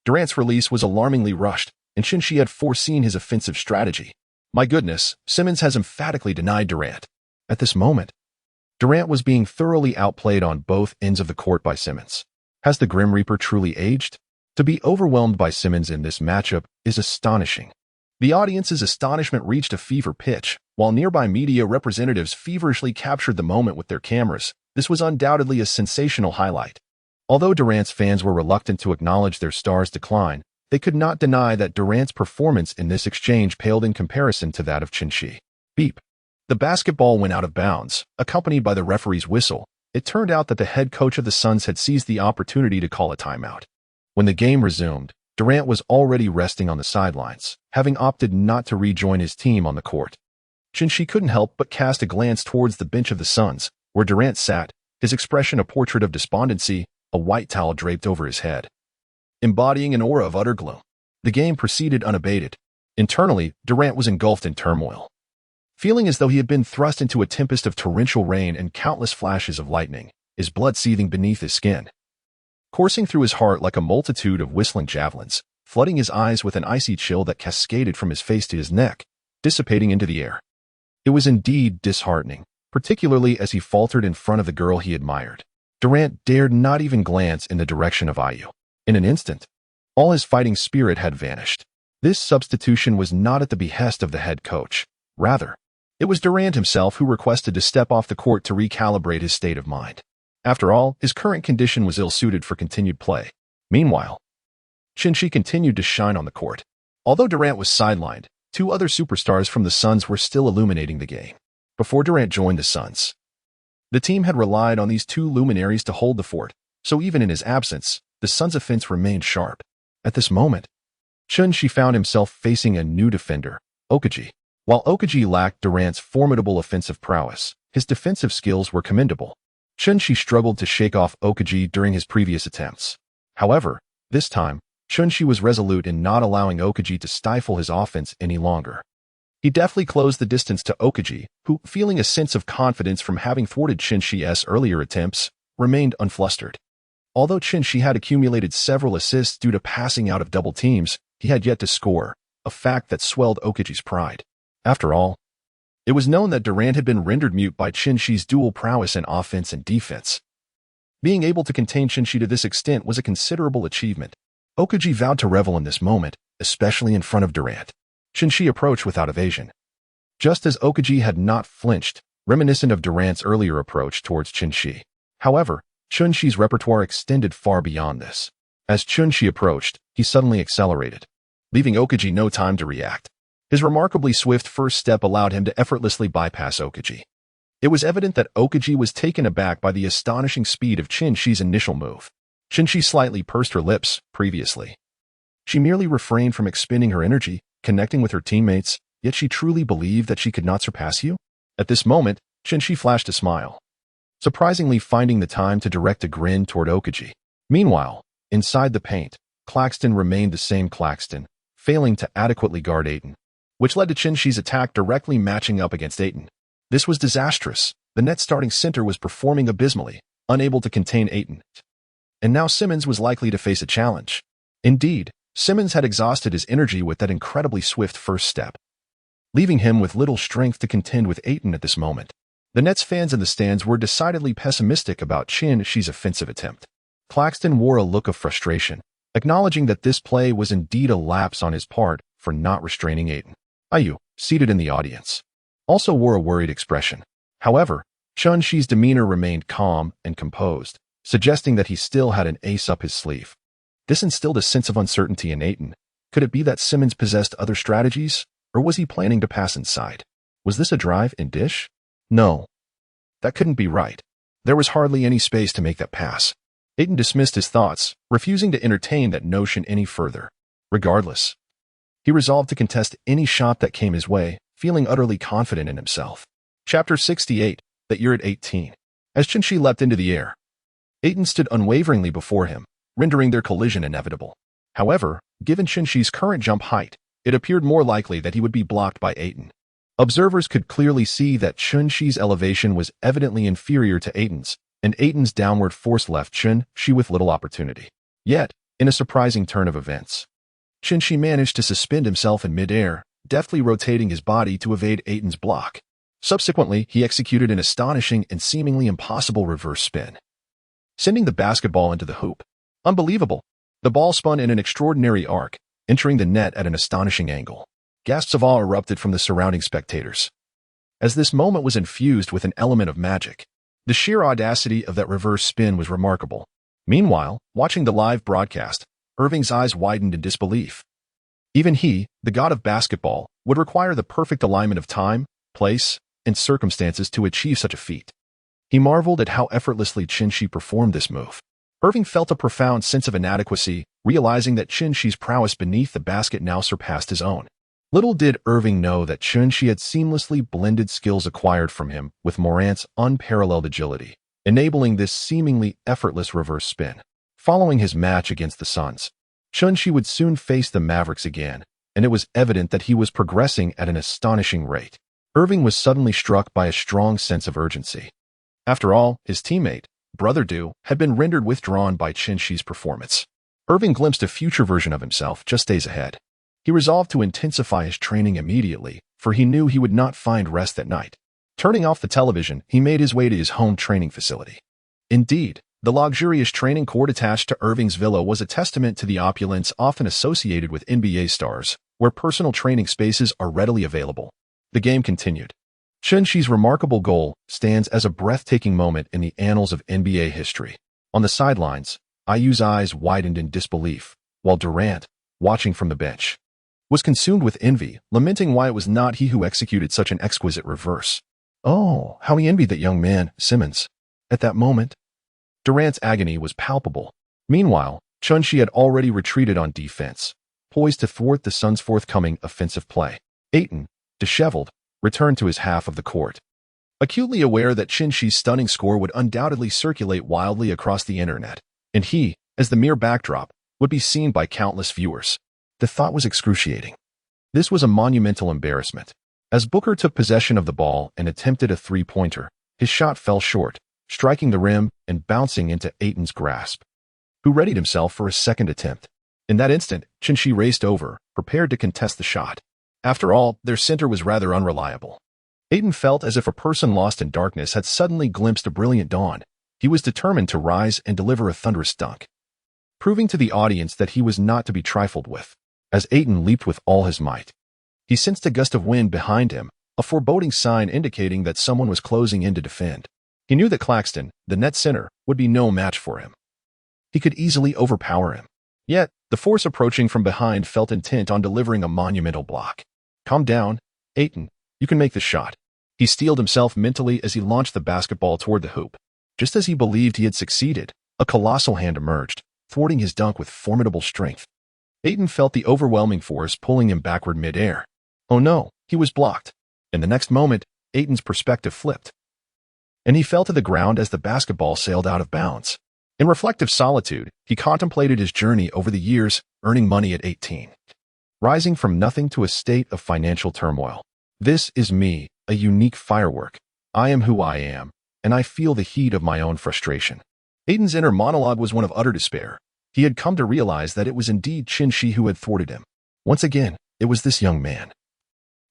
Durant's release was alarmingly rushed, and Shi had foreseen his offensive strategy. My goodness, Simmons has emphatically denied Durant. At this moment, Durant was being thoroughly outplayed on both ends of the court by Simmons. Has the Grim Reaper truly aged? To be overwhelmed by Simmons in this matchup is astonishing. The audience's astonishment reached a fever pitch, while nearby media representatives feverishly captured the moment with their cameras. This was undoubtedly a sensational highlight. Although Durant's fans were reluctant to acknowledge their star's decline, they could not deny that Durant's performance in this exchange paled in comparison to that of Shi. Beep. The basketball went out of bounds, accompanied by the referee's whistle. It turned out that the head coach of the Suns had seized the opportunity to call a timeout. When the game resumed, Durant was already resting on the sidelines, having opted not to rejoin his team on the court. Chin-Shi couldn't help but cast a glance towards the bench of the Suns, where Durant sat, his expression a portrait of despondency, a white towel draped over his head, embodying an aura of utter gloom. The game proceeded unabated. Internally, Durant was engulfed in turmoil, feeling as though he had been thrust into a tempest of torrential rain and countless flashes of lightning, his blood seething beneath his skin, coursing through his heart like a multitude of whistling javelins, flooding his eyes with an icy chill that cascaded from his face to his neck, dissipating into the air. It was indeed disheartening, particularly as he faltered in front of the girl he admired. Durant dared not even glance in the direction of Ayu. In an instant, all his fighting spirit had vanished. This substitution was not at the behest of the head coach. Rather, it was Durant himself who requested to step off the court to recalibrate his state of mind. After all, his current condition was ill-suited for continued play. Meanwhile, Chin-Shi continued to shine on the court. Although Durant was sidelined, two other superstars from the Suns were still illuminating the game. Before Durant joined the Suns, the team had relied on these two luminaries to hold the fort, so even in his absence, the Suns' offense remained sharp. At this moment, Chin-Shi found himself facing a new defender, Okaji. While Okaji lacked Durant's formidable offensive prowess, his defensive skills were commendable. Chin-Shi struggled to shake off Okaji during his previous attempts. However, this time, Chin-Shi was resolute in not allowing Okaji to stifle his offense any longer. He deftly closed the distance to Okaji, who, feeling a sense of confidence from having thwarted Chin-Shi's earlier attempts, remained unflustered. Although Chin-Shi had accumulated several assists due to passing out of double teams, he had yet to score, a fact that swelled Okaji's pride. After all, it was known that Durant had been rendered mute by Chin-Shi's dual prowess in offense and defense. Being able to contain Chin-Shi to this extent was a considerable achievement. Okaji vowed to revel in this moment, especially in front of Durant. Chin-Shi approached without evasion. Just as Okaji had not flinched, reminiscent of Durant's earlier approach towards Chin-Shi. However, Chin-Shi's repertoire extended far beyond this. As Chin-Shi approached, he suddenly accelerated, leaving Okaji no time to react. His remarkably swift first step allowed him to effortlessly bypass Okaji. It was evident that Okaji was taken aback by the astonishing speed of Chin-Shi's initial move. Chin-Shi slightly pursed her lips, previously. She merely refrained from expending her energy, connecting with her teammates, yet she truly believed that she could not surpass you? At this moment, Chin-Shi flashed a smile, surprisingly finding the time to direct a grin toward Okaji. Meanwhile, inside the paint, Claxton remained the same Claxton, failing to adequately guard Ayton, which led to Chin-Shi's attack directly matching up against Ayton. This was disastrous. The Nets starting center was performing abysmally, unable to contain Ayton. And now Simmons was likely to face a challenge. Indeed, Simmons had exhausted his energy with that incredibly swift first step, leaving him with little strength to contend with Ayton at this moment. The Nets fans in the stands were decidedly pessimistic about Chin-Shi's offensive attempt. Claxton wore a look of frustration, acknowledging that this play was indeed a lapse on his part for not restraining Ayton. Ayu, seated in the audience, also wore a worried expression. However, Chin-Shi's demeanor remained calm and composed, suggesting that he still had an ace up his sleeve. This instilled a sense of uncertainty in Ayton. Could it be that Simmons possessed other strategies, or was he planning to pass inside? Was this a drive in dish? No. That couldn't be right. There was hardly any space to make that pass. Ayton dismissed his thoughts, refusing to entertain that notion any further. Regardless, he resolved to contest any shot that came his way, feeling utterly confident in himself. Chapter 68, That Year at 18. As Chin-Shi leapt into the air, Ayton stood unwaveringly before him, rendering their collision inevitable. However, given Chin-Shi's current jump height, it appeared more likely that he would be blocked by Ayton. Observers could clearly see that Chin-Shi's elevation was evidently inferior to Ayton's, and Ayton's downward force left Chin-Shi with little opportunity. Yet, in a surprising turn of events, Chin-Shi managed to suspend himself in midair, deftly rotating his body to evade Ayton's block. Subsequently, he executed an astonishing and seemingly impossible reverse spin, sending the basketball into the hoop. Unbelievable! The ball spun in an extraordinary arc, entering the net at an astonishing angle. Gasps of awe erupted from the surrounding spectators, as this moment was infused with an element of magic. The sheer audacity of that reverse spin was remarkable. Meanwhile, watching the live broadcast, Irving's eyes widened in disbelief. Even he, the god of basketball, would require the perfect alignment of time, place, and circumstances to achieve such a feat. He marveled at how effortlessly Chin-Shi performed this move. Irving felt a profound sense of inadequacy, realizing that Chin-Shi's prowess beneath the basket now surpassed his own. Little did Irving know that Chun-Shi had seamlessly blended skills acquired from him with Morant's unparalleled agility, enabling this seemingly effortless reverse spin. Following his match against the Suns, Chun-Shi would soon face the Mavericks again, and it was evident that he was progressing at an astonishing rate. Irving was suddenly struck by a strong sense of urgency. After all, his teammate, Brother Du, had been rendered withdrawn by Chun-Shi's performance. Irving glimpsed a future version of himself just days ahead. He resolved to intensify his training immediately, for he knew he would not find rest at night. Turning off the television, he made his way to his home training facility. Indeed, the luxurious training court attached to Irving's villa was a testament to the opulence often associated with NBA stars, where personal training spaces are readily available. The game continued. Chun-Shi's remarkable goal stands as a breathtaking moment in the annals of NBA history. On the sidelines, IU's eyes widened in disbelief, while Durant, watching from the bench, was consumed with envy, lamenting why it was not he who executed such an exquisite reverse. Oh, how he envied that young man, Simmons. At that moment, Durant's agony was palpable. Meanwhile, Chun-Shi had already retreated on defense, poised to thwart the Suns' forthcoming offensive play. Ayton, disheveled, returned to his half of the court. Acutely aware that Chun-Shi's stunning score would undoubtedly circulate wildly across the internet, and he, as the mere backdrop, would be seen by countless viewers. The thought was excruciating. This was a monumental embarrassment. As Booker took possession of the ball and attempted a three-pointer, his shot fell short, striking the rim and bouncing into Ayton's grasp, who readied himself for a second attempt. In that instant, Chun-Shi raced over, prepared to contest the shot. After all, their center was rather unreliable. Ayton felt as if a person lost in darkness had suddenly glimpsed a brilliant dawn. He was determined to rise and deliver a thunderous dunk, proving to the audience that he was not to be trifled with. As Ayton leaped with all his might, he sensed a gust of wind behind him, a foreboding sign indicating that someone was closing in to defend. He knew that Claxton, the net center, would be no match for him. He could easily overpower him. Yet, the force approaching from behind felt intent on delivering a monumental block. Calm down, Ayton. You can make the shot. He steeled himself mentally as he launched the basketball toward the hoop. Just as he believed he had succeeded, a colossal hand emerged, thwarting his dunk with formidable strength. Ayton felt the overwhelming force pulling him backward mid-air. Oh no, he was blocked. In the next moment, Ayton's perspective flipped, and he fell to the ground as the basketball sailed out of bounds. In reflective solitude, he contemplated his journey over the years, earning money at 18. Rising from nothing to a state of financial turmoil. This is me, a unique firework. I am who I am, and I feel the heat of my own frustration. Ayton's inner monologue was one of utter despair. He had come to realize that it was indeed Chun-Shi who had thwarted him. Once again, it was this young man.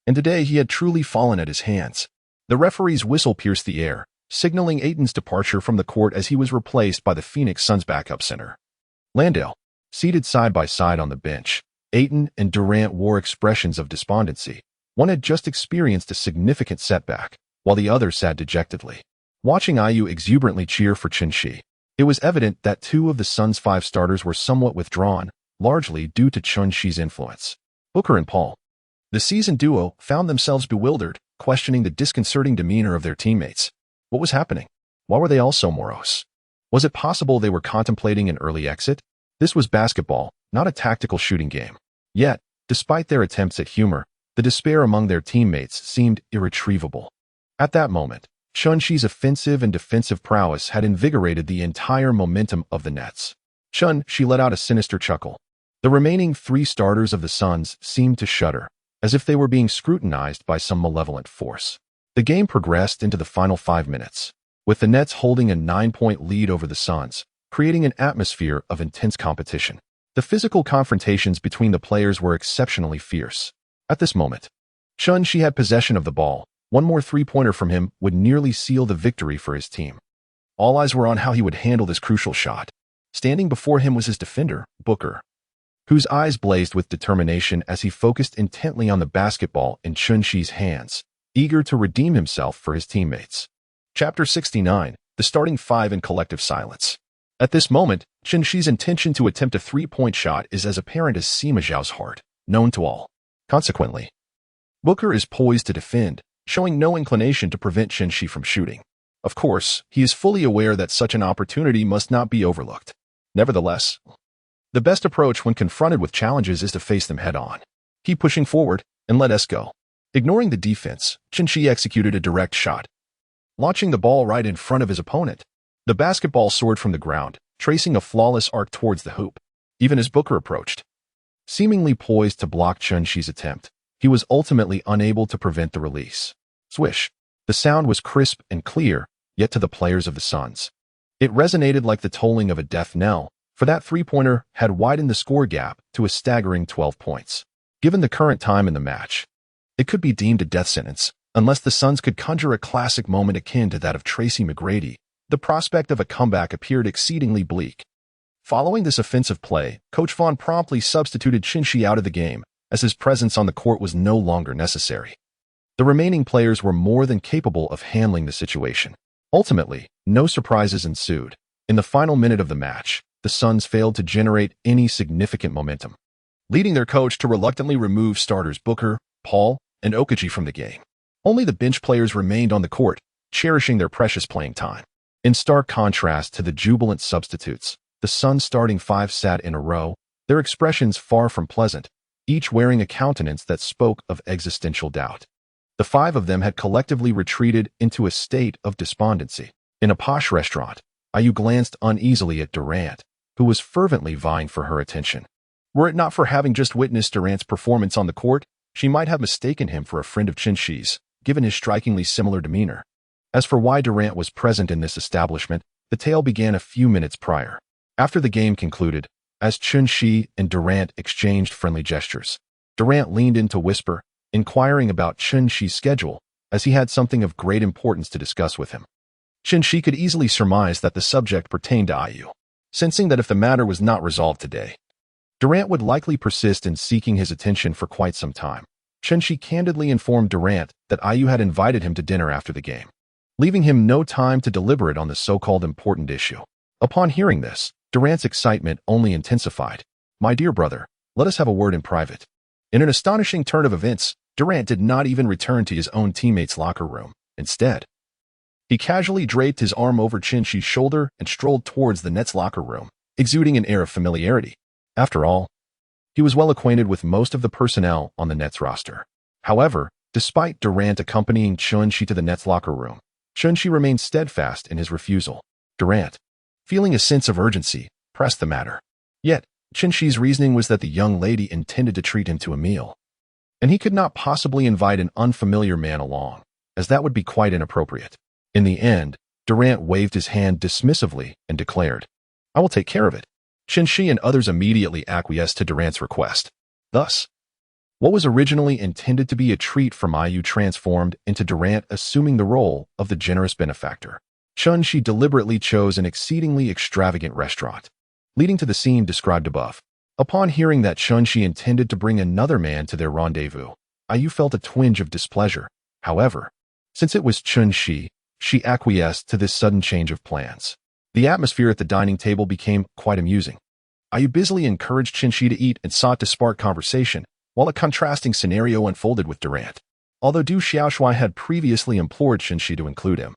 And today he had truly fallen at his hands. The referee's whistle pierced the air, signaling Ayton's departure from the court as he was replaced by the Phoenix Suns backup center, Landale. Seated side by side on the bench, Ayton and Durant wore expressions of despondency. One had just experienced a significant setback, while the other sat dejectedly, watching IU exuberantly cheer for Chun-Shi. It was evident that two of the Suns' 5 starters were somewhat withdrawn, largely due to Chun-Shi's influence. Booker and Paul, the seasoned duo, found themselves bewildered, questioning the disconcerting demeanor of their teammates. What was happening? Why were they all so morose? Was it possible they were contemplating an early exit? This was basketball, not a tactical shooting game. Yet, despite their attempts at humor, the despair among their teammates seemed irretrievable. At that moment, Chun-Shi's offensive and defensive prowess had invigorated the entire momentum of the Nets. Chun-Shi let out a sinister chuckle. The remaining 3 starters of the Suns seemed to shudder, as if they were being scrutinized by some malevolent force. The game progressed into the final 5 minutes, with the Nets holding a 9-point lead over the Suns, creating an atmosphere of intense competition. The physical confrontations between the players were exceptionally fierce. At this moment, Chun-Shi had possession of the ball. One more three-pointer from him would nearly seal the victory for his team. All eyes were on how he would handle this crucial shot. Standing before him was his defender, Booker, whose eyes blazed with determination as he focused intently on the basketball in Chun-Shi's hands, eager to redeem himself for his teammates. Chapter 69, The Starting 5 in Collective Silence. At this moment, Chun-Shi's intention to attempt a three-point shot is as apparent as Sima Zhao's heart, known to all. Consequently, Booker is poised to defend, showing no inclination to prevent Chun-Shi from shooting. Of course, he is fully aware that such an opportunity must not be overlooked. Nevertheless, the best approach when confronted with challenges is to face them head-on. Keep pushing forward, and let us go. Ignoring the defense, Shi executed a direct shot, launching the ball right in front of his opponent. The basketball soared from the ground, tracing a flawless arc towards the hoop. Even as Booker approached, seemingly poised to block Shi's attempt, he was ultimately unable to prevent the release. Swish. The sound was crisp and clear, yet to the players of the Suns, it resonated like the tolling of a death knell, for that three-pointer had widened the score gap to a staggering 12 points. Given the current time in the match, it could be deemed a death sentence, unless the Suns could conjure a classic moment akin to that of Tracy McGrady. The prospect of a comeback appeared exceedingly bleak. Following this offensive play, Coach Vaughn promptly substituted Shi out of the game, as his presence on the court was no longer necessary. The remaining players were more than capable of handling the situation. Ultimately, no surprises ensued. In the final minute of the match, the Suns failed to generate any significant momentum, leading their coach to reluctantly remove starters Booker, Paul, and Okaji from the game. Only the bench players remained on the court, cherishing their precious playing time. In stark contrast to the jubilant substitutes, the Suns' starting five sat in a row, their expressions far from pleasant, each wearing a countenance that spoke of existential doubt. The five of them had collectively retreated into a state of despondency. In a posh restaurant, Ayu glanced uneasily at Durant, who was fervently vying for her attention. Were it not for having just witnessed Durant's performance on the court, she might have mistaken him for a friend of Shi's, given his strikingly similar demeanor. As for why Durant was present in this establishment, the tale began a few minutes prior. After the game concluded, as Shi and Durant exchanged friendly gestures, Durant leaned in to whisper, inquiring about Shi's schedule, as he had something of great importance to discuss with him. Shi could easily surmise that the subject pertained to Ayu, sensing that if the matter was not resolved today, Durant would likely persist in seeking his attention for quite some time. Shi candidly informed Durant that Ayu had invited him to dinner after the game, leaving him no time to deliberate on the so-called important issue. Upon hearing this, Durant's excitement only intensified. "My dear brother, let us have a word in private." In an astonishing turn of events, Durant did not even return to his own teammate's locker room. Instead, he casually draped his arm over Shi's shoulder and strolled towards the Nets' locker room, exuding an air of familiarity. After all, he was well acquainted with most of the personnel on the Nets roster. However, despite Durant accompanying Shi to the Nets' locker room, Shi remained steadfast in his refusal. Durant, feeling a sense of urgency, pressed the matter. Yet, Shi's reasoning was that the young lady intended to treat him to a meal, and he could not possibly invite an unfamiliar man along, as that would be quite inappropriate. In the end, Durant waved his hand dismissively and declared, "I will take care of it." Shi and others immediately acquiesced to Durant's request. Thus, what was originally intended to be a treat from Ayu transformed into Durant assuming the role of the generous benefactor. Shi deliberately chose an exceedingly extravagant restaurant, leading to the scene described above. Upon hearing that Shi intended to bring another man to their rendezvous, Ayu felt a twinge of displeasure. However, since it was Shi, she acquiesced to this sudden change of plans. The atmosphere at the dining table became quite amusing. Ayu busily encouraged Shi to eat and sought to spark conversation, while a contrasting scenario unfolded with Durant. Although Du Xiaoshui had previously implored Shi to include him,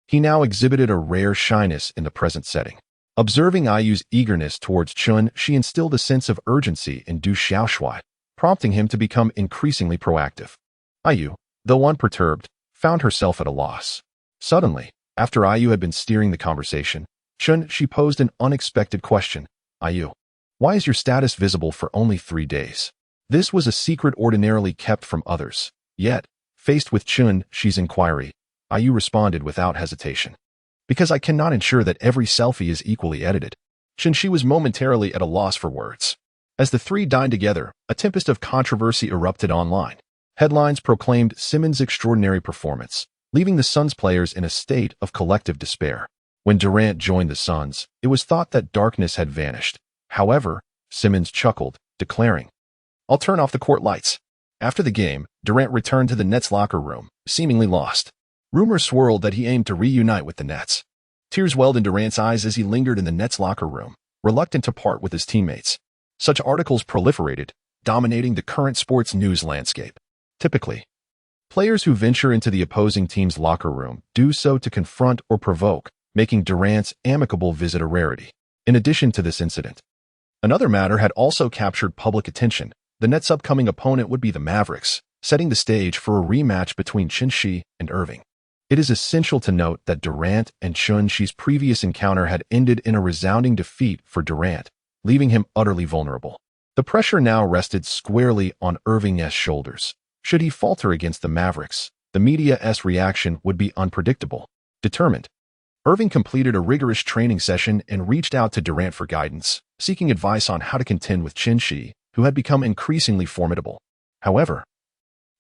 he now exhibited a rare shyness in the present setting. Observing Ayu's eagerness towards she instilled a sense of urgency in Du Xiaoshui, prompting him to become increasingly proactive. Ayu, though unperturbed, found herself at a loss. Suddenly, after Ayu had been steering the conversation, she posed an unexpected question. "Ayu, why is your status visible for only 3 days?" This was a secret ordinarily kept from others. Yet, faced with Shi's inquiry, Ayu responded without hesitation. "Because I cannot ensure that every selfie is equally edited." Shi was momentarily at a loss for words. As the three dined together, a tempest of controversy erupted online. Headlines proclaimed Simmons' extraordinary performance, leaving the Suns players in a state of collective despair. When Durant joined the Suns, it was thought that darkness had vanished. However, Simmons chuckled, declaring, "I'll turn off the court lights." After the game, Durant returned to the Nets' locker room, seemingly lost. Rumors swirled that he aimed to reunite with the Nets. Tears welled in Durant's eyes as he lingered in the Nets' locker room, reluctant to part with his teammates. Such articles proliferated, dominating the current sports news landscape. Typically, players who venture into the opposing team's locker room do so to confront or provoke, making Durant's amicable visit a rarity. In addition to this incident, another matter had also captured public attention. The Nets' upcoming opponent would be the Mavericks, setting the stage for a rematch between Shi and Irving. It is essential to note that Durant and Shi's previous encounter had ended in a resounding defeat for Durant, leaving him utterly vulnerable. The pressure now rested squarely on Irving's shoulders. Should he falter against the Mavericks, the media's reaction would be unpredictable. Determined, Irving completed a rigorous training session and reached out to Durant for guidance, seeking advice on how to contend with Shi, who had become increasingly formidable. However,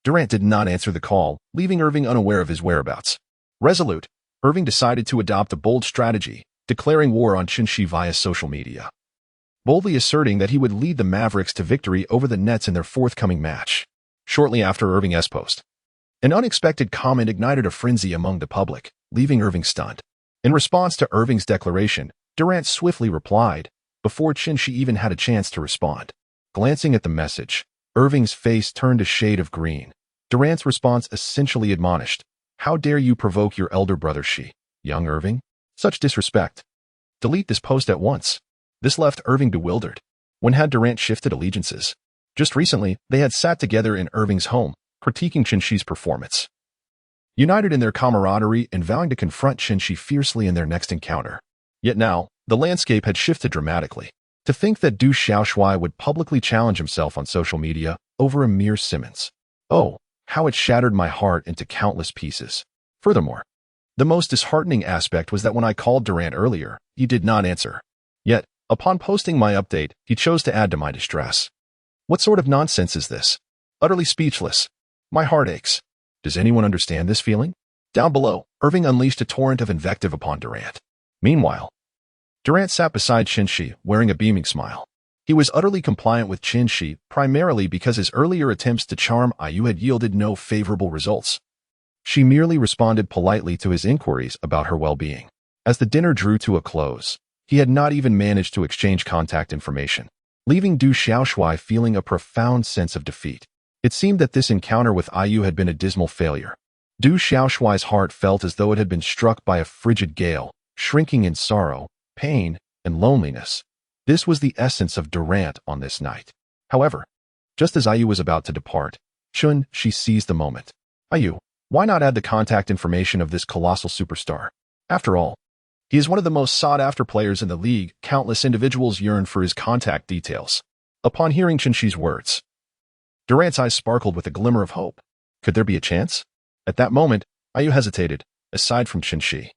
Durant did not answer the call, leaving Irving unaware of his whereabouts. Resolute, Irving decided to adopt a bold strategy, declaring war on Shi via social media, boldly asserting that he would lead the Mavericks to victory over the Nets in their forthcoming match. Shortly after Irving's post, an unexpected comment ignited a frenzy among the public, leaving Irving stunned. In response to Irving's declaration, Durant swiftly replied, before Shi even had a chance to respond. Glancing at the message, Irving's face turned a shade of green. Durant's response essentially admonished, "How dare you provoke your elder brother Shi, young Irving? Such disrespect. Delete this post at once." This left Irving bewildered. When had Durant shifted allegiances? Just recently, they had sat together in Irving's home, critiquing Shi's performance, united in their camaraderie and vowing to confront Shi fiercely in their next encounter. Yet now, the landscape had shifted dramatically. To think that Du Xiaoshui would publicly challenge himself on social media over a mere Simmons. Oh, how it shattered my heart into countless pieces. Furthermore, the most disheartening aspect was that when I called Durant earlier, he did not answer. Yet, upon posting my update, he chose to add to my distress. What sort of nonsense is this? Utterly speechless. My heart aches. Does anyone understand this feeling? Down below, Irving unleashed a torrent of invective upon Durant. Meanwhile, Durant sat beside Shi, wearing a beaming smile. He was utterly compliant with Shi, primarily because his earlier attempts to charm Ayu had yielded no favorable results. She merely responded politely to his inquiries about her well-being. As the dinner drew to a close, he had not even managed to exchange contact information, leaving Du Xiaoshui feeling a profound sense of defeat. It seemed that this encounter with Ayu had been a dismal failure. Du Xiaoshui's heart felt as though it had been struck by a frigid gale, shrinking in sorrow, pain, and loneliness. This was the essence of Durant on this night. However, just as Ayu was about to depart, she seized the moment. "Ayu, why not add the contact information of this colossal superstar? After all, he is one of the most sought-after players in the league. Countless individuals yearn for his contact details." Upon hearing Shi's words, Durant's eyes sparkled with a glimmer of hope. Could there be a chance? At that moment, Ayu hesitated. Aside from Shi,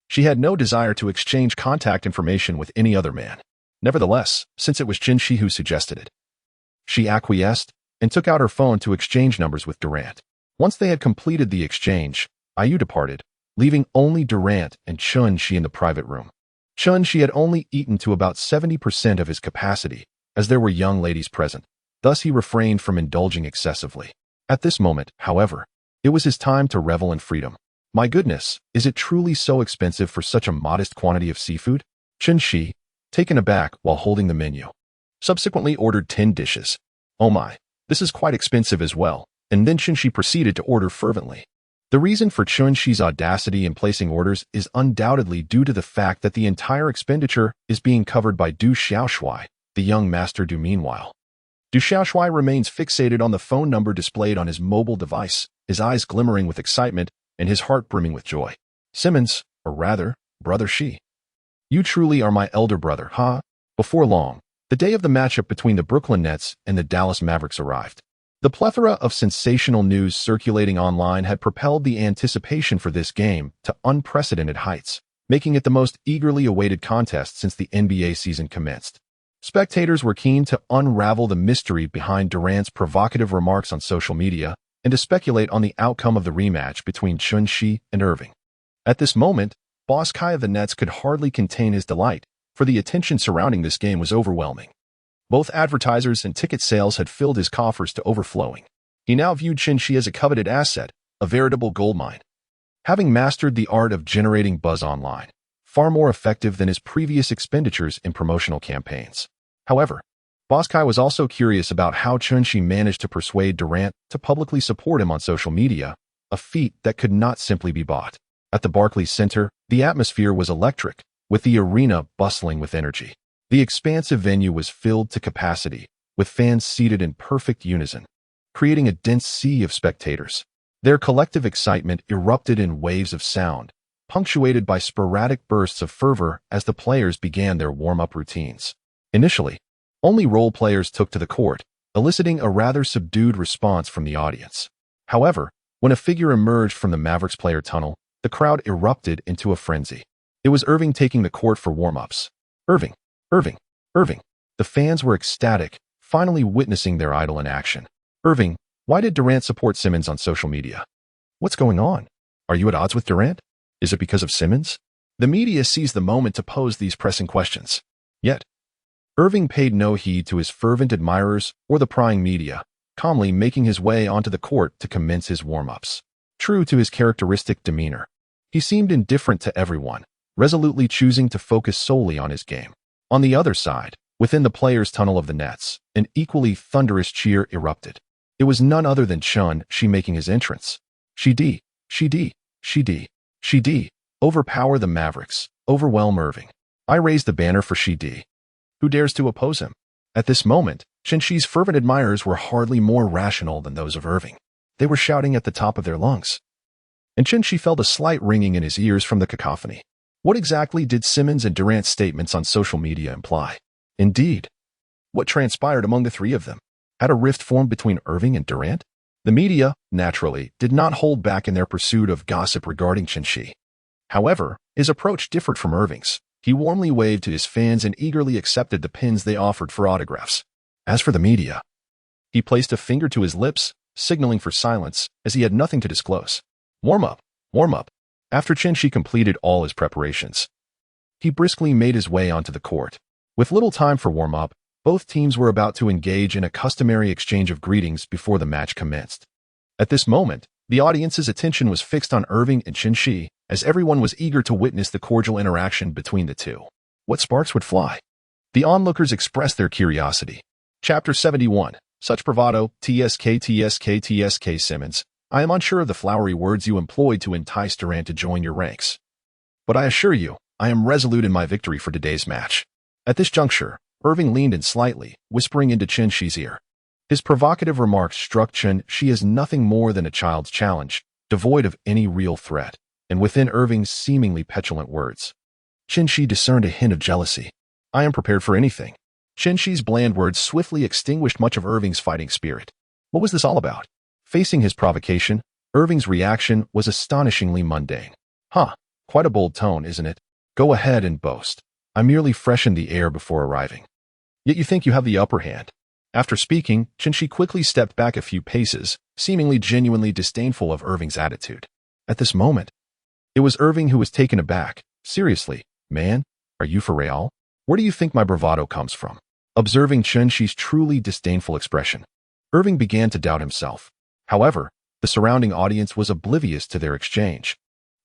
she had no desire to exchange contact information with any other man. Nevertheless, since it was Shi who suggested it, she acquiesced and took out her phone to exchange numbers with Durant. Once they had completed the exchange, Ayu departed, leaving only Durant and Shi in the private room. Shi had only eaten to about 70% of his capacity, as there were young ladies present. Thus he refrained from indulging excessively. At this moment, however, it was his time to revel in freedom. My goodness, is it truly so expensive for such a modest quantity of seafood? Shi, taken aback while holding the menu, subsequently ordered 10 dishes. Oh my, this is quite expensive as well. And then Shi proceeded to order fervently. The reason for Shi's audacity in placing orders is undoubtedly due to the fact that the entire expenditure is being covered by Du Xiaoshui, the young master Du. Meanwhile, Du Xiaoshui remains fixated on the phone number displayed on his mobile device, his eyes glimmering with excitement and his heart brimming with joy. "Simmons, or rather, brother Shi. You truly are my elder brother, huh?" Before long, the day of the matchup between the Brooklyn Nets and the Dallas Mavericks arrived. The plethora of sensational news circulating online had propelled the anticipation for this game to unprecedented heights, making it the most eagerly awaited contest since the NBA season commenced. Spectators were keen to unravel the mystery behind Durant's provocative remarks on social media and to speculate on the outcome of the rematch between Shi and Irving. At this moment, Boss Kai of the Nets could hardly contain his delight, for the attention surrounding this game was overwhelming. Both advertisers and ticket sales had filled his coffers to overflowing. He now viewed Shi as a coveted asset, a veritable goldmine. Having mastered the art of generating buzz online, far more effective than his previous expenditures in promotional campaigns. However, Boss Kai was also curious about how Shi managed to persuade Durant to publicly support him on social media, a feat that could not simply be bought. At the Barclays Center, the atmosphere was electric, with the arena bustling with energy. The expansive venue was filled to capacity, with fans seated in perfect unison, creating a dense sea of spectators. Their collective excitement erupted in waves of sound, punctuated by sporadic bursts of fervor as the players began their warm-up routines. Initially, only role players took to the court, eliciting a rather subdued response from the audience. However, when a figure emerged from the Mavericks player tunnel, the crowd erupted into a frenzy. It was Irving taking the court for warm-ups. Irving, Irving, Irving. The fans were ecstatic, finally witnessing their idol in action. Irving, why did Durant support Simmons on social media? What's going on? Are you at odds with Durant? Is it because of Simmons? The media seized the moment to pose these pressing questions. Yet, Irving paid no heed to his fervent admirers or the prying media, calmly making his way onto the court to commence his warm-ups. True to his characteristic demeanor, he seemed indifferent to everyone, resolutely choosing to focus solely on his game. On the other side, within the players' tunnel of the Nets, an equally thunderous cheer erupted. It was none other than Chun-Shi making his entrance. She overpower the Mavericks, overwhelm Irving. I raise the banner for She. Who dares to oppose him? At this moment, Chun-Shi's fervent admirers were hardly more rational than those of Irving. They were shouting at the top of their lungs. And Chun-Shi felt a slight ringing in his ears from the cacophony. What exactly did Simmons and Durant's statements on social media imply? Indeed, what transpired among the three of them? Had a rift formed between Irving and Durant? The media, naturally, did not hold back in their pursuit of gossip regarding Chun-Shi. However, his approach differed from Irving's. He warmly waved to his fans and eagerly accepted the pins they offered for autographs. As for the media, he placed a finger to his lips, signaling for silence, as he had nothing to disclose. Warm up. After Chun-Shi completed all his preparations, he briskly made his way onto the court. With little time for warm-up, both teams were about to engage in a customary exchange of greetings before the match commenced. At this moment, the audience's attention was fixed on Irving and Chun-Shi, as everyone was eager to witness the cordial interaction between the two. What sparks would fly? The onlookers expressed their curiosity. Chapter 71. Such bravado, TSK Simmons. I am unsure of the flowery words you employed to entice Durant to join your ranks. But I assure you, I am resolute in my victory for today's match. At this juncture, Irving leaned in slightly, whispering into Chun-Shi's ear. His provocative remarks struck Chun-Shi as nothing more than a child's challenge, devoid of any real threat. And within Irving's seemingly petulant words, Chun-Shi discerned a hint of jealousy. I am prepared for anything. Chun-Shi's bland words swiftly extinguished much of Irving's fighting spirit. What was this all about? Facing his provocation, Irving's reaction was astonishingly mundane. Quite a bold tone, isn't it? Go ahead and boast. I merely freshened the air before arriving. Yet you think you have the upper hand. After speaking, Chun-Shi quickly stepped back a few paces, seemingly genuinely disdainful of Irving's attitude. At this moment, it was Irving who was taken aback. Seriously, man, are you for real? Where do you think my bravado comes from? Observing Chun-Shi's truly disdainful expression, Irving began to doubt himself. However, the surrounding audience was oblivious to their exchange.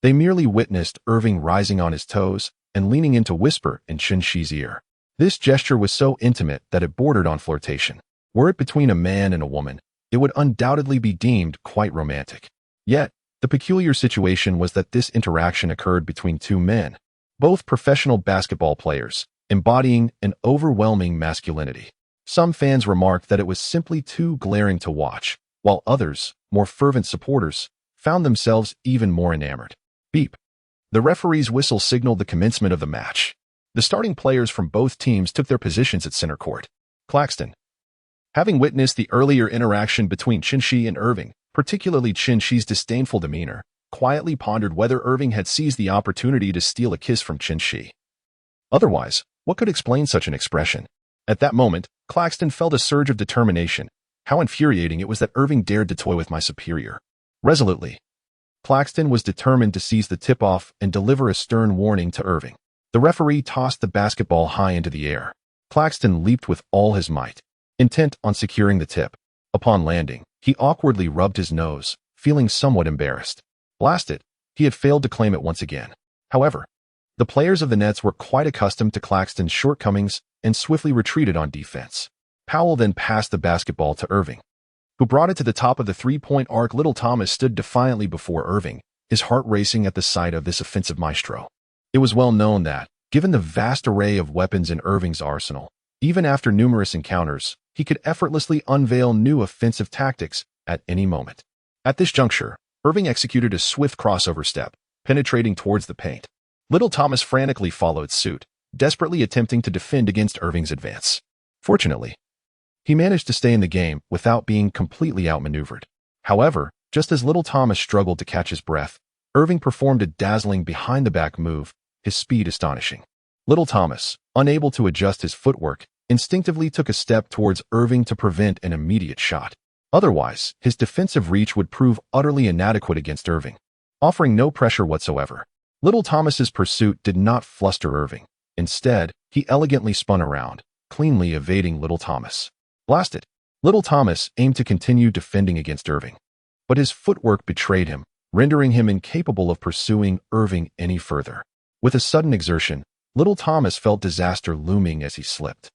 They merely witnessed Irving rising on his toes and leaning in to whisper in Chun-Shi's ear. This gesture was so intimate that it bordered on flirtation. Were it between a man and a woman, it would undoubtedly be deemed quite romantic. Yet, the peculiar situation was that this interaction occurred between two men, both professional basketball players, embodying an overwhelming masculinity. Some fans remarked that it was simply too glaring to watch, while others, more fervent supporters, found themselves even more enamored. Beep. The referee's whistle signaled the commencement of the match. The starting players from both teams took their positions at center court. Claxton, having witnessed the earlier interaction between Chun-Shi and Irving, particularly Chun-Shi's disdainful demeanor, quietly pondered whether Irving had seized the opportunity to steal a kiss from Chun-Shi. Otherwise, what could explain such an expression? At that moment, Claxton felt a surge of determination. How infuriating it was that Irving dared to toy with my superior. Resolutely, Claxton was determined to seize the tip-off and deliver a stern warning to Irving. The referee tossed the basketball high into the air. Claxton leaped with all his might, intent on securing the tip. Upon landing, he awkwardly rubbed his nose, feeling somewhat embarrassed. Blast it, he had failed to claim it once again. However, the players of the Nets were quite accustomed to Claxton's shortcomings and swiftly retreated on defense. Powell then passed the basketball to Irving, who brought it to the top of the three-point arc. Little Thomas stood defiantly before Irving, his heart racing at the sight of this offensive maestro. It was well known that, given the vast array of weapons in Irving's arsenal, even after numerous encounters, he could effortlessly unveil new offensive tactics at any moment. At this juncture, Irving executed a swift crossover step, penetrating towards the paint. Little Thomas frantically followed suit, desperately attempting to defend against Irving's advance. Fortunately, he managed to stay in the game without being completely outmaneuvered. However, just as Little Thomas struggled to catch his breath, Irving performed a dazzling behind-the-back move, his speed astonishing. Little Thomas, unable to adjust his footwork, instinctively took a step towards Irving to prevent an immediate shot. Otherwise, his defensive reach would prove utterly inadequate against Irving. Offering no pressure whatsoever, Little Thomas's pursuit did not fluster Irving. Instead, he elegantly spun around, cleanly evading Little Thomas. Blasted! Little Thomas aimed to continue defending against Irving, but his footwork betrayed him, rendering him incapable of pursuing Irving any further. With a sudden exertion, Little Thomas felt disaster looming as he slipped,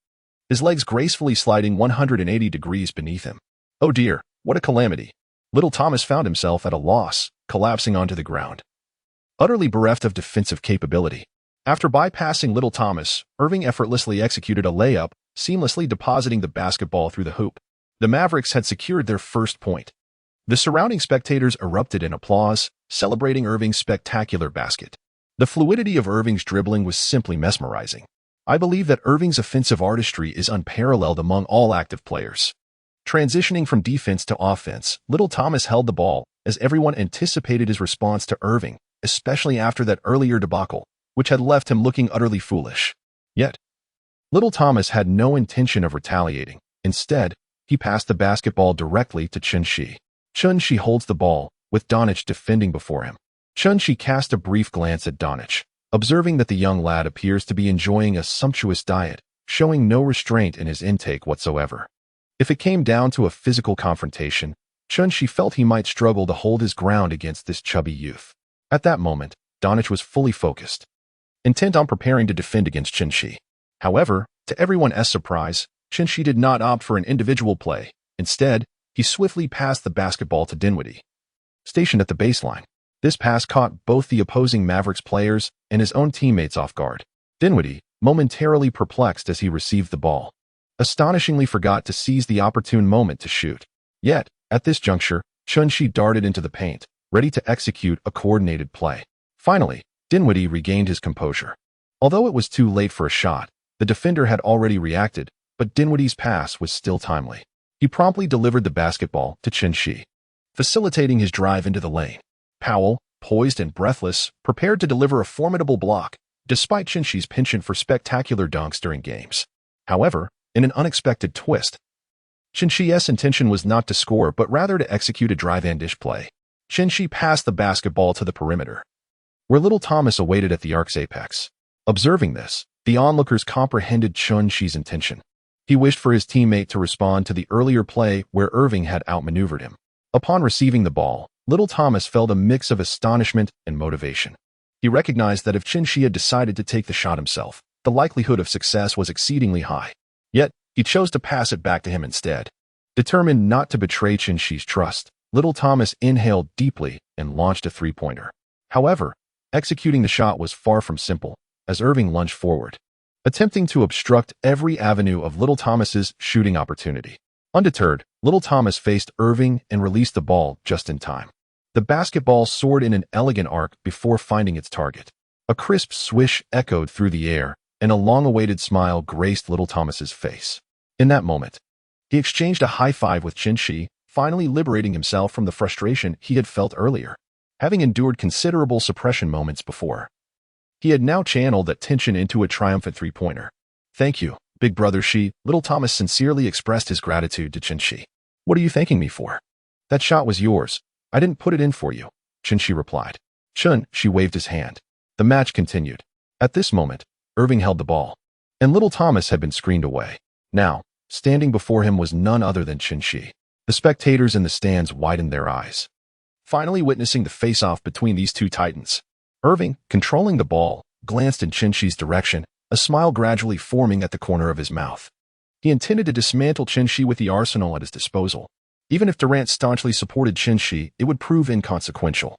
his legs gracefully sliding 180 degrees beneath him. Oh dear, what a calamity! Little Thomas found himself at a loss, collapsing onto the ground, utterly bereft of defensive capability. After bypassing Little Thomas, Irving effortlessly executed a layup, seamlessly depositing the basketball through the hoop. The Mavericks had secured their first point. The surrounding spectators erupted in applause, celebrating Irving's spectacular basket. The fluidity of Irving's dribbling was simply mesmerizing. I believe that Irving's offensive artistry is unparalleled among all active players. Transitioning from defense to offense, Little Thomas held the ball as everyone anticipated his response to Irving, especially after that earlier debacle, which had left him looking utterly foolish. Yet, Little Thomas had no intention of retaliating. Instead, he passed the basketball directly to Chun-Shi. Chun-Shi holds the ball, with Donich defending before him. Chun-Shi cast a brief glance at Donich, observing that the young lad appears to be enjoying a sumptuous diet, showing no restraint in his intake whatsoever. If it came down to a physical confrontation, Chun-Shi felt he might struggle to hold his ground against this chubby youth. At that moment, Donich was fully focused, intent on preparing to defend against Chun-Shi. However, to everyone's surprise, Chun-Shi did not opt for an individual play. Instead, he swiftly passed the basketball to Dinwiddie, stationed at the baseline. This pass caught both the opposing Mavericks players and his own teammates off guard. Dinwiddie, momentarily perplexed as he received the ball, astonishingly forgot to seize the opportune moment to shoot. Yet, at this juncture, Chun-Shi darted into the paint, ready to execute a coordinated play. Finally, Dinwiddie regained his composure. Although it was too late for a shot, the defender had already reacted, but Dinwiddie's pass was still timely. He promptly delivered the basketball to Chun-Shi, facilitating his drive into the lane. Powell, poised and breathless, prepared to deliver a formidable block, despite Chun-Shi's penchant for spectacular dunks during games. However, in an unexpected twist, Chun-Shi's intention was not to score but rather to execute a drive-and-dish play. Chun-Shi passed the basketball to the perimeter, where Little Thomas awaited at the arc's apex. Observing this, the onlookers comprehended Chun-Shi's intention. He wished for his teammate to respond to the earlier play where Irving had outmaneuvered him. Upon receiving the ball, Little Thomas felt a mix of astonishment and motivation. He recognized that if Chun-Shi had decided to take the shot himself, the likelihood of success was exceedingly high. Yet, he chose to pass it back to him instead. Determined not to betray Chun-Shi's trust, Little Thomas inhaled deeply and launched a three-pointer. However, executing the shot was far from simple, as Irving lunged forward, attempting to obstruct every avenue of Little Thomas's shooting opportunity. Undeterred, Little Thomas faced Irving and released the ball just in time. The basketball soared in an elegant arc before finding its target. A crisp swish echoed through the air, and a long-awaited smile graced Little Thomas's face. In that moment, he exchanged a high five with Chun-Shi, finally liberating himself from the frustration he had felt earlier. Having endured considerable suppression moments before, he had now channeled that tension into a triumphant three-pointer. "Thank you, big brother Shi." Little Thomas sincerely expressed his gratitude to Chun-Shi. "What are you thanking me for? That shot was yours. I didn't put it in for you," Chun-Shi replied. Chun-Shi waved his hand. The match continued. At this moment, Irving held the ball, and Little Thomas had been screened away. Now, standing before him was none other than Chun-Shi. The spectators in the stands widened their eyes, finally witnessing the face-off between these two titans. Irving, controlling the ball, glanced in Chun-Shi's direction, a smile gradually forming at the corner of his mouth. He intended to dismantle Chun-Shi with the arsenal at his disposal. Even if Durant staunchly supported Chun-Shi, it would prove inconsequential.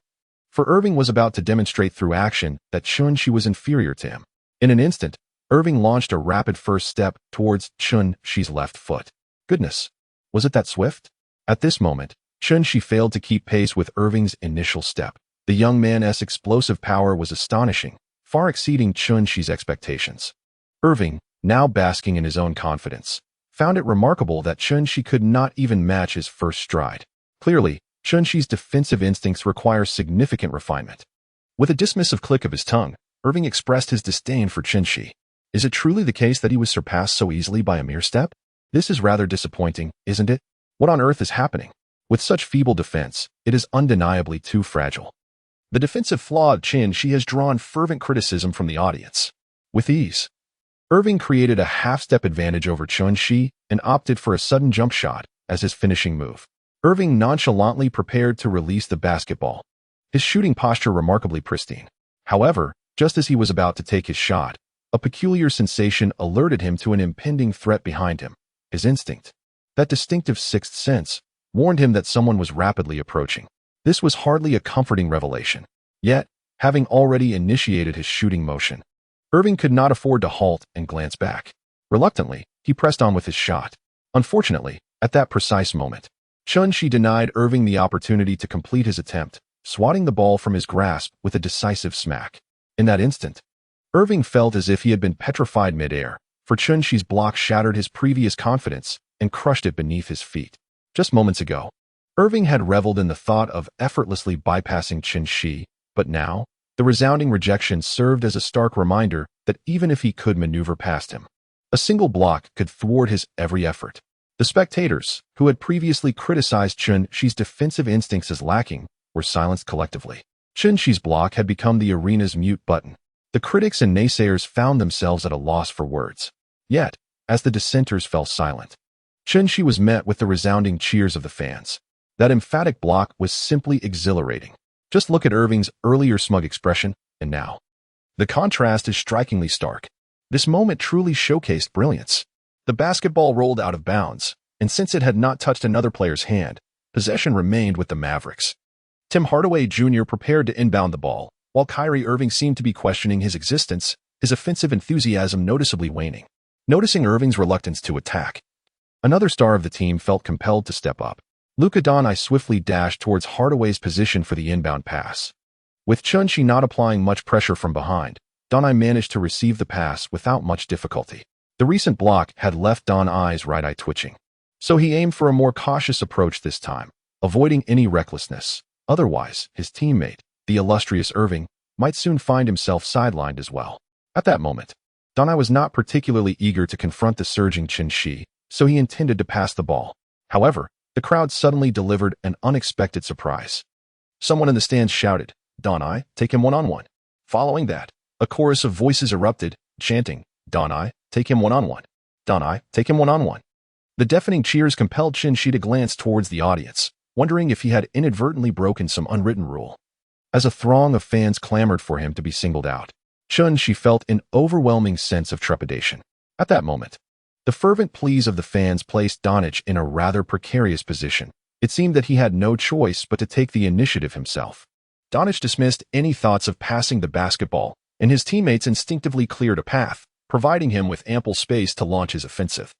For Irving was about to demonstrate through action that Chun-Shi was inferior to him. In an instant, Irving launched a rapid first step towards Chun-Shi's left foot. Goodness, was it that swift? At this moment, Chun-Shi failed to keep pace with Irving's initial step. The young man's explosive power was astonishing, far exceeding Chun-Shi's expectations. Irving, now basking in his own confidence, found it remarkable that Chun-Shi could not even match his first stride. Clearly, Chun-Shi's defensive instincts require significant refinement. With a dismissive click of his tongue, Irving expressed his disdain for Chun-Shi. Is it truly the case that he was surpassed so easily by a mere step? This is rather disappointing, isn't it? What on earth is happening? With such feeble defense, it is undeniably too fragile. The defensive flaw of Chun-Shi has drawn fervent criticism from the audience. With ease, Irving created a half-step advantage over Chun-Shi and opted for a sudden jump shot as his finishing move. Irving nonchalantly prepared to release the basketball, his shooting posture remarkably pristine. However, just as he was about to take his shot, a peculiar sensation alerted him to an impending threat behind him. His instinct, that distinctive sixth sense, warned him that someone was rapidly approaching. This was hardly a comforting revelation. Yet, having already initiated his shooting motion, Irving could not afford to halt and glance back. Reluctantly, he pressed on with his shot. Unfortunately, at that precise moment, Chun-Shi denied Irving the opportunity to complete his attempt, swatting the ball from his grasp with a decisive smack. In that instant, Irving felt as if he had been petrified midair, for Chun-Shi's block shattered his previous confidence and crushed it beneath his feet. Just moments ago, Irving had reveled in the thought of effortlessly bypassing Chun-Shi, but now, the resounding rejection served as a stark reminder that even if he could maneuver past him, a single block could thwart his every effort. The spectators, who had previously criticized Chun-Shi's defensive instincts as lacking, were silenced collectively. Chun-Shi's block had become the arena's mute button. The critics and naysayers found themselves at a loss for words. Yet, as the dissenters fell silent, Chun-Shi was met with the resounding cheers of the fans. That emphatic block was simply exhilarating. Just look at Irving's earlier smug expression, and now. The contrast is strikingly stark. This moment truly showcased brilliance. The basketball rolled out of bounds, and since it had not touched another player's hand, possession remained with the Mavericks. Tim Hardaway Jr. prepared to inbound the ball, while Kyrie Irving seemed to be questioning his existence, his offensive enthusiasm noticeably waning. Noticing Irving's reluctance to attack, another star of the team felt compelled to step up. Luka Doncic swiftly dashed towards Hardaway's position for the inbound pass. With Chun-Shi not applying much pressure from behind, Doncic managed to receive the pass without much difficulty. The recent block had left Doncic's right eye twitching, so he aimed for a more cautious approach this time, avoiding any recklessness. Otherwise, his teammate, the illustrious Irving, might soon find himself sidelined as well. At that moment, Doncic was not particularly eager to confront the surging Chun-Shi, so he intended to pass the ball. However, the crowd suddenly delivered an unexpected surprise. Someone in the stands shouted, "Doncic, take him one-on-one." Following that, a chorus of voices erupted, chanting, "Doncic, take him one-on-one. Doncic, take him one-on-one." The deafening cheers compelled Chun-Shi to glance towards the audience, wondering if he had inadvertently broken some unwritten rule. As a throng of fans clamored for him to be singled out, Chun-Shi felt an overwhelming sense of trepidation. At that moment, the fervent pleas of the fans placed Doncic in a rather precarious position. It seemed that he had no choice but to take the initiative himself. Doncic dismissed any thoughts of passing the basketball, and his teammates instinctively cleared a path, providing him with ample space to launch his offensive.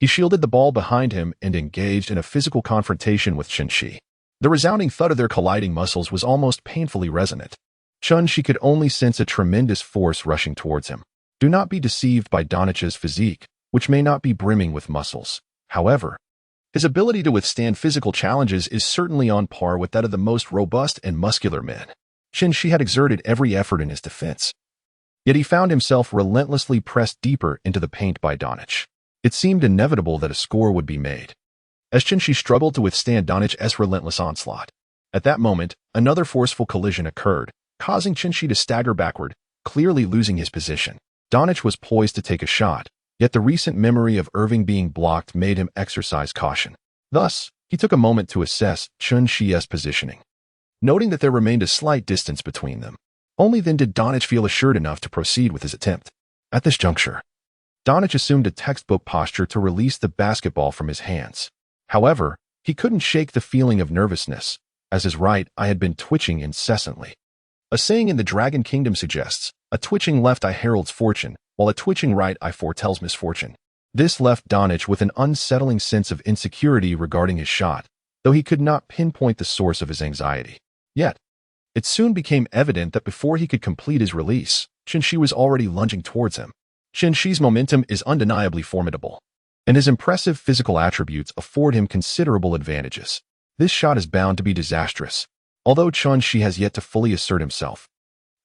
He shielded the ball behind him and engaged in a physical confrontation with Chun-Shi. The resounding thud of their colliding muscles was almost painfully resonant. Chun-Shi could only sense a tremendous force rushing towards him. Do not be deceived by Doncic's physique, which may not be brimming with muscles. However, his ability to withstand physical challenges is certainly on par with that of the most robust and muscular men. Chun-Shi had exerted every effort in his defense. Yet he found himself relentlessly pressed deeper into the paint by Doncic. It seemed inevitable that a score would be made, as Chun-Shi struggled to withstand Doncic's relentless onslaught. At that moment, another forceful collision occurred, causing Chun-Shi to stagger backward, clearly losing his position. Doncic was poised to take a shot, yet the recent memory of Irving being blocked made him exercise caution. Thus, he took a moment to assess Chun-Shi's positioning, noting that there remained a slight distance between them. Only then did Doncic feel assured enough to proceed with his attempt. At this juncture, Doncic assumed a textbook posture to release the basketball from his hands. However, he couldn't shake the feeling of nervousness, as his right eye had been twitching incessantly. A saying in the Dragon Kingdom suggests, "A twitching left eye heralds fortune, while a twitching right eye foretells misfortune." This left Donich with an unsettling sense of insecurity regarding his shot, though he could not pinpoint the source of his anxiety. Yet, it soon became evident that before he could complete his release, Chen-Shi was already lunging towards him. Chen-Shi's momentum is undeniably formidable, and his impressive physical attributes afford him considerable advantages. This shot is bound to be disastrous. Although Chen-Shi has yet to fully assert himself,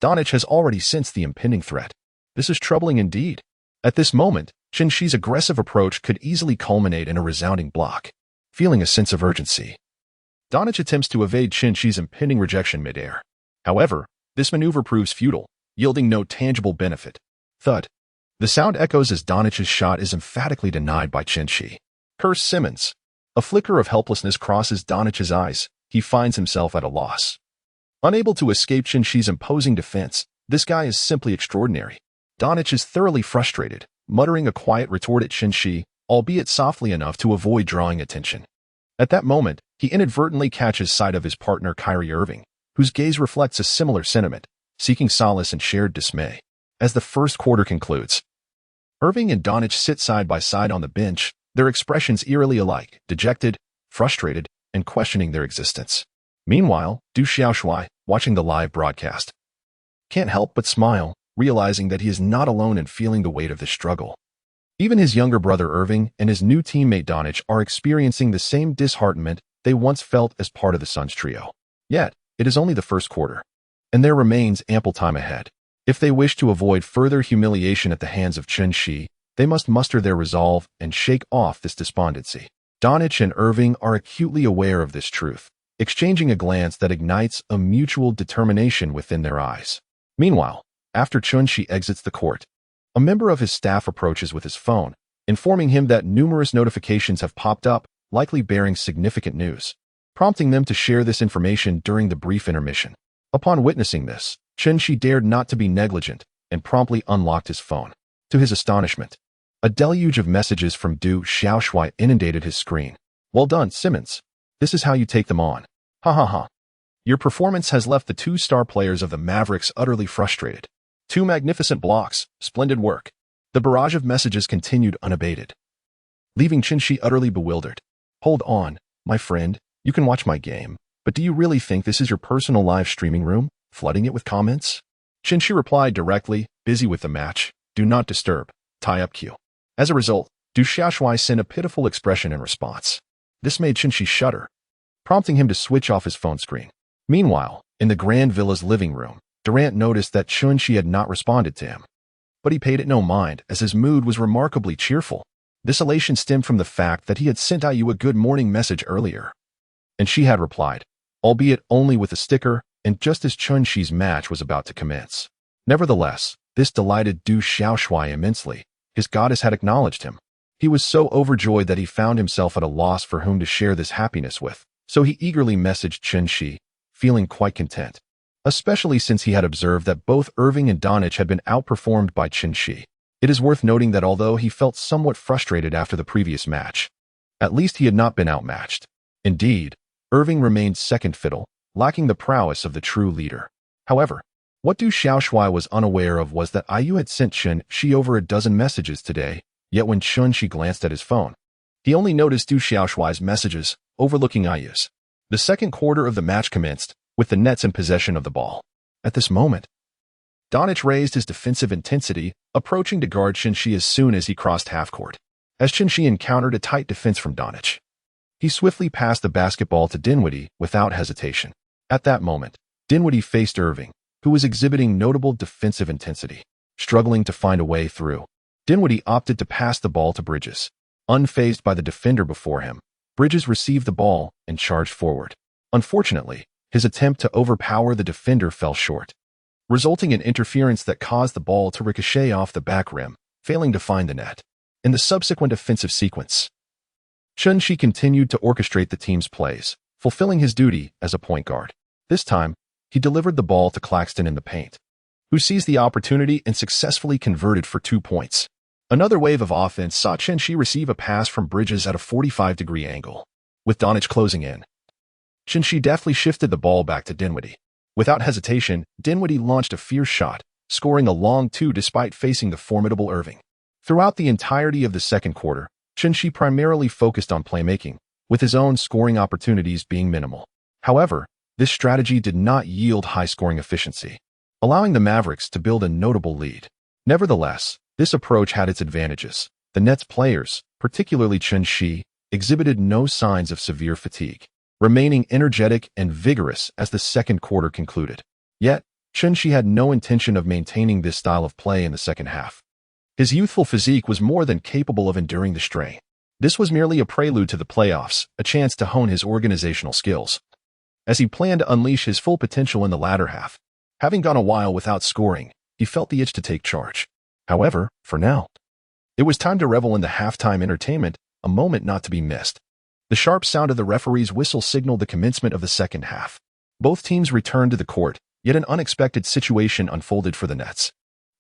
Donich has already sensed the impending threat. This is troubling indeed. At this moment, Chen-Shi's aggressive approach could easily culminate in a resounding block. Feeling a sense of urgency, Donich attempts to evade Chen-Shi's impending rejection midair. However, this maneuver proves futile, yielding no tangible benefit. Thud. The sound echoes as Donich's shot is emphatically denied by Chen-Shi. Curse Simmons. A flicker of helplessness crosses Donich's eyes. He finds himself at a loss. Unable to escape Chen-Shi's imposing defense, this guy is simply extraordinary. Donich is thoroughly frustrated, muttering a quiet retort at Chen-Shi, albeit softly enough to avoid drawing attention. At that moment, he inadvertently catches sight of his partner Kyrie Irving, whose gaze reflects a similar sentiment, seeking solace in shared dismay. As the first quarter concludes, Irving and Donich sit side by side on the bench, their expressions eerily alike, dejected, frustrated, and questioning their existence. Meanwhile, Du Xiaoshui, watching the live broadcast, can't help but smile, realizing that he is not alone in feeling the weight of the struggle. Even his younger brother Irving and his new teammate Donich are experiencing the same disheartenment they once felt as part of the Suns trio. Yet, it is only the first quarter, and there remains ample time ahead. If they wish to avoid further humiliation at the hands of Chen-Shi, they must muster their resolve and shake off this despondency. Donich and Irving are acutely aware of this truth, exchanging a glance that ignites a mutual determination within their eyes. Meanwhile, after Chen-Shi exits the court, a member of his staff approaches with his phone, informing him that numerous notifications have popped up, likely bearing significant news, prompting them to share this information during the brief intermission. Upon witnessing this, Chen-Shi dared not to be negligent and promptly unlocked his phone. To his astonishment, a deluge of messages from Du Xiaoshui inundated his screen. Well done, Simmons. This is how you take them on. Ha ha ha. Your performance has left the two star players of the Mavericks utterly frustrated. 2 magnificent blocks, splendid work. The barrage of messages continued unabated, leaving Chen-Shi utterly bewildered. Hold on, my friend, you can watch my game, but do you really think this is your personal live streaming room, flooding it with comments? Chen-Shi replied directly, busy with the match. Do not disturb. Tie up Q. As a result, Du Xiaoshui sent a pitiful expression in response. This made Chen-Shi shudder, prompting him to switch off his phone screen. Meanwhile, in the Grand Villa's living room, Durant noticed that Chen-Shi had not responded to him. But he paid it no mind, as his mood was remarkably cheerful. This elation stemmed from the fact that he had sent IU a good morning message earlier, and she had replied, albeit only with a sticker, and just as Chen-Shi's match was about to commence. Nevertheless, this delighted Du Xiaoshui immensely. His goddess had acknowledged him. He was so overjoyed that he found himself at a loss for whom to share this happiness with, so he eagerly messaged Chen-Shi, feeling quite content, especially since he had observed that both Irving and Donich had been outperformed by Chen-Shi. It is worth noting that although he felt somewhat frustrated after the previous match, at least he had not been outmatched. Indeed, Irving remained second fiddle, lacking the prowess of the true leader. However, what Du Xiaoshui was unaware of was that IU had sent Chen-Shi over a dozen messages today, yet when Chen-Shi glanced at his phone, he only noticed Du Xiaoshui's messages, overlooking IU's. The second quarter of the match commenced, with the Nets in possession of the ball. At this moment, Donich raised his defensive intensity, approaching to guard Chen-Shi as soon as he crossed half-court. As Chen-Shi encountered a tight defense from Donich, he swiftly passed the basketball to Dinwiddie without hesitation. At that moment, Dinwiddie faced Irving, who was exhibiting notable defensive intensity. Struggling to find a way through, Dinwiddie opted to pass the ball to Bridges. Unfazed by the defender before him, Bridges received the ball and charged forward. Unfortunately, his attempt to overpower the defender fell short, resulting in interference that caused the ball to ricochet off the back rim, failing to find the net. In the subsequent offensive sequence, Chen-Shi continued to orchestrate the team's plays, fulfilling his duty as a point guard. This time, he delivered the ball to Claxton in the paint, who seized the opportunity and successfully converted for 2 points. Another wave of offense saw Chen-Shi receive a pass from Bridges at a 45-degree angle. With Donich closing in, Chen-Shi deftly shifted the ball back to Dinwiddie. Without hesitation, Dinwiddie launched a fierce shot, scoring a long 2 despite facing the formidable Irving. Throughout the entirety of the second quarter, Shi primarily focused on playmaking, with his own scoring opportunities being minimal. However, this strategy did not yield high scoring efficiency, allowing the Mavericks to build a notable lead. Nevertheless, this approach had its advantages. The Nets players, particularly Shi, exhibited no signs of severe fatigue, remaining energetic and vigorous as the second quarter concluded. Yet, Shi had no intention of maintaining this style of play in the second half. His youthful physique was more than capable of enduring the strain. This was merely a prelude to the playoffs, a chance to hone his organizational skills. As he planned to unleash his full potential in the latter half, having gone a while without scoring, he felt the itch to take charge. However, for now, it was time to revel in the halftime entertainment, a moment not to be missed. The sharp sound of the referee's whistle signaled the commencement of the second half. Both teams returned to the court, yet an unexpected situation unfolded for the Nets.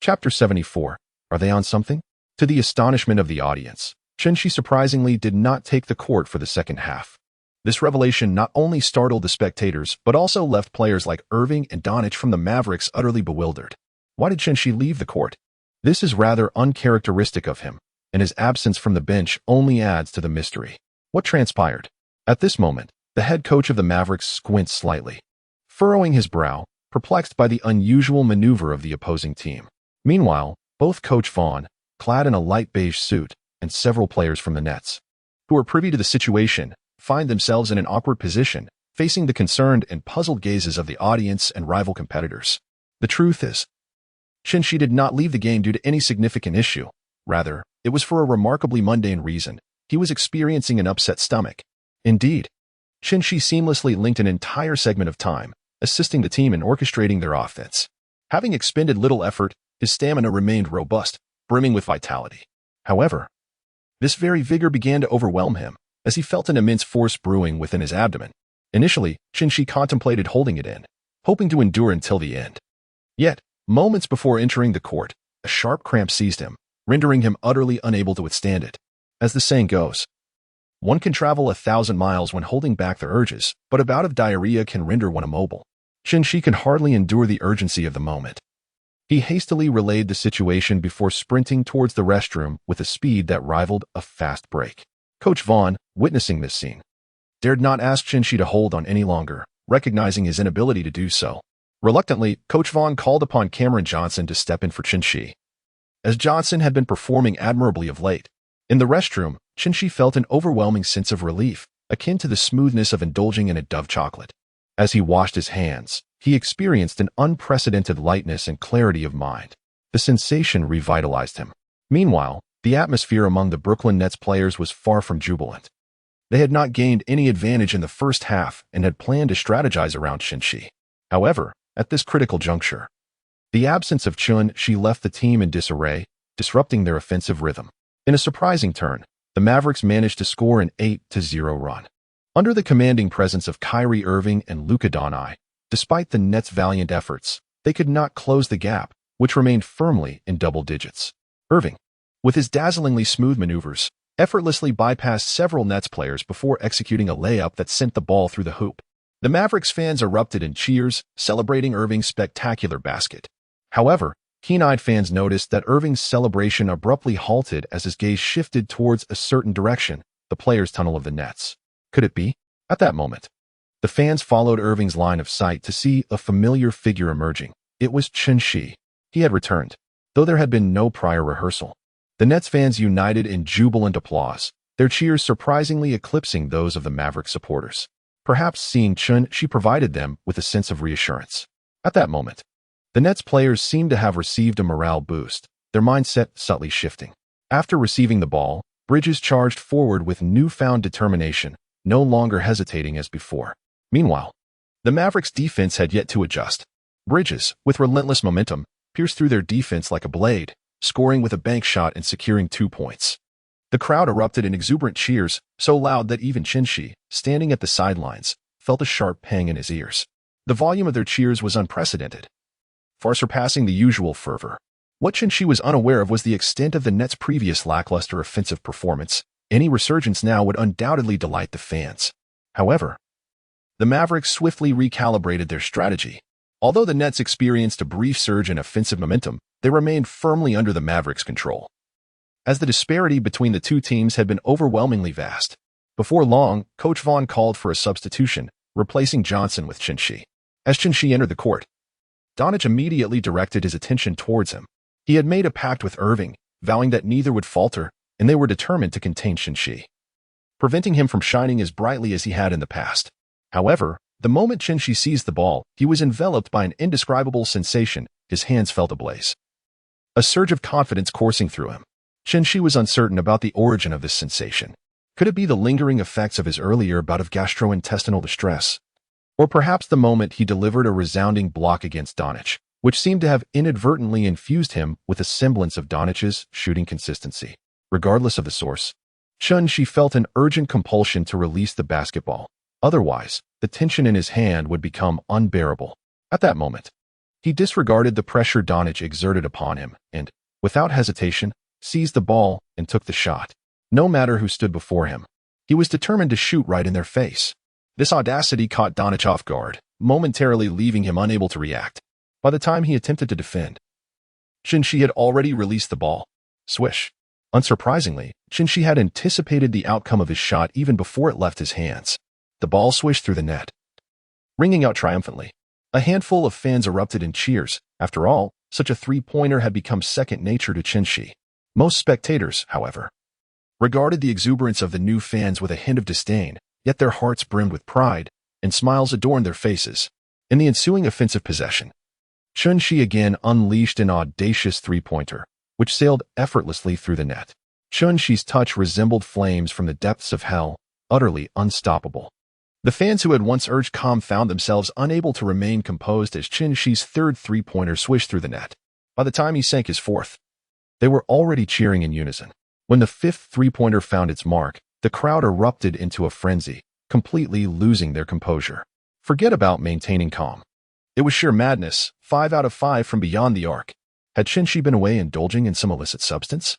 Chapter 74. Are they on something? To the astonishment of the audience, Shi surprisingly did not take the court for the second half. This revelation not only startled the spectators, but also left players like Irving and Doncic from the Mavericks utterly bewildered. Why did Shi leave the court? This is rather uncharacteristic of him, and his absence from the bench only adds to the mystery. What transpired? At this moment, the head coach of the Mavericks squints slightly, furrowing his brow, perplexed by the unusual maneuver of the opposing team. Meanwhile, both Coach Vaughn, clad in a light beige suit, and several players from the Nets, who are privy to the situation, find themselves in an awkward position, facing the concerned and puzzled gazes of the audience and rival competitors. The truth is, Shi did not leave the game due to any significant issue. Rather, it was for a remarkably mundane reason. He was experiencing an upset stomach. Indeed, Shi seamlessly linked an entire segment of time, assisting the team in orchestrating their offense. Having expended little effort, his stamina remained robust, brimming with vitality. However, this very vigor began to overwhelm him, as he felt an immense force brewing within his abdomen. Initially, Shi contemplated holding it in, hoping to endure until the end. Yet, moments before entering the court, a sharp cramp seized him, rendering him utterly unable to withstand it. As the saying goes, one can travel 1,000 miles when holding back the urges, but a bout of diarrhea can render one immobile. Shi could hardly endure the urgency of the moment. He hastily relayed the situation before sprinting towards the restroom with a speed that rivaled a fast break. Coach Vaughn, witnessing this scene, dared not ask Shi to hold on any longer, recognizing his inability to do so. Reluctantly, Coach Vaughn called upon Cameron Johnson to step in for Shi. As Johnson had been performing admirably of late, in the restroom, Shi felt an overwhelming sense of relief, akin to the smoothness of indulging in a Dove chocolate. As he washed his hands, he experienced an unprecedented lightness and clarity of mind. The sensation revitalized him. Meanwhile, the atmosphere among the Brooklyn Nets players was far from jubilant. They had not gained any advantage in the first half and had planned to strategize around Shi. However, at this critical juncture, the absence of Shi left the team in disarray, disrupting their offensive rhythm. In a surprising turn, the Mavericks managed to score an 8-0 run. Under the commanding presence of Kyrie Irving and Luka Doncic, despite the Nets' valiant efforts, they could not close the gap, which remained firmly in double digits. Irving, with his dazzlingly smooth maneuvers, effortlessly bypassed several Nets players before executing a layup that sent the ball through the hoop. The Mavericks fans erupted in cheers, celebrating Irving's spectacular basket. However, keen-eyed fans noticed that Irving's celebration abruptly halted as his gaze shifted towards a certain direction, the players' tunnel of the Nets. Could it be? At that moment, the fans followed Irving's line of sight to see a familiar figure emerging. It was Shi. He had returned, though there had been no prior rehearsal. The Nets fans united in jubilant applause, their cheers surprisingly eclipsing those of the Mavericks supporters. Perhaps seeing Shi provided them with a sense of reassurance. At that moment, the Nets players seemed to have received a morale boost, their mindset subtly shifting. After receiving the ball, Bridges charged forward with newfound determination, no longer hesitating as before. Meanwhile, the Mavericks' defense had yet to adjust. Bridges, with relentless momentum, pierced through their defense like a blade, scoring with a bank shot and securing 2 points. The crowd erupted in exuberant cheers, so loud that even Shi, standing at the sidelines, felt a sharp pang in his ears. The volume of their cheers was unprecedented, far surpassing the usual fervor. What Shi was unaware of was the extent of the Nets' previous lackluster offensive performance. Any resurgence now would undoubtedly delight the fans. However, the Mavericks swiftly recalibrated their strategy. Although the Nets experienced a brief surge in offensive momentum, they remained firmly under the Mavericks' control. as the disparity between the two teams had been overwhelmingly vast. Before long, Coach Vaughn called for a substitution, replacing Johnson with Chin-Shi. As Chin-Shi entered the court, Donich immediately directed his attention towards him. He had made a pact with Irving, vowing that neither would falter, and they were determined to contain Chin-Shi, preventing him from shining as brightly as he had in the past. However, the moment Chin-Shi seized the ball, he was enveloped by an indescribable sensation. His hands felt ablaze, a surge of confidence coursing through him. Chin-Shi was uncertain about the origin of this sensation. Could it be the lingering effects of his earlier bout of gastrointestinal distress? Or perhaps the moment he delivered a resounding block against Donich, which seemed to have inadvertently infused him with a semblance of Donich's shooting consistency. Regardless of the source, Chin-Shi felt an urgent compulsion to release the basketball. Otherwise, the tension in his hand would become unbearable. At that moment, he disregarded the pressure Donich exerted upon him and, without hesitation, seized the ball and took the shot. No matter who stood before him, he was determined to shoot right in their face. This audacity caught Donich off guard, momentarily leaving him unable to react. By the time he attempted to defend, Chin-Shi had already released the ball. Swish. Unsurprisingly, Chin-Shi had anticipated the outcome of his shot even before it left his hands. The ball swished through the net, ringing out triumphantly. A handful of fans erupted in cheers. After all, such a three-pointer had become second nature to Chin-Shi. Most spectators, however, regarded the exuberance of the new fans with a hint of disdain, yet their hearts brimmed with pride, and smiles adorned their faces. In the ensuing offensive possession, Chin-Shi again unleashed an audacious three-pointer, which sailed effortlessly through the net. Chin-Shi's touch resembled flames from the depths of hell, utterly unstoppable. The fans who had once urged calm found themselves unable to remain composed as Chin-Shi's third three-pointer swished through the net. By the time he sank his fourth, they were already cheering in unison. When the fifth three-pointer found its mark, the crowd erupted into a frenzy, completely losing their composure. Forget about maintaining calm. It was sheer madness, 5 out of 5 from beyond the arc. Had Chin-Shi been away indulging in some illicit substance?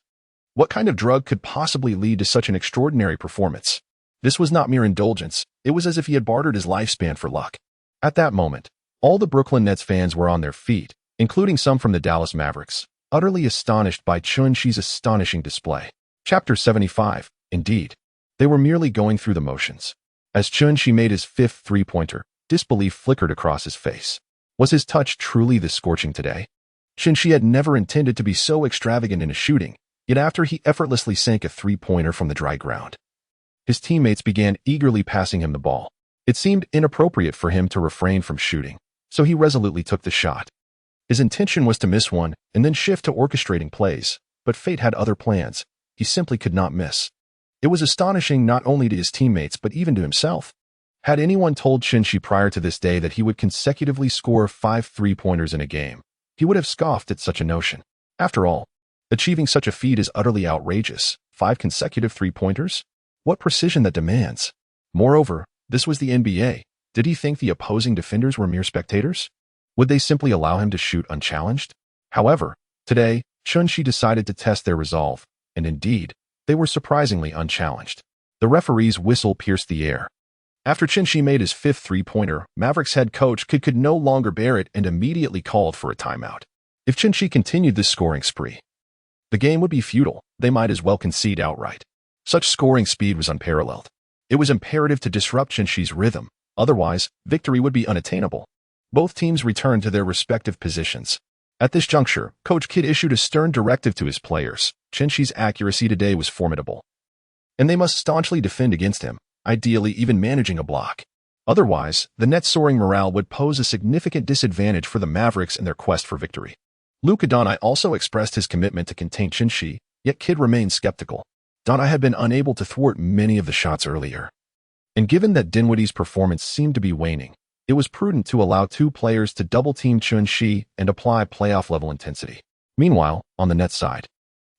What kind of drug could possibly lead to such an extraordinary performance? This was not mere indulgence. It was as if he had bartered his lifespan for luck. At that moment, all the Brooklyn Nets fans were on their feet, including some from the Dallas Mavericks, utterly astonished by Chin-Shi's astonishing display. Chapter 75. Indeed, they were merely going through the motions. As Chin-Shi made his fifth three-pointer, disbelief flickered across his face. Was his touch truly this scorching today? Chin-Shi had never intended to be so extravagant in his shooting, yet after he effortlessly sank a three-pointer from the dry ground, his teammates began eagerly passing him the ball. It seemed inappropriate for him to refrain from shooting, so he resolutely took the shot. His intention was to miss one and then shift to orchestrating plays, but fate had other plans. He simply could not miss. It was astonishing not only to his teammates but even to himself. Had anyone told Chin-Shi prior to this day that he would consecutively score 5 three-pointers in a game, he would have scoffed at such a notion. After all, achieving such a feat is utterly outrageous. 5 consecutive three-pointers? What precision that demands. Moreover, this was the NBA. Did he think the opposing defenders were mere spectators? Would they simply allow him to shoot unchallenged? However, today, Chin-Shi decided to test their resolve, and indeed, they were surprisingly unchallenged. The referee's whistle pierced the air. After Chin-Shi made his fifth three-pointer, Mavericks head coach could no longer bear it and immediately called for a timeout. If Chin-Shi continued this scoring spree, the game would be futile. They might as well concede outright. Such scoring speed was unparalleled. It was imperative to disrupt Chin-Shi's rhythm, otherwise, victory would be unattainable. Both teams returned to their respective positions. At this juncture, Coach Kidd issued a stern directive to his players. Chin-Shi's accuracy today was formidable, and they must staunchly defend against him, ideally even managing a block. Otherwise, the Nets' soaring morale would pose a significant disadvantage for the Mavericks in their quest for victory. Luka Doncic also expressed his commitment to contain Chin-Shi, yet Kidd remained skeptical. Doncic had been unable to thwart many of the shots earlier, and given that Dinwiddie's performance seemed to be waning, it was prudent to allow two players to double-team Chin-Shi and apply playoff-level intensity. Meanwhile, on the Nets side,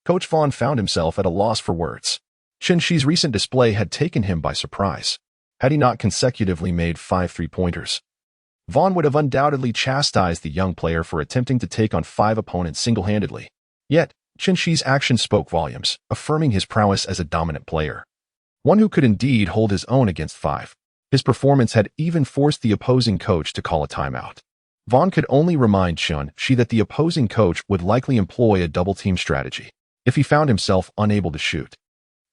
Coach Vaughn found himself at a loss for words. Chin-Shi's recent display had taken him by surprise. Had he not consecutively made 5 three-pointers, Vaughn would have undoubtedly chastised the young player for attempting to take on 5 opponents single-handedly. Yet, Chin-Shi's actions spoke volumes, affirming his prowess as a dominant player, one who could indeed hold his own against 5. His performance had even forced the opposing coach to call a timeout. Vaughn could only remind Chin-Shi that the opposing coach would likely employ a double-team strategy. if he found himself unable to shoot.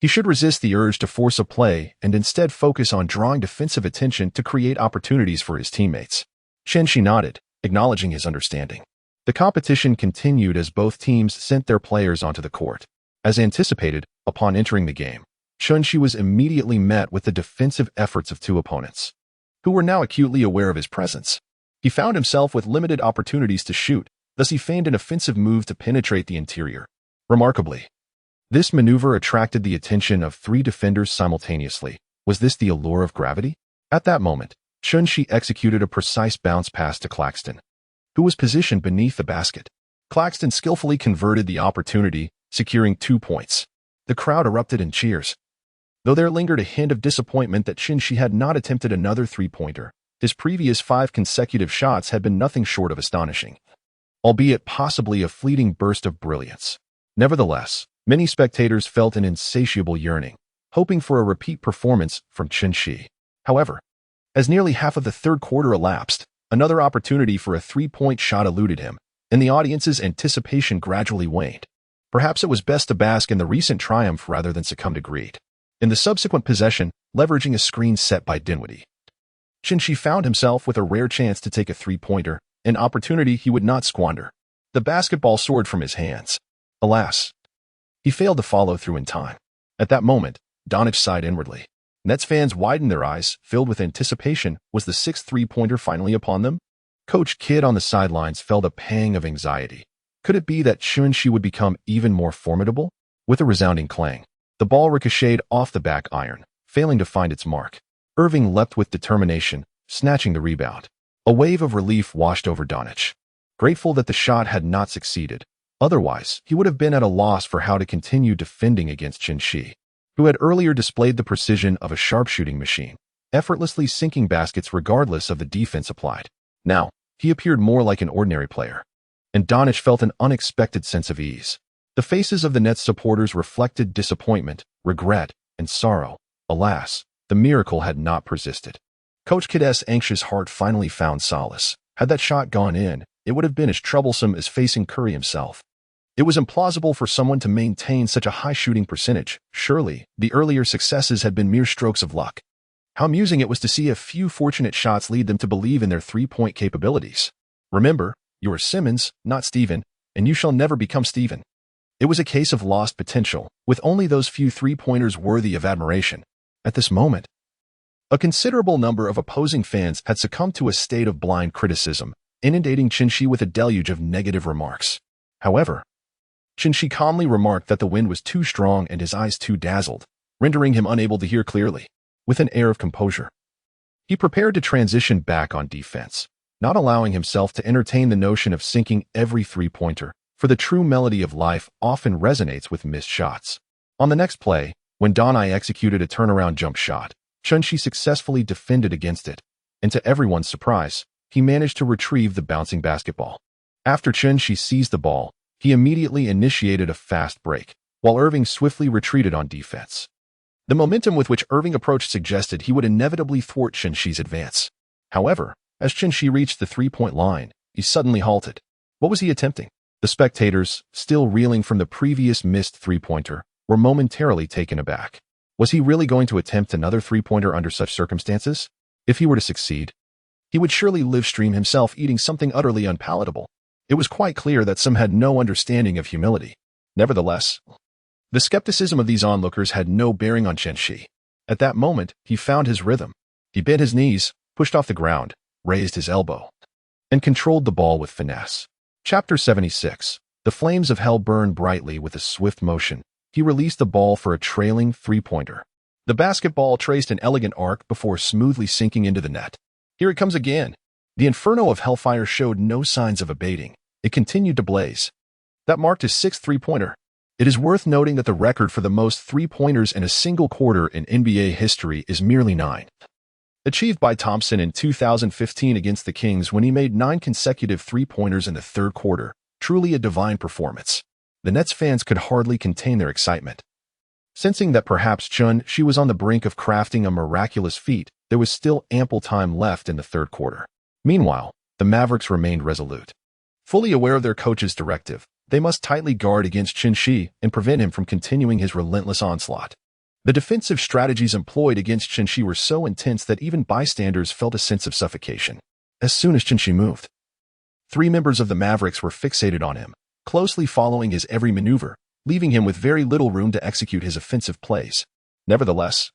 He should resist the urge to force a play and instead focus on drawing defensive attention to create opportunities for his teammates. Shi nodded, acknowledging his understanding. The competition continued as both teams sent their players onto the court. As anticipated, upon entering the game, Shi was immediately met with the defensive efforts of two opponents, who were now acutely aware of his presence. He found himself with limited opportunities to shoot, thus he feigned an offensive move to penetrate the interior. Remarkably, this maneuver attracted the attention of three defenders simultaneously. Was this the allure of gravity? At that moment, Shi executed a precise bounce pass to Claxton, who was positioned beneath the basket. Claxton skillfully converted the opportunity, securing 2 points. The crowd erupted in cheers. Though there lingered a hint of disappointment that Shi had not attempted another three-pointer, his previous 5 consecutive shots had been nothing short of astonishing, albeit possibly a fleeting burst of brilliance. Nevertheless, many spectators felt an insatiable yearning, hoping for a repeat performance from Shi. However, as nearly half of the third quarter elapsed, another opportunity for a three-point shot eluded him, and the audience's anticipation gradually waned. Perhaps it was best to bask in the recent triumph rather than succumb to greed. In the subsequent possession, leveraging a screen set by Dinwiddie, Shi found himself with a rare chance to take a three-pointer, an opportunity he would not squander. The basketball soared from his hands. Alas, he failed to follow through in time. At that moment, Doncic sighed inwardly. Nets fans widened their eyes, filled with anticipation. Was the sixth three-pointer finally upon them? Coach Kidd on the sidelines felt a pang of anxiety. Could it be that Shi would become even more formidable? With a resounding clang, the ball ricocheted off the back iron, failing to find its mark. Irving leapt with determination, snatching the rebound. A wave of relief washed over Doncic, grateful that the shot had not succeeded. Otherwise, he would have been at a loss for how to continue defending against Shi, who had earlier displayed the precision of a sharpshooting machine, effortlessly sinking baskets regardless of the defense applied. Now, he appeared more like an ordinary player, and Doncic felt an unexpected sense of ease. The faces of the Nets supporters reflected disappointment, regret, and sorrow. Alas, the miracle had not persisted. Coach Kidd's anxious heart finally found solace. Had that shot gone in, it would have been as troublesome as facing Curry himself. It was implausible for someone to maintain such a high shooting percentage. Surely, the earlier successes had been mere strokes of luck. How amusing it was to see a few fortunate shots lead them to believe in their three-point capabilities. Remember, you are Simmons, not Steven, and you shall never become Steven. It was a case of lost potential, with only those few three-pointers worthy of admiration. At this moment, a considerable number of opposing fans had succumbed to a state of blind criticism, inundating Shi with a deluge of negative remarks. However, Shi calmly remarked that the wind was too strong and his eyes too dazzled, rendering him unable to hear clearly. With an air of composure, he prepared to transition back on defense, not allowing himself to entertain the notion of sinking every three-pointer, for the true melody of life often resonates with missed shots. On the next play, when Donai executed a turnaround jump shot, Shi successfully defended against it, and to everyone's surprise, he managed to retrieve the bouncing basketball. After Shi seized the ball, he immediately initiated a fast break, while Irving swiftly retreated on defense. The momentum with which Irving approached suggested he would inevitably thwart Shi's advance. However, as Shi reached the three-point line, he suddenly halted. What was he attempting? The spectators, still reeling from the previous missed three-pointer, were momentarily taken aback. Was he really going to attempt another three-pointer under such circumstances? If he were to succeed, he would surely live-stream himself eating something utterly unpalatable. It was quite clear that some had no understanding of humility. Nevertheless, the skepticism of these onlookers had no bearing on Shi. At that moment, he found his rhythm. He bent his knees, pushed off the ground, raised his elbow, and controlled the ball with finesse. Chapter 76. The flames of hell burned brightly with a swift motion. He released the ball for a trailing three-pointer. The basketball traced an elegant arc before smoothly sinking into the net. Here it comes again. The inferno of hellfire showed no signs of abating. It continued to blaze. That marked his sixth three-pointer. It is worth noting that the record for the most three-pointers in a single quarter in NBA history is merely 9. Achieved by Thompson in 2015 against the Kings when he made 9 consecutive three-pointers in the third quarter. Truly a divine performance. The Nets fans could hardly contain their excitement. Sensing that perhaps Shi was on the brink of crafting a miraculous feat, there was still ample time left in the third quarter. Meanwhile, the Mavericks remained resolute. Fully aware of their coach's directive, They must tightly guard against Shi and prevent him from continuing his relentless onslaught. The defensive strategies employed against Shi were so intense that even bystanders felt a sense of suffocation. As soon as Shi moved, 3 members of the Mavericks were fixated on him, closely following his every maneuver, leaving him with very little room to execute his offensive plays. Nevertheless,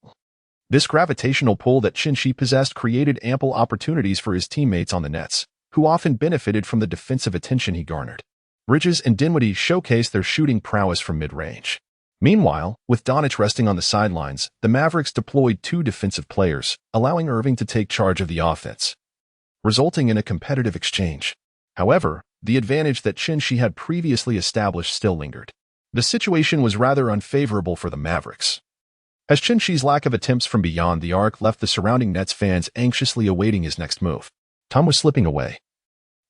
this gravitational pull that Shi possessed created ample opportunities for his teammates on the nets, who often benefited from the defensive attention he garnered. Bridges and Dinwiddie showcased their shooting prowess from mid-range. Meanwhile, with Doncic resting on the sidelines, the Mavericks deployed 2 defensive players, allowing Irving to take charge of the offense, resulting in a competitive exchange. However, the advantage that Shi had previously established still lingered. The situation was rather unfavorable for the Mavericks, as Shi's lack of attempts from beyond the arc left the surrounding Nets fans anxiously awaiting his next move. Time was slipping away,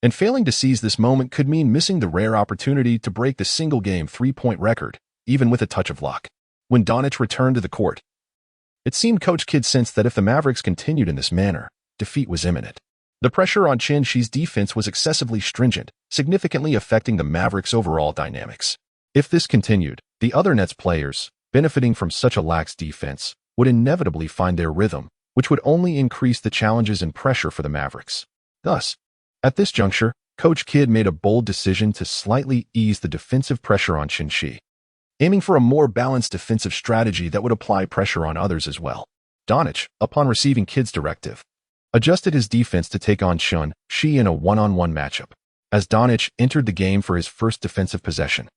and failing to seize this moment could mean missing the rare opportunity to break the single-game 3-point record, even with a touch of luck. When Doncic returned to the court, it seemed Coach Kidd sensed that if the Mavericks continued in this manner, defeat was imminent. The pressure on Shi's defense was excessively stringent, significantly affecting the Mavericks' overall dynamics. If this continued, the other Nets players, benefiting from such a lax defense, would inevitably find their rhythm, which would only increase the challenges and pressure for the Mavericks. Thus, at this juncture, Coach Kidd made a bold decision to slightly ease the defensive pressure on Shi, aiming for a more balanced defensive strategy that would apply pressure on others as well. Doncic, upon receiving Kidd's directive, adjusted his defense to take on Shi in a one-on-one matchup. As Doncic entered the game for his first defensive possession,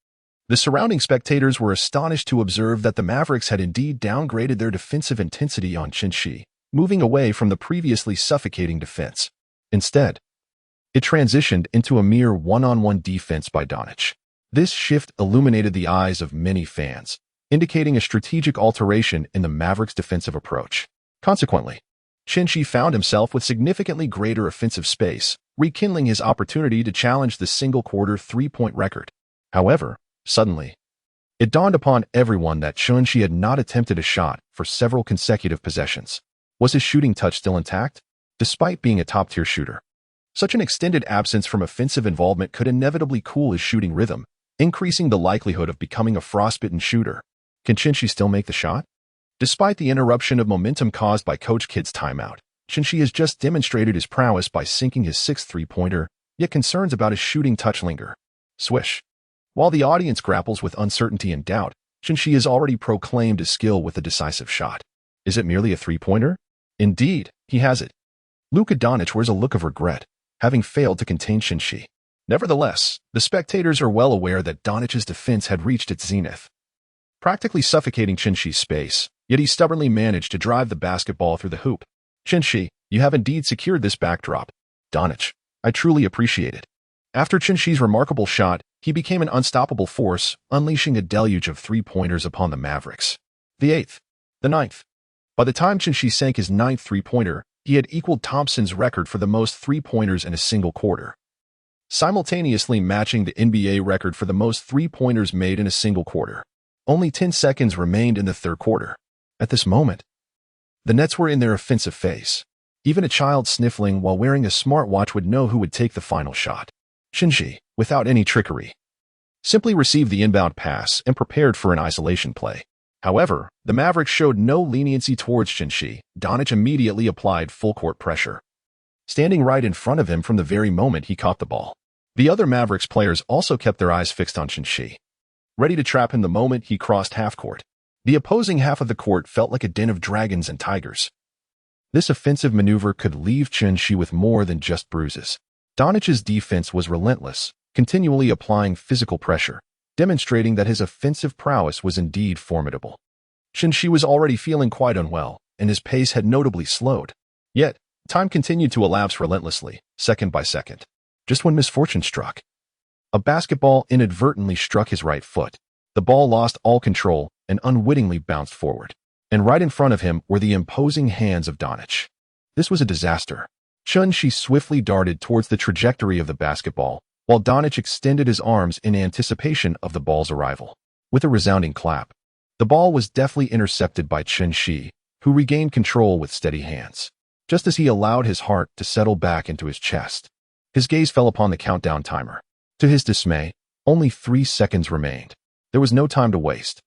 the surrounding spectators were astonished to observe that the Mavericks had indeed downgraded their defensive intensity on Shi, moving away from the previously suffocating defense. Instead, it transitioned into a mere one-on-one defense by Doncic. This shift illuminated the eyes of many fans, indicating a strategic alteration in the Mavericks' defensive approach. Consequently, Shi found himself with significantly greater offensive space, rekindling his opportunity to challenge the single-quarter 3-point record. However, suddenly, it dawned upon everyone that Shi had not attempted a shot for several consecutive possessions. Was his shooting touch still intact, despite being a top-tier shooter? Such an extended absence from offensive involvement could inevitably cool his shooting rhythm, increasing the likelihood of becoming a frostbitten shooter. Can Shi still make the shot? Despite the interruption of momentum caused by Coach Kidd's timeout, Shi has just demonstrated his prowess by sinking his 6th three-pointer, yet concerns about his shooting touch linger. Swish. While the audience grapples with uncertainty and doubt, Shi has already proclaimed his skill with a decisive shot. Is it merely a three-pointer? Indeed, he has it. Luka Doncic wears a look of regret, having failed to contain Shi. Nevertheless, the spectators are well aware that Doncic's defense had reached its zenith, practically suffocating Shi's space, yet he stubbornly managed to drive the basketball through the hoop. Shi, you have indeed secured this backdrop. Doncic, I truly appreciate it. After Shi's remarkable shot, he became an unstoppable force, unleashing a deluge of three-pointers upon the Mavericks. The 8th. The 9th. By the time Shi sank his 9th three-pointer, he had equaled Thompson's record for the most three-pointers in a single quarter, simultaneously matching the NBA record for the most three-pointers made in a single quarter. Only 10 seconds remained in the third quarter. At this moment, the Nets were in their offensive phase. Even a child sniffling while wearing a smartwatch would know who would take the final shot. Shi, without any trickery, simply received the inbound pass and prepared for an isolation play. However, the Mavericks showed no leniency towards Shi. Doncic immediately applied full-court pressure, standing right in front of him from the very moment he caught the ball. The other Mavericks players also kept their eyes fixed on Shi, ready to trap him the moment he crossed half-court. The opposing half of the court felt like a den of dragons and tigers. This offensive maneuver could leave Shi with more than just bruises. Doncic's defense was relentless, continually applying physical pressure, demonstrating that his offensive prowess was indeed formidable. Shi was already feeling quite unwell, and his pace had notably slowed. Yet, time continued to elapse relentlessly, second by second. Just when misfortune struck, a basketball inadvertently struck his right foot. The ball lost all control and unwittingly bounced forward. And right in front of him were the imposing hands of Doncic. This was a disaster. Shi swiftly darted towards the trajectory of the basketball, while Doncic extended his arms in anticipation of the ball's arrival. With a resounding clap, the ball was deftly intercepted by Shi, who regained control with steady hands. Just as he allowed his heart to settle back into his chest, his gaze fell upon the countdown timer. To his dismay, Only 3 seconds remained. There was no time to waste.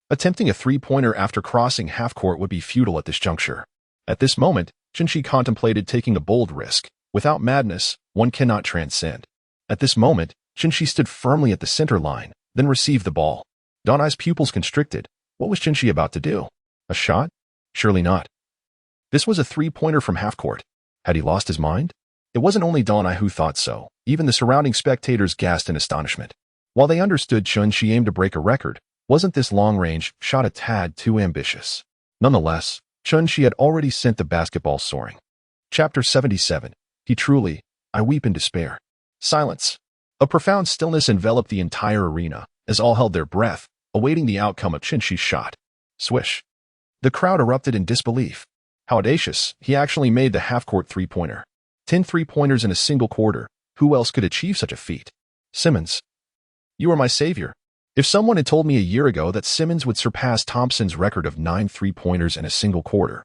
Attempting a three-pointer after crossing half-court would be futile at this juncture. At this moment, Chin-Shi contemplated taking a bold risk. Without madness, one cannot transcend. At this moment, Chin-Shi stood firmly at the center line, then received the ball. Donai's pupils constricted. What was Chin-Shi about to do? A shot? Surely not. This was a three-pointer from half-court. Had he lost his mind? It wasn't only Donai who thought so. Even the surrounding spectators gasped in astonishment. While they understood Chin-Shi aimed to break a record, wasn't this long-range shot a tad too ambitious? Nonetheless, Chin-Shi had already sent the basketball soaring. Chapter 77. I weep in despair. Silence. A profound stillness enveloped the entire arena, as all held their breath, awaiting the outcome of Chin-Shi's shot. Swish. The crowd erupted in disbelief. How audacious, he actually made the half-court three-pointer. 10 three-pointers in a single quarter. Who else could achieve such a feat? Simmons. You are my savior. If someone had told me a year ago that Simmons would surpass Thompson's record of 9 three-pointers in a single quarter,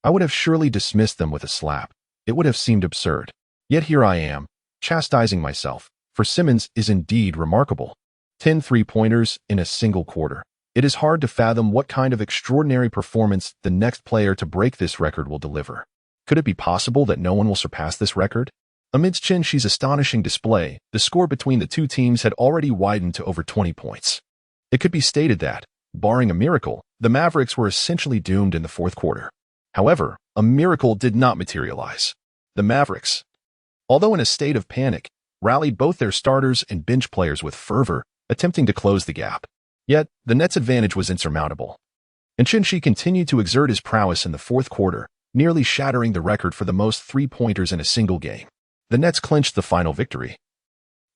I would have surely dismissed them with a slap. It would have seemed absurd. Yet here I am, chastising myself, for Simmons is indeed remarkable. 10 three-pointers in a single quarter. It is hard to fathom what kind of extraordinary performance the next player to break this record will deliver. Could it be possible that no one will surpass this record? Amidst Chin-Shi's astonishing display, the score between the two teams had already widened to over 20 points. It could be stated that, barring a miracle, the Mavericks were essentially doomed in the fourth quarter. However, a miracle did not materialize. The Mavericks, although in a state of panic, rallied both their starters and bench players with fervor, attempting to close the gap. Yet, the Nets' advantage was insurmountable. And Chin-Shi continued to exert his prowess in the fourth quarter, nearly shattering the record for the most three-pointers in a single game. The Nets clinched the final victory.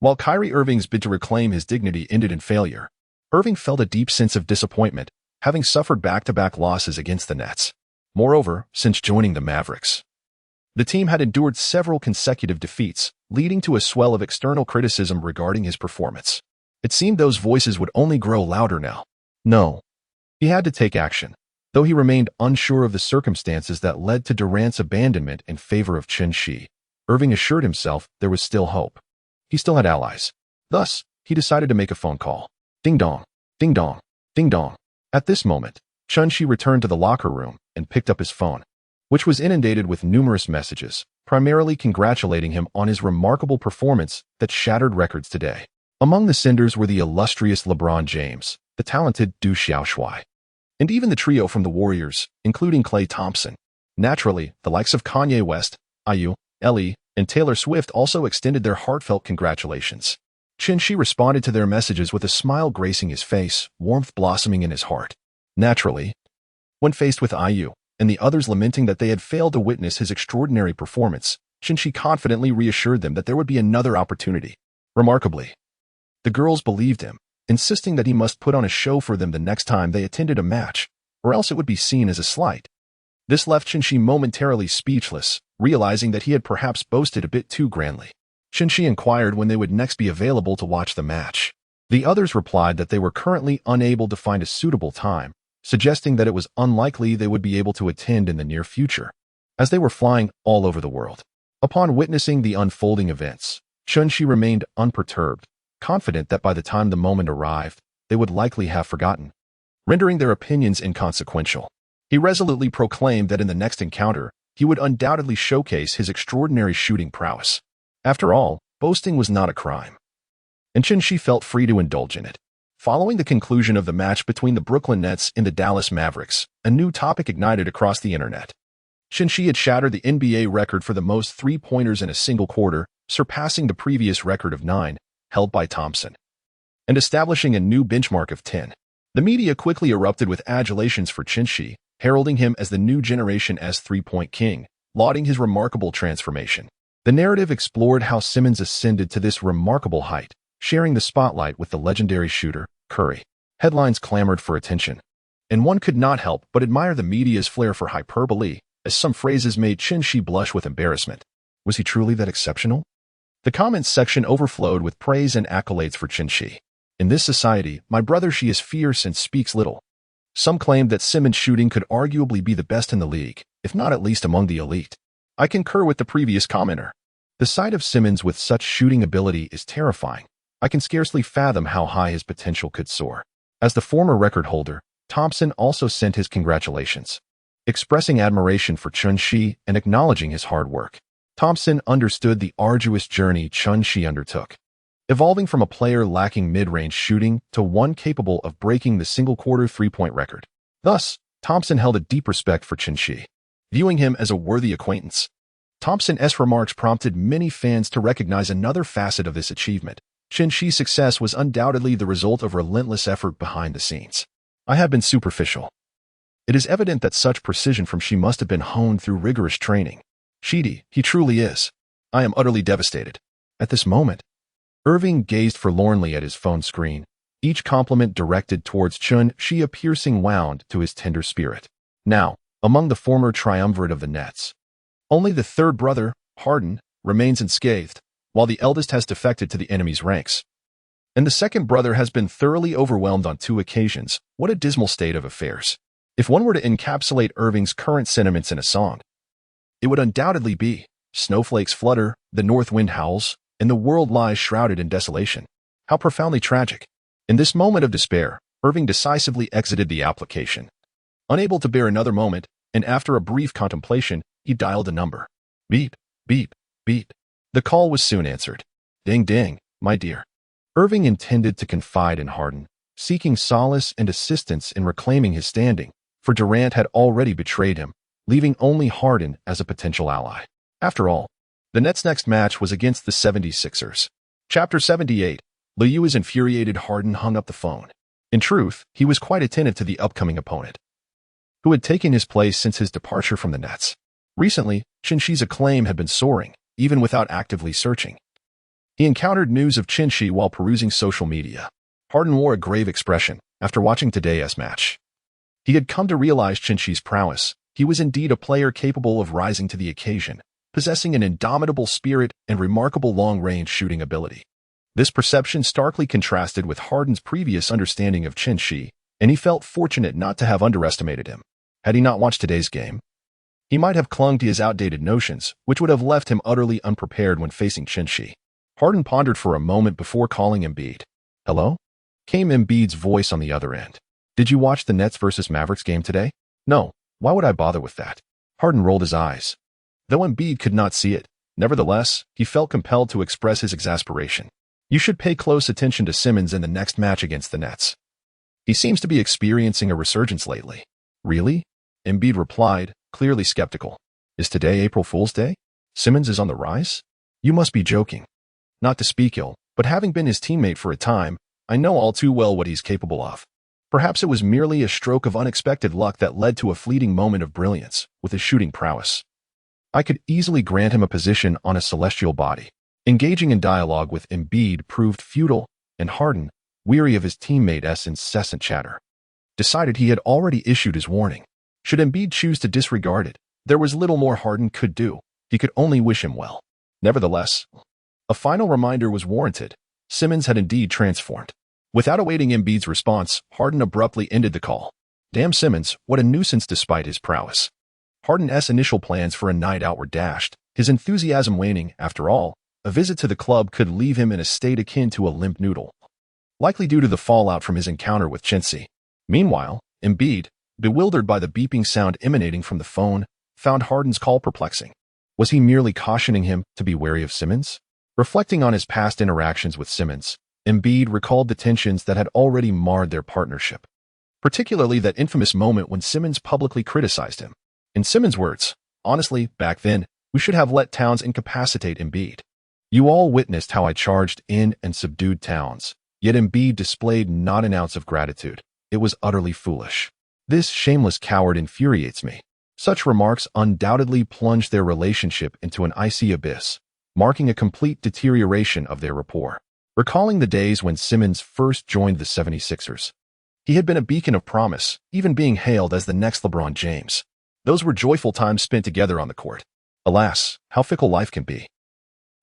While Kyrie Irving's bid to reclaim his dignity ended in failure, Irving felt a deep sense of disappointment, having suffered back-to-back losses against the Nets. Moreover, since joining the Mavericks, the team had endured several consecutive defeats, leading to a swell of external criticism regarding his performance. It seemed those voices would only grow louder now. No. He had to take action. Though he remained unsure of the circumstances that led to Durant's abandonment in favor of Chin-Shi, Irving assured himself there was still hope. He still had allies. Thus, he decided to make a phone call. Ding dong, ding dong, ding dong. At this moment, Chin-Shi returned to the locker room and picked up his phone, which was inundated with numerous messages, primarily congratulating him on his remarkable performance that shattered records today. Among the senders were the illustrious LeBron James, the talented Du Xiaoshui, and even the trio from the Warriors, including Klay Thompson. Naturally, the likes of Kanye West, IU, Ellie, and Taylor Swift also extended their heartfelt congratulations. Chin-Shi responded to their messages with a smile gracing his face, warmth blossoming in his heart. Naturally, when faced with IU and the others lamenting that they had failed to witness his extraordinary performance, Chin-Shi confidently reassured them that there would be another opportunity. Remarkably, the girls believed him, insisting that he must put on a show for them the next time they attended a match, or else it would be seen as a slight. This left Chin-Shi momentarily speechless, realizing that he had perhaps boasted a bit too grandly. Chin-Shi inquired when they would next be available to watch the match. The others replied that they were currently unable to find a suitable time, suggesting that it was unlikely they would be able to attend in the near future, as they were flying all over the world. Upon witnessing the unfolding events, Chin-Shi remained unperturbed, confident that by the time the moment arrived, they would likely have forgotten, rendering their opinions inconsequential. He resolutely proclaimed that in the next encounter, he would undoubtedly showcase his extraordinary shooting prowess. After all, boasting was not a crime, and Chin-Shi felt free to indulge in it. Following the conclusion of the match between the Brooklyn Nets and the Dallas Mavericks, a new topic ignited across the internet. Chin-Shi had shattered the NBA record for the most three-pointers in a single quarter, surpassing the previous record of 9, held by Thompson, and establishing a new benchmark of 10. The media quickly erupted with adulations for Chin-Shi, heralding him as the new generation as three-point king, lauding his remarkable transformation. The narrative explored how Simmons ascended to this remarkable height, sharing the spotlight with the legendary shooter, Curry. Headlines clamored for attention, and one could not help but admire the media's flair for hyperbole, as some phrases made Chin-Shi blush with embarrassment. Was he truly that exceptional? The comments section overflowed with praise and accolades for Chin-Shi. In this society, my brother Shi is fierce and speaks little. Some claimed that Simmons' shooting could arguably be the best in the league, if not at least among the elite. I concur with the previous commenter. The sight of Simmons with such shooting ability is terrifying, I can scarcely fathom how high his potential could soar. As the former record holder, Thompson also sent his congratulations, expressing admiration for Chun-Shi and acknowledging his hard work. Thompson understood the arduous journey Chun-Shi undertook, evolving from a player lacking mid-range shooting to one capable of breaking the single-quarter three-point record. Thus, Thompson held a deep respect for Chun-Shi, viewing him as a worthy acquaintance. Thompson's remarks prompted many fans to recognize another facet of this achievement. Chun-Shi's success was undoubtedly the result of relentless effort behind the scenes. I have been superficial. It is evident that such precision from Shi must have been honed through rigorous training. Shidi, he truly is. I am utterly devastated. At this moment, Irving gazed forlornly at his phone screen, each compliment directed towards Chun-Shi a piercing wound to his tender spirit. Now, among the former triumvirate of the Nets, only the third brother, Harden, remains unscathed, while the eldest has defected to the enemy's ranks. And the second brother has been thoroughly overwhelmed on 2 occasions. What a dismal state of affairs. If one were to encapsulate Irving's current sentiments in a song, it would undoubtedly be, snowflakes flutter, the north wind howls, and the world lies shrouded in desolation. How profoundly tragic. In this moment of despair, Irving decisively exited the application. Unable to bear another moment, and after a brief contemplation, he dialed a number. Beep, beep, beep. The call was soon answered. Ding ding, my dear. Irving intended to confide in Harden, seeking solace and assistance in reclaiming his standing, for Durant had already betrayed him, leaving only Harden as a potential ally. After all, the Nets' next match was against the 76ers. Chapter 78. Liu's infuriated Harden hung up the phone. In truth, he was quite attentive to the upcoming opponent, who had taken his place since his departure from the Nets. Recently, Chun-Shi's acclaim had been soaring, even without actively searching. He encountered news of Chun-Shi while perusing social media. Harden wore a grave expression after watching today's match. He had come to realize Chun-Shi's prowess. He was indeed a player capable of rising to the occasion, possessing an indomitable spirit and remarkable long-range shooting ability. This perception starkly contrasted with Harden's previous understanding of Chun-Shi, and he felt fortunate not to have underestimated him. Had he not watched today's game, he might have clung to his outdated notions, which would have left him utterly unprepared when facing Chun-Shi. Harden pondered for a moment before calling Embiid. Hello? Came Embiid's voice on the other end. Did you watch the Nets versus Mavericks game today? No. Why would I bother with that? Harden rolled his eyes. Though Embiid could not see it, nevertheless, he felt compelled to express his exasperation. You should pay close attention to Simmons in the next match against the Nets. He seems to be experiencing a resurgence lately. Really? Embiid replied, clearly skeptical. Is today April Fool's Day? Simmons is on the rise? You must be joking. Not to speak ill, but having been his teammate for a time, I know all too well what he's capable of. Perhaps it was merely a stroke of unexpected luck that led to a fleeting moment of brilliance with his shooting prowess. I could easily grant him a position on a celestial body. Engaging in dialogue with Embiid proved futile, and Harden, weary of his teammate's incessant chatter, decided he had already issued his warning. Should Embiid choose to disregard it, there was little more Harden could do. He could only wish him well. Nevertheless, a final reminder was warranted. Simmons had indeed transformed. Without awaiting Embiid's response, Harden abruptly ended the call. Damn Simmons, what a nuisance despite his prowess. Harden's initial plans for a night out were dashed, his enthusiasm waning. After all, a visit to the club could leave him in a state akin to a limp noodle, likely due to the fallout from his encounter with Chun-Shi. Meanwhile, Embiid, bewildered by the beeping sound emanating from the phone, found Harden's call perplexing. Was he merely cautioning him to be wary of Simmons? Reflecting on his past interactions with Simmons, Embiid recalled the tensions that had already marred their partnership, particularly that infamous moment when Simmons publicly criticized him. In Simmons' words, honestly, back then, we should have let Towns incapacitate Embiid. You all witnessed how I charged in and subdued Towns, yet Embiid displayed not an ounce of gratitude. It was utterly foolish. This shameless coward infuriates me. Such remarks undoubtedly plunged their relationship into an icy abyss, marking a complete deterioration of their rapport. Recalling the days when Simmons first joined the 76ers, he had been a beacon of promise, even being hailed as the next LeBron James. Those were joyful times spent together on the court. Alas, how fickle life can be.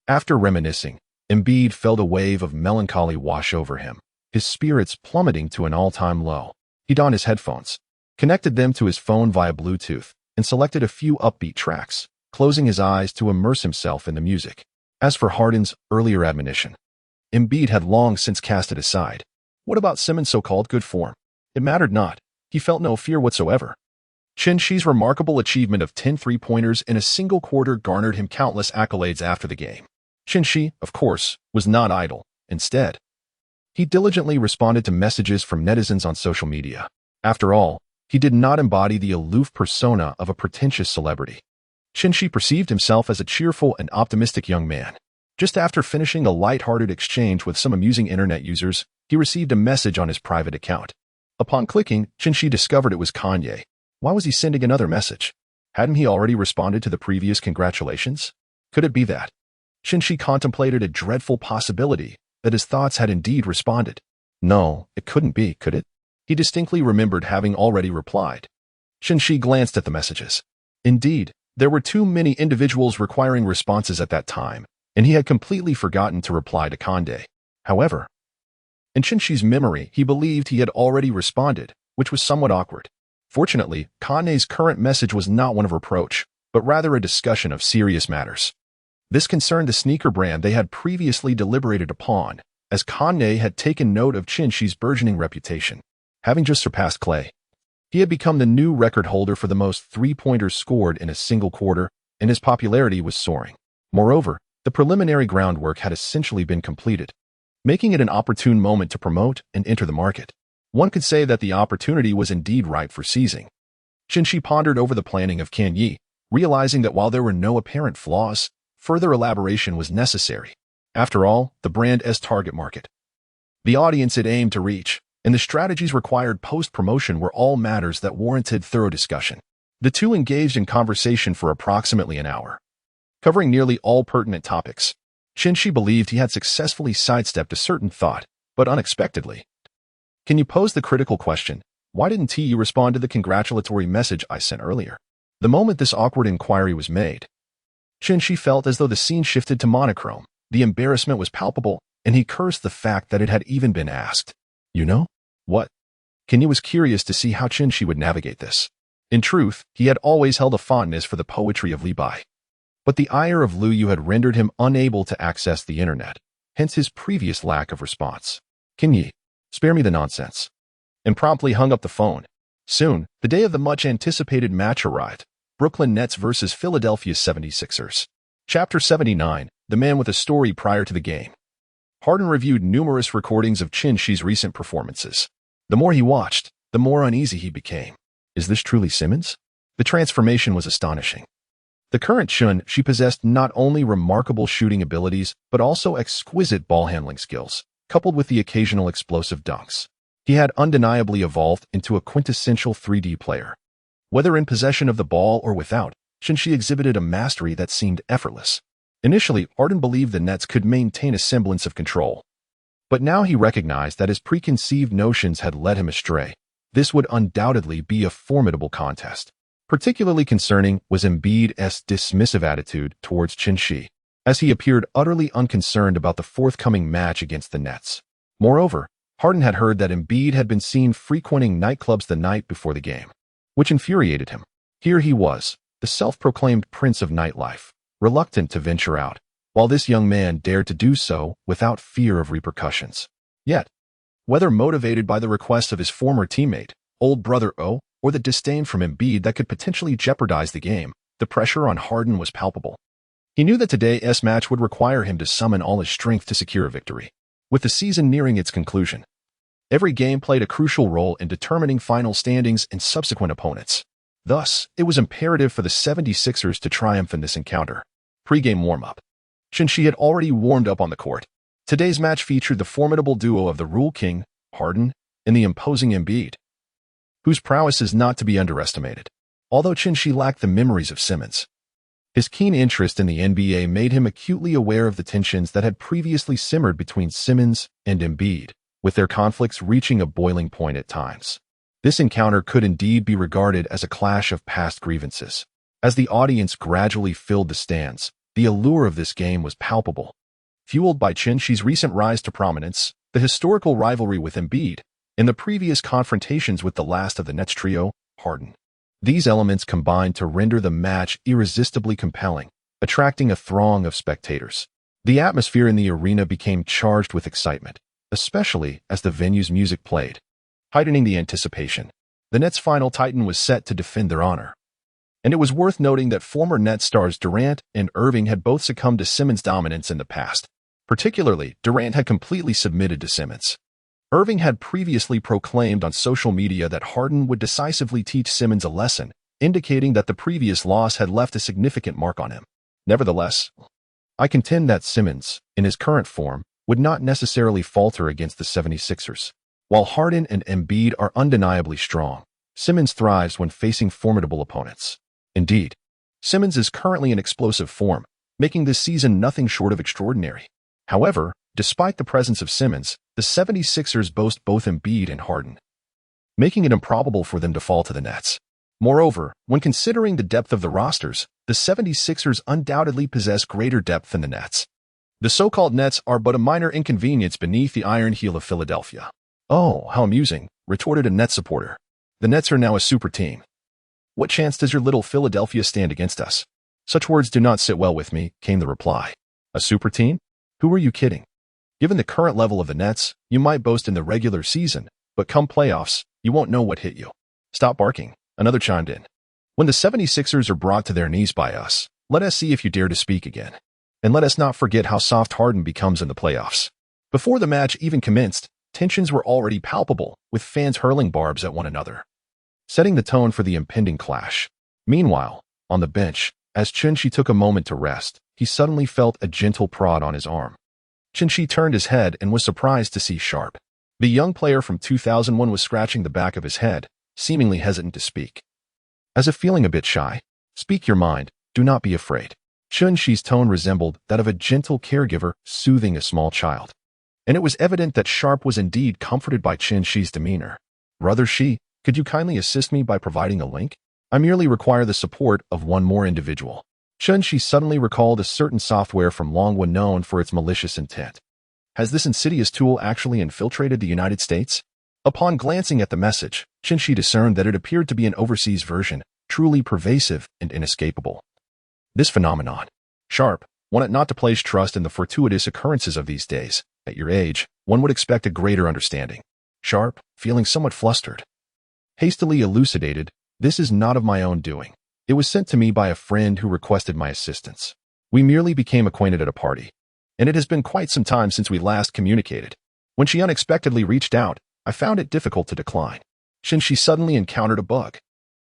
After reminiscing, Embiid felt a wave of melancholy wash over him, his spirits plummeting to an all-time low. He donned his headphones, connected them to his phone via Bluetooth, and selected a few upbeat tracks, closing his eyes to immerse himself in the music. As for Harden's earlier admonition, Embiid had long since cast it aside. What about Simmons' so-called good form? It mattered not. He felt no fear whatsoever. Chin-Shi's remarkable achievement of 10 three-pointers in a single quarter garnered him countless accolades after the game. Chin-Shi, of course, was not idle. Instead, he diligently responded to messages from netizens on social media. After all, he did not embody the aloof persona of a pretentious celebrity. Chin-Shi perceived himself as a cheerful and optimistic young man. Just after finishing a light-hearted exchange with some amusing internet users, he received a message on his private account. Upon clicking, Chin-Shi discovered it was Kanye. Why was he sending another message? Hadn't he already responded to the previous congratulations? Could it be that Chin-Shi contemplated a dreadful possibility that his thoughts had indeed responded? No, it couldn't be, could it? He distinctly remembered having already replied. Chin-Shi glanced at the messages. Indeed, there were too many individuals requiring responses at that time, and he had completely forgotten to reply to Kanye. However, in Chin-Shi's memory, he believed he had already responded, which was somewhat awkward. Fortunately, Kanye's current message was not one of reproach, but rather a discussion of serious matters. This concerned the sneaker brand they had previously deliberated upon, as Kanye had taken note of Chin-Shi's burgeoning reputation. Having just surpassed Clay, he had become the new record holder for the most three-pointers scored in a single quarter, and his popularity was soaring. Moreover, the preliminary groundwork had essentially been completed, making it an opportune moment to promote and enter the market. One could say that the opportunity was indeed ripe for seizing. Chin-Shi pondered over the planning of Kanye, realizing that while there were no apparent flaws, further elaboration was necessary. After all, the brand's target market, the audience it aimed to reach, and the strategies required post-promotion were all matters that warranted thorough discussion. The two engaged in conversation for approximately an hour, covering nearly all pertinent topics. Chin-Shi believed he had successfully sidestepped a certain thought, but unexpectedly. Can you pose the critical question, why didn't He respond to the congratulatory message I sent earlier? The moment this awkward inquiry was made, Chin-Shi felt as though the scene shifted to monochrome. The embarrassment was palpable, and he cursed the fact that it had even been asked. You know? What? Kanye was curious to see how Chin-Shi would navigate this. In truth, he had always held a fondness for the poetry of Li Bai. But the ire of Lu Yu had rendered him unable to access the internet, hence his previous lack of response. Kanye, spare me the nonsense. And promptly hung up the phone. Soon, the day of the much-anticipated match arrived. Brooklyn Nets versus Philadelphia 76ers. Chapter 79, The Man with a Story Prior to the Game. Harden reviewed numerous recordings of Chin-Shi's recent performances. The more he watched, the more uneasy he became. Is this truly Simmons? The transformation was astonishing. The current Chin-Shi possessed not only remarkable shooting abilities, but also exquisite ball-handling skills, coupled with the occasional explosive dunks. He had undeniably evolved into a quintessential 3D player. Whether in possession of the ball or without, Chin-Shi exhibited a mastery that seemed effortless. Initially, Harden believed the Nets could maintain a semblance of control. But now he recognized that his preconceived notions had led him astray. This would undoubtedly be a formidable contest. Particularly concerning was Embiid's dismissive attitude towards Chin-Shi, as he appeared utterly unconcerned about the forthcoming match against the Nets. Moreover, Harden had heard that Embiid had been seen frequenting nightclubs the night before the game, which infuriated him. Here he was, the self-proclaimed prince of nightlife, reluctant to venture out, while this young man dared to do so without fear of repercussions. Yet, whether motivated by the request of his former teammate, old brother O, or the disdain from Embiid that could potentially jeopardize the game, the pressure on Harden was palpable. He knew that today's match would require him to summon all his strength to secure a victory. With the season nearing its conclusion, every game played a crucial role in determining final standings and subsequent opponents. Thus, it was imperative for the 76ers to triumph in this encounter. Pre-game warm-up. Chin-Shi had already warmed up on the court. Today's match featured the formidable duo of the Rule King, Harden, and the imposing Embiid, whose prowess is not to be underestimated. Although Chin-Shi lacked the memories of Simmons, his keen interest in the NBA made him acutely aware of the tensions that had previously simmered between Simmons and Embiid, with their conflicts reaching a boiling point at times. This encounter could indeed be regarded as a clash of past grievances. As the audience gradually filled the stands, the allure of this game was palpable. Fueled by Chin-Shi's recent rise to prominence, the historical rivalry with Embiid, and the previous confrontations with the last of the Nets trio, Harden. These elements combined to render the match irresistibly compelling, attracting a throng of spectators. The atmosphere in the arena became charged with excitement, especially as the venue's music played, heightening the anticipation. The Nets' final Titan was set to defend their honor. And it was worth noting that former Nets stars Durant and Irving had both succumbed to Simmons' dominance in the past. Particularly, Durant had completely submitted to Simmons. Irving had previously proclaimed on social media that Harden would decisively teach Simmons a lesson, indicating that the previous loss had left a significant mark on him. Nevertheless, I contend that Simmons, in his current form, would not necessarily falter against the 76ers. While Harden and Embiid are undeniably strong, Simmons thrives when facing formidable opponents. Indeed, Simmons is currently in explosive form, making this season nothing short of extraordinary. However, despite the presence of Simmons, the 76ers boast both Embiid and Harden, making it improbable for them to fall to the Nets. Moreover, when considering the depth of the rosters, the 76ers undoubtedly possess greater depth than the Nets. The so-called Nets are but a minor inconvenience beneath the iron heel of Philadelphia. "Oh, how amusing," retorted a Nets supporter. "The Nets are now a super team. What chance does your little Philadelphia stand against us?" "Such words do not sit well with me," came the reply. "A super team? Who are you kidding? Given the current level of the Nets, you might boast in the regular season, but come playoffs, you won't know what hit you." "Stop barking," another chimed in. "When the 76ers are brought to their knees by us, let us see if you dare to speak again. And let us not forget how soft Harden becomes in the playoffs." Before the match even commenced, tensions were already palpable, with fans hurling barbs at one another, setting the tone for the impending clash. Meanwhile, on the bench, as Chunshi took a moment to rest, he suddenly felt a gentle prod on his arm. Chunshi turned his head and was surprised to see Sharp. The young player from 2001 was scratching the back of his head, seemingly hesitant to speak. As if feeling a bit shy, "Speak your mind, do not be afraid." Chunshi's tone resembled that of a gentle caregiver soothing a small child. And it was evident that Sharp was indeed comforted by Chunshi's demeanor. "Brother Shi, could you kindly assist me by providing a link? I merely require the support of one more individual." Chunshi suddenly recalled a certain software from Longwa known for its malicious intent. Has this insidious tool actually infiltrated the United States? Upon glancing at the message, Chunshi discerned that it appeared to be an overseas version, truly pervasive and inescapable. This phenomenon. Sharp, one ought not to place trust in the fortuitous occurrences of these days. At your age, one would expect a greater understanding. Sharp, feeling somewhat flustered, hastily elucidated, "This is not of my own doing. It was sent to me by a friend who requested my assistance. We merely became acquainted at a party. And it has been quite some time since we last communicated. When she unexpectedly reached out, I found it difficult to decline." Chunshi suddenly encountered a bug.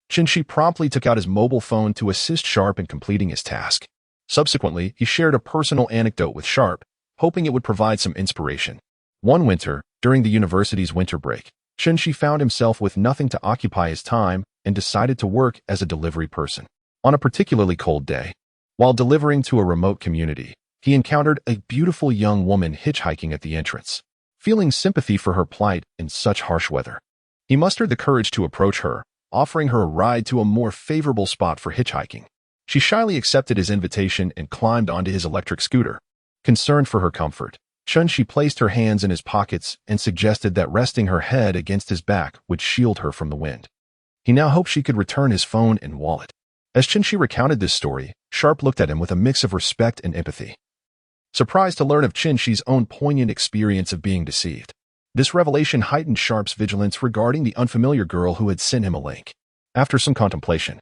Chunshi promptly took out his mobile phone to assist Sharp in completing his task. Subsequently, he shared a personal anecdote with Sharp, hoping it would provide some inspiration. One winter, during the university's winter break, Chunshi found himself with nothing to occupy his time and decided to work as a delivery person. On a particularly cold day, while delivering to a remote community, he encountered a beautiful young woman hitchhiking at the entrance. Feeling sympathy for her plight in such harsh weather, he mustered the courage to approach her, offering her a ride to a more favorable spot for hitchhiking. She shyly accepted his invitation and climbed onto his electric scooter. Concerned for her comfort, Chunshi placed her hands in his pockets and suggested that resting her head against his back would shield her from the wind. He now hoped she could return his phone and wallet. As Chunshi recounted this story, Sharp looked at him with a mix of respect and empathy, surprised to learn of Chunshi's own poignant experience of being deceived. This revelation heightened Sharp's vigilance regarding the unfamiliar girl who had sent him a link. After some contemplation,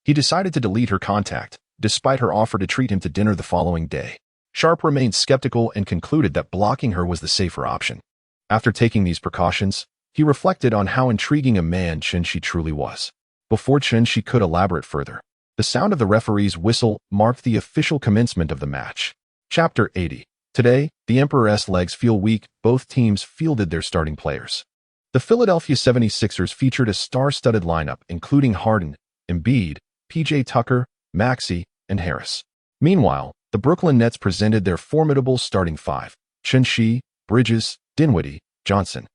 he decided to delete her contact, despite her offer to treat him to dinner the following day. Sharp remained skeptical and concluded that blocking her was the safer option. After taking these precautions, he reflected on how intriguing a man Chunshi truly was. Before Chunshi could elaborate further, the sound of the referee's whistle marked the official commencement of the match. Chapter 80. Today, the Emperor's legs feel weak. Both teams fielded their starting players. The Philadelphia 76ers featured a star-studded lineup including Harden, Embiid, PJ Tucker, Maxey, and Harris. Meanwhile, the Brooklyn Nets presented their formidable starting five: Chunshi, Bridges, Dinwiddie, Johnson,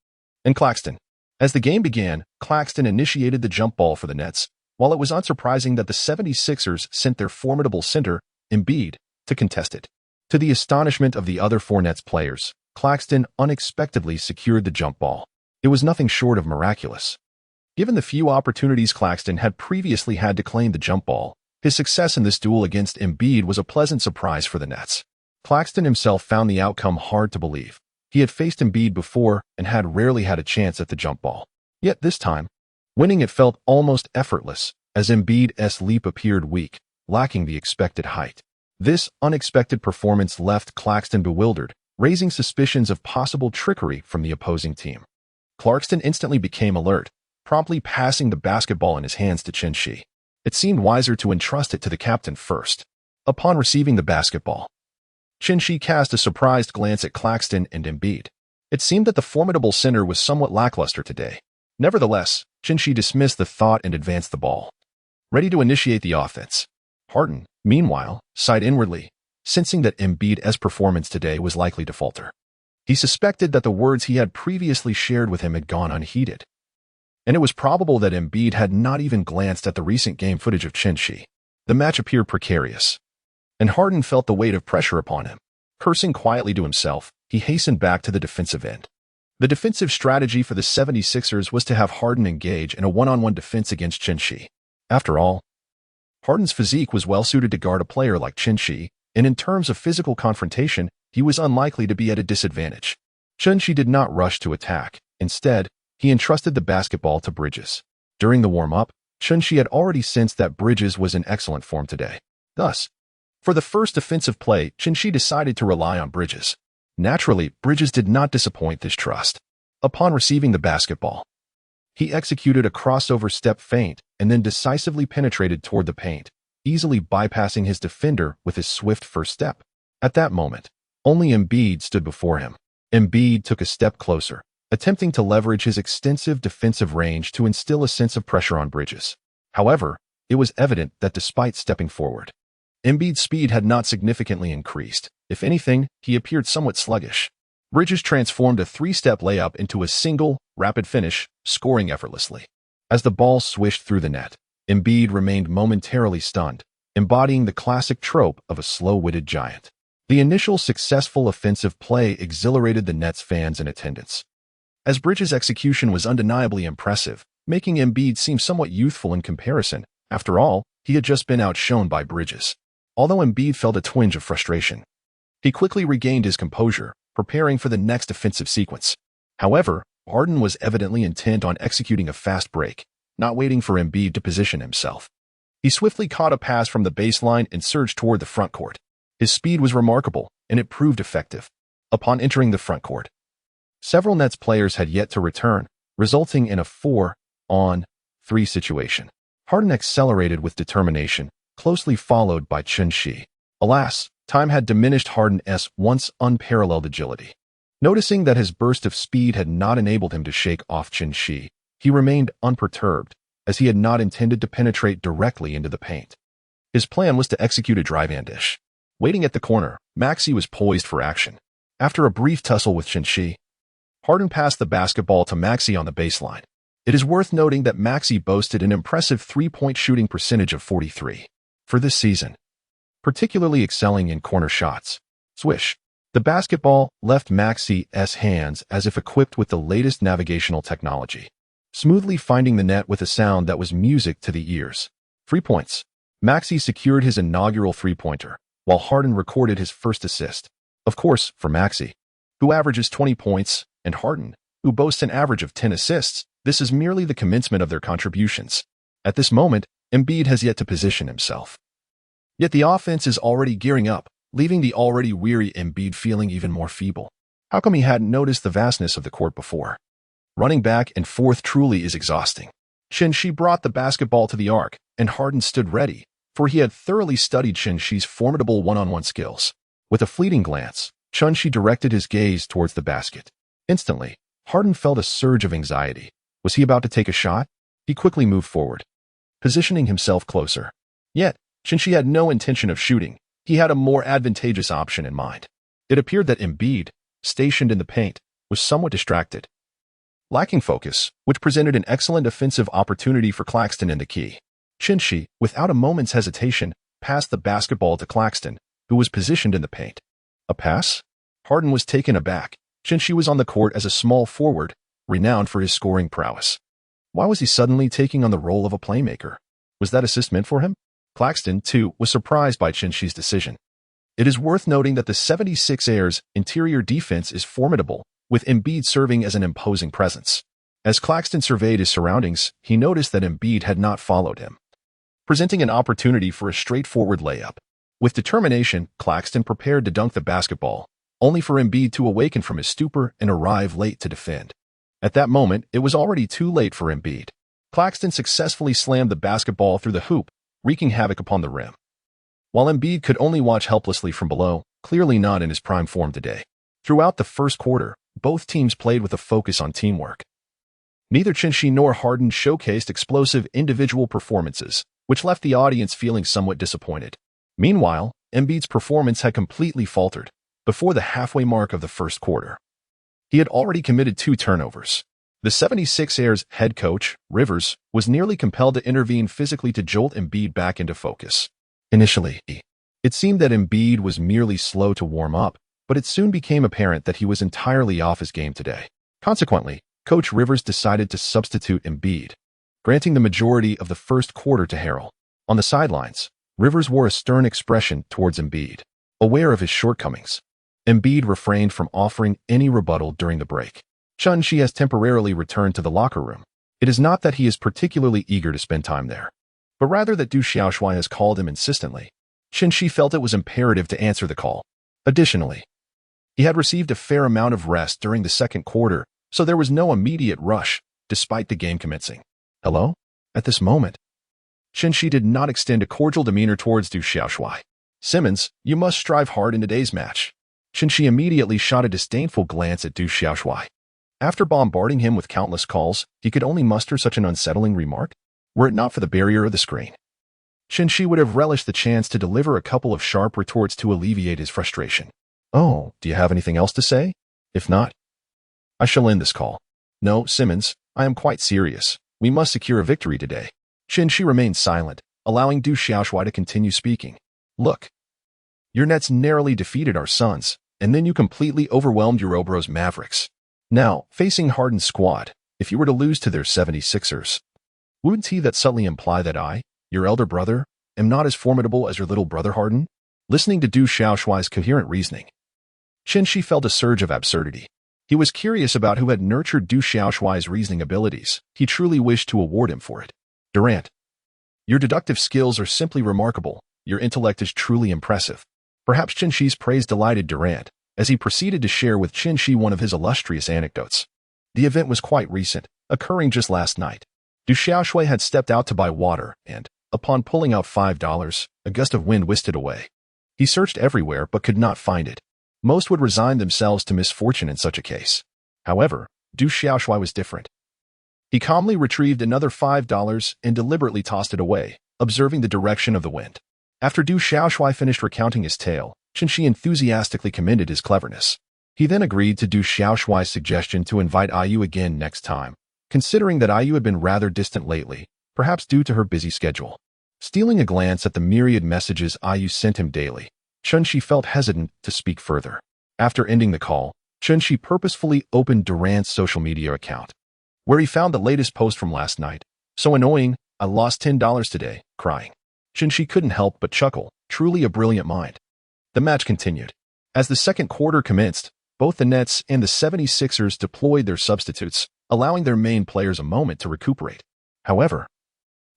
and Claxton. As the game began, Claxton initiated the jump ball for the Nets, while it was unsurprising that the 76ers sent their formidable center, Embiid, to contest it. To the astonishment of the other four Nets players, Claxton unexpectedly secured the jump ball. It was nothing short of miraculous. Given the few opportunities Claxton had previously had to claim the jump ball, his success in this duel against Embiid was a pleasant surprise for the Nets. Claxton himself found the outcome hard to believe. He had faced Embiid before and had rarely had a chance at the jump ball. Yet this time, winning it felt almost effortless, as Embiid's leap appeared weak, lacking the expected height. This unexpected performance left Claxton bewildered, raising suspicions of possible trickery from the opposing team. Claxton instantly became alert, promptly passing the basketball in his hands to Chin-Shi. It seemed wiser to entrust it to the captain first. Upon receiving the basketball, Chin-Shi cast a surprised glance at Claxton and Embiid. It seemed that the formidable center was somewhat lackluster today. Nevertheless, Chin-Shi dismissed the thought and advanced the ball, ready to initiate the offense. Harden, meanwhile, sighed inwardly, sensing that Embiid's performance today was likely to falter. He suspected that the words he had previously shared with him had gone unheeded, and it was probable that Embiid had not even glanced at the recent game footage of Chin-Shi. The match appeared precarious, and Harden felt the weight of pressure upon him. Cursing quietly to himself, he hastened back to the defensive end. The defensive strategy for the 76ers was to have Harden engage in a one-on-one defense against Chin-Shi. After all, Harden's physique was well-suited to guard a player like Chin-Shi, and in terms of physical confrontation, he was unlikely to be at a disadvantage. Chin-Shi did not rush to attack. Instead, he entrusted the basketball to Bridges. During the warm-up, Chin-Shi had already sensed that Bridges was in excellent form today. Thus, for the first defensive play, Chin-Shi decided to rely on Bridges. Naturally, Bridges did not disappoint this trust. Upon receiving the basketball, he executed a crossover step feint and then decisively penetrated toward the paint, easily bypassing his defender with his swift first step. At that moment, only Embiid stood before him. Embiid took a step closer, attempting to leverage his extensive defensive range to instill a sense of pressure on Bridges. However, it was evident that despite stepping forward, Embiid's speed had not significantly increased. If anything, he appeared somewhat sluggish. Bridges transformed a three-step layup into a single, rapid finish, scoring effortlessly. As the ball swished through the net, Embiid remained momentarily stunned, embodying the classic trope of a slow-witted giant. The initial successful offensive play exhilarated the Nets fans in attendance, as Bridges' execution was undeniably impressive, making Embiid seem somewhat youthful in comparison. After all, he had just been outshone by Bridges. Although Embiid felt a twinge of frustration, he quickly regained his composure, preparing for the next offensive sequence. However, Harden was evidently intent on executing a fast break, not waiting for Embiid to position himself. He swiftly caught a pass from the baseline and surged toward the front court. His speed was remarkable, and it proved effective. Upon entering the front court, several Nets players had yet to return, resulting in a 4-on-3 situation. Harden accelerated with determination, closely followed by Chin-Shi. Alas, time had diminished Harden's once unparalleled agility. Noticing that his burst of speed had not enabled him to shake off Chin-Shi, he remained unperturbed, as he had not intended to penetrate directly into the paint. His plan was to execute a drive-and dish. Waiting at the corner, Maxey was poised for action. After a brief tussle with Chin-Shi, Harden passed the basketball to Maxey on the baseline. It is worth noting that Maxey boasted an impressive three-point shooting percentage of 43% for this season, particularly excelling in corner shots. Swish. The basketball left Maxey's hands as if equipped with the latest navigational technology, smoothly finding the net with a sound that was music to the ears. 3 points. Maxey secured his inaugural three-pointer, while Harden recorded his first assist. Of course, for Maxey, who averages 20 points, and Harden, who boasts an average of 10 assists, this is merely the commencement of their contributions. At this moment, Embiid has yet to position himself. Yet the offense is already gearing up, leaving the already weary Embiid feeling even more feeble. How come he hadn't noticed the vastness of the court before? Running back and forth truly is exhausting. Chin-Shi brought the basketball to the arc, and Harden stood ready, for he had thoroughly studied Chin-Shi's formidable one-on-one skills. With a fleeting glance, Chin-Shi directed his gaze towards the basket. Instantly, Harden felt a surge of anxiety. Was he about to take a shot? He quickly moved forward, positioning himself closer. Yet, Chin-Shi had no intention of shooting. He had a more advantageous option in mind. It appeared that Embiid, stationed in the paint, was somewhat distracted, lacking focus, which presented an excellent offensive opportunity for Claxton in the key. Chin-Shi, without a moment's hesitation, passed the basketball to Claxton, who was positioned in the paint. A pass? Harden was taken aback. Chin-Shi was on the court as a small forward, renowned for his scoring prowess. Why was he suddenly taking on the role of a playmaker? Was that assist meant for him? Claxton, too, was surprised by Chin-Shi's decision. It is worth noting that the 76ers' interior defense is formidable, with Embiid serving as an imposing presence. As Claxton surveyed his surroundings, he noticed that Embiid had not followed him, presenting an opportunity for a straightforward layup. With determination, Claxton prepared to dunk the basketball, only for Embiid to awaken from his stupor and arrive late to defend. At that moment, it was already too late for Embiid. Claxton successfully slammed the basketball through the hoop, wreaking havoc upon the rim. While Embiid could only watch helplessly from below, clearly not in his prime form today. Throughout the first quarter, both teams played with a focus on teamwork. Neither Chinshi nor Harden showcased explosive individual performances, which left the audience feeling somewhat disappointed. Meanwhile, Embiid's performance had completely faltered before the halfway mark of the first quarter. He had already committed 2 turnovers. The 76ers head coach, Rivers, was nearly compelled to intervene physically to jolt Embiid back into focus. Initially, it seemed that Embiid was merely slow to warm up, but it soon became apparent that he was entirely off his game today. Consequently, Coach Rivers decided to substitute Embiid, granting the majority of the first quarter to Harrell. On the sidelines, Rivers wore a stern expression towards Embiid. Aware of his shortcomings, Embiid refrained from offering any rebuttal during the break. Chun-Shi has temporarily returned to the locker room. It is not that he is particularly eager to spend time there, but rather that Du Xiaoshui has called him insistently. Chun-Shi felt it was imperative to answer the call. Additionally, he had received a fair amount of rest during the second quarter, so there was no immediate rush, despite the game commencing. Hello? At this moment, Chun-Shi did not extend a cordial demeanor towards Du Xiaoshui. Simmons, you must strive hard in today's match. Chun-Shi immediately shot a disdainful glance at Du Xiaoshui. After bombarding him with countless calls, he could only muster such an unsettling remark. Were it not for the barrier of the screen, Chun-Shi would have relished the chance to deliver a couple of sharp retorts to alleviate his frustration. Oh, do you have anything else to say? If not, I shall end this call. No, Simmons, I am quite serious. We must secure a victory today. Chun-Shi remained silent, allowing Du Xiaoshui to continue speaking. Look, your Nets narrowly defeated our Suns, and then you completely overwhelmed your Obro's Mavericks. Now, facing Harden's squad, if you were to lose to their 76ers, wouldn't he that subtly imply that I, your elder brother, am not as formidable as your little brother Harden? Listening to Du Xiaoshui's coherent reasoning, Chun-Shi felt a surge of absurdity. He was curious about who had nurtured Du Xiaoshui's reasoning abilities. He truly wished to award him for it. Durant, your deductive skills are simply remarkable. Your intellect is truly impressive. Perhaps Chun-Shi's praise delighted Durant, as he proceeded to share with Chun-Shi one of his illustrious anecdotes. The event was quite recent, occurring just last night. Du Xiaoshui had stepped out to buy water, and, upon pulling out $5, a gust of wind whisked it away. He searched everywhere but could not find it. Most would resign themselves to misfortune in such a case. However, Du Xiaoshui was different. He calmly retrieved another $5 and deliberately tossed it away, observing the direction of the wind. After Du Xiaoshui finished recounting his tale, Chun-Shi enthusiastically commended his cleverness. He then agreed to Du Xiaoshui's suggestion to invite Ayu again next time, considering that Ayu had been rather distant lately, perhaps due to her busy schedule. Stealing a glance at the myriad messages Ayu sent him daily, Chun-Shi felt hesitant to speak further. After ending the call, Chun-Shi purposefully opened Durant's social media account, where he found the latest post from last night. So annoying, I lost $10 today, crying. Chun-Shi couldn't help but chuckle, truly a brilliant mind. The match continued. As the second quarter commenced, both the Nets and the 76ers deployed their substitutes, allowing their main players a moment to recuperate. However,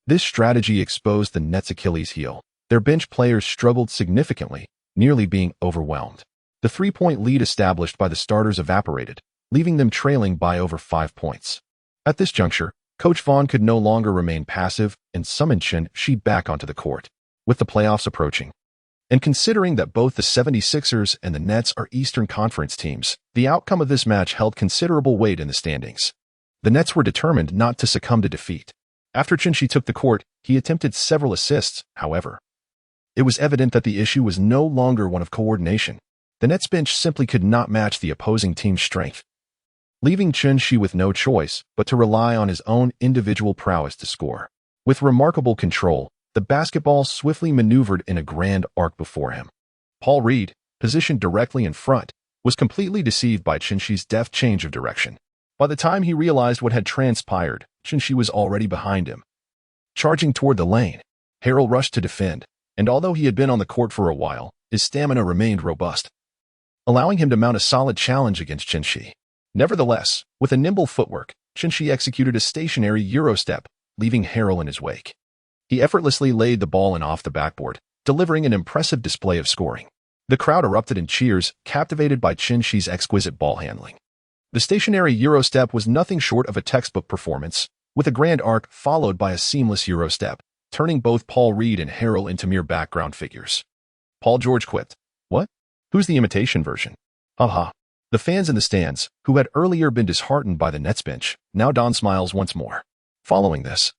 this strategy exposed the Nets' Achilles heel. Their bench players struggled significantly, nearly being overwhelmed. The 3-point lead established by the starters evaporated, leaving them trailing by over 5 points. At this juncture, Coach Vaughn could no longer remain passive and summoned Chun-Shi back onto the court. With the playoffs approaching, and considering that both the 76ers and the Nets are Eastern Conference teams, the outcome of this match held considerable weight in the standings. The Nets were determined not to succumb to defeat. After Chun-Shi took the court, he attempted several assists, however. It was evident that the issue was no longer one of coordination. The Nets bench simply could not match the opposing team's strength, leaving Chun-Shi with no choice but to rely on his own individual prowess to score. With remarkable control, the basketball swiftly maneuvered in a grand arc before him. Paul Reed, positioned directly in front, was completely deceived by Chun-Shi's deft change of direction. By the time he realized what had transpired, Chun-Shi was already behind him. Charging toward the lane, Harrell rushed to defend, and although he had been on the court for a while, his stamina remained robust, allowing him to mount a solid challenge against Chinshi. Nevertheless, with a nimble footwork, Chinshi executed a stationary Eurostep, leaving Harrell in his wake. He effortlessly laid the ball in off the backboard, delivering an impressive display of scoring. The crowd erupted in cheers, captivated by Chinshi's exquisite ball handling. The stationary Eurostep was nothing short of a textbook performance, with a grand arc followed by a seamless Eurostep, turning both Paul Reed and Harrell into mere background figures. Paul George quipped, "What? Who's the imitation version?" Haha. The fans in the stands, who had earlier been disheartened by the Nets bench, now donned smiles once more. Following this,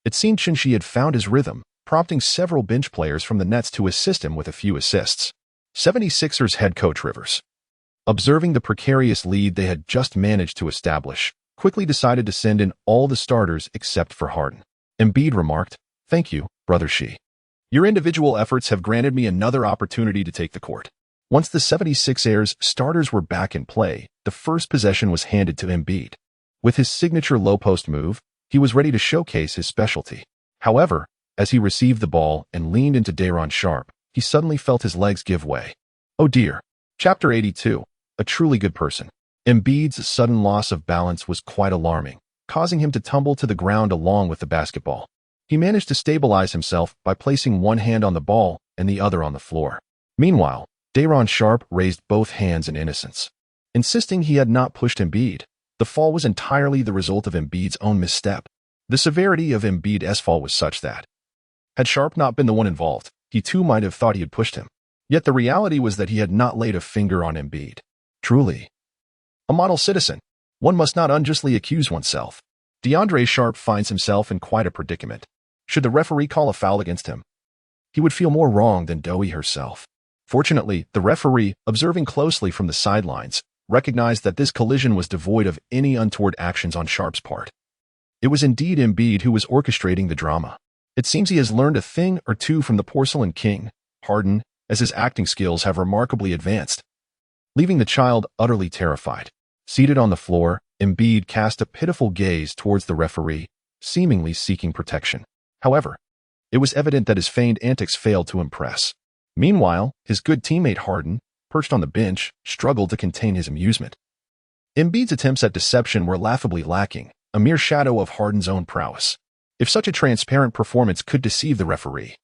it seemed Chinshi had found his rhythm, prompting several bench players from the Nets to assist him with a few assists. 76ers head coach Rivers, observing the precarious lead they had just managed to establish, quickly decided to send in all the starters except for Harden. Embiid remarked, "Thank you, brother She. Your individual efforts have granted me another opportunity to take the court." Once the 76ers starters were back in play, the first possession was handed to Embiid. With his signature low-post move, he was ready to showcase his specialty. However, as he received the ball and leaned into Daron Sharp, he suddenly felt his legs give way. Oh dear. Chapter 82. A truly good person. Embiid's sudden loss of balance was quite alarming, causing him to tumble to the ground along with the basketball. He managed to stabilize himself by placing one hand on the ball and the other on the floor. Meanwhile, Daron Sharp raised both hands in innocence, insisting he had not pushed Embiid. The fall was entirely the result of Embiid's own misstep. The severity of Embiid's fall was such that, had Sharp not been the one involved, he too might have thought he had pushed him. Yet the reality was that he had not laid a finger on Embiid. Truly a model citizen. One must not unjustly accuse oneself. DeAndre Sharp finds himself in quite a predicament. Should the referee call a foul against him, he would feel more wrong than Doe herself. Fortunately, the referee, observing closely from the sidelines, recognized that this collision was devoid of any untoward actions on Sharp's part. It was indeed Embiid who was orchestrating the drama. It seems he has learned a thing or two from the porcelain king, Harden, as his acting skills have remarkably advanced. Leaving the child utterly terrified, seated on the floor, Embiid cast a pitiful gaze towards the referee, seemingly seeking protection. However, it was evident that his feigned antics failed to impress. Meanwhile, his good teammate Harden, perched on the bench, struggled to contain his amusement. Embiid's attempts at deception were laughably lacking, a mere shadow of Harden's own prowess. If such a transparent performance could deceive the referee,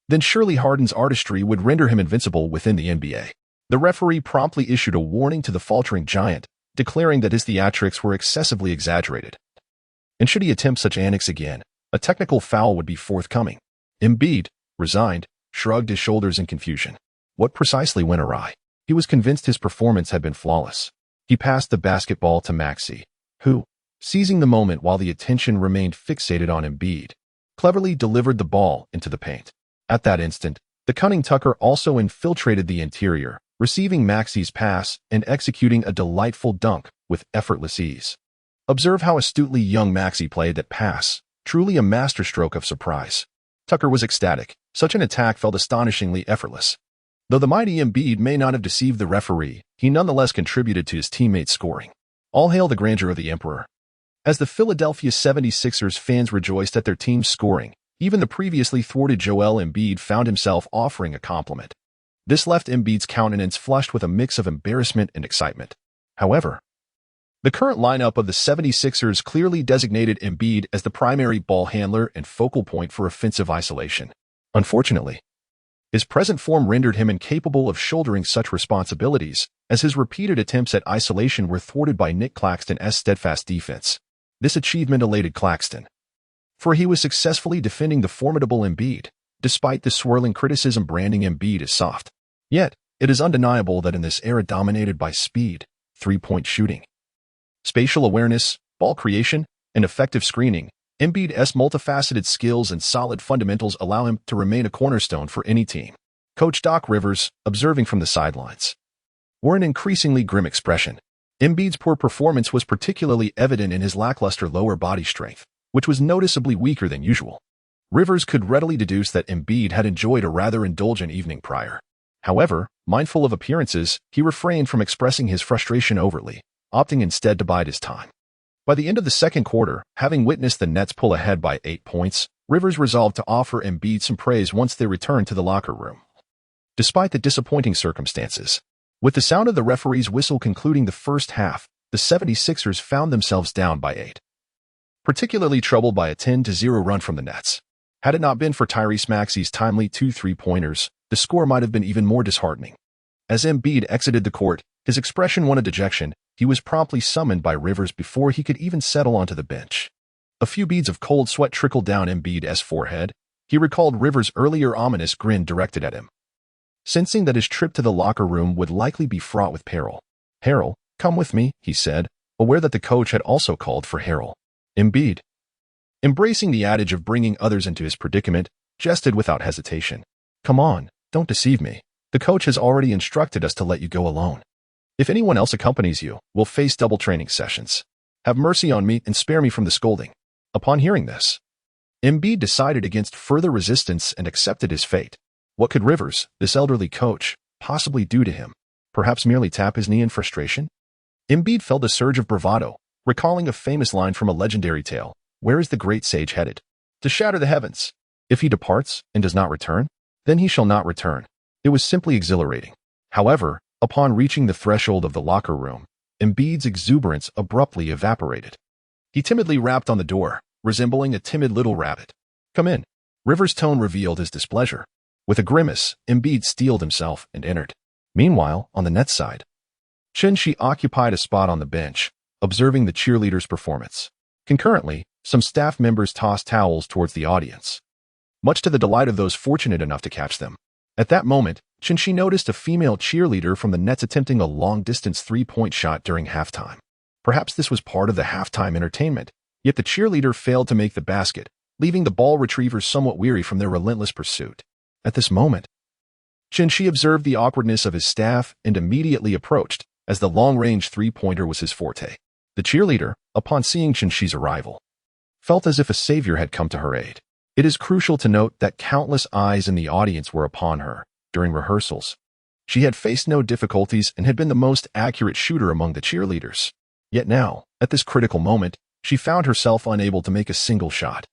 then surely Harden's artistry would render him invincible within the NBA. The referee promptly issued a warning to the faltering giant, declaring that his theatrics were excessively exaggerated. And should he attempt such antics again, a technical foul would be forthcoming. Embiid, resigned, shrugged his shoulders in confusion. What precisely went awry? He was convinced his performance had been flawless. He passed the basketball to Maxey, who, seizing the moment while the attention remained fixated on Embiid, cleverly delivered the ball into the paint. At that instant, the cunning Tucker also infiltrated the interior, receiving Maxey's pass and executing a delightful dunk with effortless ease. Observe how astutely young Maxey played that pass, truly a masterstroke of surprise. Tucker was ecstatic. Such an attack felt astonishingly effortless. Though the mighty Embiid may not have deceived the referee, he nonetheless contributed to his teammates' scoring. All hail the grandeur of the Emperor. As the Philadelphia 76ers fans rejoiced at their team's scoring, even the previously thwarted Joel Embiid found himself offering a compliment. This left Embiid's countenance flushed with a mix of embarrassment and excitement. However, the current lineup of the 76ers clearly designated Embiid as the primary ball handler and focal point for offensive isolation. Unfortunately, his present form rendered him incapable of shouldering such responsibilities, as his repeated attempts at isolation were thwarted by Nick Claxton's steadfast defense. This achievement elated Claxton, for he was successfully defending the formidable Embiid, despite the swirling criticism branding Embiid as soft. Yet, it is undeniable that in this era dominated by speed, three-point shooting, spatial awareness, ball creation, and effective screening, Embiid's multifaceted skills and solid fundamentals allow him to remain a cornerstone for any team. Coach Doc Rivers, observing from the sidelines, wore an increasingly grim expression. Embiid's poor performance was particularly evident in his lackluster lower body strength, which was noticeably weaker than usual. Rivers could readily deduce that Embiid had enjoyed a rather indulgent evening prior. However, mindful of appearances, he refrained from expressing his frustration overtly, opting instead to bide his time. By the end of the second quarter, having witnessed the Nets pull ahead by 8 points, Rivers resolved to offer Embiid some praise once they returned to the locker room. despite the disappointing circumstances. With the sound of the referee's whistle concluding the first half, the 76ers found themselves down by 8. Particularly troubled by a 10-0 run from the Nets. Had it not been for Tyrese Maxey's timely 2 3-pointers, the score might have been even more disheartening. As Embiid exited the court, his expression one of dejection. He was promptly summoned by Rivers before he could even settle onto the bench. A few beads of cold sweat trickled down Embiid's forehead. He recalled Rivers' earlier ominous grin directed at him. Sensing that his trip to the locker room would likely be fraught with peril. "Harrell, come with me," he said, aware that the coach had also called for Harrell. Embiid, embracing the adage of bringing others into his predicament, jested without hesitation. "Come on, don't deceive me. The coach has already instructed us to let you go alone. If anyone else accompanies you, we'll face double training sessions. Have mercy on me and spare me from the scolding." Upon hearing this, Embiid decided against further resistance and accepted his fate. What could Rivers, this elderly coach, possibly do to him? Perhaps merely tap his knee in frustration? Embiid felt a surge of bravado, recalling a famous line from a legendary tale. Where is the great sage headed? To shatter the heavens. If he departs and does not return, then he shall not return. It was simply exhilarating. However, upon reaching the threshold of the locker room, Embiid's exuberance abruptly evaporated. He timidly rapped on the door, resembling a timid little rabbit. "Come in." Rivers' tone revealed his displeasure. With a grimace, Embiid steeled himself and entered. Meanwhile, on the Nets side, Shi occupied a spot on the bench, observing the cheerleaders' performance. Concurrently, some staff members tossed towels towards the audience, much to the delight of those fortunate enough to catch them. At that moment, Shi noticed a female cheerleader from the Nets attempting a long-distance three-point shot during halftime. Perhaps this was part of the halftime entertainment, yet the cheerleader failed to make the basket, leaving the ball retrievers somewhat weary from their relentless pursuit. At this moment, Shi observed the awkwardness of his staff and immediately approached, as the long-range three-pointer was his forte. The cheerleader, upon seeing Shi's arrival, felt as if a savior had come to her aid. It is crucial to note that countless eyes in the audience were upon her during rehearsals. She had faced no difficulties and had been the most accurate shooter among the cheerleaders. Yet now, at this critical moment, she found herself unable to make a single shot.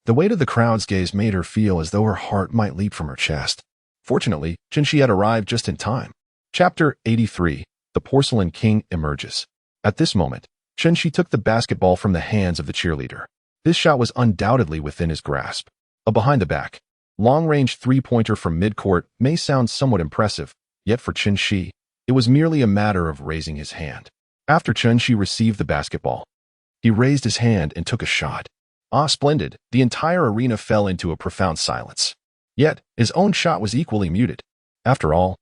The weight of the crowd's gaze made her feel as though her heart might leap from her chest. Fortunately, Shi had arrived just in time. Chapter 83, The Porcelain King emerges. At this moment, Shi took the basketball from the hands of the cheerleader. This shot was undoubtedly within his grasp. A behind-the-back, long-range three-pointer from midcourt may sound somewhat impressive, yet for Shi, it was merely a matter of raising his hand. After Shi received the basketball, he raised his hand and took a shot. Ah, splendid! The entire arena fell into a profound silence. Yet, his own shot was equally muted. After all,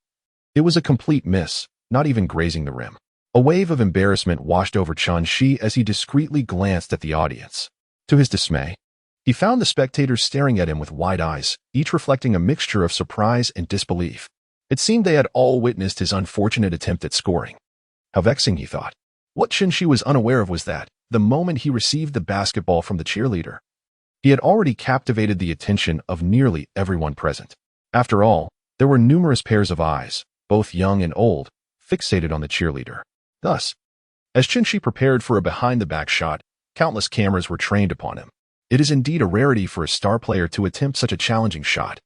it was a complete miss, not even grazing the rim. A wave of embarrassment washed over Shi as he discreetly glanced at the audience. To his dismay, he found the spectators staring at him with wide eyes, each reflecting a mixture of surprise and disbelief. It seemed they had all witnessed his unfortunate attempt at scoring. How vexing, he thought. What Shi was unaware of was that, the moment he received the basketball from the cheerleader, he had already captivated the attention of nearly everyone present. After all, there were numerous pairs of eyes, both young and old, fixated on the cheerleader. Thus, as Shi prepared for a behind-the-back shot, countless cameras were trained upon him. It is indeed a rarity for a star player to attempt such a challenging shot,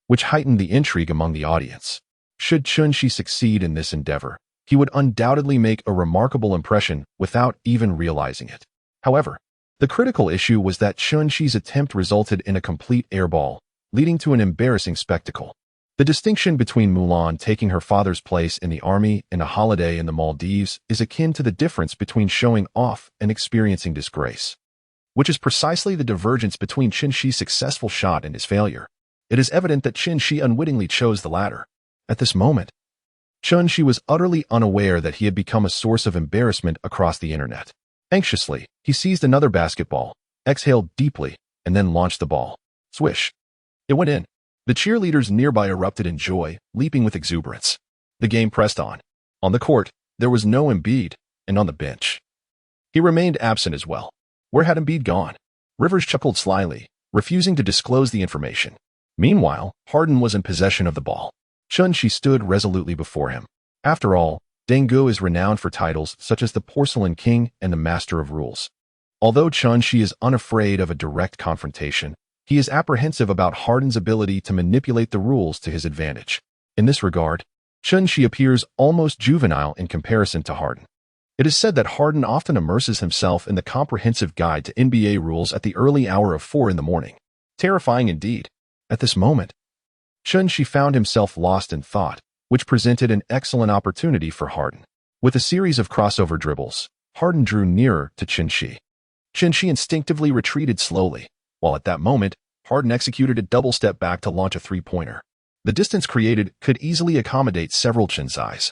which heightened the intrigue among the audience. Should Shi succeed in this endeavor, he would undoubtedly make a remarkable impression without even realizing it. However, the critical issue was that Shi's attempt resulted in a complete airball, leading to an embarrassing spectacle. The distinction between Mulan taking her father's place in the army and a holiday in the Maldives is akin to the difference between showing off and experiencing disgrace, which is precisely the divergence between Shi's successful shot and his failure. It is evident that Shi unwittingly chose the latter. At this moment, Shi was utterly unaware that he had become a source of embarrassment across the internet. Anxiously, he seized another basketball, exhaled deeply, and then launched the ball. Swish! It went in. The cheerleaders nearby erupted in joy, leaping with exuberance. The game pressed on. On the court, there was no Embiid, and on the bench, he remained absent as well. Where had Embiid gone? Rivers chuckled slyly, refusing to disclose the information. Meanwhile, Harden was in possession of the ball. Shi stood resolutely before him. After all, Dengu is renowned for titles such as the Porcelain King and the Master of Rules. Although Shi is unafraid of a direct confrontation, he is apprehensive about Harden's ability to manipulate the rules to his advantage. In this regard, Chun-Shi appears almost juvenile in comparison to Harden. It is said that Harden often immerses himself in the comprehensive guide to NBA rules at the early hour of 4 in the morning. Terrifying indeed. At this moment, Chun-Shi found himself lost in thought, which presented an excellent opportunity for Harden. With a series of crossover dribbles, Harden drew nearer to Chun-Shi. Chun-Shi instinctively retreated slowly, while at that moment, Harden executed a double step back to launch a three-pointer. The distance created could easily accommodate several Chun-Shis,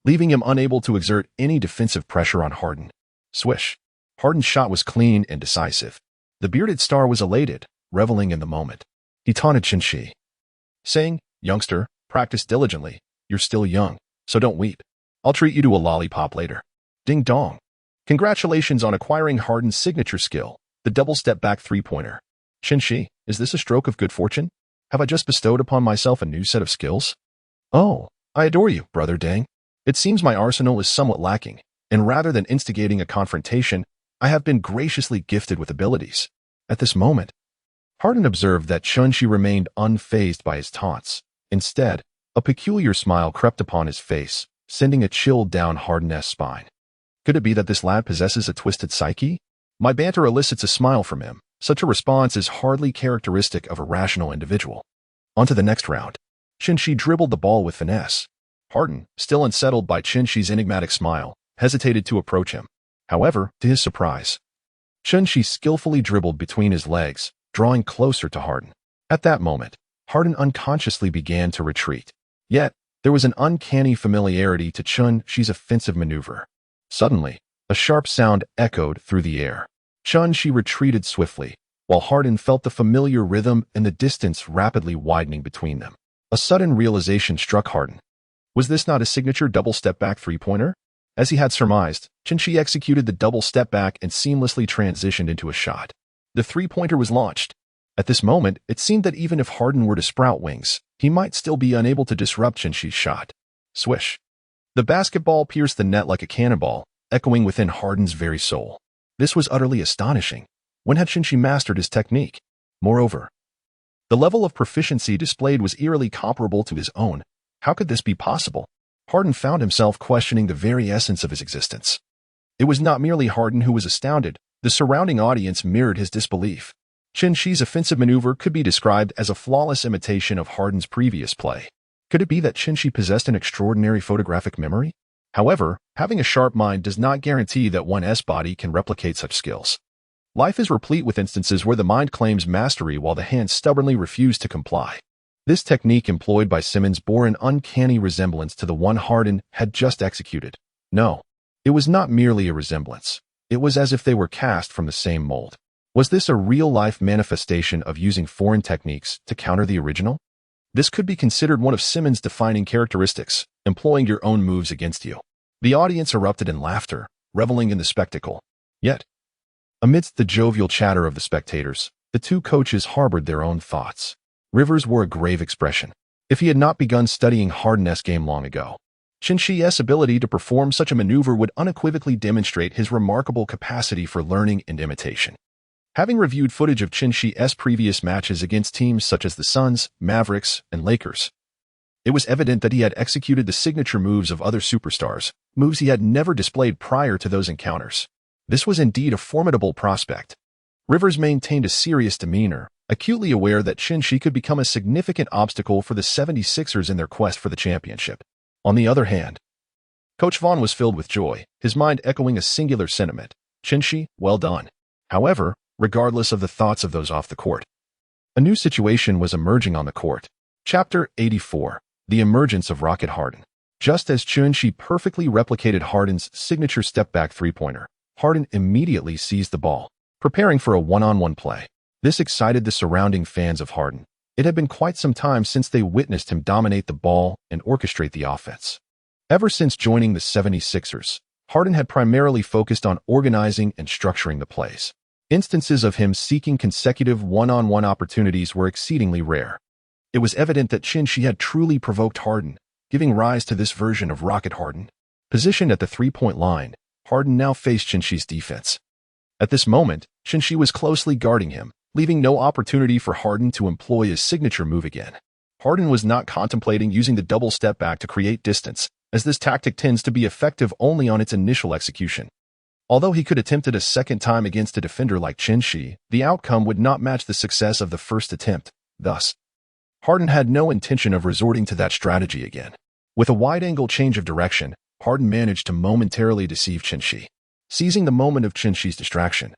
leaving him unable to exert any defensive pressure on Harden. Swish. Harden's shot was clean and decisive. The bearded star was elated, reveling in the moment. He taunted Chun-Shi, saying, "Youngster, practice diligently. You're still young, so don't weep. I'll treat you to a lollipop later." Ding dong. Congratulations on acquiring Harden's signature skill, the double step back three-pointer. Chun-Shi, is this a stroke of good fortune? Have I just bestowed upon myself a new set of skills? Oh, I adore you, brother Dang. It seems my arsenal is somewhat lacking, and rather than instigating a confrontation, I have been graciously gifted with abilities. At this moment, Harden observed that Chun-Shi remained unfazed by his taunts. Instead, a peculiar smile crept upon his face, sending a chill down Harden's spine. Could it be that this lad possesses a twisted psyche? My banter elicits a smile from him. Such a response is hardly characteristic of a rational individual. On to the next round. Chun-Shi dribbled the ball with finesse. Harden, still unsettled by Chun-Shi's enigmatic smile, hesitated to approach him. However, to his surprise, Chun-Shi skillfully dribbled between his legs, drawing closer to Harden. At that moment, Harden unconsciously began to retreat. Yet, there was an uncanny familiarity to Chun-Shi's offensive maneuver. Suddenly, a sharp sound echoed through the air. Chun-Shi retreated swiftly, while Harden felt the familiar rhythm and the distance rapidly widening between them. A sudden realization struck Harden. Was this not a signature double step-back three-pointer? As he had surmised, Chun-Shi executed the double step-back and seamlessly transitioned into a shot. The three-pointer was launched. At this moment, it seemed that even if Harden were to sprout wings, he might still be unable to disrupt Chun-Shi's shot. Swish. The basketball pierced the net like a cannonball, echoing within Harden's very soul. This was utterly astonishing. When had Chun-Shi mastered his technique? Moreover, the level of proficiency displayed was eerily comparable to his own. How could this be possible? Harden found himself questioning the very essence of his existence. It was not merely Harden who was astounded. The surrounding audience mirrored his disbelief. Chun-Shi's offensive maneuver could be described as a flawless imitation of Harden's previous play. Could it be that Chun-Shi possessed an extraordinary photographic memory? However, having a sharp mind does not guarantee that one's body can replicate such skills. Life is replete with instances where the mind claims mastery while the hands stubbornly refuse to comply. This technique employed by Simmons bore an uncanny resemblance to the one Harden had just executed. No, it was not merely a resemblance. It was as if they were cast from the same mold. Was this a real-life manifestation of using foreign techniques to counter the original? This could be considered one of Simmons' defining characteristics, employing your own moves against you. The audience erupted in laughter, reveling in the spectacle. Yet, amidst the jovial chatter of the spectators, the two coaches harbored their own thoughts. Rivers wore a grave expression. If he had not begun studying Harden's game long ago, Chun-Shi's ability to perform such a maneuver would unequivocally demonstrate his remarkable capacity for learning and imitation. Having reviewed footage of Chun-Shi's previous matches against teams such as the Suns, Mavericks, and Lakers, it was evident that he had executed the signature moves of other superstars, moves he had never displayed prior to those encounters. This was indeed a formidable prospect. Rivers maintained a serious demeanor, acutely aware that Chun-Shi could become a significant obstacle for the 76ers in their quest for the championship. On the other hand, Coach Vaughn was filled with joy, his mind echoing a singular sentiment. Chun-Shi, well done. However, regardless of the thoughts of those off the court, a new situation was emerging on the court. Chapter 84. The Emergence of Rocket Harden. Just as Chun-Shi perfectly replicated Harden's signature step-back three-pointer, Harden immediately seized the ball, preparing for a one-on-one play. This excited the surrounding fans of Harden. It had been quite some time since they witnessed him dominate the ball and orchestrate the offense. Ever since joining the 76ers, Harden had primarily focused on organizing and structuring the plays. Instances of him seeking consecutive one-on-one opportunities were exceedingly rare. It was evident that Chun-Shi had truly provoked Harden, giving rise to this version of Rocket Harden. Positioned at the three-point line, Harden now faced Chun-Shi's defense. At this moment, Chun-Shi was closely guarding him, leaving no opportunity for Harden to employ his signature move again. Harden was not contemplating using the double step back to create distance, as this tactic tends to be effective only on its initial execution. Although he could attempt it a second time against a defender like Shi, the outcome would not match the success of the first attempt. Thus, Harden had no intention of resorting to that strategy again. With a wide-angle change of direction, Harden managed to momentarily deceive Shi. Seizing the moment of Shi's distraction,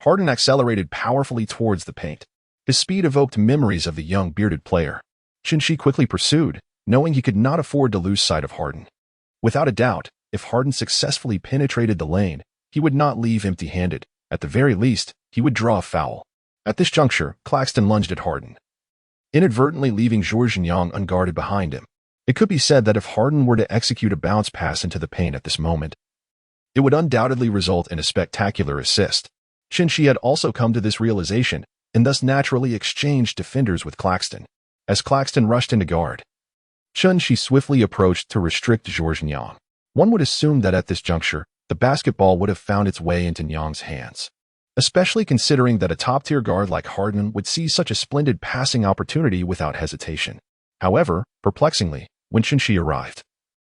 Harden accelerated powerfully towards the paint. His speed evoked memories of the young bearded player. Shi quickly pursued, knowing he could not afford to lose sight of Harden. Without a doubt, if Harden successfully penetrated the lane, he would not leave empty-handed. At the very least, he would draw a foul. At this juncture, Claxton lunged at Harden, inadvertently leaving Jorginho unguarded behind him. It could be said that if Harden were to execute a bounce pass into the paint at this moment, it would undoubtedly result in a spectacular assist. Shi had also come to this realization, and thus naturally exchanged defenders with Claxton. As Claxton rushed into guard, Shi swiftly approached to restrict Jorginho. One would assume that at this juncture, the basketball would have found its way into Nyang's hands, especially considering that a top-tier guard like Harden would see such a splendid passing opportunity without hesitation. However, perplexingly, when Shi arrived,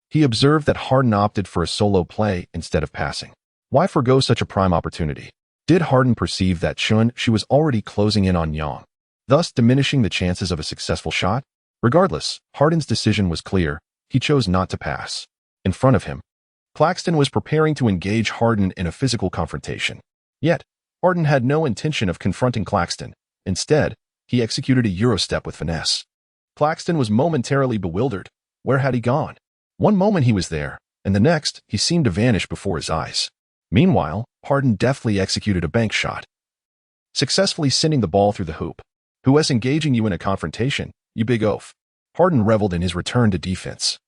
he observed that Harden opted for a solo play instead of passing. Why forgo such a prime opportunity? Did Harden perceive that Shi was already closing in on Nyang, thus diminishing the chances of a successful shot? Regardless, Harden's decision was clear. He chose not to pass. In front of him, Claxton was preparing to engage Harden in a physical confrontation. Yet, Harden had no intention of confronting Claxton. Instead, he executed a Eurostep with finesse. Claxton was momentarily bewildered. Where had he gone? One moment he was there, and the next, he seemed to vanish before his eyes. Meanwhile, Harden deftly executed a bank shot, successfully sending the ball through the hoop. Who's engaging you in a confrontation, you big oaf? Harden reveled in his return to defense,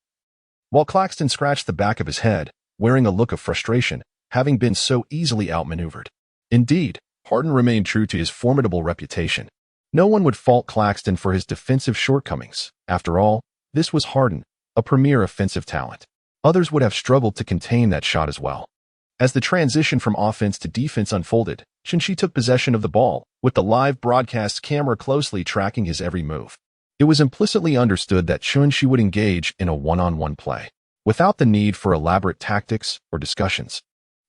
while Claxton scratched the back of his head, wearing a look of frustration, having been so easily outmaneuvered. Indeed, Harden remained true to his formidable reputation. No one would fault Claxton for his defensive shortcomings. After all, this was Harden, a premier offensive talent. Others would have struggled to contain that shot as well. As the transition from offense to defense unfolded, Shi took possession of the ball, with the live broadcast camera closely tracking his every move. It was implicitly understood that Shi would engage in a one-on-one play, without the need for elaborate tactics or discussions.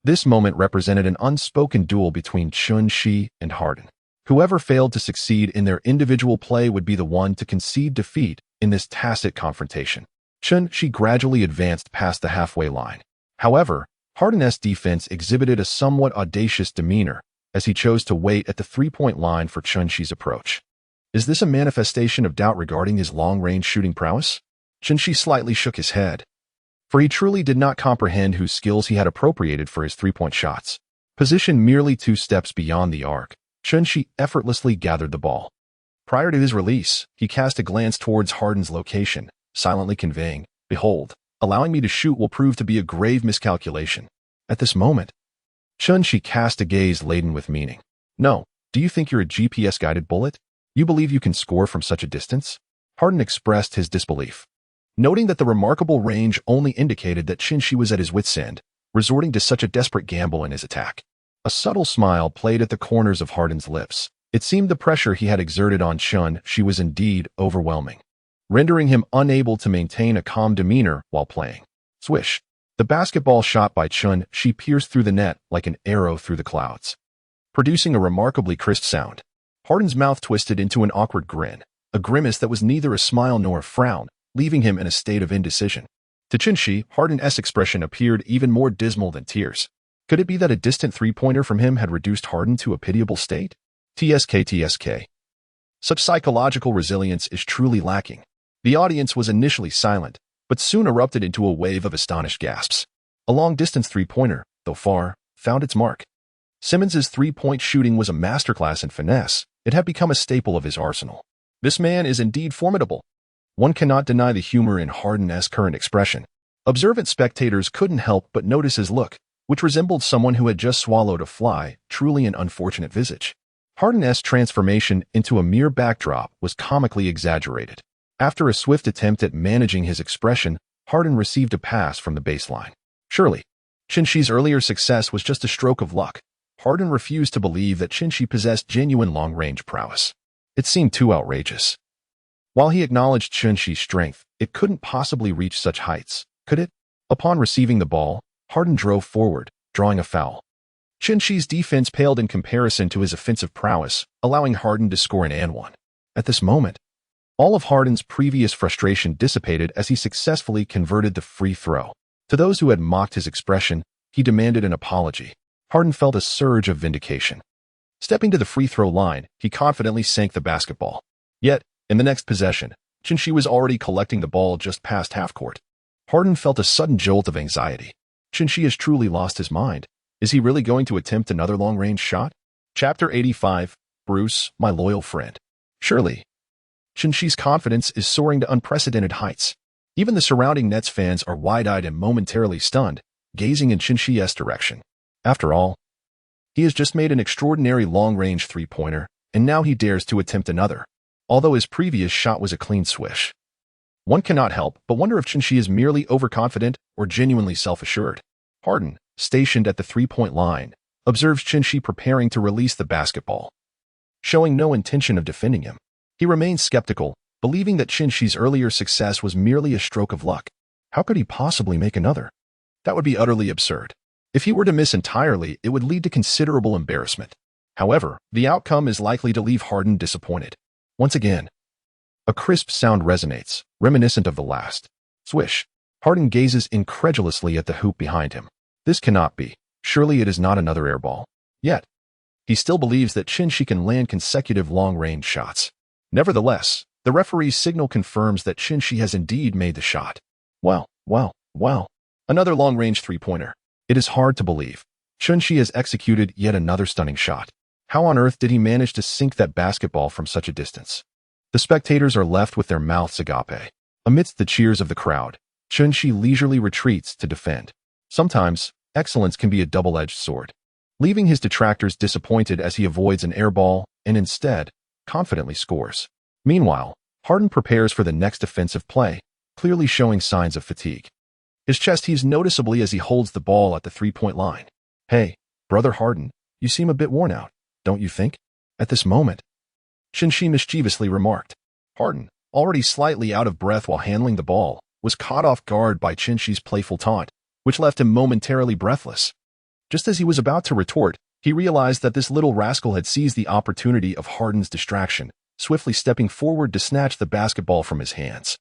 This moment represented an unspoken duel between Shi and Harden. Whoever failed to succeed in their individual play would be the one to concede defeat in this tacit confrontation. Shi gradually advanced past the halfway line. However, Harden's defense exhibited a somewhat audacious demeanor as he chose to wait at the three-point line for Shi's approach. Is this a manifestation of doubt regarding his long-range shooting prowess? Shi slightly shook his head, for he truly did not comprehend whose skills he had appropriated for his three-point shots. Positioned merely 2 steps beyond the arc, Shi effortlessly gathered the ball. Prior to his release, he cast a glance towards Harden's location, silently conveying, "Behold, allowing me to shoot will prove to be a grave miscalculation." At this moment, Shi cast a gaze laden with meaning. "No, do you think you're a GPS-guided bullet? You believe you can score from such a distance?" Harden expressed his disbelief, noting that the remarkable range only indicated that Shi was at his wit's end, resorting to such a desperate gamble in his attack. A subtle smile played at the corners of Harden's lips. It seemed the pressure he had exerted on Shi was indeed overwhelming, rendering him unable to maintain a calm demeanor while playing. Swish! The basketball shot by Shi pierced through the net like an arrow through the clouds, producing a remarkably crisp sound. Harden's mouth twisted into an awkward grin, a grimace that was neither a smile nor a frown, leaving him in a state of indecision. To Shi, Harden's expression appeared even more dismal than tears. Could it be that a distant three-pointer from him had reduced Harden to a pitiable state? TSK. Such psychological resilience is truly lacking. The audience was initially silent, but soon erupted into a wave of astonished gasps. A long-distance three-pointer, though far, found its mark. Simmons's three-point shooting was a masterclass in finesse. It had become a staple of his arsenal. This man is indeed formidable. One cannot deny the humor in Harden's current expression. Observant spectators couldn't help but notice his look, which resembled someone who had just swallowed a fly, truly an unfortunate visage. Harden's transformation into a mere backdrop was comically exaggerated. After a swift attempt at managing his expression, Harden received a pass from the baseline. Surely, Shi's earlier success was just a stroke of luck. Harden refused to believe that Shi possessed genuine long-range prowess. It seemed too outrageous. While he acknowledged Shinji's strength, it couldn't possibly reach such heights, could it? Upon receiving the ball, Harden drove forward, drawing a foul. Shinji's defense paled in comparison to his offensive prowess, allowing Harden to score an and one. At this moment, all of Harden's previous frustration dissipated as he successfully converted the free throw. To those who had mocked his expression, he demanded an apology. Harden felt a surge of vindication. Stepping to the free throw line, he confidently sank the basketball. Yet, in the next possession, Shinji was already collecting the ball just past half-court. Harden felt a sudden jolt of anxiety. Shinji has truly lost his mind. Is he really going to attempt another long-range shot? Chapter 85, Bruce, my loyal friend. Surely, Shinji's confidence is soaring to unprecedented heights. Even the surrounding Nets fans are wide-eyed and momentarily stunned, gazing in Shinji's direction. After all, he has just made an extraordinary long-range three-pointer, and now he dares to attempt another, although his previous shot was a clean swish. One cannot help but wonder if Shinji is merely overconfident or genuinely self-assured. Harden, stationed at the three-point line, observes Shinji preparing to release the basketball. Showing no intention of defending him, he remains skeptical, believing that Shinji's earlier success was merely a stroke of luck. How could he possibly make another? That would be utterly absurd. If he were to miss entirely, it would lead to considerable embarrassment. However, the outcome is likely to leave Harden disappointed. Once again, a crisp sound resonates, reminiscent of the last. Swish. Harden gazes incredulously at the hoop behind him. This cannot be. Surely it is not another airball. Yet, he still believes that Shinji can land consecutive long-range shots. Nevertheless, the referee's signal confirms that Shinji has indeed made the shot. Wow. Another long-range three-pointer. It is hard to believe. Shinji has executed yet another stunning shot. How on earth did he manage to sink that basketball from such a distance? The spectators are left with their mouths agape. Amidst the cheers of the crowd, Shinji leisurely retreats to defend. Sometimes, excellence can be a double-edged sword, leaving his detractors disappointed as he avoids an airball and instead, confidently scores. Meanwhile, Harden prepares for the next offensive play, clearly showing signs of fatigue. His chest heaves noticeably as he holds the ball at the three-point line. Hey, brother Harden, you seem a bit worn out, don't you think? At this moment, Shinji mischievously remarked. Harden, already slightly out of breath while handling the ball, was caught off guard by Shinji's playful taunt, which left him momentarily breathless. Just as he was about to retort, he realized that this little rascal had seized the opportunity of Harden's distraction, swiftly stepping forward to snatch the basketball from his hands.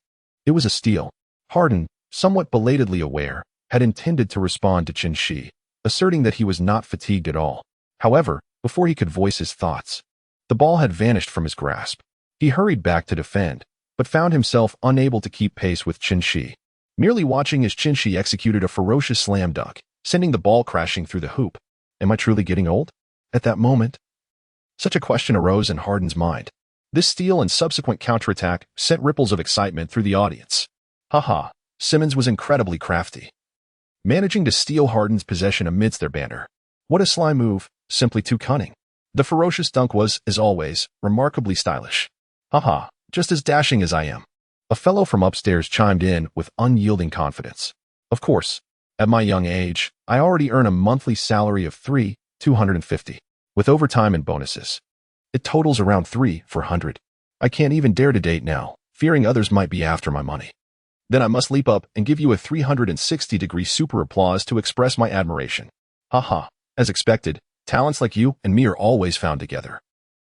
It was a steal. Harden, somewhat belatedly aware, had intended to respond to Shinji, asserting that he was not fatigued at all. However, before he could voice his thoughts, the ball had vanished from his grasp. He hurried back to defend, but found himself unable to keep pace with Shinji. Merely watching as Shinji executed a ferocious slam dunk, sending the ball crashing through the hoop. Am I truly getting old? At that moment, such a question arose in Harden's mind. This steal and subsequent counterattack sent ripples of excitement through the audience. Haha, Simmons was incredibly crafty, managing to steal Harden's possession amidst their banter. What a sly move, simply too cunning. The ferocious dunk was, as always, remarkably stylish. Haha, just as dashing as I am. A fellow from upstairs chimed in with unyielding confidence. Of course, at my young age, I already earn a monthly salary of $250, with overtime and bonuses. It totals around $300. I can't even dare to date now, fearing others might be after my money. Then I must leap up and give you a 360-degree super applause to express my admiration. Haha, as expected, talents like you and me are always found together.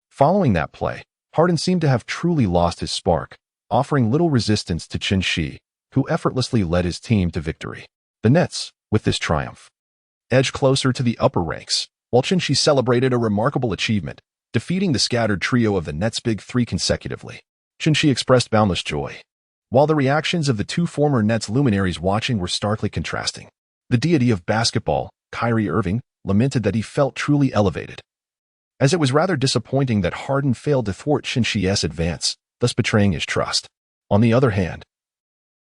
Following that play, Harden seemed to have truly lost his spark, offering little resistance to Shinji, who effortlessly led his team to victory. The Nets, with this triumph, edged closer to the upper ranks, while Shinji celebrated a remarkable achievement, defeating the scattered trio of the Nets' Big Three consecutively. Shinji expressed boundless joy, while the reactions of the two former Nets luminaries watching were starkly contrasting. The deity of basketball, Kyrie Irving, lamented that he felt truly elevated, as it was rather disappointing that Harden failed to thwart Shinji's advance, thus betraying his trust. On the other hand,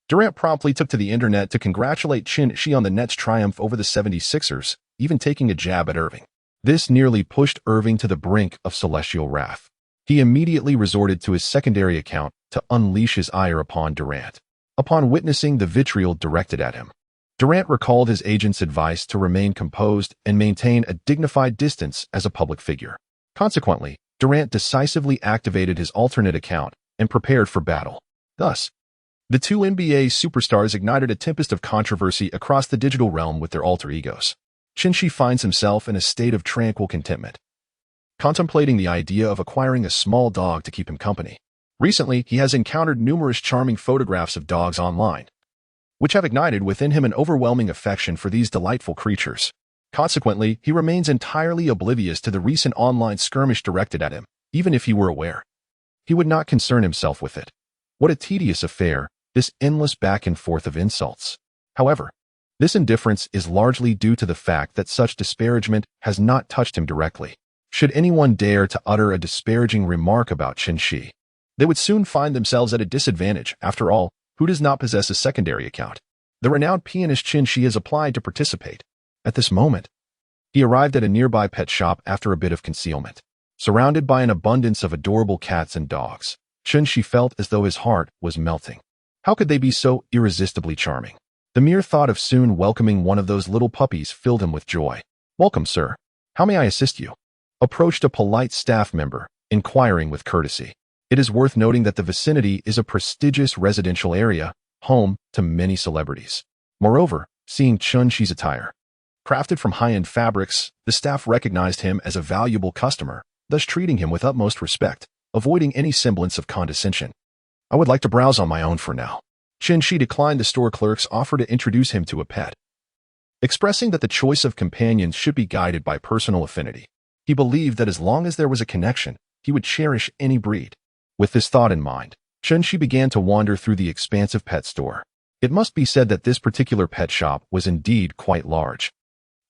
Durant promptly took to the internet to congratulate Shinji on the Nets' triumph over the 76ers, even taking a jab at Irving. This nearly pushed Irving to the brink of celestial wrath. He immediately resorted to his secondary account to unleash his ire upon Durant. Upon witnessing the vitriol directed at him, Durant recalled his agent's advice to remain composed and maintain a dignified distance as a public figure. Consequently, Durant decisively activated his alternate account, and prepared for battle. Thus, the two NBA superstars ignited a tempest of controversy across the digital realm with their alter egos. Shinshi finds himself in a state of tranquil contentment, contemplating the idea of acquiring a small dog to keep him company. Recently, he has encountered numerous charming photographs of dogs online, which have ignited within him an overwhelming affection for these delightful creatures. Consequently, he remains entirely oblivious to the recent online skirmish directed at him. Even if he were aware, he would not concern himself with it. What a tedious affair, this endless back and forth of insults. However, this indifference is largely due to the fact that such disparagement has not touched him directly. Should anyone dare to utter a disparaging remark about Shinshi, they would soon find themselves at a disadvantage. After all, who does not possess a secondary account? The renowned pianist Shinshi has applied to participate. At this moment, he arrived at a nearby pet shop after a bit of concealment. Surrounded by an abundance of adorable cats and dogs, Shinshi felt as though his heart was melting. How could they be so irresistibly charming? The mere thought of soon welcoming one of those little puppies filled him with joy. "Welcome, sir. How may I assist you?" approached a polite staff member, inquiring with courtesy. It is worth noting that the vicinity is a prestigious residential area, home to many celebrities. Moreover, seeing Shunshi's attire, crafted from high-end fabrics, the staff recognized him as a valuable customer, thus treating him with utmost respect, avoiding any semblance of condescension. "I would like to browse on my own for now." Shinshi declined the store clerk's offer to introduce him to a pet, expressing that the choice of companions should be guided by personal affinity. He believed that as long as there was a connection, he would cherish any breed. With this thought in mind, Shinshi began to wander through the expansive pet store. It must be said that this particular pet shop was indeed quite large.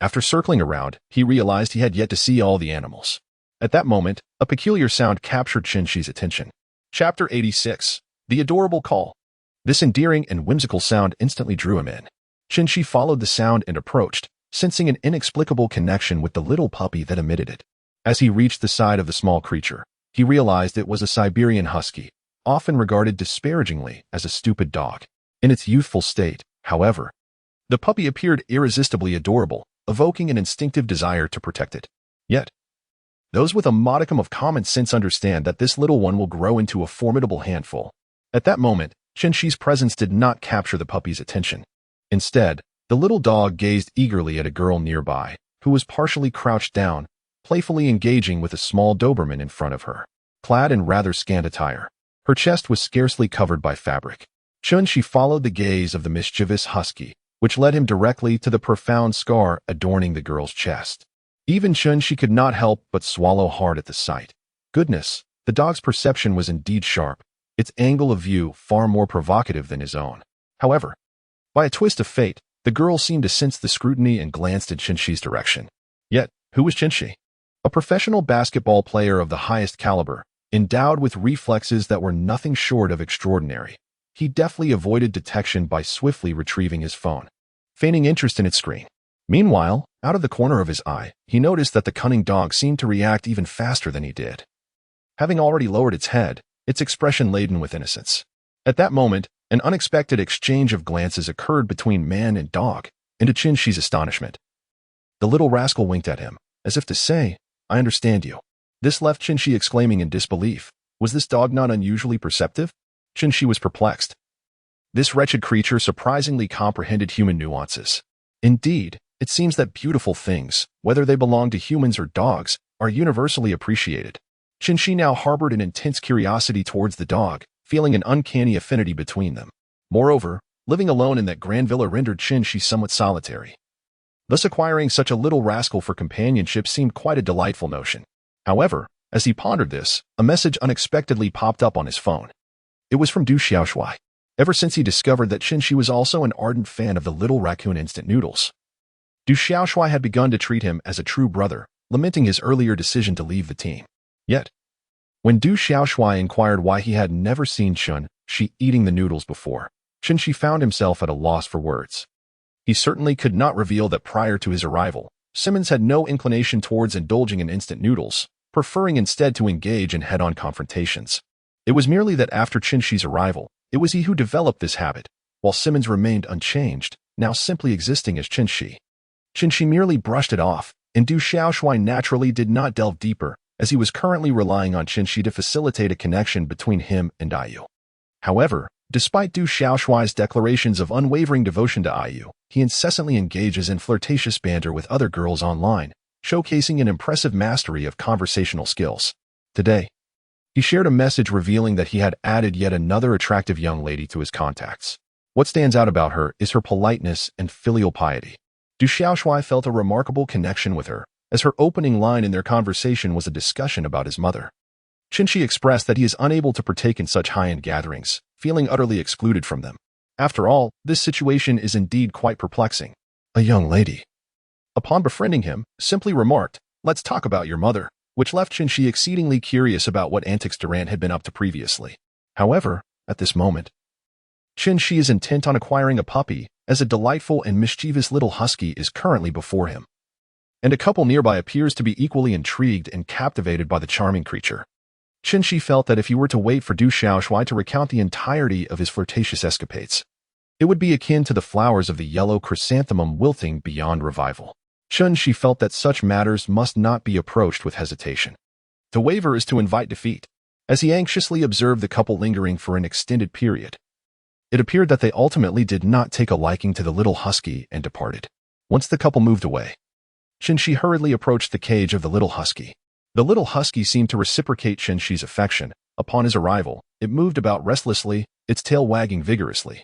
After circling around, he realized he had yet to see all the animals. At that moment, a peculiar sound captured Shinshi's attention. Chapter 86. The Adorable Call. This endearing and whimsical sound instantly drew him in. Shinshi followed the sound and approached, sensing an inexplicable connection with the little puppy that emitted it. As he reached the side of the small creature, he realized it was a Siberian husky, often regarded disparagingly as a stupid dog. In its youthful state, however, the puppy appeared irresistibly adorable, evoking an instinctive desire to protect it. Yet, those with a modicum of common sense understand that this little one will grow into a formidable handful. At that moment, Shinshi's presence did not capture the puppy's attention. Instead, the little dog gazed eagerly at a girl nearby, who was partially crouched down, playfully engaging with a small Doberman in front of her. Clad in rather scant attire, her chest was scarcely covered by fabric. Shinshi followed the gaze of the mischievous husky, which led him directly to the profound scar adorning the girl's chest. Even Shinshi could not help but swallow hard at the sight. Goodness, the dog's perception was indeed sharp, its angle of view far more provocative than his own. However, by a twist of fate, the girl seemed to sense the scrutiny and glanced in Shinshi's direction. Yet, who was Shinshi? A professional basketball player of the highest caliber, endowed with reflexes that were nothing short of extraordinary. He deftly avoided detection by swiftly retrieving his phone, feigning interest in its screen. Meanwhile, out of the corner of his eye, he noticed that the cunning dog seemed to react even faster than he did. Having already lowered its head, its expression laden with innocence. At that moment, an unexpected exchange of glances occurred between man and dog, and to Shinshi's astonishment, the little rascal winked at him, as if to say, "I understand you." This left Shinshi exclaiming in disbelief. Was this dog not unusually perceptive? Shinshi was perplexed. This wretched creature surprisingly comprehended human nuances. Indeed, it seems that beautiful things, whether they belong to humans or dogs, are universally appreciated. Shinshi now harbored an intense curiosity towards the dog, feeling an uncanny affinity between them. Moreover, living alone in that grand villa rendered Shinshi somewhat solitary. Thus acquiring such a little rascal for companionship seemed quite a delightful notion. However, as he pondered this, a message unexpectedly popped up on his phone. It was from Du Xiaoshui. Ever since he discovered that Shinshi was also an ardent fan of the Little Raccoon instant noodles, Du Xiaoshui had begun to treat him as a true brother, lamenting his earlier decision to leave the team. Yet, when Du Xiaoshui inquired why he had never seen Shinshi eating the noodles before, Shinshi found himself at a loss for words. He certainly could not reveal that prior to his arrival, Simmons had no inclination towards indulging in instant noodles, preferring instead to engage in head-on confrontations. It was merely that after Shinshi's arrival, it was he who developed this habit, while Simmons remained unchanged, now simply existing as Shinshi. Shinshi merely brushed it off, and Du Xiaoshui naturally did not delve deeper, as he was currently relying on Qinshi to facilitate a connection between him and Ayu. However, despite Du Xiaoshuai's declarations of unwavering devotion to Ayu, he incessantly engages in flirtatious banter with other girls online, showcasing an impressive mastery of conversational skills. Today, he shared a message revealing that he had added yet another attractive young lady to his contacts. What stands out about her is her politeness and filial piety. Du Xiaoshuai felt a remarkable connection with her, as her opening line in their conversation was a discussion about his mother. Qinshi expressed that he is unable to partake in such high-end gatherings, feeling utterly excluded from them. After all, this situation is indeed quite perplexing. A young lady, upon befriending him, simply remarked, "Let's talk about your mother," which left Qinshi exceedingly curious about what antics Durant had been up to previously. However, at this moment, Qinshi is intent on acquiring a puppy, as a delightful and mischievous little husky is currently before him. And a couple nearby appears to be equally intrigued and captivated by the charming creature. Qinshi felt that if he were to wait for Du Xiaoshuai to recount the entirety of his flirtatious escapades, it would be akin to the flowers of the yellow chrysanthemum wilting beyond revival. Qinshi felt that such matters must not be approached with hesitation. To waver is to invite defeat. As he anxiously observed the couple lingering for an extended period, it appeared that they ultimately did not take a liking to the little husky and departed. Once the couple moved away, Qinshi hurriedly approached the cage of the little husky. The little husky seemed to reciprocate Qinshi's affection. Upon his arrival, it moved about restlessly, its tail wagging vigorously,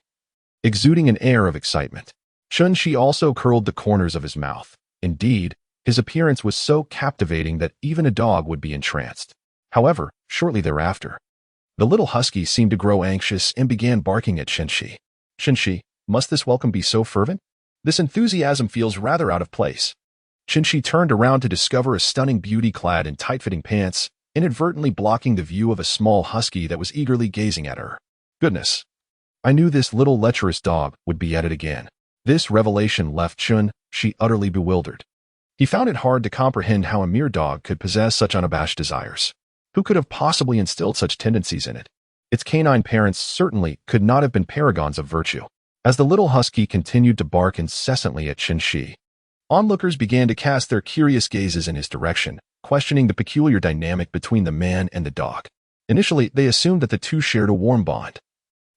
exuding an air of excitement. Qinshi also curled the corners of his mouth. Indeed, his appearance was so captivating that even a dog would be entranced. However, shortly thereafter, the little husky seemed to grow anxious and began barking at Qinshi. "Qinshi, must this welcome be so fervent? This enthusiasm feels rather out of place." Qinshi turned around to discover a stunning beauty clad in tight-fitting pants, inadvertently blocking the view of a small husky that was eagerly gazing at her. Goodness, I knew this little lecherous dog would be at it again. This revelation left Qinshi utterly bewildered. He found it hard to comprehend how a mere dog could possess such unabashed desires. Who could have possibly instilled such tendencies in it? Its canine parents certainly could not have been paragons of virtue. As the little husky continued to bark incessantly at Qinshi, onlookers began to cast their curious gazes in his direction, questioning the peculiar dynamic between the man and the dog. Initially, they assumed that the two shared a warm bond,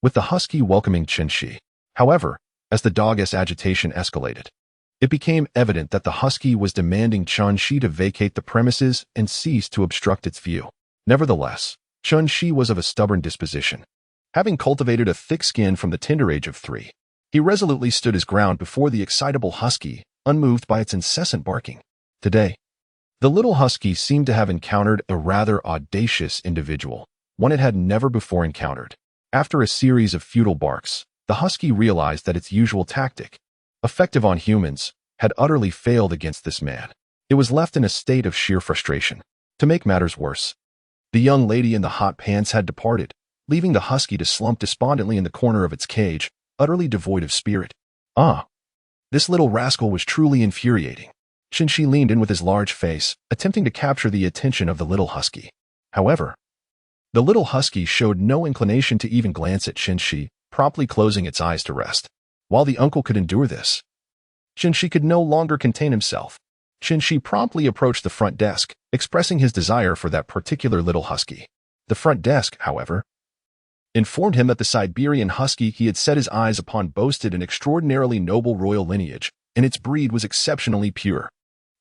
with the husky welcoming Qinshi. However, as the dog's agitation escalated, it became evident that the husky was demanding Qinshi to vacate the premises and cease to obstruct its view. Nevertheless, Qinshi was of a stubborn disposition. Having cultivated a thick skin from the tender age of 3, he resolutely stood his ground before the excitable husky, unmoved by its incessant barking. Today, the little husky seemed to have encountered a rather audacious individual, one it had never before encountered. After a series of futile barks, the husky realized that its usual tactic, effective on humans, had utterly failed against this man. It was left in a state of sheer frustration. To make matters worse, the young lady in the hot pants had departed, leaving the husky to slump despondently in the corner of its cage, utterly devoid of spirit. This little rascal was truly infuriating. Qinshi leaned in with his large face, attempting to capture the attention of the little husky. However, the little husky showed no inclination to even glance at Qinshi, promptly closing its eyes to rest. While the uncle could endure this, Qinshi could no longer contain himself. Qinshi promptly approached the front desk, expressing his desire for that particular little husky. The front desk, however, informed him that the Siberian husky he had set his eyes upon boasted an extraordinarily noble royal lineage, and its breed was exceptionally pure.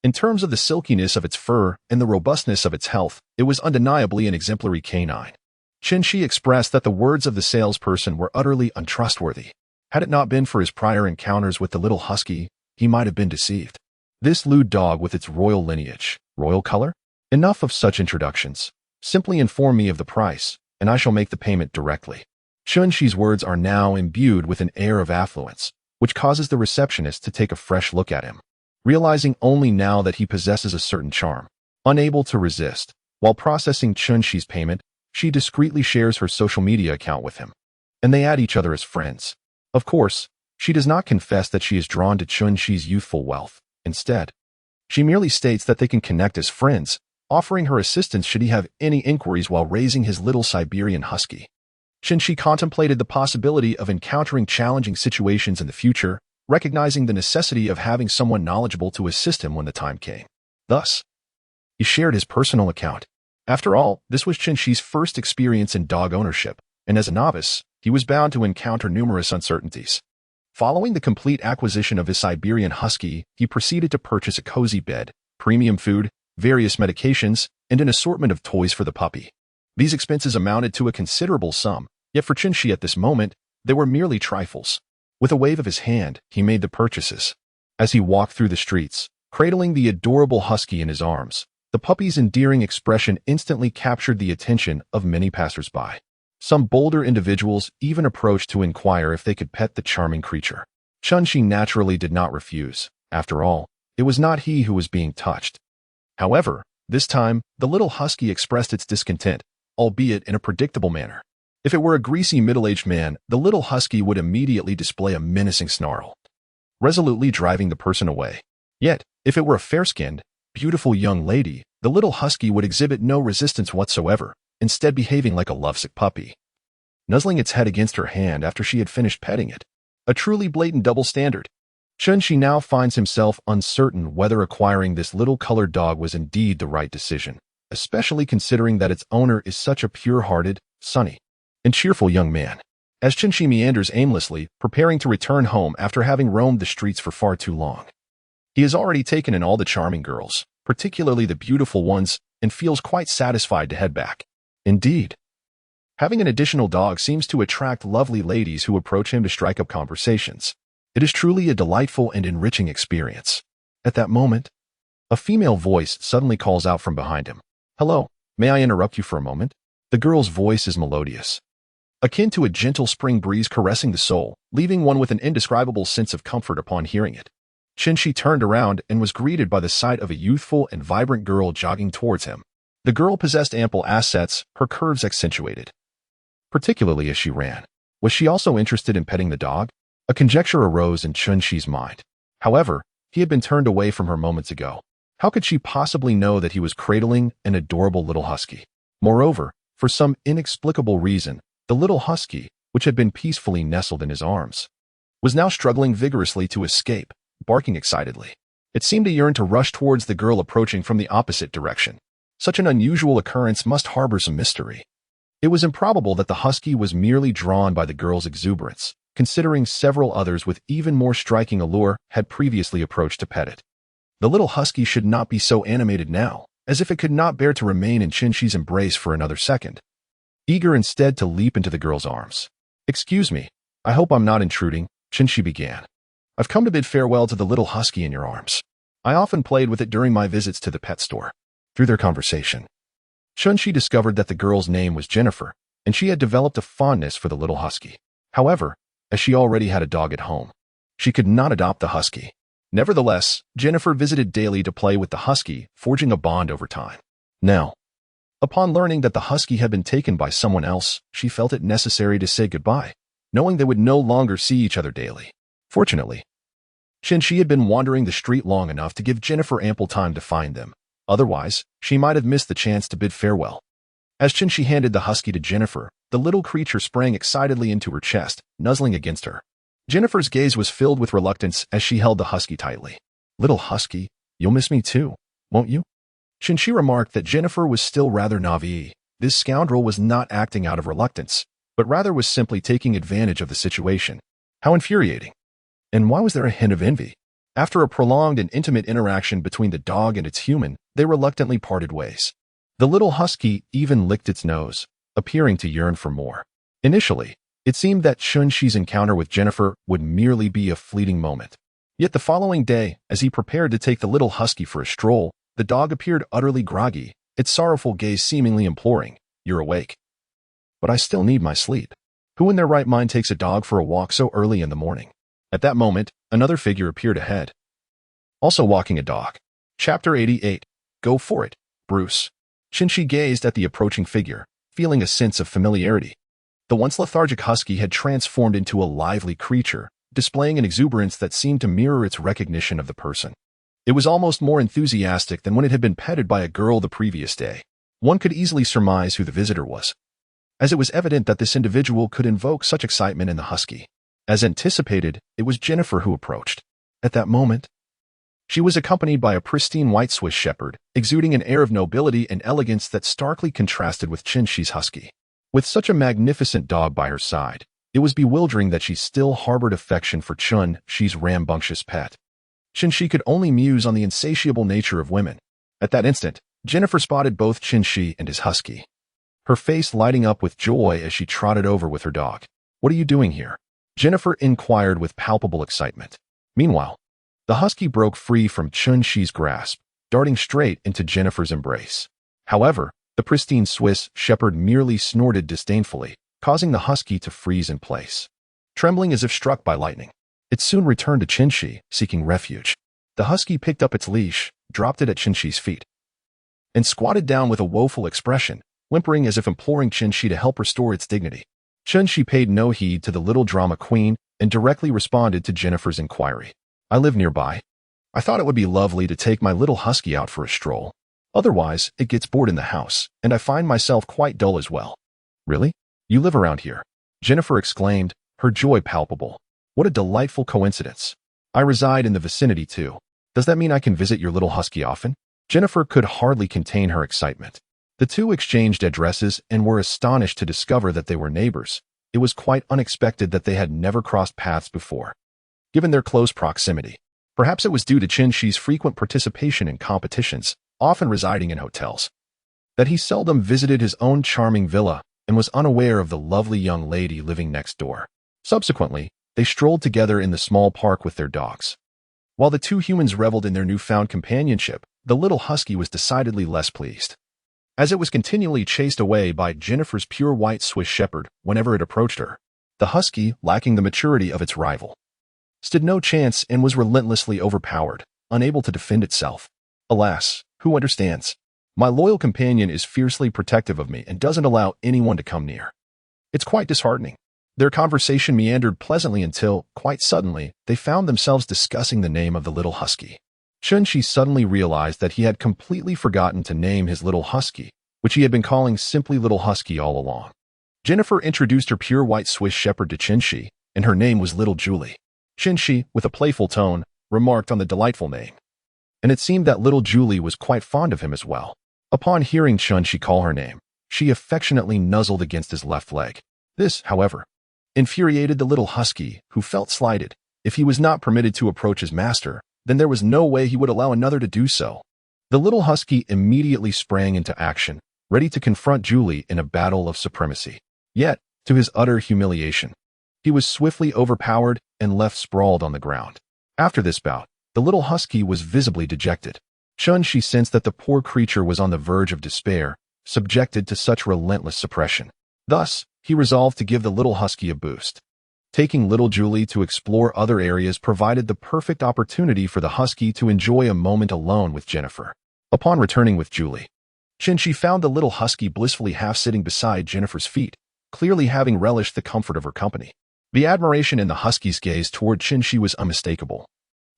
In terms of the silkiness of its fur and the robustness of its health, it was undeniably an exemplary canine. Qinshi expressed that the words of the salesperson were utterly untrustworthy. Had it not been for his prior encounters with the little husky, he might have been deceived. This lewd dog with its royal lineage, royal color? Enough of such introductions. Simply inform me of the price, and I shall make the payment directly. Qinshi's words are now imbued with an air of affluence, which causes the receptionist to take a fresh look at him. Realizing only now that he possesses a certain charm, unable to resist, while processing Qinshi's payment, she discreetly shares her social media account with him, and they add each other as friends. Of course, she does not confess that she is drawn to Qinshi's youthful wealth. Instead, she merely states that they can connect as friends, offering her assistance should he have any inquiries while raising his little Siberian husky. Qinshi contemplated the possibility of encountering challenging situations in the future, recognizing the necessity of having someone knowledgeable to assist him when the time came. Thus, He shared his personal account. After all, this was Chinchi's first experience in dog ownership, and as a novice, he was bound to encounter numerous uncertainties. Following the complete acquisition of his Siberian Husky, he proceeded to purchase a cozy bed, premium food, various medications, and an assortment of toys for the puppy. These expenses amounted to a considerable sum, yet for Chinchi at this moment, they were merely trifles. With a wave of his hand, he made the purchases. As he walked through the streets, cradling the adorable husky in his arms, the puppy's endearing expression instantly captured the attention of many passers-by. Some bolder individuals even approached to inquire if they could pet the charming creature. Chinchi naturally did not refuse. After all, it was not he who was being touched. However, this time, the little husky expressed its discontent, albeit in a predictable manner. If it were a greasy middle-aged man, the little husky would immediately display a menacing snarl, resolutely driving the person away. Yet, if it were a fair-skinned, beautiful young lady, the little husky would exhibit no resistance whatsoever, instead behaving like a lovesick puppy, nuzzling its head against her hand after she had finished petting it. A truly blatant double standard. Chinchi now finds himself uncertain whether acquiring this little colored dog was indeed the right decision, especially considering that its owner is such a pure-hearted, sunny, and cheerful young man. As Chinchi meanders aimlessly, preparing to return home after having roamed the streets for far too long, he has already taken in all the charming girls, particularly the beautiful ones, and feels quite satisfied to head back. Indeed, having an additional dog seems to attract lovely ladies who approach him to strike up conversations. It is truly a delightful and enriching experience. At that moment, a female voice suddenly calls out from behind him. "Hello, may I interrupt you for a moment?" The girl's voice is melodious, akin to a gentle spring breeze caressing the soul, leaving one with an indescribable sense of comfort upon hearing it. Chinchi turned around and was greeted by the sight of a youthful and vibrant girl jogging towards him. The girl possessed ample assets, her curves accentuated, particularly as she ran. Was she also interested in petting the dog? A conjecture arose in Chinchi's mind. However, he had been turned away from her moments ago. How could she possibly know that he was cradling an adorable little husky? Moreover, for some inexplicable reason, the little husky, which had been peacefully nestled in his arms, was now struggling vigorously to escape, barking excitedly. It seemed to yearn to rush towards the girl approaching from the opposite direction. Such an unusual occurrence must harbor some mystery. It was improbable that the husky was merely drawn by the girl's exuberance, considering several others with even more striking allure had previously approached to pet it. The little husky should not be so animated now, as if it could not bear to remain in Chinchi's embrace for another second, eager instead to leap into the girl's arms. "Excuse me, I hope I'm not intruding," Chinchi began. "I've come to bid farewell to the little husky in your arms. I often played with it during my visits to the pet store." Through their conversation, Chinchi discovered that the girl's name was Jennifer, and she had developed a fondness for the little husky. However, as she already had a dog at home, she could not adopt the husky. Nevertheless, Jennifer visited daily to play with the husky, forging a bond over time. Now, upon learning that the husky had been taken by someone else, she felt it necessary to say goodbye, knowing they would no longer see each other daily. Fortunately, Chinchi had been wandering the street long enough to give Jennifer ample time to find them. Otherwise, she might have missed the chance to bid farewell. As Chinchi handed the husky to Jennifer, the little creature sprang excitedly into her chest, nuzzling against her. Jennifer's gaze was filled with reluctance as she held the husky tightly. "Little husky, you'll miss me too, won't you?" Chinchi remarked that Jennifer was still rather naive. This scoundrel was not acting out of reluctance, but rather was simply taking advantage of the situation. How infuriating. And why was there a hint of envy? After a prolonged and intimate interaction between the dog and its human, they reluctantly parted ways. The little husky even licked its nose, appearing to yearn for more. Initially, it seemed that Chinchi's encounter with Jennifer would merely be a fleeting moment. Yet the following day, as he prepared to take the little husky for a stroll, the dog appeared utterly groggy, its sorrowful gaze seemingly imploring, "You're awake. But I still need my sleep. Who in their right mind takes a dog for a walk so early in the morning?" At that moment, another figure appeared ahead, also walking a dog. Chapter 88. Go for it, Bruce. Chinchi gazed at the approaching figure, feeling a sense of familiarity. The once lethargic husky had transformed into a lively creature, displaying an exuberance that seemed to mirror its recognition of the person. It was almost more enthusiastic than when it had been petted by a girl the previous day. One could easily surmise who the visitor was, as it was evident that this individual could invoke such excitement in the husky. As anticipated, it was Jennifer who approached. At that moment, She was accompanied by a pristine white Swiss shepherd, exuding an air of nobility and elegance that starkly contrasted with Qinshi's husky. With such a magnificent dog by her side, it was bewildering that she still harbored affection for Qinshi's rambunctious pet. Qinshi could only muse on the insatiable nature of women. At that instant, Jennifer spotted both Qinshi and his husky, her face lighting up with joy as she trotted over with her dog. "What are you doing here?" Jennifer inquired with palpable excitement. Meanwhile, the husky broke free from Qinshi's grasp, darting straight into Jennifer's embrace. However, the pristine Swiss shepherd merely snorted disdainfully, causing the husky to freeze in place. Trembling as if struck by lightning, it soon returned to Qinshi, seeking refuge. The husky picked up its leash, dropped it at Qinshi's feet, and squatted down with a woeful expression, whimpering as if imploring Qinshi to help restore its dignity. Qinshi paid no heed to the little drama queen and directly responded to Jennifer's inquiry. "I live nearby. I thought it would be lovely to take my little husky out for a stroll. Otherwise, it gets bored in the house, and I find myself quite dull as well." "Really? You live around here?" Jennifer exclaimed, her joy palpable. "What a delightful coincidence. I reside in the vicinity too. Does that mean I can visit your little husky often?" Jennifer could hardly contain her excitement. The two exchanged addresses and were astonished to discover that they were neighbors. It was quite unexpected that they had never crossed paths before, given their close proximity. Perhaps it was due to Qinshi's frequent participation in competitions, often residing in hotels, that he seldom visited his own charming villa and was unaware of the lovely young lady living next door. Subsequently, they strolled together in the small park with their dogs. While the two humans reveled in their newfound companionship, the little husky was decidedly less pleased, as it was continually chased away by Jennifer's pure white Swiss shepherd whenever it approached her. The husky, lacking the maturity of its rival, stood no chance and was relentlessly overpowered, unable to defend itself. "Alas, who understands? My loyal companion is fiercely protective of me and doesn't allow anyone to come near. It's quite disheartening." Their conversation meandered pleasantly until, quite suddenly, they found themselves discussing the name of the little husky. Qinshi suddenly realized that he had completely forgotten to name his little husky, which he had been calling simply Little Husky all along. Jennifer introduced her pure white Swiss shepherd to Qinshi, and her name was Little Julie. Qinshi, with a playful tone, remarked on the delightful name, and it seemed that little Julie was quite fond of him as well. Upon hearing Qinshi call her name, she affectionately nuzzled against his left leg. This, however, infuriated the little husky, who felt slighted. If he was not permitted to approach his master, then there was no way he would allow another to do so. The little husky immediately sprang into action, ready to confront Julie in a battle of supremacy. Yet, to his utter humiliation, he was swiftly overpowered and left sprawled on the ground. After this bout, the little husky was visibly dejected. Qinshi sensed that the poor creature was on the verge of despair, subjected to such relentless suppression. Thus, he resolved to give the little husky a boost. Taking little Julie to explore other areas provided the perfect opportunity for the husky to enjoy a moment alone with Jennifer. Upon returning with Julie, Qinshi found the little husky blissfully half-sitting beside Jennifer's feet, clearly having relished the comfort of her company. The admiration in the husky's gaze toward Qinshi was unmistakable,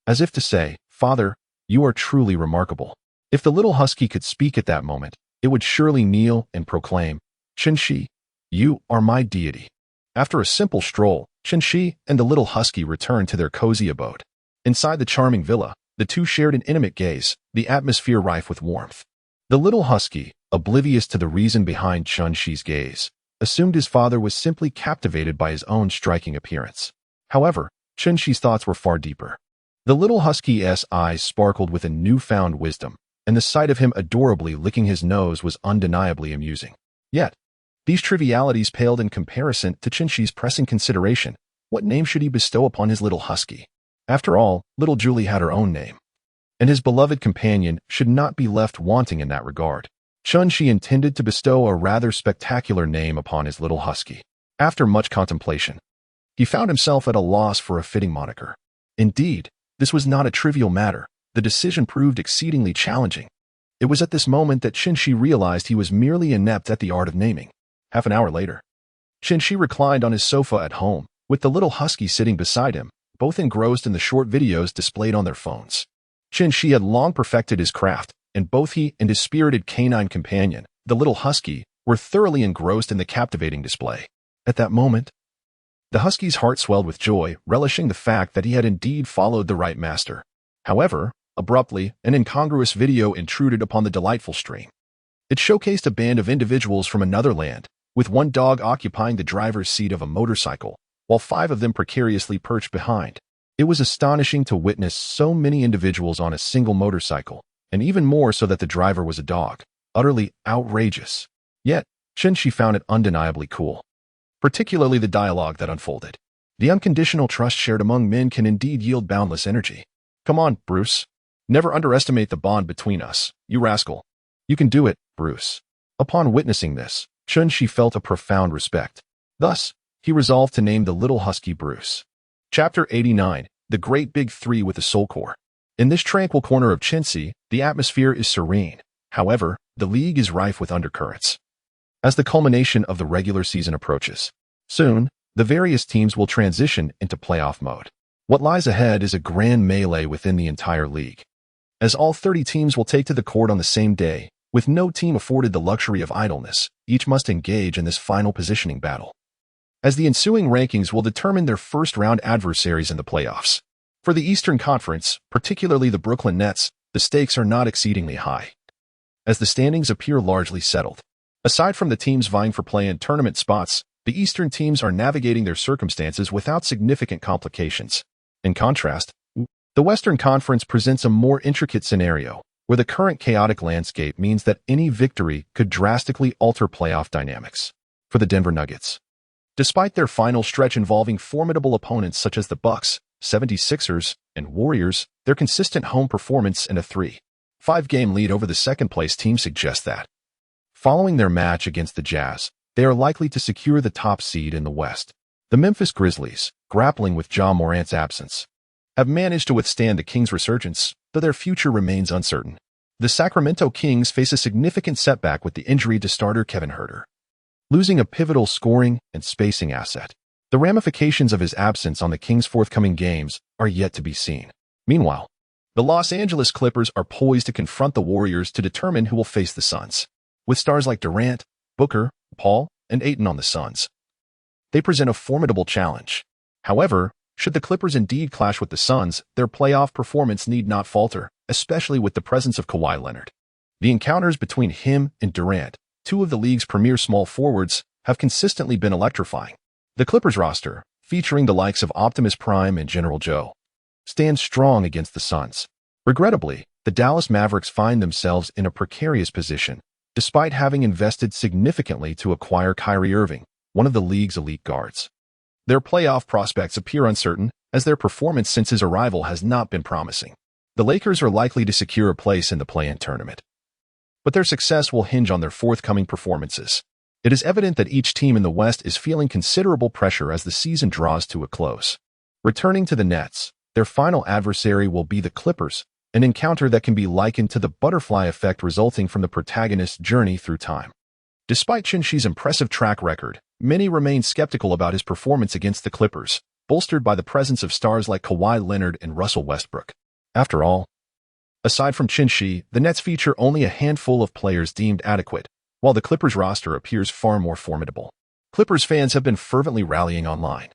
as if to say, "Father, you are truly remarkable." If the little husky could speak at that moment, it would surely kneel and proclaim, "Qinshi, you are my deity." After a simple stroll, Qinshi and the little husky returned to their cozy abode. Inside the charming villa, the two shared an intimate gaze, the atmosphere rife with warmth. The little husky, oblivious to the reason behind Qinshi's gaze, assumed his father was simply captivated by his own striking appearance. However, Qinshi's thoughts were far deeper. The little husky's eyes sparkled with a newfound wisdom, and the sight of him adorably licking his nose was undeniably amusing. Yet, these trivialities paled in comparison to Qinshi's pressing consideration. What name should he bestow upon his little husky? After all, little Julie had her own name, and his beloved companion should not be left wanting in that regard. Qinshi intended to bestow a rather spectacular name upon his little husky. After much contemplation, he found himself at a loss for a fitting moniker. Indeed, this was not a trivial matter. The decision proved exceedingly challenging. It was at this moment that Qinshi realized he was merely inept at the art of naming. Half an hour later, Qinshi reclined on his sofa at home, with the little husky sitting beside him, both engrossed in the short videos displayed on their phones. Qinshi had long perfected his craft, and both he and his spirited canine companion, the little husky, were thoroughly engrossed in the captivating display. At that moment, the husky's heart swelled with joy, relishing the fact that he had indeed followed the right master. However, Abruptly, an incongruous video intruded upon the delightful stream. It showcased a band of individuals from another land, with one dog occupying the driver's seat of a motorcycle, while 5 of them precariously perched behind. It was astonishing to witness so many individuals on a single motorcycle, and even more so that the driver was a dog. Utterly outrageous. Yet, Shinshi found it undeniably cool. Particularly the dialogue that unfolded. The unconditional trust shared among men can indeed yield boundless energy. Come on, Bruce. Never underestimate the bond between us, you rascal. You can do it, Bruce. Upon witnessing this, Shinshi felt a profound respect. Thus, he resolved to name the little husky Bruce. Chapter 89, The Great Big Three with the Soul Core. In this tranquil corner of Chelsea, the atmosphere is serene. However, the league is rife with undercurrents. As the culmination of the regular season approaches, soon, the various teams will transition into playoff mode. What lies ahead is a grand melee within the entire league. As all 30 teams will take to the court on the same day, with no team afforded the luxury of idleness, each must engage in this final positioning battle. As the ensuing rankings will determine their first-round adversaries in the playoffs. For the Eastern Conference, particularly the Brooklyn Nets, the stakes are not exceedingly high, as the standings appear largely settled. Aside from the teams vying for play-in tournament spots, the Eastern teams are navigating their circumstances without significant complications. In contrast, the Western Conference presents a more intricate scenario, where the current chaotic landscape means that any victory could drastically alter playoff dynamics. For the Denver Nuggets, despite their final stretch involving formidable opponents such as the Bucks, 76ers, and Warriors, their consistent home performance and a 3-5-game lead over the second-place team suggests that, following their match against the Jazz, they are likely to secure the top seed in the West. The Memphis Grizzlies, grappling with Ja Morant's absence, have managed to withstand the Kings' resurgence, though their future remains uncertain. The Sacramento Kings face a significant setback with the injury to starter Kevin Huerter, losing a pivotal scoring and spacing asset. The ramifications of his absence on the Kings' forthcoming games are yet to be seen. Meanwhile, the Los Angeles Clippers are poised to confront the Warriors to determine who will face the Suns. With stars like Durant, Booker, Paul, and Ayton on the Suns, they present a formidable challenge. However, should the Clippers indeed clash with the Suns, their playoff performance need not falter, especially with the presence of Kawhi Leonard. The encounters between him and Durant, 2 of the league's premier small forwards, have consistently been electrifying. The Clippers roster, featuring the likes of Optimus Prime and General Joe, stands strong against the Suns. Regrettably, the Dallas Mavericks find themselves in a precarious position, despite having invested significantly to acquire Kyrie Irving, one of the league's elite guards. Their playoff prospects appear uncertain, as their performance since his arrival has not been promising. The Lakers are likely to secure a place in the play-in tournament, but their success will hinge on their forthcoming performances. It is evident that each team in the West is feeling considerable pressure as the season draws to a close. Returning to the Nets, their final adversary will be the Clippers, an encounter that can be likened to the butterfly effect resulting from the protagonist's journey through time. Despite Shinshi's impressive track record, many remain skeptical about his performance against the Clippers, bolstered by the presence of stars like Kawhi Leonard and Russell Westbrook. After all, aside from Shinshi, the Nets feature only a handful of players deemed adequate, while the Clippers roster appears far more formidable. Clippers fans have been fervently rallying online,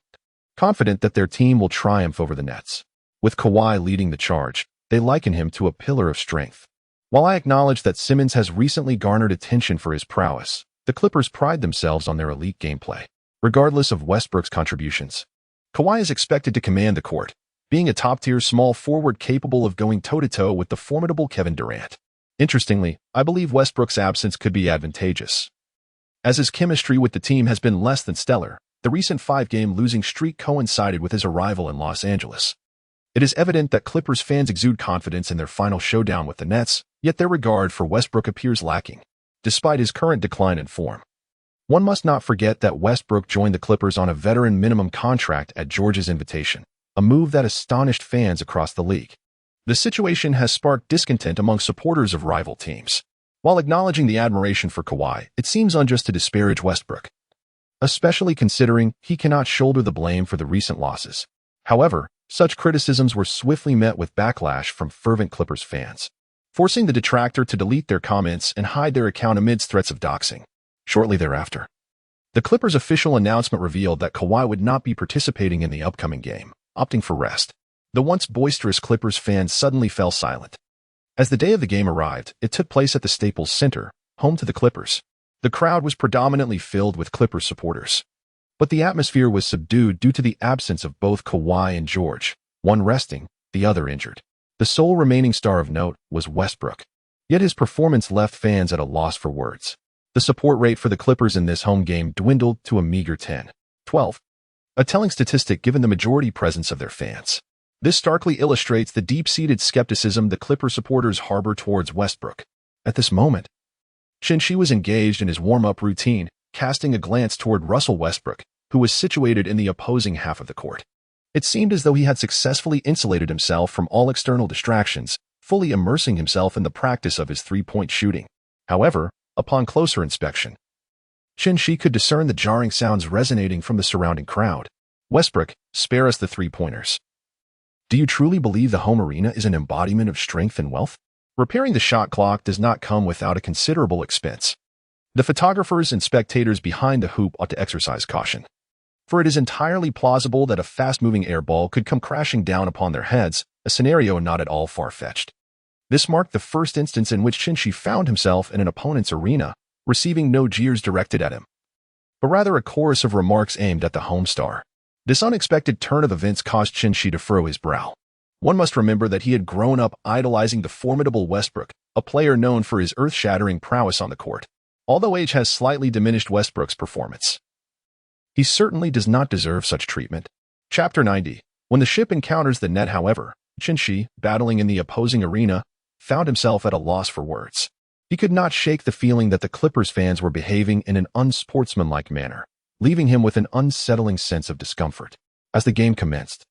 confident that their team will triumph over the Nets. With Kawhi leading the charge, they liken him to a pillar of strength. While I acknowledge that Simmons has recently garnered attention for his prowess, the Clippers pride themselves on their elite gameplay. Regardless of Westbrook's contributions, Kawhi is expected to command the court, being a top-tier small forward capable of going toe-to-toe with the formidable Kevin Durant. Interestingly, I believe Westbrook's absence could be advantageous, as his chemistry with the team has been less than stellar. The recent 5-game losing streak coincided with his arrival in Los Angeles. It is evident that Clippers fans exude confidence in their final showdown with the Nets, yet their regard for Westbrook appears lacking, despite his current decline in form. One must not forget that Westbrook joined the Clippers on a veteran minimum contract at George's invitation, a move that astonished fans across the league. The situation has sparked discontent among supporters of rival teams. While acknowledging the admiration for Kawhi, it seems unjust to disparage Westbrook, especially considering he cannot shoulder the blame for the recent losses. However, such criticisms were swiftly met with backlash from fervent Clippers fans, forcing the detractor to delete their comments and hide their account amidst threats of doxing. Shortly thereafter, the Clippers' official announcement revealed that Kawhi would not be participating in the upcoming game, opting for rest. The once boisterous Clippers fans suddenly fell silent. As the day of the game arrived, it took place at the Staples Center, home to the Clippers. The crowd was predominantly filled with Clippers supporters. But the atmosphere was subdued due to the absence of both Kawhi and George, one resting, the other injured. The sole remaining star of note was Westbrook. Yet his performance left fans at a loss for words. The support rate for the Clippers in this home game dwindled to a meager 10-12, a telling statistic given the majority presence of their fans. This starkly illustrates the deep-seated skepticism the Clipper supporters harbor towards Westbrook. At this moment, Shinshi was engaged in his warm-up routine, casting a glance toward Russell Westbrook, who was situated in the opposing half of the court. It seemed as though he had successfully insulated himself from all external distractions, fully immersing himself in the practice of his three-point shooting. However, upon closer inspection, Shinshi could discern the jarring sounds resonating from the surrounding crowd. Westbrook, spare us the three-pointers. Do you truly believe the home arena is an embodiment of strength and wealth? Repairing the shot clock does not come without a considerable expense. The photographers and spectators behind the hoop ought to exercise caution, for it is entirely plausible that a fast-moving air ball could come crashing down upon their heads, a scenario not at all far-fetched. This marked the first instance in which Shinshi found himself in an opponent's arena, receiving no jeers directed at him, but rather a chorus of remarks aimed at the home star. This unexpected turn of events caused Shinshi to furrow his brow. One must remember that he had grown up idolizing the formidable Westbrook, a player known for his earth-shattering prowess on the court. Although age has slightly diminished Westbrook's performance, he certainly does not deserve such treatment. Chapter 90. When the ship encounters the net, however, Shinshi, battling in the opposing arena, found himself at a loss for words. He could not shake the feeling that the Clippers fans were behaving in an unsportsmanlike manner, leaving him with an unsettling sense of discomfort. As the game commenced,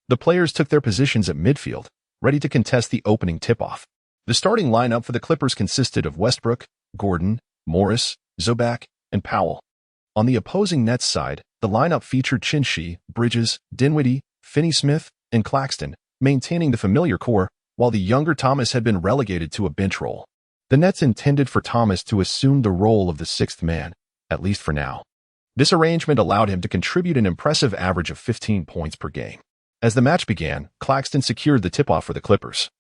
the players took their positions at midfield, ready to contest the opening tip-off. The starting lineup for the Clippers consisted of Westbrook, Gordon, Morris, Zubac, and Powell. On the opposing Nets side, the lineup featured Shinshi, Bridges, Dinwiddie, Finney-Smith, and Claxton, maintaining the familiar core, while the younger Thomas had been relegated to a bench role. The Nets intended for Thomas to assume the role of the sixth man, at least for now. This arrangement allowed him to contribute an impressive average of 15 points per game. As the match began, Claxton secured the tip-off for the Clippers,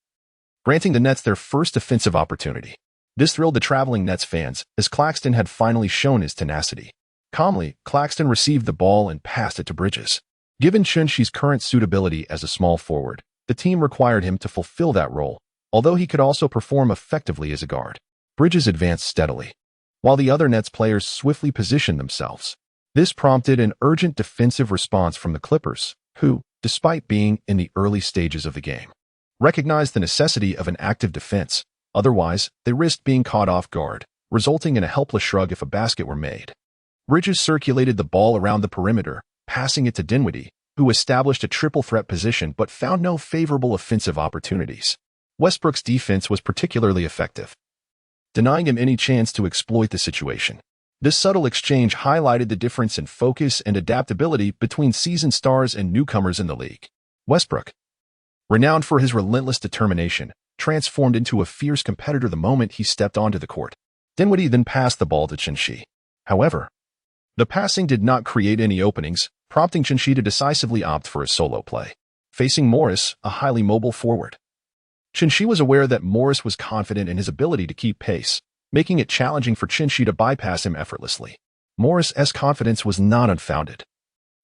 granting the Nets their first offensive opportunity. This thrilled the traveling Nets fans, as Claxton had finally shown his tenacity. Calmly, Claxton received the ball and passed it to Bridges. Given Shinshi's current suitability as a small forward, the team required him to fulfill that role, although he could also perform effectively as a guard. Bridges advanced steadily, while the other Nets players swiftly positioned themselves. This prompted an urgent defensive response from the Clippers, who, despite being in the early stages of the game, recognized the necessity of an active defense. Otherwise, they risked being caught off guard, resulting in a helpless shrug if a basket were made. Bridges circulated the ball around the perimeter, passing it to Dinwiddie, who established a triple threat position but found no favorable offensive opportunities. Westbrook's defense was particularly effective, denying him any chance to exploit the situation. This subtle exchange highlighted the difference in focus and adaptability between seasoned stars and newcomers in the league. Westbrook, renowned for his relentless determination, transformed into a fierce competitor the moment he stepped onto the court. Dinwiddie then passed the ball to Shinshi. However, the passing did not create any openings, prompting Shinshi to decisively opt for a solo play. Facing Morris, a highly mobile forward, Shinshi was aware that Morris was confident in his ability to keep pace, making it challenging for Shinshi to bypass him effortlessly. Morris's confidence was not unfounded.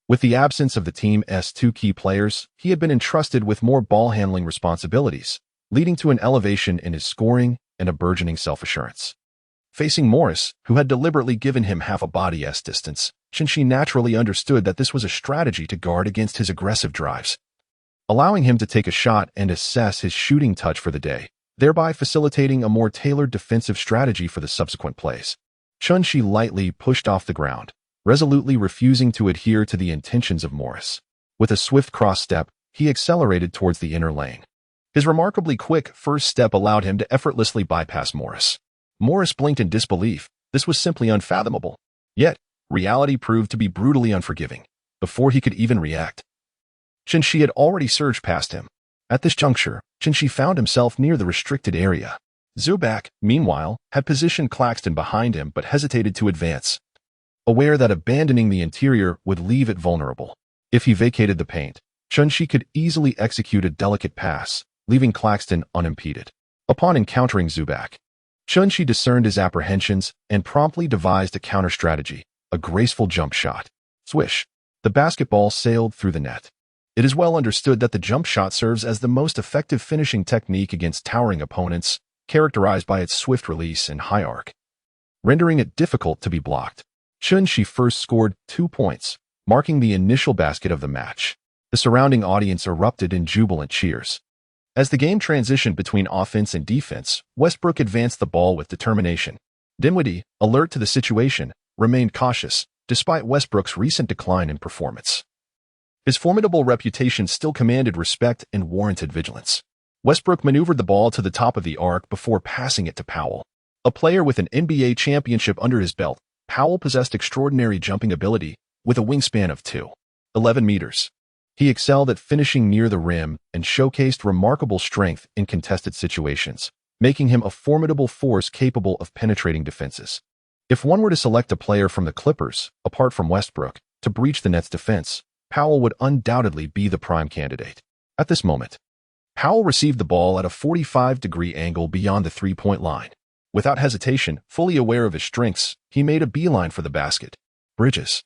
With the absence of the team's two key players, he had been entrusted with more ball-handling responsibilities, leading to an elevation in his scoring and a burgeoning self-assurance. Facing Morris, who had deliberately given him half a body's distance, Shinshi naturally understood that this was a strategy to guard against his aggressive drives, allowing him to take a shot and assess his shooting touch for the day, thereby facilitating a more tailored defensive strategy for the subsequent plays. Shinshi lightly pushed off the ground, resolutely refusing to adhere to the intentions of Morris. With a swift cross-step, he accelerated towards the inner lane. His remarkably quick first step allowed him to effortlessly bypass Morris. Morris blinked in disbelief. This was simply unfathomable. Yet, reality proved to be brutally unforgiving. Before he could even react, Shinshi had already surged past him. At this juncture, Shinshi found himself near the restricted area. Zubac, meanwhile, had positioned Claxton behind him but hesitated to advance, aware that abandoning the interior would leave it vulnerable. If he vacated the paint, Chun-Shi could easily execute a delicate pass, leaving Claxton unimpeded. Upon encountering Zubac, Chun-Shi discerned his apprehensions and promptly devised a counter-strategy, a graceful jump shot. Swish! The basketball sailed through the net. It is well understood that the jump shot serves as the most effective finishing technique against towering opponents, characterized by its swift release and high arc, rendering it difficult to be blocked. Chun-Shi first scored 2 points, marking the initial basket of the match. The surrounding audience erupted in jubilant cheers. As the game transitioned between offense and defense, Westbrook advanced the ball with determination. Dinwiddie, alert to the situation, remained cautious, despite Westbrook's recent decline in performance. His formidable reputation still commanded respect and warranted vigilance. Westbrook maneuvered the ball to the top of the arc before passing it to Powell. A player with an NBA championship under his belt, Powell possessed extraordinary jumping ability, with a wingspan of 2.11 meters. He excelled at finishing near the rim and showcased remarkable strength in contested situations, making him a formidable force capable of penetrating defenses. If one were to select a player from the Clippers, apart from Westbrook, to breach the Nets' defense, Powell would undoubtedly be the prime candidate. At this moment, Powell received the ball at a 45-degree angle beyond the three-point line. Without hesitation, fully aware of his strengths, he made a beeline for the basket. Bridges,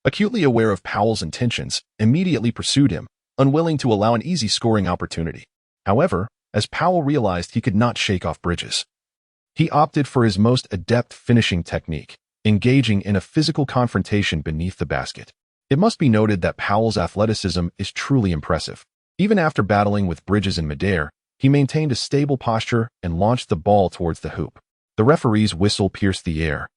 acutely aware of Powell's intentions, immediately pursued him, unwilling to allow an easy scoring opportunity. However, as Powell realized he could not shake off Bridges, he opted for his most adept finishing technique, engaging in a physical confrontation beneath the basket. It must be noted that Powell's athleticism is truly impressive. Even after battling with Bridges in midair, he maintained a stable posture and launched the ball towards the hoop. The referee's whistle pierced the air,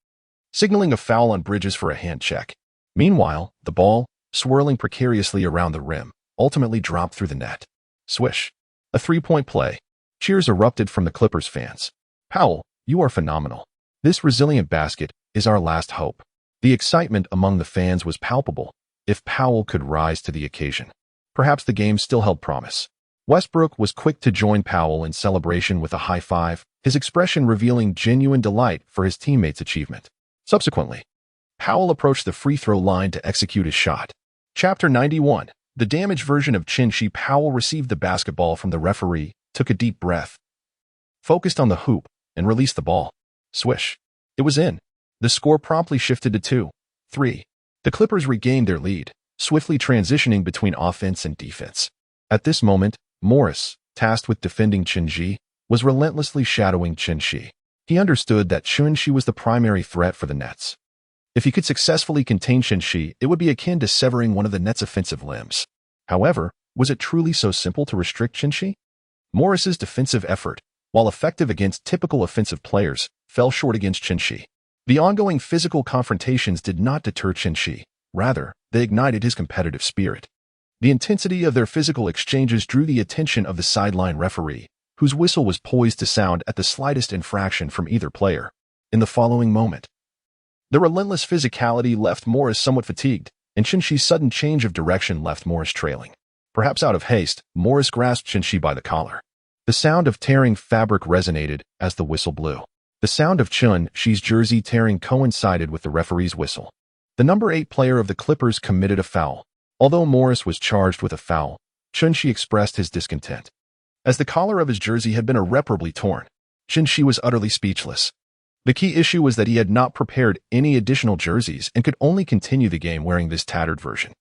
signaling a foul on Bridges for a hand check. Meanwhile, the ball, swirling precariously around the rim, ultimately dropped through the net. Swish! A three-point play. Cheers erupted from the Clippers fans. Powell, you are phenomenal. This resilient basket is our last hope. The excitement among the fans was palpable. If Powell could rise to the occasion, perhaps the game still held promise. Westbrook was quick to join Powell in celebration with a high five, his expression revealing genuine delight for his teammates' achievement. Subsequently, Powell approached the free throw line to execute his shot. Chapter 91. The damaged version of Chun-Shi. Powell received the basketball from the referee, took a deep breath, focused on the hoop, and released the ball. Swish! It was in. The score promptly shifted to 2-3. The Clippers regained their lead, swiftly transitioning between offense and defense. At this moment, Morris, tasked with defending Chun-Shi, was relentlessly shadowing Chun-Shi. He understood that Chun-Shi was the primary threat for the Nets. If he could successfully contain Chun-Shi, it would be akin to severing one of the Nets' offensive limbs. However, was it truly so simple to restrict Chun-Shi? Morris's defensive effort, while effective against typical offensive players, fell short against Chun-Shi. The ongoing physical confrontations did not deter Chun-Shi. Rather, they ignited his competitive spirit. The intensity of their physical exchanges drew the attention of the sideline referee, whose whistle was poised to sound at the slightest infraction from either player. In the following moment, the relentless physicality left Morris somewhat fatigued, and Chun-Shi's sudden change of direction left Morris trailing. Perhaps out of haste, Morris grasped Chun-Shi by the collar. The sound of tearing fabric resonated as the whistle blew. The sound of Chun-Shi's jersey tearing coincided with the referee's whistle. The number 8 player of the Clippers committed a foul. Although Morris was charged with a foul, Chun-Shi expressed his discontent. As the collar of his jersey had been irreparably torn, Chun-Shi was utterly speechless. The key issue was that he had not prepared any additional jerseys and could only continue the game wearing this tattered version.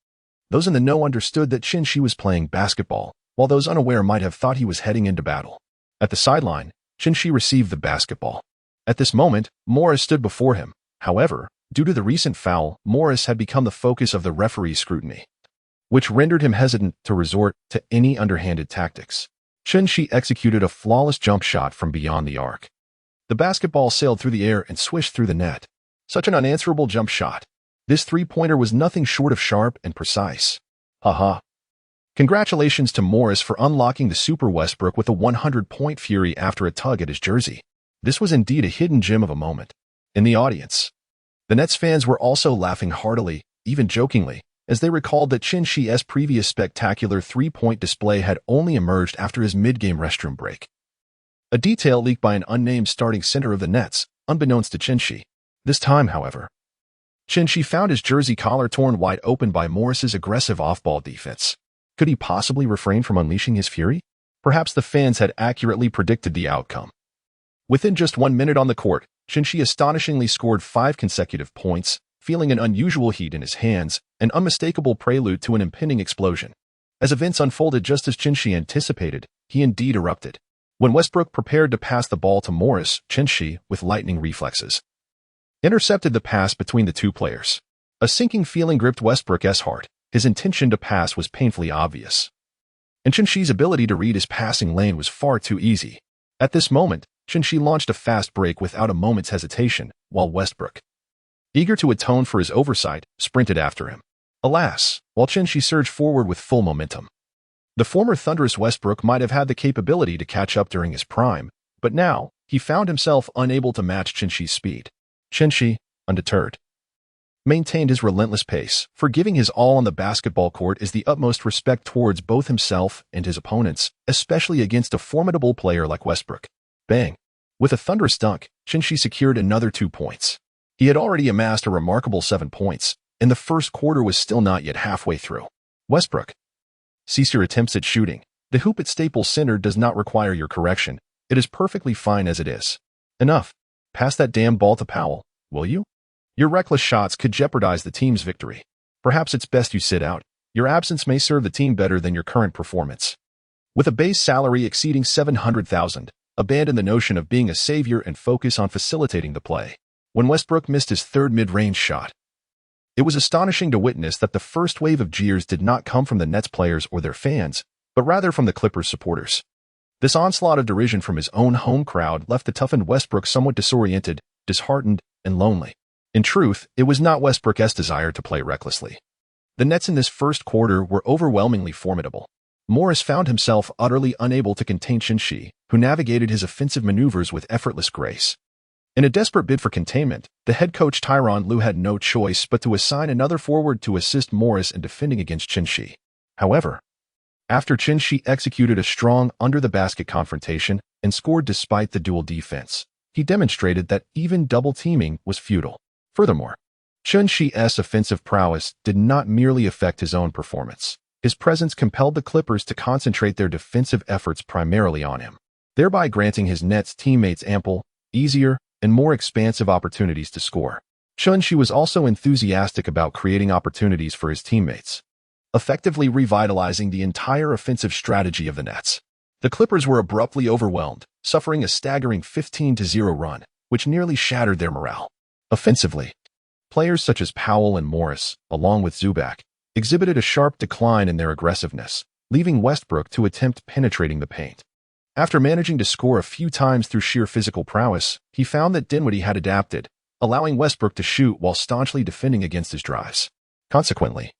Those in the know understood that Chun-Shi was playing basketball, while those unaware might have thought he was heading into battle. At the sideline, Chun-Shi received the basketball. At this moment, Morris stood before him. However, due to the recent foul, Morris had become the focus of the referee's scrutiny, which rendered him hesitant to resort to any underhanded tactics. Chun-Shi executed a flawless jump shot from beyond the arc. The basketball sailed through the air and swished through the net. Such an unanswerable jump shot. This three-pointer was nothing short of sharp and precise. Haha. Congratulations to Morris for unlocking the Super Westbrook with a 100-point fury after a tug at his jersey. This was indeed a hidden gem of a moment. In the audience, the Nets fans were also laughing heartily, even jokingly, as they recalled that Chun-Shi's previous spectacular three-point display had only emerged after his mid-game restroom break. A detail leaked by an unnamed starting center of the Nets, unbeknownst to Chun-Shi. This time, however, Chun-Shi found his jersey collar torn wide open by Morris's aggressive off-ball defense. Could he possibly refrain from unleashing his fury? Perhaps the fans had accurately predicted the outcome. Within just 1 minute on the court, Shi astonishingly scored 5 consecutive points, feeling an unusual heat in his hands, an unmistakable prelude to an impending explosion. As events unfolded just as Shi anticipated, he indeed erupted. When Westbrook prepared to pass the ball to Morris, Shi, with lightning reflexes, intercepted the pass between the two players. A sinking feeling gripped Westbrook's heart. His intention to pass was painfully obvious, and Shi's ability to read his passing lane was far too easy. At this moment, Shi launched a fast break without a moment's hesitation, while Westbrook, eager to atone for his oversight, sprinted after him. Alas, while Shi surged forward with full momentum, the former thunderous Westbrook might have had the capability to catch up during his prime, but now, he found himself unable to match Shi's speed. Shi, undeterred, maintained his relentless pace, for giving his all on the basketball court is the utmost respect towards both himself and his opponents, especially against a formidable player like Westbrook. Bang! With a thunderous dunk, Shi secured another 2 points. He had already amassed a remarkable 7 points, and the first quarter was still not yet halfway through. Westbrook, cease your attempts at shooting. The hoop at Staples Center does not require your correction. It is perfectly fine as it is. Enough. Pass that damn ball to Powell, will you? Your reckless shots could jeopardize the team's victory. Perhaps it's best you sit out. Your absence may serve the team better than your current performance. With a base salary exceeding $700,000, abandon the notion of being a savior and focus on facilitating the play. When Westbrook missed his third mid-range shot, it was astonishing to witness that the first wave of jeers did not come from the Nets players or their fans, but rather from the Clippers supporters. This onslaught of derision from his own home crowd left the toughened Westbrook somewhat disoriented, disheartened, and lonely. In truth, it was not Westbrook's desire to play recklessly. The Nets in this first quarter were overwhelmingly formidable. Morris found himself utterly unable to contain Shi, who navigated his offensive maneuvers with effortless grace. In a desperate bid for containment, the head coach Tyronn Lue had no choice but to assign another forward to assist Morris in defending against Shi. However, after Shi executed a strong under-the-basket confrontation and scored despite the dual defense, he demonstrated that even double-teaming was futile. Furthermore, Shi's offensive prowess did not merely affect his own performance. His presence compelled the Clippers to concentrate their defensive efforts primarily on him, thereby granting his Nets teammates ample, easier, and more expansive opportunities to score. Shi was also enthusiastic about creating opportunities for his teammates, effectively revitalizing the entire offensive strategy of the Nets. The Clippers were abruptly overwhelmed, suffering a staggering 15-0 run, which nearly shattered their morale. Offensively, players such as Powell and Morris, along with Zubac, exhibited a sharp decline in their aggressiveness, leaving Westbrook to attempt penetrating the paint. After managing to score a few times through sheer physical prowess, he found that Dinwiddie had adapted, allowing Westbrook to shoot while staunchly defending against his drives. Consequently,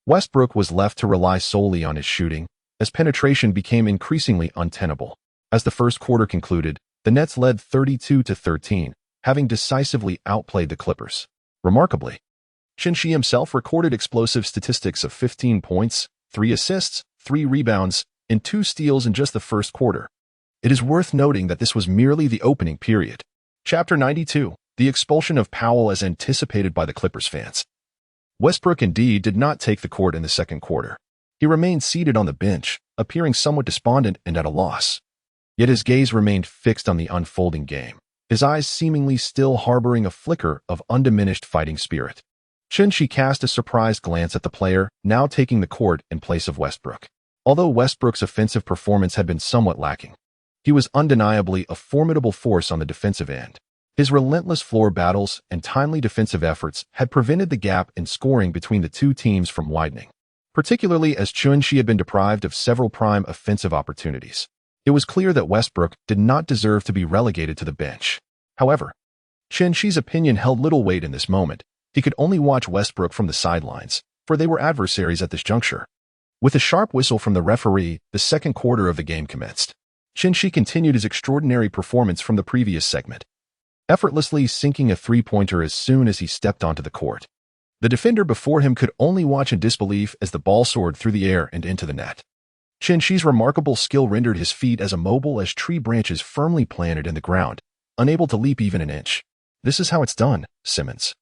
Westbrook was left to rely solely on his shooting, as penetration became increasingly untenable. As the first quarter concluded, the Nets led 32-13, having decisively outplayed the Clippers. Remarkably, Shi himself recorded explosive statistics of 15 points, 3 assists, 3 rebounds, and 2 steals in just the first quarter. It is worth noting that this was merely the opening period. Chapter 92, the expulsion of Powell as anticipated by the Clippers fans. Westbrook indeed did not take the court in the second quarter. He remained seated on the bench, appearing somewhat despondent and at a loss. Yet his gaze remained fixed on the unfolding game, his eyes seemingly still harboring a flicker of undiminished fighting spirit. Shi cast a surprised glance at the player, now taking the court in place of Westbrook. Although Westbrook's offensive performance had been somewhat lacking, he was undeniably a formidable force on the defensive end. His relentless floor battles and timely defensive efforts had prevented the gap in scoring between the two teams from widening, particularly as Shi had been deprived of several prime offensive opportunities. It was clear that Westbrook did not deserve to be relegated to the bench. However, Shi's opinion held little weight in this moment. He could only watch Westbrook from the sidelines, for they were adversaries at this juncture. With a sharp whistle from the referee, the second quarter of the game commenced. Shi continued his extraordinary performance from the previous segment, effortlessly sinking a three-pointer as soon as he stepped onto the court. The defender before him could only watch in disbelief as the ball soared through the air and into the net. Shi's remarkable skill rendered his feet as immobile as tree branches firmly planted in the ground, unable to leap even an inch. This is how it's done, Simmons.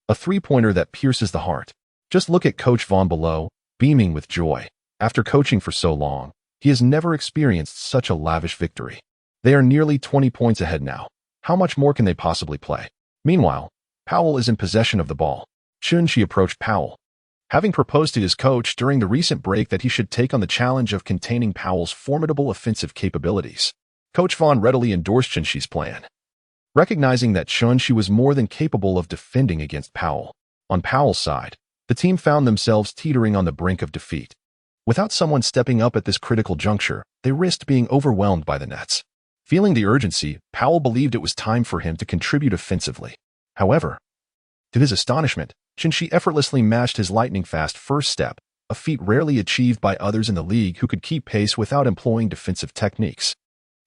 A three-pointer that pierces the heart. Just look at Coach Vaughn below, beaming with joy. After coaching for so long, he has never experienced such a lavish victory. They are nearly 20 points ahead now. How much more can they possibly play? Meanwhile, Powell is in possession of the ball. Chun-Shi approached Powell, having proposed to his coach during the recent break that he should take on the challenge of containing Powell's formidable offensive capabilities. Coach Vaughn readily endorsed Chun-Shi's plan, recognizing that Chun-Shi was more than capable of defending against Powell. On Powell's side, the team found themselves teetering on the brink of defeat. Without someone stepping up at this critical juncture, they risked being overwhelmed by the Nets. Feeling the urgency, Powell believed it was time for him to contribute offensively. However, to his astonishment, Chun-Shi effortlessly matched his lightning-fast first step, a feat rarely achieved by others in the league who could keep pace without employing defensive techniques.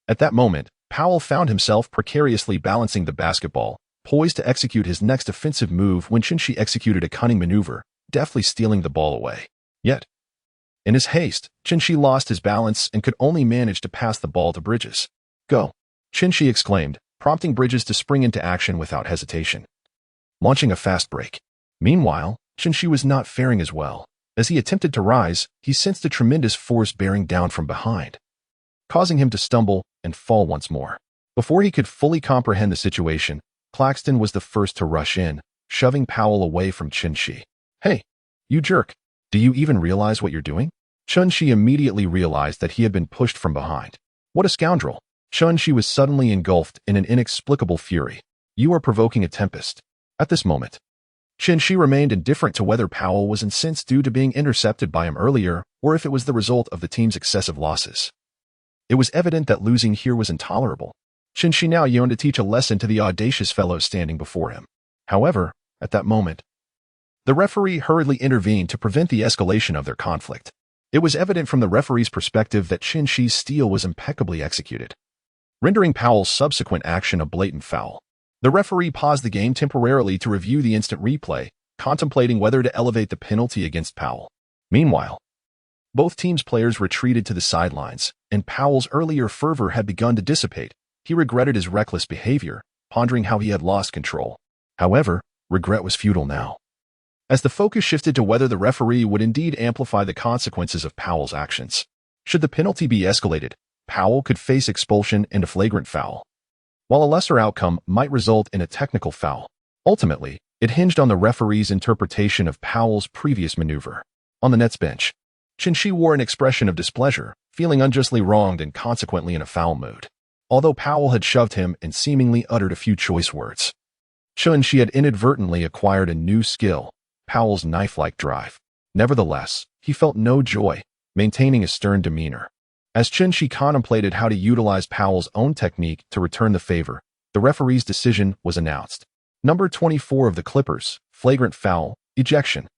At that moment, Powell found himself precariously balancing the basketball, poised to execute his next offensive move when Chun-Shi executed a cunning maneuver, deftly stealing the ball away. Yet, in his haste, Chun-Shi lost his balance and could only manage to pass the ball to Bridges. "Go!" Chun-Shi exclaimed, prompting Bridges to spring into action without hesitation, launching a fast break. Meanwhile, Chun-Shi was not faring as well. As he attempted to rise, he sensed a tremendous force bearing down from behind, causing him to stumble and fall once more. Before he could fully comprehend the situation, Claxton was the first to rush in, shoving Powell away from Chun-Shi. "Hey, you jerk. Do you even realize what you're doing?" Chun-Shi immediately realized that he had been pushed from behind. What a scoundrel! Chun-Shi was suddenly engulfed in an inexplicable fury. "You are provoking a tempest." At this moment, Chun-Shi remained indifferent to whether Powell was incensed due to being intercepted by him earlier or if it was the result of the team's excessive losses. It was evident that losing here was intolerable. Chun-Shi now yearned to teach a lesson to the audacious fellows standing before him. However, at that moment, the referee hurriedly intervened to prevent the escalation of their conflict. It was evident from the referee's perspective that Chun-Shi's steal was impeccably executed, rendering Powell's subsequent action a blatant foul. The referee paused the game temporarily to review the instant replay, contemplating whether to elevate the penalty against Powell. Meanwhile, both teams' players retreated to the sidelines, and Powell's earlier fervor had begun to dissipate. He regretted his reckless behavior, pondering how he had lost control. However, regret was futile now, as the focus shifted to whether the referee would indeed amplify the consequences of Powell's actions. Should the penalty be escalated, Powell could face expulsion and a flagrant foul, while a lesser outcome might result in a technical foul. Ultimately, it hinged on the referee's interpretation of Powell's previous maneuver. On the Nets bench, Chun-Shi wore an expression of displeasure, feeling unjustly wronged and consequently in a foul mood. Although Powell had shoved him and seemingly uttered a few choice words, Chun-Shi had inadvertently acquired a new skill, Powell's knife-like drive. Nevertheless, he felt no joy, maintaining a stern demeanor. As Chun-Shi contemplated how to utilize Powell's own technique to return the favor, the referee's decision was announced. Number 24 of the Clippers, flagrant foul, ejection.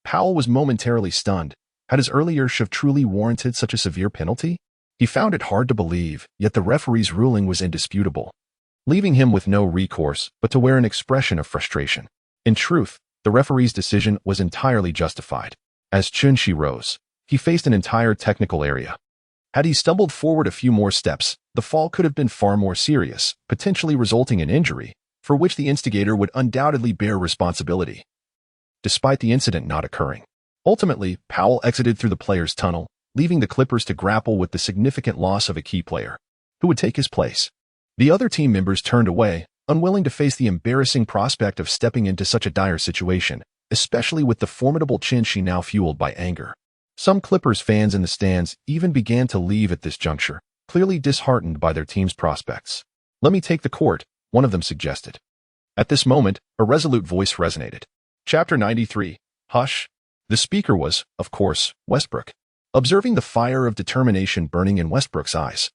Powell was momentarily stunned. Had his earlier shove truly warranted such a severe penalty? He found it hard to believe, yet the referee's ruling was indisputable, leaving him with no recourse but to wear an expression of frustration. In truth, the referee's decision was entirely justified. As Chun-Shi rose, he faced an entire technical area. Had he stumbled forward a few more steps, the fall could have been far more serious, potentially resulting in injury, for which the instigator would undoubtedly bear responsibility, despite the incident not occurring. Ultimately, Powell exited through the players' tunnel, leaving the Clippers to grapple with the significant loss of a key player, who would take his place. The other team members turned away, unwilling to face the embarrassing prospect of stepping into such a dire situation, especially with the formidable Chun-Shi now fueled by anger. Some Clippers fans in the stands even began to leave at this juncture, clearly disheartened by their team's prospects. "Let me take the court," one of them suggested. At this moment, a resolute voice resonated. Chapter 93. Hush. The speaker was, of course, Westbrook. Observing the fire of determination burning in Westbrook's eyes,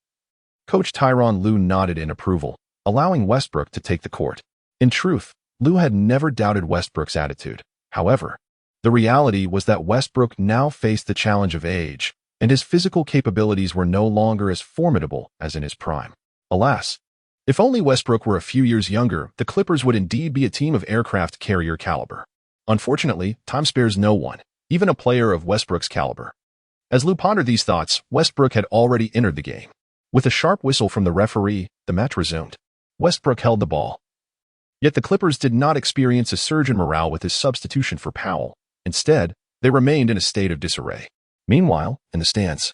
Coach Tyronn Lue nodded in approval, allowing Westbrook to take the court. In truth, Lue had never doubted Westbrook's attitude. However, the reality was that Westbrook now faced the challenge of age, and his physical capabilities were no longer as formidable as in his prime. Alas, if only Westbrook were a few years younger, the Clippers would indeed be a team of aircraft carrier caliber. Unfortunately, time spares no one, even a player of Westbrook's caliber. As Lue pondered these thoughts, Westbrook had already entered the game. With a sharp whistle from the referee, the match resumed. Westbrook held the ball. Yet the Clippers did not experience a surge in morale with his substitution for Powell. Instead, they remained in a state of disarray. Meanwhile, in the stands,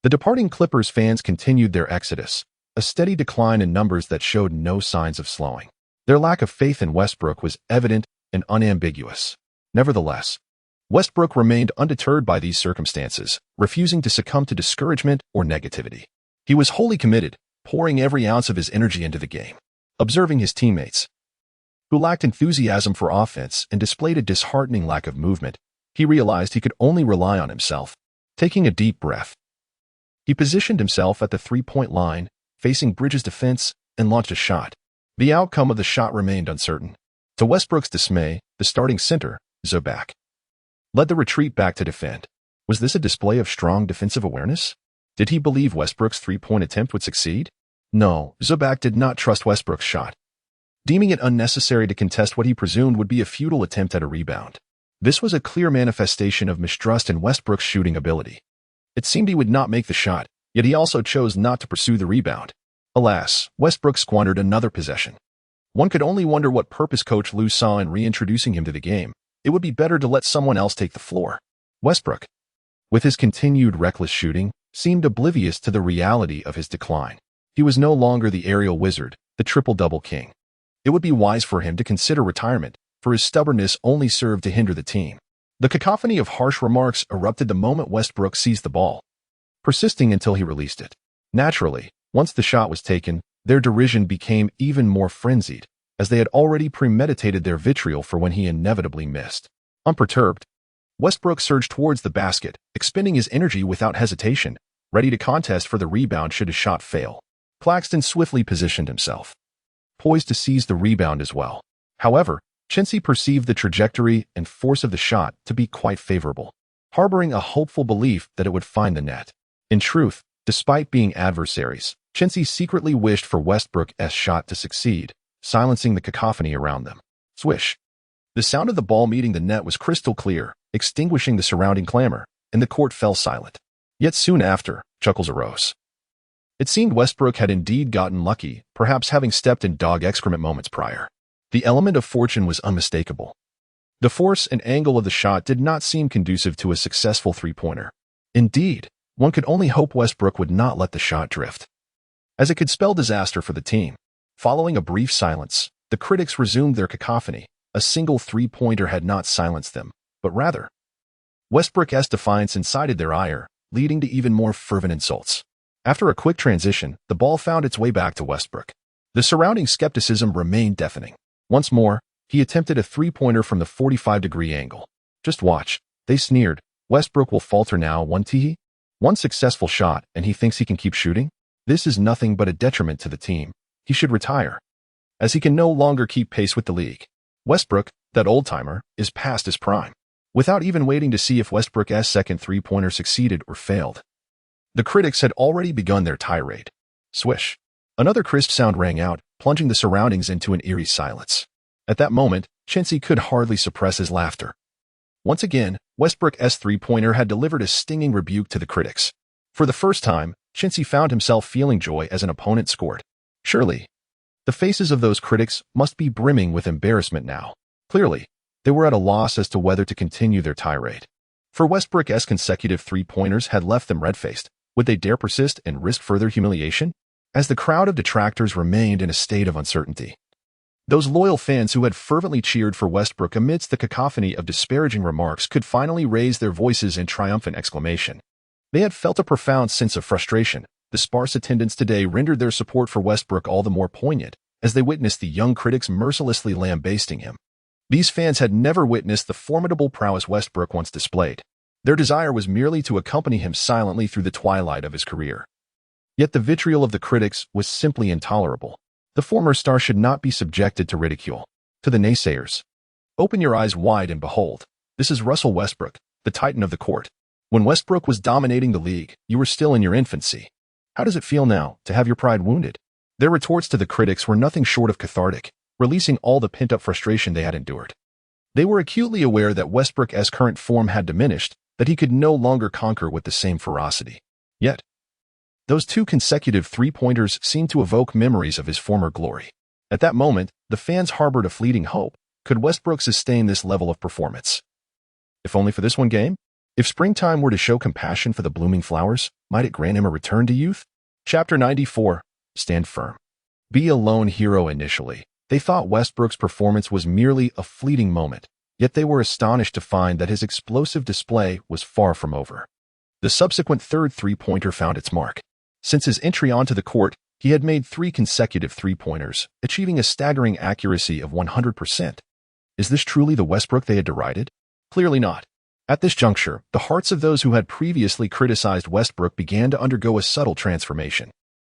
the departing Clippers fans continued their exodus, a steady decline in numbers that showed no signs of slowing. Their lack of faith in Westbrook was evident and unambiguous. Nevertheless, Westbrook remained undeterred by these circumstances, refusing to succumb to discouragement or negativity. He was wholly committed, pouring every ounce of his energy into the game. Observing his teammates, who lacked enthusiasm for offense and displayed a disheartening lack of movement, he realized he could only rely on himself. Taking a deep breath, he positioned himself at the three-point line, facing Bridges' defense, and launched a shot. The outcome of the shot remained uncertain. To Westbrook's dismay, the starting center, Zubac, led the retreat back to defend. Was this a display of strong defensive awareness? Did he believe Westbrook's three-point attempt would succeed? No, Zubac did not trust Westbrook's shot, deeming it unnecessary to contest what he presumed would be a futile attempt at a rebound. This was a clear manifestation of mistrust in Westbrook's shooting ability. It seemed he would not make the shot, yet he also chose not to pursue the rebound. Alas, Westbrook squandered another possession. One could only wonder what purpose Coach Lue saw in reintroducing him to the game. It would be better to let someone else take the floor. Westbrook, with his continued reckless shooting, seemed oblivious to the reality of his decline. He was no longer the aerial wizard, the triple-double king. It would be wise for him to consider retirement, for his stubbornness only served to hinder the team. The cacophony of harsh remarks erupted the moment Westbrook seized the ball, persisting until he released it. Naturally, once the shot was taken, their derision became even more frenzied, as they had already premeditated their vitriol for when he inevitably missed. Unperturbed, Westbrook surged towards the basket, expending his energy without hesitation, ready to contest for the rebound should his shot fail. Claxton swiftly positioned himself, poised to seize the rebound as well. However, Chauncey perceived the trajectory and force of the shot to be quite favorable, harboring a hopeful belief that it would find the net. In truth, despite being adversaries, Chauncey secretly wished for Westbrook's shot to succeed, silencing the cacophony around them. Swish! The sound of the ball meeting the net was crystal clear, extinguishing the surrounding clamor, and the court fell silent. Yet soon after, chuckles arose. It seemed Westbrook had indeed gotten lucky, perhaps having stepped in dog excrement moments prior. The element of fortune was unmistakable. The force and angle of the shot did not seem conducive to a successful three-pointer. Indeed, one could only hope Westbrook would not let the shot drift, as it could spell disaster for the team. Following a brief silence, the critics resumed their cacophony. A single three-pointer had not silenced them, but rather, Westbrook's defiance incited their ire, leading to even more fervent insults. After a quick transition, the ball found its way back to Westbrook. The surrounding skepticism remained deafening. Once more, he attempted a three-pointer from the 45-degree angle. Just watch, they sneered. Westbrook will falter now, won't he? One successful shot, and he thinks he can keep shooting? This is nothing but a detriment to the team. He should retire, as he can no longer keep pace with the league. Westbrook, that old-timer, is past his prime. Without even waiting to see if Westbrook's second three-pointer succeeded or failed, the critics had already begun their tirade. Swish! Another crisp sound rang out, plunging the surroundings into an eerie silence. At that moment, Chauncey could hardly suppress his laughter. Once again, Westbrook's three-pointer had delivered a stinging rebuke to the critics. For the first time, Chauncey found himself feeling joy as an opponent scored. Surely, the faces of those critics must be brimming with embarrassment now. Clearly, they were at a loss as to whether to continue their tirade. For Westbrook's consecutive three-pointers had left them red-faced. Would they dare persist and risk further humiliation? As the crowd of detractors remained in a state of uncertainty, those loyal fans who had fervently cheered for Westbrook amidst the cacophony of disparaging remarks could finally raise their voices in triumphant exclamation. They had felt a profound sense of frustration. The sparse attendance today rendered their support for Westbrook all the more poignant, as they witnessed the young critics mercilessly lambasting him. These fans had never witnessed the formidable prowess Westbrook once displayed. Their desire was merely to accompany him silently through the twilight of his career. Yet the vitriol of the critics was simply intolerable. The former star should not be subjected to ridicule. To the naysayers, open your eyes wide and behold, this is Russell Westbrook, the titan of the court. When Westbrook was dominating the league, you were still in your infancy. How does it feel now to have your pride wounded? Their retorts to the critics were nothing short of cathartic, releasing all the pent-up frustration they had endured. They were acutely aware that Westbrook's current form had diminished, that he could no longer conquer with the same ferocity. Yet, those two consecutive three-pointers seemed to evoke memories of his former glory. At that moment, the fans harbored a fleeting hope. Could Westbrook sustain this level of performance? If only for this one game? If springtime were to show compassion for the blooming flowers, might it grant him a return to youth? Chapter 94. Stand firm. Be a lone hero initially. They thought Westbrook's performance was merely a fleeting moment, yet they were astonished to find that his explosive display was far from over. The subsequent third three-pointer found its mark. Since his entry onto the court, he had made 3 consecutive three-pointers, achieving a staggering accuracy of 100%. Is this truly the Westbrook they had derided? Clearly not. At this juncture, the hearts of those who had previously criticized Westbrook began to undergo a subtle transformation.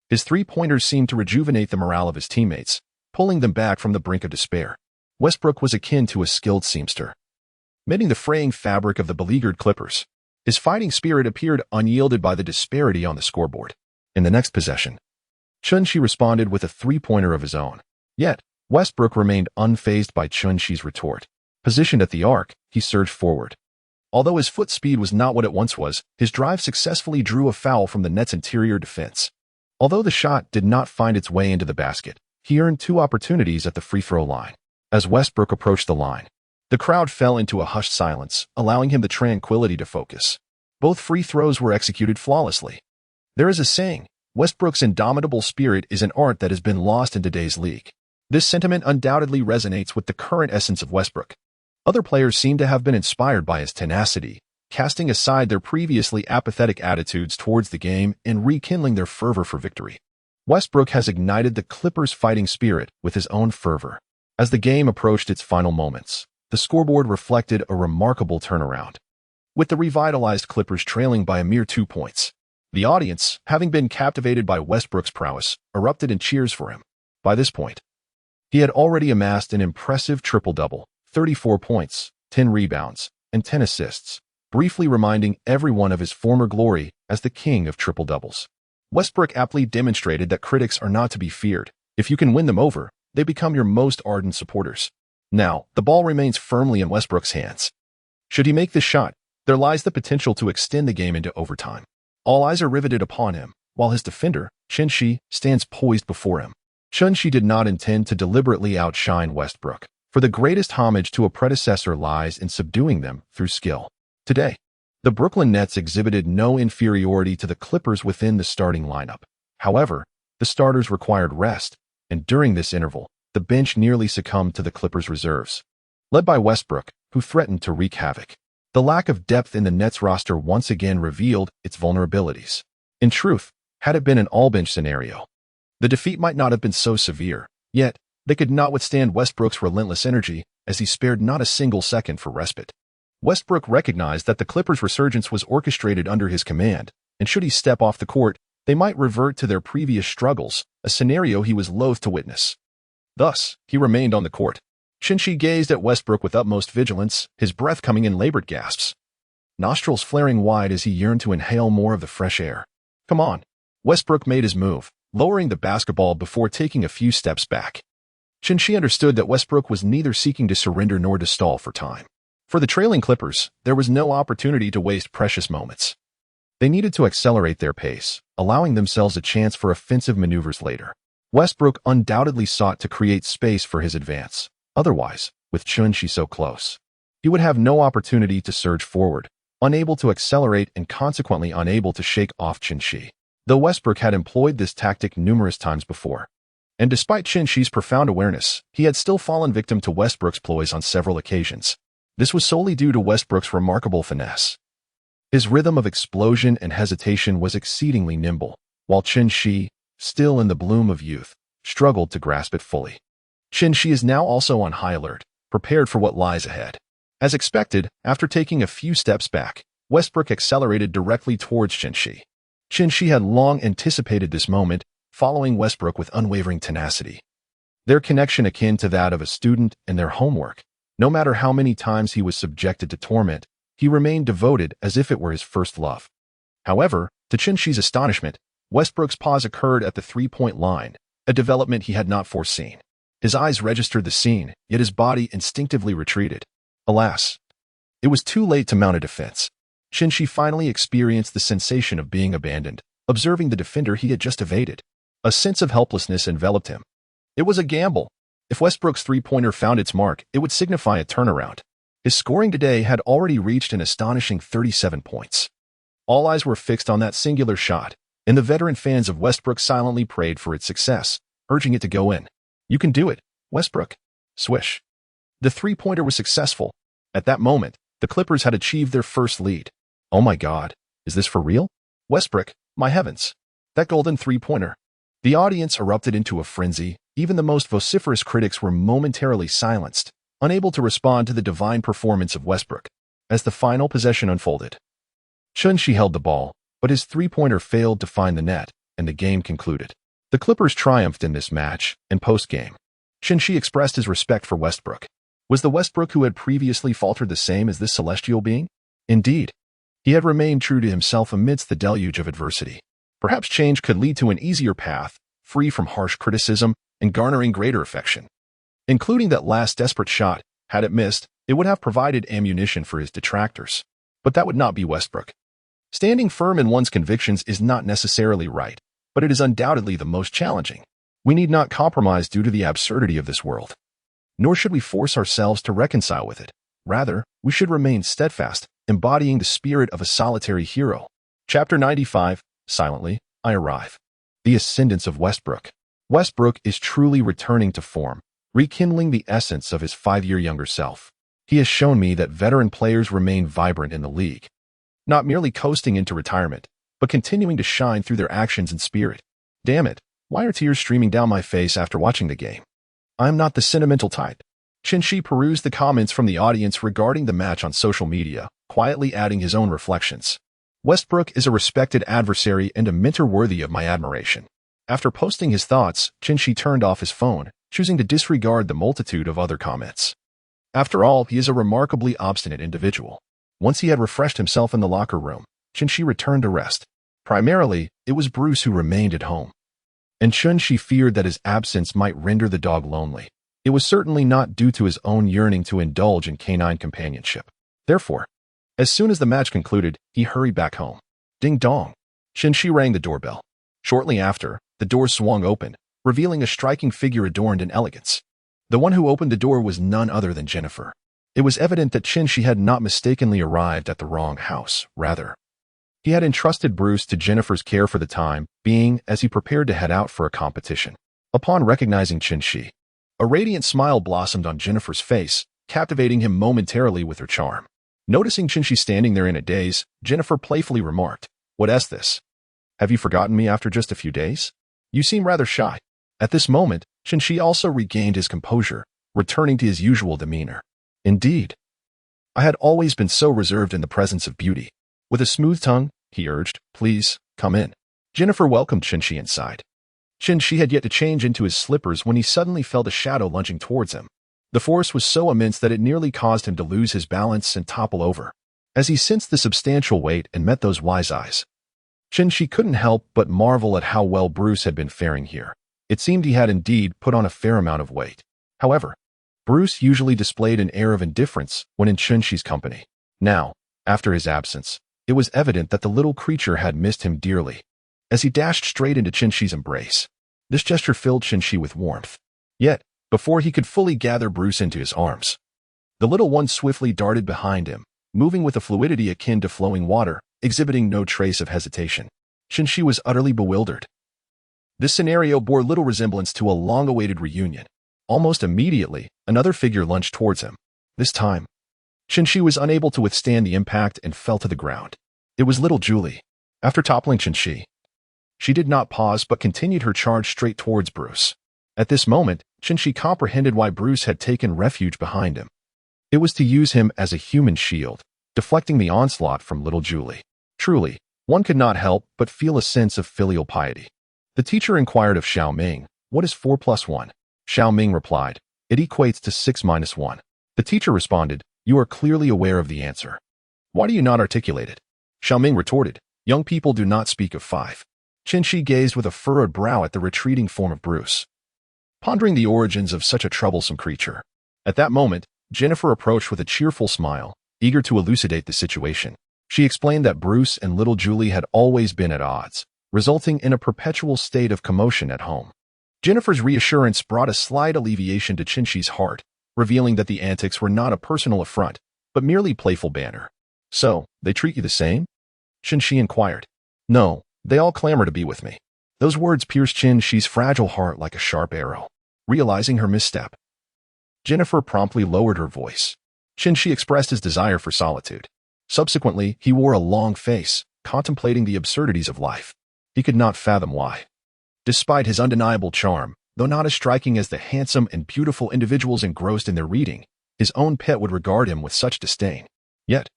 His three-pointers seemed to rejuvenate the morale of his teammates, pulling them back from the brink of despair. Westbrook was akin to a skilled seamster, mending the fraying fabric of the beleaguered Clippers. His fighting spirit appeared unyielded by the disparity on the scoreboard. In the next possession, Chun-Shi responded with a three-pointer of his own. Yet, Westbrook remained unfazed by Chun-Shi's retort. Positioned at the arc, he surged forward. Although his foot speed was not what it once was, his drive successfully drew a foul from the net's interior defense. Although the shot did not find its way into the basket, he earned 2 opportunities at the free throw line. As Westbrook approached the line, the crowd fell into a hushed silence, allowing him the tranquility to focus. Both free throws were executed flawlessly. There is a saying, Westbrook's indomitable spirit is an art that has been lost in today's league. This sentiment undoubtedly resonates with the current essence of Westbrook. Other players seem to have been inspired by his tenacity, casting aside their previously apathetic attitudes towards the game and rekindling their fervor for victory. Westbrook has ignited the Clippers' fighting spirit with his own fervor. As the game approached its final moments, the scoreboard reflected a remarkable turnaround, with the revitalized Clippers trailing by a mere 2 points. The audience, having been captivated by Westbrook's prowess, erupted in cheers for him. By this point, he had already amassed an impressive triple-double, 34 points, 10 rebounds, and 10 assists, briefly reminding everyone of his former glory as the king of triple-doubles. Westbrook aptly demonstrated that critics are not to be feared. If you can win them over, they become your most ardent supporters. Now, the ball remains firmly in Westbrook's hands. Should he make this shot, there lies the potential to extend the game into overtime. All eyes are riveted upon him, while his defender, Chun-Shi, stands poised before him. Chun-Shi did not intend to deliberately outshine Westbrook, for the greatest homage to a predecessor lies in subduing them through skill. Today, the Brooklyn Nets exhibited no inferiority to the Clippers within the starting lineup. However, the starters required rest, and during this interval, the bench nearly succumbed to the Clippers' reserves, led by Westbrook, who threatened to wreak havoc. The lack of depth in the Nets roster once again revealed its vulnerabilities. In truth, had it been an all-bench scenario, the defeat might not have been so severe, yet they could not withstand Westbrook's relentless energy as he spared not a single second for respite. Westbrook recognized that the Clippers' resurgence was orchestrated under his command, and should he step off the court, they might revert to their previous struggles, a scenario he was loath to witness. Thus, he remained on the court. Chun-Shi gazed at Westbrook with utmost vigilance, his breath coming in labored gasps, nostrils flaring wide as he yearned to inhale more of the fresh air. Come on. Westbrook made his move, lowering the basketball before taking a few steps back. Chun-Shi understood that Westbrook was neither seeking to surrender nor to stall for time. For the trailing Clippers, there was no opportunity to waste precious moments. They needed to accelerate their pace, allowing themselves a chance for offensive maneuvers later. Westbrook undoubtedly sought to create space for his advance. Otherwise, with Chun-Shi so close, he would have no opportunity to surge forward, unable to accelerate and consequently unable to shake off Chun-Shi. Though Westbrook had employed this tactic numerous times before, and despite Chun-Shi's profound awareness, he had still fallen victim to Westbrook's ploys on several occasions. This was solely due to Westbrook's remarkable finesse. His rhythm of explosion and hesitation was exceedingly nimble, while Chun-Shi, still in the bloom of youth, struggled to grasp it fully. Chun-Shi is now also on high alert, prepared for what lies ahead. As expected, after taking a few steps back, Westbrook accelerated directly towards Chun-Shi. Chun-Shi had long anticipated this moment, following Westbrook with unwavering tenacity. Their connection akin to that of a student and their homework. No matter how many times he was subjected to torment, he remained devoted as if it were his first love. However, to Chun-Shi's astonishment, Westbrook's pause occurred at the three-point line, a development he had not foreseen. His eyes registered the scene, yet his body instinctively retreated. Alas, it was too late to mount a defense. Chun-Shi finally experienced the sensation of being abandoned, observing the defender he had just evaded. A sense of helplessness enveloped him. It was a gamble. If Westbrook's three-pointer found its mark, it would signify a turnaround. His scoring today had already reached an astonishing 37 points. All eyes were fixed on that singular shot, and the veteran fans of Westbrook silently prayed for its success, urging it to go in. "You can do it, Westbrook." Swish. The three-pointer was successful. At that moment, the Clippers had achieved their first lead. "Oh my God, is this for real? Westbrook, my heavens. That golden three-pointer." The audience erupted into a frenzy. Even the most vociferous critics were momentarily silenced, unable to respond to the divine performance of Westbrook. As the final possession unfolded, Chun-Shi held the ball, but his three-pointer failed to find the net, and the game concluded. The Clippers triumphed in this match, and post-game, Chun-Shi expressed his respect for Westbrook. Was the Westbrook who had previously faltered the same as this celestial being? Indeed, he had remained true to himself amidst the deluge of adversity. Perhaps change could lead to an easier path, free from harsh criticism and garnering greater affection. Including that last desperate shot, had it missed, it would have provided ammunition for his detractors. But that would not be Westbrook. Standing firm in one's convictions is not necessarily right, but it is undoubtedly the most challenging. We need not compromise due to the absurdity of this world. Nor should we force ourselves to reconcile with it. Rather, we should remain steadfast, embodying the spirit of a solitary hero. Chapter 95, Silently, I Arrive. The Ascendance of Westbrook. Westbrook is truly returning to form, rekindling the essence of his 5-year younger self. He has shown me that veteran players remain vibrant in the league, not merely coasting into retirement, but continuing to shine through their actions and spirit. Damn it, why are tears streaming down my face after watching the game? I'm not the sentimental type. Chun-Shi perused the comments from the audience regarding the match on social media, quietly adding his own reflections. Westbrook is a respected adversary and a mentor worthy of my admiration. After posting his thoughts, Chun-Shi turned off his phone, choosing to disregard the multitude of other comments. After all, he is a remarkably obstinate individual. Once he had refreshed himself in the locker room, Chun-Shi returned to rest. Primarily, it was Bruce who remained at home, and Chun-Shi feared that his absence might render the dog lonely. It was certainly not due to his own yearning to indulge in canine companionship. Therefore, as soon as the match concluded, he hurried back home. Ding dong. Chun-Shi rang the doorbell. Shortly after, the door swung open, revealing a striking figure adorned in elegance. The one who opened the door was none other than Jennifer. It was evident that Chun-Shi had not mistakenly arrived at the wrong house. Rather, he had entrusted Bruce to Jennifer's care for the time being as he prepared to head out for a competition. Upon recognizing Chun-Shi, a radiant smile blossomed on Jennifer's face, captivating him momentarily with her charm. Noticing Chun-Shi standing there in a daze, Jennifer playfully remarked, "What's this? Have you forgotten me after just a few days? You seem rather shy." At this moment, Chun-Shi also regained his composure, returning to his usual demeanor. "Indeed, I had always been so reserved in the presence of beauty." With a smooth tongue, he urged, "Please, come in." Jennifer welcomed Chun-Shi inside. Chun-Shi had yet to change into his slippers when he suddenly felt a shadow lunging towards him. The force was so immense that it nearly caused him to lose his balance and topple over. As he sensed the substantial weight and met those wise eyes, Chun-Shi couldn't help but marvel at how well Bruce had been faring here. It seemed he had indeed put on a fair amount of weight. However, Bruce usually displayed an air of indifference when in Chun-Shi's company. Now, after his absence, it was evident that the little creature had missed him dearly. As he dashed straight into Chun-Shi's embrace, this gesture filled Chun-Shi with warmth. Yet, before he could fully gather Bruce into his arms, the little one swiftly darted behind him, moving with a fluidity akin to flowing water, exhibiting no trace of hesitation. Chun-Shi was utterly bewildered. This scenario bore little resemblance to a long-awaited reunion. Almost immediately, another figure lunged towards him. This time, Chun-Shi was unable to withstand the impact and fell to the ground. It was little Julie. After toppling Chun-Shi, she did not pause but continued her charge straight towards Bruce. At this moment, Chun-Shi comprehended why Bruce had taken refuge behind him. It was to use him as a human shield, deflecting the onslaught from little Julie. Truly, one could not help but feel a sense of filial piety. The teacher inquired of Xiao Ming, "What is 4 plus 1? Xiao Ming replied, "It equates to 6 minus 1. The teacher responded, "You are clearly aware of the answer. Why do you not articulate it?" Xiao Ming retorted, "Young people do not speak of 5. Chun-Shi gazed with a furrowed brow at the retreating form of Bruce, pondering the origins of such a troublesome creature. At that moment, Jennifer approached with a cheerful smile, eager to elucidate the situation. She explained that Bruce and little Julie had always been at odds, resulting in a perpetual state of commotion at home. Jennifer's reassurance brought a slight alleviation to Chun-Shi's heart, revealing that the antics were not a personal affront, but merely playful banter. "So, they treat you the same?" Qin inquired. "No, they all clamor to be with me." Those words pierced Qin fragile heart like a sharp arrow. Realizing her misstep, Jennifer promptly lowered her voice. Qin expressed his desire for solitude. Subsequently, he wore a long face, contemplating the absurdities of life. He could not fathom why. Despite his undeniable charm, though not as striking as the handsome and beautiful individuals engrossed in their reading, his own pet would regard him with such disdain. Yet,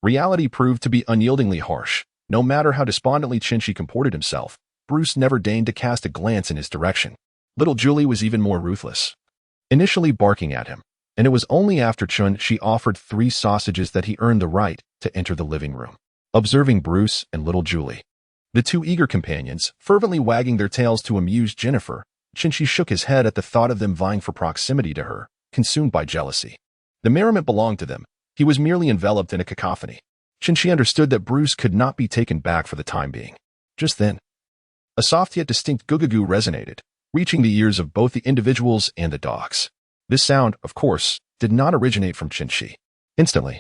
reality proved to be unyieldingly harsh. No matter how despondently Qin comported himself, Bruce never deigned to cast a glance in his direction. Little Julie was even more ruthless, initially barking at him, and it was only after Qin offered 3 sausages that he earned the right to enter the living room. Observing Bruce and little Julie, the 2 eager companions, fervently wagging their tails to amuse Jennifer, Qin shook his head at the thought of them vying for proximity to her, consumed by jealousy. The merriment belonged to them. He was merely enveloped in a cacophony. Qin understood that Bruce could not be taken back for the time being. Just then, a soft yet distinct goo-goo resonated, reaching the ears of both the individuals and the dogs. This sound, of course, did not originate from Qin. Instantly,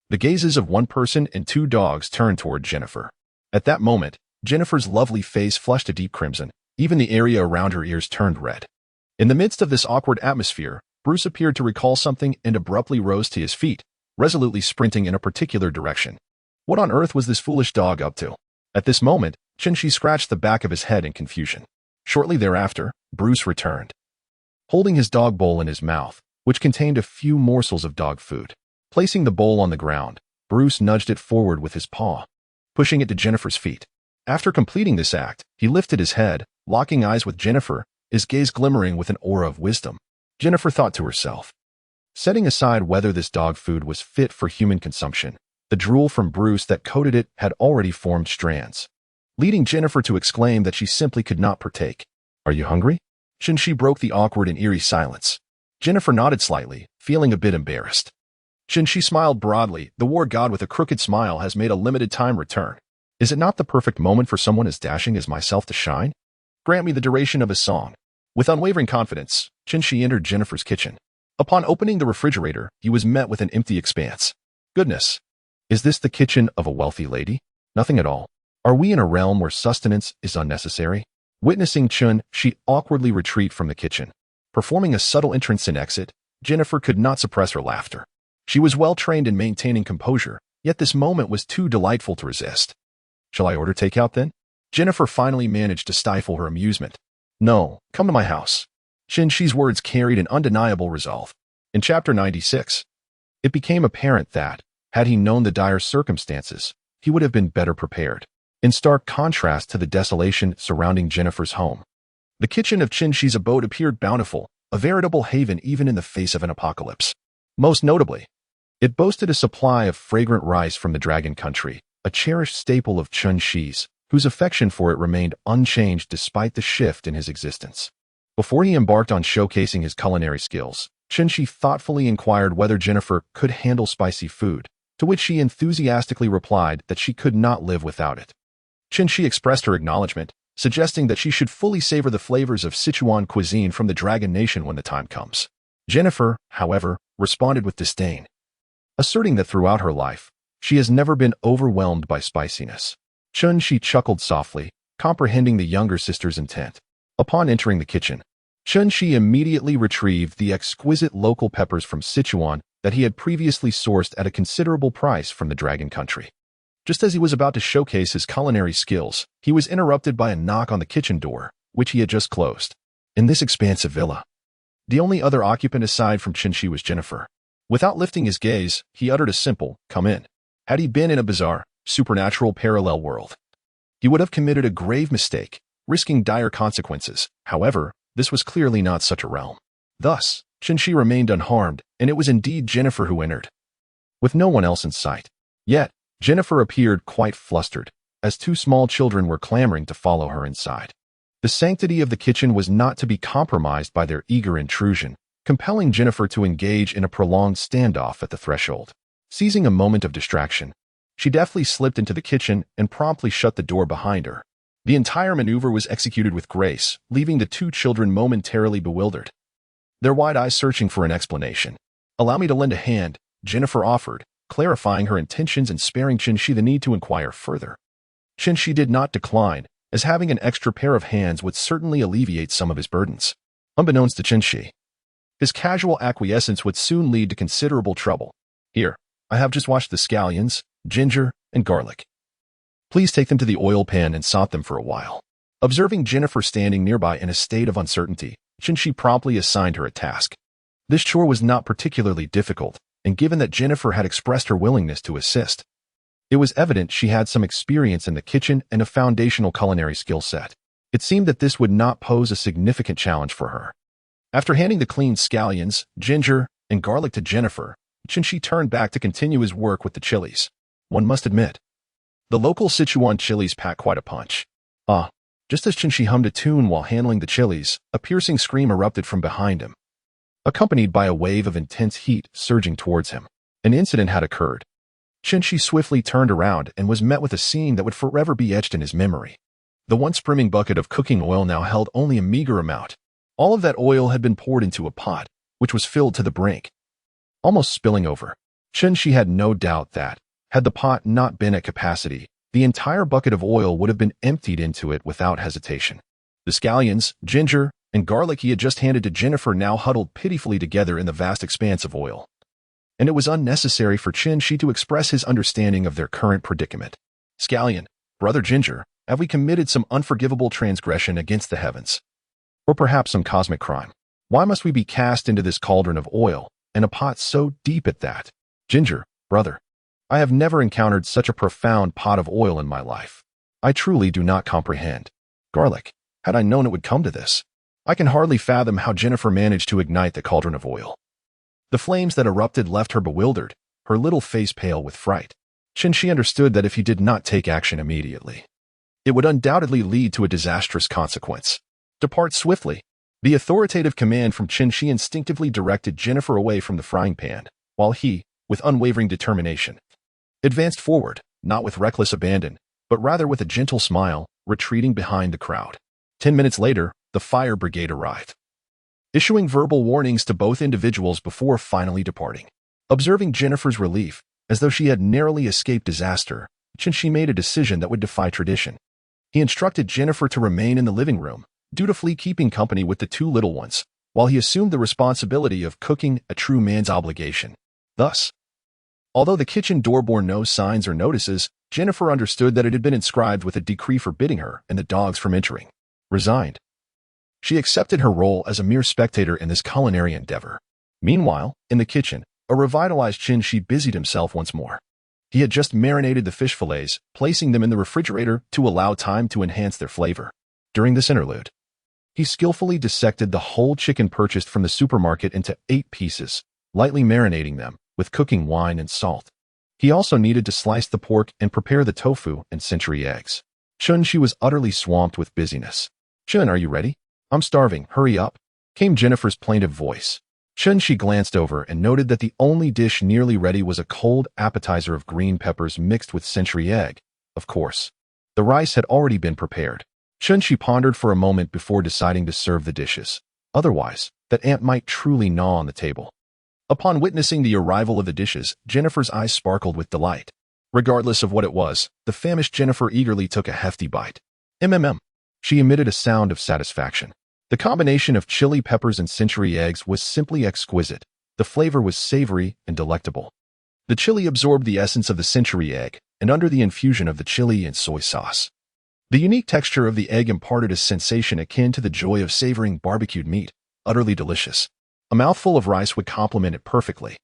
the gazes of 1 person and 2 dogs turned toward Jennifer. At that moment, Jennifer's lovely face flushed a deep crimson. Even the area around her ears turned red. In the midst of this awkward atmosphere, Bruce appeared to recall something and abruptly rose to his feet, resolutely sprinting in a particular direction. What on earth was this foolish dog up to? At this moment, Qin scratched the back of his head in confusion. Shortly thereafter, Bruce returned, holding his dog bowl in his mouth, which contained a few morsels of dog food. Placing the bowl on the ground, Bruce nudged it forward with his paw, pushing it to Jennifer's feet. After completing this act, he lifted his head, locking eyes with Jennifer, his gaze glimmering with an aura of wisdom. Jennifer thought to herself, setting aside whether this dog food was fit for human consumption, the drool from Bruce that coated it had already formed strands, leading Jennifer to exclaim that she simply could not partake. "Are you hungry?" Qin broke the awkward and eerie silence. Jennifer nodded slightly, feeling a bit embarrassed. Qin smiled broadly. The war god with a crooked smile has made a limited-time return. Is it not the perfect moment for someone as dashing as myself to shine? Grant me the duration of a song. With unwavering confidence, Qin entered Jennifer's kitchen. Upon opening the refrigerator, he was met with an empty expanse. Goodness! Is this the kitchen of a wealthy lady? Nothing at all. Are we in a realm where sustenance is unnecessary? Witnessing Qin awkwardly retreat from the kitchen, performing a subtle entrance and exit, Jennifer could not suppress her laughter. She was well trained in maintaining composure, yet this moment was too delightful to resist. "Shall I order takeout then?" Jennifer finally managed to stifle her amusement. "No, come to my house." Qin's words carried an undeniable resolve. In Chapter 96, it became apparent that, had he known the dire circumstances, he would have been better prepared. In stark contrast to the desolation surrounding Jennifer's home, the kitchen of Qin's abode appeared bountiful, a veritable haven even in the face of an apocalypse. Most notably, it boasted a supply of fragrant rice from the Dragon Country, a cherished staple of Qin's, whose affection for it remained unchanged despite the shift in his existence. Before he embarked on showcasing his culinary skills, Qin thoughtfully inquired whether Jennifer could handle spicy food, to which she enthusiastically replied that she could not live without it. Qin expressed her acknowledgement, suggesting that she should fully savor the flavors of Sichuan cuisine from the Dragon Nation when the time comes. Jennifer, however, responded with disdain, asserting that throughout her life, she has never been overwhelmed by spiciness. Qin chuckled softly, comprehending the younger sister's intent. Upon entering the kitchen, Qin immediately retrieved the exquisite local peppers from Sichuan that he had previously sourced at a considerable price from the Dragon Country. Just as he was about to showcase his culinary skills, he was interrupted by a knock on the kitchen door, which he had just closed. In this expansive villa, the only other occupant aside from Qin was Jennifer. Without lifting his gaze, he uttered a simple, "Come in." Had he been in a bizarre, supernatural parallel world, he would have committed a grave mistake, risking dire consequences. However, this was clearly not such a realm. Thus, Qin remained unharmed, and it was indeed Jennifer who entered, with no one else in sight. Yet, Jennifer appeared quite flustered, as 2 small children were clamoring to follow her inside. The sanctity of the kitchen was not to be compromised by their eager intrusion, compelling Jennifer to engage in a prolonged standoff at the threshold. Seizing a moment of distraction, she deftly slipped into the kitchen and promptly shut the door behind her. The entire maneuver was executed with grace, leaving the 2 children momentarily bewildered, their wide eyes searching for an explanation. "Allow me to lend a hand," Jennifer offered, clarifying her intentions and sparing Qinshi the need to inquire further. Qinshi did not decline, as having an extra pair of hands would certainly alleviate some of his burdens. Unbeknownst to Qinshi, his casual acquiescence would soon lead to considerable trouble. Here, I have just washed the scallions, ginger, and garlic. Please take them to the oil pan and saute them for a while. Observing Jennifer standing nearby in a state of uncertainty, Qinshi promptly assigned her a task. This chore was not particularly difficult, and given that Jennifer had expressed her willingness to assist, it was evident she had some experience in the kitchen and a foundational culinary skill set. It seemed that this would not pose a significant challenge for her. After handing the cleaned scallions, ginger, and garlic to Jennifer, Qinshi turned back to continue his work with the chilies. One must admit, the local Sichuan chilies pack quite a punch. Just as Qinshi hummed a tune while handling the chilies, a piercing scream erupted from behind him, accompanied by a wave of intense heat surging towards him. An incident had occurred. Qinshi swiftly turned around and was met with a scene that would forever be etched in his memory. The once brimming bucket of cooking oil now held only a meager amount. All of that oil had been poured into a pot, which was filled to the brink, almost spilling over. Qinshi had no doubt that, had the pot not been at capacity, the entire bucket of oil would have been emptied into it without hesitation. The scallions, ginger, and garlic he had just handed to Jennifer now huddled pitifully together in the vast expanse of oil. And it was unnecessary for Qinshi to express his understanding of their current predicament. Scallion, brother Ginger, have we committed some unforgivable transgression against the heavens? Or perhaps some cosmic crime? Why must we be cast into this cauldron of oil, and a pot so deep at that? Ginger, brother, I have never encountered such a profound pot of oil in my life. I truly do not comprehend. Garlic, had I known it would come to this, I can hardly fathom how Jennifer managed to ignite the cauldron of oil. The flames that erupted left her bewildered, her little face pale with fright. Qinshi understood that if he did not take action immediately, it would undoubtedly lead to a disastrous consequence. Depart swiftly. The authoritative command from Qinshi instinctively directed Jennifer away from the frying pan, while he, with unwavering determination, advanced forward, not with reckless abandon, but rather with a gentle smile, retreating behind the crowd. 10 minutes later, the fire brigade arrived, issuing verbal warnings to both individuals before finally departing. Observing Jennifer's relief, as though she had narrowly escaped disaster, Qinshi made a decision that would defy tradition. He instructed Jennifer to remain in the living room, dutifully keeping company with the two little ones, while he assumed the responsibility of cooking, a true man's obligation. Thus, although the kitchen door bore no signs or notices, Jennifer understood that it had been inscribed with a decree forbidding her and the dogs from entering. Resigned, she accepted her role as a mere spectator in this culinary endeavor. Meanwhile, in the kitchen, a revitalized Qinshi busied himself once more. He had just marinated the fish fillets, placing them in the refrigerator to allow time to enhance their flavor. During this interlude, he skillfully dissected the whole chicken purchased from the supermarket into 8 pieces, lightly marinating them with cooking wine and salt. He also needed to slice the pork and prepare the tofu and century eggs. Qinshi was utterly swamped with busyness. "Qin, are you ready? I'm starving, hurry up," came Jennifer's plaintive voice. Qinshi glanced over and noted that the only dish nearly ready was a cold appetizer of green peppers mixed with century egg. Of course, the rice had already been prepared. Qinshi pondered for a moment before deciding to serve the dishes. Otherwise, that ant might truly gnaw on the table. Upon witnessing the arrival of the dishes, Jennifer's eyes sparkled with delight. Regardless of what it was, the famished Jennifer eagerly took a hefty bite. She emitted a sound of satisfaction. The combination of chili peppers and century eggs was simply exquisite. The flavor was savory and delectable. The chili absorbed the essence of the century egg, and under the infusion of the chili and soy sauce, the unique texture of the egg imparted a sensation akin to the joy of savoring barbecued meat, utterly delicious. A mouthful of rice would complement it perfectly.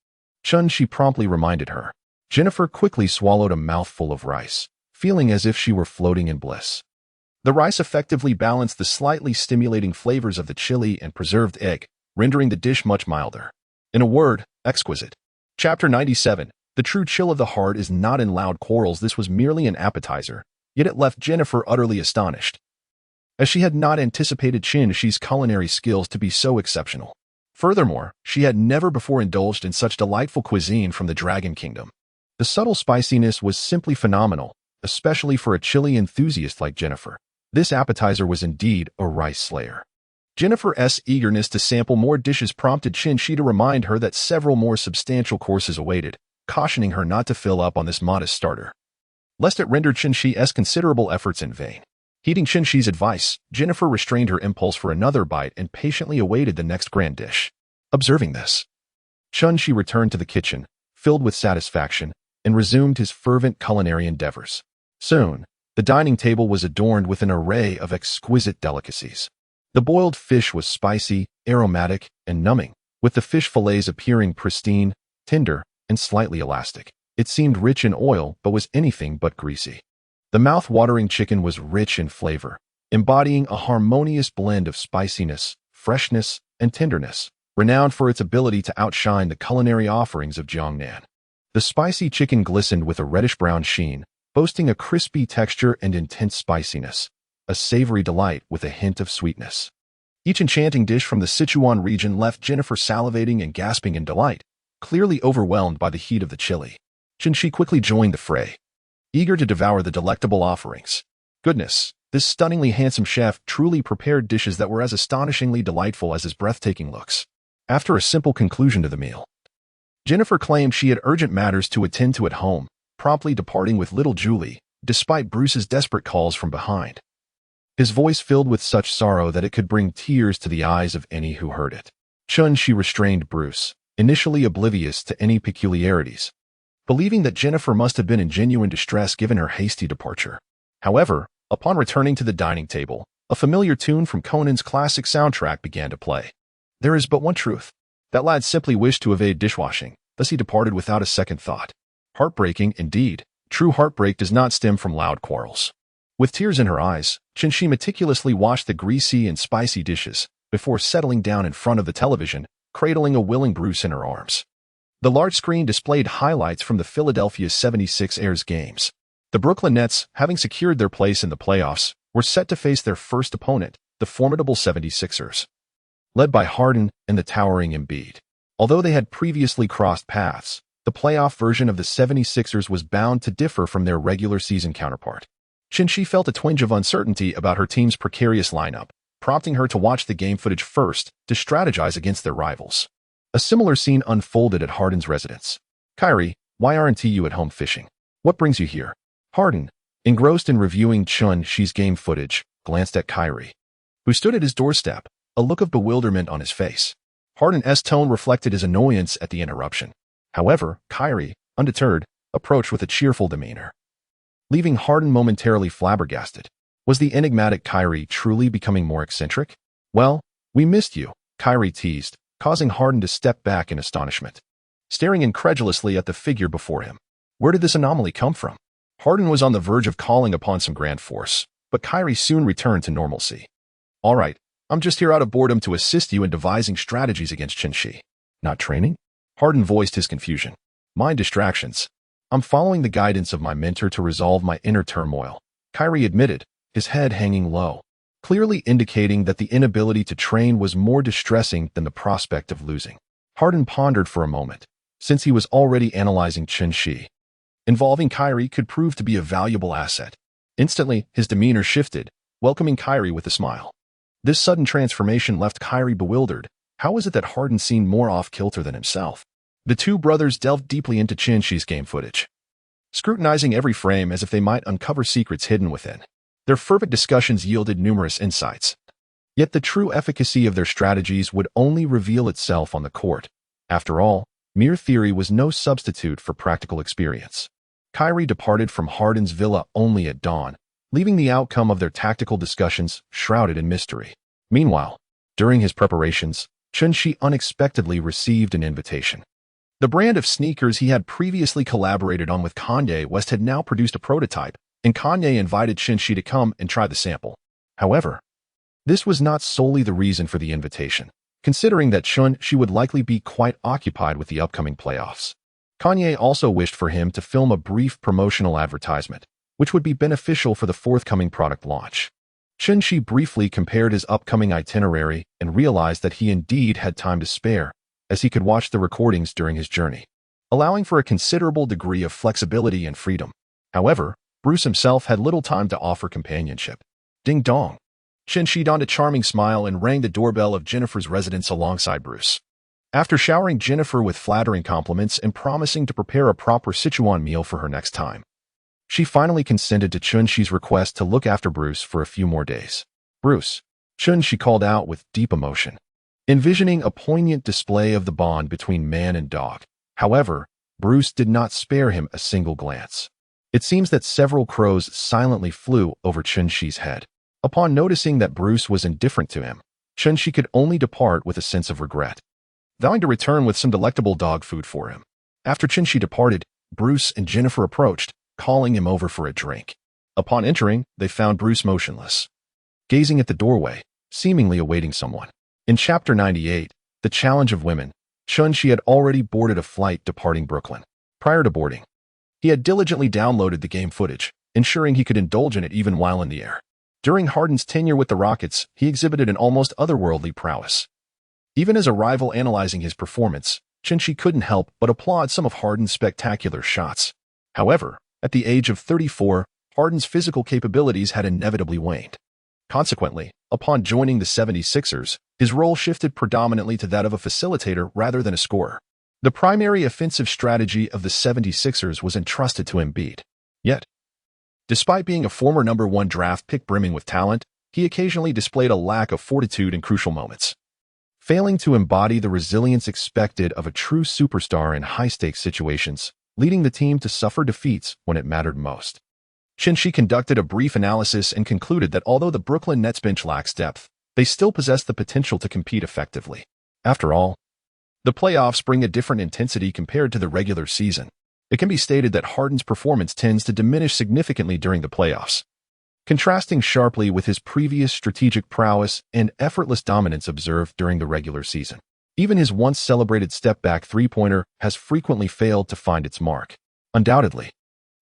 Qinshi promptly reminded her. Jennifer quickly swallowed a mouthful of rice, feeling as if she were floating in bliss. The rice effectively balanced the slightly stimulating flavors of the chili and preserved egg, rendering the dish much milder. In a word, exquisite. Chapter 97. The true chill of the heart is not in loud quarrels. This was merely an appetizer, yet it left Jennifer utterly astonished, as she had not anticipated Qinshi's culinary skills to be so exceptional. Furthermore, she had never before indulged in such delightful cuisine from the Dragon Kingdom. The subtle spiciness was simply phenomenal, especially for a chili enthusiast like Jennifer. This appetizer was indeed a rice slayer. Jennifer's eagerness to sample more dishes prompted Qin to remind her that several more substantial courses awaited, cautioning her not to fill up on this modest starter, lest it rendered Qin's considerable efforts in vain. Heeding Qin's advice, Jennifer restrained her impulse for another bite and patiently awaited the next grand dish. Observing this, Qin returned to the kitchen, filled with satisfaction, and resumed his fervent culinary endeavors. Soon, the dining table was adorned with an array of exquisite delicacies. The boiled fish was spicy, aromatic, and numbing, with the fish fillets appearing pristine, tender, and slightly elastic. It seemed rich in oil but was anything but greasy. The mouth-watering chicken was rich in flavor, embodying a harmonious blend of spiciness, freshness, and tenderness, renowned for its ability to outshine the culinary offerings of Jiangnan. The spicy chicken glistened with a reddish-brown sheen, boasting a crispy texture and intense spiciness, a savory delight with a hint of sweetness. Each enchanting dish from the Sichuan region left Jennifer salivating and gasping in delight, clearly overwhelmed by the heat of the chili. Qin quickly joined the fray, eager to devour the delectable offerings. Goodness, this stunningly handsome chef truly prepared dishes that were as astonishingly delightful as his breathtaking looks. After a simple conclusion to the meal, Jennifer claimed she had urgent matters to attend to at home, promptly departing with little Julie, despite Bruce's desperate calls from behind, his voice filled with such sorrow that it could bring tears to the eyes of any who heard it. Qin restrained Bruce, initially oblivious to any peculiarities, believing that Jennifer must have been in genuine distress given her hasty departure. However, upon returning to the dining table, a familiar tune from Conan's classic soundtrack began to play. There is but one truth. That lad simply wished to evade dishwashing, thus he departed without a second thought. Heartbreaking, indeed. True heartbreak does not stem from loud quarrels. With tears in her eyes, Qin meticulously washed the greasy and spicy dishes, before settling down in front of the television, cradling a willing Bruce in her arms. The large screen displayed highlights from the Philadelphia 76ers games. The Brooklyn Nets, having secured their place in the playoffs, were set to face their first opponent, the formidable 76ers, led by Harden and the towering Embiid. Although they had previously crossed paths, the playoff version of the 76ers was bound to differ from their regular season counterpart. Qin felt a twinge of uncertainty about her team's precarious lineup, prompting her to watch the game footage first to strategize against their rivals. A similar scene unfolded at Harden's residence. "Kyrie, why aren't you at home fishing? What brings you here?" Harden, engrossed in reviewing Qin's game footage, glanced at Kyrie, who stood at his doorstep, a look of bewilderment on his face. Harden's tone reflected his annoyance at the interruption. However, Kyrie, undeterred, approached with a cheerful demeanor, leaving Harden momentarily flabbergasted. Was the enigmatic Kyrie truly becoming more eccentric? "Well, we missed you," Kyrie teased, causing Harden to step back in astonishment, staring incredulously at the figure before him. Where did this anomaly come from? Harden was on the verge of calling upon some grand force, but Kyrie soon returned to normalcy. "All right, I'm just here out of boredom to assist you in devising strategies against Qin." "Not training?" Harden voiced his confusion. "Mind distractions. I'm following the guidance of my mentor to resolve my inner turmoil," Kyrie admitted, his head hanging low, clearly indicating that the inability to train was more distressing than the prospect of losing. Harden pondered for a moment, since he was already analyzing Qin. Involving Kyrie could prove to be a valuable asset. Instantly, his demeanor shifted, welcoming Kyrie with a smile. This sudden transformation left Kyrie bewildered. How was it that Harden seemed more off-kilter than himself? The two brothers delved deeply into Qin's game footage, scrutinizing every frame as if they might uncover secrets hidden within. Their fervent discussions yielded numerous insights. Yet the true efficacy of their strategies would only reveal itself on the court. After all, mere theory was no substitute for practical experience. Kyrie departed from Harden's villa only at dawn, leaving the outcome of their tactical discussions shrouded in mystery. Meanwhile, during his preparations, Qin unexpectedly received an invitation. The brand of sneakers he had previously collaborated on with Kanye West had now produced a prototype, and Kanye invited Qin to come and try the sample. However, this was not solely the reason for the invitation, considering that Qin would likely be quite occupied with the upcoming playoffs. Kanye also wished for him to film a brief promotional advertisement, which would be beneficial for the forthcoming product launch. Qin briefly compared his upcoming itinerary and realized that he indeed had time to spare, as he could watch the recordings during his journey, allowing for a considerable degree of flexibility and freedom. However, Bruce himself had little time to offer companionship. Ding dong. Chun-Shi donned a charming smile and rang the doorbell of Jennifer's residence alongside Bruce. After showering Jennifer with flattering compliments and promising to prepare a proper Sichuan meal for her next time, she finally consented to Chun-Shi's request to look after Bruce for a few more days. Bruce, Chun-Shi called out with deep emotion, envisioning a poignant display of the bond between man and dog. However, Bruce did not spare him a single glance. It seems that several crows silently flew over Chun-Shi's head. Upon noticing that Bruce was indifferent to him, Chun-Shi could only depart with a sense of regret, vowing to return with some delectable dog food for him. After Chun-Shi departed, Bruce and Jennifer approached, calling him over for a drink. Upon entering, they found Bruce motionless, gazing at the doorway, seemingly awaiting someone. In Chapter 98, The Challenge of Women, Chun-Shi had already boarded a flight departing Brooklyn. Prior to boarding, he had diligently downloaded the game footage, ensuring he could indulge in it even while in the air. During Harden's tenure with the Rockets, he exhibited an almost otherworldly prowess. Even as a rival analyzing his performance, Chun-Shi couldn't help but applaud some of Harden's spectacular shots. However, at the age of 34, Harden's physical capabilities had inevitably waned. Consequently, upon joining the 76ers, his role shifted predominantly to that of a facilitator rather than a scorer. The primary offensive strategy of the 76ers was entrusted to Embiid. Yet, despite being a former #1 draft pick brimming with talent, he occasionally displayed a lack of fortitude in crucial moments, failing to embody the resilience expected of a true superstar in high-stakes situations, leading the team to suffer defeats when it mattered most. Chun-Shi conducted a brief analysis and concluded that although the Brooklyn Nets bench lacks depth, they still possess the potential to compete effectively. After all, the playoffs bring a different intensity compared to the regular season. It can be stated that Harden's performance tends to diminish significantly during the playoffs, contrasting sharply with his previous strategic prowess and effortless dominance observed during the regular season. Even his once-celebrated step-back three-pointer has frequently failed to find its mark. Undoubtedly,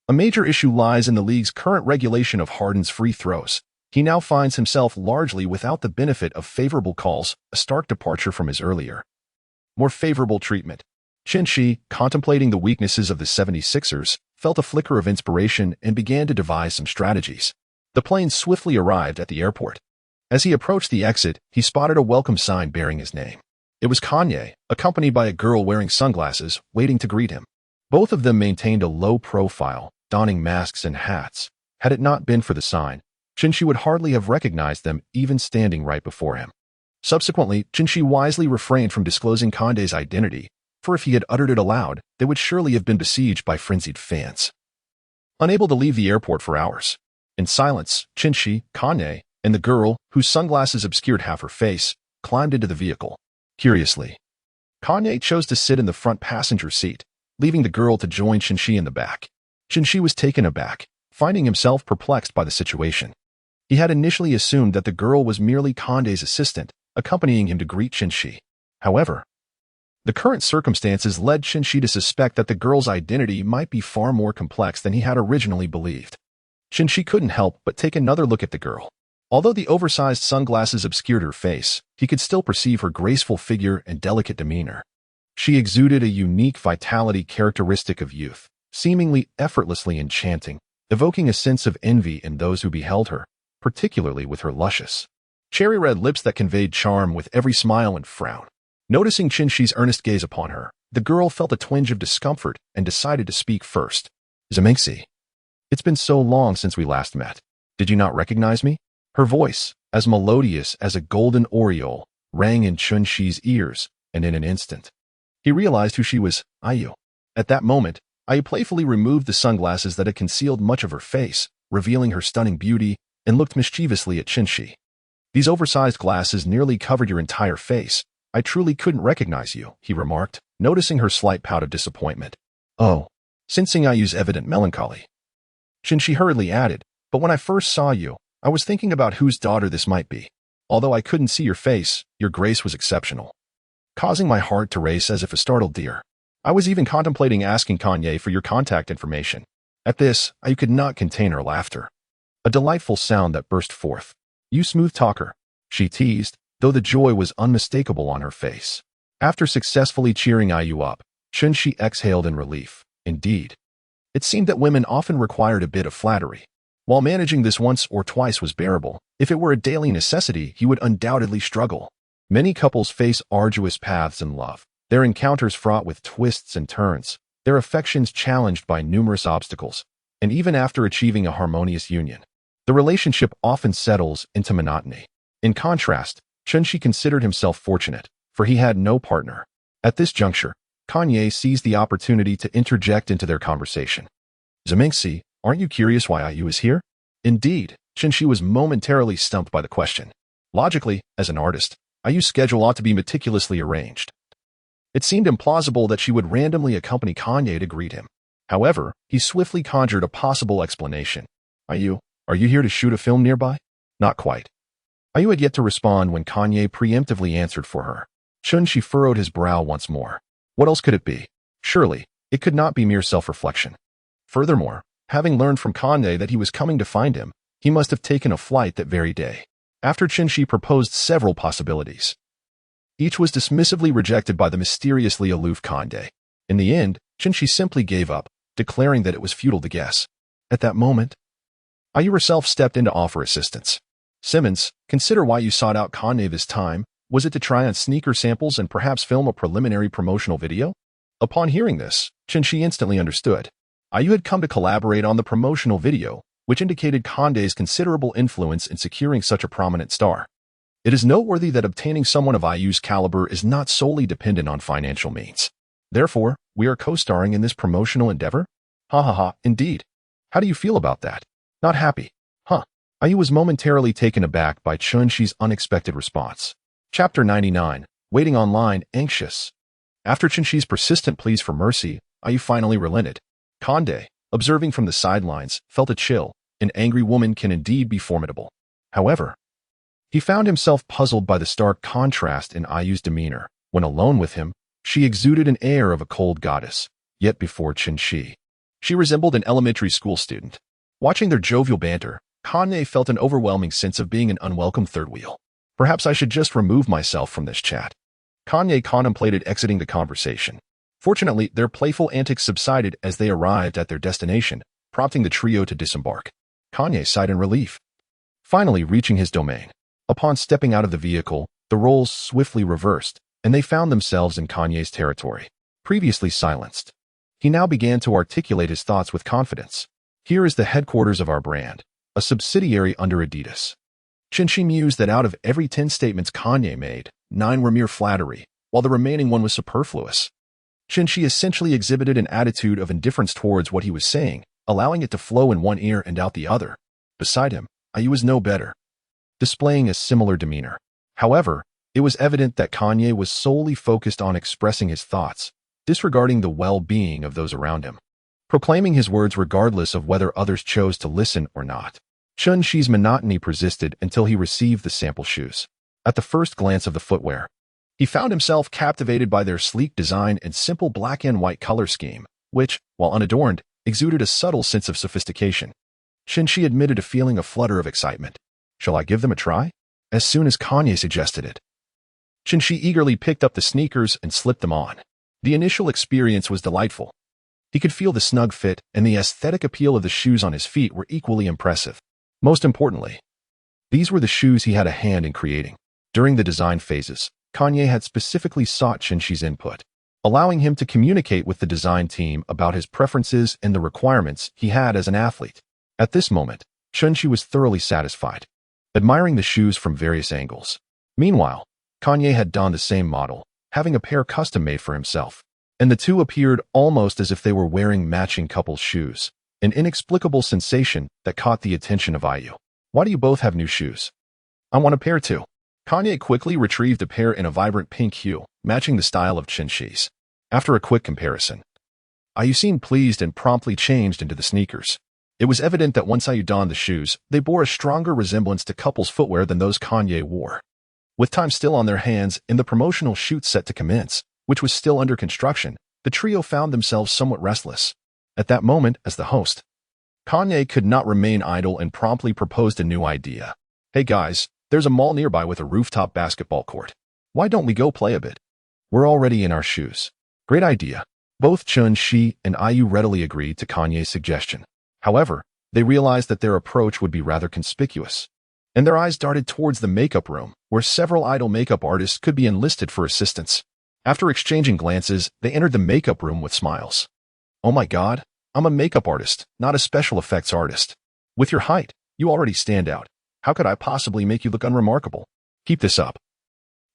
a major issue lies in the league's current regulation of Harden's free throws. He now finds himself largely without the benefit of favorable calls, a stark departure from his earlier, more favorable treatment. Chun-Shi, contemplating the weaknesses of the 76ers, felt a flicker of inspiration and began to devise some strategies. The plane swiftly arrived at the airport. As he approached the exit, he spotted a welcome sign bearing his name. It was Kanye, accompanied by a girl wearing sunglasses, waiting to greet him. Both of them maintained a low profile, donning masks and hats. Had it not been for the sign, Chun-Shi would hardly have recognized them even standing right before him. Subsequently, Chun-Shi wisely refrained from disclosing Kanye's identity, for if he had uttered it aloud, they would surely have been besieged by frenzied fans. Unable to leave the airport for hours, in silence, Chun-Shi, Kanye, and the girl, whose sunglasses obscured half her face, climbed into the vehicle. Curiously, Kanye chose to sit in the front passenger seat, leaving the girl to join Chun-Shi in the back. Chun-Shi was taken aback, finding himself perplexed by the situation. He had initially assumed that the girl was merely Kanye's assistant, accompanying him to greet Chun-Shi. However, the current circumstances led Chun-Shi to suspect that the girl's identity might be far more complex than he had originally believed. Chun-Shi couldn't help but take another look at the girl. Although the oversized sunglasses obscured her face, he could still perceive her graceful figure and delicate demeanor. She exuded a unique vitality characteristic of youth, seemingly effortlessly enchanting, evoking a sense of envy in those who beheld her, particularly with her luscious, cherry-red lips that conveyed charm with every smile and frown. Noticing Chun-Shi's earnest gaze upon her, the girl felt a twinge of discomfort and decided to speak first. "Zamengsi, it's been so long since we last met. Did you not recognize me?" Her voice, as melodious as a golden aureole, rang in Chun-Shi's ears, and in an instant, he realized who she was. "Ayu." At that moment, Ayu playfully removed the sunglasses that had concealed much of her face, revealing her stunning beauty, and looked mischievously at Chun-Shi. "These oversized glasses nearly covered your entire face. I truly couldn't recognize you," he remarked, noticing her slight pout of disappointment. "Oh." Sensing Ayu's evident melancholy, Chun-Shi hurriedly added, "But when I first saw you, I was thinking about whose daughter this might be. Although I couldn't see your face, your grace was exceptional, causing my heart to race as if a startled deer. I was even contemplating asking Kanye for your contact information." At this, Ayu could not contain her laughter, a delightful sound that burst forth. "You smooth talker," she teased, though the joy was unmistakable on her face. After successfully cheering Ayu up, Chun-Shi exhaled in relief. Indeed, it seemed that women often required a bit of flattery. While managing this once or twice was bearable, if it were a daily necessity, he would undoubtedly struggle. Many couples face arduous paths in love, their encounters fraught with twists and turns, their affections challenged by numerous obstacles, and even after achieving a harmonious union, the relationship often settles into monotony. In contrast, Chunshi considered himself fortunate, for he had no partner. At this juncture, Kanye seized the opportunity to interject into their conversation. Zamingsi, aren't you curious why IU is here? Indeed, Chunshi was momentarily stumped by the question. Logically, as an artist, IU's schedule ought to be meticulously arranged. It seemed implausible that she would randomly accompany Kanye to greet him. However, he swiftly conjured a possible explanation. Are you here to shoot a film nearby? Not quite. IU had yet to respond when Kanye preemptively answered for her. Chunshi furrowed his brow once more. What else could it be? Surely, it could not be mere self-reflection. Furthermore, having learned from Kanye that he was coming to find him, he must have taken a flight that very day. After Chunshi proposed several possibilities, each was dismissively rejected by the mysteriously aloof Kanye. In the end, Chunshi simply gave up, declaring that it was futile to guess. At that moment, IU herself stepped in to offer assistance. Simmons, consider why you sought out Kanye this time. Was it to try on sneaker samples and perhaps film a preliminary promotional video? Upon hearing this, Chunshi instantly understood. IU had come to collaborate on the promotional video, which indicated Kanye's considerable influence in securing such a prominent star. It is noteworthy that obtaining someone of IU's caliber is not solely dependent on financial means. Therefore, we are co-starring in this promotional endeavor? Ha ha ha, indeed. How do you feel about that? Not happy. Huh. IU was momentarily taken aback by Chunshi's unexpected response. Chapter 99, Waiting Online, Anxious. After Chunshi's persistent pleas for mercy, IU finally relented. Kanye, observing from the sidelines, felt a chill. An angry woman can indeed be formidable. However, he found himself puzzled by the stark contrast in IU's demeanor. When alone with him, she exuded an air of a cold goddess. Yet before Chunshi, she resembled an elementary school student. Watching their jovial banter, Kanye felt an overwhelming sense of being an unwelcome third wheel. Perhaps I should just remove myself from this chat. Kanye contemplated exiting the conversation. Fortunately, their playful antics subsided as they arrived at their destination, prompting the trio to disembark. Kanye sighed in relief. Finally reaching his domain. Upon stepping out of the vehicle, the roles swiftly reversed, and they found themselves in Kanye's territory. Previously silenced, he now began to articulate his thoughts with confidence. Here is the headquarters of our brand, a subsidiary under Adidas. Chunshi mused that out of every 10 statements Kanye made, 9 were mere flattery, while the remaining one was superfluous. Chunshi essentially exhibited an attitude of indifference towards what he was saying, allowing it to flow in one ear and out the other. Beside him, IU was no better, displaying a similar demeanor. However, it was evident that Kanye was solely focused on expressing his thoughts, disregarding the well-being of those around him, proclaiming his words regardless of whether others chose to listen or not. Chunshi's monotony persisted until he received the sample shoes. At the first glance of the footwear, he found himself captivated by their sleek design and simple black and white color scheme, which, while unadorned, exuded a subtle sense of sophistication. Chunshi admitted a feeling a flutter of excitement. Shall I give them a try? As soon as Kanye suggested it, Chunshi eagerly picked up the sneakers and slipped them on. The initial experience was delightful. He could feel the snug fit, and the aesthetic appeal of the shoes on his feet were equally impressive. Most importantly, these were the shoes he had a hand in creating. During the design phases, Kanye had specifically sought Chunshi's input, allowing him to communicate with the design team about his preferences and the requirements he had as an athlete. At this moment, Chunshi was thoroughly satisfied, admiring the shoes from various angles. Meanwhile, Kanye had donned the same model, having a pair custom-made for himself, and the two appeared almost as if they were wearing matching couple shoes, an inexplicable sensation that caught the attention of IU. Why do you both have new shoes? I want a pair too. Kanye quickly retrieved a pair in a vibrant pink hue, matching the style of Chunshi's. After a quick comparison, IU seemed pleased and promptly changed into the sneakers. It was evident that once IU donned the shoes, they bore a stronger resemblance to couples' footwear than those Kanye wore. With time still on their hands and the promotional shoot set to commence, which was still under construction, the trio found themselves somewhat restless. At that moment, as the host, Kanye could not remain idle and promptly proposed a new idea. Hey guys, there's a mall nearby with a rooftop basketball court. Why don't we go play a bit? We're already in our shoes. Great idea. Both Chunshi and IU readily agreed to Kanye's suggestion. However, They realized that their approach would be rather conspicuous, and their eyes darted towards the makeup room, where several idle makeup artists could be enlisted for assistance. After exchanging glances, they entered the makeup room with smiles. "Oh my God, I'm a makeup artist, not a special effects artist. With your height, you already stand out. How could I possibly make you look unremarkable? Keep this up,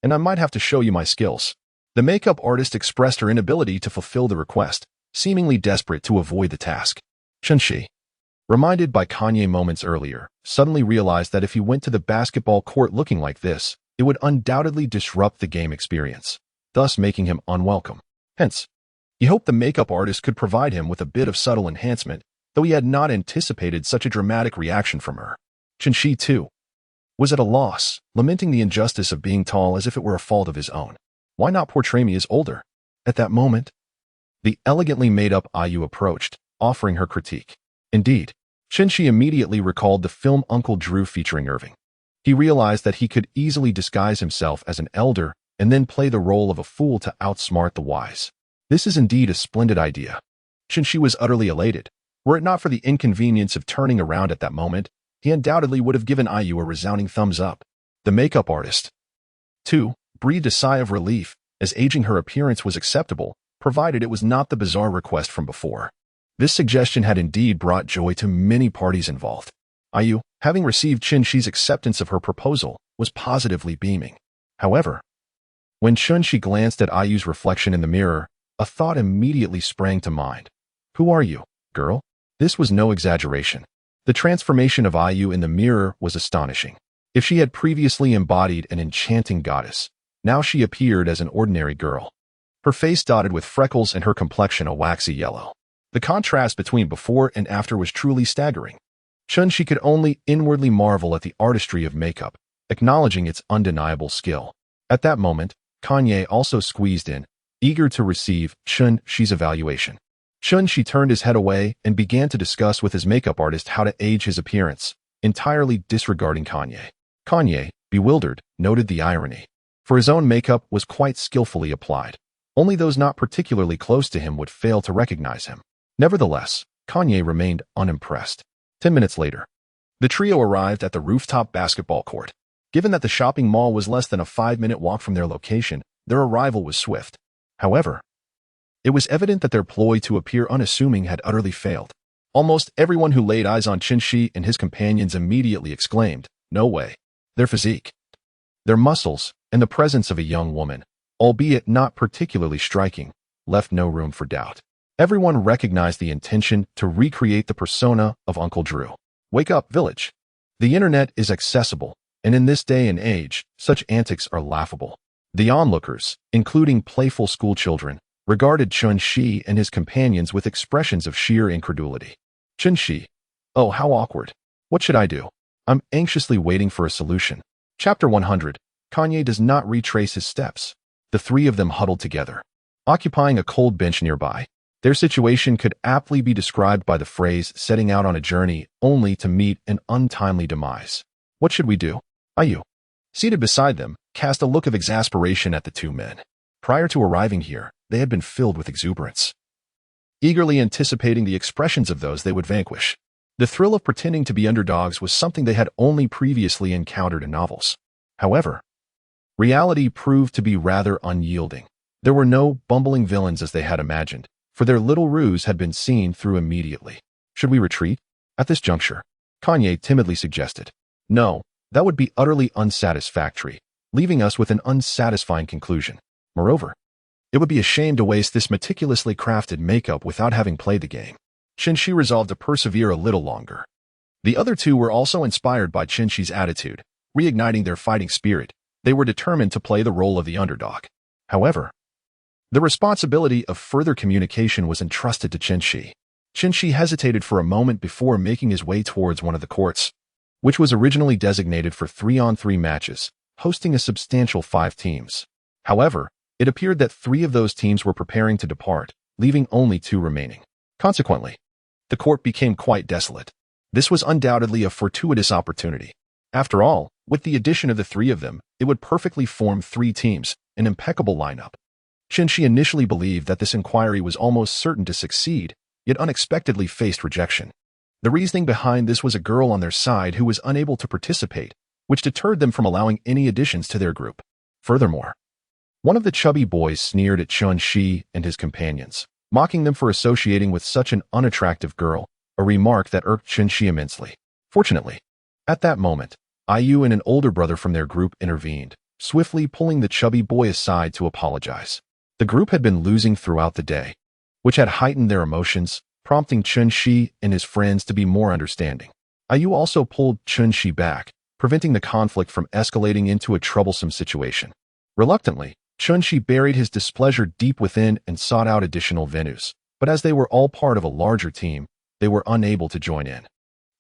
and I might have to show you my skills." The makeup artist expressed her inability to fulfill the request, seemingly desperate to avoid the task. Chun-Shi, reminded by Kanye moments earlier, suddenly realized that if he went to the basketball court looking like this, it would undoubtedly disrupt the game experience, thus making him unwelcome. Hence, he hoped the makeup artist could provide him with a bit of subtle enhancement, though he had not anticipated such a dramatic reaction from her. Chun-Shi, too, was at a loss, lamenting the injustice of being tall as if it were a fault of his own. Why not portray me as older? At that moment, the elegantly made-up IU approached, offering her critique. Indeed, Chun-Shi immediately recalled the film Uncle Drew featuring Irving. He realized that he could easily disguise himself as an elder and then play the role of a fool to outsmart the wise. This is indeed a splendid idea. Chun-Shi was utterly elated. Were it not for the inconvenience of turning around at that moment, he undoubtedly would have given IU a resounding thumbs up. The makeup artist, too, breathed a sigh of relief, as aging her appearance was acceptable, provided it was not the bizarre request from before. This suggestion had indeed brought joy to many parties involved. IU, having received Chun-Shi's acceptance of her proposal, was positively beaming. However, when Chun-Shi glanced at IU's reflection in the mirror, a thought immediately sprang to mind. Who are you, girl? This was no exaggeration. The transformation of IU in the mirror was astonishing. If she had previously embodied an enchanting goddess, now she appeared as an ordinary girl. Her face dotted with freckles and her complexion a waxy yellow. The contrast between before and after was truly staggering. Chun-Shi could only inwardly marvel at the artistry of makeup, acknowledging its undeniable skill. At that moment, Kanye also squeezed in, eager to receive Chun-Shi's evaluation. Chun-Shi turned his head away and began to discuss with his makeup artist how to age his appearance, entirely disregarding Kanye. Kanye, bewildered, noted the irony. For his own makeup was quite skillfully applied. Only those not particularly close to him would fail to recognize him. Nevertheless, Kanye remained unimpressed. 10 minutes later, the trio arrived at the rooftop basketball court. Given that the shopping mall was less than a 5-minute walk from their location, their arrival was swift. However, it was evident that their ploy to appear unassuming had utterly failed. Almost everyone who laid eyes on Chun-Shi and his companions immediately exclaimed, "No way." Their physique, their muscles, and the presence of a young woman, albeit not particularly striking, left no room for doubt. Everyone recognized the intention to recreate the persona of Uncle Drew. Wake up, village. The internet is accessible, and in this day and age, such antics are laughable. The onlookers, including playful schoolchildren, regarded Chun-Shi and his companions with expressions of sheer incredulity. Chun-Shi, oh, how awkward. What should I do? I'm anxiously waiting for a solution. Chapter 100. Kanye does not retrace his steps. The three of them huddled together, occupying a cold bench nearby. Their situation could aptly be described by the phrase setting out on a journey only to meet an untimely demise. What should we do? IU, seated beside them, cast a look of exasperation at the two men. Prior to arriving here, they had been filled with exuberance, eagerly anticipating the expressions of those they would vanquish. The thrill of pretending to be underdogs was something they had only previously encountered in novels. However, reality proved to be rather unyielding. There were no bumbling villains as they had imagined, for their little ruse had been seen through immediately. Should we retreat? At this juncture, Kanye timidly suggested. No, that would be utterly unsatisfactory, leaving us with an unsatisfying conclusion. Moreover, it would be a shame to waste this meticulously crafted makeup without having played the game. Chun-Shi resolved to persevere a little longer. The other two were also inspired by Chun-Shi's attitude. Reigniting their fighting spirit, they were determined to play the role of the underdog. However, the responsibility of further communication was entrusted to Chun-Shi. Chun-Shi hesitated for a moment before making his way towards one of the courts, which was originally designated for 3-on-3 matches, hosting a substantial 5 teams. However, it appeared that 3 of those teams were preparing to depart, leaving only 2 remaining. Consequently, the court became quite desolate. This was undoubtedly a fortuitous opportunity. After all, with the addition of the 3 of them, it would perfectly form 3 teams, an impeccable lineup. Chun-Shi initially believed that this inquiry was almost certain to succeed, yet unexpectedly faced rejection. The reasoning behind this was a girl on their side who was unable to participate, which deterred them from allowing any additions to their group. Furthermore, one of the chubby boys sneered at Chun-Shi and his companions, mocking them for associating with such an unattractive girl, a remark that irked Chun-Shi immensely. Fortunately, at that moment, IU and an older brother from their group intervened, swiftly pulling the chubby boy aside to apologize. The group had been losing throughout the day, which had heightened their emotions, prompting Chun-Shi and his friends to be more understanding. IU also pulled Chun-Shi back, preventing the conflict from escalating into a troublesome situation. Reluctantly, Chun-Shi buried his displeasure deep within and sought out additional venues, but as they were all part of a larger team, they were unable to join in.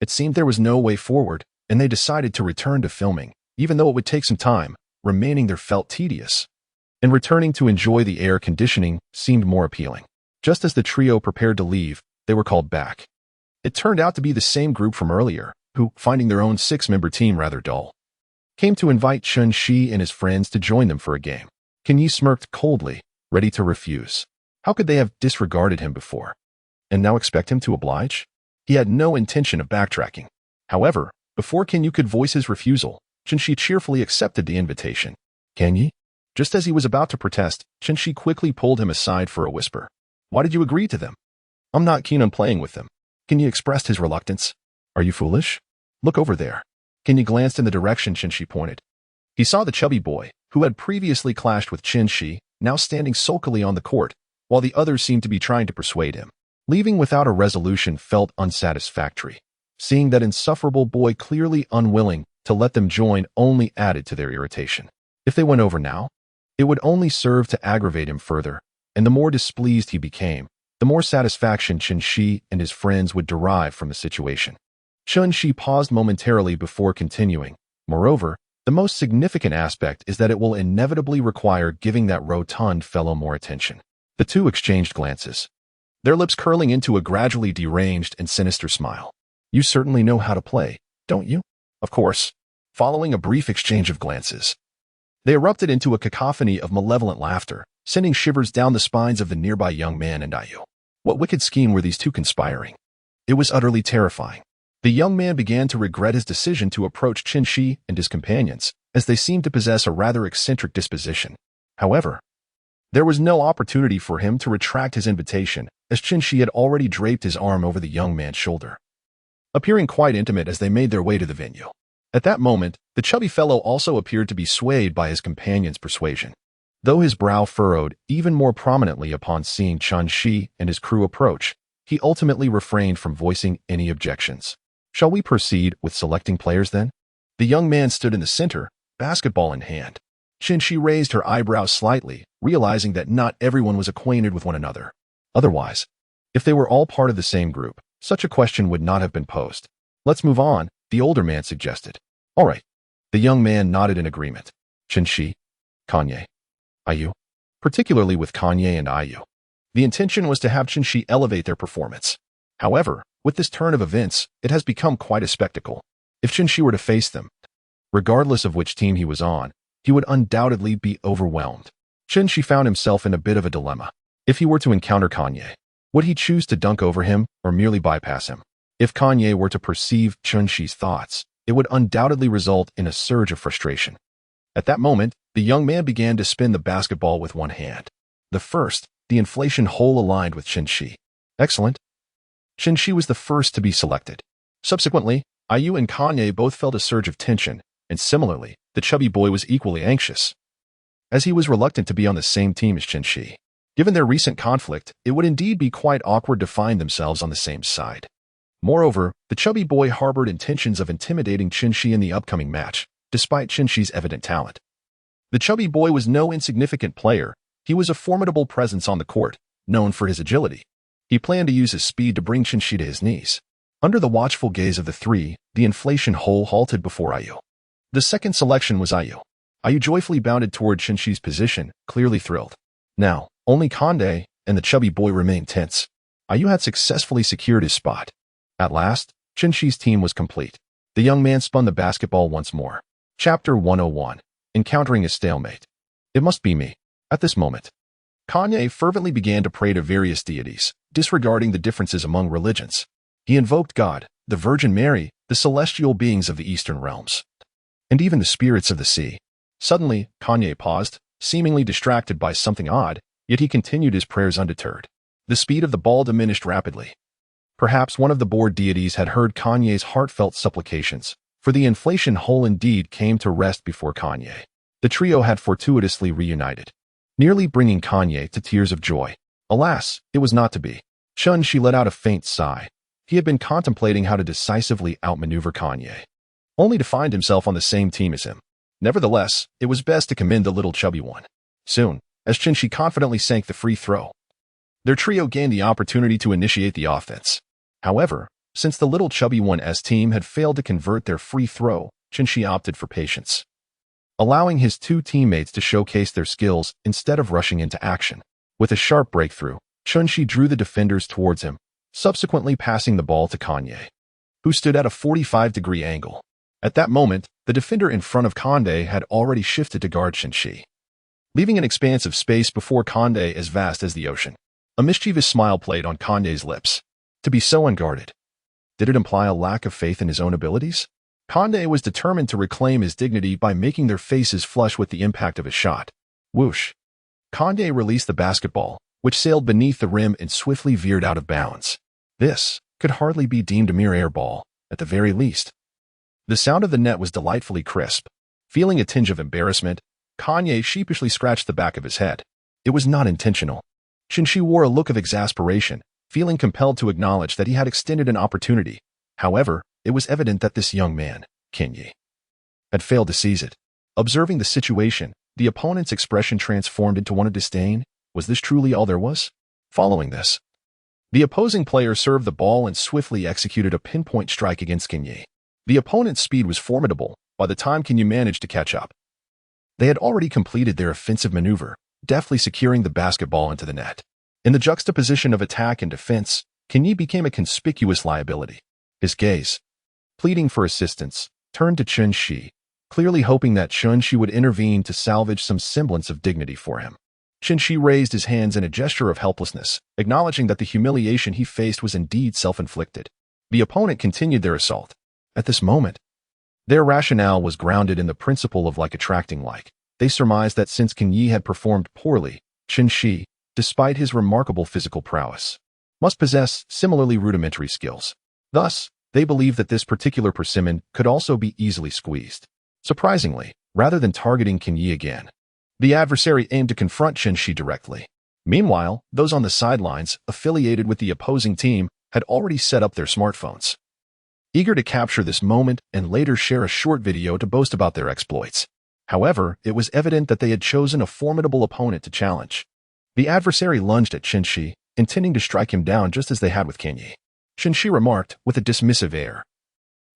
It seemed there was no way forward, and they decided to return to filming, even though it would take some time. Remaining there felt tedious, and returning to enjoy the air conditioning seemed more appealing. Just as the trio prepared to leave, they were called back. It turned out to be the same group from earlier, who, finding their own 6-member team rather dull, came to invite Chun-Shi and his friends to join them for a game. Kan-Yi smirked coldly, ready to refuse. How could they have disregarded him before, and now expect him to oblige? He had no intention of backtracking. However, before Kan-Yi could voice his refusal, Chun-Shi cheerfully accepted the invitation. Kan-Yi? Just as he was about to protest, Chun-Shi quickly pulled him aside for a whisper. Why did you agree to them? I'm not keen on playing with them. Kan-Yi expressed his reluctance. Are you foolish? Look over there. Kan-Yi glanced in the direction Chun-Shi pointed. He saw the chubby boy, who had previously clashed with Chun-Shi, now standing sulkily on the court, while the others seemed to be trying to persuade him. Leaving without a resolution felt unsatisfactory. Seeing that insufferable boy clearly unwilling to let them join only added to their irritation. If they went over now, it would only serve to aggravate him further, and the more displeased he became, the more satisfaction Chun-Shi and his friends would derive from the situation. Chun-Shi paused momentarily before continuing. Moreover, the most significant aspect is that it will inevitably require giving that rotund fellow more attention. The two exchanged glances, their lips curling into a gradually deranged and sinister smile. You certainly know how to play, don't you? Of course. Following a brief exchange of glances, they erupted into a cacophony of malevolent laughter, sending shivers down the spines of the nearby young man and IU. What wicked scheme were these two conspiring? It was utterly terrifying. The young man began to regret his decision to approach Chun-Shi and his companions, as they seemed to possess a rather eccentric disposition. However, there was no opportunity for him to retract his invitation, as Chun-Shi had already draped his arm over the young man's shoulder, appearing quite intimate as they made their way to the venue. At that moment, the chubby fellow also appeared to be swayed by his companion's persuasion. Though his brow furrowed even more prominently upon seeing Chun-Shi and his crew approach, he ultimately refrained from voicing any objections. Shall we proceed with selecting players then? The young man stood in the center, basketball in hand. Chun-Shi raised her eyebrows slightly, realizing that not everyone was acquainted with one another. Otherwise, if they were all part of the same group, such a question would not have been posed. Let's move on, the older man suggested. All right. The young man nodded in agreement. Chun-Shi, Kanye, IU. Particularly with Kanye and IU. The intention was to have Chun-Shi elevate their performance. However, with this turn of events, it has become quite a spectacle. If Chun-Shi were to face them, regardless of which team he was on, he would undoubtedly be overwhelmed. Chun-Shi found himself in a bit of a dilemma. If he were to encounter Kanye, would he choose to dunk over him or merely bypass him? If Kanye were to perceive Chun-Shi's thoughts, it would undoubtedly result in a surge of frustration. At that moment, the young man began to spin the basketball with one hand. The inflation hole aligned with Chun-Shi. Excellent. Chun-Shi was the first to be selected. Subsequently, IU and Kanye both felt a surge of tension, and similarly, the chubby boy was equally anxious, as he was reluctant to be on the same team as Chun-Shi. Given their recent conflict, it would indeed be quite awkward to find themselves on the same side. Moreover, the chubby boy harbored intentions of intimidating Chun-Shi in the upcoming match, despite Chun-Shi's evident talent. The chubby boy was no insignificant player. He was a formidable presence on the court, known for his agility. He planned to use his speed to bring Chun-Shi to his knees. Under the watchful gaze of the three, the inflation hole halted before IU. The second selection was IU. IU joyfully bounded toward Chun-Shi's position, clearly thrilled. Now, only Kanye and the chubby boy remained tense. IU had successfully secured his spot. At last, Chun-Shi's team was complete. The young man spun the basketball once more. Chapter 101. Encountering a stalemate. It must be me. At this moment, Kanye fervently began to pray to various deities, disregarding the differences among religions. He invoked God, the Virgin Mary, the celestial beings of the eastern realms, and even the spirits of the sea. Suddenly, Kanye paused, seemingly distracted by something odd, yet he continued his prayers undeterred. The speed of the ball diminished rapidly. Perhaps one of the bored deities had heard Kanye's heartfelt supplications, for the inflation hole indeed came to rest before Kanye. The trio had fortuitously reunited, nearly bringing Kanye to tears of joy. Alas, it was not to be. Chun-Shi let out a faint sigh. He had been contemplating how to decisively outmaneuver Kanye, only to find himself on the same team as him. Nevertheless, it was best to commend the little chubby one. Soon, as Chun-Shi confidently sank the free throw, their trio gained the opportunity to initiate the offense. However, since the little chubby one's team had failed to convert their free throw, Chun-Shi opted for patience, allowing his two teammates to showcase their skills instead of rushing into action. With a sharp breakthrough, Chun-Shi drew the defenders towards him, subsequently passing the ball to Kanye, who stood at a 45-degree angle. At that moment, the defender in front of Kanye had already shifted to guard Chun-Shi, leaving an expanse of space before Kanye as vast as the ocean. A mischievous smile played on Kanye's lips. To be so unguarded, did it imply a lack of faith in his own abilities? Kanye was determined to reclaim his dignity by making their faces flush with the impact of his shot. Whoosh! Kanye released the basketball, which sailed beneath the rim and swiftly veered out of bounds. This could hardly be deemed a mere air ball, at the very least. The sound of the net was delightfully crisp. Feeling a tinge of embarrassment, Kanye sheepishly scratched the back of his head. It was not intentional. Chun-Shi wore a look of exasperation, feeling compelled to acknowledge that he had extended an opportunity. However, it was evident that this young man, Kanye, had failed to seize it. Observing the situation, the opponent's expression transformed into one of disdain. Was this truly all there was? Following this, the opposing player served the ball and swiftly executed a pinpoint strike against Kanye. The opponent's speed was formidable by the time Kanye managed to catch up. They had already completed their offensive maneuver, deftly securing the basketball into the net. In the juxtaposition of attack and defense, Kanye became a conspicuous liability. His gaze, pleading for assistance, turned to Chun-Shi, clearly hoping that Chun-Shi would intervene to salvage some semblance of dignity for him. Chun-Shi raised his hands in a gesture of helplessness, acknowledging that the humiliation he faced was indeed self-inflicted. The opponent continued their assault. At this moment, their rationale was grounded in the principle of like attracting like. They surmised that since Kanye had performed poorly, Chun-Shi, despite his remarkable physical prowess, must possess similarly rudimentary skills. Thus, they believed that this particular persimmon could also be easily squeezed. Surprisingly, rather than targeting Kanye again, the adversary aimed to confront Chun-Shi directly. Meanwhile, those on the sidelines, affiliated with the opposing team, had already set up their smartphones, eager to capture this moment and later share a short video to boast about their exploits. However, it was evident that they had chosen a formidable opponent to challenge. The adversary lunged at Chun-Shi, intending to strike him down just as they had with Kanye. Chun-Shi remarked, with a dismissive air,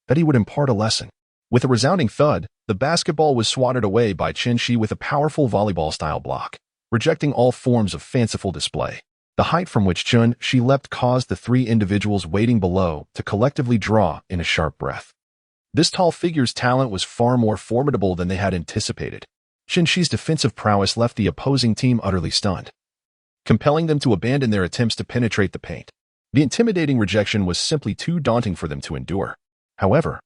that he would impart a lesson. With a resounding thud, the basketball was swatted away by Chun-Shi with a powerful volleyball-style block, rejecting all forms of fanciful display. The height from which Chun-Shi leapt caused the three individuals waiting below to collectively draw in a sharp breath. This tall figure's talent was far more formidable than they had anticipated. Chun-Shi's defensive prowess left the opposing team utterly stunned, compelling them to abandon their attempts to penetrate the paint. The intimidating rejection was simply too daunting for them to endure. However,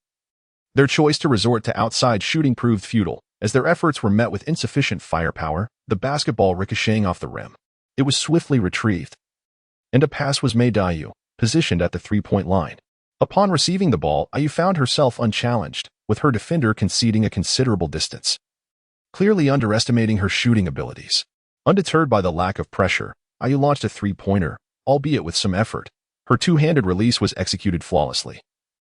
their choice to resort to outside shooting proved futile, as their efforts were met with insufficient firepower, the basketball ricocheting off the rim. It was swiftly retrieved, and a pass was made to Ayu, positioned at the three-point line. Upon receiving the ball, Ayu found herself unchallenged, with her defender conceding a considerable distance, clearly underestimating her shooting abilities. Undeterred by the lack of pressure, Ayu launched a three-pointer, albeit with some effort. Her two-handed release was executed flawlessly,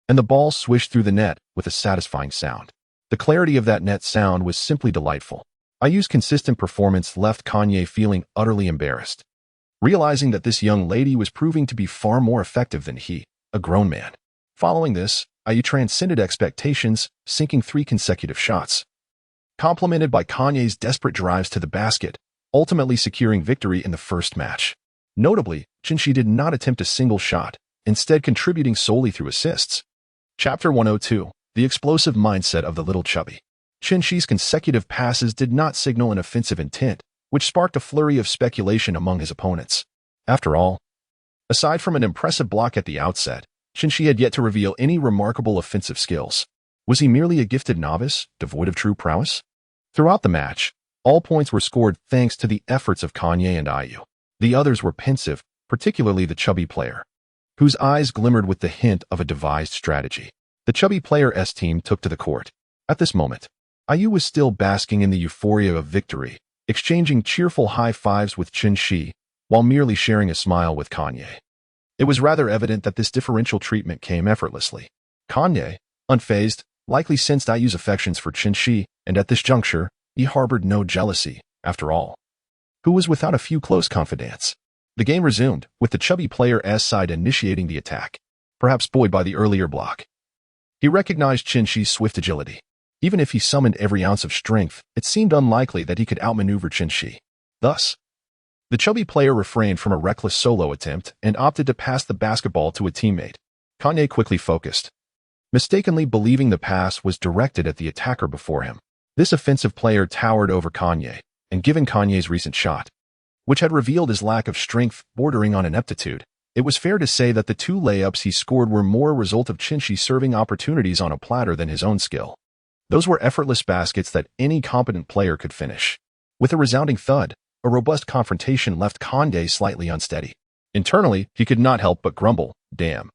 and the ball swished through the net with a satisfying sound. The clarity of that net sound was simply delightful. Ayu's consistent performance left Kanye feeling utterly embarrassed, realizing that this young lady was proving to be far more effective than he, a grown man. Following this, Ayu transcended expectations, sinking 3 consecutive shots, complemented by Kanye's desperate drives to the basket, ultimately securing victory in the first match. Notably, Chun-Shi did not attempt a single shot, instead contributing solely through assists. Chapter 102, The Explosive Mindset of the Little Chubby. Chun-Shi's consecutive passes did not signal an offensive intent, which sparked a flurry of speculation among his opponents. After all, aside from an impressive block at the outset, Chen-Shi had yet to reveal any remarkable offensive skills. Was he merely a gifted novice, devoid of true prowess? Throughout the match, all points were scored thanks to the efforts of Kanye and Ayu. The others were pensive, particularly the chubby player, whose eyes glimmered with the hint of a devised strategy. The chubby player's team took to the court. At this moment, Ayu was still basking in the euphoria of victory, exchanging cheerful high fives with Chen-Shi, while merely sharing a smile with Kanye. It was rather evident that this differential treatment came effortlessly. Kanye, unfazed, likely sensed Ayu's affections for Chen-Shi, and at this juncture, he harbored no jealousy, after all. Who was without a few close confidants? The game resumed, with the chubby player's side initiating the attack, perhaps buoyed by the earlier block. He recognized Chen-Shi's swift agility. Even if he summoned every ounce of strength, it seemed unlikely that he could outmaneuver Chen-Shi. Thus, the chubby player refrained from a reckless solo attempt and opted to pass the basketball to a teammate. Kanye quickly focused, mistakenly believing the pass was directed at the attacker before him. This offensive player towered over Kanye, and given Kanye's recent shot, which had revealed his lack of strength bordering on ineptitude, it was fair to say that the two layups he scored were more a result of Chen-Shi serving opportunities on a platter than his own skill. Those were effortless baskets that any competent player could finish. With a resounding thud, a robust confrontation left Kanye slightly unsteady. Internally, he could not help but grumble, "Damn.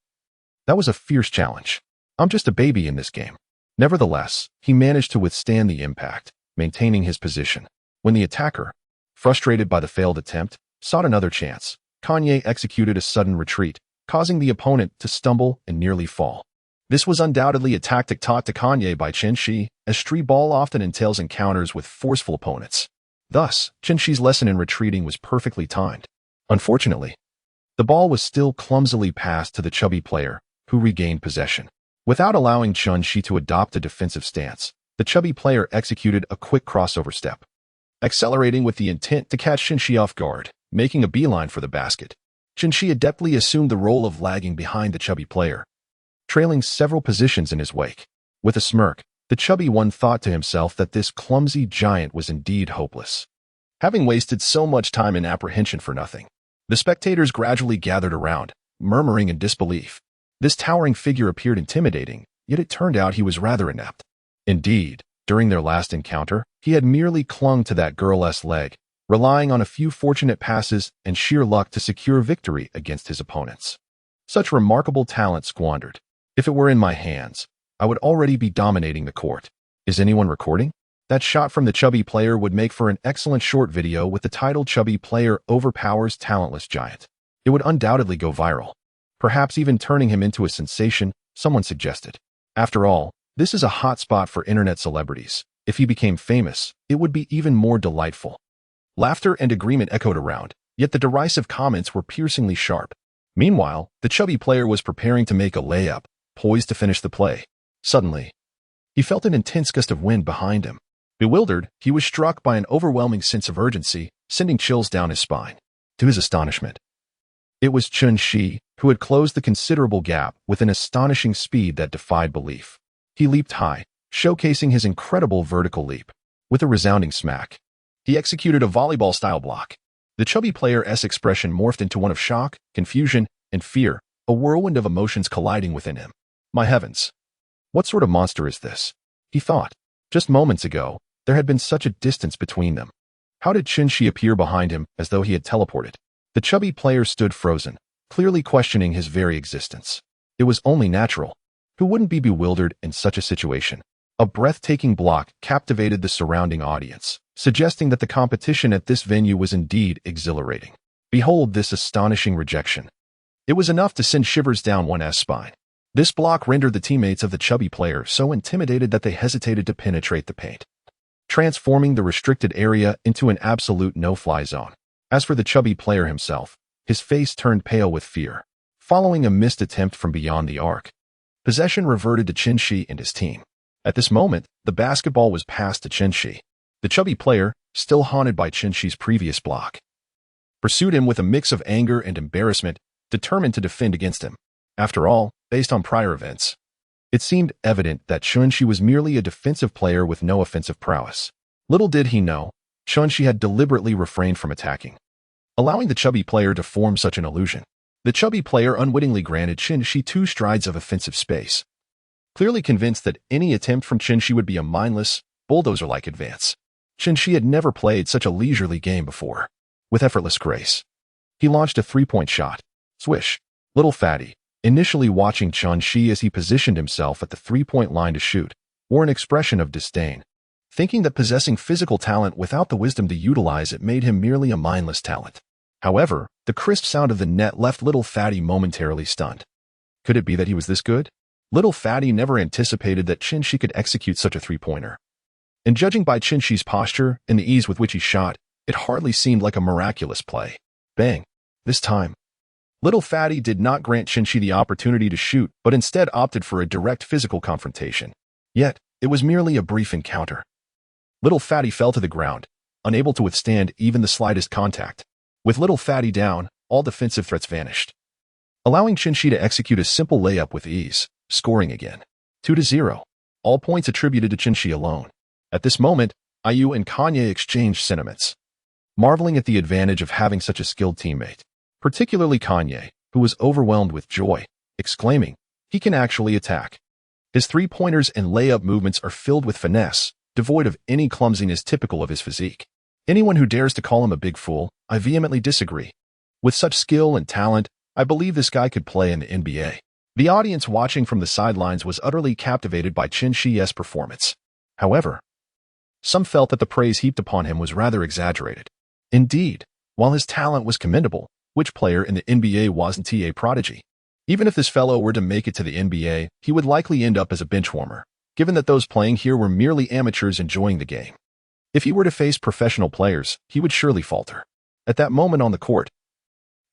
That was a fierce challenge. I'm just a baby in this game." Nevertheless, he managed to withstand the impact, maintaining his position. When the attacker, frustrated by the failed attempt, sought another chance, Kanye executed a sudden retreat, causing the opponent to stumble and nearly fall. This was undoubtedly a tactic taught to Kanye by Chen-Shi, as street ball often entails encounters with forceful opponents. Thus, Chen-Shi's lesson in retreating was perfectly timed. Unfortunately, the ball was still clumsily passed to the chubby player, who regained possession. Without allowing Chen-Shi to adopt a defensive stance, the chubby player executed a quick crossover step, accelerating with the intent to catch Chen-Shi off guard, making a beeline for the basket. Chen-Shi adeptly assumed the role of lagging behind the chubby player, trailing several positions in his wake. With a smirk, the chubby one thought to himself that this clumsy giant was indeed hopeless. Having wasted so much time in apprehension for nothing, the spectators gradually gathered around, murmuring in disbelief. This towering figure appeared intimidating, yet it turned out he was rather inept. Indeed, during their last encounter, he had merely clung to that girl's leg, relying on a few fortunate passes and sheer luck to secure victory against his opponents. Such remarkable talent squandered. If it were in my hands, I would already be dominating the court. Is anyone recording? That shot from the chubby player would make for an excellent short video with the title "Chubby Player Overpowers Talentless Giant." It would undoubtedly go viral, perhaps even turning him into a sensation, someone suggested. After all, this is a hot spot for internet celebrities. If he became famous, it would be even more delightful. Laughter and agreement echoed around, yet the derisive comments were piercingly sharp. Meanwhile, the chubby player was preparing to make a layup, poised to finish the play. Suddenly, he felt an intense gust of wind behind him. Bewildered, he was struck by an overwhelming sense of urgency, sending chills down his spine. To his astonishment, it was Chen-Shi, who had closed the considerable gap with an astonishing speed that defied belief. He leaped high, showcasing his incredible vertical leap. With a resounding smack, he executed a volleyball-style block. The chubby player's expression morphed into one of shock, confusion, and fear, a whirlwind of emotions colliding within him. My heavens! What sort of monster is this? He thought. Just moments ago, there had been such a distance between them. How did Chen-Shi appear behind him as though he had teleported? The chubby player stood frozen, clearly questioning his very existence. It was only natural. Who wouldn't be bewildered in such a situation? A breathtaking block captivated the surrounding audience, suggesting that the competition at this venue was indeed exhilarating. Behold this astonishing rejection. It was enough to send shivers down one's spine. This block rendered the teammates of the chubby player so intimidated that they hesitated to penetrate the paint, transforming the restricted area into an absolute no-fly zone. As for the chubby player himself, his face turned pale with fear. Following a missed attempt from beyond the arc, possession reverted to Chen-Shi and his team. At this moment, the basketball was passed to Chen-Shi. The chubby player, still haunted by Chen-Shi's previous block, pursued him with a mix of anger and embarrassment, determined to defend against him. After all, based on prior events, it seemed evident that Chen-Shi was merely a defensive player with no offensive prowess. Little did he know, Chen-Shi had deliberately refrained from attacking, allowing the chubby player to form such an illusion. The chubby player unwittingly granted Shi 2 strides of offensive space, clearly convinced that any attempt from Shi would be a mindless, bulldozer-like advance. Shi had never played such a leisurely game before. With effortless grace, he launched a three-point shot. Swish. Little fatty, initially watching Shi as he positioned himself at the three-point line to shoot, wore an expression of disdain, thinking that possessing physical talent without the wisdom to utilize it made him merely a mindless talent. However, the crisp sound of the net left Little Fatty momentarily stunned. Could it be that he was this good? Little Fatty never anticipated that Shi could execute such a three-pointer. And judging by Shi's posture and the ease with which he shot, it hardly seemed like a miraculous play. Bang. This time, Little Fatty did not grant Shi the opportunity to shoot, but instead opted for a direct physical confrontation. Yet, it was merely a brief encounter. Little Fatty fell to the ground, unable to withstand even the slightest contact. With Little Fatty down, all defensive threats vanished, allowing Shi to execute a simple layup with ease, scoring again. 2-0. All points attributed to Shi alone. At this moment, IU and Kanye exchanged sentiments, marveling at the advantage of having such a skilled teammate. Particularly Kanye, who was overwhelmed with joy, exclaiming, "He can actually attack." His three-pointers and layup movements are filled with finesse, devoid of any clumsiness typical of his physique. Anyone who dares to call him a big fool, I vehemently disagree. With such skill and talent, I believe this guy could play in the NBA. The audience watching from the sidelines was utterly captivated by Shi's performance. However, some felt that the praise heaped upon him was rather exaggerated. Indeed, while his talent was commendable, which player in the NBA wasn't a prodigy? Even if this fellow were to make it to the NBA, he would likely end up as a bench warmer, given that those playing here were merely amateurs enjoying the game. If he were to face professional players, he would surely falter. At that moment on the court,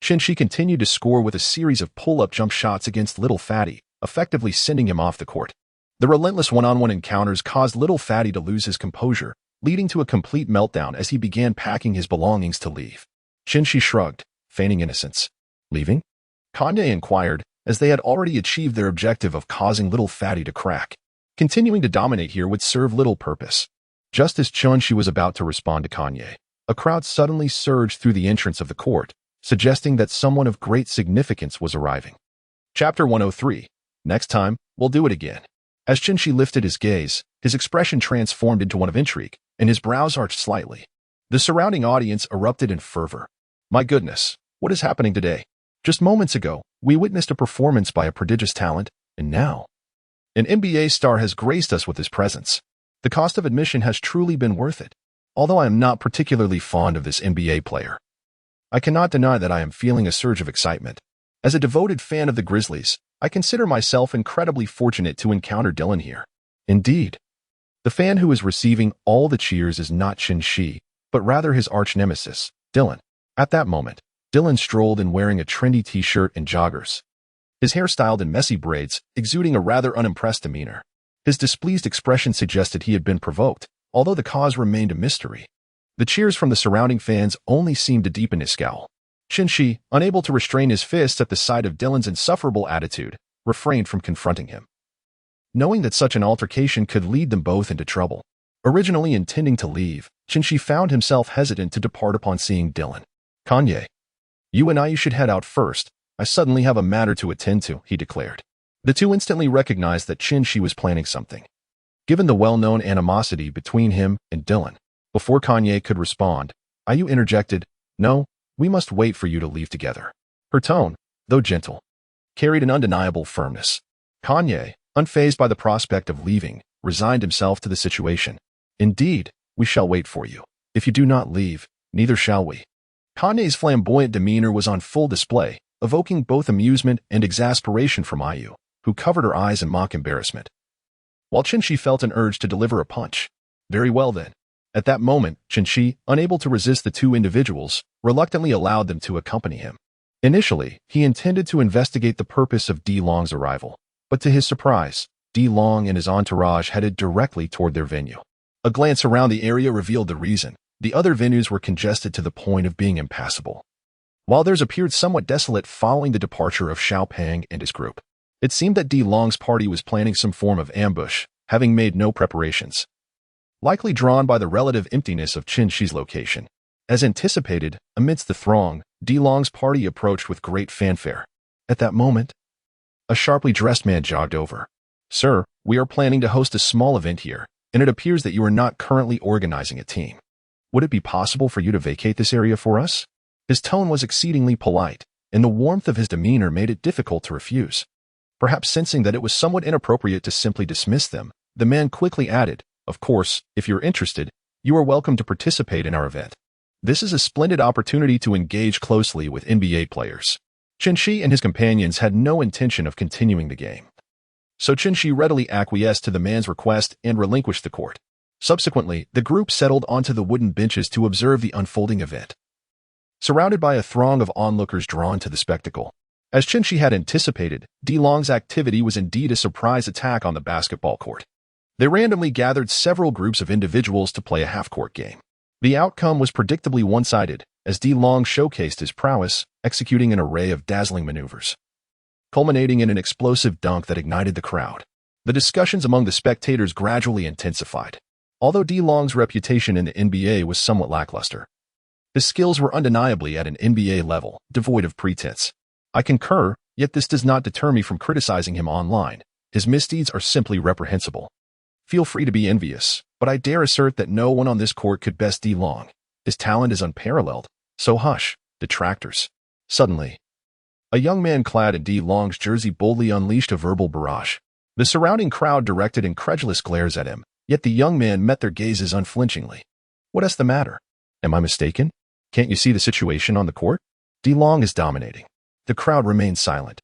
Shi continued to score with a series of pull-up jump shots against Little Fatty, effectively sending him off the court. The relentless one-on-one encounters caused Little Fatty to lose his composure, leading to a complete meltdown as he began packing his belongings to leave. Shi shrugged, feigning innocence. Leaving? Kanye inquired, as they had already achieved their objective of causing Little Fatty to crack. Continuing to dominate here would serve little purpose. Just as Shi was about to respond to Kanye, a crowd suddenly surged through the entrance of the court, suggesting that someone of great significance was arriving. Chapter 103. Next time, we'll do it again. As Shi lifted his gaze, his expression transformed into one of intrigue, and his brows arched slightly. The surrounding audience erupted in fervor. My goodness, what is happening today? Just moments ago, we witnessed a performance by a prodigious talent, and now an NBA star has graced us with his presence. The cost of admission has truly been worth it. Although I am not particularly fond of this NBA player, I cannot deny that I am feeling a surge of excitement. As a devoted fan of the Grizzlies, I consider myself incredibly fortunate to encounter Dylan here. Indeed, the fan who is receiving all the cheers is not Shi, but rather his arch-nemesis, Dylan. At that moment, Dylan strolled in wearing a trendy t-shirt and joggers, his hair styled in messy braids, exuding a rather unimpressed demeanor. His displeased expression suggested he had been provoked, although the cause remained a mystery. The cheers from the surrounding fans only seemed to deepen his scowl. Shi, unable to restrain his fists at the sight of Dylan's insufferable attitude, refrained from confronting him, knowing that such an altercation could lead them both into trouble. Originally intending to leave, Shi found himself hesitant to depart upon seeing Dylan. Kanye, you and I should head out first. I suddenly have a matter to attend to, he declared. The two instantly recognized that Shi was planning something, given the well-known animosity between him and Dylan. Before Kanye could respond, IU interjected, "No, we must wait for you to leave together." Her tone, though gentle, carried an undeniable firmness. Kanye, unfazed by the prospect of leaving, resigned himself to the situation. "Indeed, we shall wait for you. If you do not leave, neither shall we." Kanye's flamboyant demeanor was on full display, evoking both amusement and exasperation from IU, who covered her eyes in mock embarrassment, while Shi felt an urge to deliver a punch. Very well then. At that moment, Shi, unable to resist the two individuals, reluctantly allowed them to accompany him. Initially, he intended to investigate the purpose of D Long's arrival, but to his surprise, D Long and his entourage headed directly toward their venue. A glance around the area revealed the reason. The other venues were congested to the point of being impassable, while theirs appeared somewhat desolate following the departure of Xiaopeng and his group. It seemed that D Long's party was planning some form of ambush, having made no preparations, likely drawn by the relative emptiness of Shi's location. As anticipated, amidst the throng, DeLong's party approached with great fanfare. At that moment, a sharply dressed man jogged over. "Sir, we are planning to host a small event here, and it appears that you are not currently organizing a team. Would it be possible for you to vacate this area for us?" His tone was exceedingly polite, and the warmth of his demeanor made it difficult to refuse. Perhaps sensing that it was somewhat inappropriate to simply dismiss them, the man quickly added, "Of course, if you're interested, you are welcome to participate in our event. This is a splendid opportunity to engage closely with NBA players." Chen-Shi and his companions had no intention of continuing the game. So Chen-Shi readily acquiesced to the man's request and relinquished the court. Subsequently, the group settled onto the wooden benches to observe the unfolding event. Surrounded by a throng of onlookers drawn to the spectacle, as Chen-Shi had anticipated, DeLong's activity was indeed a surprise attack on the basketball court. They randomly gathered several groups of individuals to play a half-court game. The outcome was predictably one-sided, as DeLong showcased his prowess, executing an array of dazzling maneuvers, culminating in an explosive dunk that ignited the crowd. The discussions among the spectators gradually intensified. Although DeLong's reputation in the NBA was somewhat lackluster, his skills were undeniably at an NBA level, devoid of pretense. I concur, yet this does not deter me from criticizing him online. His misdeeds are simply reprehensible. Feel free to be envious, but I dare assert that no one on this court could best DeLong. His talent is unparalleled, so hush, detractors. Suddenly, a young man clad in DeLong's jersey boldly unleashed a verbal barrage. The surrounding crowd directed incredulous glares at him, yet the young man met their gazes unflinchingly. "What is the matter? Am I mistaken? Can't you see the situation on the court? DeLong is dominating." The crowd remained silent,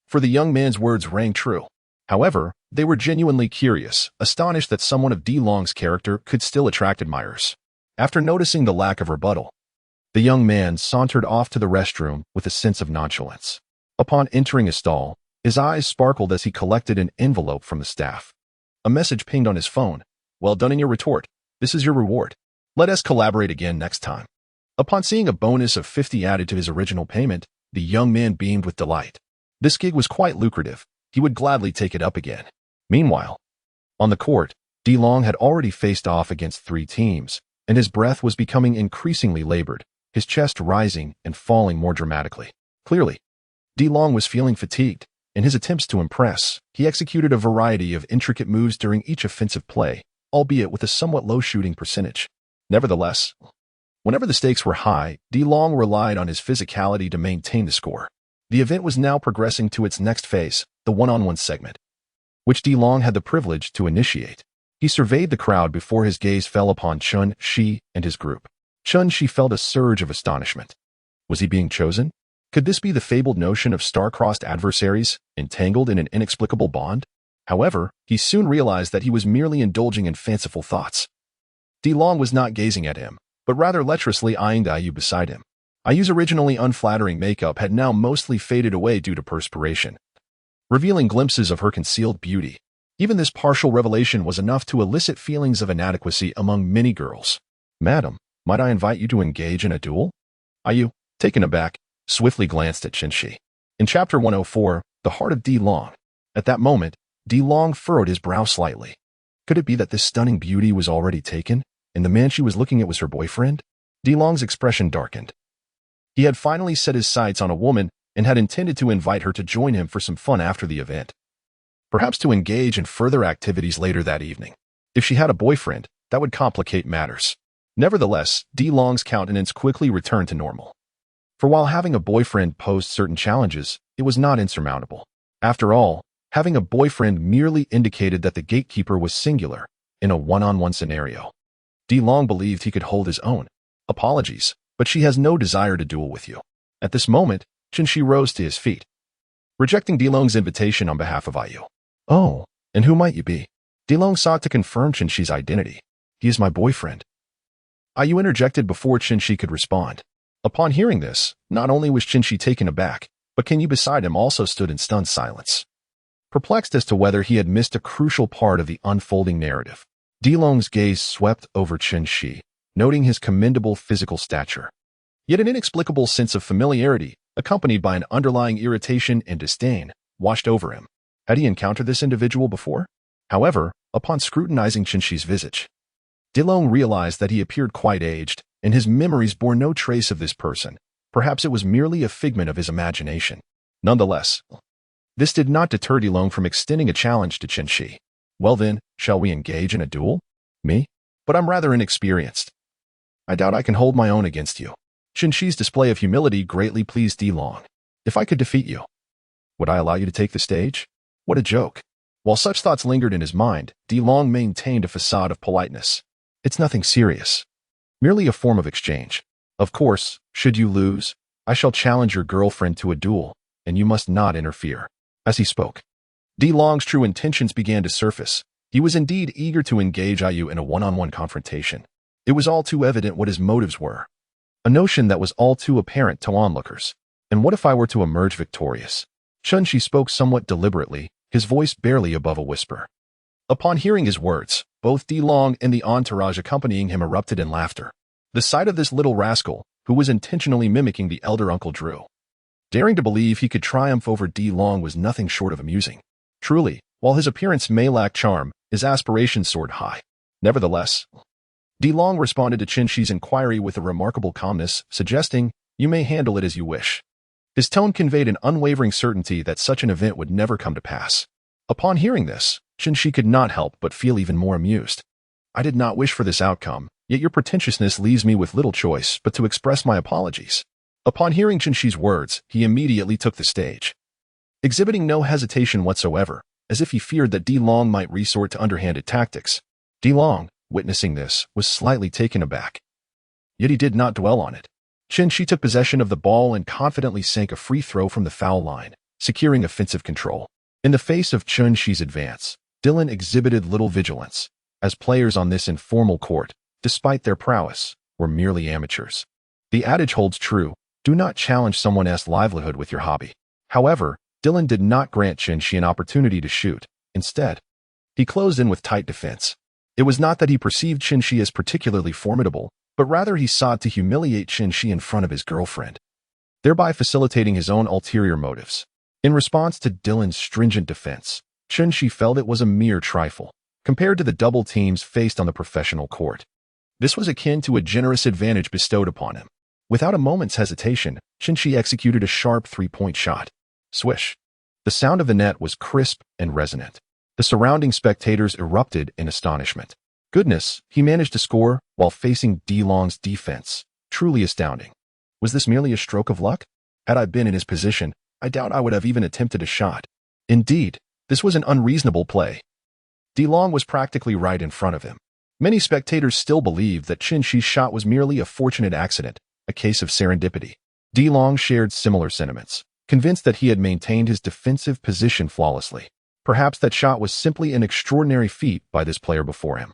for the young man's words rang true. However, they were genuinely curious, astonished that someone of DeLong's character could still attract admirers. After noticing the lack of rebuttal, the young man sauntered off to the restroom with a sense of nonchalance. Upon entering a stall, his eyes sparkled as he collected an envelope from the staff. A message pinged on his phone. "Well done in your retort. This is your reward. Let us collaborate again next time." Upon seeing a bonus of 50 added to his original payment, the young man beamed with delight. This gig was quite lucrative. He would gladly take it up again. Meanwhile, on the court, DeLong had already faced off against 3 teams, and his breath was becoming increasingly labored, his chest rising and falling more dramatically. Clearly, DeLong was feeling fatigued. In his attempts to impress, he executed a variety of intricate moves during each offensive play, albeit with a somewhat low shooting percentage. Nevertheless, whenever the stakes were high, DeLong relied on his physicality to maintain the score. The event was now progressing to its next phase, the one-on-one segment, which DeLong had the privilege to initiate. He surveyed the crowd before his gaze fell upon Chen-Shi and his group. Chen-Shi felt a surge of astonishment. Was he being chosen? Could this be the fabled notion of star-crossed adversaries, entangled in an inexplicable bond? However, he soon realized that he was merely indulging in fanciful thoughts. DeLong was not gazing at him, but rather lecherously eyeing the Ayu beside him. Ayu's originally unflattering makeup had now mostly faded away due to perspiration, revealing glimpses of her concealed beauty. Even this partial revelation was enough to elicit feelings of inadequacy among many girls. "Madam, might I invite you to engage in a duel?" Ayu, taken aback, swiftly glanced at Chen-Shi. In Chapter 104, The Heart of DeLong. At that moment, DeLong furrowed his brow slightly. Could it be that this stunning beauty was already taken, and the man she was looking at was her boyfriend? DeLong's expression darkened. He had finally set his sights on a woman and had intended to invite her to join him for some fun after the event, perhaps to engage in further activities later that evening. If she had a boyfriend, that would complicate matters. Nevertheless, DeLong's countenance quickly returned to normal. For while having a boyfriend posed certain challenges, it was not insurmountable. After all, having a boyfriend merely indicated that the gatekeeper was singular in a one-on-one scenario. DeLong believed he could hold his own. "Apologies, but she has no desire to duel with you." At this moment, Chen-Shi rose to his feet, rejecting DeLong's invitation on behalf of Ayu. "Oh, and who might you be?" DeLong sought to confirm Chen-Shi's identity. "He is my boyfriend." Ayu interjected before Chen-Shi could respond. Upon hearing this, not only was Chen-Shi taken aback, but Kenyu beside him also stood in stunned silence, perplexed as to whether he had missed a crucial part of the unfolding narrative. DeLong's gaze swept over Chen-Shi, noting his commendable physical stature. Yet an inexplicable sense of familiarity, accompanied by an underlying irritation and disdain, washed over him. Had he encountered this individual before? However, upon scrutinizing Chen-Shi's visage, DeLong realized that he appeared quite aged, and his memories bore no trace of this person. Perhaps it was merely a figment of his imagination. Nonetheless, this did not deter DeLong from extending a challenge to Chen. Well then, shall we engage in a duel? Me? But I'm rather inexperienced. I doubt I can hold my own against you. Chen-Shi's display of humility greatly pleased DeLong. If I could defeat you, would I allow you to take the stage? What a joke. While such thoughts lingered in his mind, DeLong maintained a facade of politeness. It's nothing serious. Merely a form of exchange. Of course, should you lose, I shall challenge your girlfriend to a duel, and you must not interfere. As he spoke, DeLong's true intentions began to surface. He was indeed eager to engage Ayu in a one-on-one confrontation. It was all too evident what his motives were. A notion that was all too apparent to onlookers. And what if I were to emerge victorious? Chen-Shi spoke somewhat deliberately, his voice barely above a whisper. Upon hearing his words, both DeLong and the entourage accompanying him erupted in laughter. The sight of this little rascal, who was intentionally mimicking the elder Uncle Drew, daring to believe he could triumph over DeLong, was nothing short of amusing. Truly, while his appearance may lack charm, his aspirations soared high. Nevertheless, DeLong responded to Chen-Shi's inquiry with a remarkable calmness, suggesting, "You may handle it as you wish." His tone conveyed an unwavering certainty that such an event would never come to pass. Upon hearing this, Chen-Shi could not help but feel even more amused. I did not wish for this outcome, yet your pretentiousness leaves me with little choice but to express my apologies. Upon hearing Chen-Shi's words, he immediately took the stage, exhibiting no hesitation whatsoever, as if he feared that DeLong might resort to underhanded tactics. DeLong, witnessing this, was slightly taken aback. Yet he did not dwell on it. Chen-Shi took possession of the ball and confidently sank a free throw from the foul line, securing offensive control. In the face of Chen-Shi's advance, Dylan exhibited little vigilance, as players on this informal court, despite their prowess, were merely amateurs. The adage holds true: do not challenge someone else's livelihood with your hobby. However, Dylan did not grant Chen-Shi an opportunity to shoot. Instead, he closed in with tight defense. It was not that he perceived Chen-Shi as particularly formidable, but rather he sought to humiliate Chen-Shi in front of his girlfriend, thereby facilitating his own ulterior motives. In response to Dylan's stringent defense, Chen-Shi felt it was a mere trifle, compared to the double teams faced on the professional court. This was akin to a generous advantage bestowed upon him. Without a moment's hesitation, Chen-Shi executed a sharp three-point shot. Swish. The sound of the net was crisp and resonant. The surrounding spectators erupted in astonishment. Goodness, he managed to score while facing DeLong's defense. Truly astounding. Was this merely a stroke of luck? Had I been in his position, I doubt I would have even attempted a shot. Indeed, this was an unreasonable play. DeLong was practically right in front of him. Many spectators still believed that Chen-Shi's shot was merely a fortunate accident, a case of serendipity. DeLong shared similar sentiments, convinced that he had maintained his defensive position flawlessly. Perhaps that shot was simply an extraordinary feat by this player before him.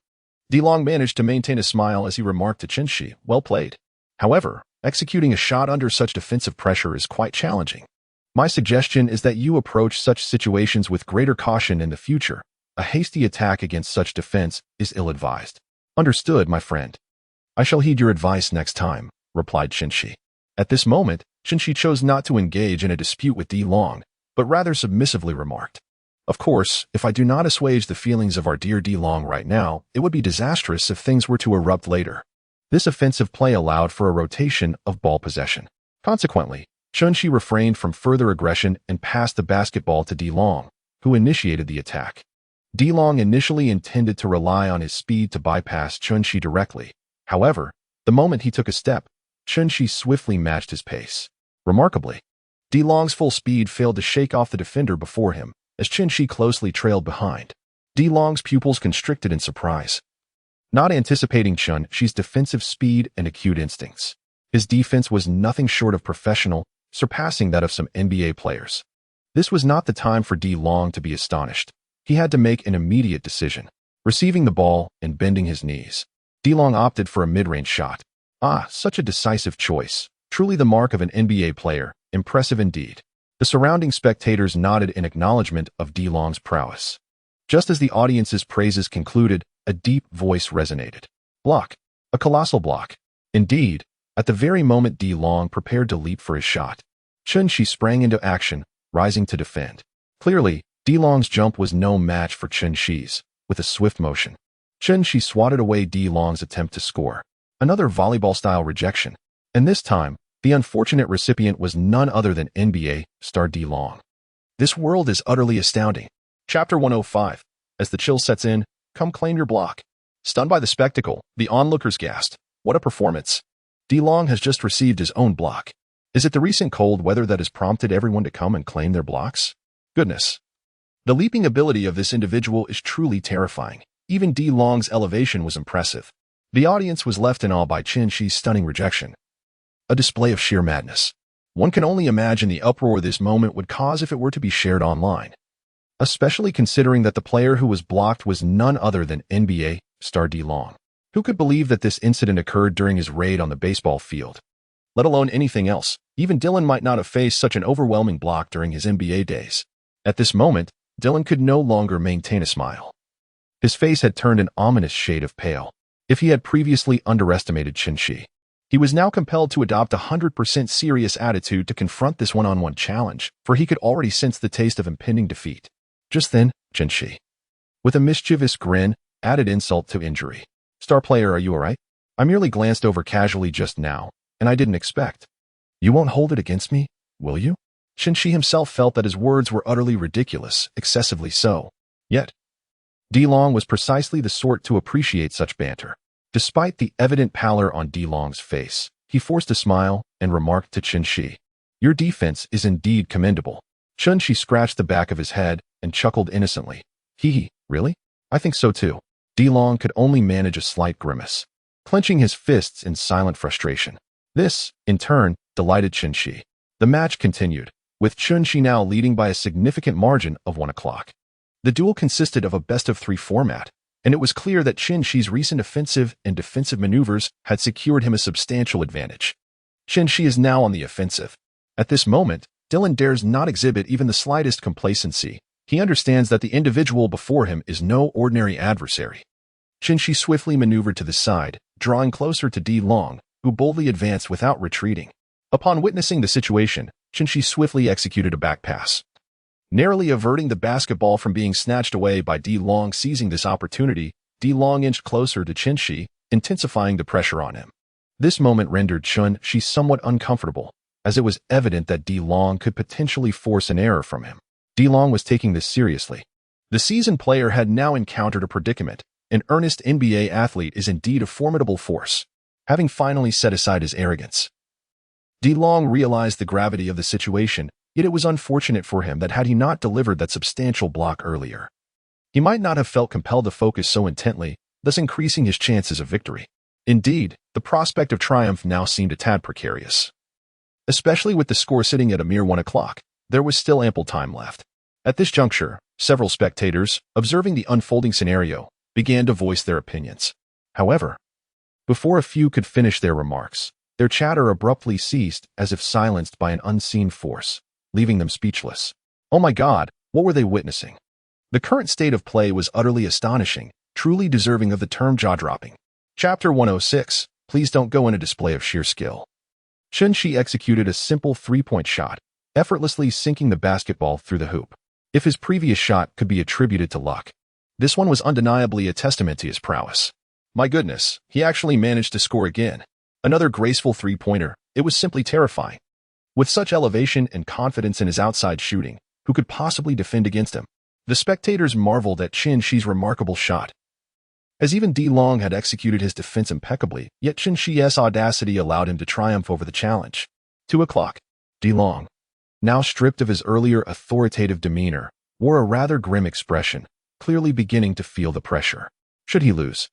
DeLong managed to maintain a smile as he remarked to Chen-Shi, "Well played." However, executing a shot under such defensive pressure is quite challenging. My suggestion is that you approach such situations with greater caution in the future. A hasty attack against such defense is ill-advised. Understood, my friend. I shall heed your advice next time, replied Chen-Shi. At this moment, Chen-Shi chose not to engage in a dispute with DeLong, but rather submissively remarked, "Of course, if I do not assuage the feelings of our dear DeLong right now, it would be disastrous if things were to erupt later." This offensive play allowed for a rotation of ball possession. Consequently, Chen-Shi refrained from further aggression and passed the basketball to DeLong, who initiated the attack. DeLong initially intended to rely on his speed to bypass Chen-Shi directly. However, the moment he took a step, Chen-Shi swiftly matched his pace. Remarkably, DeLong's full speed failed to shake off the defender before him, as Chen-Shi closely trailed behind. DeLong's pupils constricted in surprise, not anticipating Chen-Shi's defensive speed and acute instincts. His defense was nothing short of professional, surpassing that of some NBA players. This was not the time for DeLong to be astonished. He had to make an immediate decision. Receiving the ball and bending his knees, DeLong opted for a mid-range shot. Such a decisive choice. Truly the mark of an NBA player. Impressive indeed. The surrounding spectators nodded in acknowledgement of DeLong's prowess. Just as the audience's praises concluded, a deep voice resonated. Block. A colossal block. Indeed, at the very moment DeLong prepared to leap for his shot, Chen-Shi sprang into action, rising to defend. Clearly, DeLong's jump was no match for Chen-Shi's. With a swift motion, Chen-Shi swatted away DeLong's attempt to score. Another volleyball-style rejection. And this time, the unfortunate recipient was none other than NBA star D Long. This world is utterly astounding. Chapter 105. As the chill sets in, come claim your block. Stunned by the spectacle, the onlookers gasped. What a performance. D Long has just received his own block. Is it the recent cold weather that has prompted everyone to come and claim their blocks? Goodness. The leaping ability of this individual is truly terrifying. Even D Long's elevation was impressive. The audience was left in awe by Chin Shi's stunning rejection. A display of sheer madness. One can only imagine the uproar this moment would cause if it were to be shared online. Especially considering that the player who was blocked was none other than NBA star D Long. Who could believe that this incident occurred during his raid on the baseball field? Let alone anything else. Even Dylan might not have faced such an overwhelming block during his NBA days. At this moment, Dylan could no longer maintain a smile. His face had turned an ominous shade of pale. If he had previously underestimated Chin Shi, he was now compelled to adopt a 100% serious attitude to confront this one-on-one challenge, for he could already sense the taste of impending defeat. Just then, Chin Shi, with a mischievous grin, added insult to injury. Star player, are you alright? I merely glanced over casually just now, and I didn't expect. You won't hold it against me, will you? Chin Shi himself felt that his words were utterly ridiculous, excessively so. Yet, D Long was precisely the sort to appreciate such banter. Despite the evident pallor on D Long's face, he forced a smile and remarked to Chin Shi, your defense is indeed commendable. Chin Shi scratched the back of his head and chuckled innocently. Hee, really? I think so too. D Long could only manage a slight grimace, clenching his fists in silent frustration. This, in turn, delighted Chin Shi. The match continued, with Chin Shi now leading by a significant margin of 1 o'clock. The duel consisted of a best-of-3 format, and it was clear that Chin Shi's recent offensive and defensive maneuvers had secured him a substantial advantage. Chin Shi is now on the offensive. At this moment, Dylan dares not exhibit even the slightest complacency. He understands that the individual before him is no ordinary adversary. Chin Shi swiftly maneuvered to the side, drawing closer to D Long, who boldly advanced without retreating. Upon witnessing the situation, Chin Shi swiftly executed a back pass, narrowly averting the basketball from being snatched away by D Long. Seizing this opportunity, D Long inched closer to Chin Shi, intensifying the pressure on him. This moment rendered Chin Shi somewhat uncomfortable, as it was evident that D Long could potentially force an error from him. D Long was taking this seriously. The seasoned player had now encountered a predicament. An earnest NBA athlete is indeed a formidable force. Having finally set aside his arrogance, D Long realized the gravity of the situation, yet it was unfortunate for him that had he not delivered that substantial block earlier, he might not have felt compelled to focus so intently, thus increasing his chances of victory. Indeed, the prospect of triumph now seemed a tad precarious. Especially with the score sitting at a mere 1 o'clock, there was still ample time left. At this juncture, several spectators, observing the unfolding scenario, began to voice their opinions. However, before a few could finish their remarks, their chatter abruptly ceased as if silenced by an unseen force, leaving them speechless. Oh my God, what were they witnessing? The current state of play was utterly astonishing, truly deserving of the term jaw-dropping. Chapter 106. Please don't go in a display of sheer skill. Chin Shi executed a simple three-point shot, effortlessly sinking the basketball through the hoop. If his previous shot could be attributed to luck, this one was undeniably a testament to his prowess. My goodness, he actually managed to score again. Another graceful three-pointer. It was simply terrifying. With such elevation and confidence in his outside shooting, who could possibly defend against him? The spectators marveled at Chin Shi's remarkable shot. As even D Long had executed his defense impeccably, yet Chin Shi's audacity allowed him to triumph over the challenge. 2 o'clock. D Long, now stripped of his earlier authoritative demeanor, wore a rather grim expression, clearly beginning to feel the pressure. Should he lose,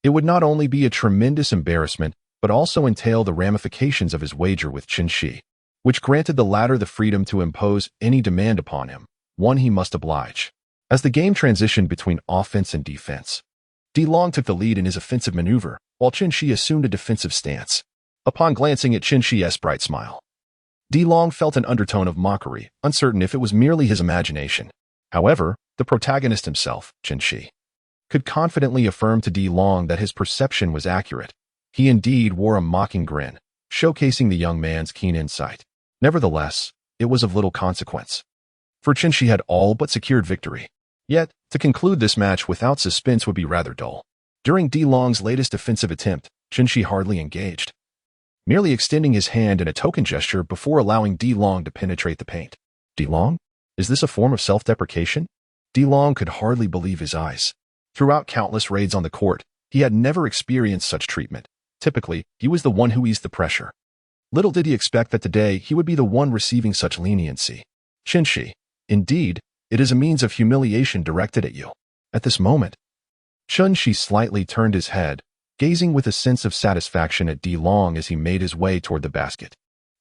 it would not only be a tremendous embarrassment, but also entail the ramifications of his wager with Chin Shi, which granted the latter the freedom to impose any demand upon him, one he must oblige. As the game transitioned between offense and defense, D Long took the lead in his offensive maneuver, while Chin Shi assumed a defensive stance. Upon glancing at Chin Shi's bright smile, D Long felt an undertone of mockery, uncertain if it was merely his imagination. However, the protagonist himself, Chin Shi, could confidently affirm to D Long that his perception was accurate. He indeed wore a mocking grin, showcasing the young man's keen insight. Nevertheless, it was of little consequence, for Chin Shi had all but secured victory. Yet, to conclude this match without suspense would be rather dull. During D Long's latest offensive attempt, Chin-Shi hardly engaged, merely extending his hand in a token gesture before allowing D-Long to penetrate the paint. D-Long? Is this a form of self-deprecation? D-Long could hardly believe his eyes. Throughout countless raids on the court, he had never experienced such treatment. Typically, he was the one who eased the pressure. Little did he expect that today he would be the one receiving such leniency. Chin-Shi, indeed, it is a means of humiliation directed at you. At this moment, Chin-Shi slightly turned his head, gazing with a sense of satisfaction at D-Long as he made his way toward the basket,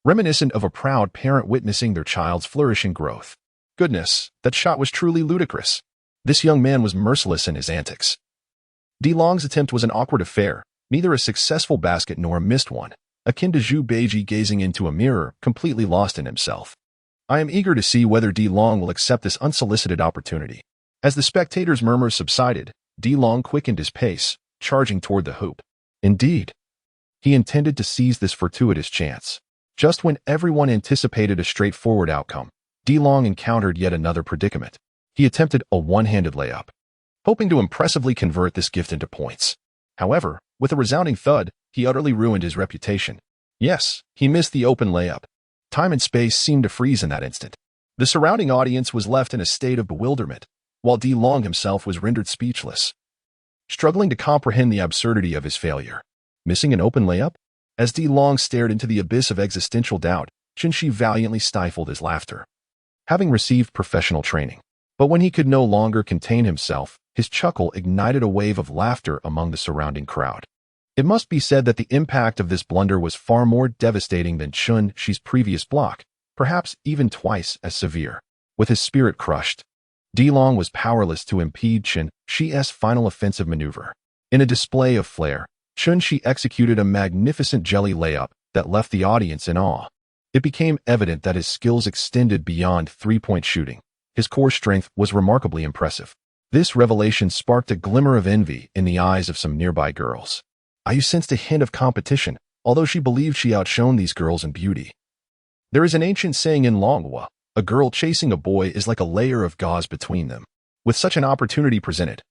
reminiscent of a proud parent witnessing their child's flourishing growth. Goodness, that shot was truly ludicrous. This young man was merciless in his antics. D-Long's attempt was an awkward affair, neither a successful basket nor a missed one, akin to Zhu Beiji gazing into a mirror, completely lost in himself. I am eager to see whether D-Long will accept this unsolicited opportunity. As the spectators' murmurs subsided, D-Long quickened his pace, charging toward the hoop. Indeed, he intended to seize this fortuitous chance. Just when everyone anticipated a straightforward outcome, D-Long encountered yet another predicament. He attempted a one-handed layup, hoping to impressively convert this gift into points. However, with a resounding thud, he utterly ruined his reputation. Yes, he missed the open layup. Time and space seemed to freeze in that instant. The surrounding audience was left in a state of bewilderment, while D-Long himself was rendered speechless, struggling to comprehend the absurdity of his failure. Missing an open layup? As D-Long stared into the abyss of existential doubt, Chin-Shi valiantly stifled his laughter, having received professional training. But when he could no longer contain himself, his chuckle ignited a wave of laughter among the surrounding crowd. It must be said that the impact of this blunder was far more devastating than Chin-Shi's previous block, perhaps even twice as severe. With his spirit crushed, D-Long was powerless to impede Chin-Shi's final offensive maneuver. In a display of flair, Chin-Shi executed a magnificent jelly layup that left the audience in awe. It became evident that his skills extended beyond three-point shooting. His core strength was remarkably impressive. This revelation sparked a glimmer of envy in the eyes of some nearby girls. Ayu sensed a hint of competition, although she believed she outshone these girls in beauty. There is an ancient saying in Longhua, a girl chasing a boy is like a layer of gauze between them. With such an opportunity presented,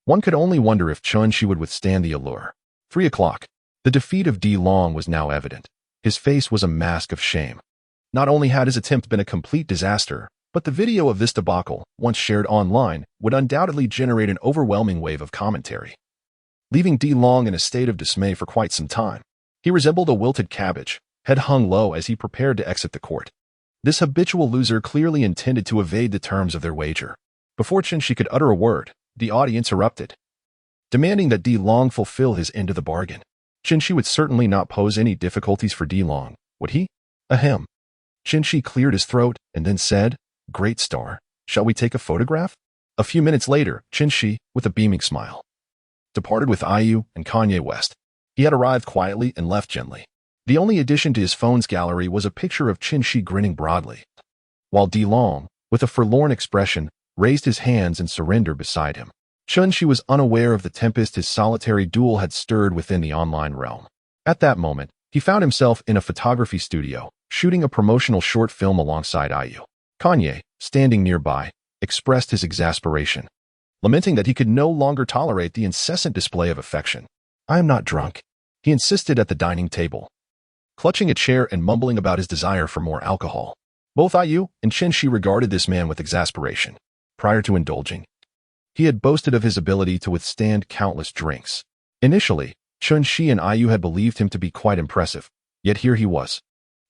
one could only wonder if Chin-Shi would withstand the allure. 3 o'clock. The defeat of D-Long was now evident. His face was a mask of shame. Not only had his attempt been a complete disaster, but the video of this debacle, once shared online, would undoubtedly generate an overwhelming wave of commentary, leaving D-Long in a state of dismay for quite some time. He resembled a wilted cabbage, head hung low as he prepared to exit the court. This habitual loser clearly intended to evade the terms of their wager. Before Chin-Shi could utter a word, the audience erupted, demanding that D-Long fulfill his end of the bargain. Chin-Shi would certainly not pose any difficulties for D-Long, would he? Ahem. Chin-Shi cleared his throat and then said, "Great star, shall we take a photograph?" A few minutes later, Chin-Shi, with a beaming smile, departed with Ayu and Kanye West. He had arrived quietly and left gently. The only addition to his phone's gallery was a picture of Chin-Shi grinning broadly, while D-Long, with a forlorn expression, raised his hands in surrender beside him. Chin-Shi was unaware of the tempest his solitary duel had stirred within the online realm. At that moment, he found himself in a photography studio, shooting a promotional short film alongside Ayu. Kanye, standing nearby, expressed his exasperation, lamenting that he could no longer tolerate the incessant display of affection. "I am not drunk," he insisted at the dining table, clutching a chair and mumbling about his desire for more alcohol. Both Ayu and Chin-Shi regarded this man with exasperation. Prior to indulging, he had boasted of his ability to withstand countless drinks. Initially, Chin-Shi and Ayu had believed him to be quite impressive, yet here he was,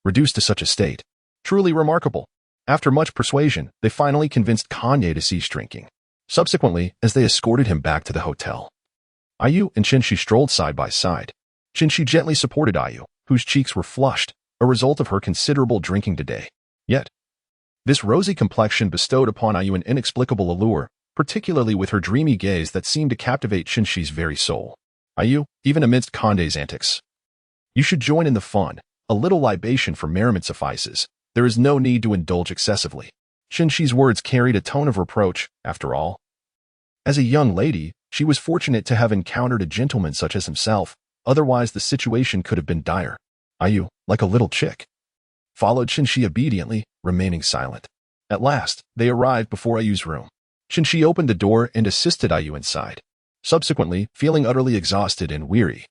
reduced to such a state. Truly remarkable. After much persuasion, they finally convinced Kanye to cease drinking. Subsequently, as they escorted him back to the hotel, Ayu and Chin-Shi strolled side by side. Chin-Shi gently supported Ayu, whose cheeks were flushed, a result of her considerable drinking today. Yet, this rosy complexion bestowed upon Ayu an inexplicable allure, particularly with her dreamy gaze that seemed to captivate Chin-Shi's very soul. "Ayu, even amidst Kanye's antics, you should join in the fun. A little libation for merriment suffices. There is no need to indulge excessively." Chin-Shi's words carried a tone of reproach, after all. As a young lady, she was fortunate to have encountered a gentleman such as himself, otherwise the situation could have been dire. Ayu, like a little chick, followed Chin-Shi obediently, remaining silent. At last, they arrived before Ayu's room. Chin-Shi opened the door and assisted Ayu inside. Subsequently, feeling utterly exhausted and weary,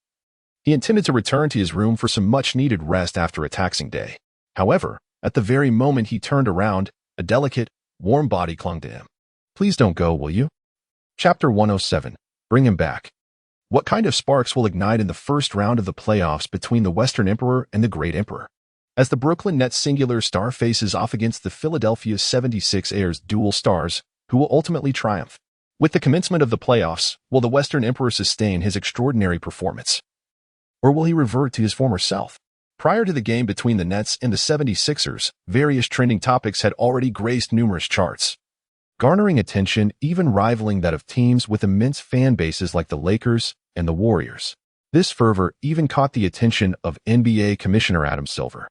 He intended to return to his room for some much-needed rest after a taxing day. However, at the very moment he turned around, a delicate, warm body clung to him. "Please don't go, will you?" Chapter 107. Bring him back. What kind of sparks will ignite in the first round of the playoffs between the Western Emperor and the Great Emperor? As the Brooklyn Nets singular star faces off against the Philadelphia 76ers dual stars, who will ultimately triumph? With the commencement of the playoffs, will the Western Emperor sustain his extraordinary performance? Or will he revert to his former self? Prior to the game between the Nets and the 76ers, various trending topics had already graced numerous charts, garnering attention even rivaling that of teams with immense fan bases like the Lakers and the Warriors. This fervor even caught the attention of NBA Commissioner Adam Silver,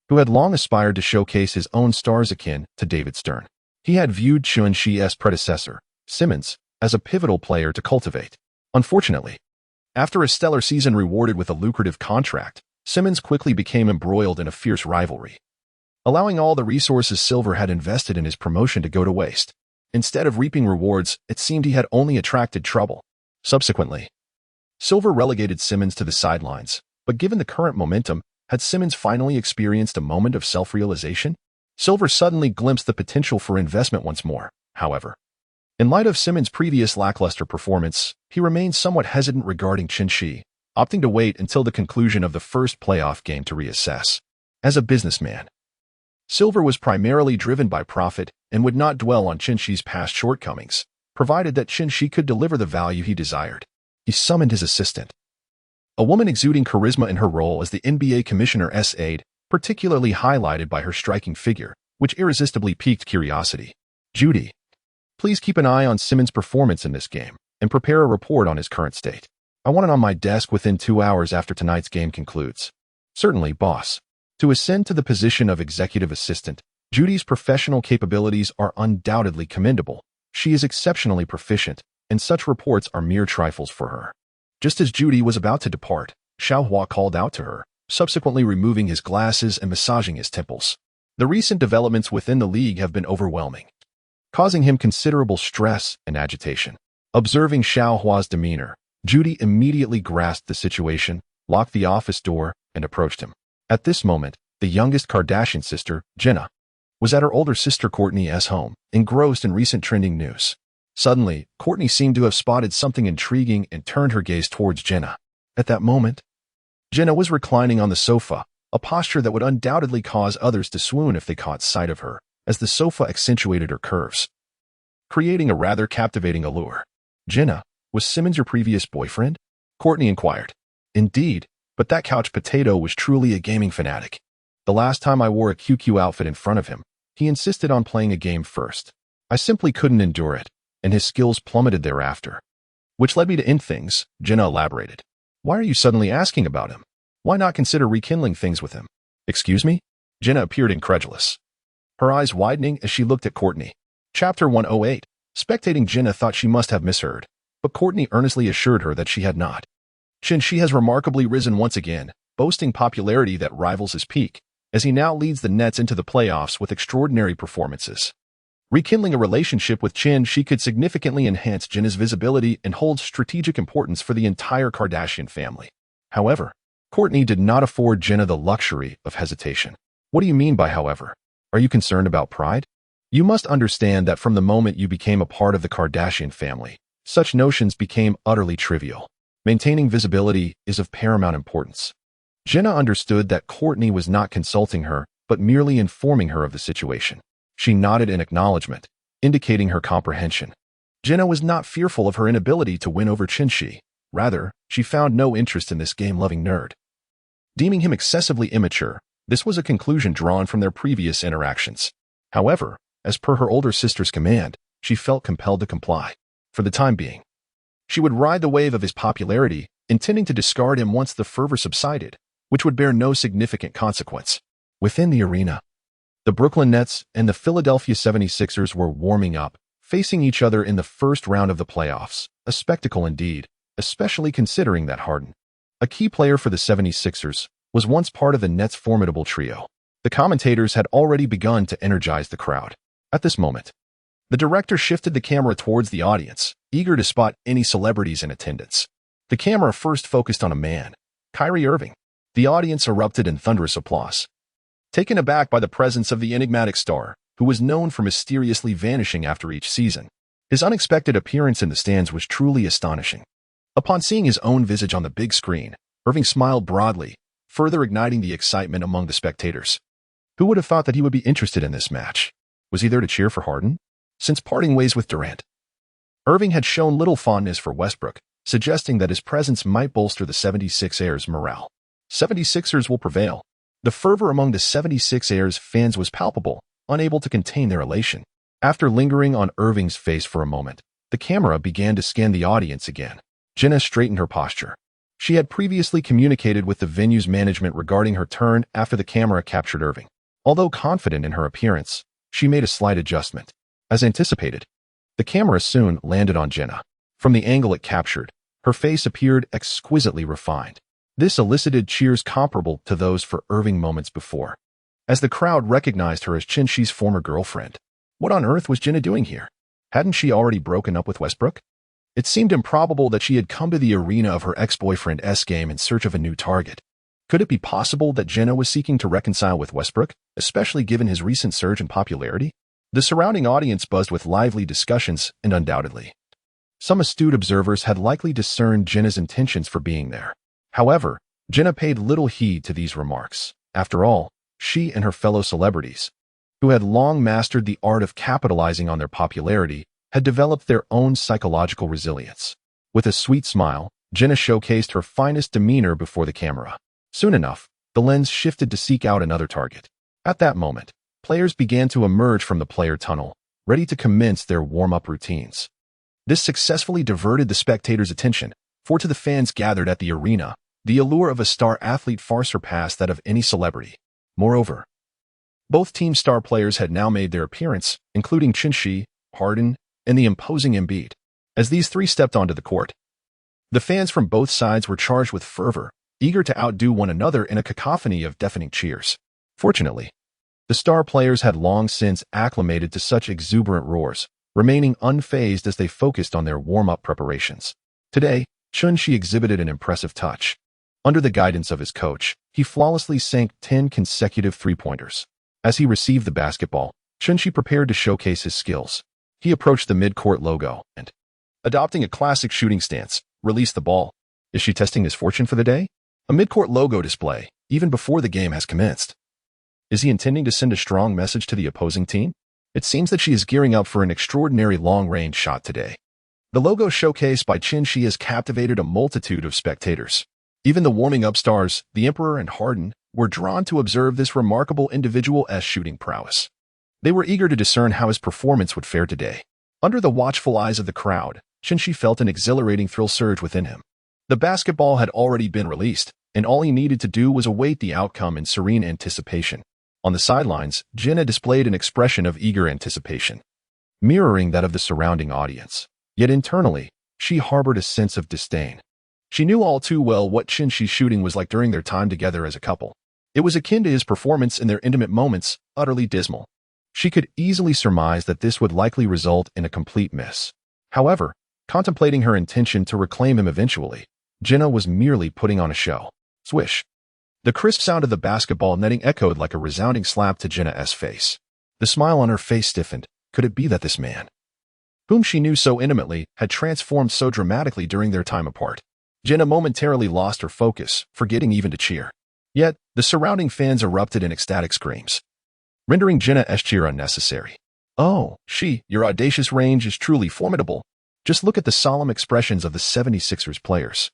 who had long aspired to showcase his own stars akin to David Stern. He had viewed Chun-Chi's predecessor, Simmons, as a pivotal player to cultivate. Unfortunately, after a stellar season rewarded with a lucrative contract, Simmons quickly became embroiled in a fierce rivalry, allowing all the resources Silver had invested in his promotion to go to waste. Instead of reaping rewards, it seemed he had only attracted trouble. Subsequently, Silver relegated Simmons to the sidelines, but given the current momentum, had Simmons finally experienced a moment of self-realization? Silver suddenly glimpsed the potential for investment once more, however. In light of Simmons' previous lackluster performance, he remained somewhat hesitant regarding Chun-Chi, opting to wait until the conclusion of the first playoff game to reassess. As a businessman, Silver was primarily driven by profit and would not dwell on Chun-Chi's past shortcomings, provided that Chun-Chi could deliver the value he desired. He summoned his assistant, a woman exuding charisma in her role as the NBA Commissioner's aide, particularly highlighted by her striking figure, which irresistibly piqued curiosity. "Judy, please keep an eye on Simmons' performance in this game and prepare a report on his current state. I want it on my desk within 2 hours after tonight's game concludes." "Certainly, boss." To ascend to the position of executive assistant, Judy's professional capabilities are undoubtedly commendable. She is exceptionally proficient, and such reports are mere trifles for her. Just as Judy was about to depart, Xiaohua called out to her, subsequently removing his glasses and massaging his temples. The recent developments within the league have been overwhelming, causing him considerable stress and agitation. Observing Xiaohua's demeanor, Judy immediately grasped the situation, locked the office door, and approached him. At this moment, the youngest Kardashian sister, Jenna, was at her older sister Kourtney's home, engrossed in recent trending news. Suddenly, Kourtney seemed to have spotted something intriguing and turned her gaze towards Jenna. At that moment, Jenna was reclining on the sofa, a posture that would undoubtedly cause others to swoon if they caught sight of her, as the sofa accentuated her curves, creating a rather captivating allure. "Jenna, was Simmons your previous boyfriend?" Kourtney inquired. "Indeed, but that couch potato was truly a gaming fanatic. The last time I wore a QQ outfit in front of him, he insisted on playing a game first. I simply couldn't endure it, and his skills plummeted thereafter. Which led me to end things," Jenna elaborated. "Why are you suddenly asking about him? Why not consider rekindling things with him?" "Excuse me?" Jenna appeared incredulous, her eyes widening as she looked at Kourtney. Chapter 108. Spectating Jenna thought she must have misheard, but Kourtney earnestly assured her that she had not. Chun-Chi has remarkably risen once again, boasting popularity that rivals his peak, as he now leads the Nets into the playoffs with extraordinary performances. Rekindling a relationship with Chun-Chi could significantly enhance Jenna's visibility and holds strategic importance for the entire Kardashian family. However, Kourtney did not afford Jenna the luxury of hesitation. "What do you mean by however? Are you concerned about pride? You must understand that from the moment you became a part of the Kardashian family, such notions became utterly trivial. Maintaining visibility is of paramount importance." Jenna understood that Kourtney was not consulting her, but merely informing her of the situation. She nodded in acknowledgement, indicating her comprehension. Jenna was not fearful of her inability to win over Chun-Chi. Rather, she found no interest in this game-loving nerd. Deeming him excessively immature, this was a conclusion drawn from their previous interactions. However, as per her older sister's command, she felt compelled to comply. For the time being, she would ride the wave of his popularity, intending to discard him once the fervor subsided, which would bear no significant consequence. Within the arena, the Brooklyn Nets and the Philadelphia 76ers were warming up, facing each other in the first round of the playoffs, a spectacle indeed, especially considering that Harden, a key player for the 76ers, was once part of the Nets' formidable trio. The commentators had already begun to energize the crowd. At this moment, the director shifted the camera towards the audience, eager to spot any celebrities in attendance. The camera first focused on a man, Kyrie Irving. The audience erupted in thunderous applause, taken aback by the presence of the enigmatic star, who was known for mysteriously vanishing after each season. His unexpected appearance in the stands was truly astonishing. Upon seeing his own visage on the big screen, Irving smiled broadly, further igniting the excitement among the spectators. Who would have thought that he would be interested in this match? Was he there to cheer for Harden? Since parting ways with Durant, Irving had shown little fondness for Westbrook, suggesting that his presence might bolster the 76ers' morale. 76ers will prevail. The fervor among the 76ers fans was palpable, unable to contain their elation. After lingering on Irving's face for a moment, the camera began to scan the audience again. Jenna straightened her posture. She had previously communicated with the venue's management regarding her turn after the camera captured Irving. Although confident in her appearance, she made a slight adjustment. As anticipated, the camera soon landed on Jenna. From the angle it captured, her face appeared exquisitely refined. This elicited cheers comparable to those for Irving moments before, as the crowd recognized her as Chinshi's former girlfriend. What on earth was Jenna doing here? Hadn't she already broken up with Westbrook? It seemed improbable that she had come to the arena of her ex-boyfriend's game in search of a new target. Could it be possible that Jenna was seeking to reconcile with Westbrook, especially given his recent surge in popularity? The surrounding audience buzzed with lively discussions, and undoubtedly, some astute observers had likely discerned Jenna's intentions for being there. However, Jenna paid little heed to these remarks. After all, she and her fellow celebrities, who had long mastered the art of capitalizing on their popularity, had developed their own psychological resilience. With a sweet smile, Jenna showcased her finest demeanor before the camera. Soon enough, the lens shifted to seek out another target. At that moment, players began to emerge from the player tunnel, ready to commence their warm-up routines. This successfully diverted the spectators' attention, for to the fans gathered at the arena, the allure of a star athlete far surpassed that of any celebrity. Moreover, both team star players had now made their appearance, including Chinshi, Harden, and the imposing Embiid. As these three stepped onto the court, the fans from both sides were charged with fervor, eager to outdo one another in a cacophony of deafening cheers. Fortunately, the star players had long since acclimated to such exuberant roars, remaining unfazed as they focused on their warm-up preparations. Today, Chunshi exhibited an impressive touch. Under the guidance of his coach, he flawlessly sank 10 consecutive three-pointers. As he received the basketball, Chunshi prepared to showcase his skills. He approached the mid-court logo and, adopting a classic shooting stance, released the ball. Is she testing his fortune for the day? A mid-court logo display, even before the game has commenced. Is he intending to send a strong message to the opposing team? It seems that she is gearing up for an extraordinary long-range shot today. The logo showcased by Chinshi has captivated a multitude of spectators. Even the warming-up stars, the Emperor and Harden, were drawn to observe this remarkable individual's shooting prowess. They were eager to discern how his performance would fare today. Under the watchful eyes of the crowd, Chinshi felt an exhilarating thrill surge within him. The basketball had already been released, and all he needed to do was await the outcome in serene anticipation. On the sidelines, Jenna displayed an expression of eager anticipation, mirroring that of the surrounding audience. Yet internally, she harbored a sense of disdain. She knew all too well what Chinshi's shooting was like during their time together as a couple. It was akin to his performance in their intimate moments, utterly dismal. She could easily surmise that this would likely result in a complete miss. However, contemplating her intention to reclaim him eventually, Jenna was merely putting on a show. Swish. The crisp sound of the basketball netting echoed like a resounding slap to Jenna's face. The smile on her face stiffened. Could it be that this man, whom she knew so intimately, had transformed so dramatically during their time apart? Jenna momentarily lost her focus, forgetting even to cheer. Yet, the surrounding fans erupted in ecstatic screams, rendering Jenna's cheer unnecessary. Oh, your audacious range is truly formidable. Just look at the solemn expressions of the 76ers players.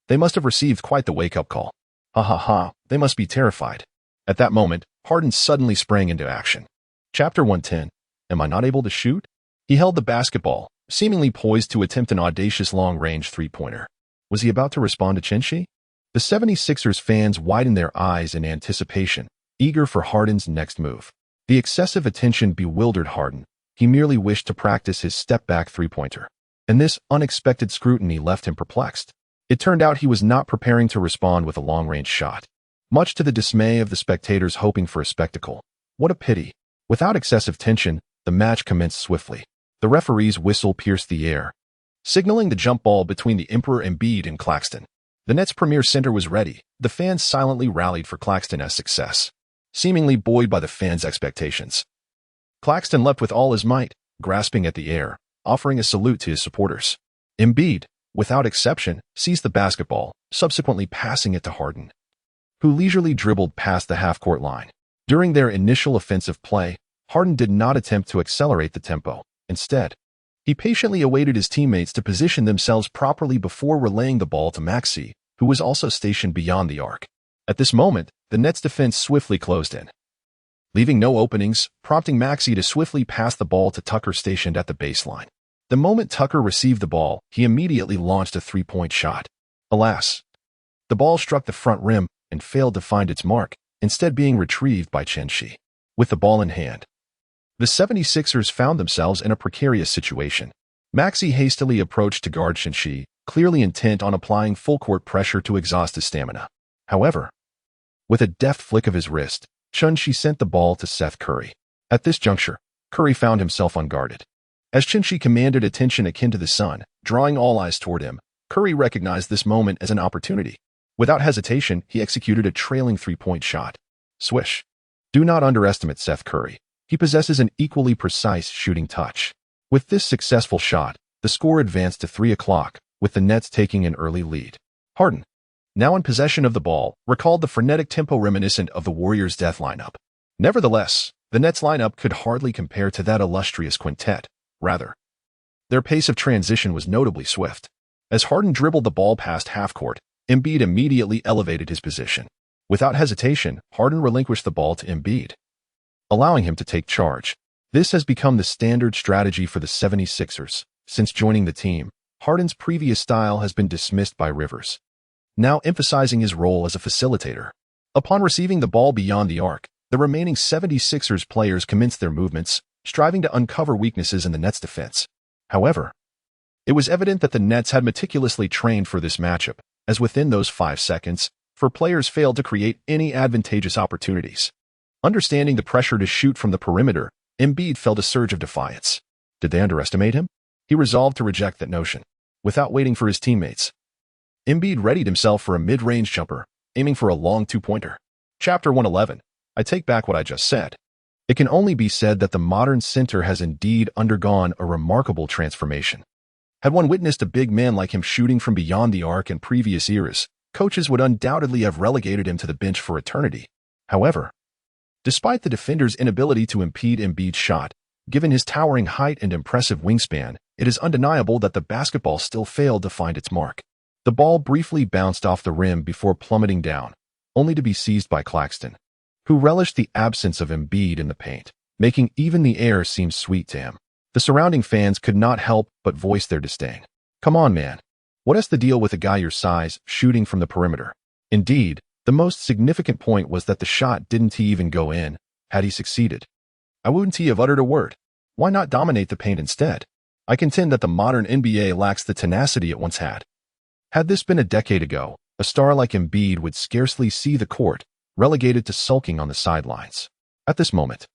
They must have received quite the wake-up call. Ha ha ha, they must be terrified. At that moment, Harden suddenly sprang into action. Chapter 110. Am I not able to shoot? He held the basketball, seemingly poised to attempt an audacious long-range three-pointer. Was he about to respond to Chinshi? The 76ers fans widened their eyes in anticipation, eager for Harden's next move. The excessive attention bewildered Harden. He merely wished to practice his step-back three-pointer. And this unexpected scrutiny left him perplexed. It turned out he was not preparing to respond with a long-range shot. Much to the dismay of the spectators hoping for a spectacle. What a pity. Without excessive tension, the match commenced swiftly. The referee's whistle pierced the air, signaling the jump ball between the Emperor Embiid and Claxton. The Nets' premier center was ready. The fans silently rallied for Claxton's success, seemingly buoyed by the fans' expectations. Claxton leapt with all his might, grasping at the air, offering a salute to his supporters. Embiid, without exception, seized the basketball, subsequently passing it to Harden, who leisurely dribbled past the half-court line. During their initial offensive play, Harden did not attempt to accelerate the tempo. Instead, he patiently awaited his teammates to position themselves properly before relaying the ball to Maxey, who was also stationed beyond the arc. At this moment, the Nets' defense swiftly closed in, leaving no openings, prompting Maxey to swiftly pass the ball to Tucker stationed at the baseline. The moment Tucker received the ball, he immediately launched a three-point shot. Alas, the ball struck the front rim and failed to find its mark, instead being retrieved by Chen-Shi. With the ball in hand, the 76ers found themselves in a precarious situation. Maxey hastily approached to guard Chen-Shi, clearly intent on applying full-court pressure to exhaust his stamina. However, with a deft flick of his wrist, Chen-Shi sent the ball to Seth Curry. At this juncture, Curry found himself unguarded. As Chen-Shi commanded attention akin to the sun, drawing all eyes toward him, Curry recognized this moment as an opportunity. Without hesitation, he executed a trailing three-point shot. Swish. Do not underestimate Seth Curry. He possesses an equally precise shooting touch. With this successful shot, the score advanced to 3-0, with the Nets taking an early lead. Harden, now in possession of the ball, recalled the frenetic tempo reminiscent of the Warriors' death lineup. Nevertheless, the Nets' lineup could hardly compare to that illustrious quintet. Rather, their pace of transition was notably swift. As Harden dribbled the ball past half-court, Embiid immediately elevated his position. Without hesitation, Harden relinquished the ball to Embiid, allowing him to take charge. This has become the standard strategy for the 76ers. Since joining the team, Harden's previous style has been dismissed by Rivers, now emphasizing his role as a facilitator. Upon receiving the ball beyond the arc, the remaining 76ers players commenced their movements, striving to uncover weaknesses in the Nets' defense. However, it was evident that the Nets had meticulously trained for this matchup, as within those 5 seconds, players failed to create any advantageous opportunities. Understanding the pressure to shoot from the perimeter, Embiid felt a surge of defiance. Did they underestimate him? He resolved to reject that notion. Without waiting for his teammates, Embiid readied himself for a mid-range jumper, aiming for a long two-pointer. Chapter 111. I take back what I just said. It can only be said that the modern center has indeed undergone a remarkable transformation. Had one witnessed a big man like him shooting from beyond the arc in previous eras, coaches would undoubtedly have relegated him to the bench for eternity. However, despite the defender's inability to impede Embiid's shot, given his towering height and impressive wingspan, it is undeniable that the basketball still failed to find its mark. The ball briefly bounced off the rim before plummeting down, only to be seized by Claxton, who relished the absence of Embiid in the paint, making even the air seem sweet to him. The surrounding fans could not help but voice their disdain. Come on, man. What is the deal with a guy your size shooting from the perimeter? Indeed, the most significant point was that the shot didn't even go in. Had he succeeded, I wouldn't have uttered a word. Why not dominate the paint instead? I contend that the modern NBA lacks the tenacity it once had. Had this been a decade ago, a star like Embiid would scarcely see the court, relegated to sulking on the sidelines. At this moment,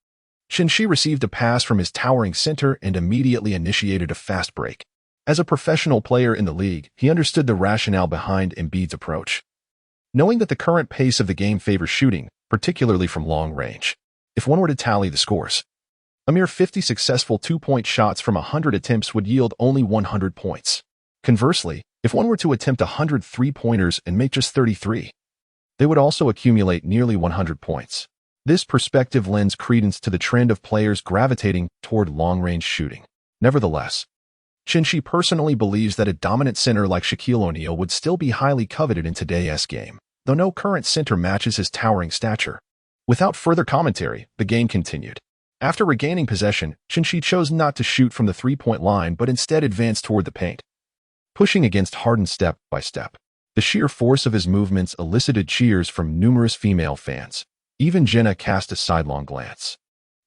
Chen-Shi received a pass from his towering center and immediately initiated a fast break. As a professional player in the league, he understood the rationale behind Embiid's approach, knowing that the current pace of the game favors shooting, particularly from long range. If one were to tally the scores, a mere 50 successful two-point shots from 100 attempts would yield only 100 points. Conversely, if one were to attempt 100 three-pointers and make just 33, they would also accumulate nearly 100 points. This perspective lends credence to the trend of players gravitating toward long-range shooting. Nevertheless, Chen-Shi personally believes that a dominant center like Shaquille O'Neal would still be highly coveted in today's game, though no current center matches his towering stature. Without further commentary, the game continued. After regaining possession, Chen-Shi chose not to shoot from the three-point line but instead advanced toward the paint, pushing against Harden step by step. The sheer force of his movements elicited cheers from numerous female fans. Even Jenna cast a sidelong glance,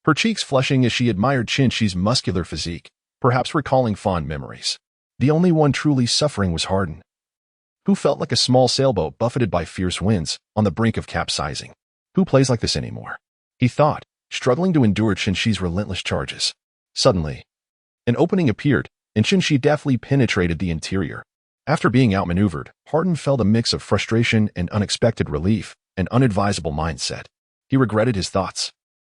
her cheeks flushing as she admired Chen-Shi's muscular physique, perhaps recalling fond memories. The only one truly suffering was Harden, who felt like a small sailboat buffeted by fierce winds, on the brink of capsizing. Who plays like this anymore? He thought, struggling to endure Chen-Shi's relentless charges. Suddenly, an opening appeared, and Chen-Shi deftly penetrated the interior. After being outmaneuvered, Harden felt a mix of frustration and unexpected relief, an unadvisable mindset. He regretted his thoughts.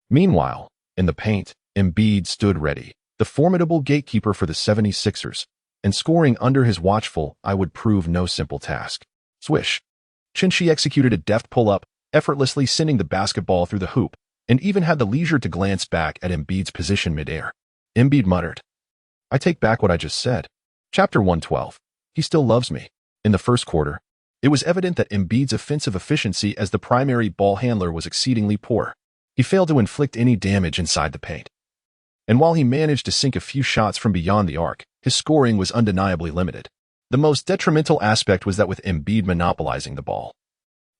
Meanwhile, in the paint, Embiid stood ready, the formidable gatekeeper for the 76ers, and scoring under his watchful eye would prove no simple task. Swish. Chin-Shi executed a deft pull-up, effortlessly sending the basketball through the hoop, and even had the leisure to glance back at Embiid's position midair. Embiid muttered, "I take back what I just said." Chapter 112. He still loves me. In the first quarter, it was evident that Embiid's offensive efficiency as the primary ball handler was exceedingly poor. He failed to inflict any damage inside the paint. And while he managed to sink a few shots from beyond the arc, his scoring was undeniably limited. The most detrimental aspect was that with Embiid monopolizing the ball,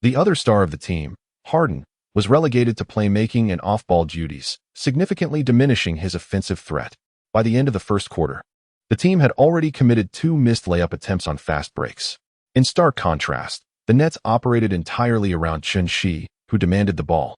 the other star of the team, Harden, was relegated to playmaking and off-ball duties, significantly diminishing his offensive threat. By the end of the first quarter, the team had already committed 2 missed layup attempts on fast breaks. In stark contrast, the Nets operated entirely around Chin-Shi, who demanded the ball,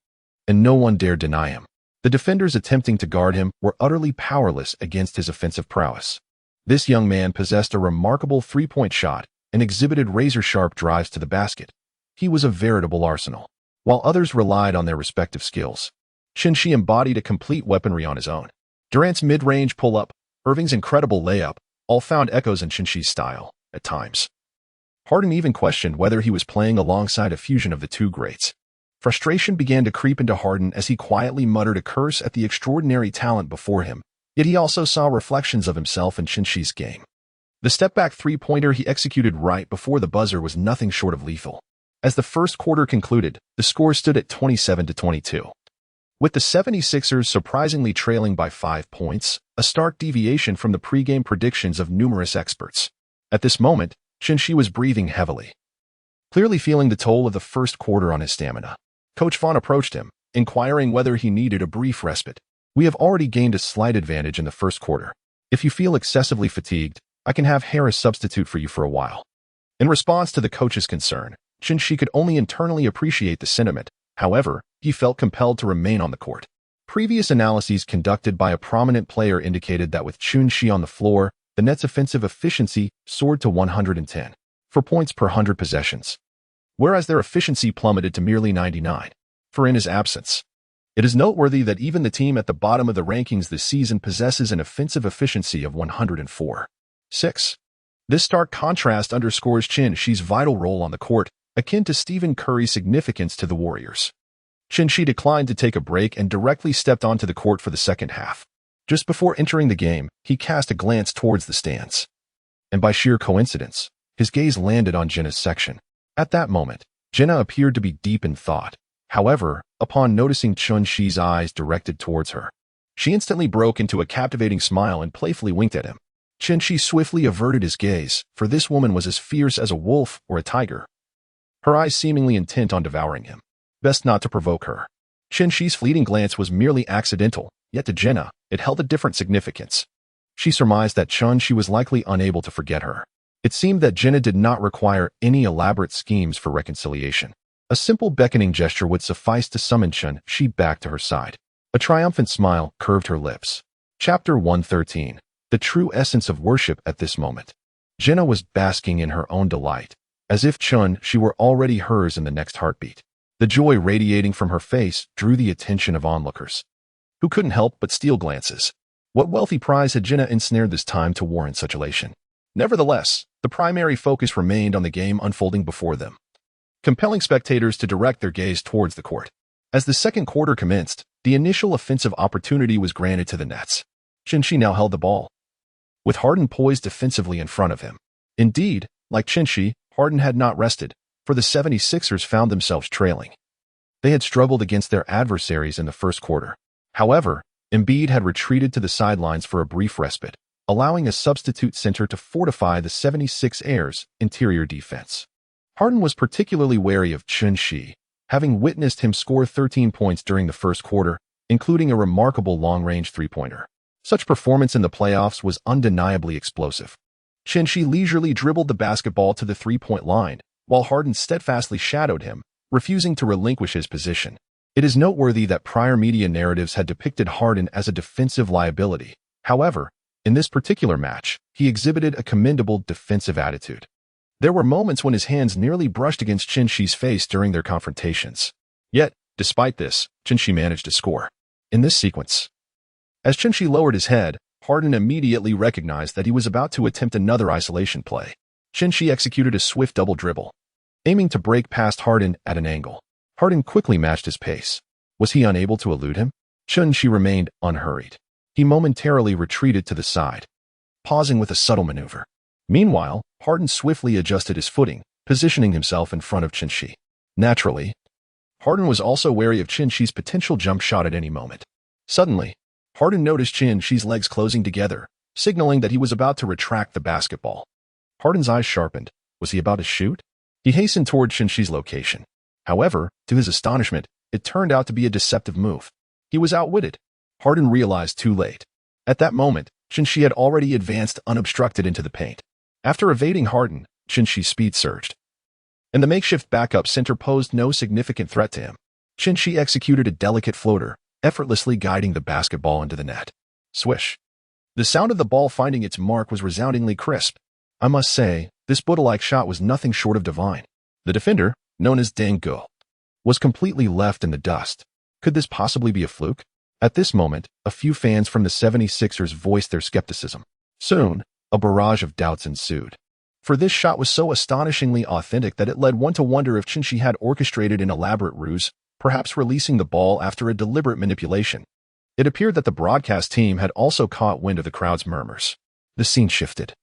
and no one dared deny him. The defenders attempting to guard him were utterly powerless against his offensive prowess. This young man possessed a remarkable three-point shot and exhibited razor-sharp drives to the basket. He was a veritable arsenal. While others relied on their respective skills, Chin-Shi embodied a complete weaponry on his own. Durant's mid-range pull-up, Irving's incredible layup, all found echoes in Chin-Shi's style, at times. Harden even questioned whether he was playing alongside a fusion of the two greats. Frustration began to creep into Harden as he quietly muttered a curse at the extraordinary talent before him, yet he also saw reflections of himself in Chin-Shi's game. The step-back three-pointer he executed right before the buzzer was nothing short of lethal. As the first quarter concluded, the score stood at 27-22. With the 76ers surprisingly trailing by 5 points, a stark deviation from the pregame predictions of numerous experts. At this moment, Chin-Shi was breathing heavily, clearly feeling the toll of the first quarter on his stamina. Coach Vaughn approached him, inquiring whether he needed a brief respite. "We have already gained a slight advantage in the first quarter. If you feel excessively fatigued, I can have Harris substitute for you for a while." In response to the coach's concern, Chin-Shi could only internally appreciate the sentiment. However, he felt compelled to remain on the court. Previous analyses conducted by a prominent player indicated that with Chin-Shi on the floor, the Nets' offensive efficiency soared to 110 for points per 100 possessions, whereas their efficiency plummeted to merely 99 for in his absence. It is noteworthy that even the team at the bottom of the rankings this season possesses an offensive efficiency of 104.6. This stark contrast underscores Chin-Shi's vital role on the court, akin to Stephen Curry's significance to the Warriors. Chin-Shi declined to take a break and directly stepped onto the court for the second half. Just before entering the game, he cast a glance towards the stands. And by sheer coincidence, his gaze landed on Jenna's section. At that moment, Jenna appeared to be deep in thought. However, upon noticing Chin-Shi's eyes directed towards her, she instantly broke into a captivating smile and playfully winked at him. Chin-Shi swiftly averted his gaze, for this woman was as fierce as a wolf or a tiger, her eyes seemingly intent on devouring him. Best not to provoke her. Chin-Shi's fleeting glance was merely accidental, yet to Jenna, it held a different significance. She surmised that Chin-Shi was likely unable to forget her. It seemed that Jenna did not require any elaborate schemes for reconciliation. A simple beckoning gesture would suffice to summon Chin-Shi back to her side. A triumphant smile curved her lips. Chapter 113. The true essence of worship at this moment. Jenna was basking in her own delight, as if Chin-Shi were already hers in the next heartbeat. The joy radiating from her face drew the attention of onlookers, who couldn't help but steal glances. What wealthy prize had Jenna ensnared this time to warrant such elation? Nevertheless, the primary focus remained on the game unfolding before them, compelling spectators to direct their gaze towards the court. As the second quarter commenced, the initial offensive opportunity was granted to the Nets. Chin-Shi now held the ball, with Harden poised defensively in front of him. Indeed, like Chin-Shi, Harden had not rested, for the 76ers found themselves trailing. They had struggled against their adversaries in the first quarter. However, Embiid had retreated to the sidelines for a brief respite, allowing a substitute center to fortify the 76ers' interior defense. Harden was particularly wary of Chin-Shi, having witnessed him score 13 points during the first quarter, including a remarkable long-range three-pointer. Such performance in the playoffs was undeniably explosive. Chin-Shi leisurely dribbled the basketball to the three-point line, while Harden steadfastly shadowed him, refusing to relinquish his position. It is noteworthy that prior media narratives had depicted Harden as a defensive liability. However, in this particular match, he exhibited a commendable defensive attitude. There were moments when his hands nearly brushed against Chin-Shi's face during their confrontations. Yet, despite this, Chin-Shi managed to score. In this sequence, as Chin-Shi lowered his head, Harden immediately recognized that he was about to attempt another isolation play. Chin-Shi executed a swift double dribble, aiming to break past Harden at an angle. Harden quickly matched his pace. Was he unable to elude him? Chin-Shi remained unhurried. He momentarily retreated to the side, pausing with a subtle maneuver. Meanwhile, Harden swiftly adjusted his footing, positioning himself in front of Chin-Shi. Naturally, Harden was also wary of Chin-Shi's potential jump shot at any moment. Suddenly, Harden noticed Chin-Shi's legs closing together, signaling that he was about to retract the basketball. Harden's eyes sharpened. Was he about to shoot? He hastened toward Chin-Shi's location. However, to his astonishment, it turned out to be a deceptive move. He was outwitted. Harden realized too late. At that moment, Chin-Shi had already advanced unobstructed into the paint. After evading Harden, Chin-Shi's speed surged, and the makeshift backup center posed no significant threat to him. Chin-Shi executed a delicate floater, effortlessly guiding the basketball into the net. Swish. The sound of the ball finding its mark was resoundingly crisp. I must say, this Buddha-like shot was nothing short of divine. The defender, known as Dango, was completely left in the dust. Could this possibly be a fluke? At this moment, a few fans from the 76ers voiced their skepticism. Soon, a barrage of doubts ensued. For this shot was so astonishingly authentic that it led one to wonder if Chin-Shi had orchestrated an elaborate ruse, perhaps releasing the ball after a deliberate manipulation. It appeared that the broadcast team had also caught wind of the crowd's murmurs. The scene shifted,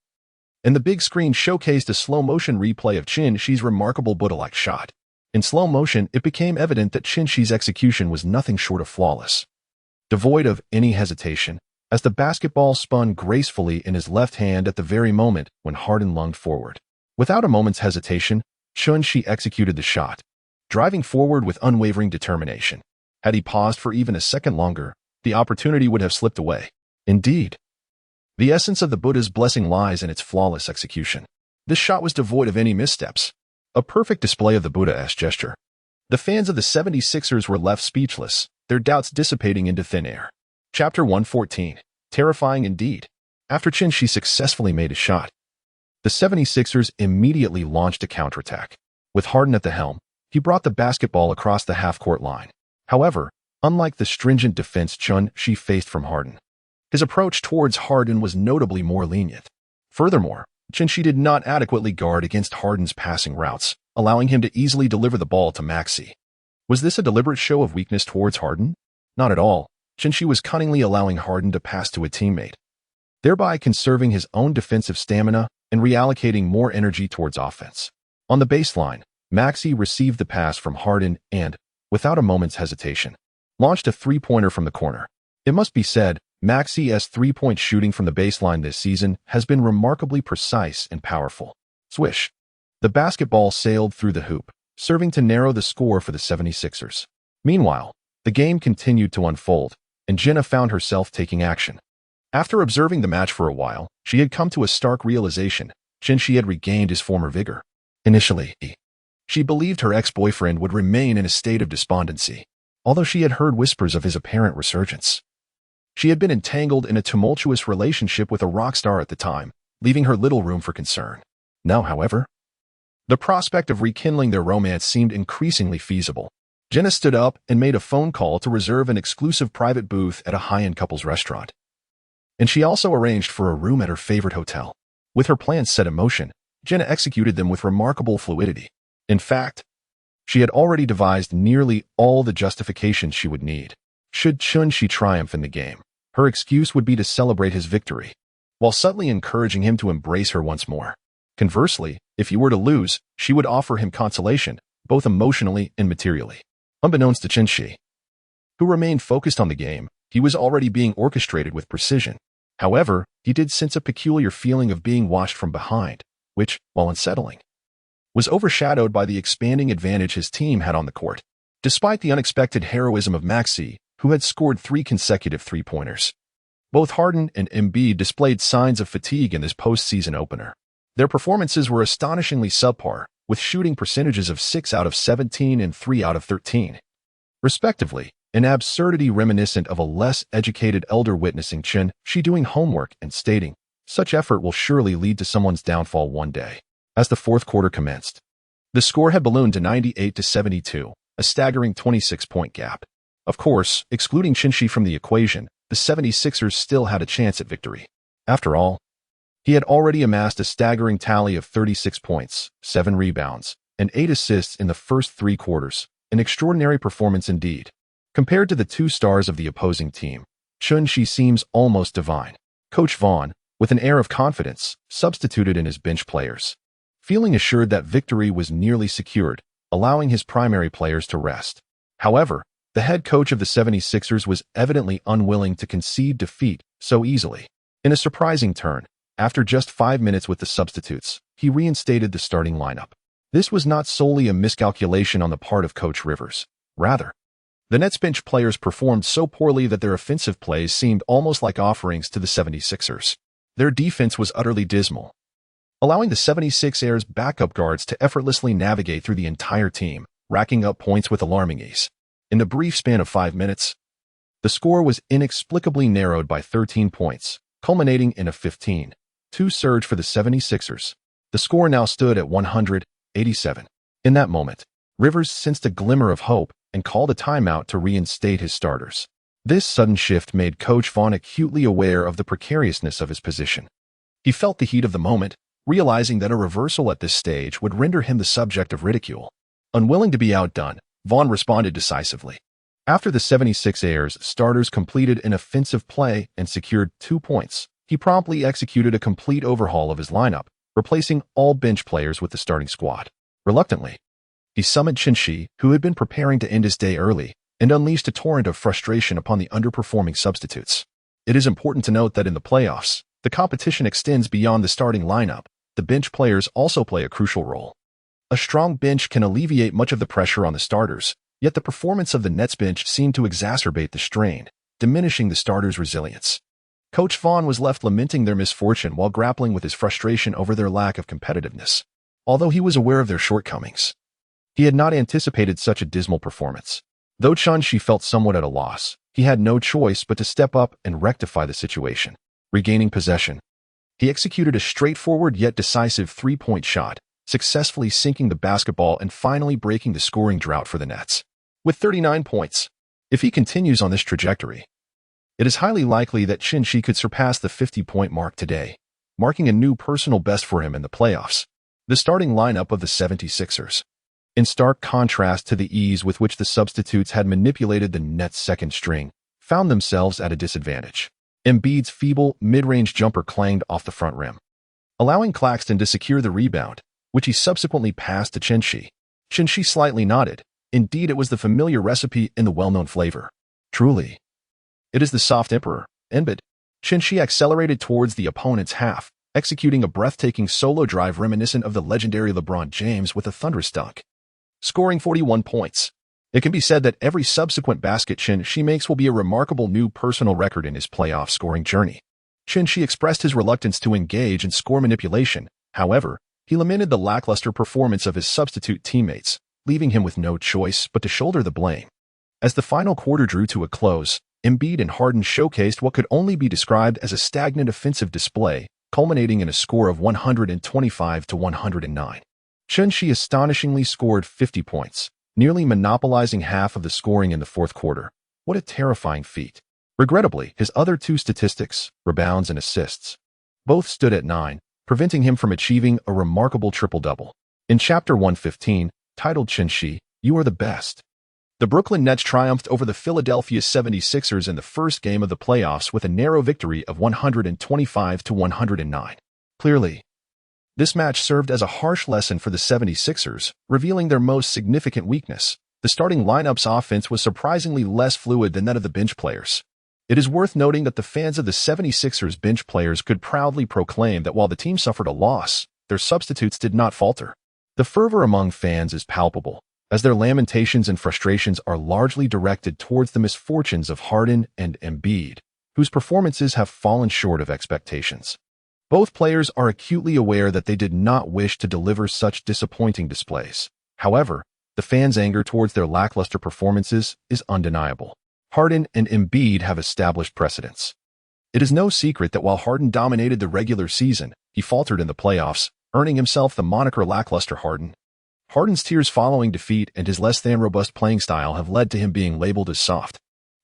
and the big screen showcased a slow-motion replay of Chin-Shi's remarkable Buddha-like shot. In slow motion, it became evident that Chin-Shi's execution was nothing short of flawless. Devoid of any hesitation, as the basketball spun gracefully in his left hand at the very moment when Harden lunged forward. Without a moment's hesitation, Chin-Shi executed the shot, driving forward with unwavering determination. Had he paused for even a second longer, the opportunity would have slipped away. Indeed, the essence of the Buddha's blessing lies in its flawless execution. This shot was devoid of any missteps, a perfect display of the Buddha-esque gesture. The fans of the 76ers were left speechless, their doubts dissipating into thin air. Chapter 114. Terrifying indeed. After Chin-Shi successfully made his shot, the 76ers immediately launched a counterattack. With Harden at the helm, he brought the basketball across the half-court line. However, unlike the stringent defense Chin-Shi faced from Harden, his approach towards Harden was notably more lenient. Furthermore, Chin-Shi did not adequately guard against Harden's passing routes, allowing him to easily deliver the ball to Maxey. Was this a deliberate show of weakness towards Harden? Not at all. Chin-Shi was cunningly allowing Harden to pass to a teammate, thereby conserving his own defensive stamina and reallocating more energy towards offense. On the baseline, Maxey received the pass from Harden and, without a moment's hesitation, launched a three-pointer from the corner. It must be said, Maxey's three-point shooting from the baseline this season has been remarkably precise and powerful. Swish. The basketball sailed through the hoop, serving to narrow the score for the 76ers. Meanwhile, the game continued to unfold, and Jenna found herself taking action. After observing the match for a while, she had come to a stark realization. Chin-Shi had regained his former vigor. Initially, she believed her ex-boyfriend would remain in a state of despondency, although she had heard whispers of his apparent resurgence. She had been entangled in a tumultuous relationship with a rock star at the time, leaving her little room for concern. Now, however, the prospect of rekindling their romance seemed increasingly feasible. Jenna stood up and made a phone call to reserve an exclusive private booth at a high-end couples restaurant. And she also arranged for a room at her favorite hotel. With her plans set in motion, Jenna executed them with remarkable fluidity. In fact, she had already devised nearly all the justifications she would need should Chin-Shi triumph in the game. Her excuse would be to celebrate his victory, while subtly encouraging him to embrace her once more. Conversely, if he were to lose, she would offer him consolation, both emotionally and materially. Unbeknownst to Chin-Shi, who remained focused on the game, he was already being orchestrated with precision. However, he did sense a peculiar feeling of being watched from behind, which, while unsettling, was overshadowed by the expanding advantage his team had on the court. Despite the unexpected heroism of Maxey, who had scored 3 consecutive three-pointers, both Harden and Embiid displayed signs of fatigue in this postseason opener. Their performances were astonishingly subpar, with shooting percentages of 6 out of 17 and 3 out of 13, respectively, an absurdity reminiscent of a less educated elder witnessing Chin-Shi doing homework and stating, "Such effort will surely lead to someone's downfall one day." as the fourth quarter commenced. The score had ballooned to 98-72, a staggering 26-point gap. Of course, excluding He from the equation, the 76ers still had a chance at victory. After all, he had already amassed a staggering tally of 36 points, 7 rebounds, and 8 assists in the first 3 quarters, an extraordinary performance indeed. Compared to the 2 stars of the opposing team, He seems almost divine. Coach Vaughn, with an air of confidence, substituted in his bench players, feeling assured that victory was nearly secured, allowing his primary players to rest. However, the head coach of the 76ers was evidently unwilling to concede defeat so easily. In a surprising turn, after just 5 minutes with the substitutes, he reinstated the starting lineup. This was not solely a miscalculation on the part of Coach Rivers. Rather, the Nets bench players performed so poorly that their offensive plays seemed almost like offerings to the 76ers. Their defense was utterly dismal, allowing the 76ers backup guards to effortlessly navigate through the entire team, racking up points with alarming ease. In the brief span of 5 minutes, the score was inexplicably narrowed by 13 points, culminating in a 15-2 surge for the 76ers. The score now stood at 187. In that moment, Rivers sensed a glimmer of hope and called a timeout to reinstate his starters. This sudden shift made Coach Vaughn acutely aware of the precariousness of his position. He felt the heat of the moment, realizing that a reversal at this stage would render him the subject of ridicule. Unwilling to be outdone, Vaughn responded decisively. After the 76ers starters completed an offensive play and secured 2 points, he promptly executed a complete overhaul of his lineup, replacing all bench players with the starting squad. Reluctantly, he summoned He, who had been preparing to end his day early, and unleashed a torrent of frustration upon the underperforming substitutes. It is important to note that in the playoffs, the competition extends beyond the starting lineup. The bench players also play a crucial role. A strong bench can alleviate much of the pressure on the starters, yet the performance of the Nets bench seemed to exacerbate the strain, diminishing the starters' resilience. Coach Vaughn was left lamenting their misfortune while grappling with his frustration over their lack of competitiveness. Although he was aware of their shortcomings, he had not anticipated such a dismal performance. Though He felt somewhat at a loss, he had no choice but to step up and rectify the situation. Regaining possession, he executed a straightforward yet decisive 3-point shot, successfully sinking the basketball and finally breaking the scoring drought for the Nets. With 39 points, if he continues on this trajectory, it is highly likely that He could surpass the 50-point mark today, marking a new personal best for him in the playoffs. The starting lineup of the 76ers, in stark contrast to the ease with which the substitutes had manipulated the Nets' second string, found themselves at a disadvantage. Embiid's feeble, mid-range jumper clanged off the front rim, allowing Claxton to secure the rebound, which he subsequently passed to He. He slightly nodded. Indeed, it was the familiar recipe in the well-known flavor. Truly, it is the soft emperor, Embiid. He accelerated towards the opponent's half, executing a breathtaking solo drive reminiscent of the legendary LeBron James with a thunderous dunk, scoring 41 points. It can be said that every subsequent basket He makes will be a remarkable new personal record in his playoff scoring journey. He expressed his reluctance to engage in score manipulation. However, he lamented the lackluster performance of his substitute teammates, leaving him with no choice but to shoulder the blame. As the final quarter drew to a close, Embiid and Harden showcased what could only be described as a stagnant offensive display, culminating in a score of 125-109. He astonishingly scored 50 points, nearly monopolizing half of the scoring in the fourth quarter. What a terrifying feat. Regrettably, his other 2 statistics, rebounds and assists, both stood at 9, preventing him from achieving a remarkable triple-double. In Chapter 115, titled He, You Are the Best, the Brooklyn Nets triumphed over the Philadelphia 76ers in the first game of the playoffs with a narrow victory of 125-109. Clearly, this match served as a harsh lesson for the 76ers, revealing their most significant weakness. The starting lineup's offense was surprisingly less fluid than that of the bench players. It is worth noting that the fans of the 76ers bench players could proudly proclaim that while the team suffered a loss, their substitutes did not falter. The fervor among fans is palpable, as their lamentations and frustrations are largely directed towards the misfortunes of Harden and Embiid, whose performances have fallen short of expectations. Both players are acutely aware that they did not wish to deliver such disappointing displays. However, the fans' anger towards their lackluster performances is undeniable. Harden and Embiid have established precedents. It is no secret that while Harden dominated the regular season, he faltered in the playoffs, earning himself the moniker lackluster Harden. Harden's tears following defeat and his less-than-robust playing style have led to him being labeled as soft.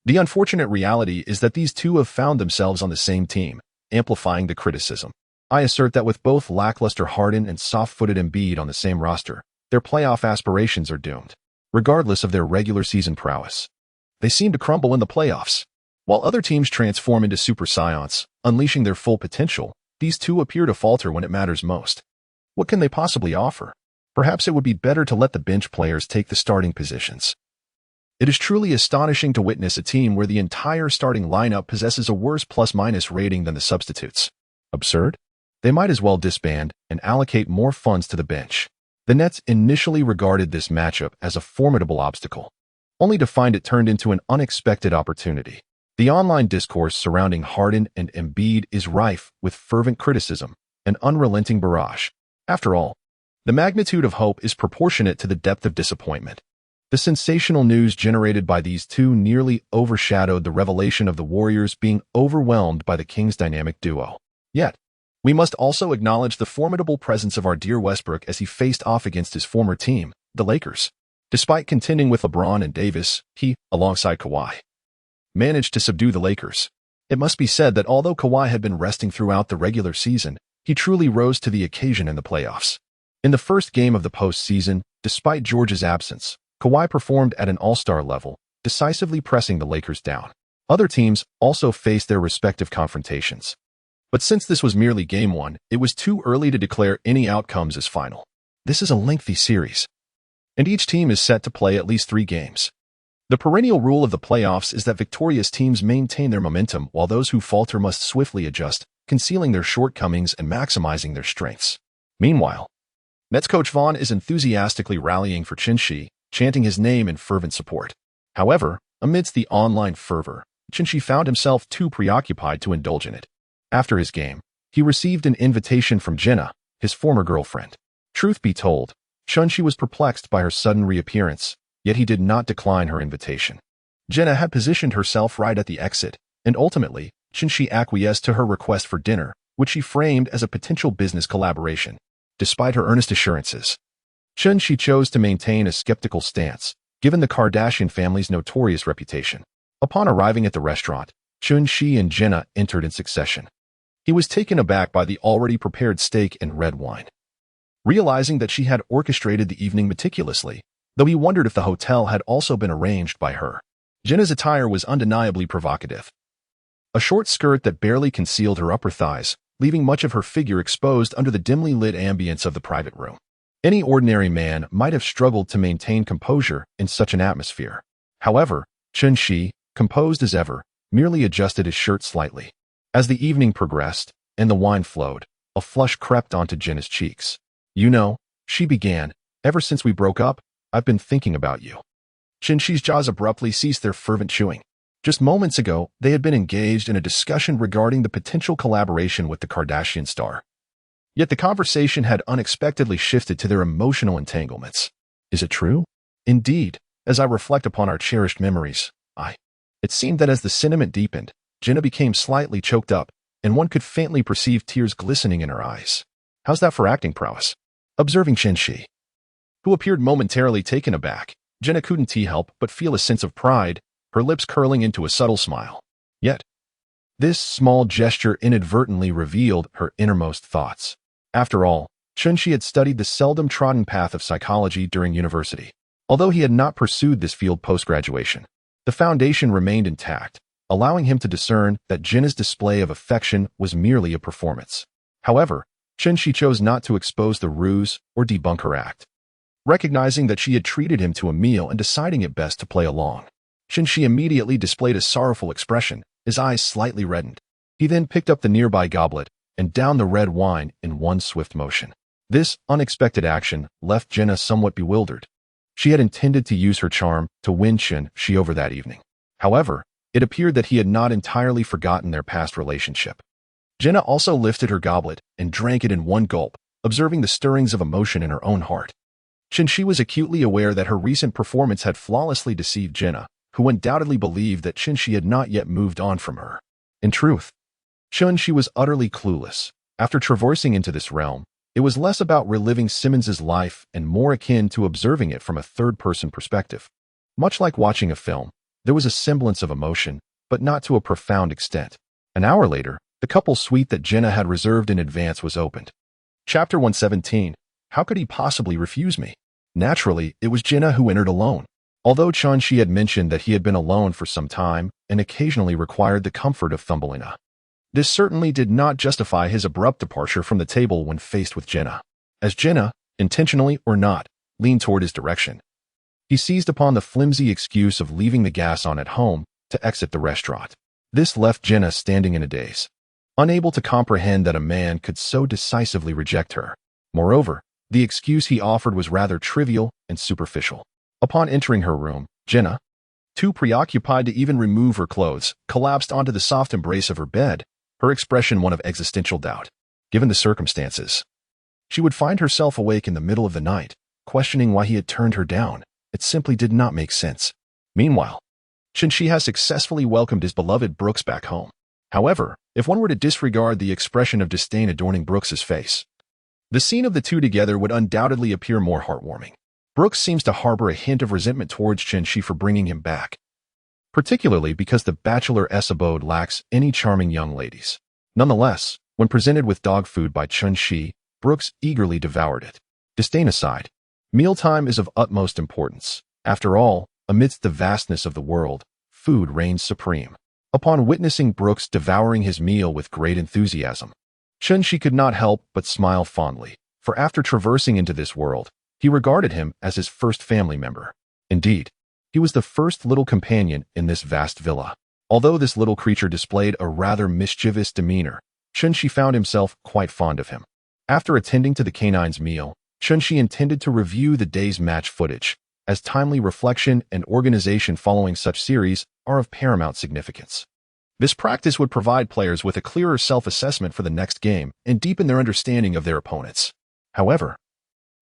The unfortunate reality is that these two have found themselves on the same team, amplifying the criticism. I assert that with both lackluster Harden and soft-footed Embiid on the same roster, their playoff aspirations are doomed, regardless of their regular season prowess. They seem to crumble in the playoffs. While other teams transform into super scions, unleashing their full potential, these two appear to falter when it matters most. What can they possibly offer? Perhaps it would be better to let the bench players take the starting positions. It is truly astonishing to witness a team where the entire starting lineup possesses a worse plus-minus rating than the substitutes. Absurd? They might as well disband and allocate more funds to the bench. The Nets initially regarded this matchup as a formidable obstacle, only to find it turned into an unexpected opportunity. The online discourse surrounding Harden and Embiid is rife with fervent criticism and unrelenting barrage. After all, the magnitude of hope is proportionate to the depth of disappointment. The sensational news generated by these two nearly overshadowed the revelation of the Warriors being overwhelmed by the Kings' dynamic duo. Yet, we must also acknowledge the formidable presence of our dear Westbrook as he faced off against his former team, the Lakers. Despite contending with LeBron and Davis, he, alongside Kawhi, managed to subdue the Lakers. It must be said that although Kawhi had been resting throughout the regular season, he truly rose to the occasion in the playoffs. In the first game of the postseason, despite George's absence, Kawhi performed at an all-star level, decisively pressing the Lakers down. Other teams also faced their respective confrontations. But since this was merely Game 1, it was too early to declare any outcomes as final. This is a lengthy series, and each team is set to play at least 3 games. The perennial rule of the playoffs is that victorious teams maintain their momentum while those who falter must swiftly adjust, concealing their shortcomings and maximizing their strengths. Meanwhile, Nets coach Vaughn is enthusiastically rallying for Chinshi, chanting his name in fervent support. However, amidst the online fervor, Chinshi found himself too preoccupied to indulge in it. After his game, he received an invitation from Jenna, his former girlfriend. Truth be told, Chinshi was perplexed by her sudden reappearance, yet he did not decline her invitation. Jenna had positioned herself right at the exit, and ultimately, Chinshi acquiesced to her request for dinner, which she framed as a potential business collaboration. Despite her earnest assurances, Chinshi chose to maintain a skeptical stance, given the Kardashian family's notorious reputation. Upon arriving at the restaurant, Chinshi and Jenna entered in succession. He was taken aback by the already prepared steak and red wine. Realizing that she had orchestrated the evening meticulously, though he wondered if the hotel had also been arranged by her. Jenna's attire was undeniably provocative. A short skirt that barely concealed her upper thighs, leaving much of her figure exposed under the dimly lit ambience of the private room. Any ordinary man might have struggled to maintain composure in such an atmosphere. However, Chinshi, composed as ever, merely adjusted his shirt slightly. As the evening progressed and the wine flowed, a flush crept onto Jenna's cheeks. "You know," she began, "ever since we broke up, I've been thinking about you." Chinshi's jaws abruptly ceased their fervent chewing. Just moments ago, they had been engaged in a discussion regarding the potential collaboration with the Kardashian star. Yet the conversation had unexpectedly shifted to their emotional entanglements. Is it true? Indeed, as I reflect upon our cherished memories, It seemed that as the sentiment deepened, Jenna became slightly choked up, and one could faintly perceive tears glistening in her eyes. "How's that for acting prowess?" Observing Chinshi, who appeared momentarily taken aback, Jenna couldn't help but feel a sense of pride, her lips curling into a subtle smile. Yet, this small gesture inadvertently revealed her innermost thoughts. After all, Chinshi had studied the seldom-trodden path of psychology during university. Although he had not pursued this field post-graduation, the foundation remained intact, allowing him to discern that Jenna's display of affection was merely a performance. However, Chinshi chose not to expose the ruse or debunk her act. Recognizing that she had treated him to a meal and deciding it best to play along, Chinshi immediately displayed a sorrowful expression, his eyes slightly reddened. He then picked up the nearby goblet and downed the red wine in one swift motion. This unexpected action left Jenna somewhat bewildered. She had intended to use her charm to win Chinshi over that evening. However, it appeared that he had not entirely forgotten their past relationship. Jenna also lifted her goblet and drank it in one gulp, observing the stirrings of emotion in her own heart. Chinshi was acutely aware that her recent performance had flawlessly deceived Jenna, who undoubtedly believed that Chinshi had not yet moved on from her. In truth, Chinshi was utterly clueless. After traversing into this realm, It was less about reliving Simmons's life and more akin to observing it from a third-person perspective. Much like watching a film, there was a semblance of emotion, but not to a profound extent. An hour later, the couple's suite that Jenna had reserved in advance was opened. Chapter 117. How could he possibly refuse me? Naturally, it was Jenna who entered alone. Although Chun-Shi had mentioned that he had been alone for some time and occasionally required the comfort of Thumbelina, this certainly did not justify his abrupt departure from the table when faced with Jenna. As Jenna, intentionally or not, leaned toward his direction, he seized upon the flimsy excuse of leaving the gas on at home to exit the restaurant. This left Jenna standing in a daze, unable to comprehend that a man could so decisively reject her. Moreover, the excuse he offered was rather trivial and superficial. Upon entering her room, Jenna, too preoccupied to even remove her clothes, collapsed onto the soft embrace of her bed, her expression one of existential doubt. Given the circumstances, she would find herself awake in the middle of the night, questioning why he had turned her down. It simply did not make sense. Meanwhile, Chun-Shi has successfully welcomed his beloved Brooks back home. However, if one were to disregard the expression of disdain adorning Brooks's face, the scene of the two together would undoubtedly appear more heartwarming. Brooks seems to harbor a hint of resentment towards Chun-Shi for bringing him back, particularly because the bachelor-s abode lacks any charming young ladies. Nonetheless, when presented with dog food by Chun-Shi, Brooks eagerly devoured it. Disdain aside, mealtime is of utmost importance. After all, amidst the vastness of the world, food reigns supreme. Upon witnessing Brooks devouring his meal with great enthusiasm, Chun-Shi could not help but smile fondly, for after traversing into this world, he regarded him as his first family member. Indeed, he was the first little companion in this vast villa. Although this little creature displayed a rather mischievous demeanor, Chun-Shi found himself quite fond of him. After attending to the canine's meal, Chun-Shi intended to review the day's match footage, as timely reflection and organization following such series are of paramount significance. This practice would provide players with a clearer self-assessment for the next game and deepen their understanding of their opponents. However,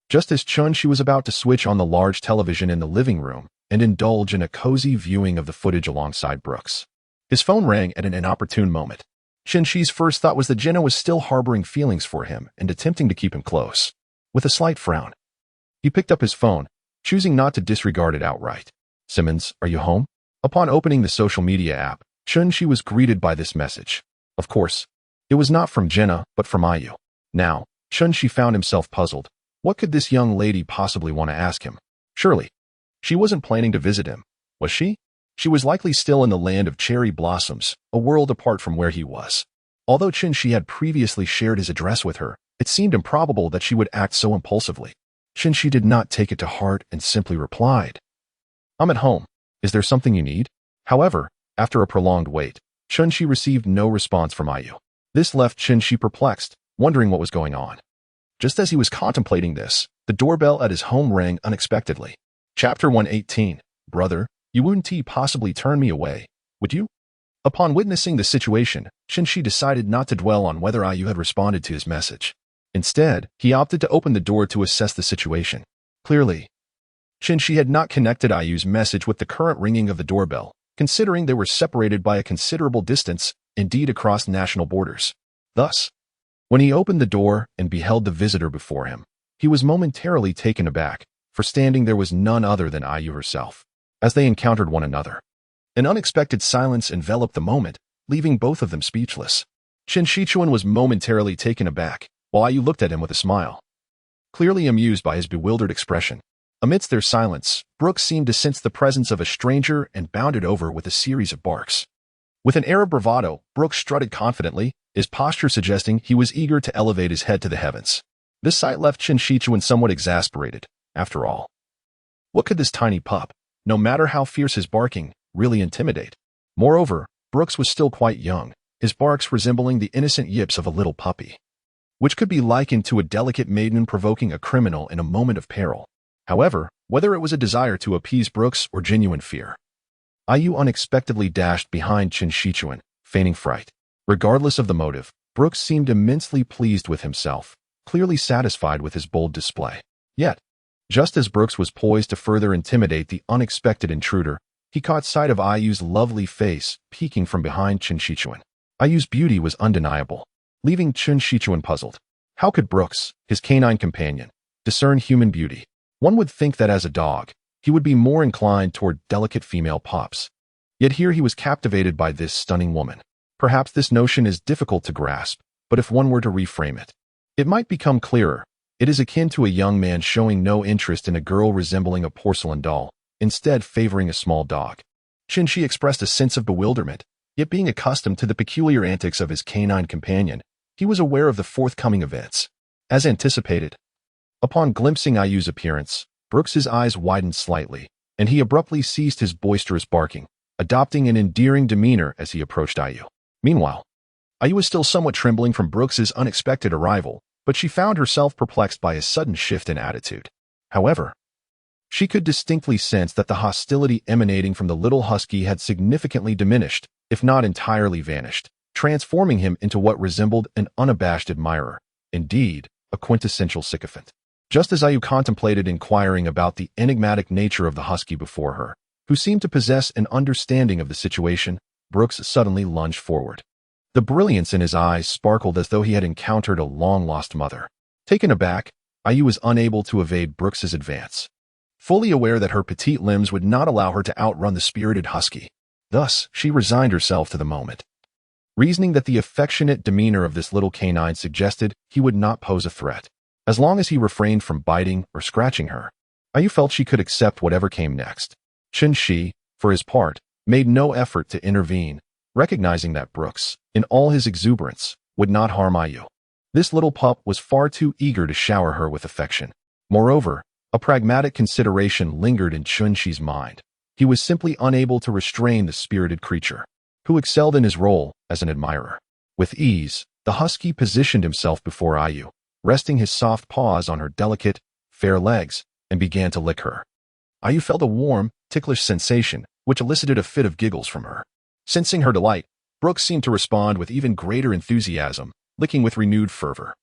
just as Chun-Shi was about to switch on the large television in the living room and indulge in a cozy viewing of the footage alongside Brooks, his phone rang at an inopportune moment. Chun-Shi's first thought was that Jenna was still harboring feelings for him and attempting to keep him close. With a slight frown, he picked up his phone, choosing not to disregard it outright. "Simmons, are you home?" Upon opening the social media app, Chun-Shi was greeted by this message. Of course, it was not from Jenna, but from Ayu. Now, Chun-Shi found himself puzzled. What could this young lady possibly want to ask him? Surely, she wasn't planning to visit him, was she? She was likely still in the land of cherry blossoms, a world apart from where he was. Although Chun-Shi had previously shared his address with her, it seemed improbable that she would act so impulsively. Chun-Shi did not take it to heart and simply replied, "I'm at home. Is there something you need?" However, after a prolonged wait, Chun-Shi received no response from Ayu. This left Chun-Shi perplexed, wondering what was going on. Just as he was contemplating this, the doorbell at his home rang unexpectedly. Chapter 118. Brother, you wouldn't possibly turn me away, would you? Upon witnessing the situation, Chun-Shi decided not to dwell on whether Ayu had responded to his message. Instead, he opted to open the door to assess the situation. Clearly, Chun-Shi had not connected Ayu's message with the current ringing of the doorbell, considering they were separated by a considerable distance, indeed across national borders. Thus, when he opened the door and beheld the visitor before him, he was momentarily taken aback, for standing there was none other than Ayu herself. As they encountered one another, an unexpected silence enveloped the moment, leaving both of them speechless. Chun-Shi was momentarily taken aback, while Ayu looked at him with a smile, clearly amused by his bewildered expression. Amidst their silence, Brooks seemed to sense the presence of a stranger and bounded over with a series of barks. With an air of bravado, Brooks strutted confidently, his posture suggesting he was eager to elevate his head to the heavens. This sight left Chun-Shi somewhat exasperated. After all, what could this tiny pup, no matter how fierce his barking, really intimidate? Moreover, Brooks was still quite young, his barks resembling the innocent yips of a little puppy, which could be likened to a delicate maiden provoking a criminal in a moment of peril. However, whether it was a desire to appease Brooks or genuine fear, Ayu unexpectedly dashed behind Chun-Shi, feigning fright. Regardless of the motive, Brooks seemed immensely pleased with himself, clearly satisfied with his bold display. Yet, just as Brooks was poised to further intimidate the unexpected intruder, he caught sight of Ayu's lovely face peeking from behind Chun-Shi. Ayu's beauty was undeniable, leaving Chun-Shi puzzled. How could Brooks, his canine companion, discern human beauty? One would think that as a dog, he would be more inclined toward delicate female pups. Yet here he was captivated by this stunning woman. Perhaps this notion is difficult to grasp, but if one were to reframe it, it might become clearer. It is akin to a young man showing no interest in a girl resembling a porcelain doll, instead favoring a small dog. Chin-Shi expressed a sense of bewilderment, yet being accustomed to the peculiar antics of his canine companion, he was aware of the forthcoming events. As anticipated, upon glimpsing Ayu's appearance, Brooks's eyes widened slightly, and he abruptly ceased his boisterous barking, adopting an endearing demeanor as he approached Ayu. Meanwhile, Ayu was still somewhat trembling from Brooks's unexpected arrival, but she found herself perplexed by his sudden shift in attitude. However, she could distinctly sense that the hostility emanating from the little husky had significantly diminished, if not entirely vanished, transforming him into what resembled an unabashed admirer, indeed, a quintessential sycophant. Just as Ayu contemplated inquiring about the enigmatic nature of the husky before her, who seemed to possess an understanding of the situation, Brooks suddenly lunged forward. The brilliance in his eyes sparkled as though he had encountered a long-lost mother. Taken aback, Ayu was unable to evade Brooks's advance, fully aware that her petite limbs would not allow her to outrun the spirited husky. Thus, she resigned herself to the moment, reasoning that the affectionate demeanor of this little canine suggested he would not pose a threat. As long as he refrained from biting or scratching her, Ayu felt she could accept whatever came next. Chin-Shi, for his part, made no effort to intervene, recognizing that Brooks, in all his exuberance, would not harm Ayu. This little pup was far too eager to shower her with affection. Moreover, a pragmatic consideration lingered in Chin-Shi's mind. He was simply unable to restrain the spirited creature, who excelled in his role as an admirer. With ease, the husky positioned himself before Ayu, resting his soft paws on her delicate, fair legs, and began to lick her. Ayu felt a warm, ticklish sensation, which elicited a fit of giggles from her. Sensing her delight, Brooks seemed to respond with even greater enthusiasm, licking with renewed fervor.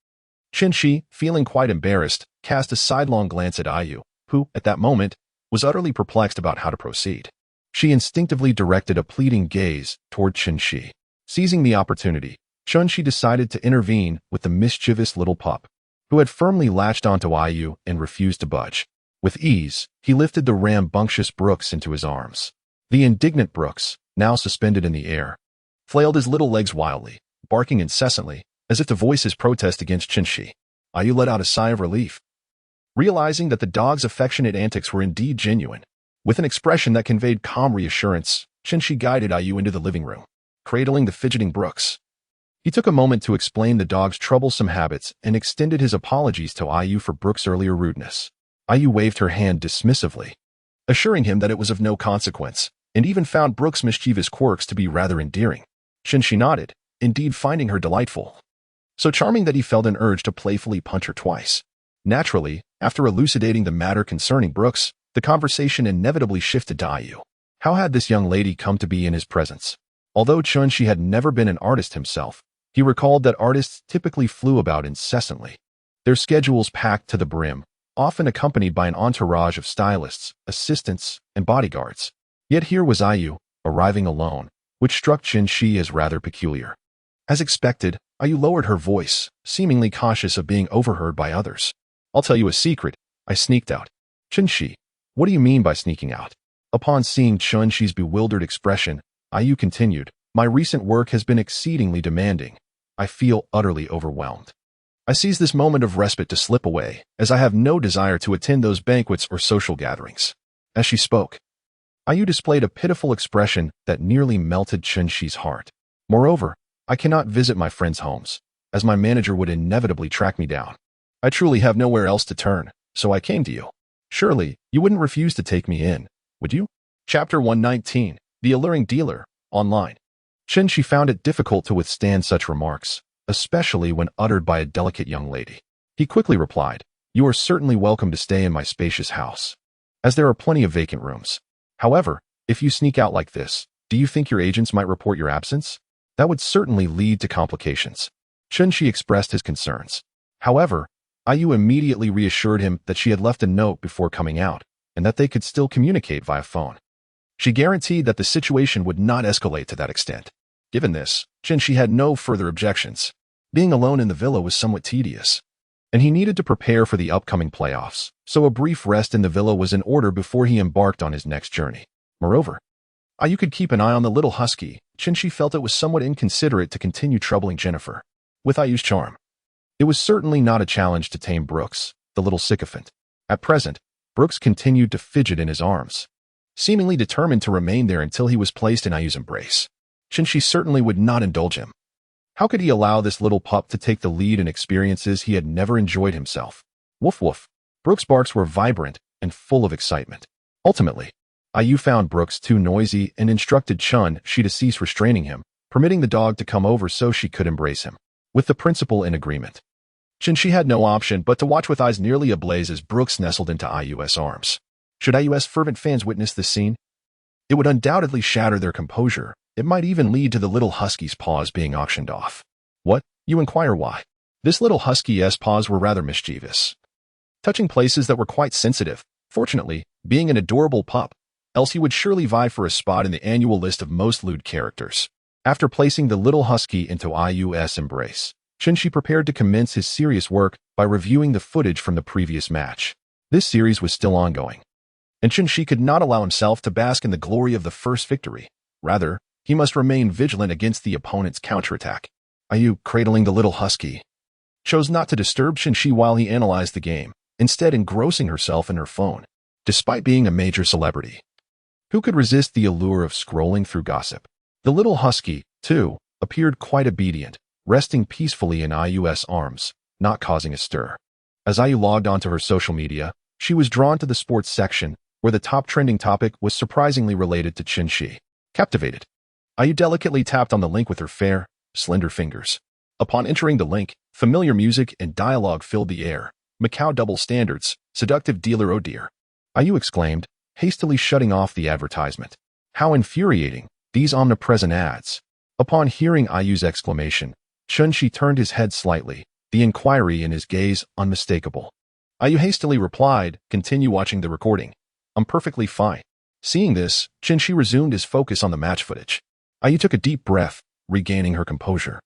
Chin-Shi, feeling quite embarrassed, cast a sidelong glance at Ayu, who, at that moment, was utterly perplexed about how to proceed. She instinctively directed a pleading gaze toward Chin-Shi. Seizing the opportunity, Chin-Shi decided to intervene with the mischievous little pup, who had firmly latched onto Ayu and refused to budge. With ease, he lifted the rambunctious Brooks into his arms. The indignant Brooks, now suspended in the air, flailed his little legs wildly, barking incessantly, as if to voice his protest against Chin-Shi. Ayu let out a sigh of relief, realizing that the dog's affectionate antics were indeed genuine. With an expression that conveyed calm reassurance, Chin-Shi guided Ayu into the living room, cradling the fidgeting Brooks. He took a moment to explain the dog's troublesome habits and extended his apologies to Ayu for Brooks' earlier rudeness. Ayu waved her hand dismissively, assuring him that it was of no consequence, and even found Brooks' mischievous quirks to be rather endearing. Chin-Shi nodded, indeed finding her delightful, so charming that he felt an urge to playfully punch her twice. Naturally, after elucidating the matter concerning Brooks, the conversation inevitably shifted to Ayu. How had this young lady come to be in his presence? Although Chin-Shi had never been an artist himself, he recalled that artists typically flew about incessantly, their schedules packed to the brim, often accompanied by an entourage of stylists, assistants, and bodyguards. Yet here was Ayu, arriving alone, which struck Chin-Shi as rather peculiar. As expected, Ayu lowered her voice, seemingly cautious of being overheard by others. "I'll tell you a secret. I sneaked out." "Chin-Shi, what do you mean by sneaking out?" Upon seeing Chin-Shi's bewildered expression, Ayu continued, "My recent work has been exceedingly demanding. I feel utterly overwhelmed. I seize this moment of respite to slip away, as I have no desire to attend those banquets or social gatherings." As she spoke, Ayu displayed a pitiful expression that nearly melted Chin-Shi's heart. "Moreover, I cannot visit my friends' homes, as my manager would inevitably track me down. I truly have nowhere else to turn, so I came to you. Surely, you wouldn't refuse to take me in, would you?" Chapter 119, The Alluring Dealer, Online. Chin-Shi found it difficult to withstand such remarks, especially when uttered by a delicate young lady. He quickly replied, "You are certainly welcome to stay in my spacious house, as there are plenty of vacant rooms. However, if you sneak out like this, do you think your agents might report your absence? That would certainly lead to complications." Chin-Shi expressed his concerns. However, Ayu immediately reassured him that she had left a note before coming out, and that they could still communicate via phone. She guaranteed that the situation would not escalate to that extent. Given this, Chin-Shi had no further objections. Being alone in the villa was somewhat tedious, and he needed to prepare for the upcoming playoffs, so a brief rest in the villa was in order before he embarked on his next journey. Moreover, IU could keep an eye on the little husky, since she felt it was somewhat inconsiderate to continue troubling Jennifer. With IU's charm, it was certainly not a challenge to tame Brooks, the little sycophant. At present, Brooks continued to fidget in his arms, seemingly determined to remain there until he was placed in IU's embrace. She certainly would not indulge him. How could he allow this little pup to take the lead in experiences he had never enjoyed himself? Woof woof. Brooks' barks were vibrant and full of excitement. Ultimately, IU found Brooks too noisy and instructed Chun-Shi to cease restraining him, permitting the dog to come over so she could embrace him. With the principal in agreement, Chun-Shi had no option but to watch with eyes nearly ablaze as Brooks nestled into IU's arms. Should IU's fervent fans witness this scene, it would undoubtedly shatter their composure. It might even lead to the little husky's paws being auctioned off. What? You inquire why? This little husky's paws were rather mischievous, touching places that were quite sensitive. Fortunately, being an adorable pup, else he would surely vie for a spot in the annual list of most lewd characters. After placing the little husky into IU's embrace, Chun-Shi prepared to commence his serious work by reviewing the footage from the previous match. This series was still ongoing, and Chun-Shi could not allow himself to bask in the glory of the first victory. Rather, he must remain vigilant against the opponent's counterattack. IU, cradling the little husky, chose not to disturb Chun-Shi while he analyzed the game, instead engrossing herself in her phone. Despite being a major celebrity, who could resist the allure of scrolling through gossip? The little husky, too, appeared quite obedient, resting peacefully in IU's arms, not causing a stir. As IU logged onto her social media, she was drawn to the sports section, where the top trending topic was surprisingly related to Chun-Shi. Captivated, IU delicately tapped on the link with her fair, slender fingers. Upon entering the link, familiar music and dialogue filled the air. Macau double standards, seductive dealer oh dear, IU exclaimed, hastily shutting off the advertisement. How infuriating, these omnipresent ads. Upon hearing IU's exclamation, Chun-Shi turned his head slightly, the inquiry in his gaze unmistakable. IU hastily replied, continue watching the recording. I'm perfectly fine. Seeing this, Chun-Shi resumed his focus on the match footage. IU took a deep breath, regaining her composure,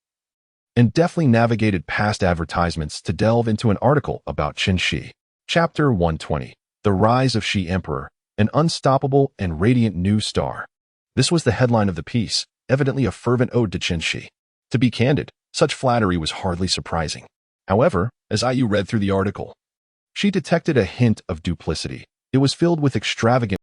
and deftly navigated past advertisements to delve into an article about Chun-Shi. Chapter 120, The Rise of She Emperor, an unstoppable and radiant new star. This was the headline of the piece, evidently a fervent ode to Chun-Shi. To be candid, such flattery was hardly surprising. However, as IU read through the article, she detected a hint of duplicity. It was filled with extravagant